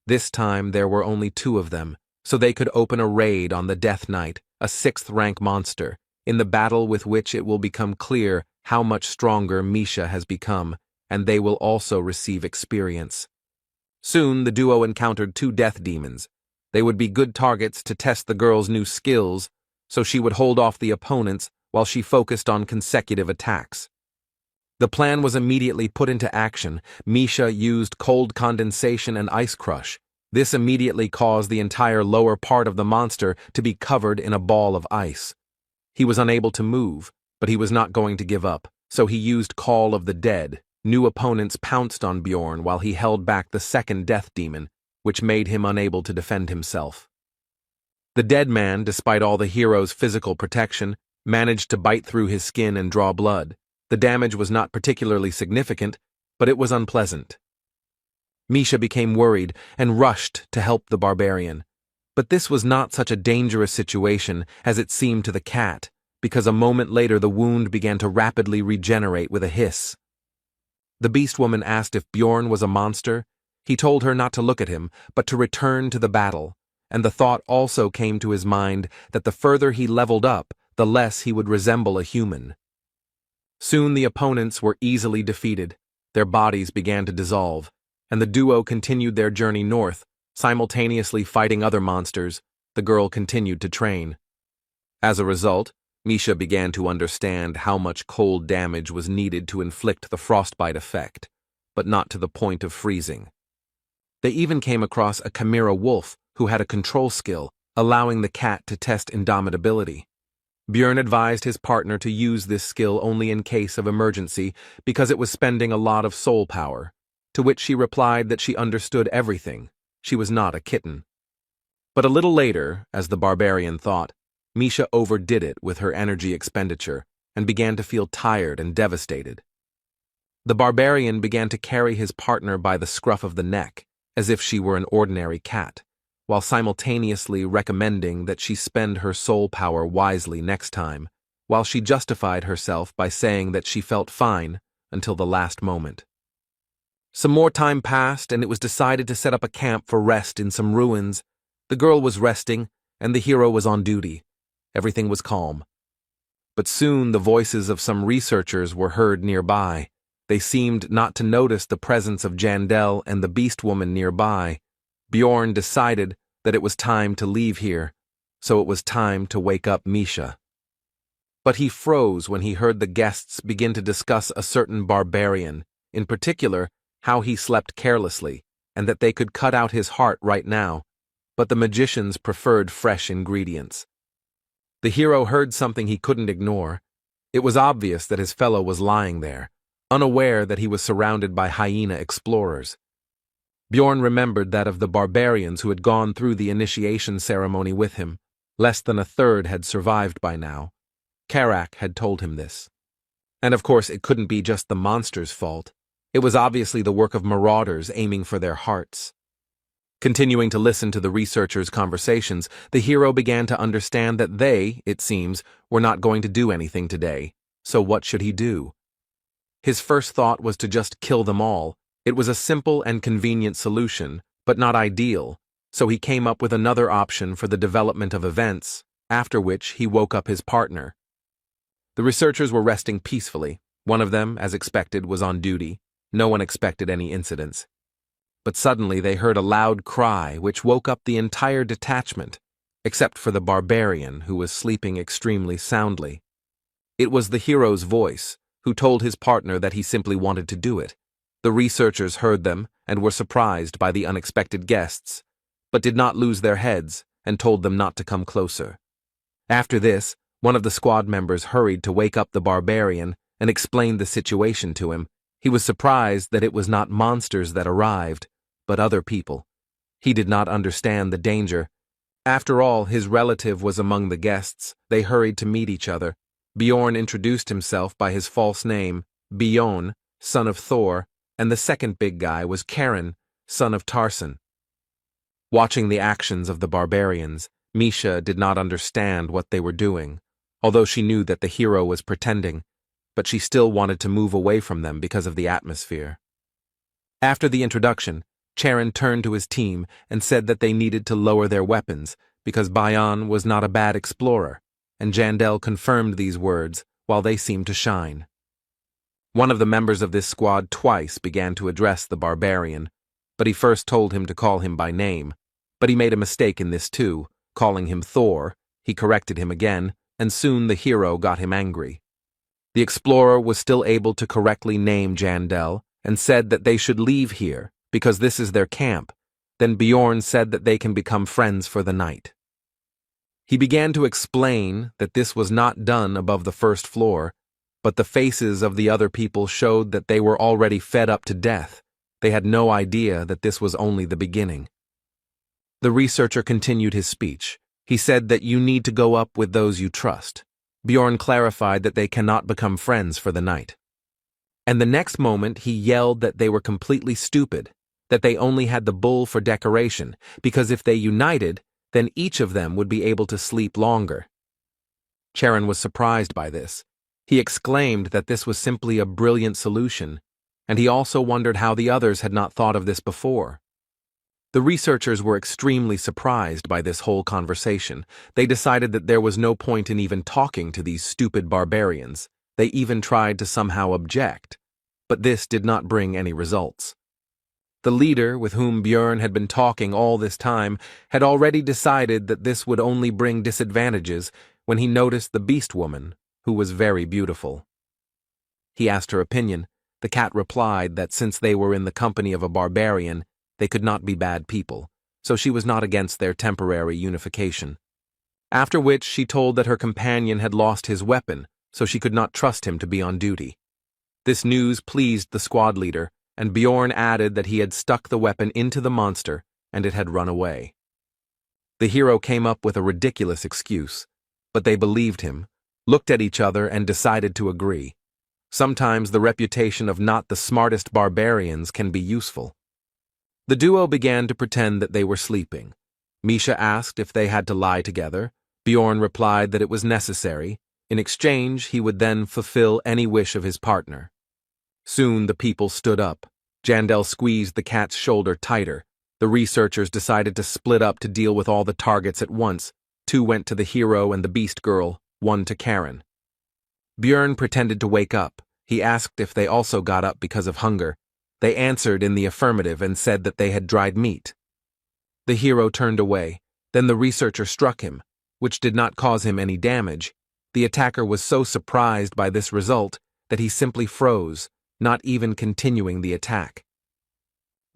This time there were only 2 of them, so they could open a raid on the Death Knight, a 6th-rank monster, in the battle with which it will become clear how much stronger Misha has become, and they will also receive experience. Soon the duo encountered 2 death demons. They would be good targets to test the girl's new skills, so she would hold off the opponents while she focused on consecutive attacks. The plan was immediately put into action. Misha used cold condensation and ice crush. This immediately caused the entire lower part of the monster to be covered in a ball of ice. He was unable to move, but he was not going to give up, so he used Call of the Dead. New opponents pounced on Bjorn while he held back the second death demon, which made him unable to defend himself. The dead man, despite all the hero's physical protection, managed to bite through his skin and draw blood. The damage was not particularly significant, but it was unpleasant. Misha became worried and rushed to help the barbarian. But this was not such a dangerous situation as it seemed to the cat, because a moment later the wound began to rapidly regenerate with a hiss. The beast woman asked if Bjorn was a monster. He told her not to look at him, but to return to the battle, and the thought also came to his mind that the further he leveled up, the less he would resemble a human. Soon the opponents were easily defeated, their bodies began to dissolve, and the duo continued their journey north, simultaneously fighting other monsters. The girl continued to train. As a result, Misha began to understand how much cold damage was needed to inflict the frostbite effect, but not to the point of freezing. They even came across a chimera wolf who had a control skill, allowing the cat to test indomitability. Bjorn advised his partner to use this skill only in case of emergency because it was spending a lot of soul power, to which she replied that she understood everything. She was not a kitten. But a little later, as the barbarian thought, Misha overdid it with her energy expenditure and began to feel tired and devastated. The barbarian began to carry his partner by the scruff of the neck, as if she were an ordinary cat, while simultaneously recommending that she spend her soul power wisely next time, while she justified herself by saying that she felt fine until the last moment. Some more time passed, and it was decided to set up a camp for rest in some ruins. The girl was resting, and the hero was on duty. Everything was calm. But soon the voices of some researchers were heard nearby. They seemed not to notice the presence of Jandel and the beast woman nearby. Bjorn decided that it was time to leave here, so it was time to wake up Misha. But he froze when he heard the guests begin to discuss a certain barbarian, in particular, how he slept carelessly, and that they could cut out his heart right now, but the magicians preferred fresh ingredients. The hero heard something he couldn't ignore. It was obvious that his fellow was lying there, unaware that he was surrounded by hyena explorers. Bjorn remembered that of the barbarians who had gone through the initiation ceremony with him, less than a third had survived by now. Karak had told him this. And of course it couldn't be just the monster's fault. It was obviously the work of marauders aiming for their hearts. Continuing to listen to the researchers' conversations, the hero began to understand that they, it seems, were not going to do anything today. So what should he do? His first thought was to just kill them all. It was a simple and convenient solution, but not ideal, so he came up with another option for the development of events, after which he woke up his partner. The researchers were resting peacefully. One of them, as expected, was on duty. No one expected any incidents. But suddenly they heard a loud cry which woke up the entire detachment, except for the barbarian who was sleeping extremely soundly. It was the hero's voice, who told his partner that he simply wanted to do it. The researchers heard them and were surprised by the unexpected guests, but did not lose their heads and told them not to come closer. After this, one of the squad members hurried to wake up the barbarian and explained the situation to him. He was surprised that it was not monsters that arrived, but other people. He did not understand the danger. After all, his relative was among the guests. They hurried to meet each other. Bjorn introduced himself by his false name, Bjorn, son of Thor, and the second big guy was Karen, son of Tarson. Watching the actions of the barbarians, Misha did not understand what they were doing, although she knew that the hero was pretending, but she still wanted to move away from them because of the atmosphere. After the introduction, Charon turned to his team and said that they needed to lower their weapons because Bayan was not a bad explorer, and Jandel confirmed these words while they seemed to shine. One of the members of this squad twice began to address the barbarian, but he first told him to call him by name, but he made a mistake in this too, calling him Thor. He corrected him again, and soon the hero got him angry. The explorer was still able to correctly name Jandel and said that they should leave here because this is their camp. Then Bjorn said that they can become friends for the night. He began to explain that this was not done above the first floor, but the faces of the other people showed that they were already fed up to death. They had no idea that this was only the beginning. The researcher continued his speech. He said that you need to go up with those you trust. Bjorn clarified that they cannot become friends for the night. And the next moment he yelled that they were completely stupid, that they only had the bull for decoration, because if they united, then each of them would be able to sleep longer. Charon was surprised by this. He exclaimed that this was simply a brilliant solution, and he also wondered how the others had not thought of this before. The researchers were extremely surprised by this whole conversation. They decided that there was no point in even talking to these stupid barbarians. They even tried to somehow object, but this did not bring any results. The leader, with whom Bjorn had been talking all this time, had already decided that this would only bring disadvantages when he noticed the beast woman, who was very beautiful. He asked her opinion. The cat replied that since they were in the company of a barbarian, they could not be bad people, so she was not against their temporary unification. After which she told that her companion had lost his weapon, so she could not trust him to be on duty. This news pleased the squad leader, and Bjorn added that he had stuck the weapon into the monster and it had run away. The hero came up with a ridiculous excuse, but they believed him, looked at each other and decided to agree. Sometimes the reputation of not the smartest barbarians can be useful. The duo began to pretend that they were sleeping. Misha asked if they had to lie together. Bjorn replied that it was necessary. In exchange, he would then fulfill any wish of his partner. Soon the people stood up. Jandel squeezed the cat's shoulder tighter. The researchers decided to split up to deal with all the targets at once. 2 went to the hero and the beast girl, 1 to Karen. Bjorn pretended to wake up. He asked if they also got up because of hunger. They answered in the affirmative and said that they had dried meat. The hero turned away. Then the researcher struck him, which did not cause him any damage. The attacker was so surprised by this result that he simply froze, not even continuing the attack.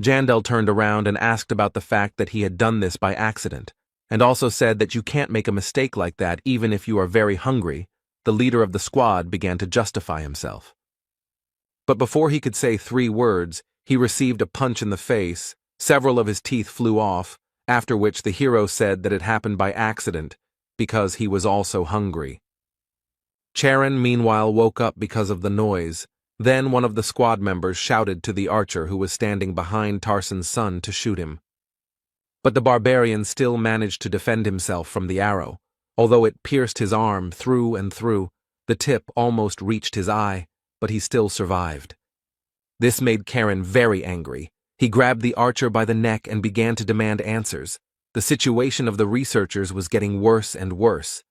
Jandel turned around and asked about the fact that he had done this by accident, and also said that you can't make a mistake like that even if you are very hungry. The leader of the squad began to justify himself. But before he could say 3 words, he received a punch in the face. Several of his teeth flew off, after which the hero said that it happened by accident, because he was also hungry. Charon meanwhile woke up because of the noise. Then one of the squad members shouted to the archer who was standing behind Tarson's son to shoot him. But the barbarian still managed to defend himself from the arrow. Although it pierced his arm through and through, the tip almost reached his eye, but he still survived. This made Karen very angry. He grabbed the archer by the neck and began to demand answers. The situation of the researchers was getting worse and worse.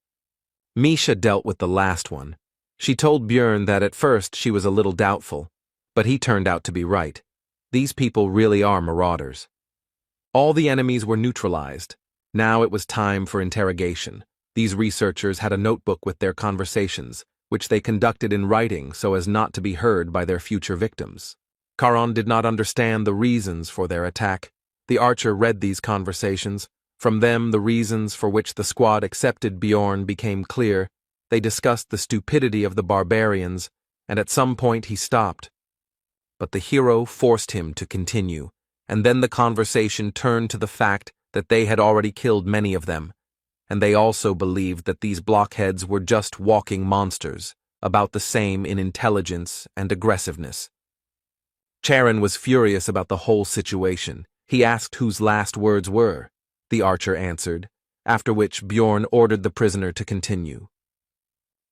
Misha dealt with the last one. She told Bjorn that at first she was a little doubtful, but he turned out to be right. These people really are marauders. All the enemies were neutralized. Now it was time for interrogation. These researchers had a notebook with their conversations, which they conducted in writing so as not to be heard by their future victims. Charon did not understand the reasons for their attack. The archer read these conversations. From them, the reasons for which the squad accepted Bjorn became clear. They discussed the stupidity of the barbarians, and at some point he stopped. But the hero forced him to continue, and then the conversation turned to the fact that they had already killed many of them, and they also believed that these blockheads were just walking monsters, about the same in intelligence and aggressiveness. Charon was furious about the whole situation. He asked whose last words were. The archer answered, after which Bjorn ordered the prisoner to continue.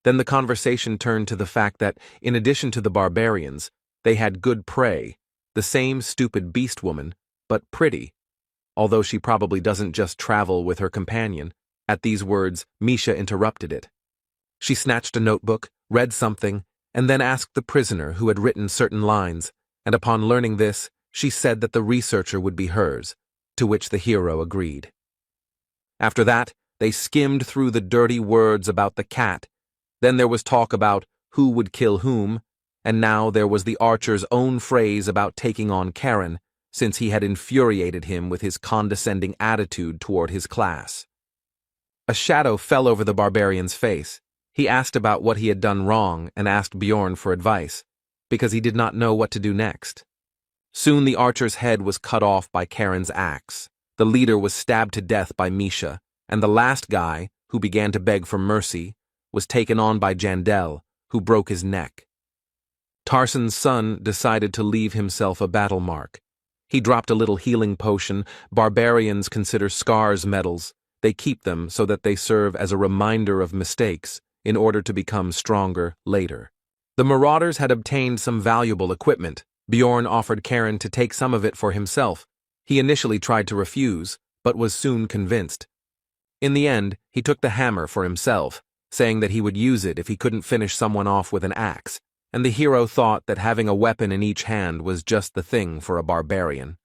Then the conversation turned to the fact that, in addition to the barbarians, they had good prey, the same stupid beast woman, but pretty, although she probably doesn't just travel with her companion. At these words, Misha interrupted it. She snatched a notebook, read something, and then asked the prisoner who had written certain lines, and upon learning this, she said that the researcher would be hers, to which the hero agreed. After that, they skimmed through the dirty words about the cat. Then there was talk about who would kill whom, and now there was the archer's own phrase about taking on Karen, since he had infuriated him with his condescending attitude toward his class. A shadow fell over the barbarian's face. He asked about what he had done wrong and asked Bjorn for advice, because he did not know what to do next. Soon the archer's head was cut off by Karen's axe. The leader was stabbed to death by Misha, and the last guy, who began to beg for mercy, was taken on by Jandel, who broke his neck. Tarson's son decided to leave himself a battle mark. He dropped a little healing potion. Barbarians consider scars medals. They keep them so that they serve as a reminder of mistakes in order to become stronger later. The marauders had obtained some valuable equipment. Bjorn offered Karen to take some of it for himself. He initially tried to refuse, but was soon convinced. In the end, he took the hammer for himself, saying that he would use it if he couldn't finish someone off with an axe, and the hero thought that having a weapon in each hand was just the thing for a barbarian.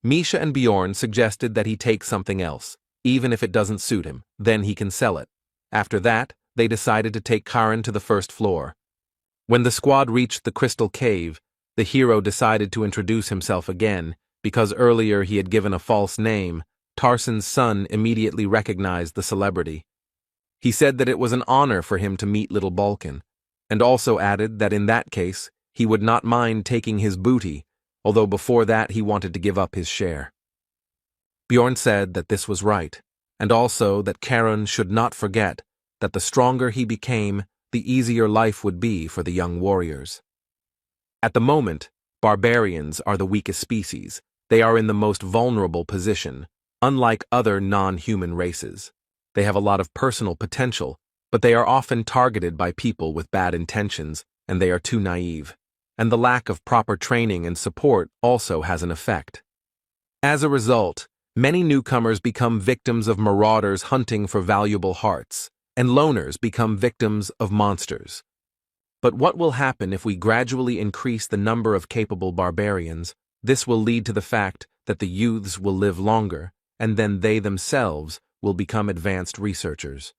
Misha and Bjorn suggested that he take something else, even if it doesn't suit him, then he can sell it. After that, they decided to take Karen to the first floor. When the squad reached the crystal cave, the hero decided to introduce himself again, because earlier he had given a false name. Tarson's son immediately recognized the celebrity. He said that it was an honor for him to meet little Balkan, and also added that in that case, he would not mind taking his booty, although before that he wanted to give up his share. Bjorn said that this was right, and also that Karen should not forget that the stronger he became, the easier life would be for the young warriors. At the moment, barbarians are the weakest species. They are in the most vulnerable position, unlike other non-human races. They have a lot of personal potential, but they are often targeted by people with bad intentions, and they are too naive. And the lack of proper training and support also has an effect. As a result, many newcomers become victims of marauders hunting for valuable hearts, and loners become victims of monsters. But what will happen if we gradually increase the number of capable barbarians? This will lead to the fact that the youths will live longer, and then they themselves will become advanced researchers.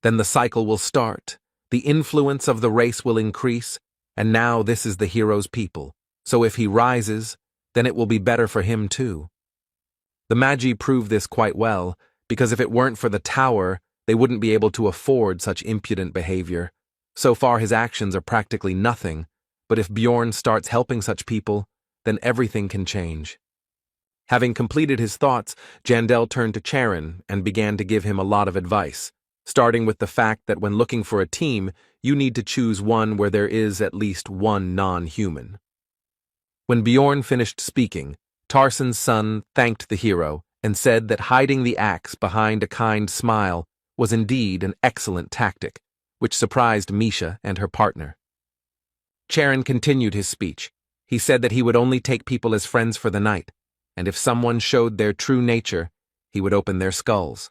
Then the cycle will start, the influence of the race will increase, and now this is the hero's people, so if he rises, then it will be better for him too. The Magi prove this quite well, because if it weren't for the tower, they wouldn't be able to afford such impudent behavior. So far his actions are practically nothing, but if Bjorn starts helping such people, then everything can change. Having completed his thoughts, Jandel turned to Charon and began to give him a lot of advice, starting with the fact that when looking for a team, you need to choose one where there is at least one non-human. When Bjorn finished speaking, Tarsen's son thanked the hero and said that hiding the axe behind a kind smile was indeed an excellent tactic, which surprised Misha and her partner. Charon continued his speech. He said that he would only take people as friends for the night, and if someone showed their true nature, he would open their skulls.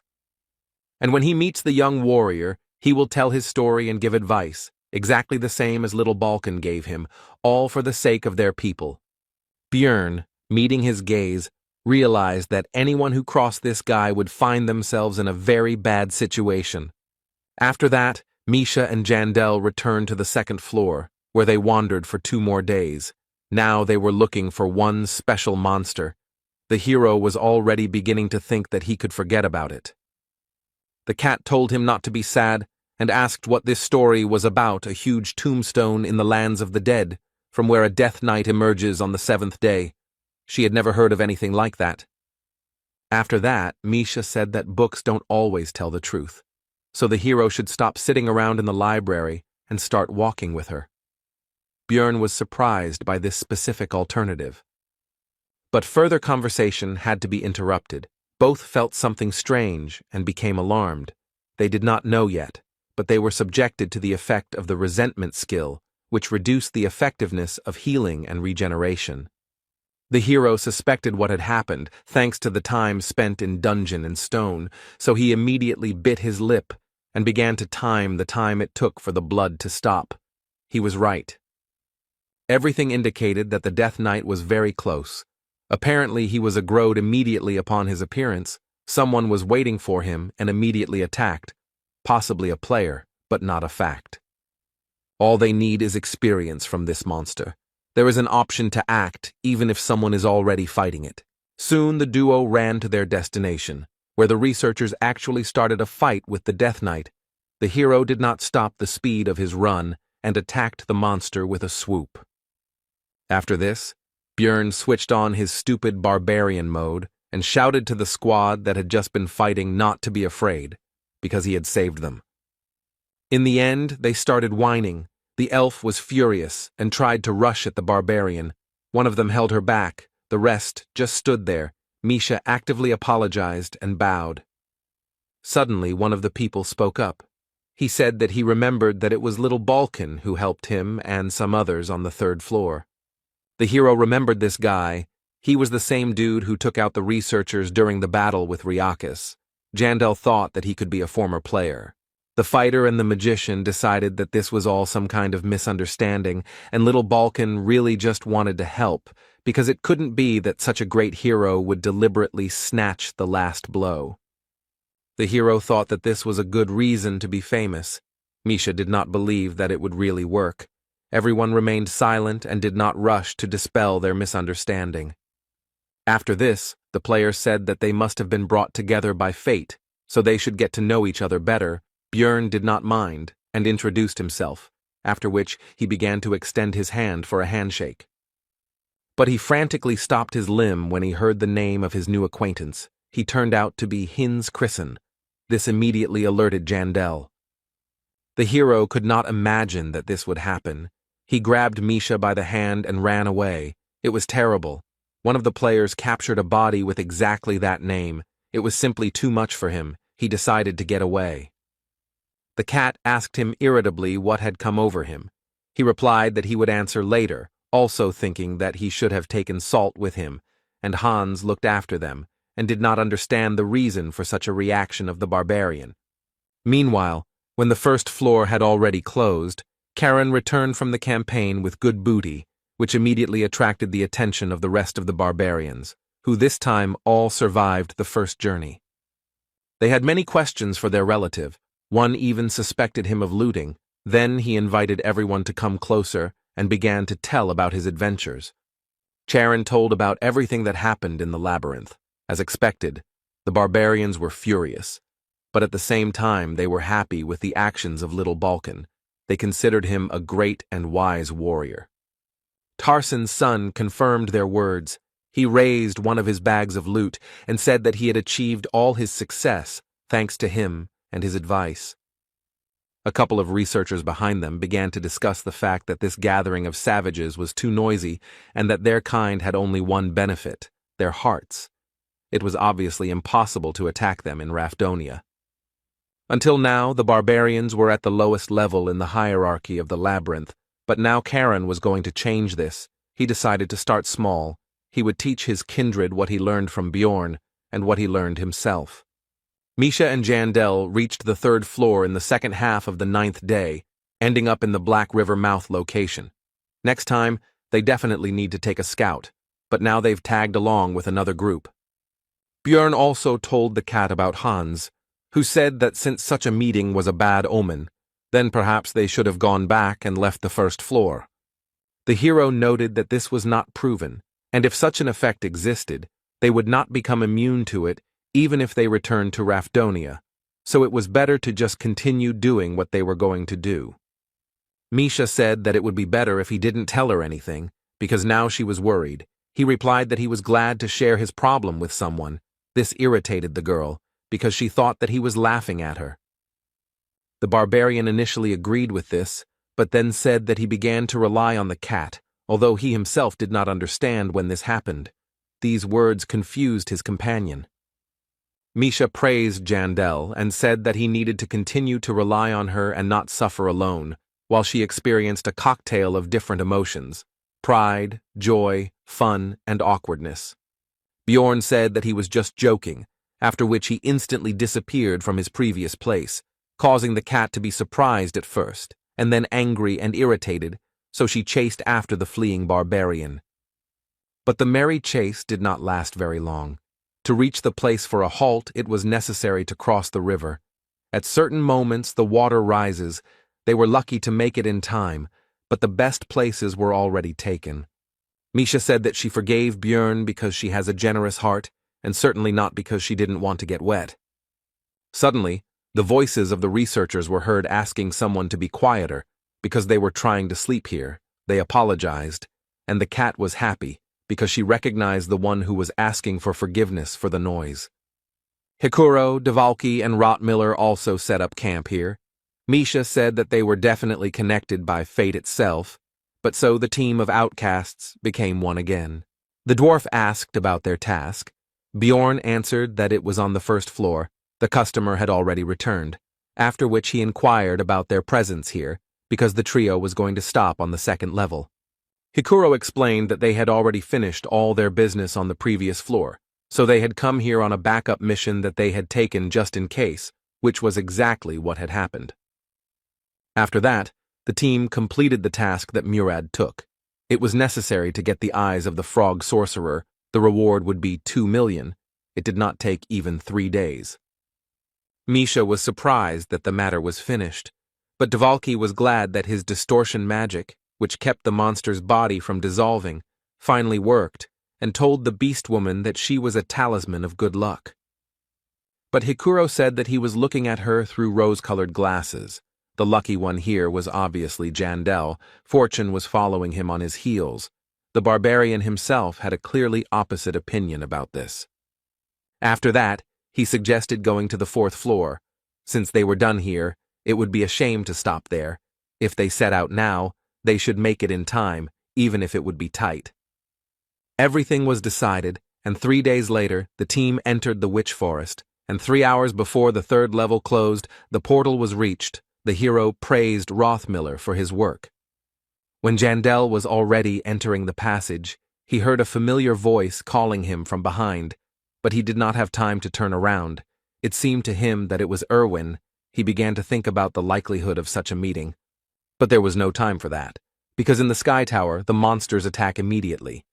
And when he meets the young warrior, he will tell his story and give advice, exactly the same as little Balkan gave him, all for the sake of their people. Björn, meeting his gaze, realized that anyone who crossed this guy would find themselves in a very bad situation. After that, Misha and Jandel returned to the second floor, where they wandered for 2 more days. Now they were looking for one special monster. The hero was already beginning to think that he could forget about it. The cat told him not to be sad and asked what this story was about, a huge tombstone in the lands of the dead, from where a death knight emerges on the 7th day. She had never heard of anything like that. After that, Misha said that books don't always tell the truth, so the hero should stop sitting around in the library and start walking with her. Björn was surprised by this specific alternative. But further conversation had to be interrupted. Both felt something strange and became alarmed. They did not know yet, but they were subjected to the effect of the resentment skill, which reduced the effectiveness of healing and regeneration. The hero suspected what had happened, thanks to the time spent in dungeon and stone, so he immediately bit his lip and began to time the time it took for the blood to stop. He was right. Everything indicated that the Death Knight was very close. Apparently he was aggroed immediately upon his appearance. Someone was waiting for him and immediately attacked. Possibly a player, but not a fact. All they need is experience from this monster. There is an option to act, even if someone is already fighting it. Soon the duo ran to their destination, where the researchers actually started a fight with the Death Knight. The hero did not stop the speed of his run and attacked the monster with a swoop. After this, Björn switched on his stupid barbarian mode and shouted to the squad that had just been fighting not to be afraid, because he had saved them. In the end, they started whining. The elf was furious and tried to rush at the barbarian. One of them held her back, the rest just stood there. Misha actively apologized and bowed. Suddenly, one of the people spoke up. He said that he remembered that it was little Balkan who helped him and some others on the 3rd floor. The hero remembered this guy. He was the same dude who took out the researchers during the battle with Riakis. Jandel thought that he could be a former player. The fighter and the magician decided that this was all some kind of misunderstanding, and little Balkan really just wanted to help, because it couldn't be that such a great hero would deliberately snatch the last blow. The hero thought that this was a good reason to be famous. Misha did not believe that it would really work. Everyone remained silent and did not rush to dispel their misunderstanding. After this, the players said that they must have been brought together by fate, so they should get to know each other better. Björn did not mind and introduced himself, after which he began to extend his hand for a handshake. But he frantically stopped his limb when he heard the name of his new acquaintance. He turned out to be Hins Chrisen. This immediately alerted Jandel. The hero could not imagine that this would happen. He grabbed Misha by the hand and ran away. It was terrible. One of the players captured a body with exactly that name. It was simply too much for him. He decided to get away. The cat asked him irritably what had come over him. He replied that he would answer later, also thinking that he should have taken salt with him, and Hans looked after them, and did not understand the reason for such a reaction of the barbarian. Meanwhile, when the first floor had already closed, Karen returned from the campaign with good booty, which immediately attracted the attention of the rest of the barbarians, who this time all survived the first journey. They had many questions for their relative. One even suspected him of looting. Then he invited everyone to come closer and began to tell about his adventures. Charon told about everything that happened in the labyrinth. As expected, the barbarians were furious, but at the same time they were happy with the actions of Little Balkan. They considered him a great and wise warrior. Tarsen's son confirmed their words. He raised one of his bags of loot and said that he had achieved all his success thanks to him and his advice. A couple of researchers behind them began to discuss the fact that this gathering of savages was too noisy and that their kind had only one benefit, their hearts. It was obviously impossible to attack them in Rafdonia. Until now, the barbarians were at the lowest level in the hierarchy of the labyrinth, but now Karen was going to change this. He decided to start small. He would teach his kindred what he learned from Bjorn and what he learned himself. Misha and Jandel reached the 3rd floor in the second half of the 9th day, ending up in the Black River mouth location. Next time, they definitely need to take a scout, but now they've tagged along with another group. Bjorn also told the cat about Hans, who said that since such a meeting was a bad omen, then perhaps they should have gone back and left the 1st floor. The hero noted that this was not proven, and if such an effect existed, they would not become immune to it even if they returned to Rafdonia, so it was better to just continue doing what they were going to do. Misha said that it would be better if he didn't tell her anything, because now she was worried. He replied that he was glad to share his problem with someone. This irritated the girl, because she thought that he was laughing at her. The barbarian initially agreed with this, but then said that he began to rely on the cat, although he himself did not understand when this happened. These words confused his companion. Misha praised Jandel and said that he needed to continue to rely on her and not suffer alone, while she experienced a cocktail of different emotions: pride, joy, fun, and awkwardness. Bjorn said that he was just joking, after which he instantly disappeared from his previous place, causing the cat to be surprised at first, and then angry and irritated, so she chased after the fleeing barbarian. But the merry chase did not last very long. To reach the place for a halt, it was necessary to cross the river. At certain moments, the water rises. They were lucky to make it in time, but the best places were already taken. Misha said that she forgave Bjorn because she has a generous heart, and certainly not because she didn't want to get wet. Suddenly, the voices of the researchers were heard asking someone to be quieter, because they were trying to sleep here. They apologized, and the cat was happy, because she recognized the one who was asking for forgiveness for the noise. Hikuro, Devalki, and Rottmiller also set up camp here. Misha said that they were definitely connected by fate itself, but so the team of outcasts became one again. The dwarf asked about their task. Bjorn answered that it was on the 1st floor. The customer had already returned, after which he inquired about their presence here, because the trio was going to stop on the 2nd level. Hikuro explained that they had already finished all their business on the previous floor, so they had come here on a backup mission that they had taken just in case, which was exactly what had happened. After that, the team completed the task that Murad took. It was necessary to get the eyes of the frog sorcerer. The reward would be 2 million. It did not take even 3 days. Misha was surprised that the matter was finished, but Devalki was glad that his distortion magic, which kept the monster's body from dissolving, finally worked, and told the beast woman that she was a talisman of good luck. But Hikuro said that he was looking at her through rose-colored glasses. The lucky one here was obviously Jandel. Fortune was following him on his heels. The barbarian himself had a clearly opposite opinion about this. After that, he suggested going to the 4th floor. Since they were done here, it would be a shame to stop there. If they set out now, they should make it in time, even if it would be tight. Everything was decided, and 3 days later, the team entered the witch forest, and 3 hours before the third level closed, the portal was reached. The hero praised Rothmiller for his work. When Jandel was already entering the passage, he heard a familiar voice calling him from behind, but he did not have time to turn around. It seemed to him that it was Erwin. He began to think about the likelihood of such a meeting. But there was no time for that, because in the Sky Tower, the monsters attack immediately.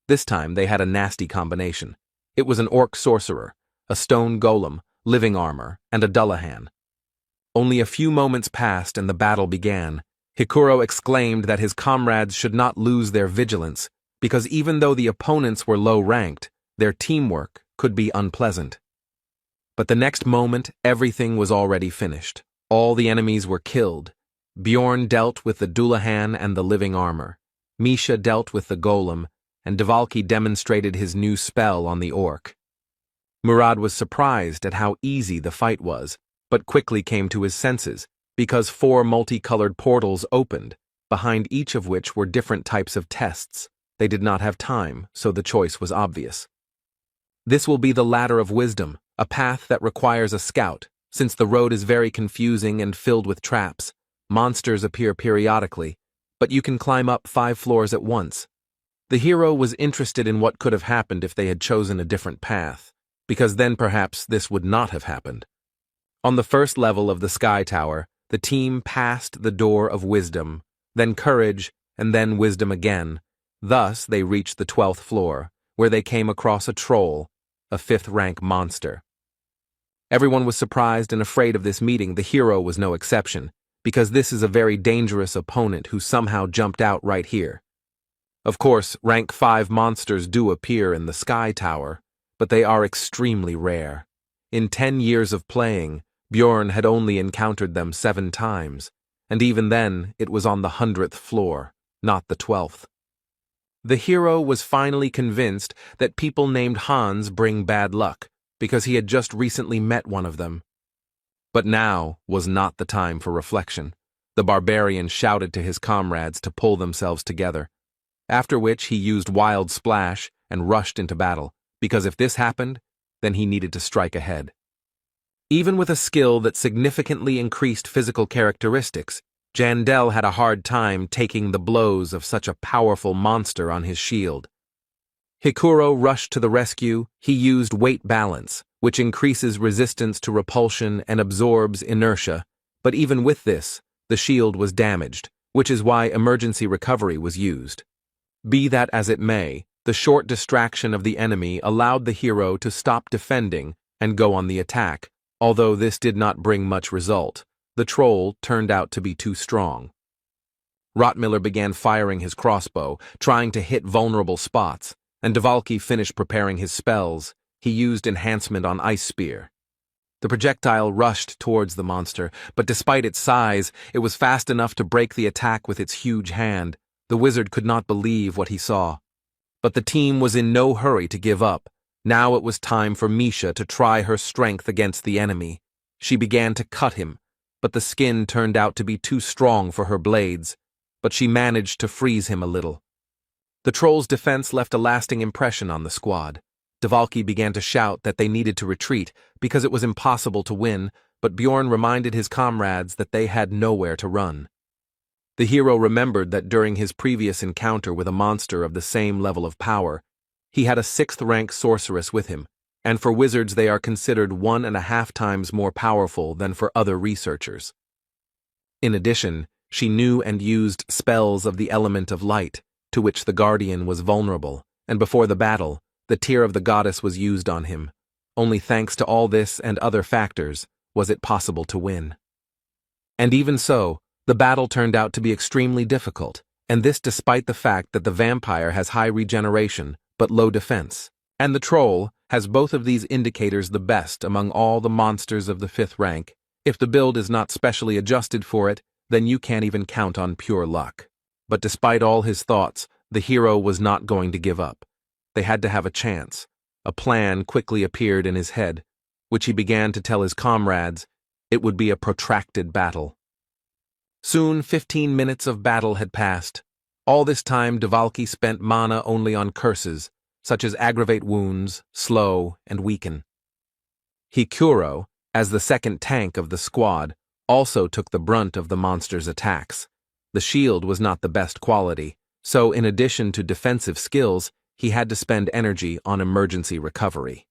This time, they had a nasty combination. It was an orc sorcerer, a stone golem, living armor, and a Dullahan. Only a few moments passed and the battle began. Hikuro exclaimed that his comrades should not lose their vigilance, because even though the opponents were low-ranked, their teamwork could be unpleasant. But the next moment, everything was already finished. All the enemies were killed. Bjorn dealt with the Dullahan and the living armor. Misha dealt with the golem, and Dvalki demonstrated his new spell on the orc. Murad was surprised at how easy the fight was, but quickly came to his senses, because 4 multicolored portals opened, behind each of which were different types of tests. They did not have time, so the choice was obvious. This will be the Ladder of Wisdom, a path that requires a scout, since the road is very confusing and filled with traps. Monsters appear periodically, but you can climb up 5 floors at once. The hero was interested in what could have happened if they had chosen a different path, because then perhaps this would not have happened. On the first level of the Sky Tower, the team passed the Door of Wisdom, then Courage, and then Wisdom again. Thus, they reached the 12th floor, where they came across a troll, a 5th-rank monster. Everyone was surprised and afraid of this meeting. The hero was no exception, because this is a very dangerous opponent who somehow jumped out right here. Of course, rank 5 monsters do appear in the Sky Tower, but they are extremely rare. In 10 years of playing, Bjorn had only encountered them 7 times, and even then it was on the 100th floor, not the 12th. The hero was finally convinced that people named Hans bring bad luck, because he had just recently met one of them. But now was not the time for reflection. The barbarian shouted to his comrades to pull themselves together, after which he used Wild Splash and rushed into battle, because if this happened, then he needed to strike ahead. Even with a skill that significantly increased physical characteristics, Jandel had a hard time taking the blows of such a powerful monster on his shield. Hikuro rushed to the rescue. He used weight balance, which increases resistance to repulsion and absorbs inertia, but even with this, the shield was damaged, which is why emergency recovery was used. Be that as it may, the short distraction of the enemy allowed the hero to stop defending and go on the attack. Although this did not bring much result, the troll turned out to be too strong. Rottmiller began firing his crossbow, trying to hit vulnerable spots, and Dvalki finished preparing his spells. He used enhancement on Ice Spear. The projectile rushed towards the monster, but despite its size, it was fast enough to break the attack with its huge hand. The wizard could not believe what he saw. But the team was in no hurry to give up. Now it was time for Misha to try her strength against the enemy. She began to cut him, but the skin turned out to be too strong for her blades, but she managed to freeze him a little. The troll's defense left a lasting impression on the squad. Dvalki began to shout that they needed to retreat because it was impossible to win, but Bjorn reminded his comrades that they had nowhere to run. The hero remembered that during his previous encounter with a monster of the same level of power, he had a 6th-rank sorceress with him, and for wizards they are considered 1.5 times more powerful than for other researchers. In addition, she knew and used spells of the element of light, to which the Guardian was vulnerable, and before the battle, the Tear of the Goddess was used on him. Only thanks to all this and other factors was it possible to win. And even so, the battle turned out to be extremely difficult, and this despite the fact that the vampire has high regeneration, but low defense, and the troll has both of these indicators the best among all the monsters of the 5th rank. If the build is not specially adjusted for it, then you can't even count on pure luck. But despite all his thoughts, the hero was not going to give up. They had to have a chance. A plan quickly appeared in his head, which he began to tell his comrades. It would be a protracted battle. Soon 15 minutes of battle had passed. All this time Dvalki spent mana only on curses, such as aggravate wounds, slow, and weaken. Hikuro, as the second tank of the squad, also took the brunt of the monster's attacks. The shield was not the best quality, so in addition to defensive skills, he had to spend energy on emergency recovery.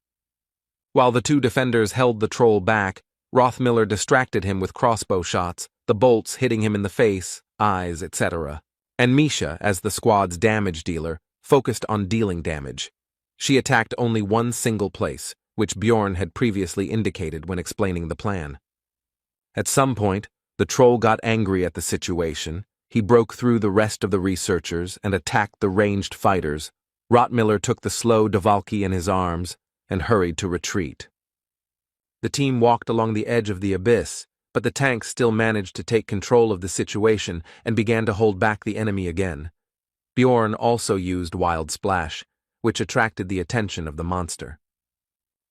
While the two defenders held the troll back, Rothmiller distracted him with crossbow shots, the bolts hitting him in the face, eyes, etc. And Misha, as the squad's damage dealer, focused on dealing damage. She attacked only one single place, which Bjorn had previously indicated when explaining the plan. At some point, the troll got angry at the situation. He broke through the rest of the researchers and attacked the ranged fighters. Rothmiller took the slow Dvalki in his arms and hurried to retreat. The team walked along the edge of the abyss, but the tanks still managed to take control of the situation and began to hold back the enemy again. Bjorn also used Wild Splash, which attracted the attention of the monster.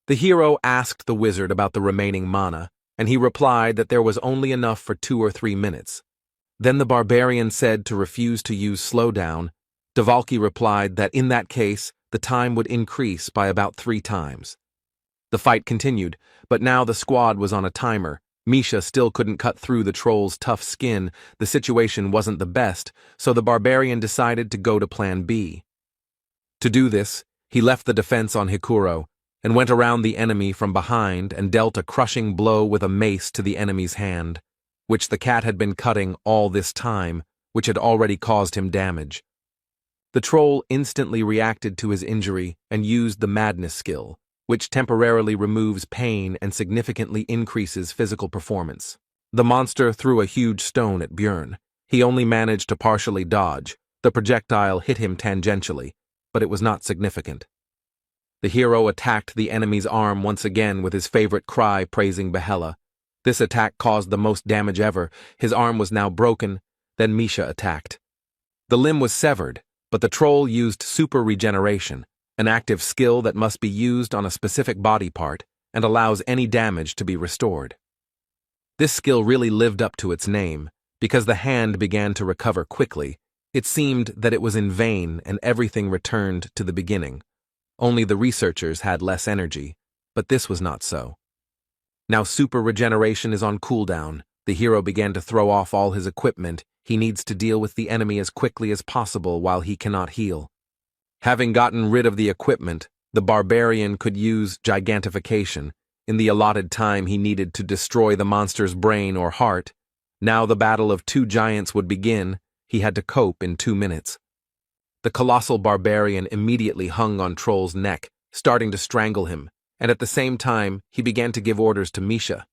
The hero asked the wizard about the remaining mana, and he replied that there was only enough for 2 or 3 minutes. Then the barbarian said to refuse to use slowdown. Dvalki replied that in that case, the time would increase by about 3 times. The fight continued, but now the squad was on a timer. Misha still couldn't cut through the troll's tough skin. The situation wasn't the best, so the barbarian decided to go to Plan B. To do this, he left the defense on Hikuro and went around the enemy from behind and dealt a crushing blow with a mace to the enemy's hand, which the cat had been cutting all this time, which had already caused him damage. The troll instantly reacted to his injury and used the madness skill, which temporarily removes pain and significantly increases physical performance. The monster threw a huge stone at Bjorn. He only managed to partially dodge. The projectile hit him tangentially, but it was not significant. The hero attacked the enemy's arm once again with his favorite cry praising Yahello. This attack caused the most damage ever. His arm was now broken. Then Misha attacked. The limb was severed, but the troll used super regeneration, an active skill that must be used on a specific body part and allows any damage to be restored. This skill really lived up to its name. Because the hand began to recover quickly, it seemed that it was in vain and everything returned to the beginning. Only the researchers had less energy, but this was not so. Now super regeneration is on cooldown. The hero began to throw off all his equipment. He needs to deal with the enemy as quickly as possible while he cannot heal. Having gotten rid of the equipment, the barbarian could use gigantification. In the allotted time he needed to destroy the monster's brain or heart. Now the battle of 2 giants would begin. He had to cope in 2 minutes. The colossal barbarian immediately hung on Troll's neck, starting to strangle him, and at the same time he began to give orders to Misha.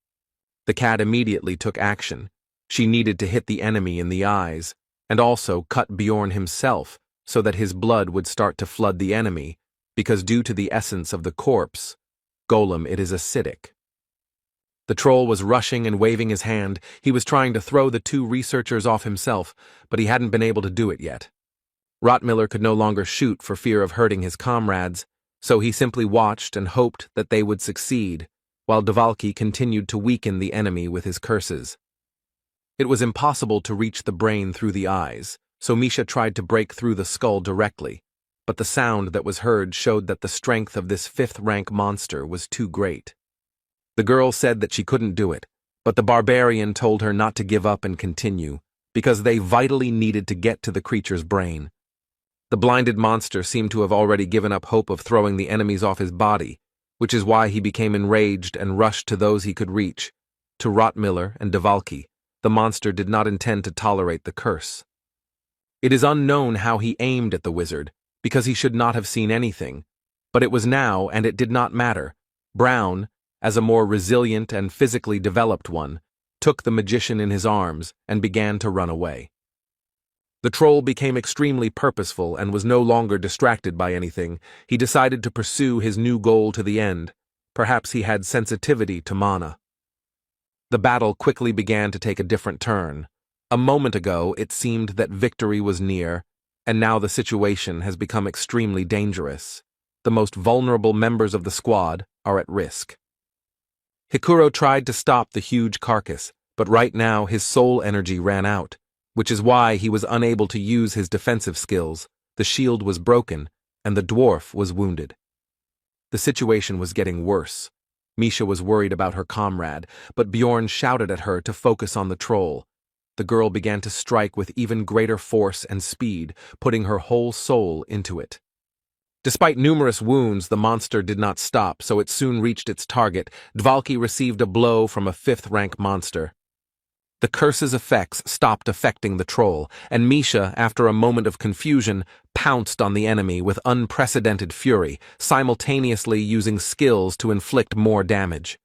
The cat immediately took action. She needed to hit the enemy in the eyes, and also cut Bjorn himself so that his blood would start to flood the enemy, because due to the essence of the corpse, golem, it is acidic. The troll was rushing and waving his hand. He was trying to throw the 2 researchers off himself, but he hadn't been able to do it yet. Rothmiller could no longer shoot for fear of hurting his comrades, so he simply watched and hoped that they would succeed, while Dvalki continued to weaken the enemy with his curses. It was impossible to reach the brain through the eyes, so Misha tried to break through the skull directly, but the sound that was heard showed that the strength of this 5th-rank monster was too great. The girl said that she couldn't do it, but the barbarian told her not to give up and continue, because they vitally needed to get to the creature's brain. The blinded monster seemed to have already given up hope of throwing the enemies off his body, which is why he became enraged and rushed to those he could reach. To Rothmiller and Dvalki, the monster did not intend to tolerate the curse. It is unknown how he aimed at the wizard, because he should not have seen anything, but it was now and it did not matter. Brown, as a more resilient and physically developed one, took the magician in his arms and began to run away. The troll became extremely purposeful and was no longer distracted by anything. He decided to pursue his new goal to the end. Perhaps he had sensitivity to mana. The battle quickly began to take a different turn. A moment ago, it seemed that victory was near, and now the situation has become extremely dangerous. The most vulnerable members of the squad are at risk. Hikuro tried to stop the huge carcass, but right now his soul energy ran out, which is why he was unable to use his defensive skills. The shield was broken, and the dwarf was wounded. The situation was getting worse. Misha was worried about her comrade, but Bjorn shouted at her to focus on the troll. The girl began to strike with even greater force and speed, putting her whole soul into it. Despite numerous wounds, the monster did not stop, so it soon reached its target. Dvalki received a blow from a 5th-rank monster. The curse's effects stopped affecting the troll, and Misha, after a moment of confusion, pounced on the enemy with unprecedented fury, simultaneously using skills to inflict more damage.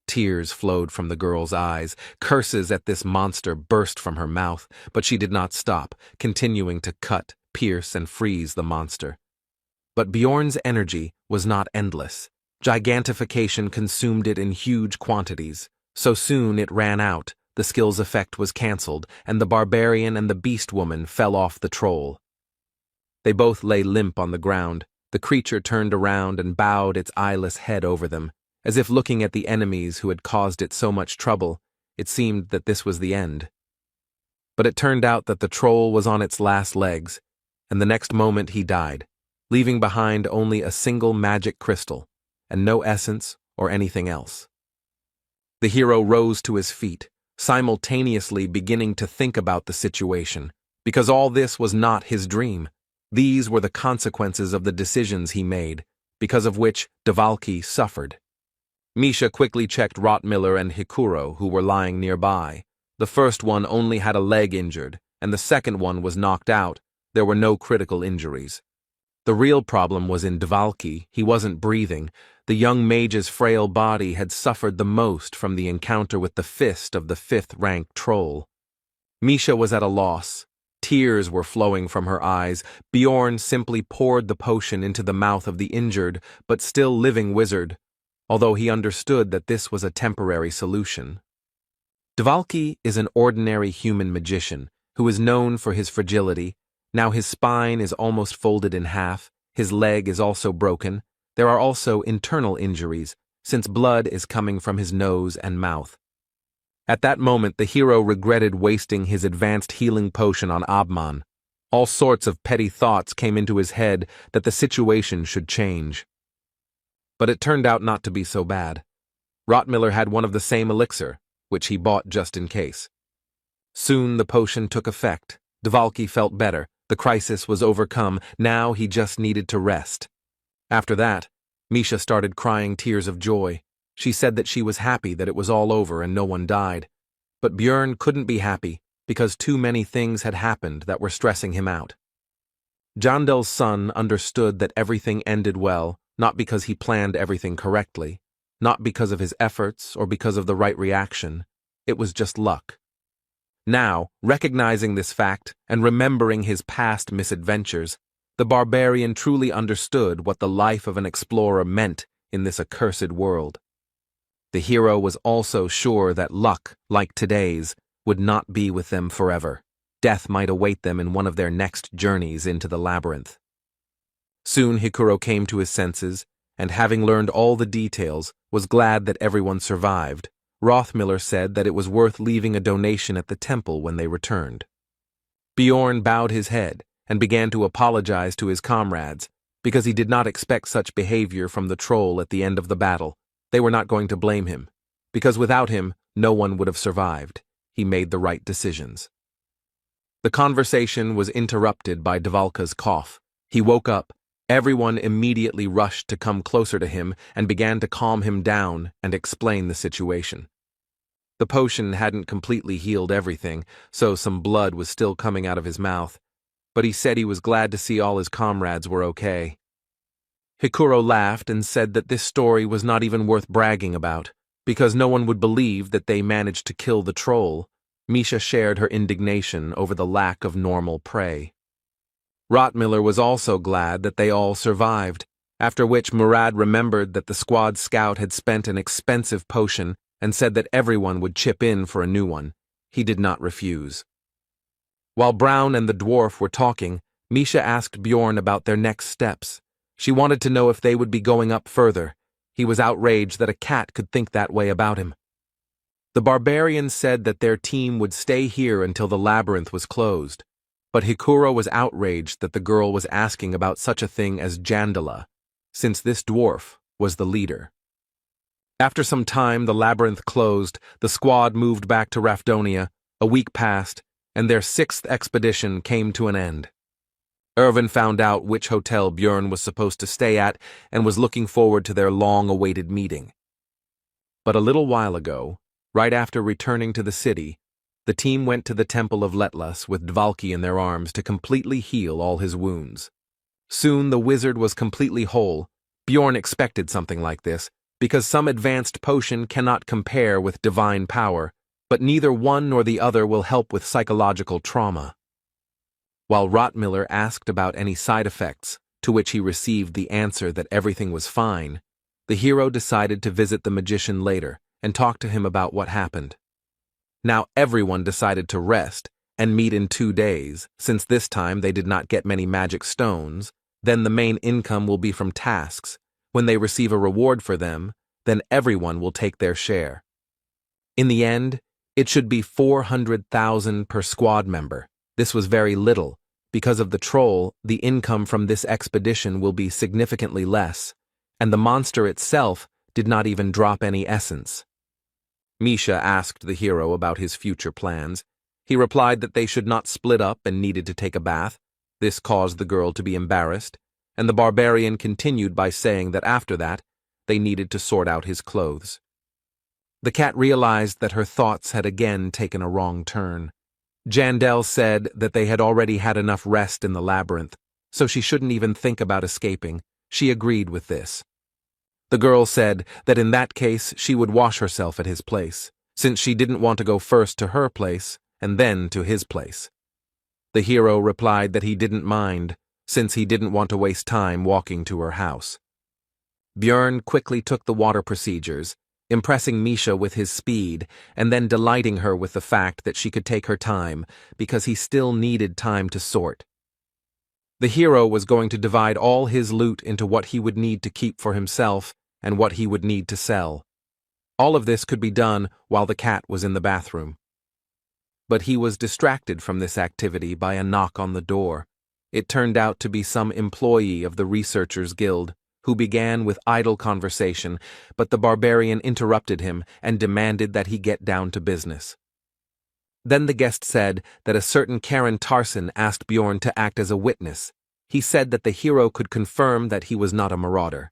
Tears flowed from the girl's eyes. Curses at this monster burst from her mouth, but she did not stop, continuing to cut, pierce, and freeze the monster. But Bjorn's energy was not endless. Gigantification consumed it in huge quantities. So soon it ran out, the skill's effect was cancelled, and the barbarian and the beast woman fell off the troll. They both lay limp on the ground. The creature turned around and bowed its eyeless head over them, as if looking at the enemies who had caused it so much trouble. It seemed that this was the end. But it turned out that the troll was on its last legs, and the next moment he died, leaving behind only a single magic crystal, and no essence or anything else. The hero rose to his feet, simultaneously beginning to think about the situation, because all this was not his dream. These were the consequences of the decisions he made, because of which Dvalki suffered. Misha quickly checked Rottmiller and Hikuro, who were lying nearby. The first one only had a leg injured, and the second one was knocked out. There were no critical injuries. The real problem was in Dvalki. He wasn't breathing. The young mage's frail body had suffered the most from the encounter with the fist of the 5th-rank troll. Misha was at a loss. Tears were flowing from her eyes. Bjorn simply poured the potion into the mouth of the injured but still living wizard, although he understood that this was a temporary solution. Dvalki is an ordinary human magician who is known for his fragility. Now his spine is almost folded in half, his leg is also broken. There are also internal injuries, since blood is coming from his nose and mouth. At that moment, the hero regretted wasting his advanced healing potion on Abman. All sorts of petty thoughts came into his head that the situation should change. But it turned out not to be so bad. Rottmiller had one of the same elixir, which he bought just in case. Soon the potion took effect. Dvalki felt better. The crisis was overcome. Now he just needed to rest. After that, Misha started crying tears of joy. She said that she was happy that it was all over and no one died. But Bjorn couldn't be happy because too many things had happened that were stressing him out. Jandel's son understood that everything ended well, not because he planned everything correctly, not because of his efforts or because of the right reaction. It was just luck. Now, recognizing this fact and remembering his past misadventures, the barbarian truly understood what the life of an explorer meant in this accursed world. The hero was also sure that luck, like today's, would not be with them forever. Death might await them in one of their next journeys into the labyrinth. Soon Hikuro came to his senses, and having learned all the details, was glad that everyone survived. Rothmiller said that it was worth leaving a donation at the temple when they returned. Bjorn bowed his head and began to apologize to his comrades, because he did not expect such behavior from the troll at the end of the battle. They were not going to blame him, because without him, no one would have survived. He made the right decisions. The conversation was interrupted by Dvalka's cough. He woke up. Everyone immediately rushed to come closer to him and began to calm him down and explain the situation. The potion hadn't completely healed everything, so some blood was still coming out of his mouth, but he said he was glad to see all his comrades were okay. Hikuro laughed and said that this story was not even worth bragging about, because no one would believe that they managed to kill the troll. Misha shared her indignation over the lack of normal prey. Rottmiller was also glad that they all survived, after which Murad remembered that the squad scout had spent an expensive potion and said that everyone would chip in for a new one. He did not refuse. While Brown and the dwarf were talking, Misha asked Bjorn about their next steps. She wanted to know if they would be going up further. He was outraged that a cat could think that way about him. The barbarian said that their team would stay here until the labyrinth was closed, But Hikuro was outraged that the girl was asking about such a thing as Jandala, since this dwarf was the leader. After some time, the labyrinth closed, the squad moved back to Rafdonia, a week passed, and their 6th expedition came to an end. Irvin found out which hotel Björn was supposed to stay at and was looking forward to their long-awaited meeting. But a little while ago, right after returning to the city, the team went to the Temple of Letlas with Dvalki in their arms to completely heal all his wounds. Soon the wizard was completely whole. Björn expected something like this, because some advanced potion cannot compare with divine power, but neither one nor the other will help with psychological trauma. While Rottmiller asked about any side effects, to which he received the answer that everything was fine, the hero decided to visit the magician later and talk to him about what happened. Now everyone decided to rest and meet in 2 days, since this time they did not get many magic stones. Then the main income will be from tasks. When they receive a reward for them, then everyone will take their share. In the end, it should be 400,000 per squad member. This was very little. Because of the troll, the income from this expedition will be significantly less, and the monster itself did not even drop any essence. Misha asked the hero about his future plans. He replied that they should not split up and needed to take a bath. This caused the girl to be embarrassed, and the barbarian continued by saying that after that, they needed to sort out his clothes. The cat realized that her thoughts had again taken a wrong turn. Jandel said that they had already had enough rest in the labyrinth, so she shouldn't even think about escaping. She agreed with this. The girl said that in that case she would wash herself at his place, since she didn't want to go first to her place and then to his place. The hero replied that he didn't mind, since he didn't want to waste time walking to her house. Björn quickly took the water procedures, impressing Misha with his speed and then delighting her with the fact that she could take her time because he still needed time to sort. The hero was going to divide all his loot into what he would need to keep for himself and what he would need to sell. All of this could be done while the cat was in the bathroom. But he was distracted from this activity by a knock on the door. It turned out to be some employee of the Researchers Guild, who began with idle conversation, but the barbarian interrupted him and demanded that he get down to business. Then the guest said that a certain Karen Tarson asked Björn to act as a witness. He said that the hero could confirm that he was not a marauder.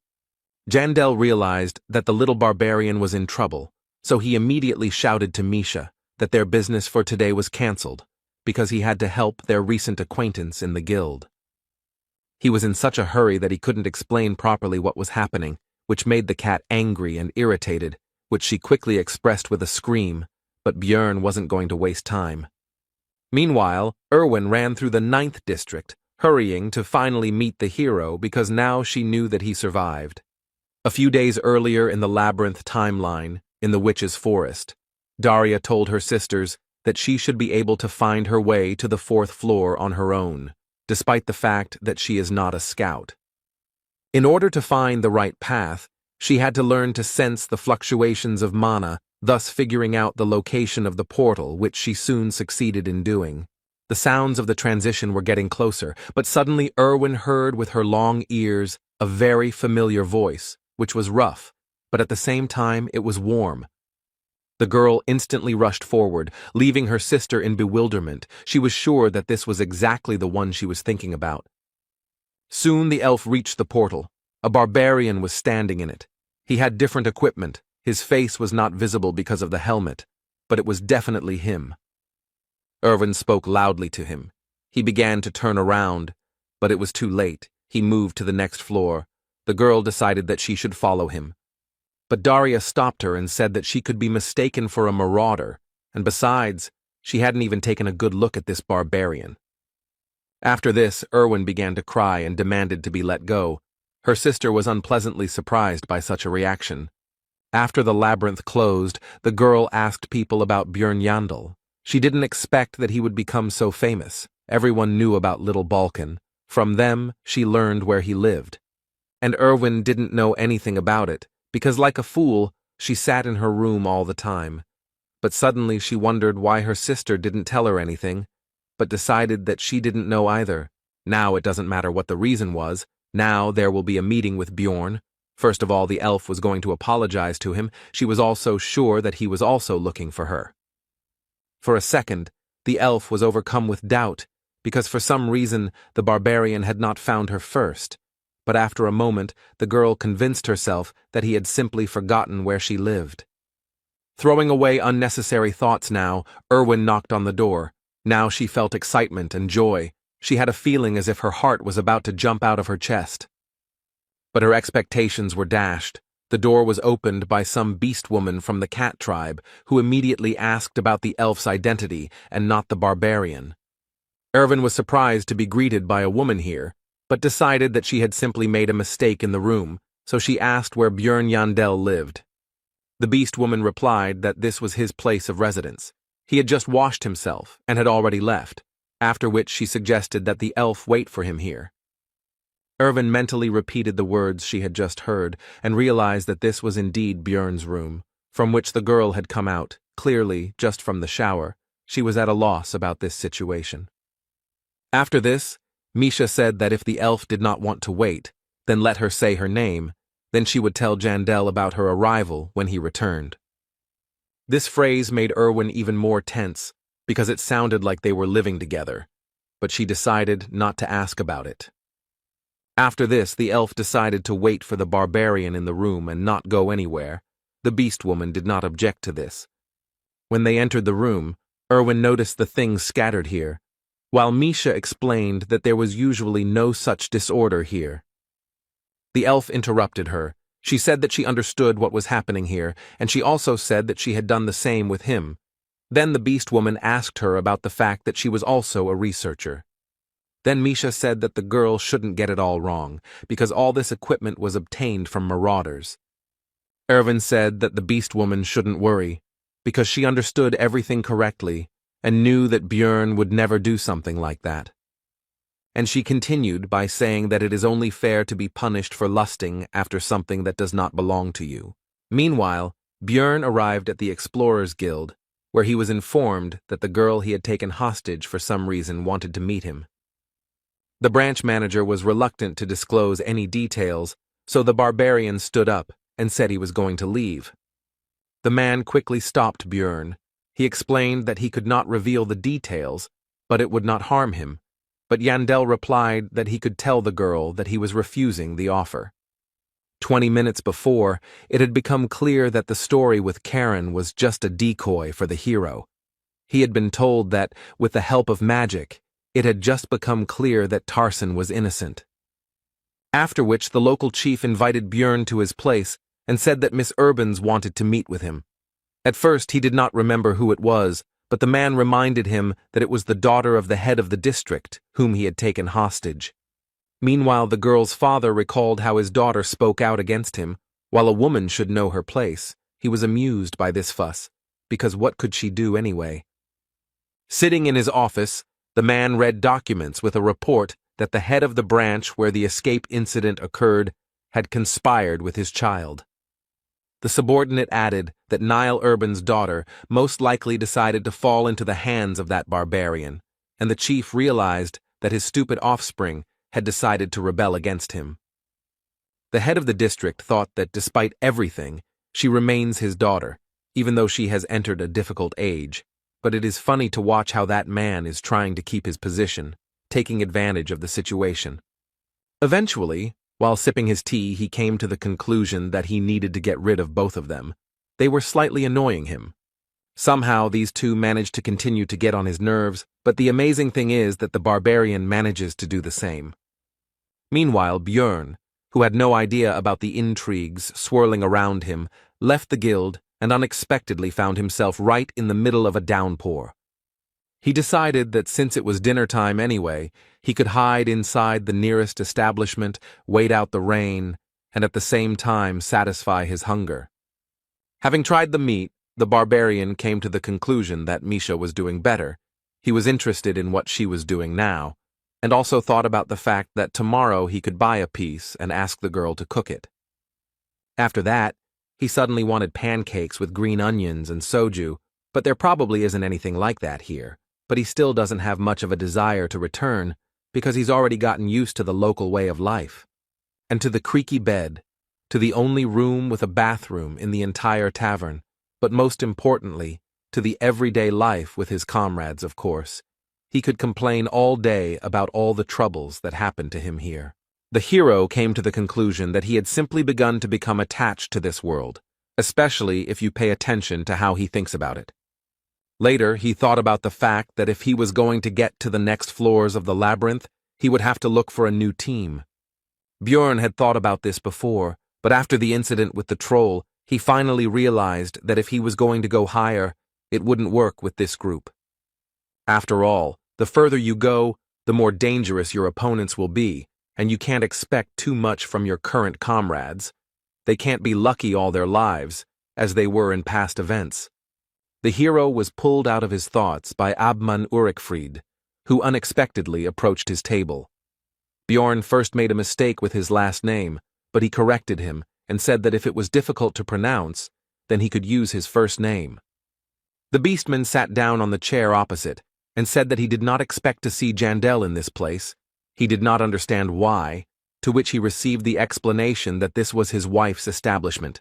Jandel realized that the little barbarian was in trouble, so he immediately shouted to Misha that their business for today was cancelled, because he had to help their recent acquaintance in the guild. He was in such a hurry that he couldn't explain properly what was happening, which made the cat angry and irritated, which she quickly expressed with a scream, but Björn wasn't going to waste time. Meanwhile, Erwin ran through the 9th district, hurrying to finally meet the hero because now she knew that he survived. A few days earlier in the labyrinth timeline, in the witch's forest, Daria told her sisters that she should be able to find her way to the 4th floor on her own, despite the fact that she is not a scout. In order to find the right path, she had to learn to sense the fluctuations of mana, thus figuring out the location of the portal, which she soon succeeded in doing. The sounds of the transition were getting closer, but suddenly Erwin heard with her long ears a very familiar voice, which was rough, but at the same time it was warm. The girl instantly rushed forward, leaving her sister in bewilderment. She was sure that this was exactly the one she was thinking about. Soon the elf reached the portal. A barbarian was standing in it. He had different equipment. His face was not visible because of the helmet, but it was definitely him. Erwin spoke loudly to him. He began to turn around, but it was too late. He moved to the next floor. The girl decided that she should follow him. But Daria stopped her and said that she could be mistaken for a marauder, and besides, she hadn't even taken a good look at this barbarian. After this, Erwin began to cry and demanded to be let go. Her sister was unpleasantly surprised by such a reaction. After the labyrinth closed, the girl asked people about Björn Yandel. She didn't expect that he would become so famous. Everyone knew about Little Balkan. From them, she learned where he lived. And Erwin didn't know anything about it, because like a fool, she sat in her room all the time. But suddenly she wondered why her sister didn't tell her anything, but decided that she didn't know either. Now it doesn't matter what the reason was. Now there will be a meeting with Bjorn. First of all, the elf was going to apologize to him. She was also sure that he was also looking for her. For a second, the elf was overcome with doubt, because for some reason the barbarian had not found her first. But after a moment, the girl convinced herself that he had simply forgotten where she lived. Throwing away unnecessary thoughts now, Erwin knocked on the door. Now she felt excitement and joy. She had a feeling as if her heart was about to jump out of her chest. But her expectations were dashed. The door was opened by some beast woman from the cat tribe, who immediately asked about the elf's identity and not the barbarian. Erwin was surprised to be greeted by a woman here, but decided that she had simply made a mistake in the room, so she asked where Björn Yandel lived. The beast woman replied that this was his place of residence. He had just washed himself and had already left, after which she suggested that the elf wait for him here. Erwin mentally repeated the words she had just heard and realized that this was indeed Björn's room, from which the girl had come out, clearly just from the shower. She was at a loss about this situation. After this, Misha said that if the elf did not want to wait, then let her say her name, then she would tell Jandel about her arrival when he returned. This phrase made Erwin even more tense, because it sounded like they were living together, but she decided not to ask about it. After this, the elf decided to wait for the barbarian in the room and not go anywhere. The beast woman did not object to this. When they entered the room, Erwin noticed the things scattered here, while Misha explained that there was usually no such disorder here. The elf interrupted her. She said that she understood what was happening here, and she also said that she had done the same with him. Then the beast woman asked her about the fact that she was also a researcher. Then Misha said that the girl shouldn't get it all wrong, because all this equipment was obtained from marauders. Erwin said that the beast woman shouldn't worry, because she understood everything correctly and knew that Björn would never do something like that. And she continued by saying that it is only fair to be punished for lusting after something that does not belong to you. Meanwhile, Björn arrived at the Explorers Guild, where he was informed that the girl he had taken hostage for some reason wanted to meet him. The branch manager was reluctant to disclose any details, so the barbarian stood up and said he was going to leave. The man quickly stopped Björn. He explained that he could not reveal the details, but it would not harm him. But Yandel replied that he could tell the girl that he was refusing the offer. 20 minutes before, it had become clear that the story with Karen was just a decoy for the hero. He had been told that, with the help of magic, it had just become clear that Tarsen was innocent. After which the local chief invited Björn to his place and said that Miss Urbans wanted to meet with him. At first he did not remember who it was, but the man reminded him that it was the daughter of the head of the district, whom he had taken hostage. Meanwhile, the girl's father recalled how his daughter spoke out against him, while a woman should know her place. He was amused by this fuss, because what could she do anyway? Sitting in his office, the man read documents with a report that the head of the branch where the escape incident occurred had conspired with his child. The subordinate added that Niall Urban's daughter most likely decided to fall into the hands of that barbarian, and the chief realized that his stupid offspring had decided to rebel against him. The head of the district thought that despite everything, she remains his daughter, even though she has entered a difficult age. But it is funny to watch how that man is trying to keep his position, taking advantage of the situation. Eventually, while sipping his tea, he came to the conclusion that he needed to get rid of both of them. They were slightly annoying him. Somehow these two managed to continue to get on his nerves, but the amazing thing is that the barbarian manages to do the same. Meanwhile, Björn, who had no idea about the intrigues swirling around him, left the guild and unexpectedly found himself right in the middle of a downpour. He decided that since it was dinner time anyway, he could hide inside the nearest establishment, wait out the rain, and at the same time satisfy his hunger. Having tried the meat, the barbarian came to the conclusion that Misha was doing better. He was interested in what she was doing now, and also thought about the fact that tomorrow he could buy a piece and ask the girl to cook it. After that, he suddenly wanted pancakes with green onions and soju, but there probably isn't anything like that here. but he still doesn't have much of a desire to return because he's already gotten used to the local way of life. And to the creaky bed, to the only room with a bathroom in the entire tavern, but most importantly, to the everyday life with his comrades, of course. He could complain all day about all the troubles that happened to him here. The hero came to the conclusion that he had simply begun to become attached to this world, especially if you pay attention to how he thinks about it. Later, he thought about the fact that if he was going to get to the next floors of the labyrinth, he would have to look for a new team. Bjorn had thought about this before, but after the incident with the troll, he finally realized that if he was going to go higher, it wouldn't work with this group. After all, the further you go, the more dangerous your opponents will be, and you can't expect too much from your current comrades. They can't be lucky all their lives, as they were in past events. The hero was pulled out of his thoughts by Abman Urikfried, who unexpectedly approached his table. Bjorn first made a mistake with his last name, but he corrected him and said that if it was difficult to pronounce, then he could use his first name. The beastman sat down on the chair opposite and said that he did not expect to see Jandel in this place. He did not understand why, to which he received the explanation that this was his wife's establishment.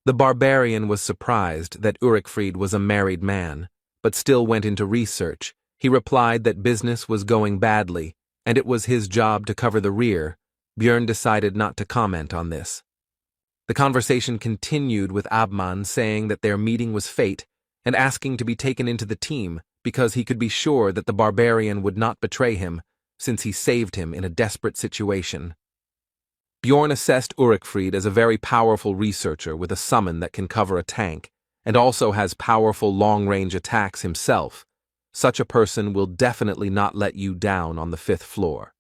The barbarian was surprised that Urikfried was a married man, but still went into research. He replied that business was going badly, and it was his job to cover the rear. Bjorn decided not to comment on this. The conversation continued with Abman saying that their meeting was fate and asking to be taken into the team because he could be sure that the barbarian would not betray him since he saved him in a desperate situation. Bjorn assessed Urikfried as a very powerful researcher with a summon that can cover a tank and also has powerful long-range attacks himself. Such a person will definitely not let you down on the 5th floor.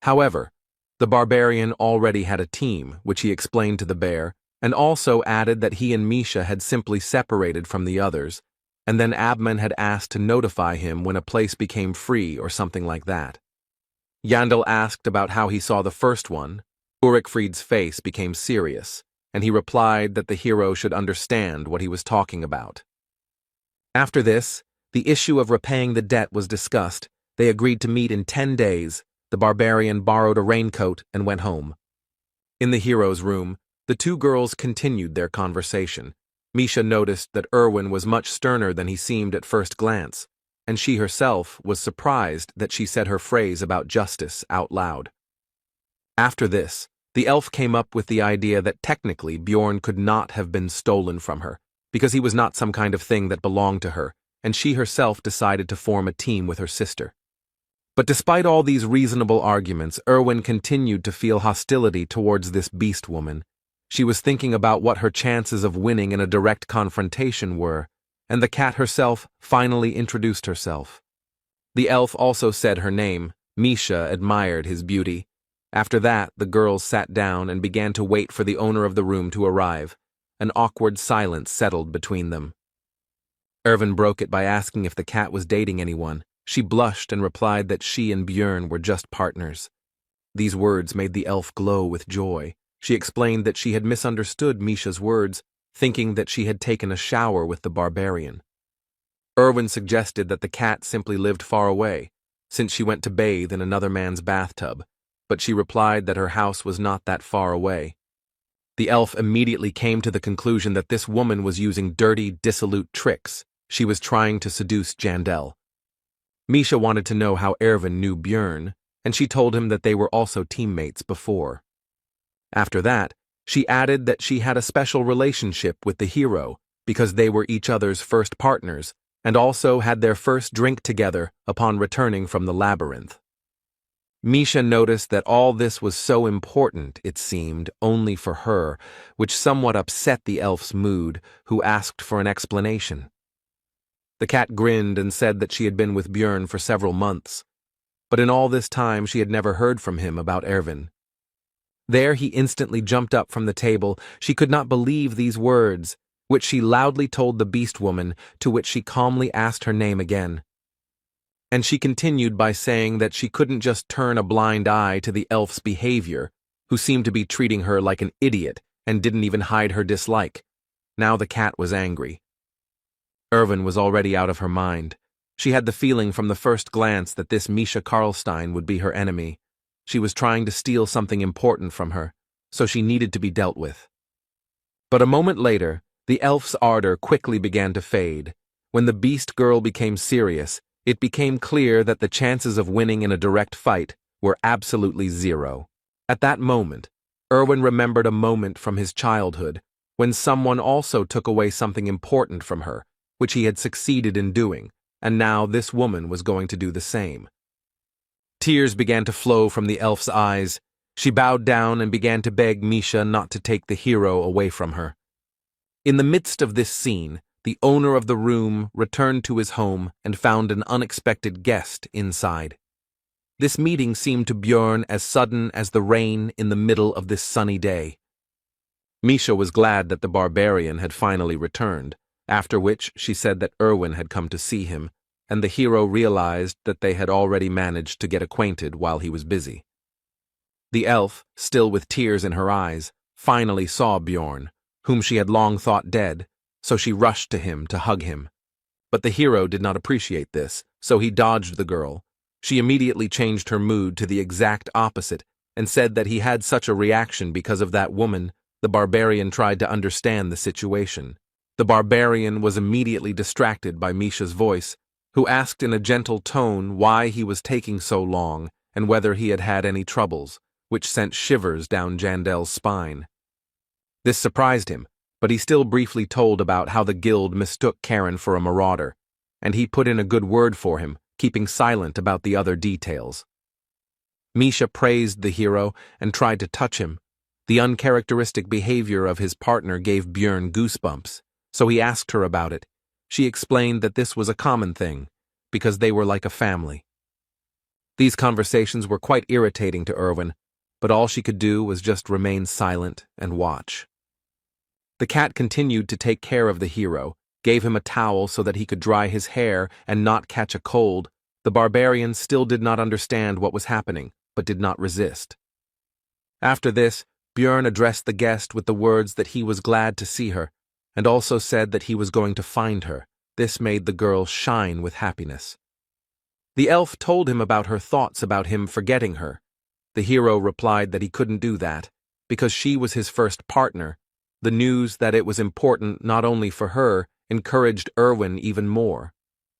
However, the barbarian already had a team, which he explained to the bear, and also added that he and Misha had simply separated from the others, and then Abman had asked to notify him when a place became free or something like that. Yandel asked about how he saw the first one. Urikfried's face became serious, and he replied that the hero should understand what he was talking about. After this, the issue of repaying the debt was discussed. They agreed to meet in 10 days. The barbarian borrowed a raincoat and went home. In the hero's room, the two girls continued their conversation. Misha noticed that Erwin was much sterner than he seemed at first glance, and she herself was surprised that she said her phrase about justice out loud. After this, the elf came up with the idea that technically Bjorn could not have been stolen from her, because he was not some kind of thing that belonged to her, and she herself decided to form a team with her sister. But despite all these reasonable arguments, Erwin continued to feel hostility towards this beast woman. She was thinking about what her chances of winning in a direct confrontation were, and the cat herself finally introduced herself. The elf also said her name. Misha admired his beauty. After that, the girls sat down and began to wait for the owner of the room to arrive. An awkward silence settled between them. Erwin broke it by asking if the cat was dating anyone. She blushed and replied that she and Bjorn were just partners. These words made the elf glow with joy. She explained that she had misunderstood Misha's words, thinking that she had taken a shower with the barbarian. Erwin suggested that the cat simply lived far away, since she went to bathe in another man's bathtub, but she replied that her house was not that far away. The elf immediately came to the conclusion that this woman was using dirty, dissolute tricks. She was trying to seduce Jandel. Misha wanted to know how Erwin knew Bjorn, and she told him that they were also teammates before. After that, she added that she had a special relationship with the hero because they were each other's first partners and also had their first drink together upon returning from the labyrinth. Misha noticed that all this was so important, it seemed, only for her, which somewhat upset the elf's mood, who asked for an explanation. The cat grinned and said that she had been with Bjorn for several months, but in all this time she had never heard from him about Erwin. There he instantly jumped up from the table. She could not believe these words, which she loudly told the beast woman, to which she calmly asked her name again. And she continued by saying that she couldn't just turn a blind eye to the elf's behavior, who seemed to be treating her like an idiot and didn't even hide her dislike. Now the cat was angry. Erwin was already out of her mind. She had the feeling from the first glance that this Misha Karlstein would be her enemy. She was trying to steal something important from her, so she needed to be dealt with. But a moment later, the elf's ardor quickly began to fade. When the beast girl became serious, it became clear that the chances of winning in a direct fight were absolutely zero. At that moment, Erwin remembered a moment from his childhood when someone also took away something important from her, which he had succeeded in doing, and now this woman was going to do the same. Tears began to flow from the elf's eyes. She bowed down and began to beg Misha not to take the hero away from her. In the midst of this scene, the owner of the room returned to his home and found an unexpected guest inside. This meeting seemed to Björn as sudden as the rain in the middle of this sunny day. Misha was glad that the barbarian had finally returned, after which she said that Erwin had come to see him, and the hero realized that they had already managed to get acquainted while he was busy. The elf, still with tears in her eyes, finally saw Björn, whom she had long thought dead, so she rushed to him to hug him. But the hero did not appreciate this, so he dodged the girl. She immediately changed her mood to the exact opposite and said that he had such a reaction because of that woman. The barbarian tried to understand the situation. The barbarian was immediately distracted by Misha's voice, who asked in a gentle tone why he was taking so long and whether he had had any troubles, which sent shivers down Jandel's spine. This surprised him, but he still briefly told about how the guild mistook Karen for a marauder, and he put in a good word for him, keeping silent about the other details. Misha praised the hero and tried to touch him. The uncharacteristic behavior of his partner gave Björn goosebumps, so he asked her about it. She explained that this was a common thing, because they were like a family. These conversations were quite irritating to Erwin, but all she could do was just remain silent and watch. The cat continued to take care of the hero, gave him a towel so that he could dry his hair and not catch a cold. The barbarian still did not understand what was happening, but did not resist. After this, Björn addressed the guest with the words that he was glad to see her, and also said that he was going to find her. This made the girl shine with happiness. The elf told him about her thoughts about him forgetting her. The hero replied that he couldn't do that, because she was his first partner. The news that it was important not only for her encouraged Erwin even more.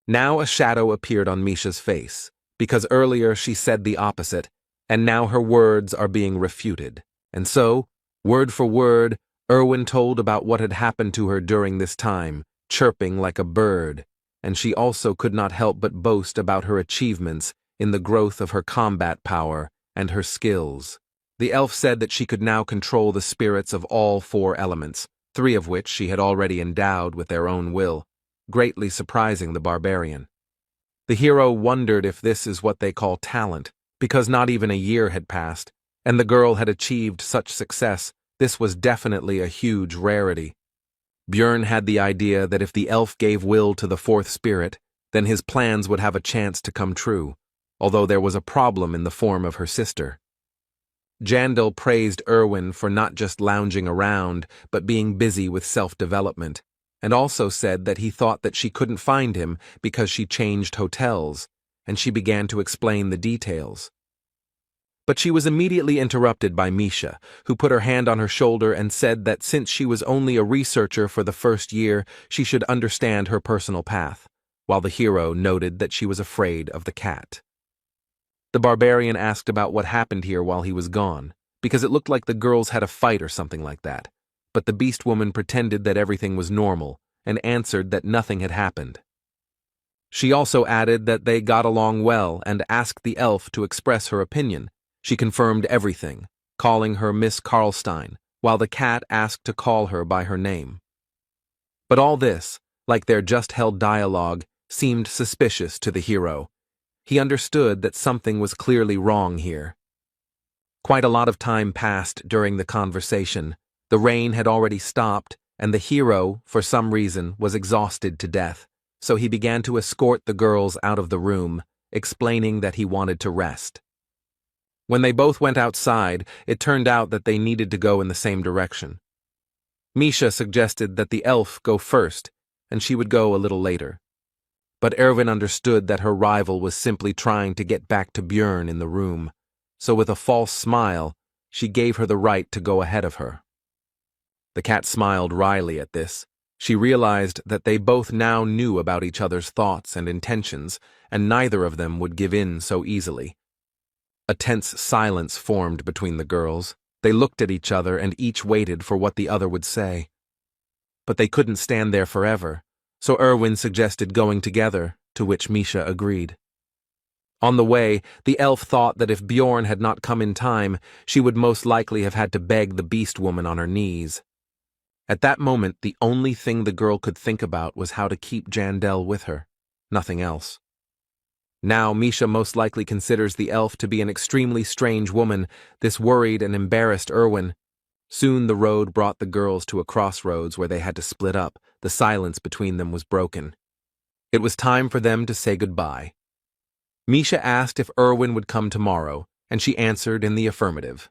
Now a shadow appeared on Misha's face, because earlier she said the opposite, and now her words are being refuted. And so, word for word, Erwin told about what had happened to her during this time, chirping like a bird, and she also could not help but boast about her achievements in the growth of her combat power and her skills. The elf said that she could now control the spirits of all 4 elements, 3 of which she had already endowed with their own will, greatly surprising the barbarian. The hero wondered if this is what they call talent, because not even a year had passed, and the girl had achieved such success. This was definitely a huge rarity. Björn had the idea that if the elf gave will to the 4th spirit, then his plans would have a chance to come true, although there was a problem in the form of her sister. Jandel praised Erwin for not just lounging around, but being busy with self-development, and also said that he thought that she couldn't find him because she changed hotels, and she began to explain the details. But she was immediately interrupted by Misha, who put her hand on her shoulder and said that since she was only a researcher for the first year, she should understand her personal path, while the hero noted that she was afraid of the cat. The barbarian asked about what happened here while he was gone, because it looked like the girls had a fight or something like that, but the beast woman pretended that everything was normal and answered that nothing had happened. She also added that they got along well and asked the elf to express her opinion. She confirmed everything, calling her Miss Karlstein, while the cat asked to call her by her name. But all this, like their just-held dialogue, seemed suspicious to the hero. He understood that something was clearly wrong here. Quite a lot of time passed during the conversation. The rain had already stopped, and the hero, for some reason, was exhausted to death, so he began to escort the girls out of the room, explaining that he wanted to rest. When they both went outside, it turned out that they needed to go in the same direction. Misha suggested that the elf go first, and she would go a little later. But Erwin understood that her rival was simply trying to get back to Björn in the room, so with a false smile, she gave her the right to go ahead of her. The cat smiled wryly at this. She realized that they both now knew about each other's thoughts and intentions, and neither of them would give in so easily. A tense silence formed between the girls. They looked at each other and each waited for what the other would say. But they couldn't stand there forever, so Erwin suggested going together, to which Misha agreed. On the way, the elf thought that if Bjorn had not come in time, she would most likely have had to beg the beast woman on her knees. At that moment, the only thing the girl could think about was how to keep Jandel with her, nothing else. Now Misha most likely considers the elf to be an extremely strange woman, this worried and embarrassed Erwin. Soon the road brought the girls to a crossroads where they had to split up. The silence between them was broken. It was time for them to say goodbye. Misha asked if Erwin would come tomorrow, and she answered in the affirmative.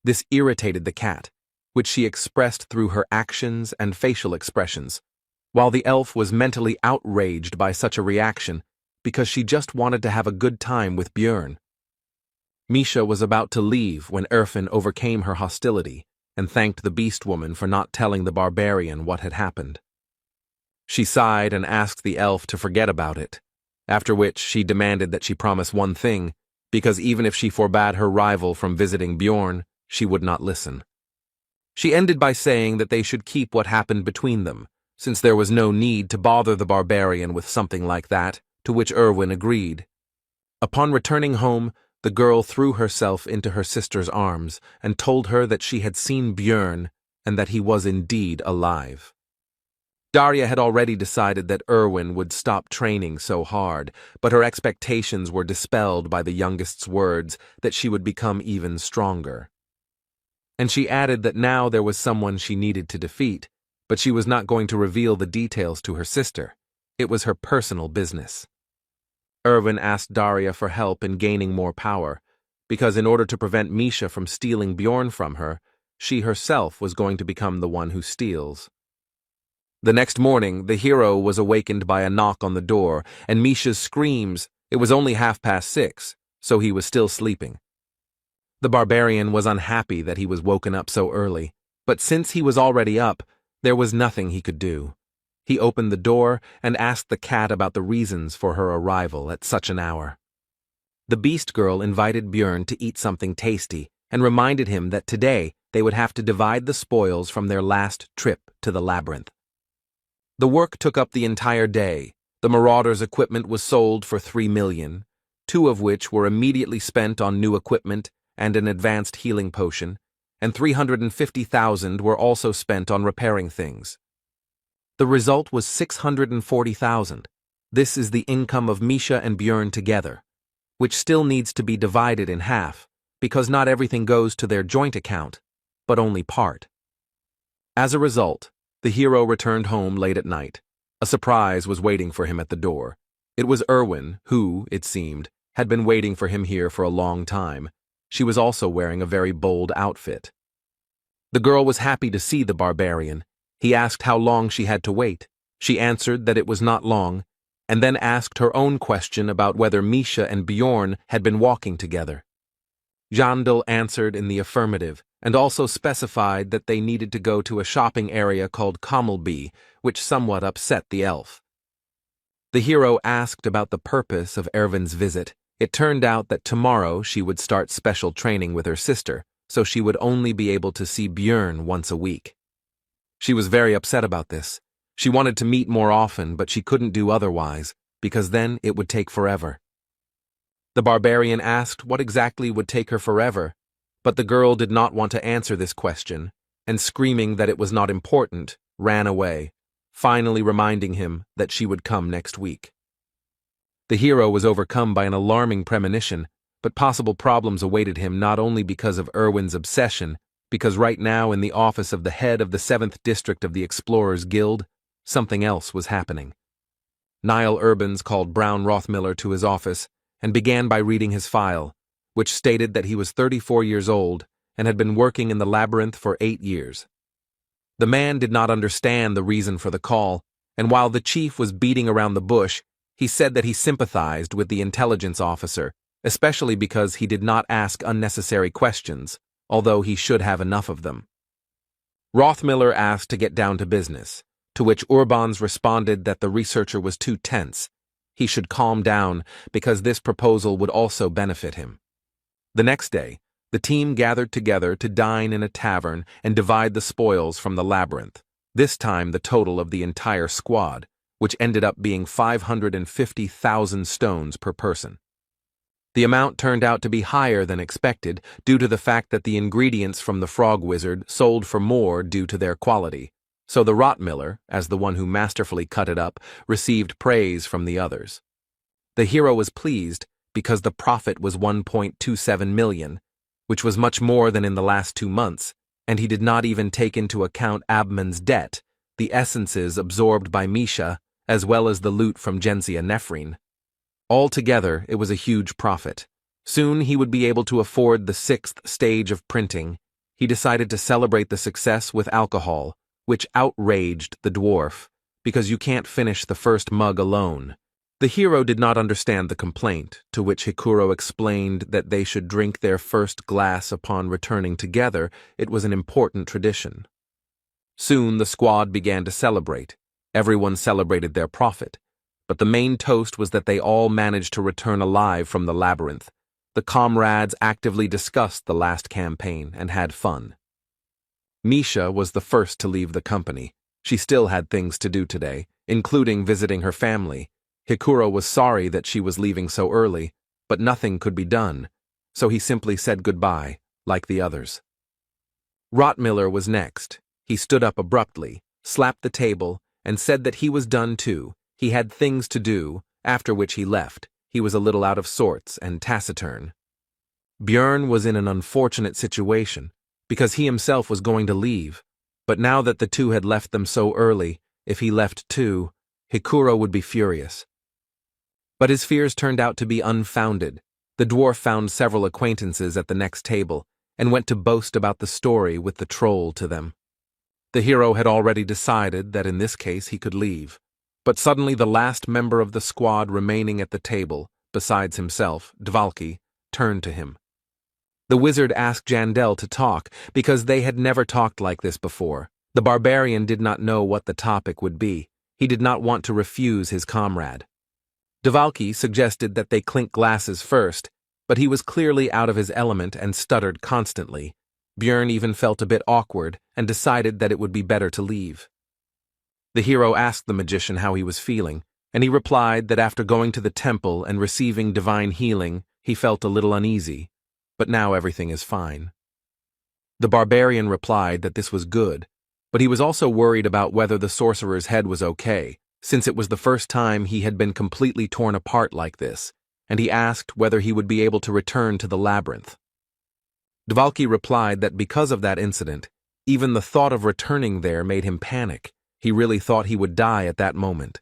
This irritated the cat, which she expressed through her actions and facial expressions, while the elf was mentally outraged by such a reaction because she just wanted to have a good time with Björn. Misha was about to leave when Erwin overcame her hostility and thanked the beast woman for not telling the barbarian what had happened. She sighed and asked the elf to forget about it, after which she demanded that she promise one thing, because even if she forbade her rival from visiting Bjorn, she would not listen. She ended by saying that they should keep what happened between them, since there was no need to bother the barbarian with something like that, to which Erwin agreed. Upon returning home, the girl threw herself into her sister's arms and told her that she had seen Björn and that he was indeed alive. Darya had already decided that Erwin would stop training so hard, but her expectations were dispelled by the youngest's words that she would become even stronger. And she added that now there was someone she needed to defeat, but she was not going to reveal the details to her sister. It was her personal business. Erwin asked Darya for help in gaining more power, because in order to prevent Misha from stealing Bjorn from her, she herself was going to become the one who steals. The next morning, the hero was awakened by a knock on the door and Misha's screams. It was only 6:30, so he was still sleeping. The barbarian was unhappy that he was woken up so early, but since he was already up, there was nothing he could do. He opened the door and asked the cat about the reasons for her arrival at such an hour. The beast girl invited Björn to eat something tasty and reminded him that today they would have to divide the spoils from their last trip to the labyrinth. The work took up the entire day. The Marauders' equipment was sold for 3 million, 2 of which were immediately spent on new equipment and an advanced healing potion, and 350,000 were also spent on repairing things. The result was 640,000. This is the income of Misha and Björn together, which still needs to be divided in half, because not everything goes to their joint account, but only part. As a result, the hero returned home late at night. A surprise was waiting for him at the door. It was Erwin, who, it seemed, had been waiting for him here for a long time. She was also wearing a very bold outfit. The girl was happy to see the barbarian. He asked how long she had to wait. She answered that it was not long, and then asked her own question about whether Misha and Bjorn had been walking together. Jandel answered in the affirmative, and also specified that they needed to go to a shopping area called Kommelby, which somewhat upset the elf. The hero asked about the purpose of Erwin's visit. It turned out that tomorrow she would start special training with her sister, so she would only be able to see Björn once a week. She was very upset about this. She wanted to meet more often, but she couldn't do otherwise, because then it would take forever. The barbarian asked what exactly would take her forever, but the girl did not want to answer this question, and screaming that it was not important, ran away, finally reminding him that she would come next week. The hero was overcome by an alarming premonition, but possible problems awaited him not only because of Erwin's obsession, because right now in the office of the head of the 7th District of the Explorers Guild, something else was happening. Niall Urbans called Brown Rothmiller to his office and began by reading his file, which stated that he was 34 years old and had been working in the labyrinth for 8 years. The man did not understand the reason for the call, and while the chief was beating around the bush, he said that he sympathized with the intelligence officer, especially because he did not ask unnecessary questions, although he should have enough of them. Rothmiller asked to get down to business, to which Urbans responded that the researcher was too tense. He should calm down because this proposal would also benefit him. The next day, the team gathered together to dine in a tavern and divide the spoils from the labyrinth, this time the total of the entire squad, which ended up being 550,000 stones per person. The amount turned out to be higher than expected due to the fact that the ingredients from the frog wizard sold for more due to their quality, so the Rottmiller, as the one who masterfully cut it up, received praise from the others. The hero was pleased because the profit was 1.27 million, which was much more than in the last 2 months, and he did not even take into account Abman's debt, the essences absorbed by Misha, as well as the loot from Genzia Nephrine. Altogether, it was a huge profit. Soon he would be able to afford the 6th stage of printing. He decided to celebrate the success with alcohol, which outraged the dwarf, because you can't finish the first mug alone. The hero did not understand the complaint, to which Hikuro explained that they should drink their first glass upon returning together. It was an important tradition. Soon the squad began to celebrate. Everyone celebrated their profit. But the main toast was that they all managed to return alive from the labyrinth. The comrades actively discussed the last campaign and had fun. Misha was the first to leave the company. She still had things to do today, including visiting her family. Hikuro was sorry that she was leaving so early, but nothing could be done, so he simply said goodbye, like the others. Rottmiller was next. He stood up abruptly, slapped the table, and said that he was done too. He had things to do, after which he left. He was a little out of sorts and taciturn. Björn was in an unfortunate situation, because he himself was going to leave, but now that the two had left them so early, if he left too, Hikuro would be furious. But his fears turned out to be unfounded. The dwarf found several acquaintances at the next table, and went to boast about the story with the troll to them. The hero had already decided that in this case he could leave. But suddenly the last member of the squad remaining at the table, besides himself, Dvalki, turned to him. The wizard asked Jandel to talk, because they had never talked like this before. The barbarian did not know what the topic would be. He did not want to refuse his comrade. Dvalki suggested that they clink glasses first, but he was clearly out of his element and stuttered constantly. Björn even felt a bit awkward and decided that it would be better to leave. The hero asked the magician how he was feeling, and he replied that after going to the temple and receiving divine healing, he felt a little uneasy, but now everything is fine. The barbarian replied that this was good, but he was also worried about whether the sorcerer's head was okay, since it was the first time he had been completely torn apart like this, and he asked whether he would be able to return to the labyrinth. Dvalki replied that because of that incident, even the thought of returning there made him panic. He really thought he would die at that moment.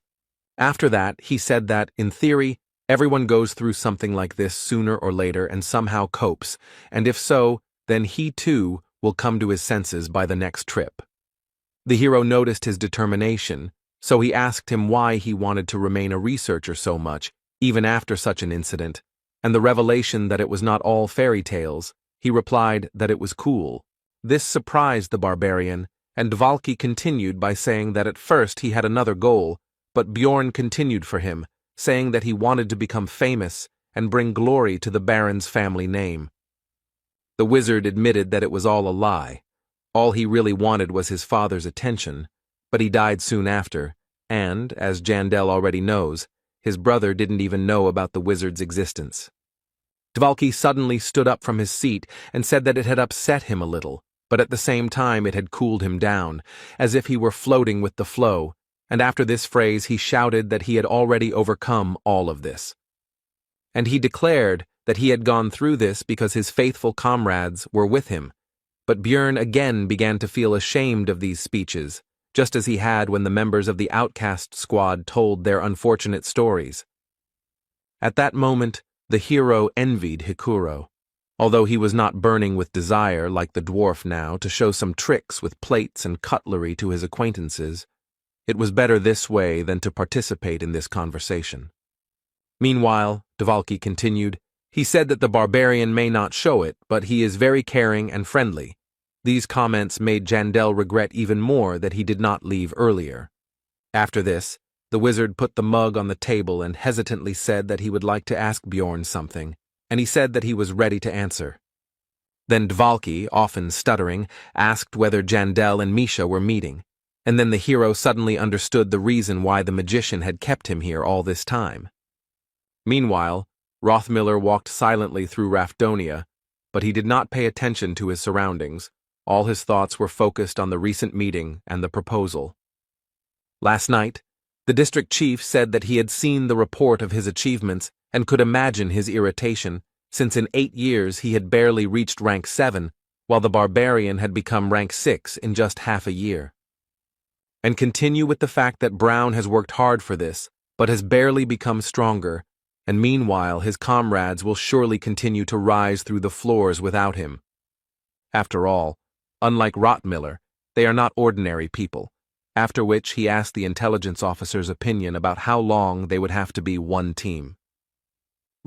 After that, he said that, in theory, everyone goes through something like this sooner or later and somehow copes, and if so, then he too will come to his senses by the next trip. The hero noticed his determination, so he asked him why he wanted to remain a researcher so much, even after such an incident, and the revelation that it was not all fairy tales. He replied that it was cool. This surprised the barbarian, and Dvalki continued by saying that at first he had another goal, but Bjorn continued for him, saying that he wanted to become famous and bring glory to the Baron's family name. The wizard admitted that it was all a lie. All he really wanted was his father's attention, but he died soon after, and, as Jandel already knows, his brother didn't even know about the wizard's existence. Dvalki suddenly stood up from his seat and said that it had upset him a little, but at the same time it had cooled him down, as if he were floating with the flow, and after this phrase he shouted that he had already overcome all of this. And he declared that he had gone through this because his faithful comrades were with him, but Björn again began to feel ashamed of these speeches, just as he had when the members of the outcast squad told their unfortunate stories. At that moment, the hero envied Hikuro. Although he was not burning with desire like the dwarf now to show some tricks with plates and cutlery to his acquaintances, It was better this way than to participate in this conversation. Meanwhile, Dvalki continued, he said that the barbarian may not show it, but he is very caring and friendly. These comments made Jandel regret even more that he did not leave earlier. After this, the wizard put the mug on the table and hesitantly said that he would like to ask Bjorn something, and he said that he was ready to answer. Then Dvalki, often stuttering, asked whether Jandel and Misha were meeting, and then the hero suddenly understood the reason why the magician had kept him here all this time. Meanwhile, Rothmiller walked silently through Rafdonia, but he did not pay attention to his surroundings. All his thoughts were focused on the recent meeting and the proposal. Last night, the district chief said that he had seen the report of his achievements and could imagine his irritation, since in 8 years he had barely reached rank 7, while the barbarian had become rank 6 in just half a year. And continue with the fact that Brown has worked hard for this, but has barely become stronger, and meanwhile his comrades will surely continue to rise through the floors without him. After all, unlike Rothmiller, they are not ordinary people, after which he asked the intelligence officer's opinion about how long they would have to be one team.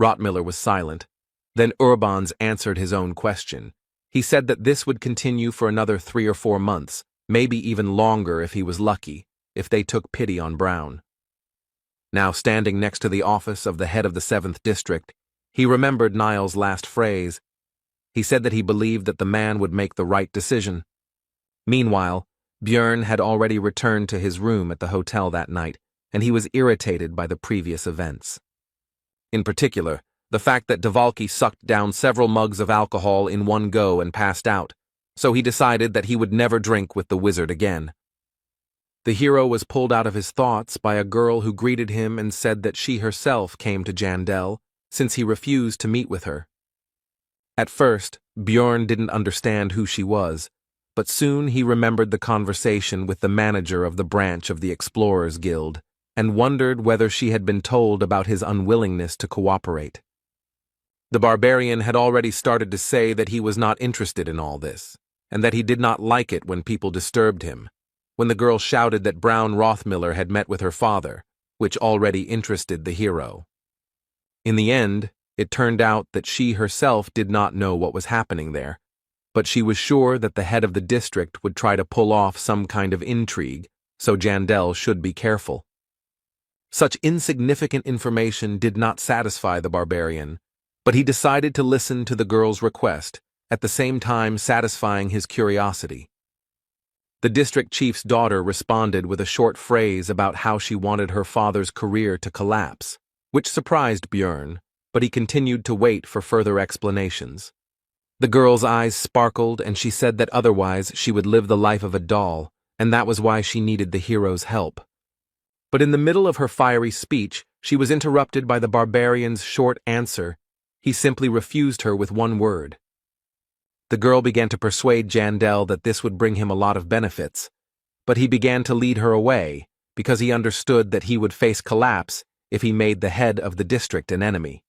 Rothmiller was silent. Then Urbans answered his own question. He said that this would continue for another 3 or 4 months, maybe even longer if he was lucky, if they took pity on Brown. Now standing next to the office of the head of the 7th District, he remembered Niall's last phrase. He said that he believed that the man would make the right decision. Meanwhile, Björn had already returned to his room at the hotel that night, and he was irritated by the previous events. In particular, the fact that Dvalki sucked down several mugs of alcohol in one go and passed out, so he decided that he would never drink with the wizard again. The hero was pulled out of his thoughts by a girl who greeted him and said that she herself came to Jandel, since he refused to meet with her. At first, Björn didn't understand who she was, but soon he remembered the conversation with the manager of the branch of the Explorers Guild, and wondered whether she had been told about his unwillingness to cooperate. The barbarian had already started to say that he was not interested in all this, and that he did not like it when people disturbed him, when the girl shouted that Brown Rothmiller had met with her father, which already interested the hero. In the end, it turned out that she herself did not know what was happening there, but she was sure that the head of the district would try to pull off some kind of intrigue, so Jandel should be careful. Such insignificant information did not satisfy the barbarian, but he decided to listen to the girl's request, at the same time satisfying his curiosity. The district chief's daughter responded with a short phrase about how she wanted her father's career to collapse, which surprised Björn, but he continued to wait for further explanations. The girl's eyes sparkled and she said that otherwise she would live the life of a doll, and that was why she needed the hero's help. But in the middle of her fiery speech, she was interrupted by the barbarian's short answer. He simply refused her with one word. The girl began to persuade Jandel that this would bring him a lot of benefits, but he began to lead her away because he understood that he would face collapse if he made the head of the district an enemy.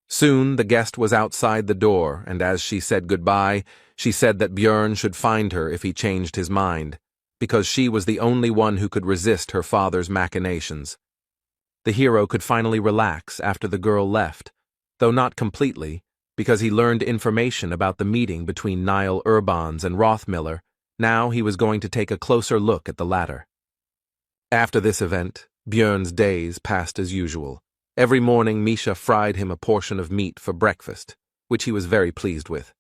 Soon the guest was outside the door, and as she said goodbye, she said that Björn should find her if he changed his mind, because she was the only one who could resist her father's machinations. The hero could finally relax after the girl left, though not completely, because he learned information about the meeting between Niall Urbans and Rothmiller. Now he was going to take a closer look at the latter. After this event, Björn's days passed as usual. Every morning Misha fried him a portion of meat for breakfast, which he was very pleased with.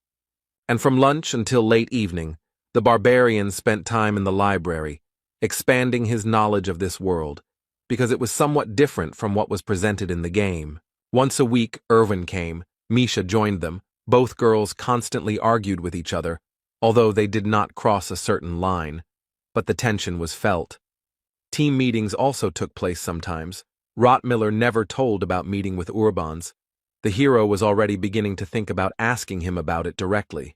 And from lunch until late evening, the barbarian spent time in the library, expanding his knowledge of this world, because it was somewhat different from what was presented in the game. Once a week, Irvin came. Misha joined them. Both girls constantly argued with each other, although they did not cross a certain line, but the tension was felt. Team meetings also took place sometimes. Rothmiller never told about meeting with Urbans. The hero was already beginning to think about asking him about it directly.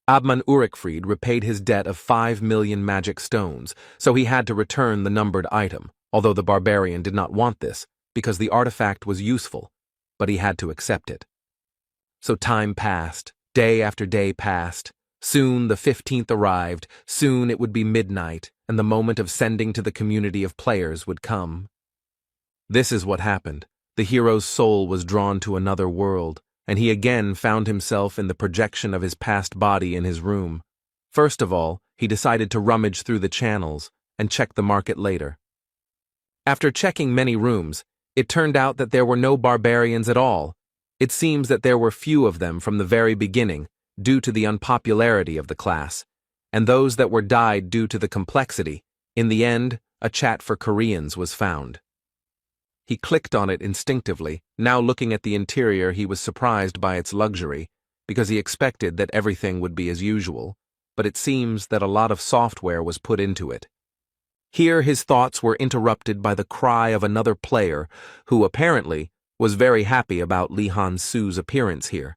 Abman Urikfried repaid his debt of 5 million magic stones, so he had to return the numbered item, although the barbarian did not want this, because the artifact was useful, but he had to accept it. So time passed, day after day passed, Soon the 15th arrived, soon it would be midnight, and the moment of sending to the community of players would come. This is what happened. The hero's soul was drawn to another world, and he again found himself in the projection of his past body in his room. First of all, he decided to rummage through the channels and check the market later. After checking many rooms, it turned out that there were no barbarians at all. It seems that there were few of them from the very beginning, due to the unpopularity of the class, and those that were died due to the complexity. In the end, a chat for Koreans was found. He clicked on it instinctively. Now looking at the interior, he was surprised by its luxury, because he expected that everything would be as usual, but it seems that a lot of software was put into it. Here his thoughts were interrupted by the cry of another player, who apparently was very happy about Lee Han-soo's appearance here.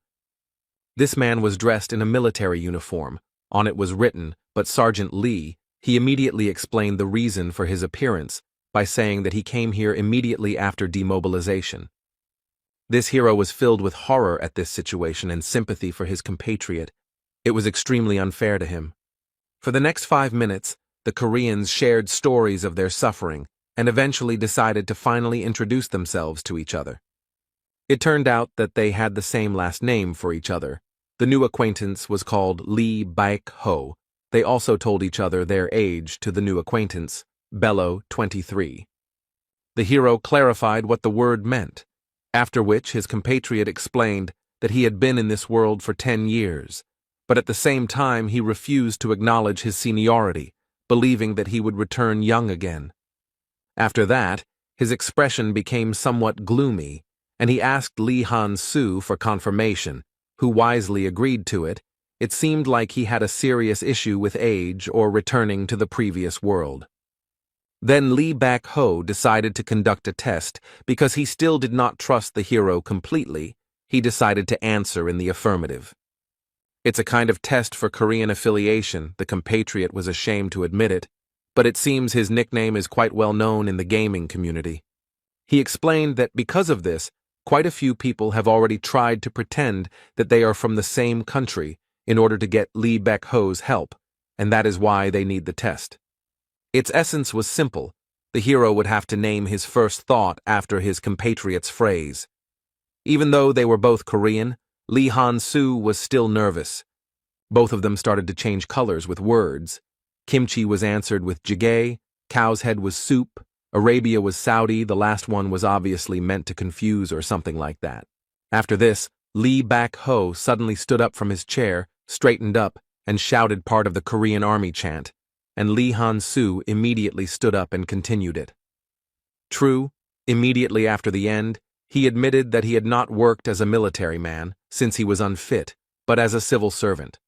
This man was dressed in a military uniform. On it was written, "But Sergeant Lee." He immediately explained the reason for his appearance by saying that he came here immediately after demobilization. This hero was filled with horror at this situation and sympathy for his compatriot. It was extremely unfair to him. For the next 5 minutes, the Koreans shared stories of their suffering and eventually decided to finally introduce themselves to each other. It turned out that they had the same last name for each other. The new acquaintance was called Lee Baek-ho. They also told each other their age to the new acquaintance, Bello, 23. The hero clarified what the word meant, after which his compatriot explained that he had been in this world for 10 years, but at the same time he refused to acknowledge his seniority, believing that he would return young again. After that, his expression became somewhat gloomy, and he asked Lee Han-soo for confirmation, who wisely agreed to it. It seemed like he had a serious issue with age or returning to the previous world. Then Lee Baek-ho decided to conduct a test. Because he still did not trust the hero completely, he decided to answer in the affirmative. It's a kind of test for Korean affiliation. The compatriot was ashamed to admit it, but it seems his nickname is quite well known in the gaming community. He explained that because of this, quite a few people have already tried to pretend that they are from the same country in order to get Lee Baek-ho's help, and that is why they need the test. Its essence was simple. The hero would have to name his first thought after his compatriot's phrase. Even though they were both Korean, Lee Han-soo was still nervous. Both of them started to change colors with words. Kimchi was answered with jjigae, cow's head was soup, Arabia was Saudi, the last one was obviously meant to confuse or something like that. After this, Lee Baek-ho suddenly stood up from his chair, straightened up, and shouted part of the Korean army chant, and Lee Han-soo immediately stood up and continued it. True, immediately after the end, he admitted that he had not worked as a military man, since he was unfit, but as a civil servant.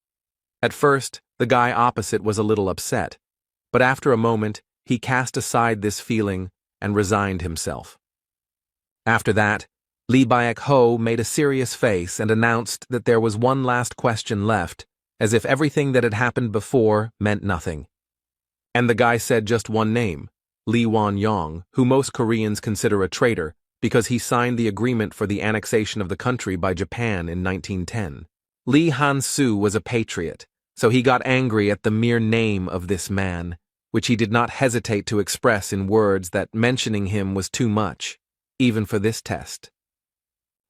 At first, the guy opposite was a little upset, but after a moment, he cast aside this feeling and resigned himself. After that, Lee Baek-ho made a serious face and announced that there was one last question left, as if everything that had happened before meant nothing. And the guy said just one name, Lee Won-yong, who most Koreans consider a traitor because he signed the agreement for the annexation of the country by Japan in 1910. Lee Han-soo was a patriot, so he got angry at the mere name of this man, which he did not hesitate to express in words that mentioning him was too much, even for this test.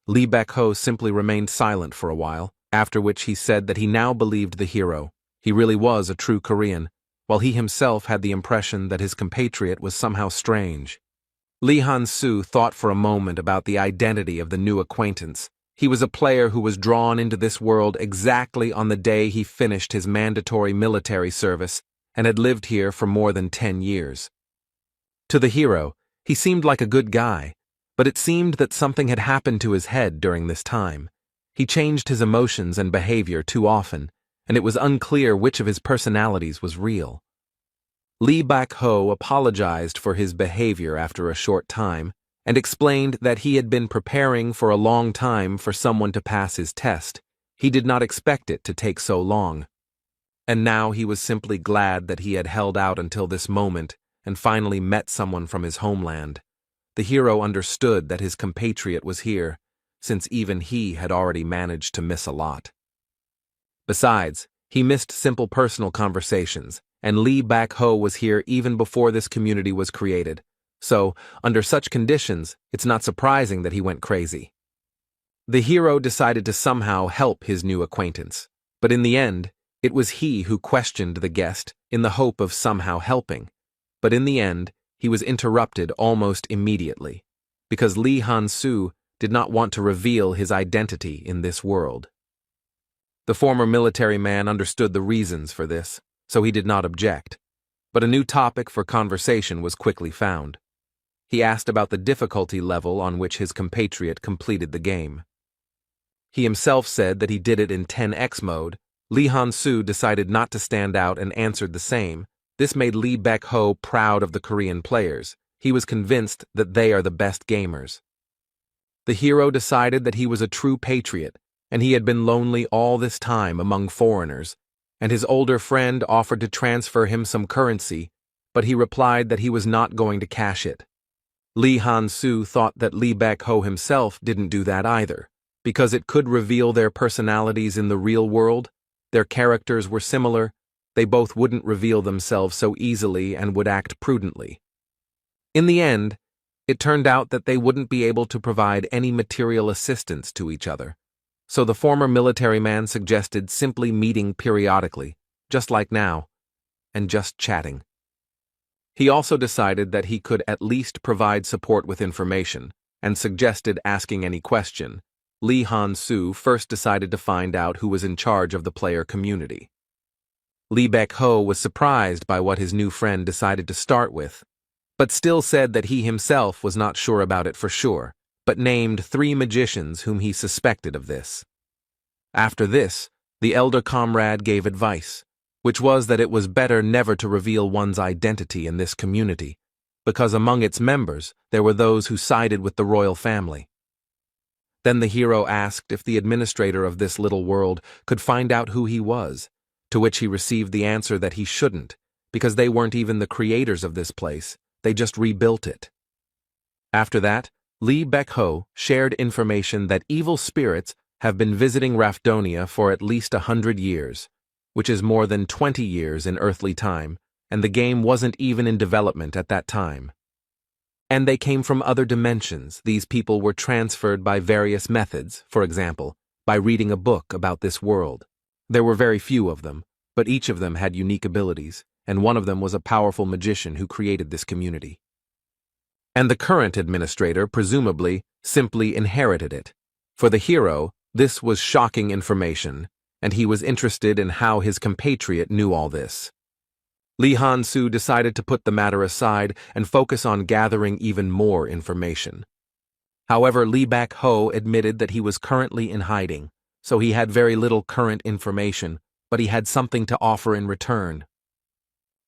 Lee Baek-ho simply remained silent for a while, after which he said that he now believed the hero. He really was a true Korean, while he himself had the impression that his compatriot was somehow strange. Lee Han-soo thought for a moment about the identity of the new acquaintance. He was a player who was drawn into this world exactly on the day he finished his mandatory military service and had lived here for more than 10 years. To the hero, he seemed like a good guy, but it seemed that something had happened to his head during this time. He changed his emotions and behavior too often, and it was unclear which of his personalities was real. Lee Baek-ho apologized for his behavior after a short time and explained that he had been preparing for a long time for someone to pass his test. He did not expect it to take so long. And now he was simply glad that he had held out until this moment and finally met someone from his homeland. The hero understood that his compatriot was here, since even he had already managed to miss a lot. Besides, He missed simple personal conversations, and Lee Bak-ho was here even before this community was created. So, under such conditions, it's not surprising that he went crazy. The hero decided to somehow help his new acquaintance, but in the end, it was he who questioned the guest in the hope of somehow helping. But in the end, he was interrupted almost immediately, because Lee Han-soo did not want to reveal his identity in this world. The former military man understood the reasons for this, so he did not object, but a new topic for conversation was quickly found. He asked about the difficulty level on which his compatriot completed the game. He himself said that he did it in 10x mode. Lee Han-soo decided not to stand out and answered the same. This made Lee Bak-ho proud of the Korean players. He was convinced that they are the best gamers. The hero decided that he was a true patriot, and he had been lonely all this time among foreigners, and his older friend offered to transfer him some currency, but he replied that he was not going to cash it. Lee Han-soo thought that Lee Bak-ho himself didn't do that either, because it could reveal their personalities in the real world. Their characters were similar, they both wouldn't reveal themselves so easily and would act prudently. In the end, it turned out that they wouldn't be able to provide any material assistance to each other, so the former military man suggested simply meeting periodically, just like now, and just chatting. He also decided that he could at least provide support with information, and suggested asking any question. Lee Han-soo first decided to find out who was in charge of the player community. Lee Bak-ho was surprised by what his new friend decided to start with, but still said that he himself was not sure about it for sure, but named 3 magicians whom he suspected of this. After this, the elder comrade gave advice, which was that it was better never to reveal one's identity in this community, because among its members there were those who sided with the royal family. Then the hero asked if the administrator of this little world could find out who he was, to which he received the answer that he shouldn't, because they weren't even the creators of this place, they just rebuilt it. After that, Lee Bak-ho shared information that evil spirits have been visiting Rafdonia for at least 100 years, which is more than 20 years in earthly time, and the game wasn't even in development at that time. And they came from other dimensions. These people were transferred by various methods, for example, by reading a book about this world. There were very few of them, but each of them had unique abilities, and one of them was a powerful magician who created this community. And the current administrator, presumably, simply inherited it. For the hero, this was shocking information, and he was interested in how his compatriot knew all this. Lee Han-soo decided to put the matter aside and focus on gathering even more information. However, Lee Bak-ho admitted that he was currently in hiding, so he had very little current information, but he had something to offer in return.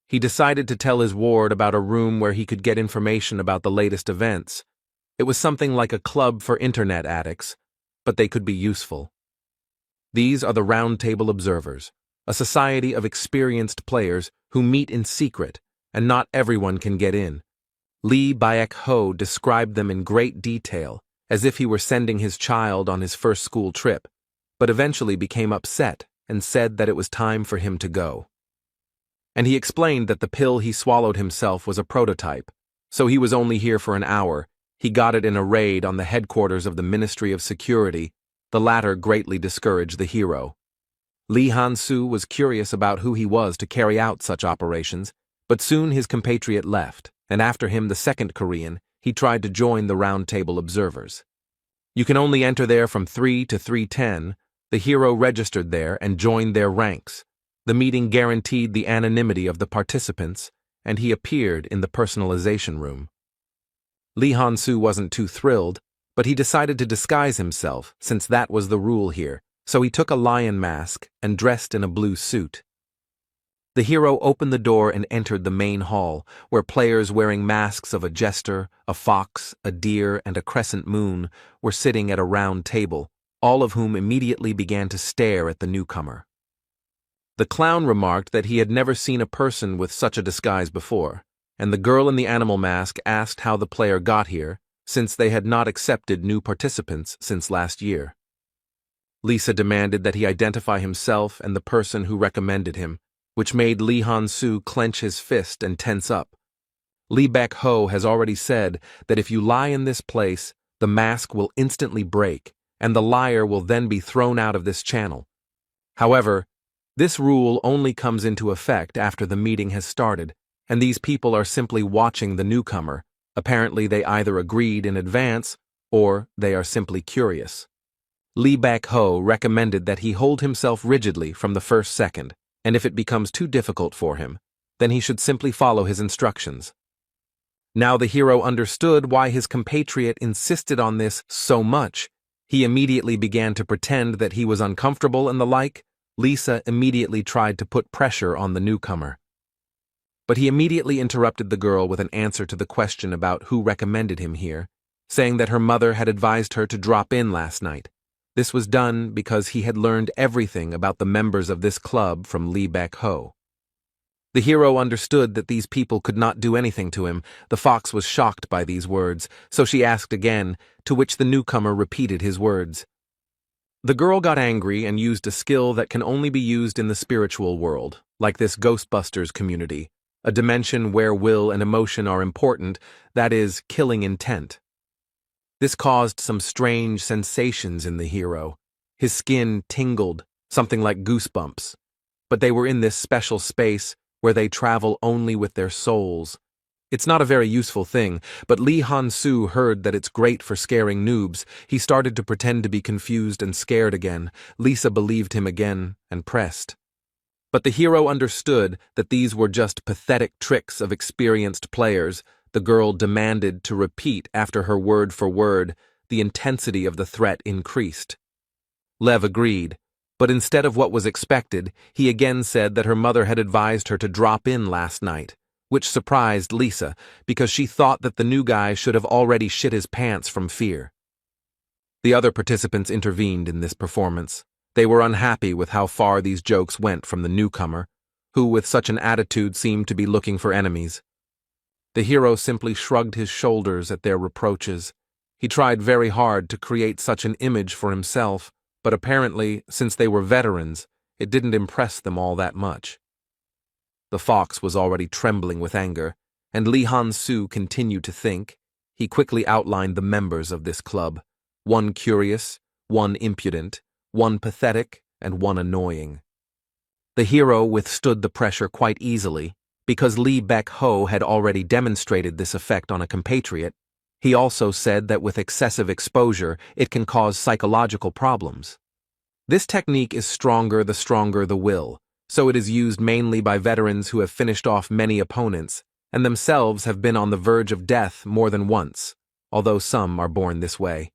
He decided to tell his ward about a room where he could get information about the latest events. It was something like a club for internet addicts, but they could be useful. These are the Round Table Observers, a society of experienced players who meet in secret, and not everyone can get in. Lee Bak-ho described them in great detail, as if he were sending his child on his first school trip, but eventually became upset and said that it was time for him to go. And he explained that the pill he swallowed himself was a prototype, so he was only here for an hour. He got it in a raid on the headquarters of the Ministry of Security. The latter greatly discouraged the hero. Lee Han-soo was curious about who he was to carry out such operations, but soon his compatriot left, and after him the second Korean, he tried to join the Round Table Observers. You can only enter there from 3 to 3:10. The hero registered there and joined their ranks. The meeting guaranteed the anonymity of the participants, and he appeared in the personalization room. Lee Han-soo wasn't too thrilled, but he decided to disguise himself, since that was the rule here. So he took a lion mask and dressed in a blue suit. The hero opened the door and entered the main hall, where players wearing masks of a jester, a fox, a deer, and a crescent moon were sitting at a round table, all of whom immediately began to stare at the newcomer. The clown remarked that he had never seen a person with such a disguise before, and the girl in the animal mask asked how the player got here, since they had not accepted new participants since last year. Lisa demanded that he identify himself and the person who recommended him, which made Lee Han-soo clench his fist and tense up. Lee Baek-ho has already said that if you lie in this place, the mask will instantly break, and the liar will then be thrown out of this channel. However, this rule only comes into effect after the meeting has started, and these people are simply watching the newcomer. Apparently they either agreed in advance, or they are simply curious. Lee Baek-ho recommended that he hold himself rigidly from the first second, and if it becomes too difficult for him, then he should simply follow his instructions. Now the hero understood why his compatriot insisted on this so much. He immediately began to pretend that he was uncomfortable and the like. Lisa immediately tried to put pressure on the newcomer. But he immediately interrupted the girl with an answer to the question about who recommended him here, saying that her mother had advised her to drop in last night. This was done because he had learned everything about the members of this club from Lee Baek-ho. The hero understood that these people could not do anything to him. The fox was shocked by these words, so she asked again, to which the newcomer repeated his words. The girl got angry and used a skill that can only be used in the spiritual world, like this Ghostbusters community, a dimension where will and emotion are important, that is, killing intent. This caused some strange sensations in the hero. His skin tingled, something like goosebumps. But they were in this special space where they travel only with their souls. It's not a very useful thing, but Lee Han-soo heard that it's great for scaring noobs. He started to pretend to be confused and scared again. Lisa believed him again and pressed. But the hero understood that these were just pathetic tricks of experienced players. The girl demanded to repeat after her word for word. The intensity of the threat increased. Lev agreed, but instead of what was expected, he again said that her mother had advised her to drop in last night, which surprised Lisa because she thought that the new guy should have already shit his pants from fear. The other participants intervened in this performance. They were unhappy with how far these jokes went from the newcomer, who with such an attitude seemed to be looking for enemies. The hero simply shrugged his shoulders at their reproaches. He tried very hard to create such an image for himself, but apparently, since they were veterans, it didn't impress them all that much. The fox was already trembling with anger, and Lee Han-soo continued to think. He quickly outlined the members of this club, one curious, one impudent, one pathetic, and one annoying. The hero withstood the pressure quite easily, because Lee Baek-ho had already demonstrated this effect on a compatriot. He also said that with excessive exposure, it can cause psychological problems. This technique is stronger the will, so it is used mainly by veterans who have finished off many opponents, and themselves have been on the verge of death more than once, although some are born this way.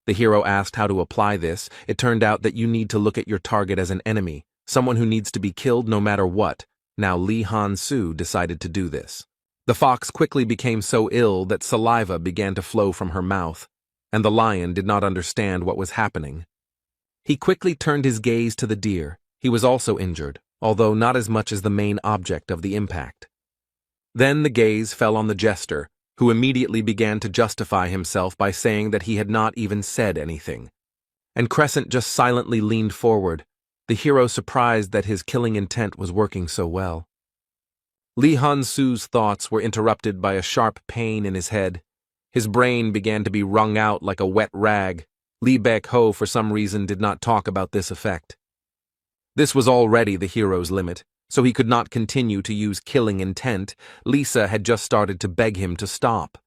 The hero asked how to apply this. It turned out that you need to look at your target as an enemy, someone who needs to be killed no matter what. Now Lee Han-soo decided to do this. The fox quickly became so ill that saliva began to flow from her mouth, and the lion did not understand what was happening. He quickly turned his gaze to the deer. He was also injured, although not as much as the main object of the impact. Then the gaze fell on the jester, who immediately began to justify himself by saying that he had not even said anything. And Crescent just silently leaned forward, the hero surprised that his killing intent was working so well. Lee Han-soo's thoughts were interrupted by a sharp pain in his head. His brain began to be wrung out like a wet rag. Lee Baek-ho for some reason did not talk about this effect. This was already the hero's limit, so he could not continue to use killing intent. Lisa had just started to beg him to stop.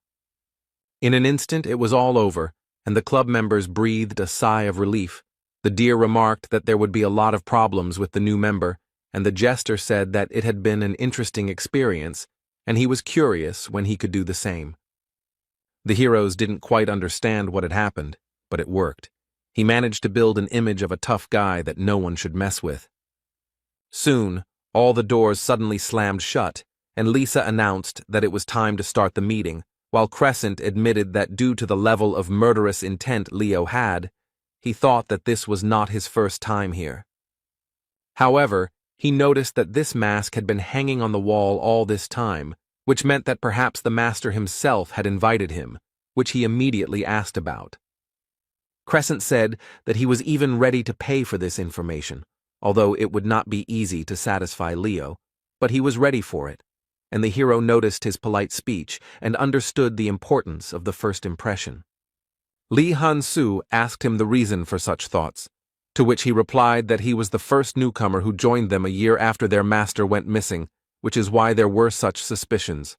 In an instant it was all over, and the club members breathed a sigh of relief. The deer remarked that there would be a lot of problems with the new member, and the jester said that it had been an interesting experience, and he was curious when he could do the same. The heroes didn't quite understand what had happened, but it worked. He managed to build an image of a tough guy that no one should mess with. Soon, all the doors suddenly slammed shut, and Lisa announced that it was time to start the meeting, while Crescent admitted that due to the level of murderous intent Leo had, he thought that this was not his first time here. However, he noticed that this mask had been hanging on the wall all this time, which meant that perhaps the master himself had invited him, which he immediately asked about. Crescent said that he was even ready to pay for this information, although it would not be easy to satisfy Leo, but he was ready for it, and the hero noticed his polite speech and understood the importance of the first impression. Li Han-su asked him the reason for such thoughts, to which he replied that he was the first newcomer who joined them a year after their master went missing, which is why there were such suspicions.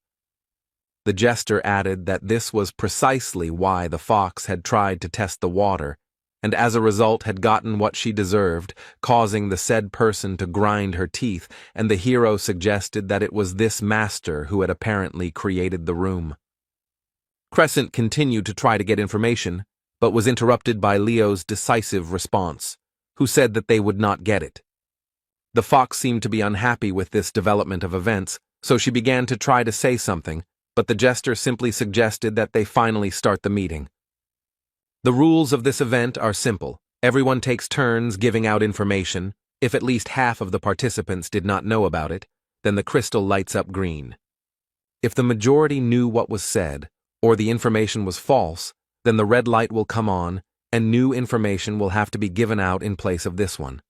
The jester added that this was precisely why the fox had tried to test the water, and as a result had gotten what she deserved, causing the said person to grind her teeth, and the hero suggested that it was this master who had apparently created the room. Crescent continued to try to get information, but was interrupted by Leo's decisive response, who said that they would not get it. The fox seemed to be unhappy with this development of events, so she began to try to say something, but the jester simply suggested that they finally start the meeting. The rules of this event are simple. Everyone takes turns giving out information. If at least half of the participants did not know about it, then the crystal lights up green. If the majority knew what was said, or the information was false, then the red light will come on, and new information will have to be given out in place of this one.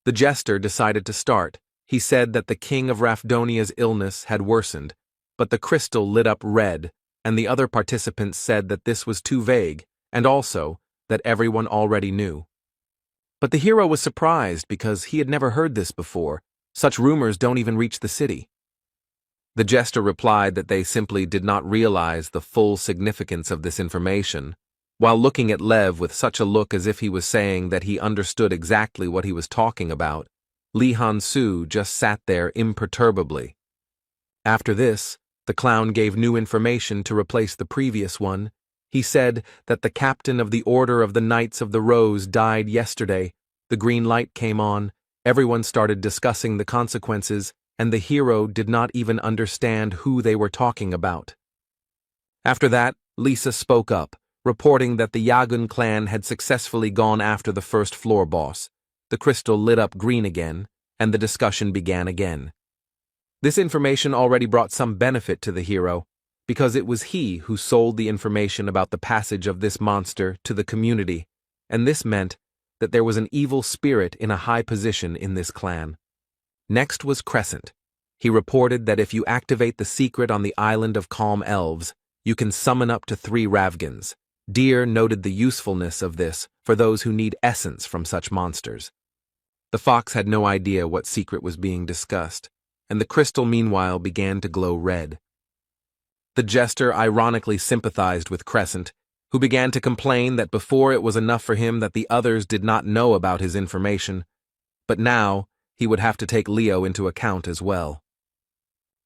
The jester decided to start. He said that the king of Rafdonia's illness had worsened, but the crystal lit up red, and the other participants said that this was too vague, and also that everyone already knew. But the hero was surprised because he had never heard this before. Such rumors don't even reach the city. The jester replied that they simply did not realize the full significance of this information, while looking at Lev with such a look as if he was saying that he understood exactly what he was talking about. Li Han-su just sat there imperturbably. After this, the clown gave new information to replace the previous one. He said that the captain of the Order of the Knights of the Rose died yesterday. The green light came on, everyone started discussing the consequences, and the hero did not even understand who they were talking about. After that, Lisa spoke up, reporting that the Yagun clan had successfully gone after the first floor boss. The crystal lit up green again, and the discussion began again. This information already brought some benefit to the hero, because it was he who sold the information about the passage of this monster to the community, and this meant that there was an evil spirit in a high position in this clan. Next was Crescent. He reported that if you activate the secret on the island of Calm Elves, you can summon up to 3 Ravgans. Deer noted the usefulness of this for those who need essence from such monsters. The fox had no idea what secret was being discussed, and the crystal meanwhile began to glow red. The jester ironically sympathized with Crescent, who began to complain that before it was enough for him that the others did not know about his information, but now he would have to take Leo into account as well.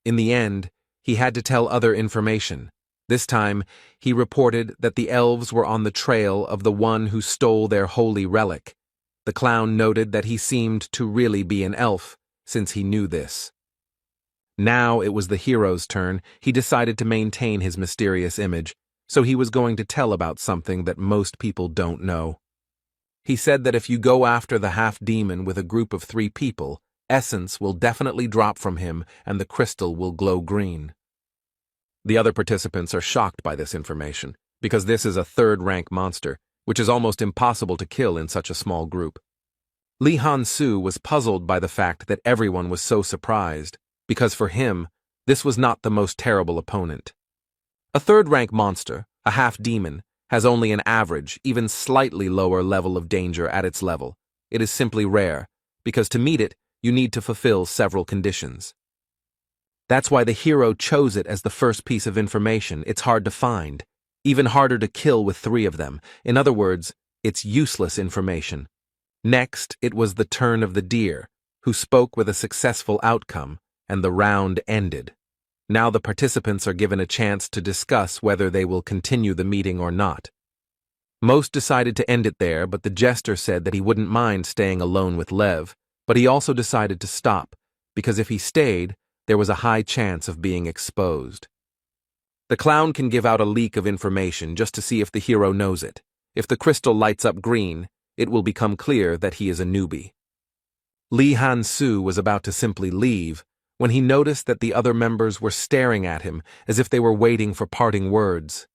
In the end, he had to tell other information. This time, he reported that the elves were on the trail of the one who stole their holy relic. The clown noted that he seemed to really be an elf, since he knew this. Now it was the hero's turn. He decided to maintain his mysterious image, so he was going to tell about something that most people don't know. He said that if you go after the half-demon with a group of 3 people, essence will definitely drop from him and the crystal will glow green. The other participants are shocked by this information, because this is a 3rd-rank monster, which is almost impossible to kill in such a small group. Li Han-su was puzzled by the fact that everyone was so surprised, because for him, this was not the most terrible opponent. A 3rd-rank monster, a half-demon, has only an average, even slightly lower level of danger at its level. It is simply rare, because to meet it, you need to fulfill several conditions. That's why the hero chose it as the first piece of information. It's hard to find, even harder to kill with 3 of them. In other words, it's useless information. Next, it was the turn of the deer, who spoke with a successful outcome, and the round ended. Now the participants are given a chance to discuss whether they will continue the meeting or not. Most decided to end it there, but the jester said that he wouldn't mind staying alone with Lev, but he also decided to stop, because if he stayed, there was a high chance of being exposed. The clown can give out a leak of information just to see if the hero knows it. If the crystal lights up green, it will become clear that he is a newbie. Li Han-su was about to simply leave when he noticed that the other members were staring at him as if they were waiting for parting words.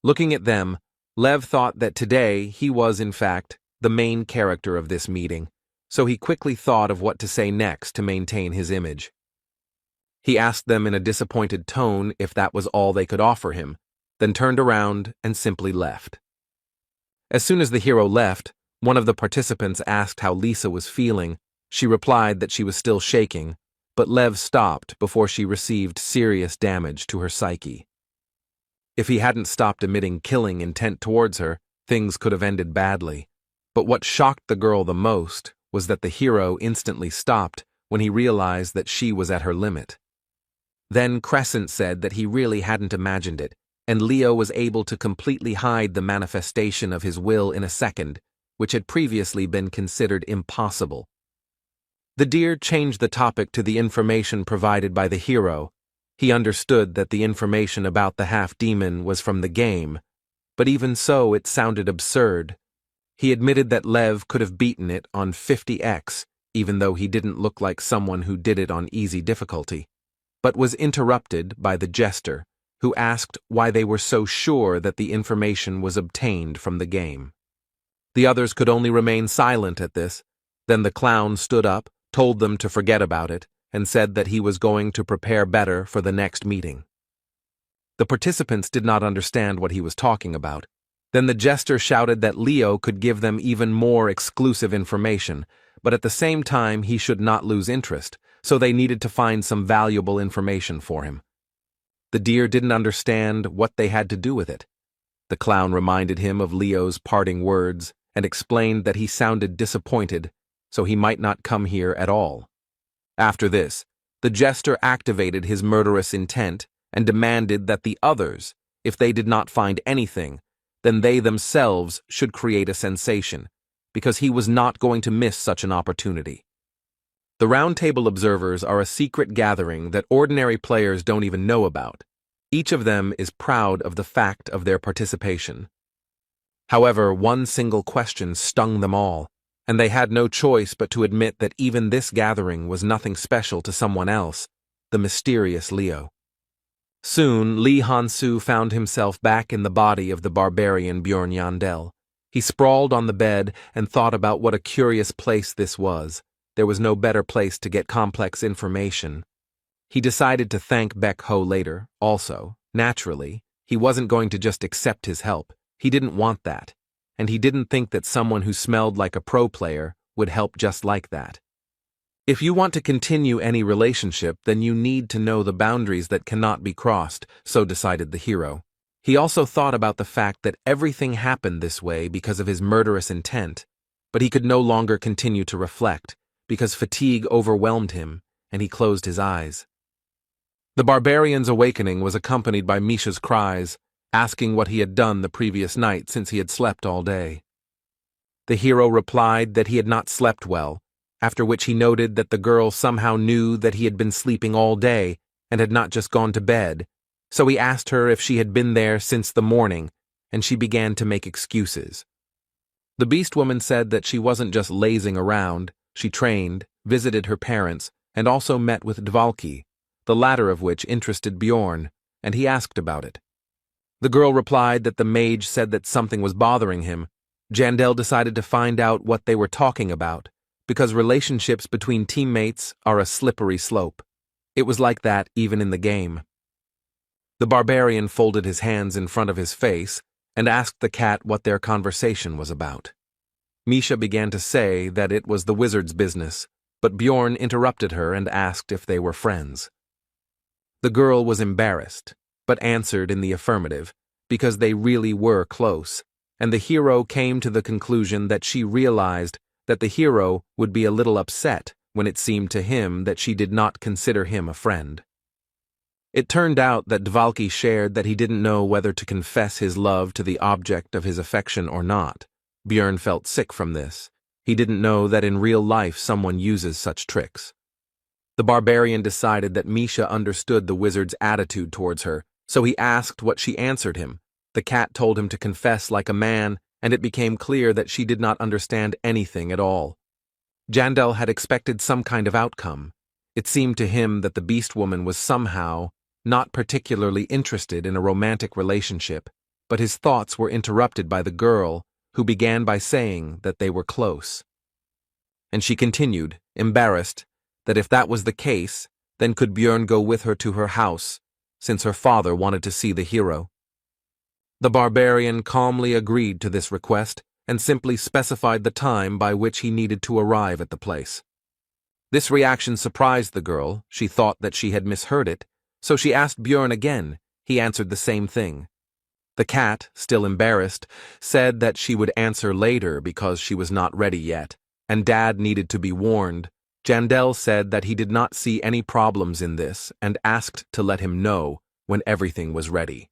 Looking at them, Lev thought that today he was, in fact, the main character of this meeting, so he quickly thought of what to say next to maintain his image. He asked them in a disappointed tone if that was all they could offer him, then turned around and simply left. As soon as the hero left, one of the participants asked how Lisa was feeling. She replied that she was still shaking, but Lev stopped before she received serious damage to her psyche. If he hadn't stopped emitting killing intent towards her, things could have ended badly. But what shocked the girl the most was that the hero instantly stopped when he realized that she was at her limit. Then Crescent said that he really hadn't imagined it, and Leo was able to completely hide the manifestation of his will in a second, which had previously been considered impossible. The deer changed the topic to the information provided by the hero. He understood that the information about the half-demon was from the game, but even so it sounded absurd. He admitted that Lev could have beaten it on 50x, even though he didn't look like someone who did it on easy difficulty, but was interrupted by the jester, who asked why they were so sure that the information was obtained from the game. The others could only remain silent at this. Then the clown stood up, told them to forget about it, and said that he was going to prepare better for the next meeting. The participants did not understand what he was talking about. Then the jester shouted that Leo could give them even more exclusive information, but at the same time he should not lose interest, so they needed to find some valuable information for him. The deer didn't understand what they had to do with it. The clown reminded him of Leo's parting words and explained that he sounded disappointed, so he might not come here at all. After this, the jester activated his murderous intent and demanded that the others, if they did not find anything, then they themselves should create a sensation, because he was not going to miss such an opportunity. The Round Table Observers are a secret gathering that ordinary players don't even know about. Each of them is proud of the fact of their participation. However, one single question stung them all, and they had no choice but to admit that even this gathering was nothing special to someone else, the mysterious Leo. Soon, Lee Han-soo found himself back in the body of the barbarian Bjorn Yandel. He sprawled on the bed and thought about what a curious place this was. There was no better place to get complex information. He decided to thank Baek-ho later, also. Naturally, he wasn't going to just accept his help. He didn't want that. And he didn't think that someone who smelled like a pro player would help just like that. If you want to continue any relationship, then you need to know the boundaries that cannot be crossed, so decided the hero. He also thought about the fact that everything happened this way because of his murderous intent, but he could no longer continue to reflect, because fatigue overwhelmed him, and he closed his eyes. The barbarian's awakening was accompanied by Misha's cries, asking what he had done the previous night since he had slept all day. The hero replied that he had not slept well, after which he noted that the girl somehow knew that he had been sleeping all day and had not just gone to bed, so he asked her if she had been there since the morning, and she began to make excuses. The beast woman said that she wasn't just lazing around, she trained, visited her parents, and also met with Dvalki, the latter of which interested Bjorn, and he asked about it. The girl replied that the mage said that something was bothering him. Jandel decided to find out what they were talking about, because relationships between teammates are a slippery slope. It was like that even in the game. The barbarian folded his hands in front of his face and asked the cat what their conversation was about. Misha began to say that it was the wizard's business, but Bjorn interrupted her and asked if they were friends. The girl was embarrassed, but answered in the affirmative, because they really were close, and the hero came to the conclusion that she realized that the hero would be a little upset when it seemed to him that she did not consider him a friend. It turned out that Dvalki shared that he didn't know whether to confess his love to the object of his affection or not. Bjorn felt sick from this. He didn't know that in real life someone uses such tricks. The barbarian decided that Misha understood the wizard's attitude towards her, so he asked what she answered him. The cat told him to confess like a man, and it became clear that she did not understand anything at all. Jandel had expected some kind of outcome. It seemed to him that the beast woman was somehow not particularly interested in a romantic relationship, but his thoughts were interrupted by the girl, who began by saying that they were close. And she continued, embarrassed, that if that was the case, then could Björn go with her to her house, since her father wanted to see the hero. The barbarian calmly agreed to this request and simply specified the time by which he needed to arrive at the place. This reaction surprised the girl. She thought that she had misheard it, so she asked Björn again. He answered the same thing. The cat, still embarrassed, said that she would answer later because she was not ready yet, and Dad needed to be warned. Jandel said that he did not see any problems in this and asked to let him know when everything was ready.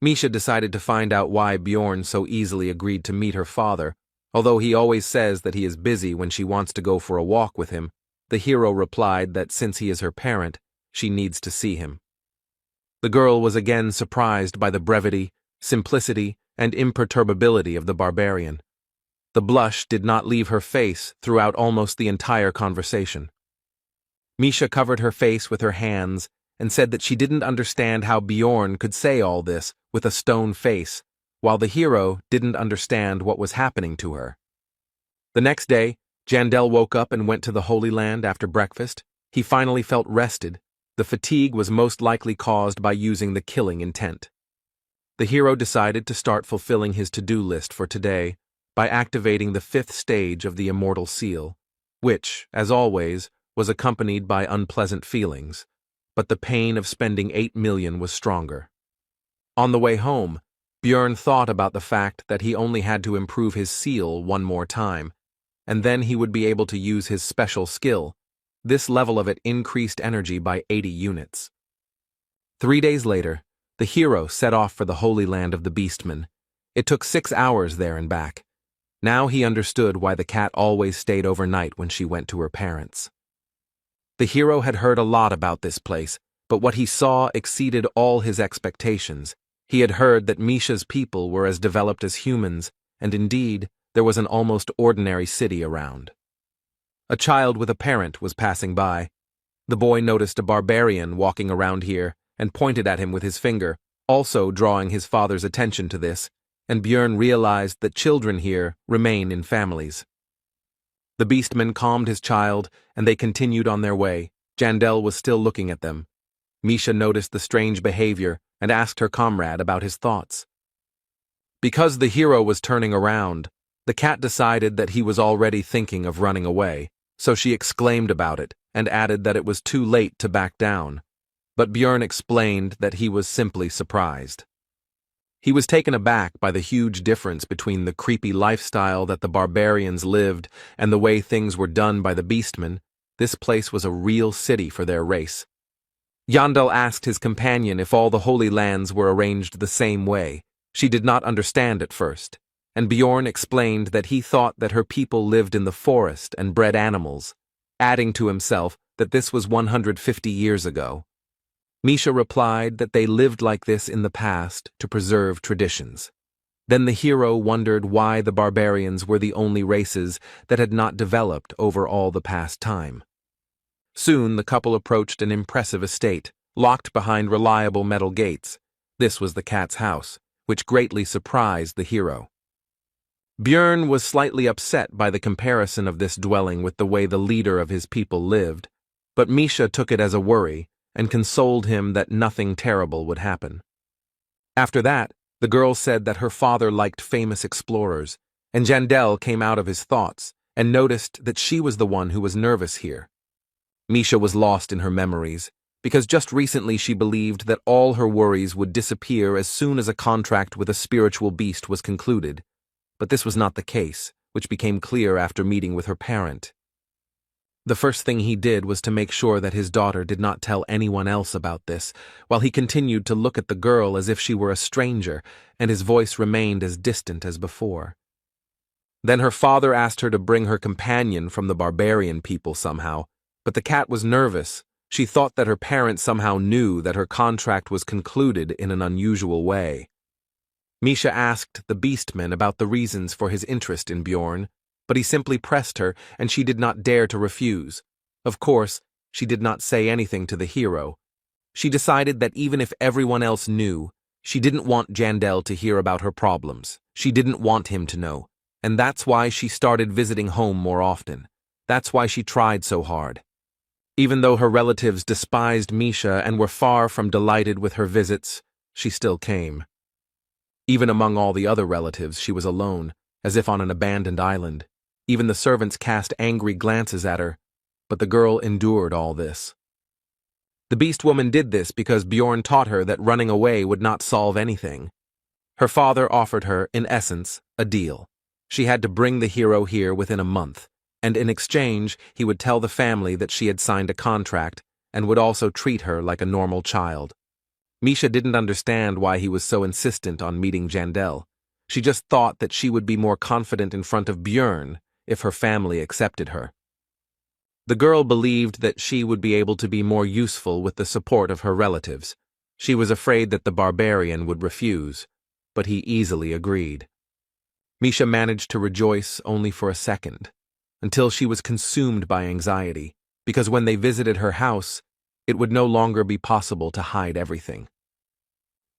Misha decided to find out why Bjorn so easily agreed to meet her father. Although he always says that he is busy when she wants to go for a walk with him, the hero replied that since he is her parent, she needs to see him. The girl was again surprised by the brevity, simplicity, and imperturbability of the barbarian. The blush did not leave her face throughout almost the entire conversation. Misha covered her face with her hands and said that she didn't understand how Bjorn could say all this with a stone face, while the hero didn't understand what was happening to her. The next day, Jandel woke up and went to the Holy Land after breakfast. He finally felt rested. The fatigue was most likely caused by using the killing intent. The hero decided to start fulfilling his to-do list for today by activating the 5th stage of the Immortal Seal, which, as always, was accompanied by unpleasant feelings, but the pain of spending 8 million was stronger. On the way home, Björn thought about the fact that he only had to improve his seal one more time, and then he would be able to use his special skill. This level of it increased energy by 80 units. 3 days later, the hero set off for the Holy Land of the Beastmen. It took 6 hours there and back. Now he understood why the cat always stayed overnight when she went to her parents. The hero had heard a lot about this place, but what he saw exceeded all his expectations. He had heard that Misha's people were as developed as humans, and indeed, there was an almost ordinary city around. A child with a parent was passing by. The boy noticed a barbarian walking around here and pointed at him with his finger, also drawing his father's attention to this, and Björn realized that children here remain in families. The beastman calmed his child, and they continued on their way. Jandel was still looking at them. Misha noticed the strange behavior and asked her comrade about his thoughts. Because the hero was turning around, the cat decided that he was already thinking of running away, so she exclaimed about it and added that it was too late to back down. But Björn explained that he was simply surprised. He was taken aback by the huge difference between the creepy lifestyle that the barbarians lived and the way things were done by the beastmen. This place was a real city for their race. Yandel asked his companion if all the Holy Lands were arranged the same way. She did not understand at first, and Bjorn explained that he thought that her people lived in the forest and bred animals, adding to himself that this was 150 years ago. Misha replied that they lived like this in the past to preserve traditions. Then the hero wondered why the barbarians were the only races that had not developed over all the past time. Soon the couple approached an impressive estate, locked behind reliable metal gates. This was the cat's house, which greatly surprised the hero. Björn was slightly upset by the comparison of this dwelling with the way the leader of his people lived, but Misha took it as a worry and consoled him that nothing terrible would happen. After that, the girl said that her father liked famous explorers, and Jandel came out of his thoughts and noticed that she was the one who was nervous here. Misha was lost in her memories, because just recently she believed that all her worries would disappear as soon as a contract with a spiritual beast was concluded. But this was not the case, which became clear after meeting with her parent. The first thing he did was to make sure that his daughter did not tell anyone else about this, while he continued to look at the girl as if she were a stranger, and his voice remained as distant as before. Then her father asked her to bring her companion from the barbarian people somehow, but the cat was nervous. She thought that her parents somehow knew that her contract was concluded in an unusual way. Misha asked the beastman about the reasons for his interest in Bjorn, but he simply pressed her, and she did not dare to refuse. Of course, she did not say anything to the hero. She decided that even if everyone else knew, She didn't want Jandel to hear about her problems. She didn't want him to know. And that's why she started visiting home more often. That's why she tried so hard. Even though her relatives despised Misha and were far from delighted with her visits, she still came. Even among all the other relatives, she was alone, as if on an abandoned island. Even the servants cast angry glances at her, but the girl endured all this. The beast woman did this because Bjorn taught her that running away would not solve anything. Her father offered her, in essence, a deal. She had to bring the hero here within a month, and in exchange, he would tell the family that she had signed a contract and would also treat her like a normal child. Misha didn't understand why he was so insistent on meeting Jandel. She just thought that she would be more confident in front of Bjorn if her family accepted her. The girl believed that she would be able to be more useful with the support of her relatives. She was afraid that the barbarian would refuse, but he easily agreed. Misha managed to rejoice only for a second, until she was consumed by anxiety, because when they visited her house, it would no longer be possible to hide everything.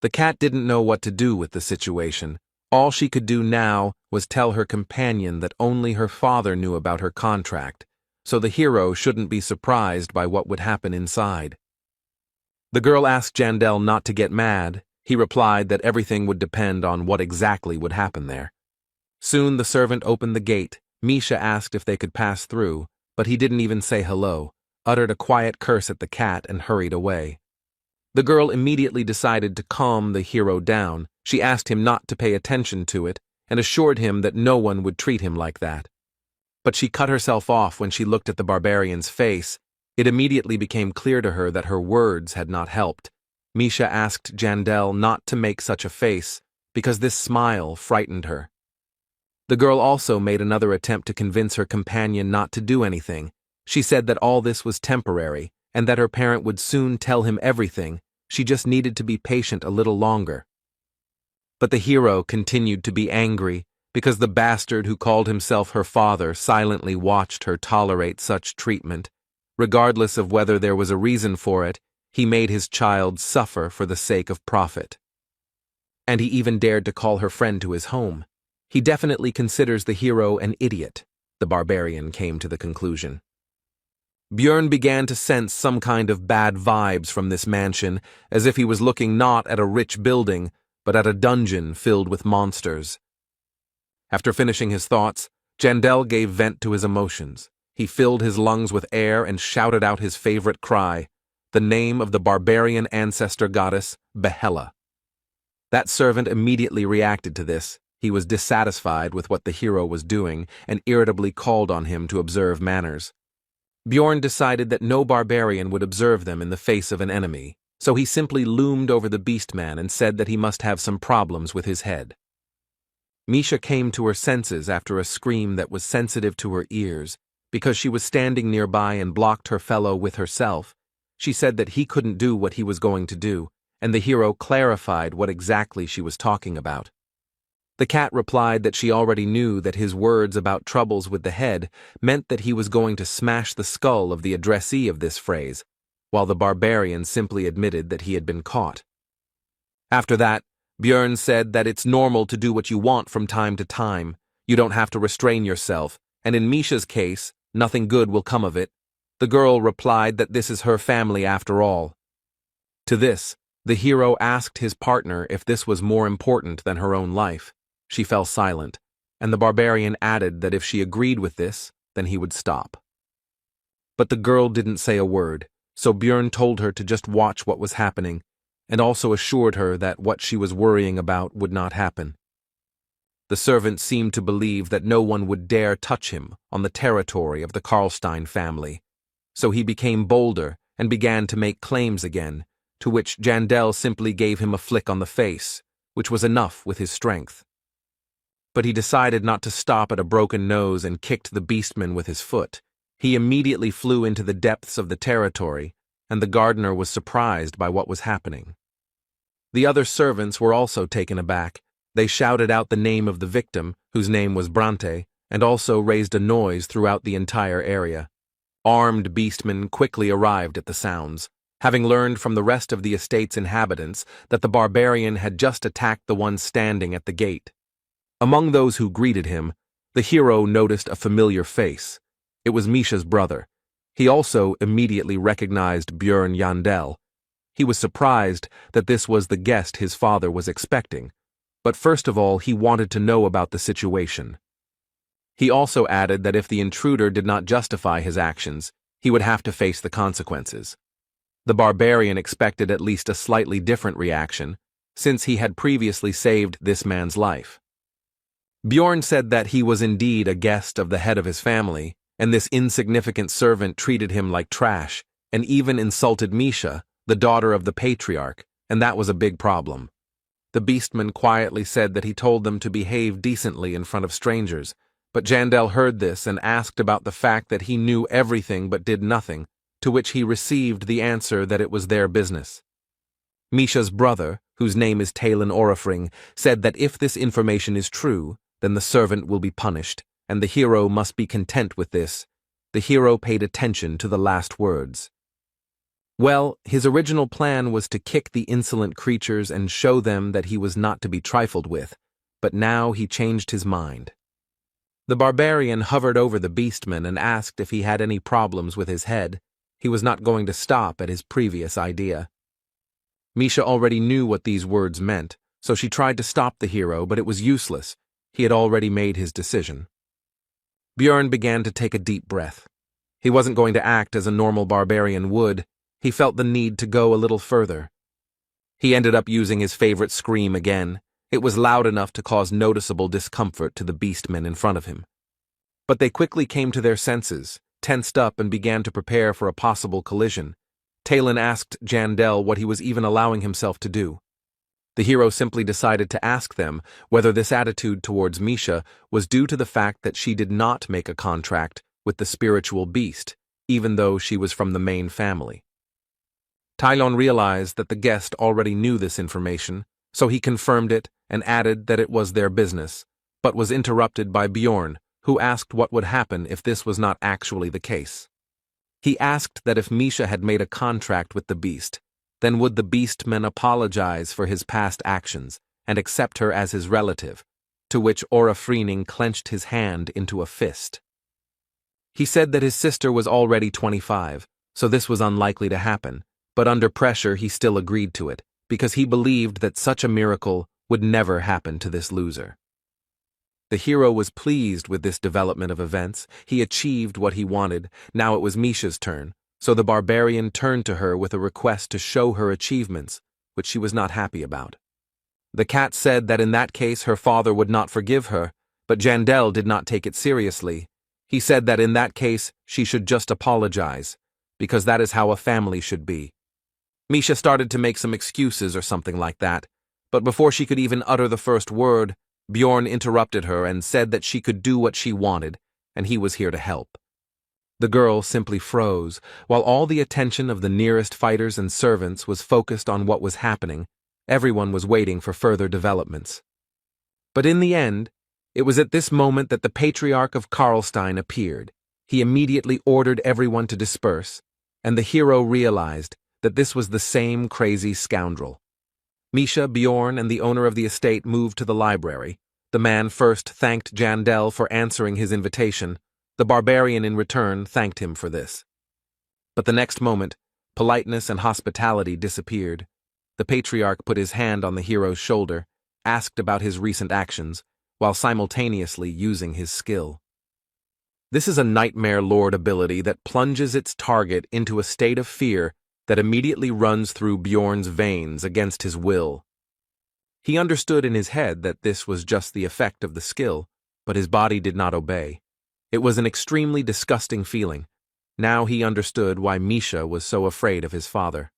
The cat didn't know what to do with the situation. All she could do now was tell her companion that only her father knew about her contract, so the hero shouldn't be surprised by what would happen inside. The girl asked Jandel not to get mad. He replied that everything would depend on what exactly would happen there. Soon the servant opened the gate. Misha asked if they could pass through, but he didn't even say hello, uttered a quiet curse at the cat and hurried away. The girl immediately decided to calm the hero down. She asked him not to pay attention to it and assured him that no one would treat him like that. But she cut herself off when she looked at the barbarian's face. It immediately became clear to her that her words had not helped. Misha asked Jandel not to make such a face, because this smile frightened her. The girl also made another attempt to convince her companion not to do anything. She said that all this was temporary, and that her parent would soon tell him everything. She just needed to be patient a little longer. But the hero continued to be angry, because the bastard who called himself her father silently watched her tolerate such treatment. Regardless of whether there was a reason for it, he made his child suffer for the sake of profit. And he even dared to call her friend to his home. He definitely considers the hero an idiot, the barbarian came to the conclusion. Bjorn began to sense some kind of bad vibes from this mansion, as if he was looking not at a rich building, but at a dungeon filled with monsters. After finishing his thoughts, Jandel gave vent to his emotions. He filled his lungs with air and shouted out his favorite cry, the name of the barbarian ancestor goddess, Yahello. That servant immediately reacted to this. He was dissatisfied with what the hero was doing and irritably called on him to observe manners. Bjorn decided that no barbarian would observe them in the face of an enemy, so he simply loomed over the beastman and said that he must have some problems with his head. Misha came to her senses after a scream that was sensitive to her ears. Because she was standing nearby and blocked her fellow with herself, she said that he couldn't do what he was going to do, and the hero clarified what exactly she was talking about. The cat replied that she already knew that his words about troubles with the head meant that he was going to smash the skull of the addressee of this phrase, while the barbarian simply admitted that he had been caught. After that, Bjorn said that it's normal to do what you want from time to time. You don't have to restrain yourself, and in Misha's case, nothing good will come of it. The girl replied that this is her family after all. To this, the hero asked his partner if this was more important than her own life. She fell silent, and the barbarian added that if she agreed with this, then he would stop. But the girl didn't say a word, so Bjorn told her to just watch what was happening, and also assured her that what she was worrying about would not happen. The servant seemed to believe that no one would dare touch him on the territory of the Karlstein family, so he became bolder and began to make claims again, to which Jandel simply gave him a flick on the face, which was enough with his strength. But he decided not to stop at a broken nose and kicked the beastman with his foot. He immediately flew into the depths of the territory, and the gardener was surprised by what was happening. The other servants were also taken aback. They shouted out the name of the victim, whose name was Brante, and also raised a noise throughout the entire area. Armed beastmen quickly arrived at the sounds. having learned from the rest of the estate's inhabitants that the barbarian had just attacked the one standing at the gate. Among those who greeted him, the hero noticed a familiar face. It was Misha's brother. He also immediately recognized Björn Yandel. He was surprised that this was the guest his father was expecting, but first of all he wanted to know about the situation. He also added that if the intruder did not justify his actions, he would have to face the consequences. The barbarian expected at least a slightly different reaction, since he had previously saved this man's life. Bjorn said that he was indeed a guest of the head of his family, and this insignificant servant treated him like trash, and even insulted Misha, the daughter of the patriarch, and that was a big problem. The beastman quietly said that he told them to behave decently in front of strangers, but Jandel heard this and asked about the fact that he knew everything but did nothing, to which he received the answer that it was their business. Misha's brother, whose name is Talon Orifring, said that if this information is true, then the servant will be punished, and the hero must be content with this. The hero paid attention to the last words. Well, his original plan was to kick the insolent creatures and show them that he was not to be trifled with, but now he changed his mind. The barbarian hovered over the beastman and asked if he had any problems with his head. He was not going to stop at his previous idea. Misha already knew what these words meant, so she tried to stop the hero, but it was useless. He had already made his decision. Björn began to take a deep breath. He wasn't going to act as a normal barbarian would. He felt the need to go a little further. He ended up using his favorite scream again. It was loud enough to cause noticeable discomfort to the beastmen in front of him. But they quickly came to their senses, tensed up and began to prepare for a possible collision. Talon asked Jandel what he was even allowing himself to do. The hero simply decided to ask them whether this attitude towards Misha was due to the fact that she did not make a contract with the spiritual beast, even though she was from the main family. Talon realized that the guest already knew this information, so he confirmed it and added that it was their business, but was interrupted by Bjorn, who asked what would happen if this was not actually the case. He asked that if Misha had made a contract with the beast, then would the beastman apologize for his past actions and accept her as his relative, to which Orifrening clenched his hand into a fist. He said that his sister was already 25, so this was unlikely to happen, but under pressure he still agreed to it, because he believed that such a miracle would never happen to this loser. The hero was pleased with this development of events. He achieved what he wanted. Now it was Misha's turn, so the barbarian turned to her with a request to show her achievements, which she was not happy about. The cat said that in that case her father would not forgive her, but Jandel did not take it seriously. He said that in that case she should just apologize, because that is how a family should be. Misha started to make some excuses or something like that, but before she could even utter the first word, Bjorn interrupted her and said that she could do what she wanted, and he was here to help. The girl simply froze, while all the attention of the nearest fighters and servants was focused on what was happening. Everyone was waiting for further developments. But in the end, it was at this moment that the Patriarch of Karlstein appeared. He immediately ordered everyone to disperse, and the hero realized that this was the same crazy scoundrel. Misha, Bjorn, and the owner of the estate moved to the library. The man first thanked Jandel for answering his invitation. The barbarian in return thanked him for this. But the next moment, politeness and hospitality disappeared. The patriarch put his hand on the hero's shoulder, asked about his recent actions, while simultaneously using his skill. This is a Nightmare Lord ability that plunges its target into a state of fear that immediately runs through Bjorn's veins against his will. He understood in his head that this was just the effect of the skill, but his body did not obey. It was an extremely disgusting feeling. Now he understood why Misha was so afraid of his father.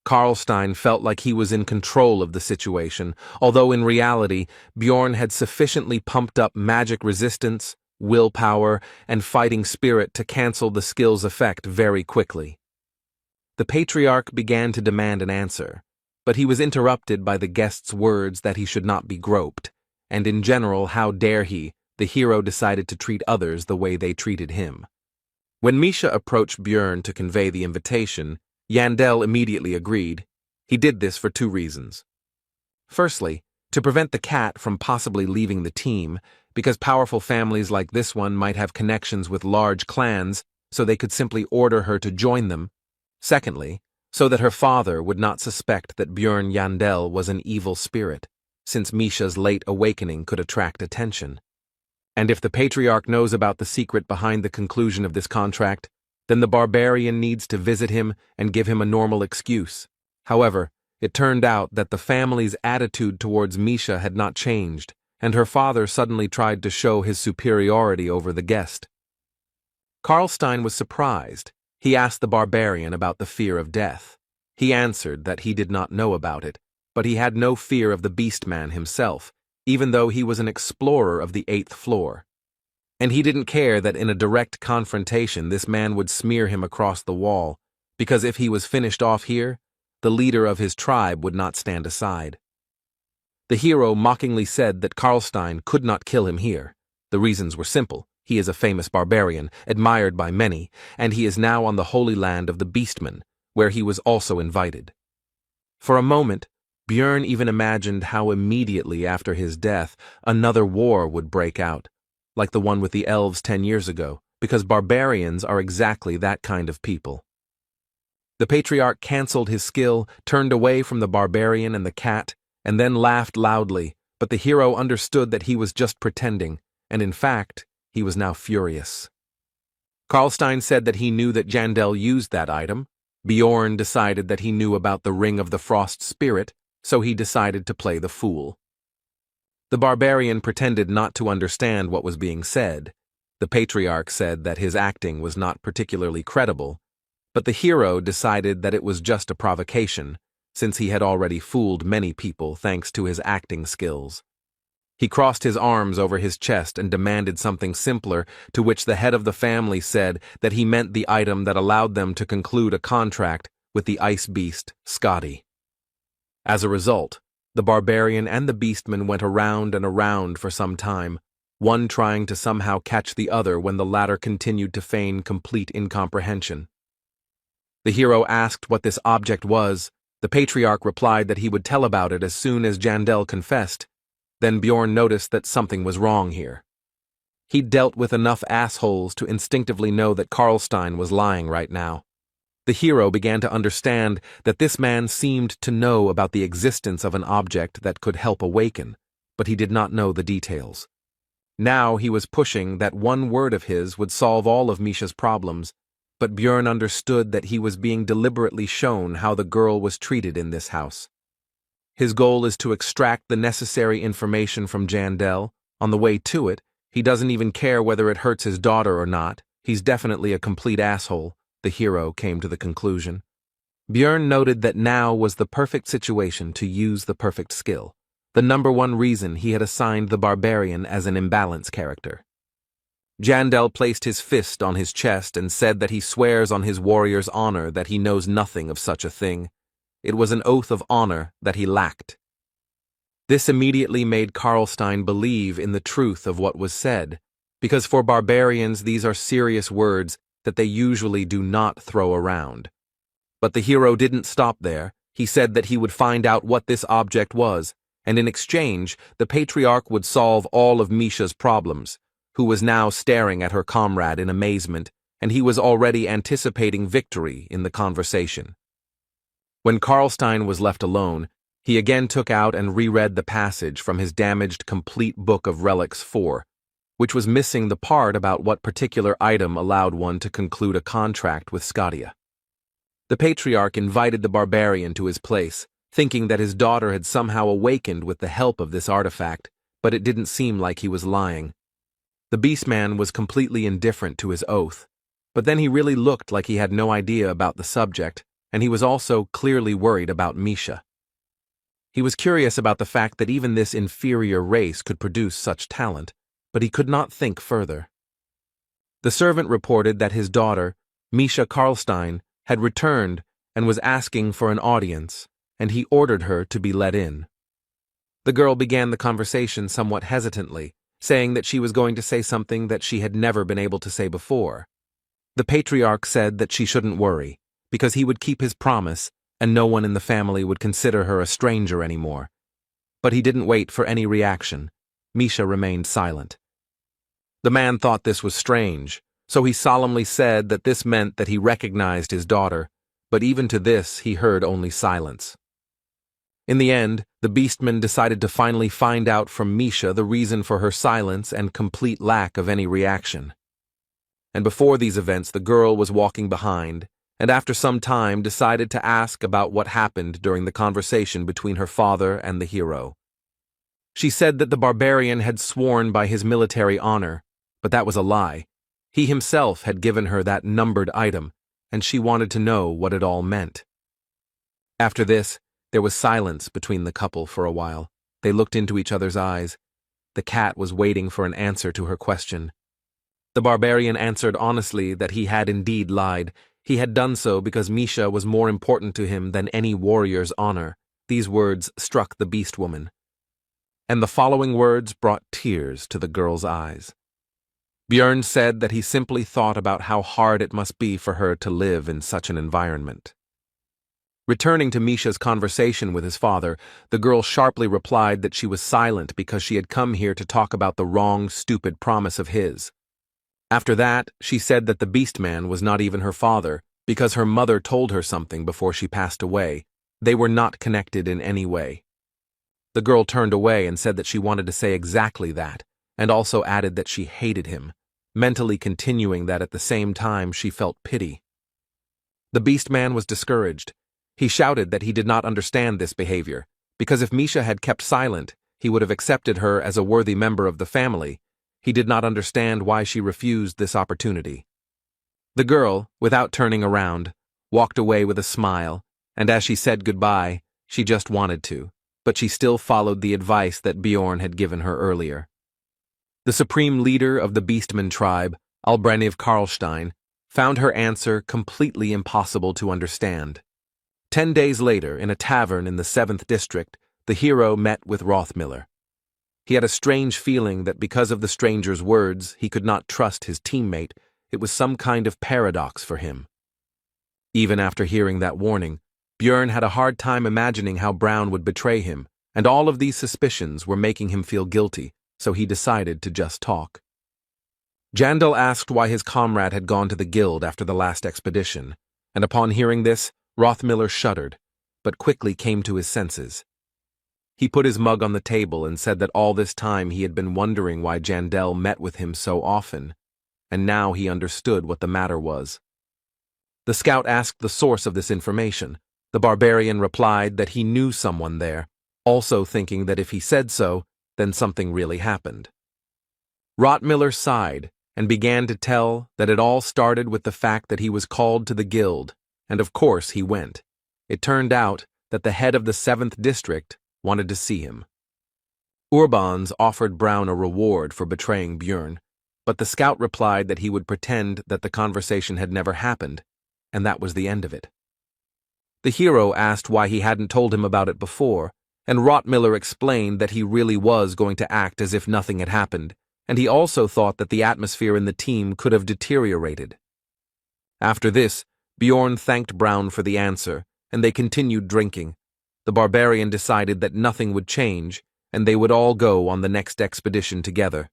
Karlstein felt like he was in control of the situation, although in reality, Bjorn had sufficiently pumped up magic resistance, willpower, and fighting spirit to cancel the skill's effect very quickly. The patriarch began to demand an answer, but he was interrupted by the guest's words that he should not be groped, and in general, how dare he, the hero decided to treat others the way they treated him. When Misha approached Bjorn to convey the invitation, Yandel immediately agreed. He did this for two reasons. Firstly, to prevent the cat from possibly leaving the team, because powerful families like this one might have connections with large clans, so they could simply order her to join them. Secondly, so that her father would not suspect that Björn Yandel was an evil spirit, since Misha's late awakening could attract attention. And if the patriarch knows about the secret behind the conclusion of this contract, then the barbarian needs to visit him and give him a normal excuse. However, it turned out that the family's attitude towards Misha had not changed, and her father suddenly tried to show his superiority over the guest. Karlstein was surprised. He asked the barbarian about the fear of death. He answered that he did not know about it, but he had no fear of the beastman himself, even though he was an explorer of the 8th floor. And he didn't care that in a direct confrontation this man would smear him across the wall, because if he was finished off here, the leader of his tribe would not stand aside. The hero mockingly said that Karlstein could not kill him here. The reasons were simple. He is a famous barbarian, admired by many, and he is now on the holy land of the Beastmen, where he was also invited. For a moment, Björn even imagined how immediately after his death another war would break out, like the one with the elves 10 years ago, because barbarians are exactly that kind of people. The patriarch cancelled his skill, turned away from the barbarian and the cat, and then laughed loudly, but the hero understood that he was just pretending, and in fact, he was now furious. Karlstein said that he knew that Yandel used that item. Bjorn decided that he knew about the Ring of the Frost Spirit, so he decided to play the fool. The barbarian pretended not to understand what was being said. The patriarch said that his acting was not particularly credible, but the hero decided that it was just a provocation, since he had already fooled many people thanks to his acting skills. He crossed his arms over his chest and demanded something simpler, to which the head of the family said that he meant the item that allowed them to conclude a contract with the ice beast, Scotty. As a result, the barbarian and the beastman went around and around for some time, one trying to somehow catch the other when the latter continued to feign complete incomprehension. The hero asked what this object was. The patriarch replied that he would tell about it as soon as Yandel confessed. Then Bjorn noticed that something was wrong here. He'd dealt with enough assholes to instinctively know that Karlstein was lying right now. The hero began to understand that this man seemed to know about the existence of an object that could help awaken, but he did not know the details. Now he was pushing that one word of his would solve all of Misha's problems, but Bjorn understood that he was being deliberately shown how the girl was treated in this house. His goal is to extract the necessary information from Yandel. On the way to it, he doesn't even care whether it hurts his daughter or not. He's definitely a complete asshole, the hero came to the conclusion. Bjorn noted that now was the perfect situation to use the perfect skill, the #1 reason he had assigned the barbarian as an imbalance character. Yandel placed his fist on his chest and said that he swears on his warrior's honor that he knows nothing of such a thing. It was an oath of honor that he lacked. This immediately made Karlstein believe in the truth of what was said, because for barbarians these are serious words that they usually do not throw around. But the hero didn't stop there. He said that he would find out what this object was, and in exchange, the patriarch would solve all of Misha's problems, who was now staring at her comrade in amazement, and he was already anticipating victory in the conversation. When Karlstein was left alone, he again took out and reread the passage from his damaged Complete Book of Relics 4, which was missing the part about what particular item allowed one to conclude a contract with Scotia. The patriarch invited the barbarian to his place, thinking that his daughter had somehow awakened with the help of this artifact, but it didn't seem like he was lying. The beastman was completely indifferent to his oath, but then he really looked like he had no idea about the subject, and he was also clearly worried about Misha. He was curious about the fact that even this inferior race could produce such talent, but he could not think further. The servant reported that his daughter, Misha Karlstein, had returned and was asking for an audience, and he ordered her to be let in. The girl began the conversation somewhat hesitantly, saying that she was going to say something that she had never been able to say before. The patriarch said that she shouldn't worry, because he would keep his promise and no one in the family would consider her a stranger anymore. But he didn't wait for any reaction. Misha remained silent. The man thought this was strange, so he solemnly said that this meant that he recognized his daughter, but even to this he heard only silence. In the end, the beastman decided to finally find out from Misha the reason for her silence and complete lack of any reaction. And before these events, the girl was walking behind, and after some time decided to ask about what happened during the conversation between her father and the hero. She said that the barbarian had sworn by his military honor, but that was a lie. He himself had given her that numbered item, and she wanted to know what it all meant. After this, there was silence between the couple for a while. They looked into each other's eyes. The cat was waiting for an answer to her question. The barbarian answered honestly that he had indeed lied. He had done so because Misha was more important to him than any warrior's honor. These words struck the beast woman. And the following words brought tears to the girl's eyes. Björn said that he simply thought about how hard it must be for her to live in such an environment. Returning to Misha's conversation with his father, the girl sharply replied that she was silent because she had come here to talk about the wrong, stupid promise of his. After that, she said that the beastman was not even her father, because her mother told her something before she passed away. They were not connected in any way. The girl turned away and said that she wanted to say exactly that, and also added that she hated him, mentally continuing that at the same time she felt pity. The beastman was discouraged. He shouted that he did not understand this behavior, because if Misha had kept silent, he would have accepted her as a worthy member of the family. He did not understand why she refused this opportunity. The girl, without turning around, walked away with a smile, and as she said goodbye, she just wanted to, but she still followed the advice that Bjorn had given her earlier. The supreme leader of the Beastman tribe, Albrecht Karlstein, found her answer completely impossible to understand. 10 days later, in a tavern in the 7th district, the hero met with Rothmiller. He had a strange feeling that because of the stranger's words, he could not trust his teammate. It was some kind of paradox for him. Even after hearing that warning, Björn had a hard time imagining how Brown would betray him, and all of these suspicions were making him feel guilty, so he decided to just talk. Jandal asked why his comrade had gone to the guild after the last expedition, and upon hearing this, Rothmiller shuddered, but quickly came to his senses. He put his mug on the table and said that all this time he had been wondering why Jandal met with him so often, and now he understood what the matter was. The scout asked the source of this information. The barbarian replied that he knew someone there, also thinking that if he said so, then something really happened. Rothmiller sighed and began to tell that it all started with the fact that he was called to the guild, and of course he went. It turned out that the head of the 7th district wanted to see him. Urbans offered Brown a reward for betraying Björn, but the scout replied that he would pretend that the conversation had never happened, and that was the end of it. The hero asked why he hadn't told him about it before, and Rothmiller explained that he really was going to act as if nothing had happened, and he also thought that the atmosphere in the team could have deteriorated. After this, Bjorn thanked Brown for the answer, and they continued drinking. The barbarian decided that nothing would change, and they would all go on the next expedition together.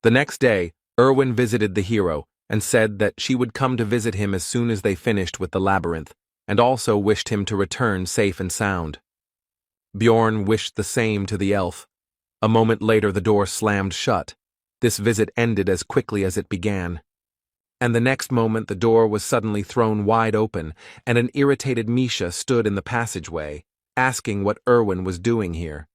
The next day, Erwin visited the hero and said that she would come to visit him as soon as they finished with the labyrinth, and also wished him to return safe and sound. Bjorn wished the same to the elf. A moment later the door slammed shut. This visit ended as quickly as it began. And the next moment the door was suddenly thrown wide open, and an irritated Misha stood in the passageway, asking what Erwin was doing here.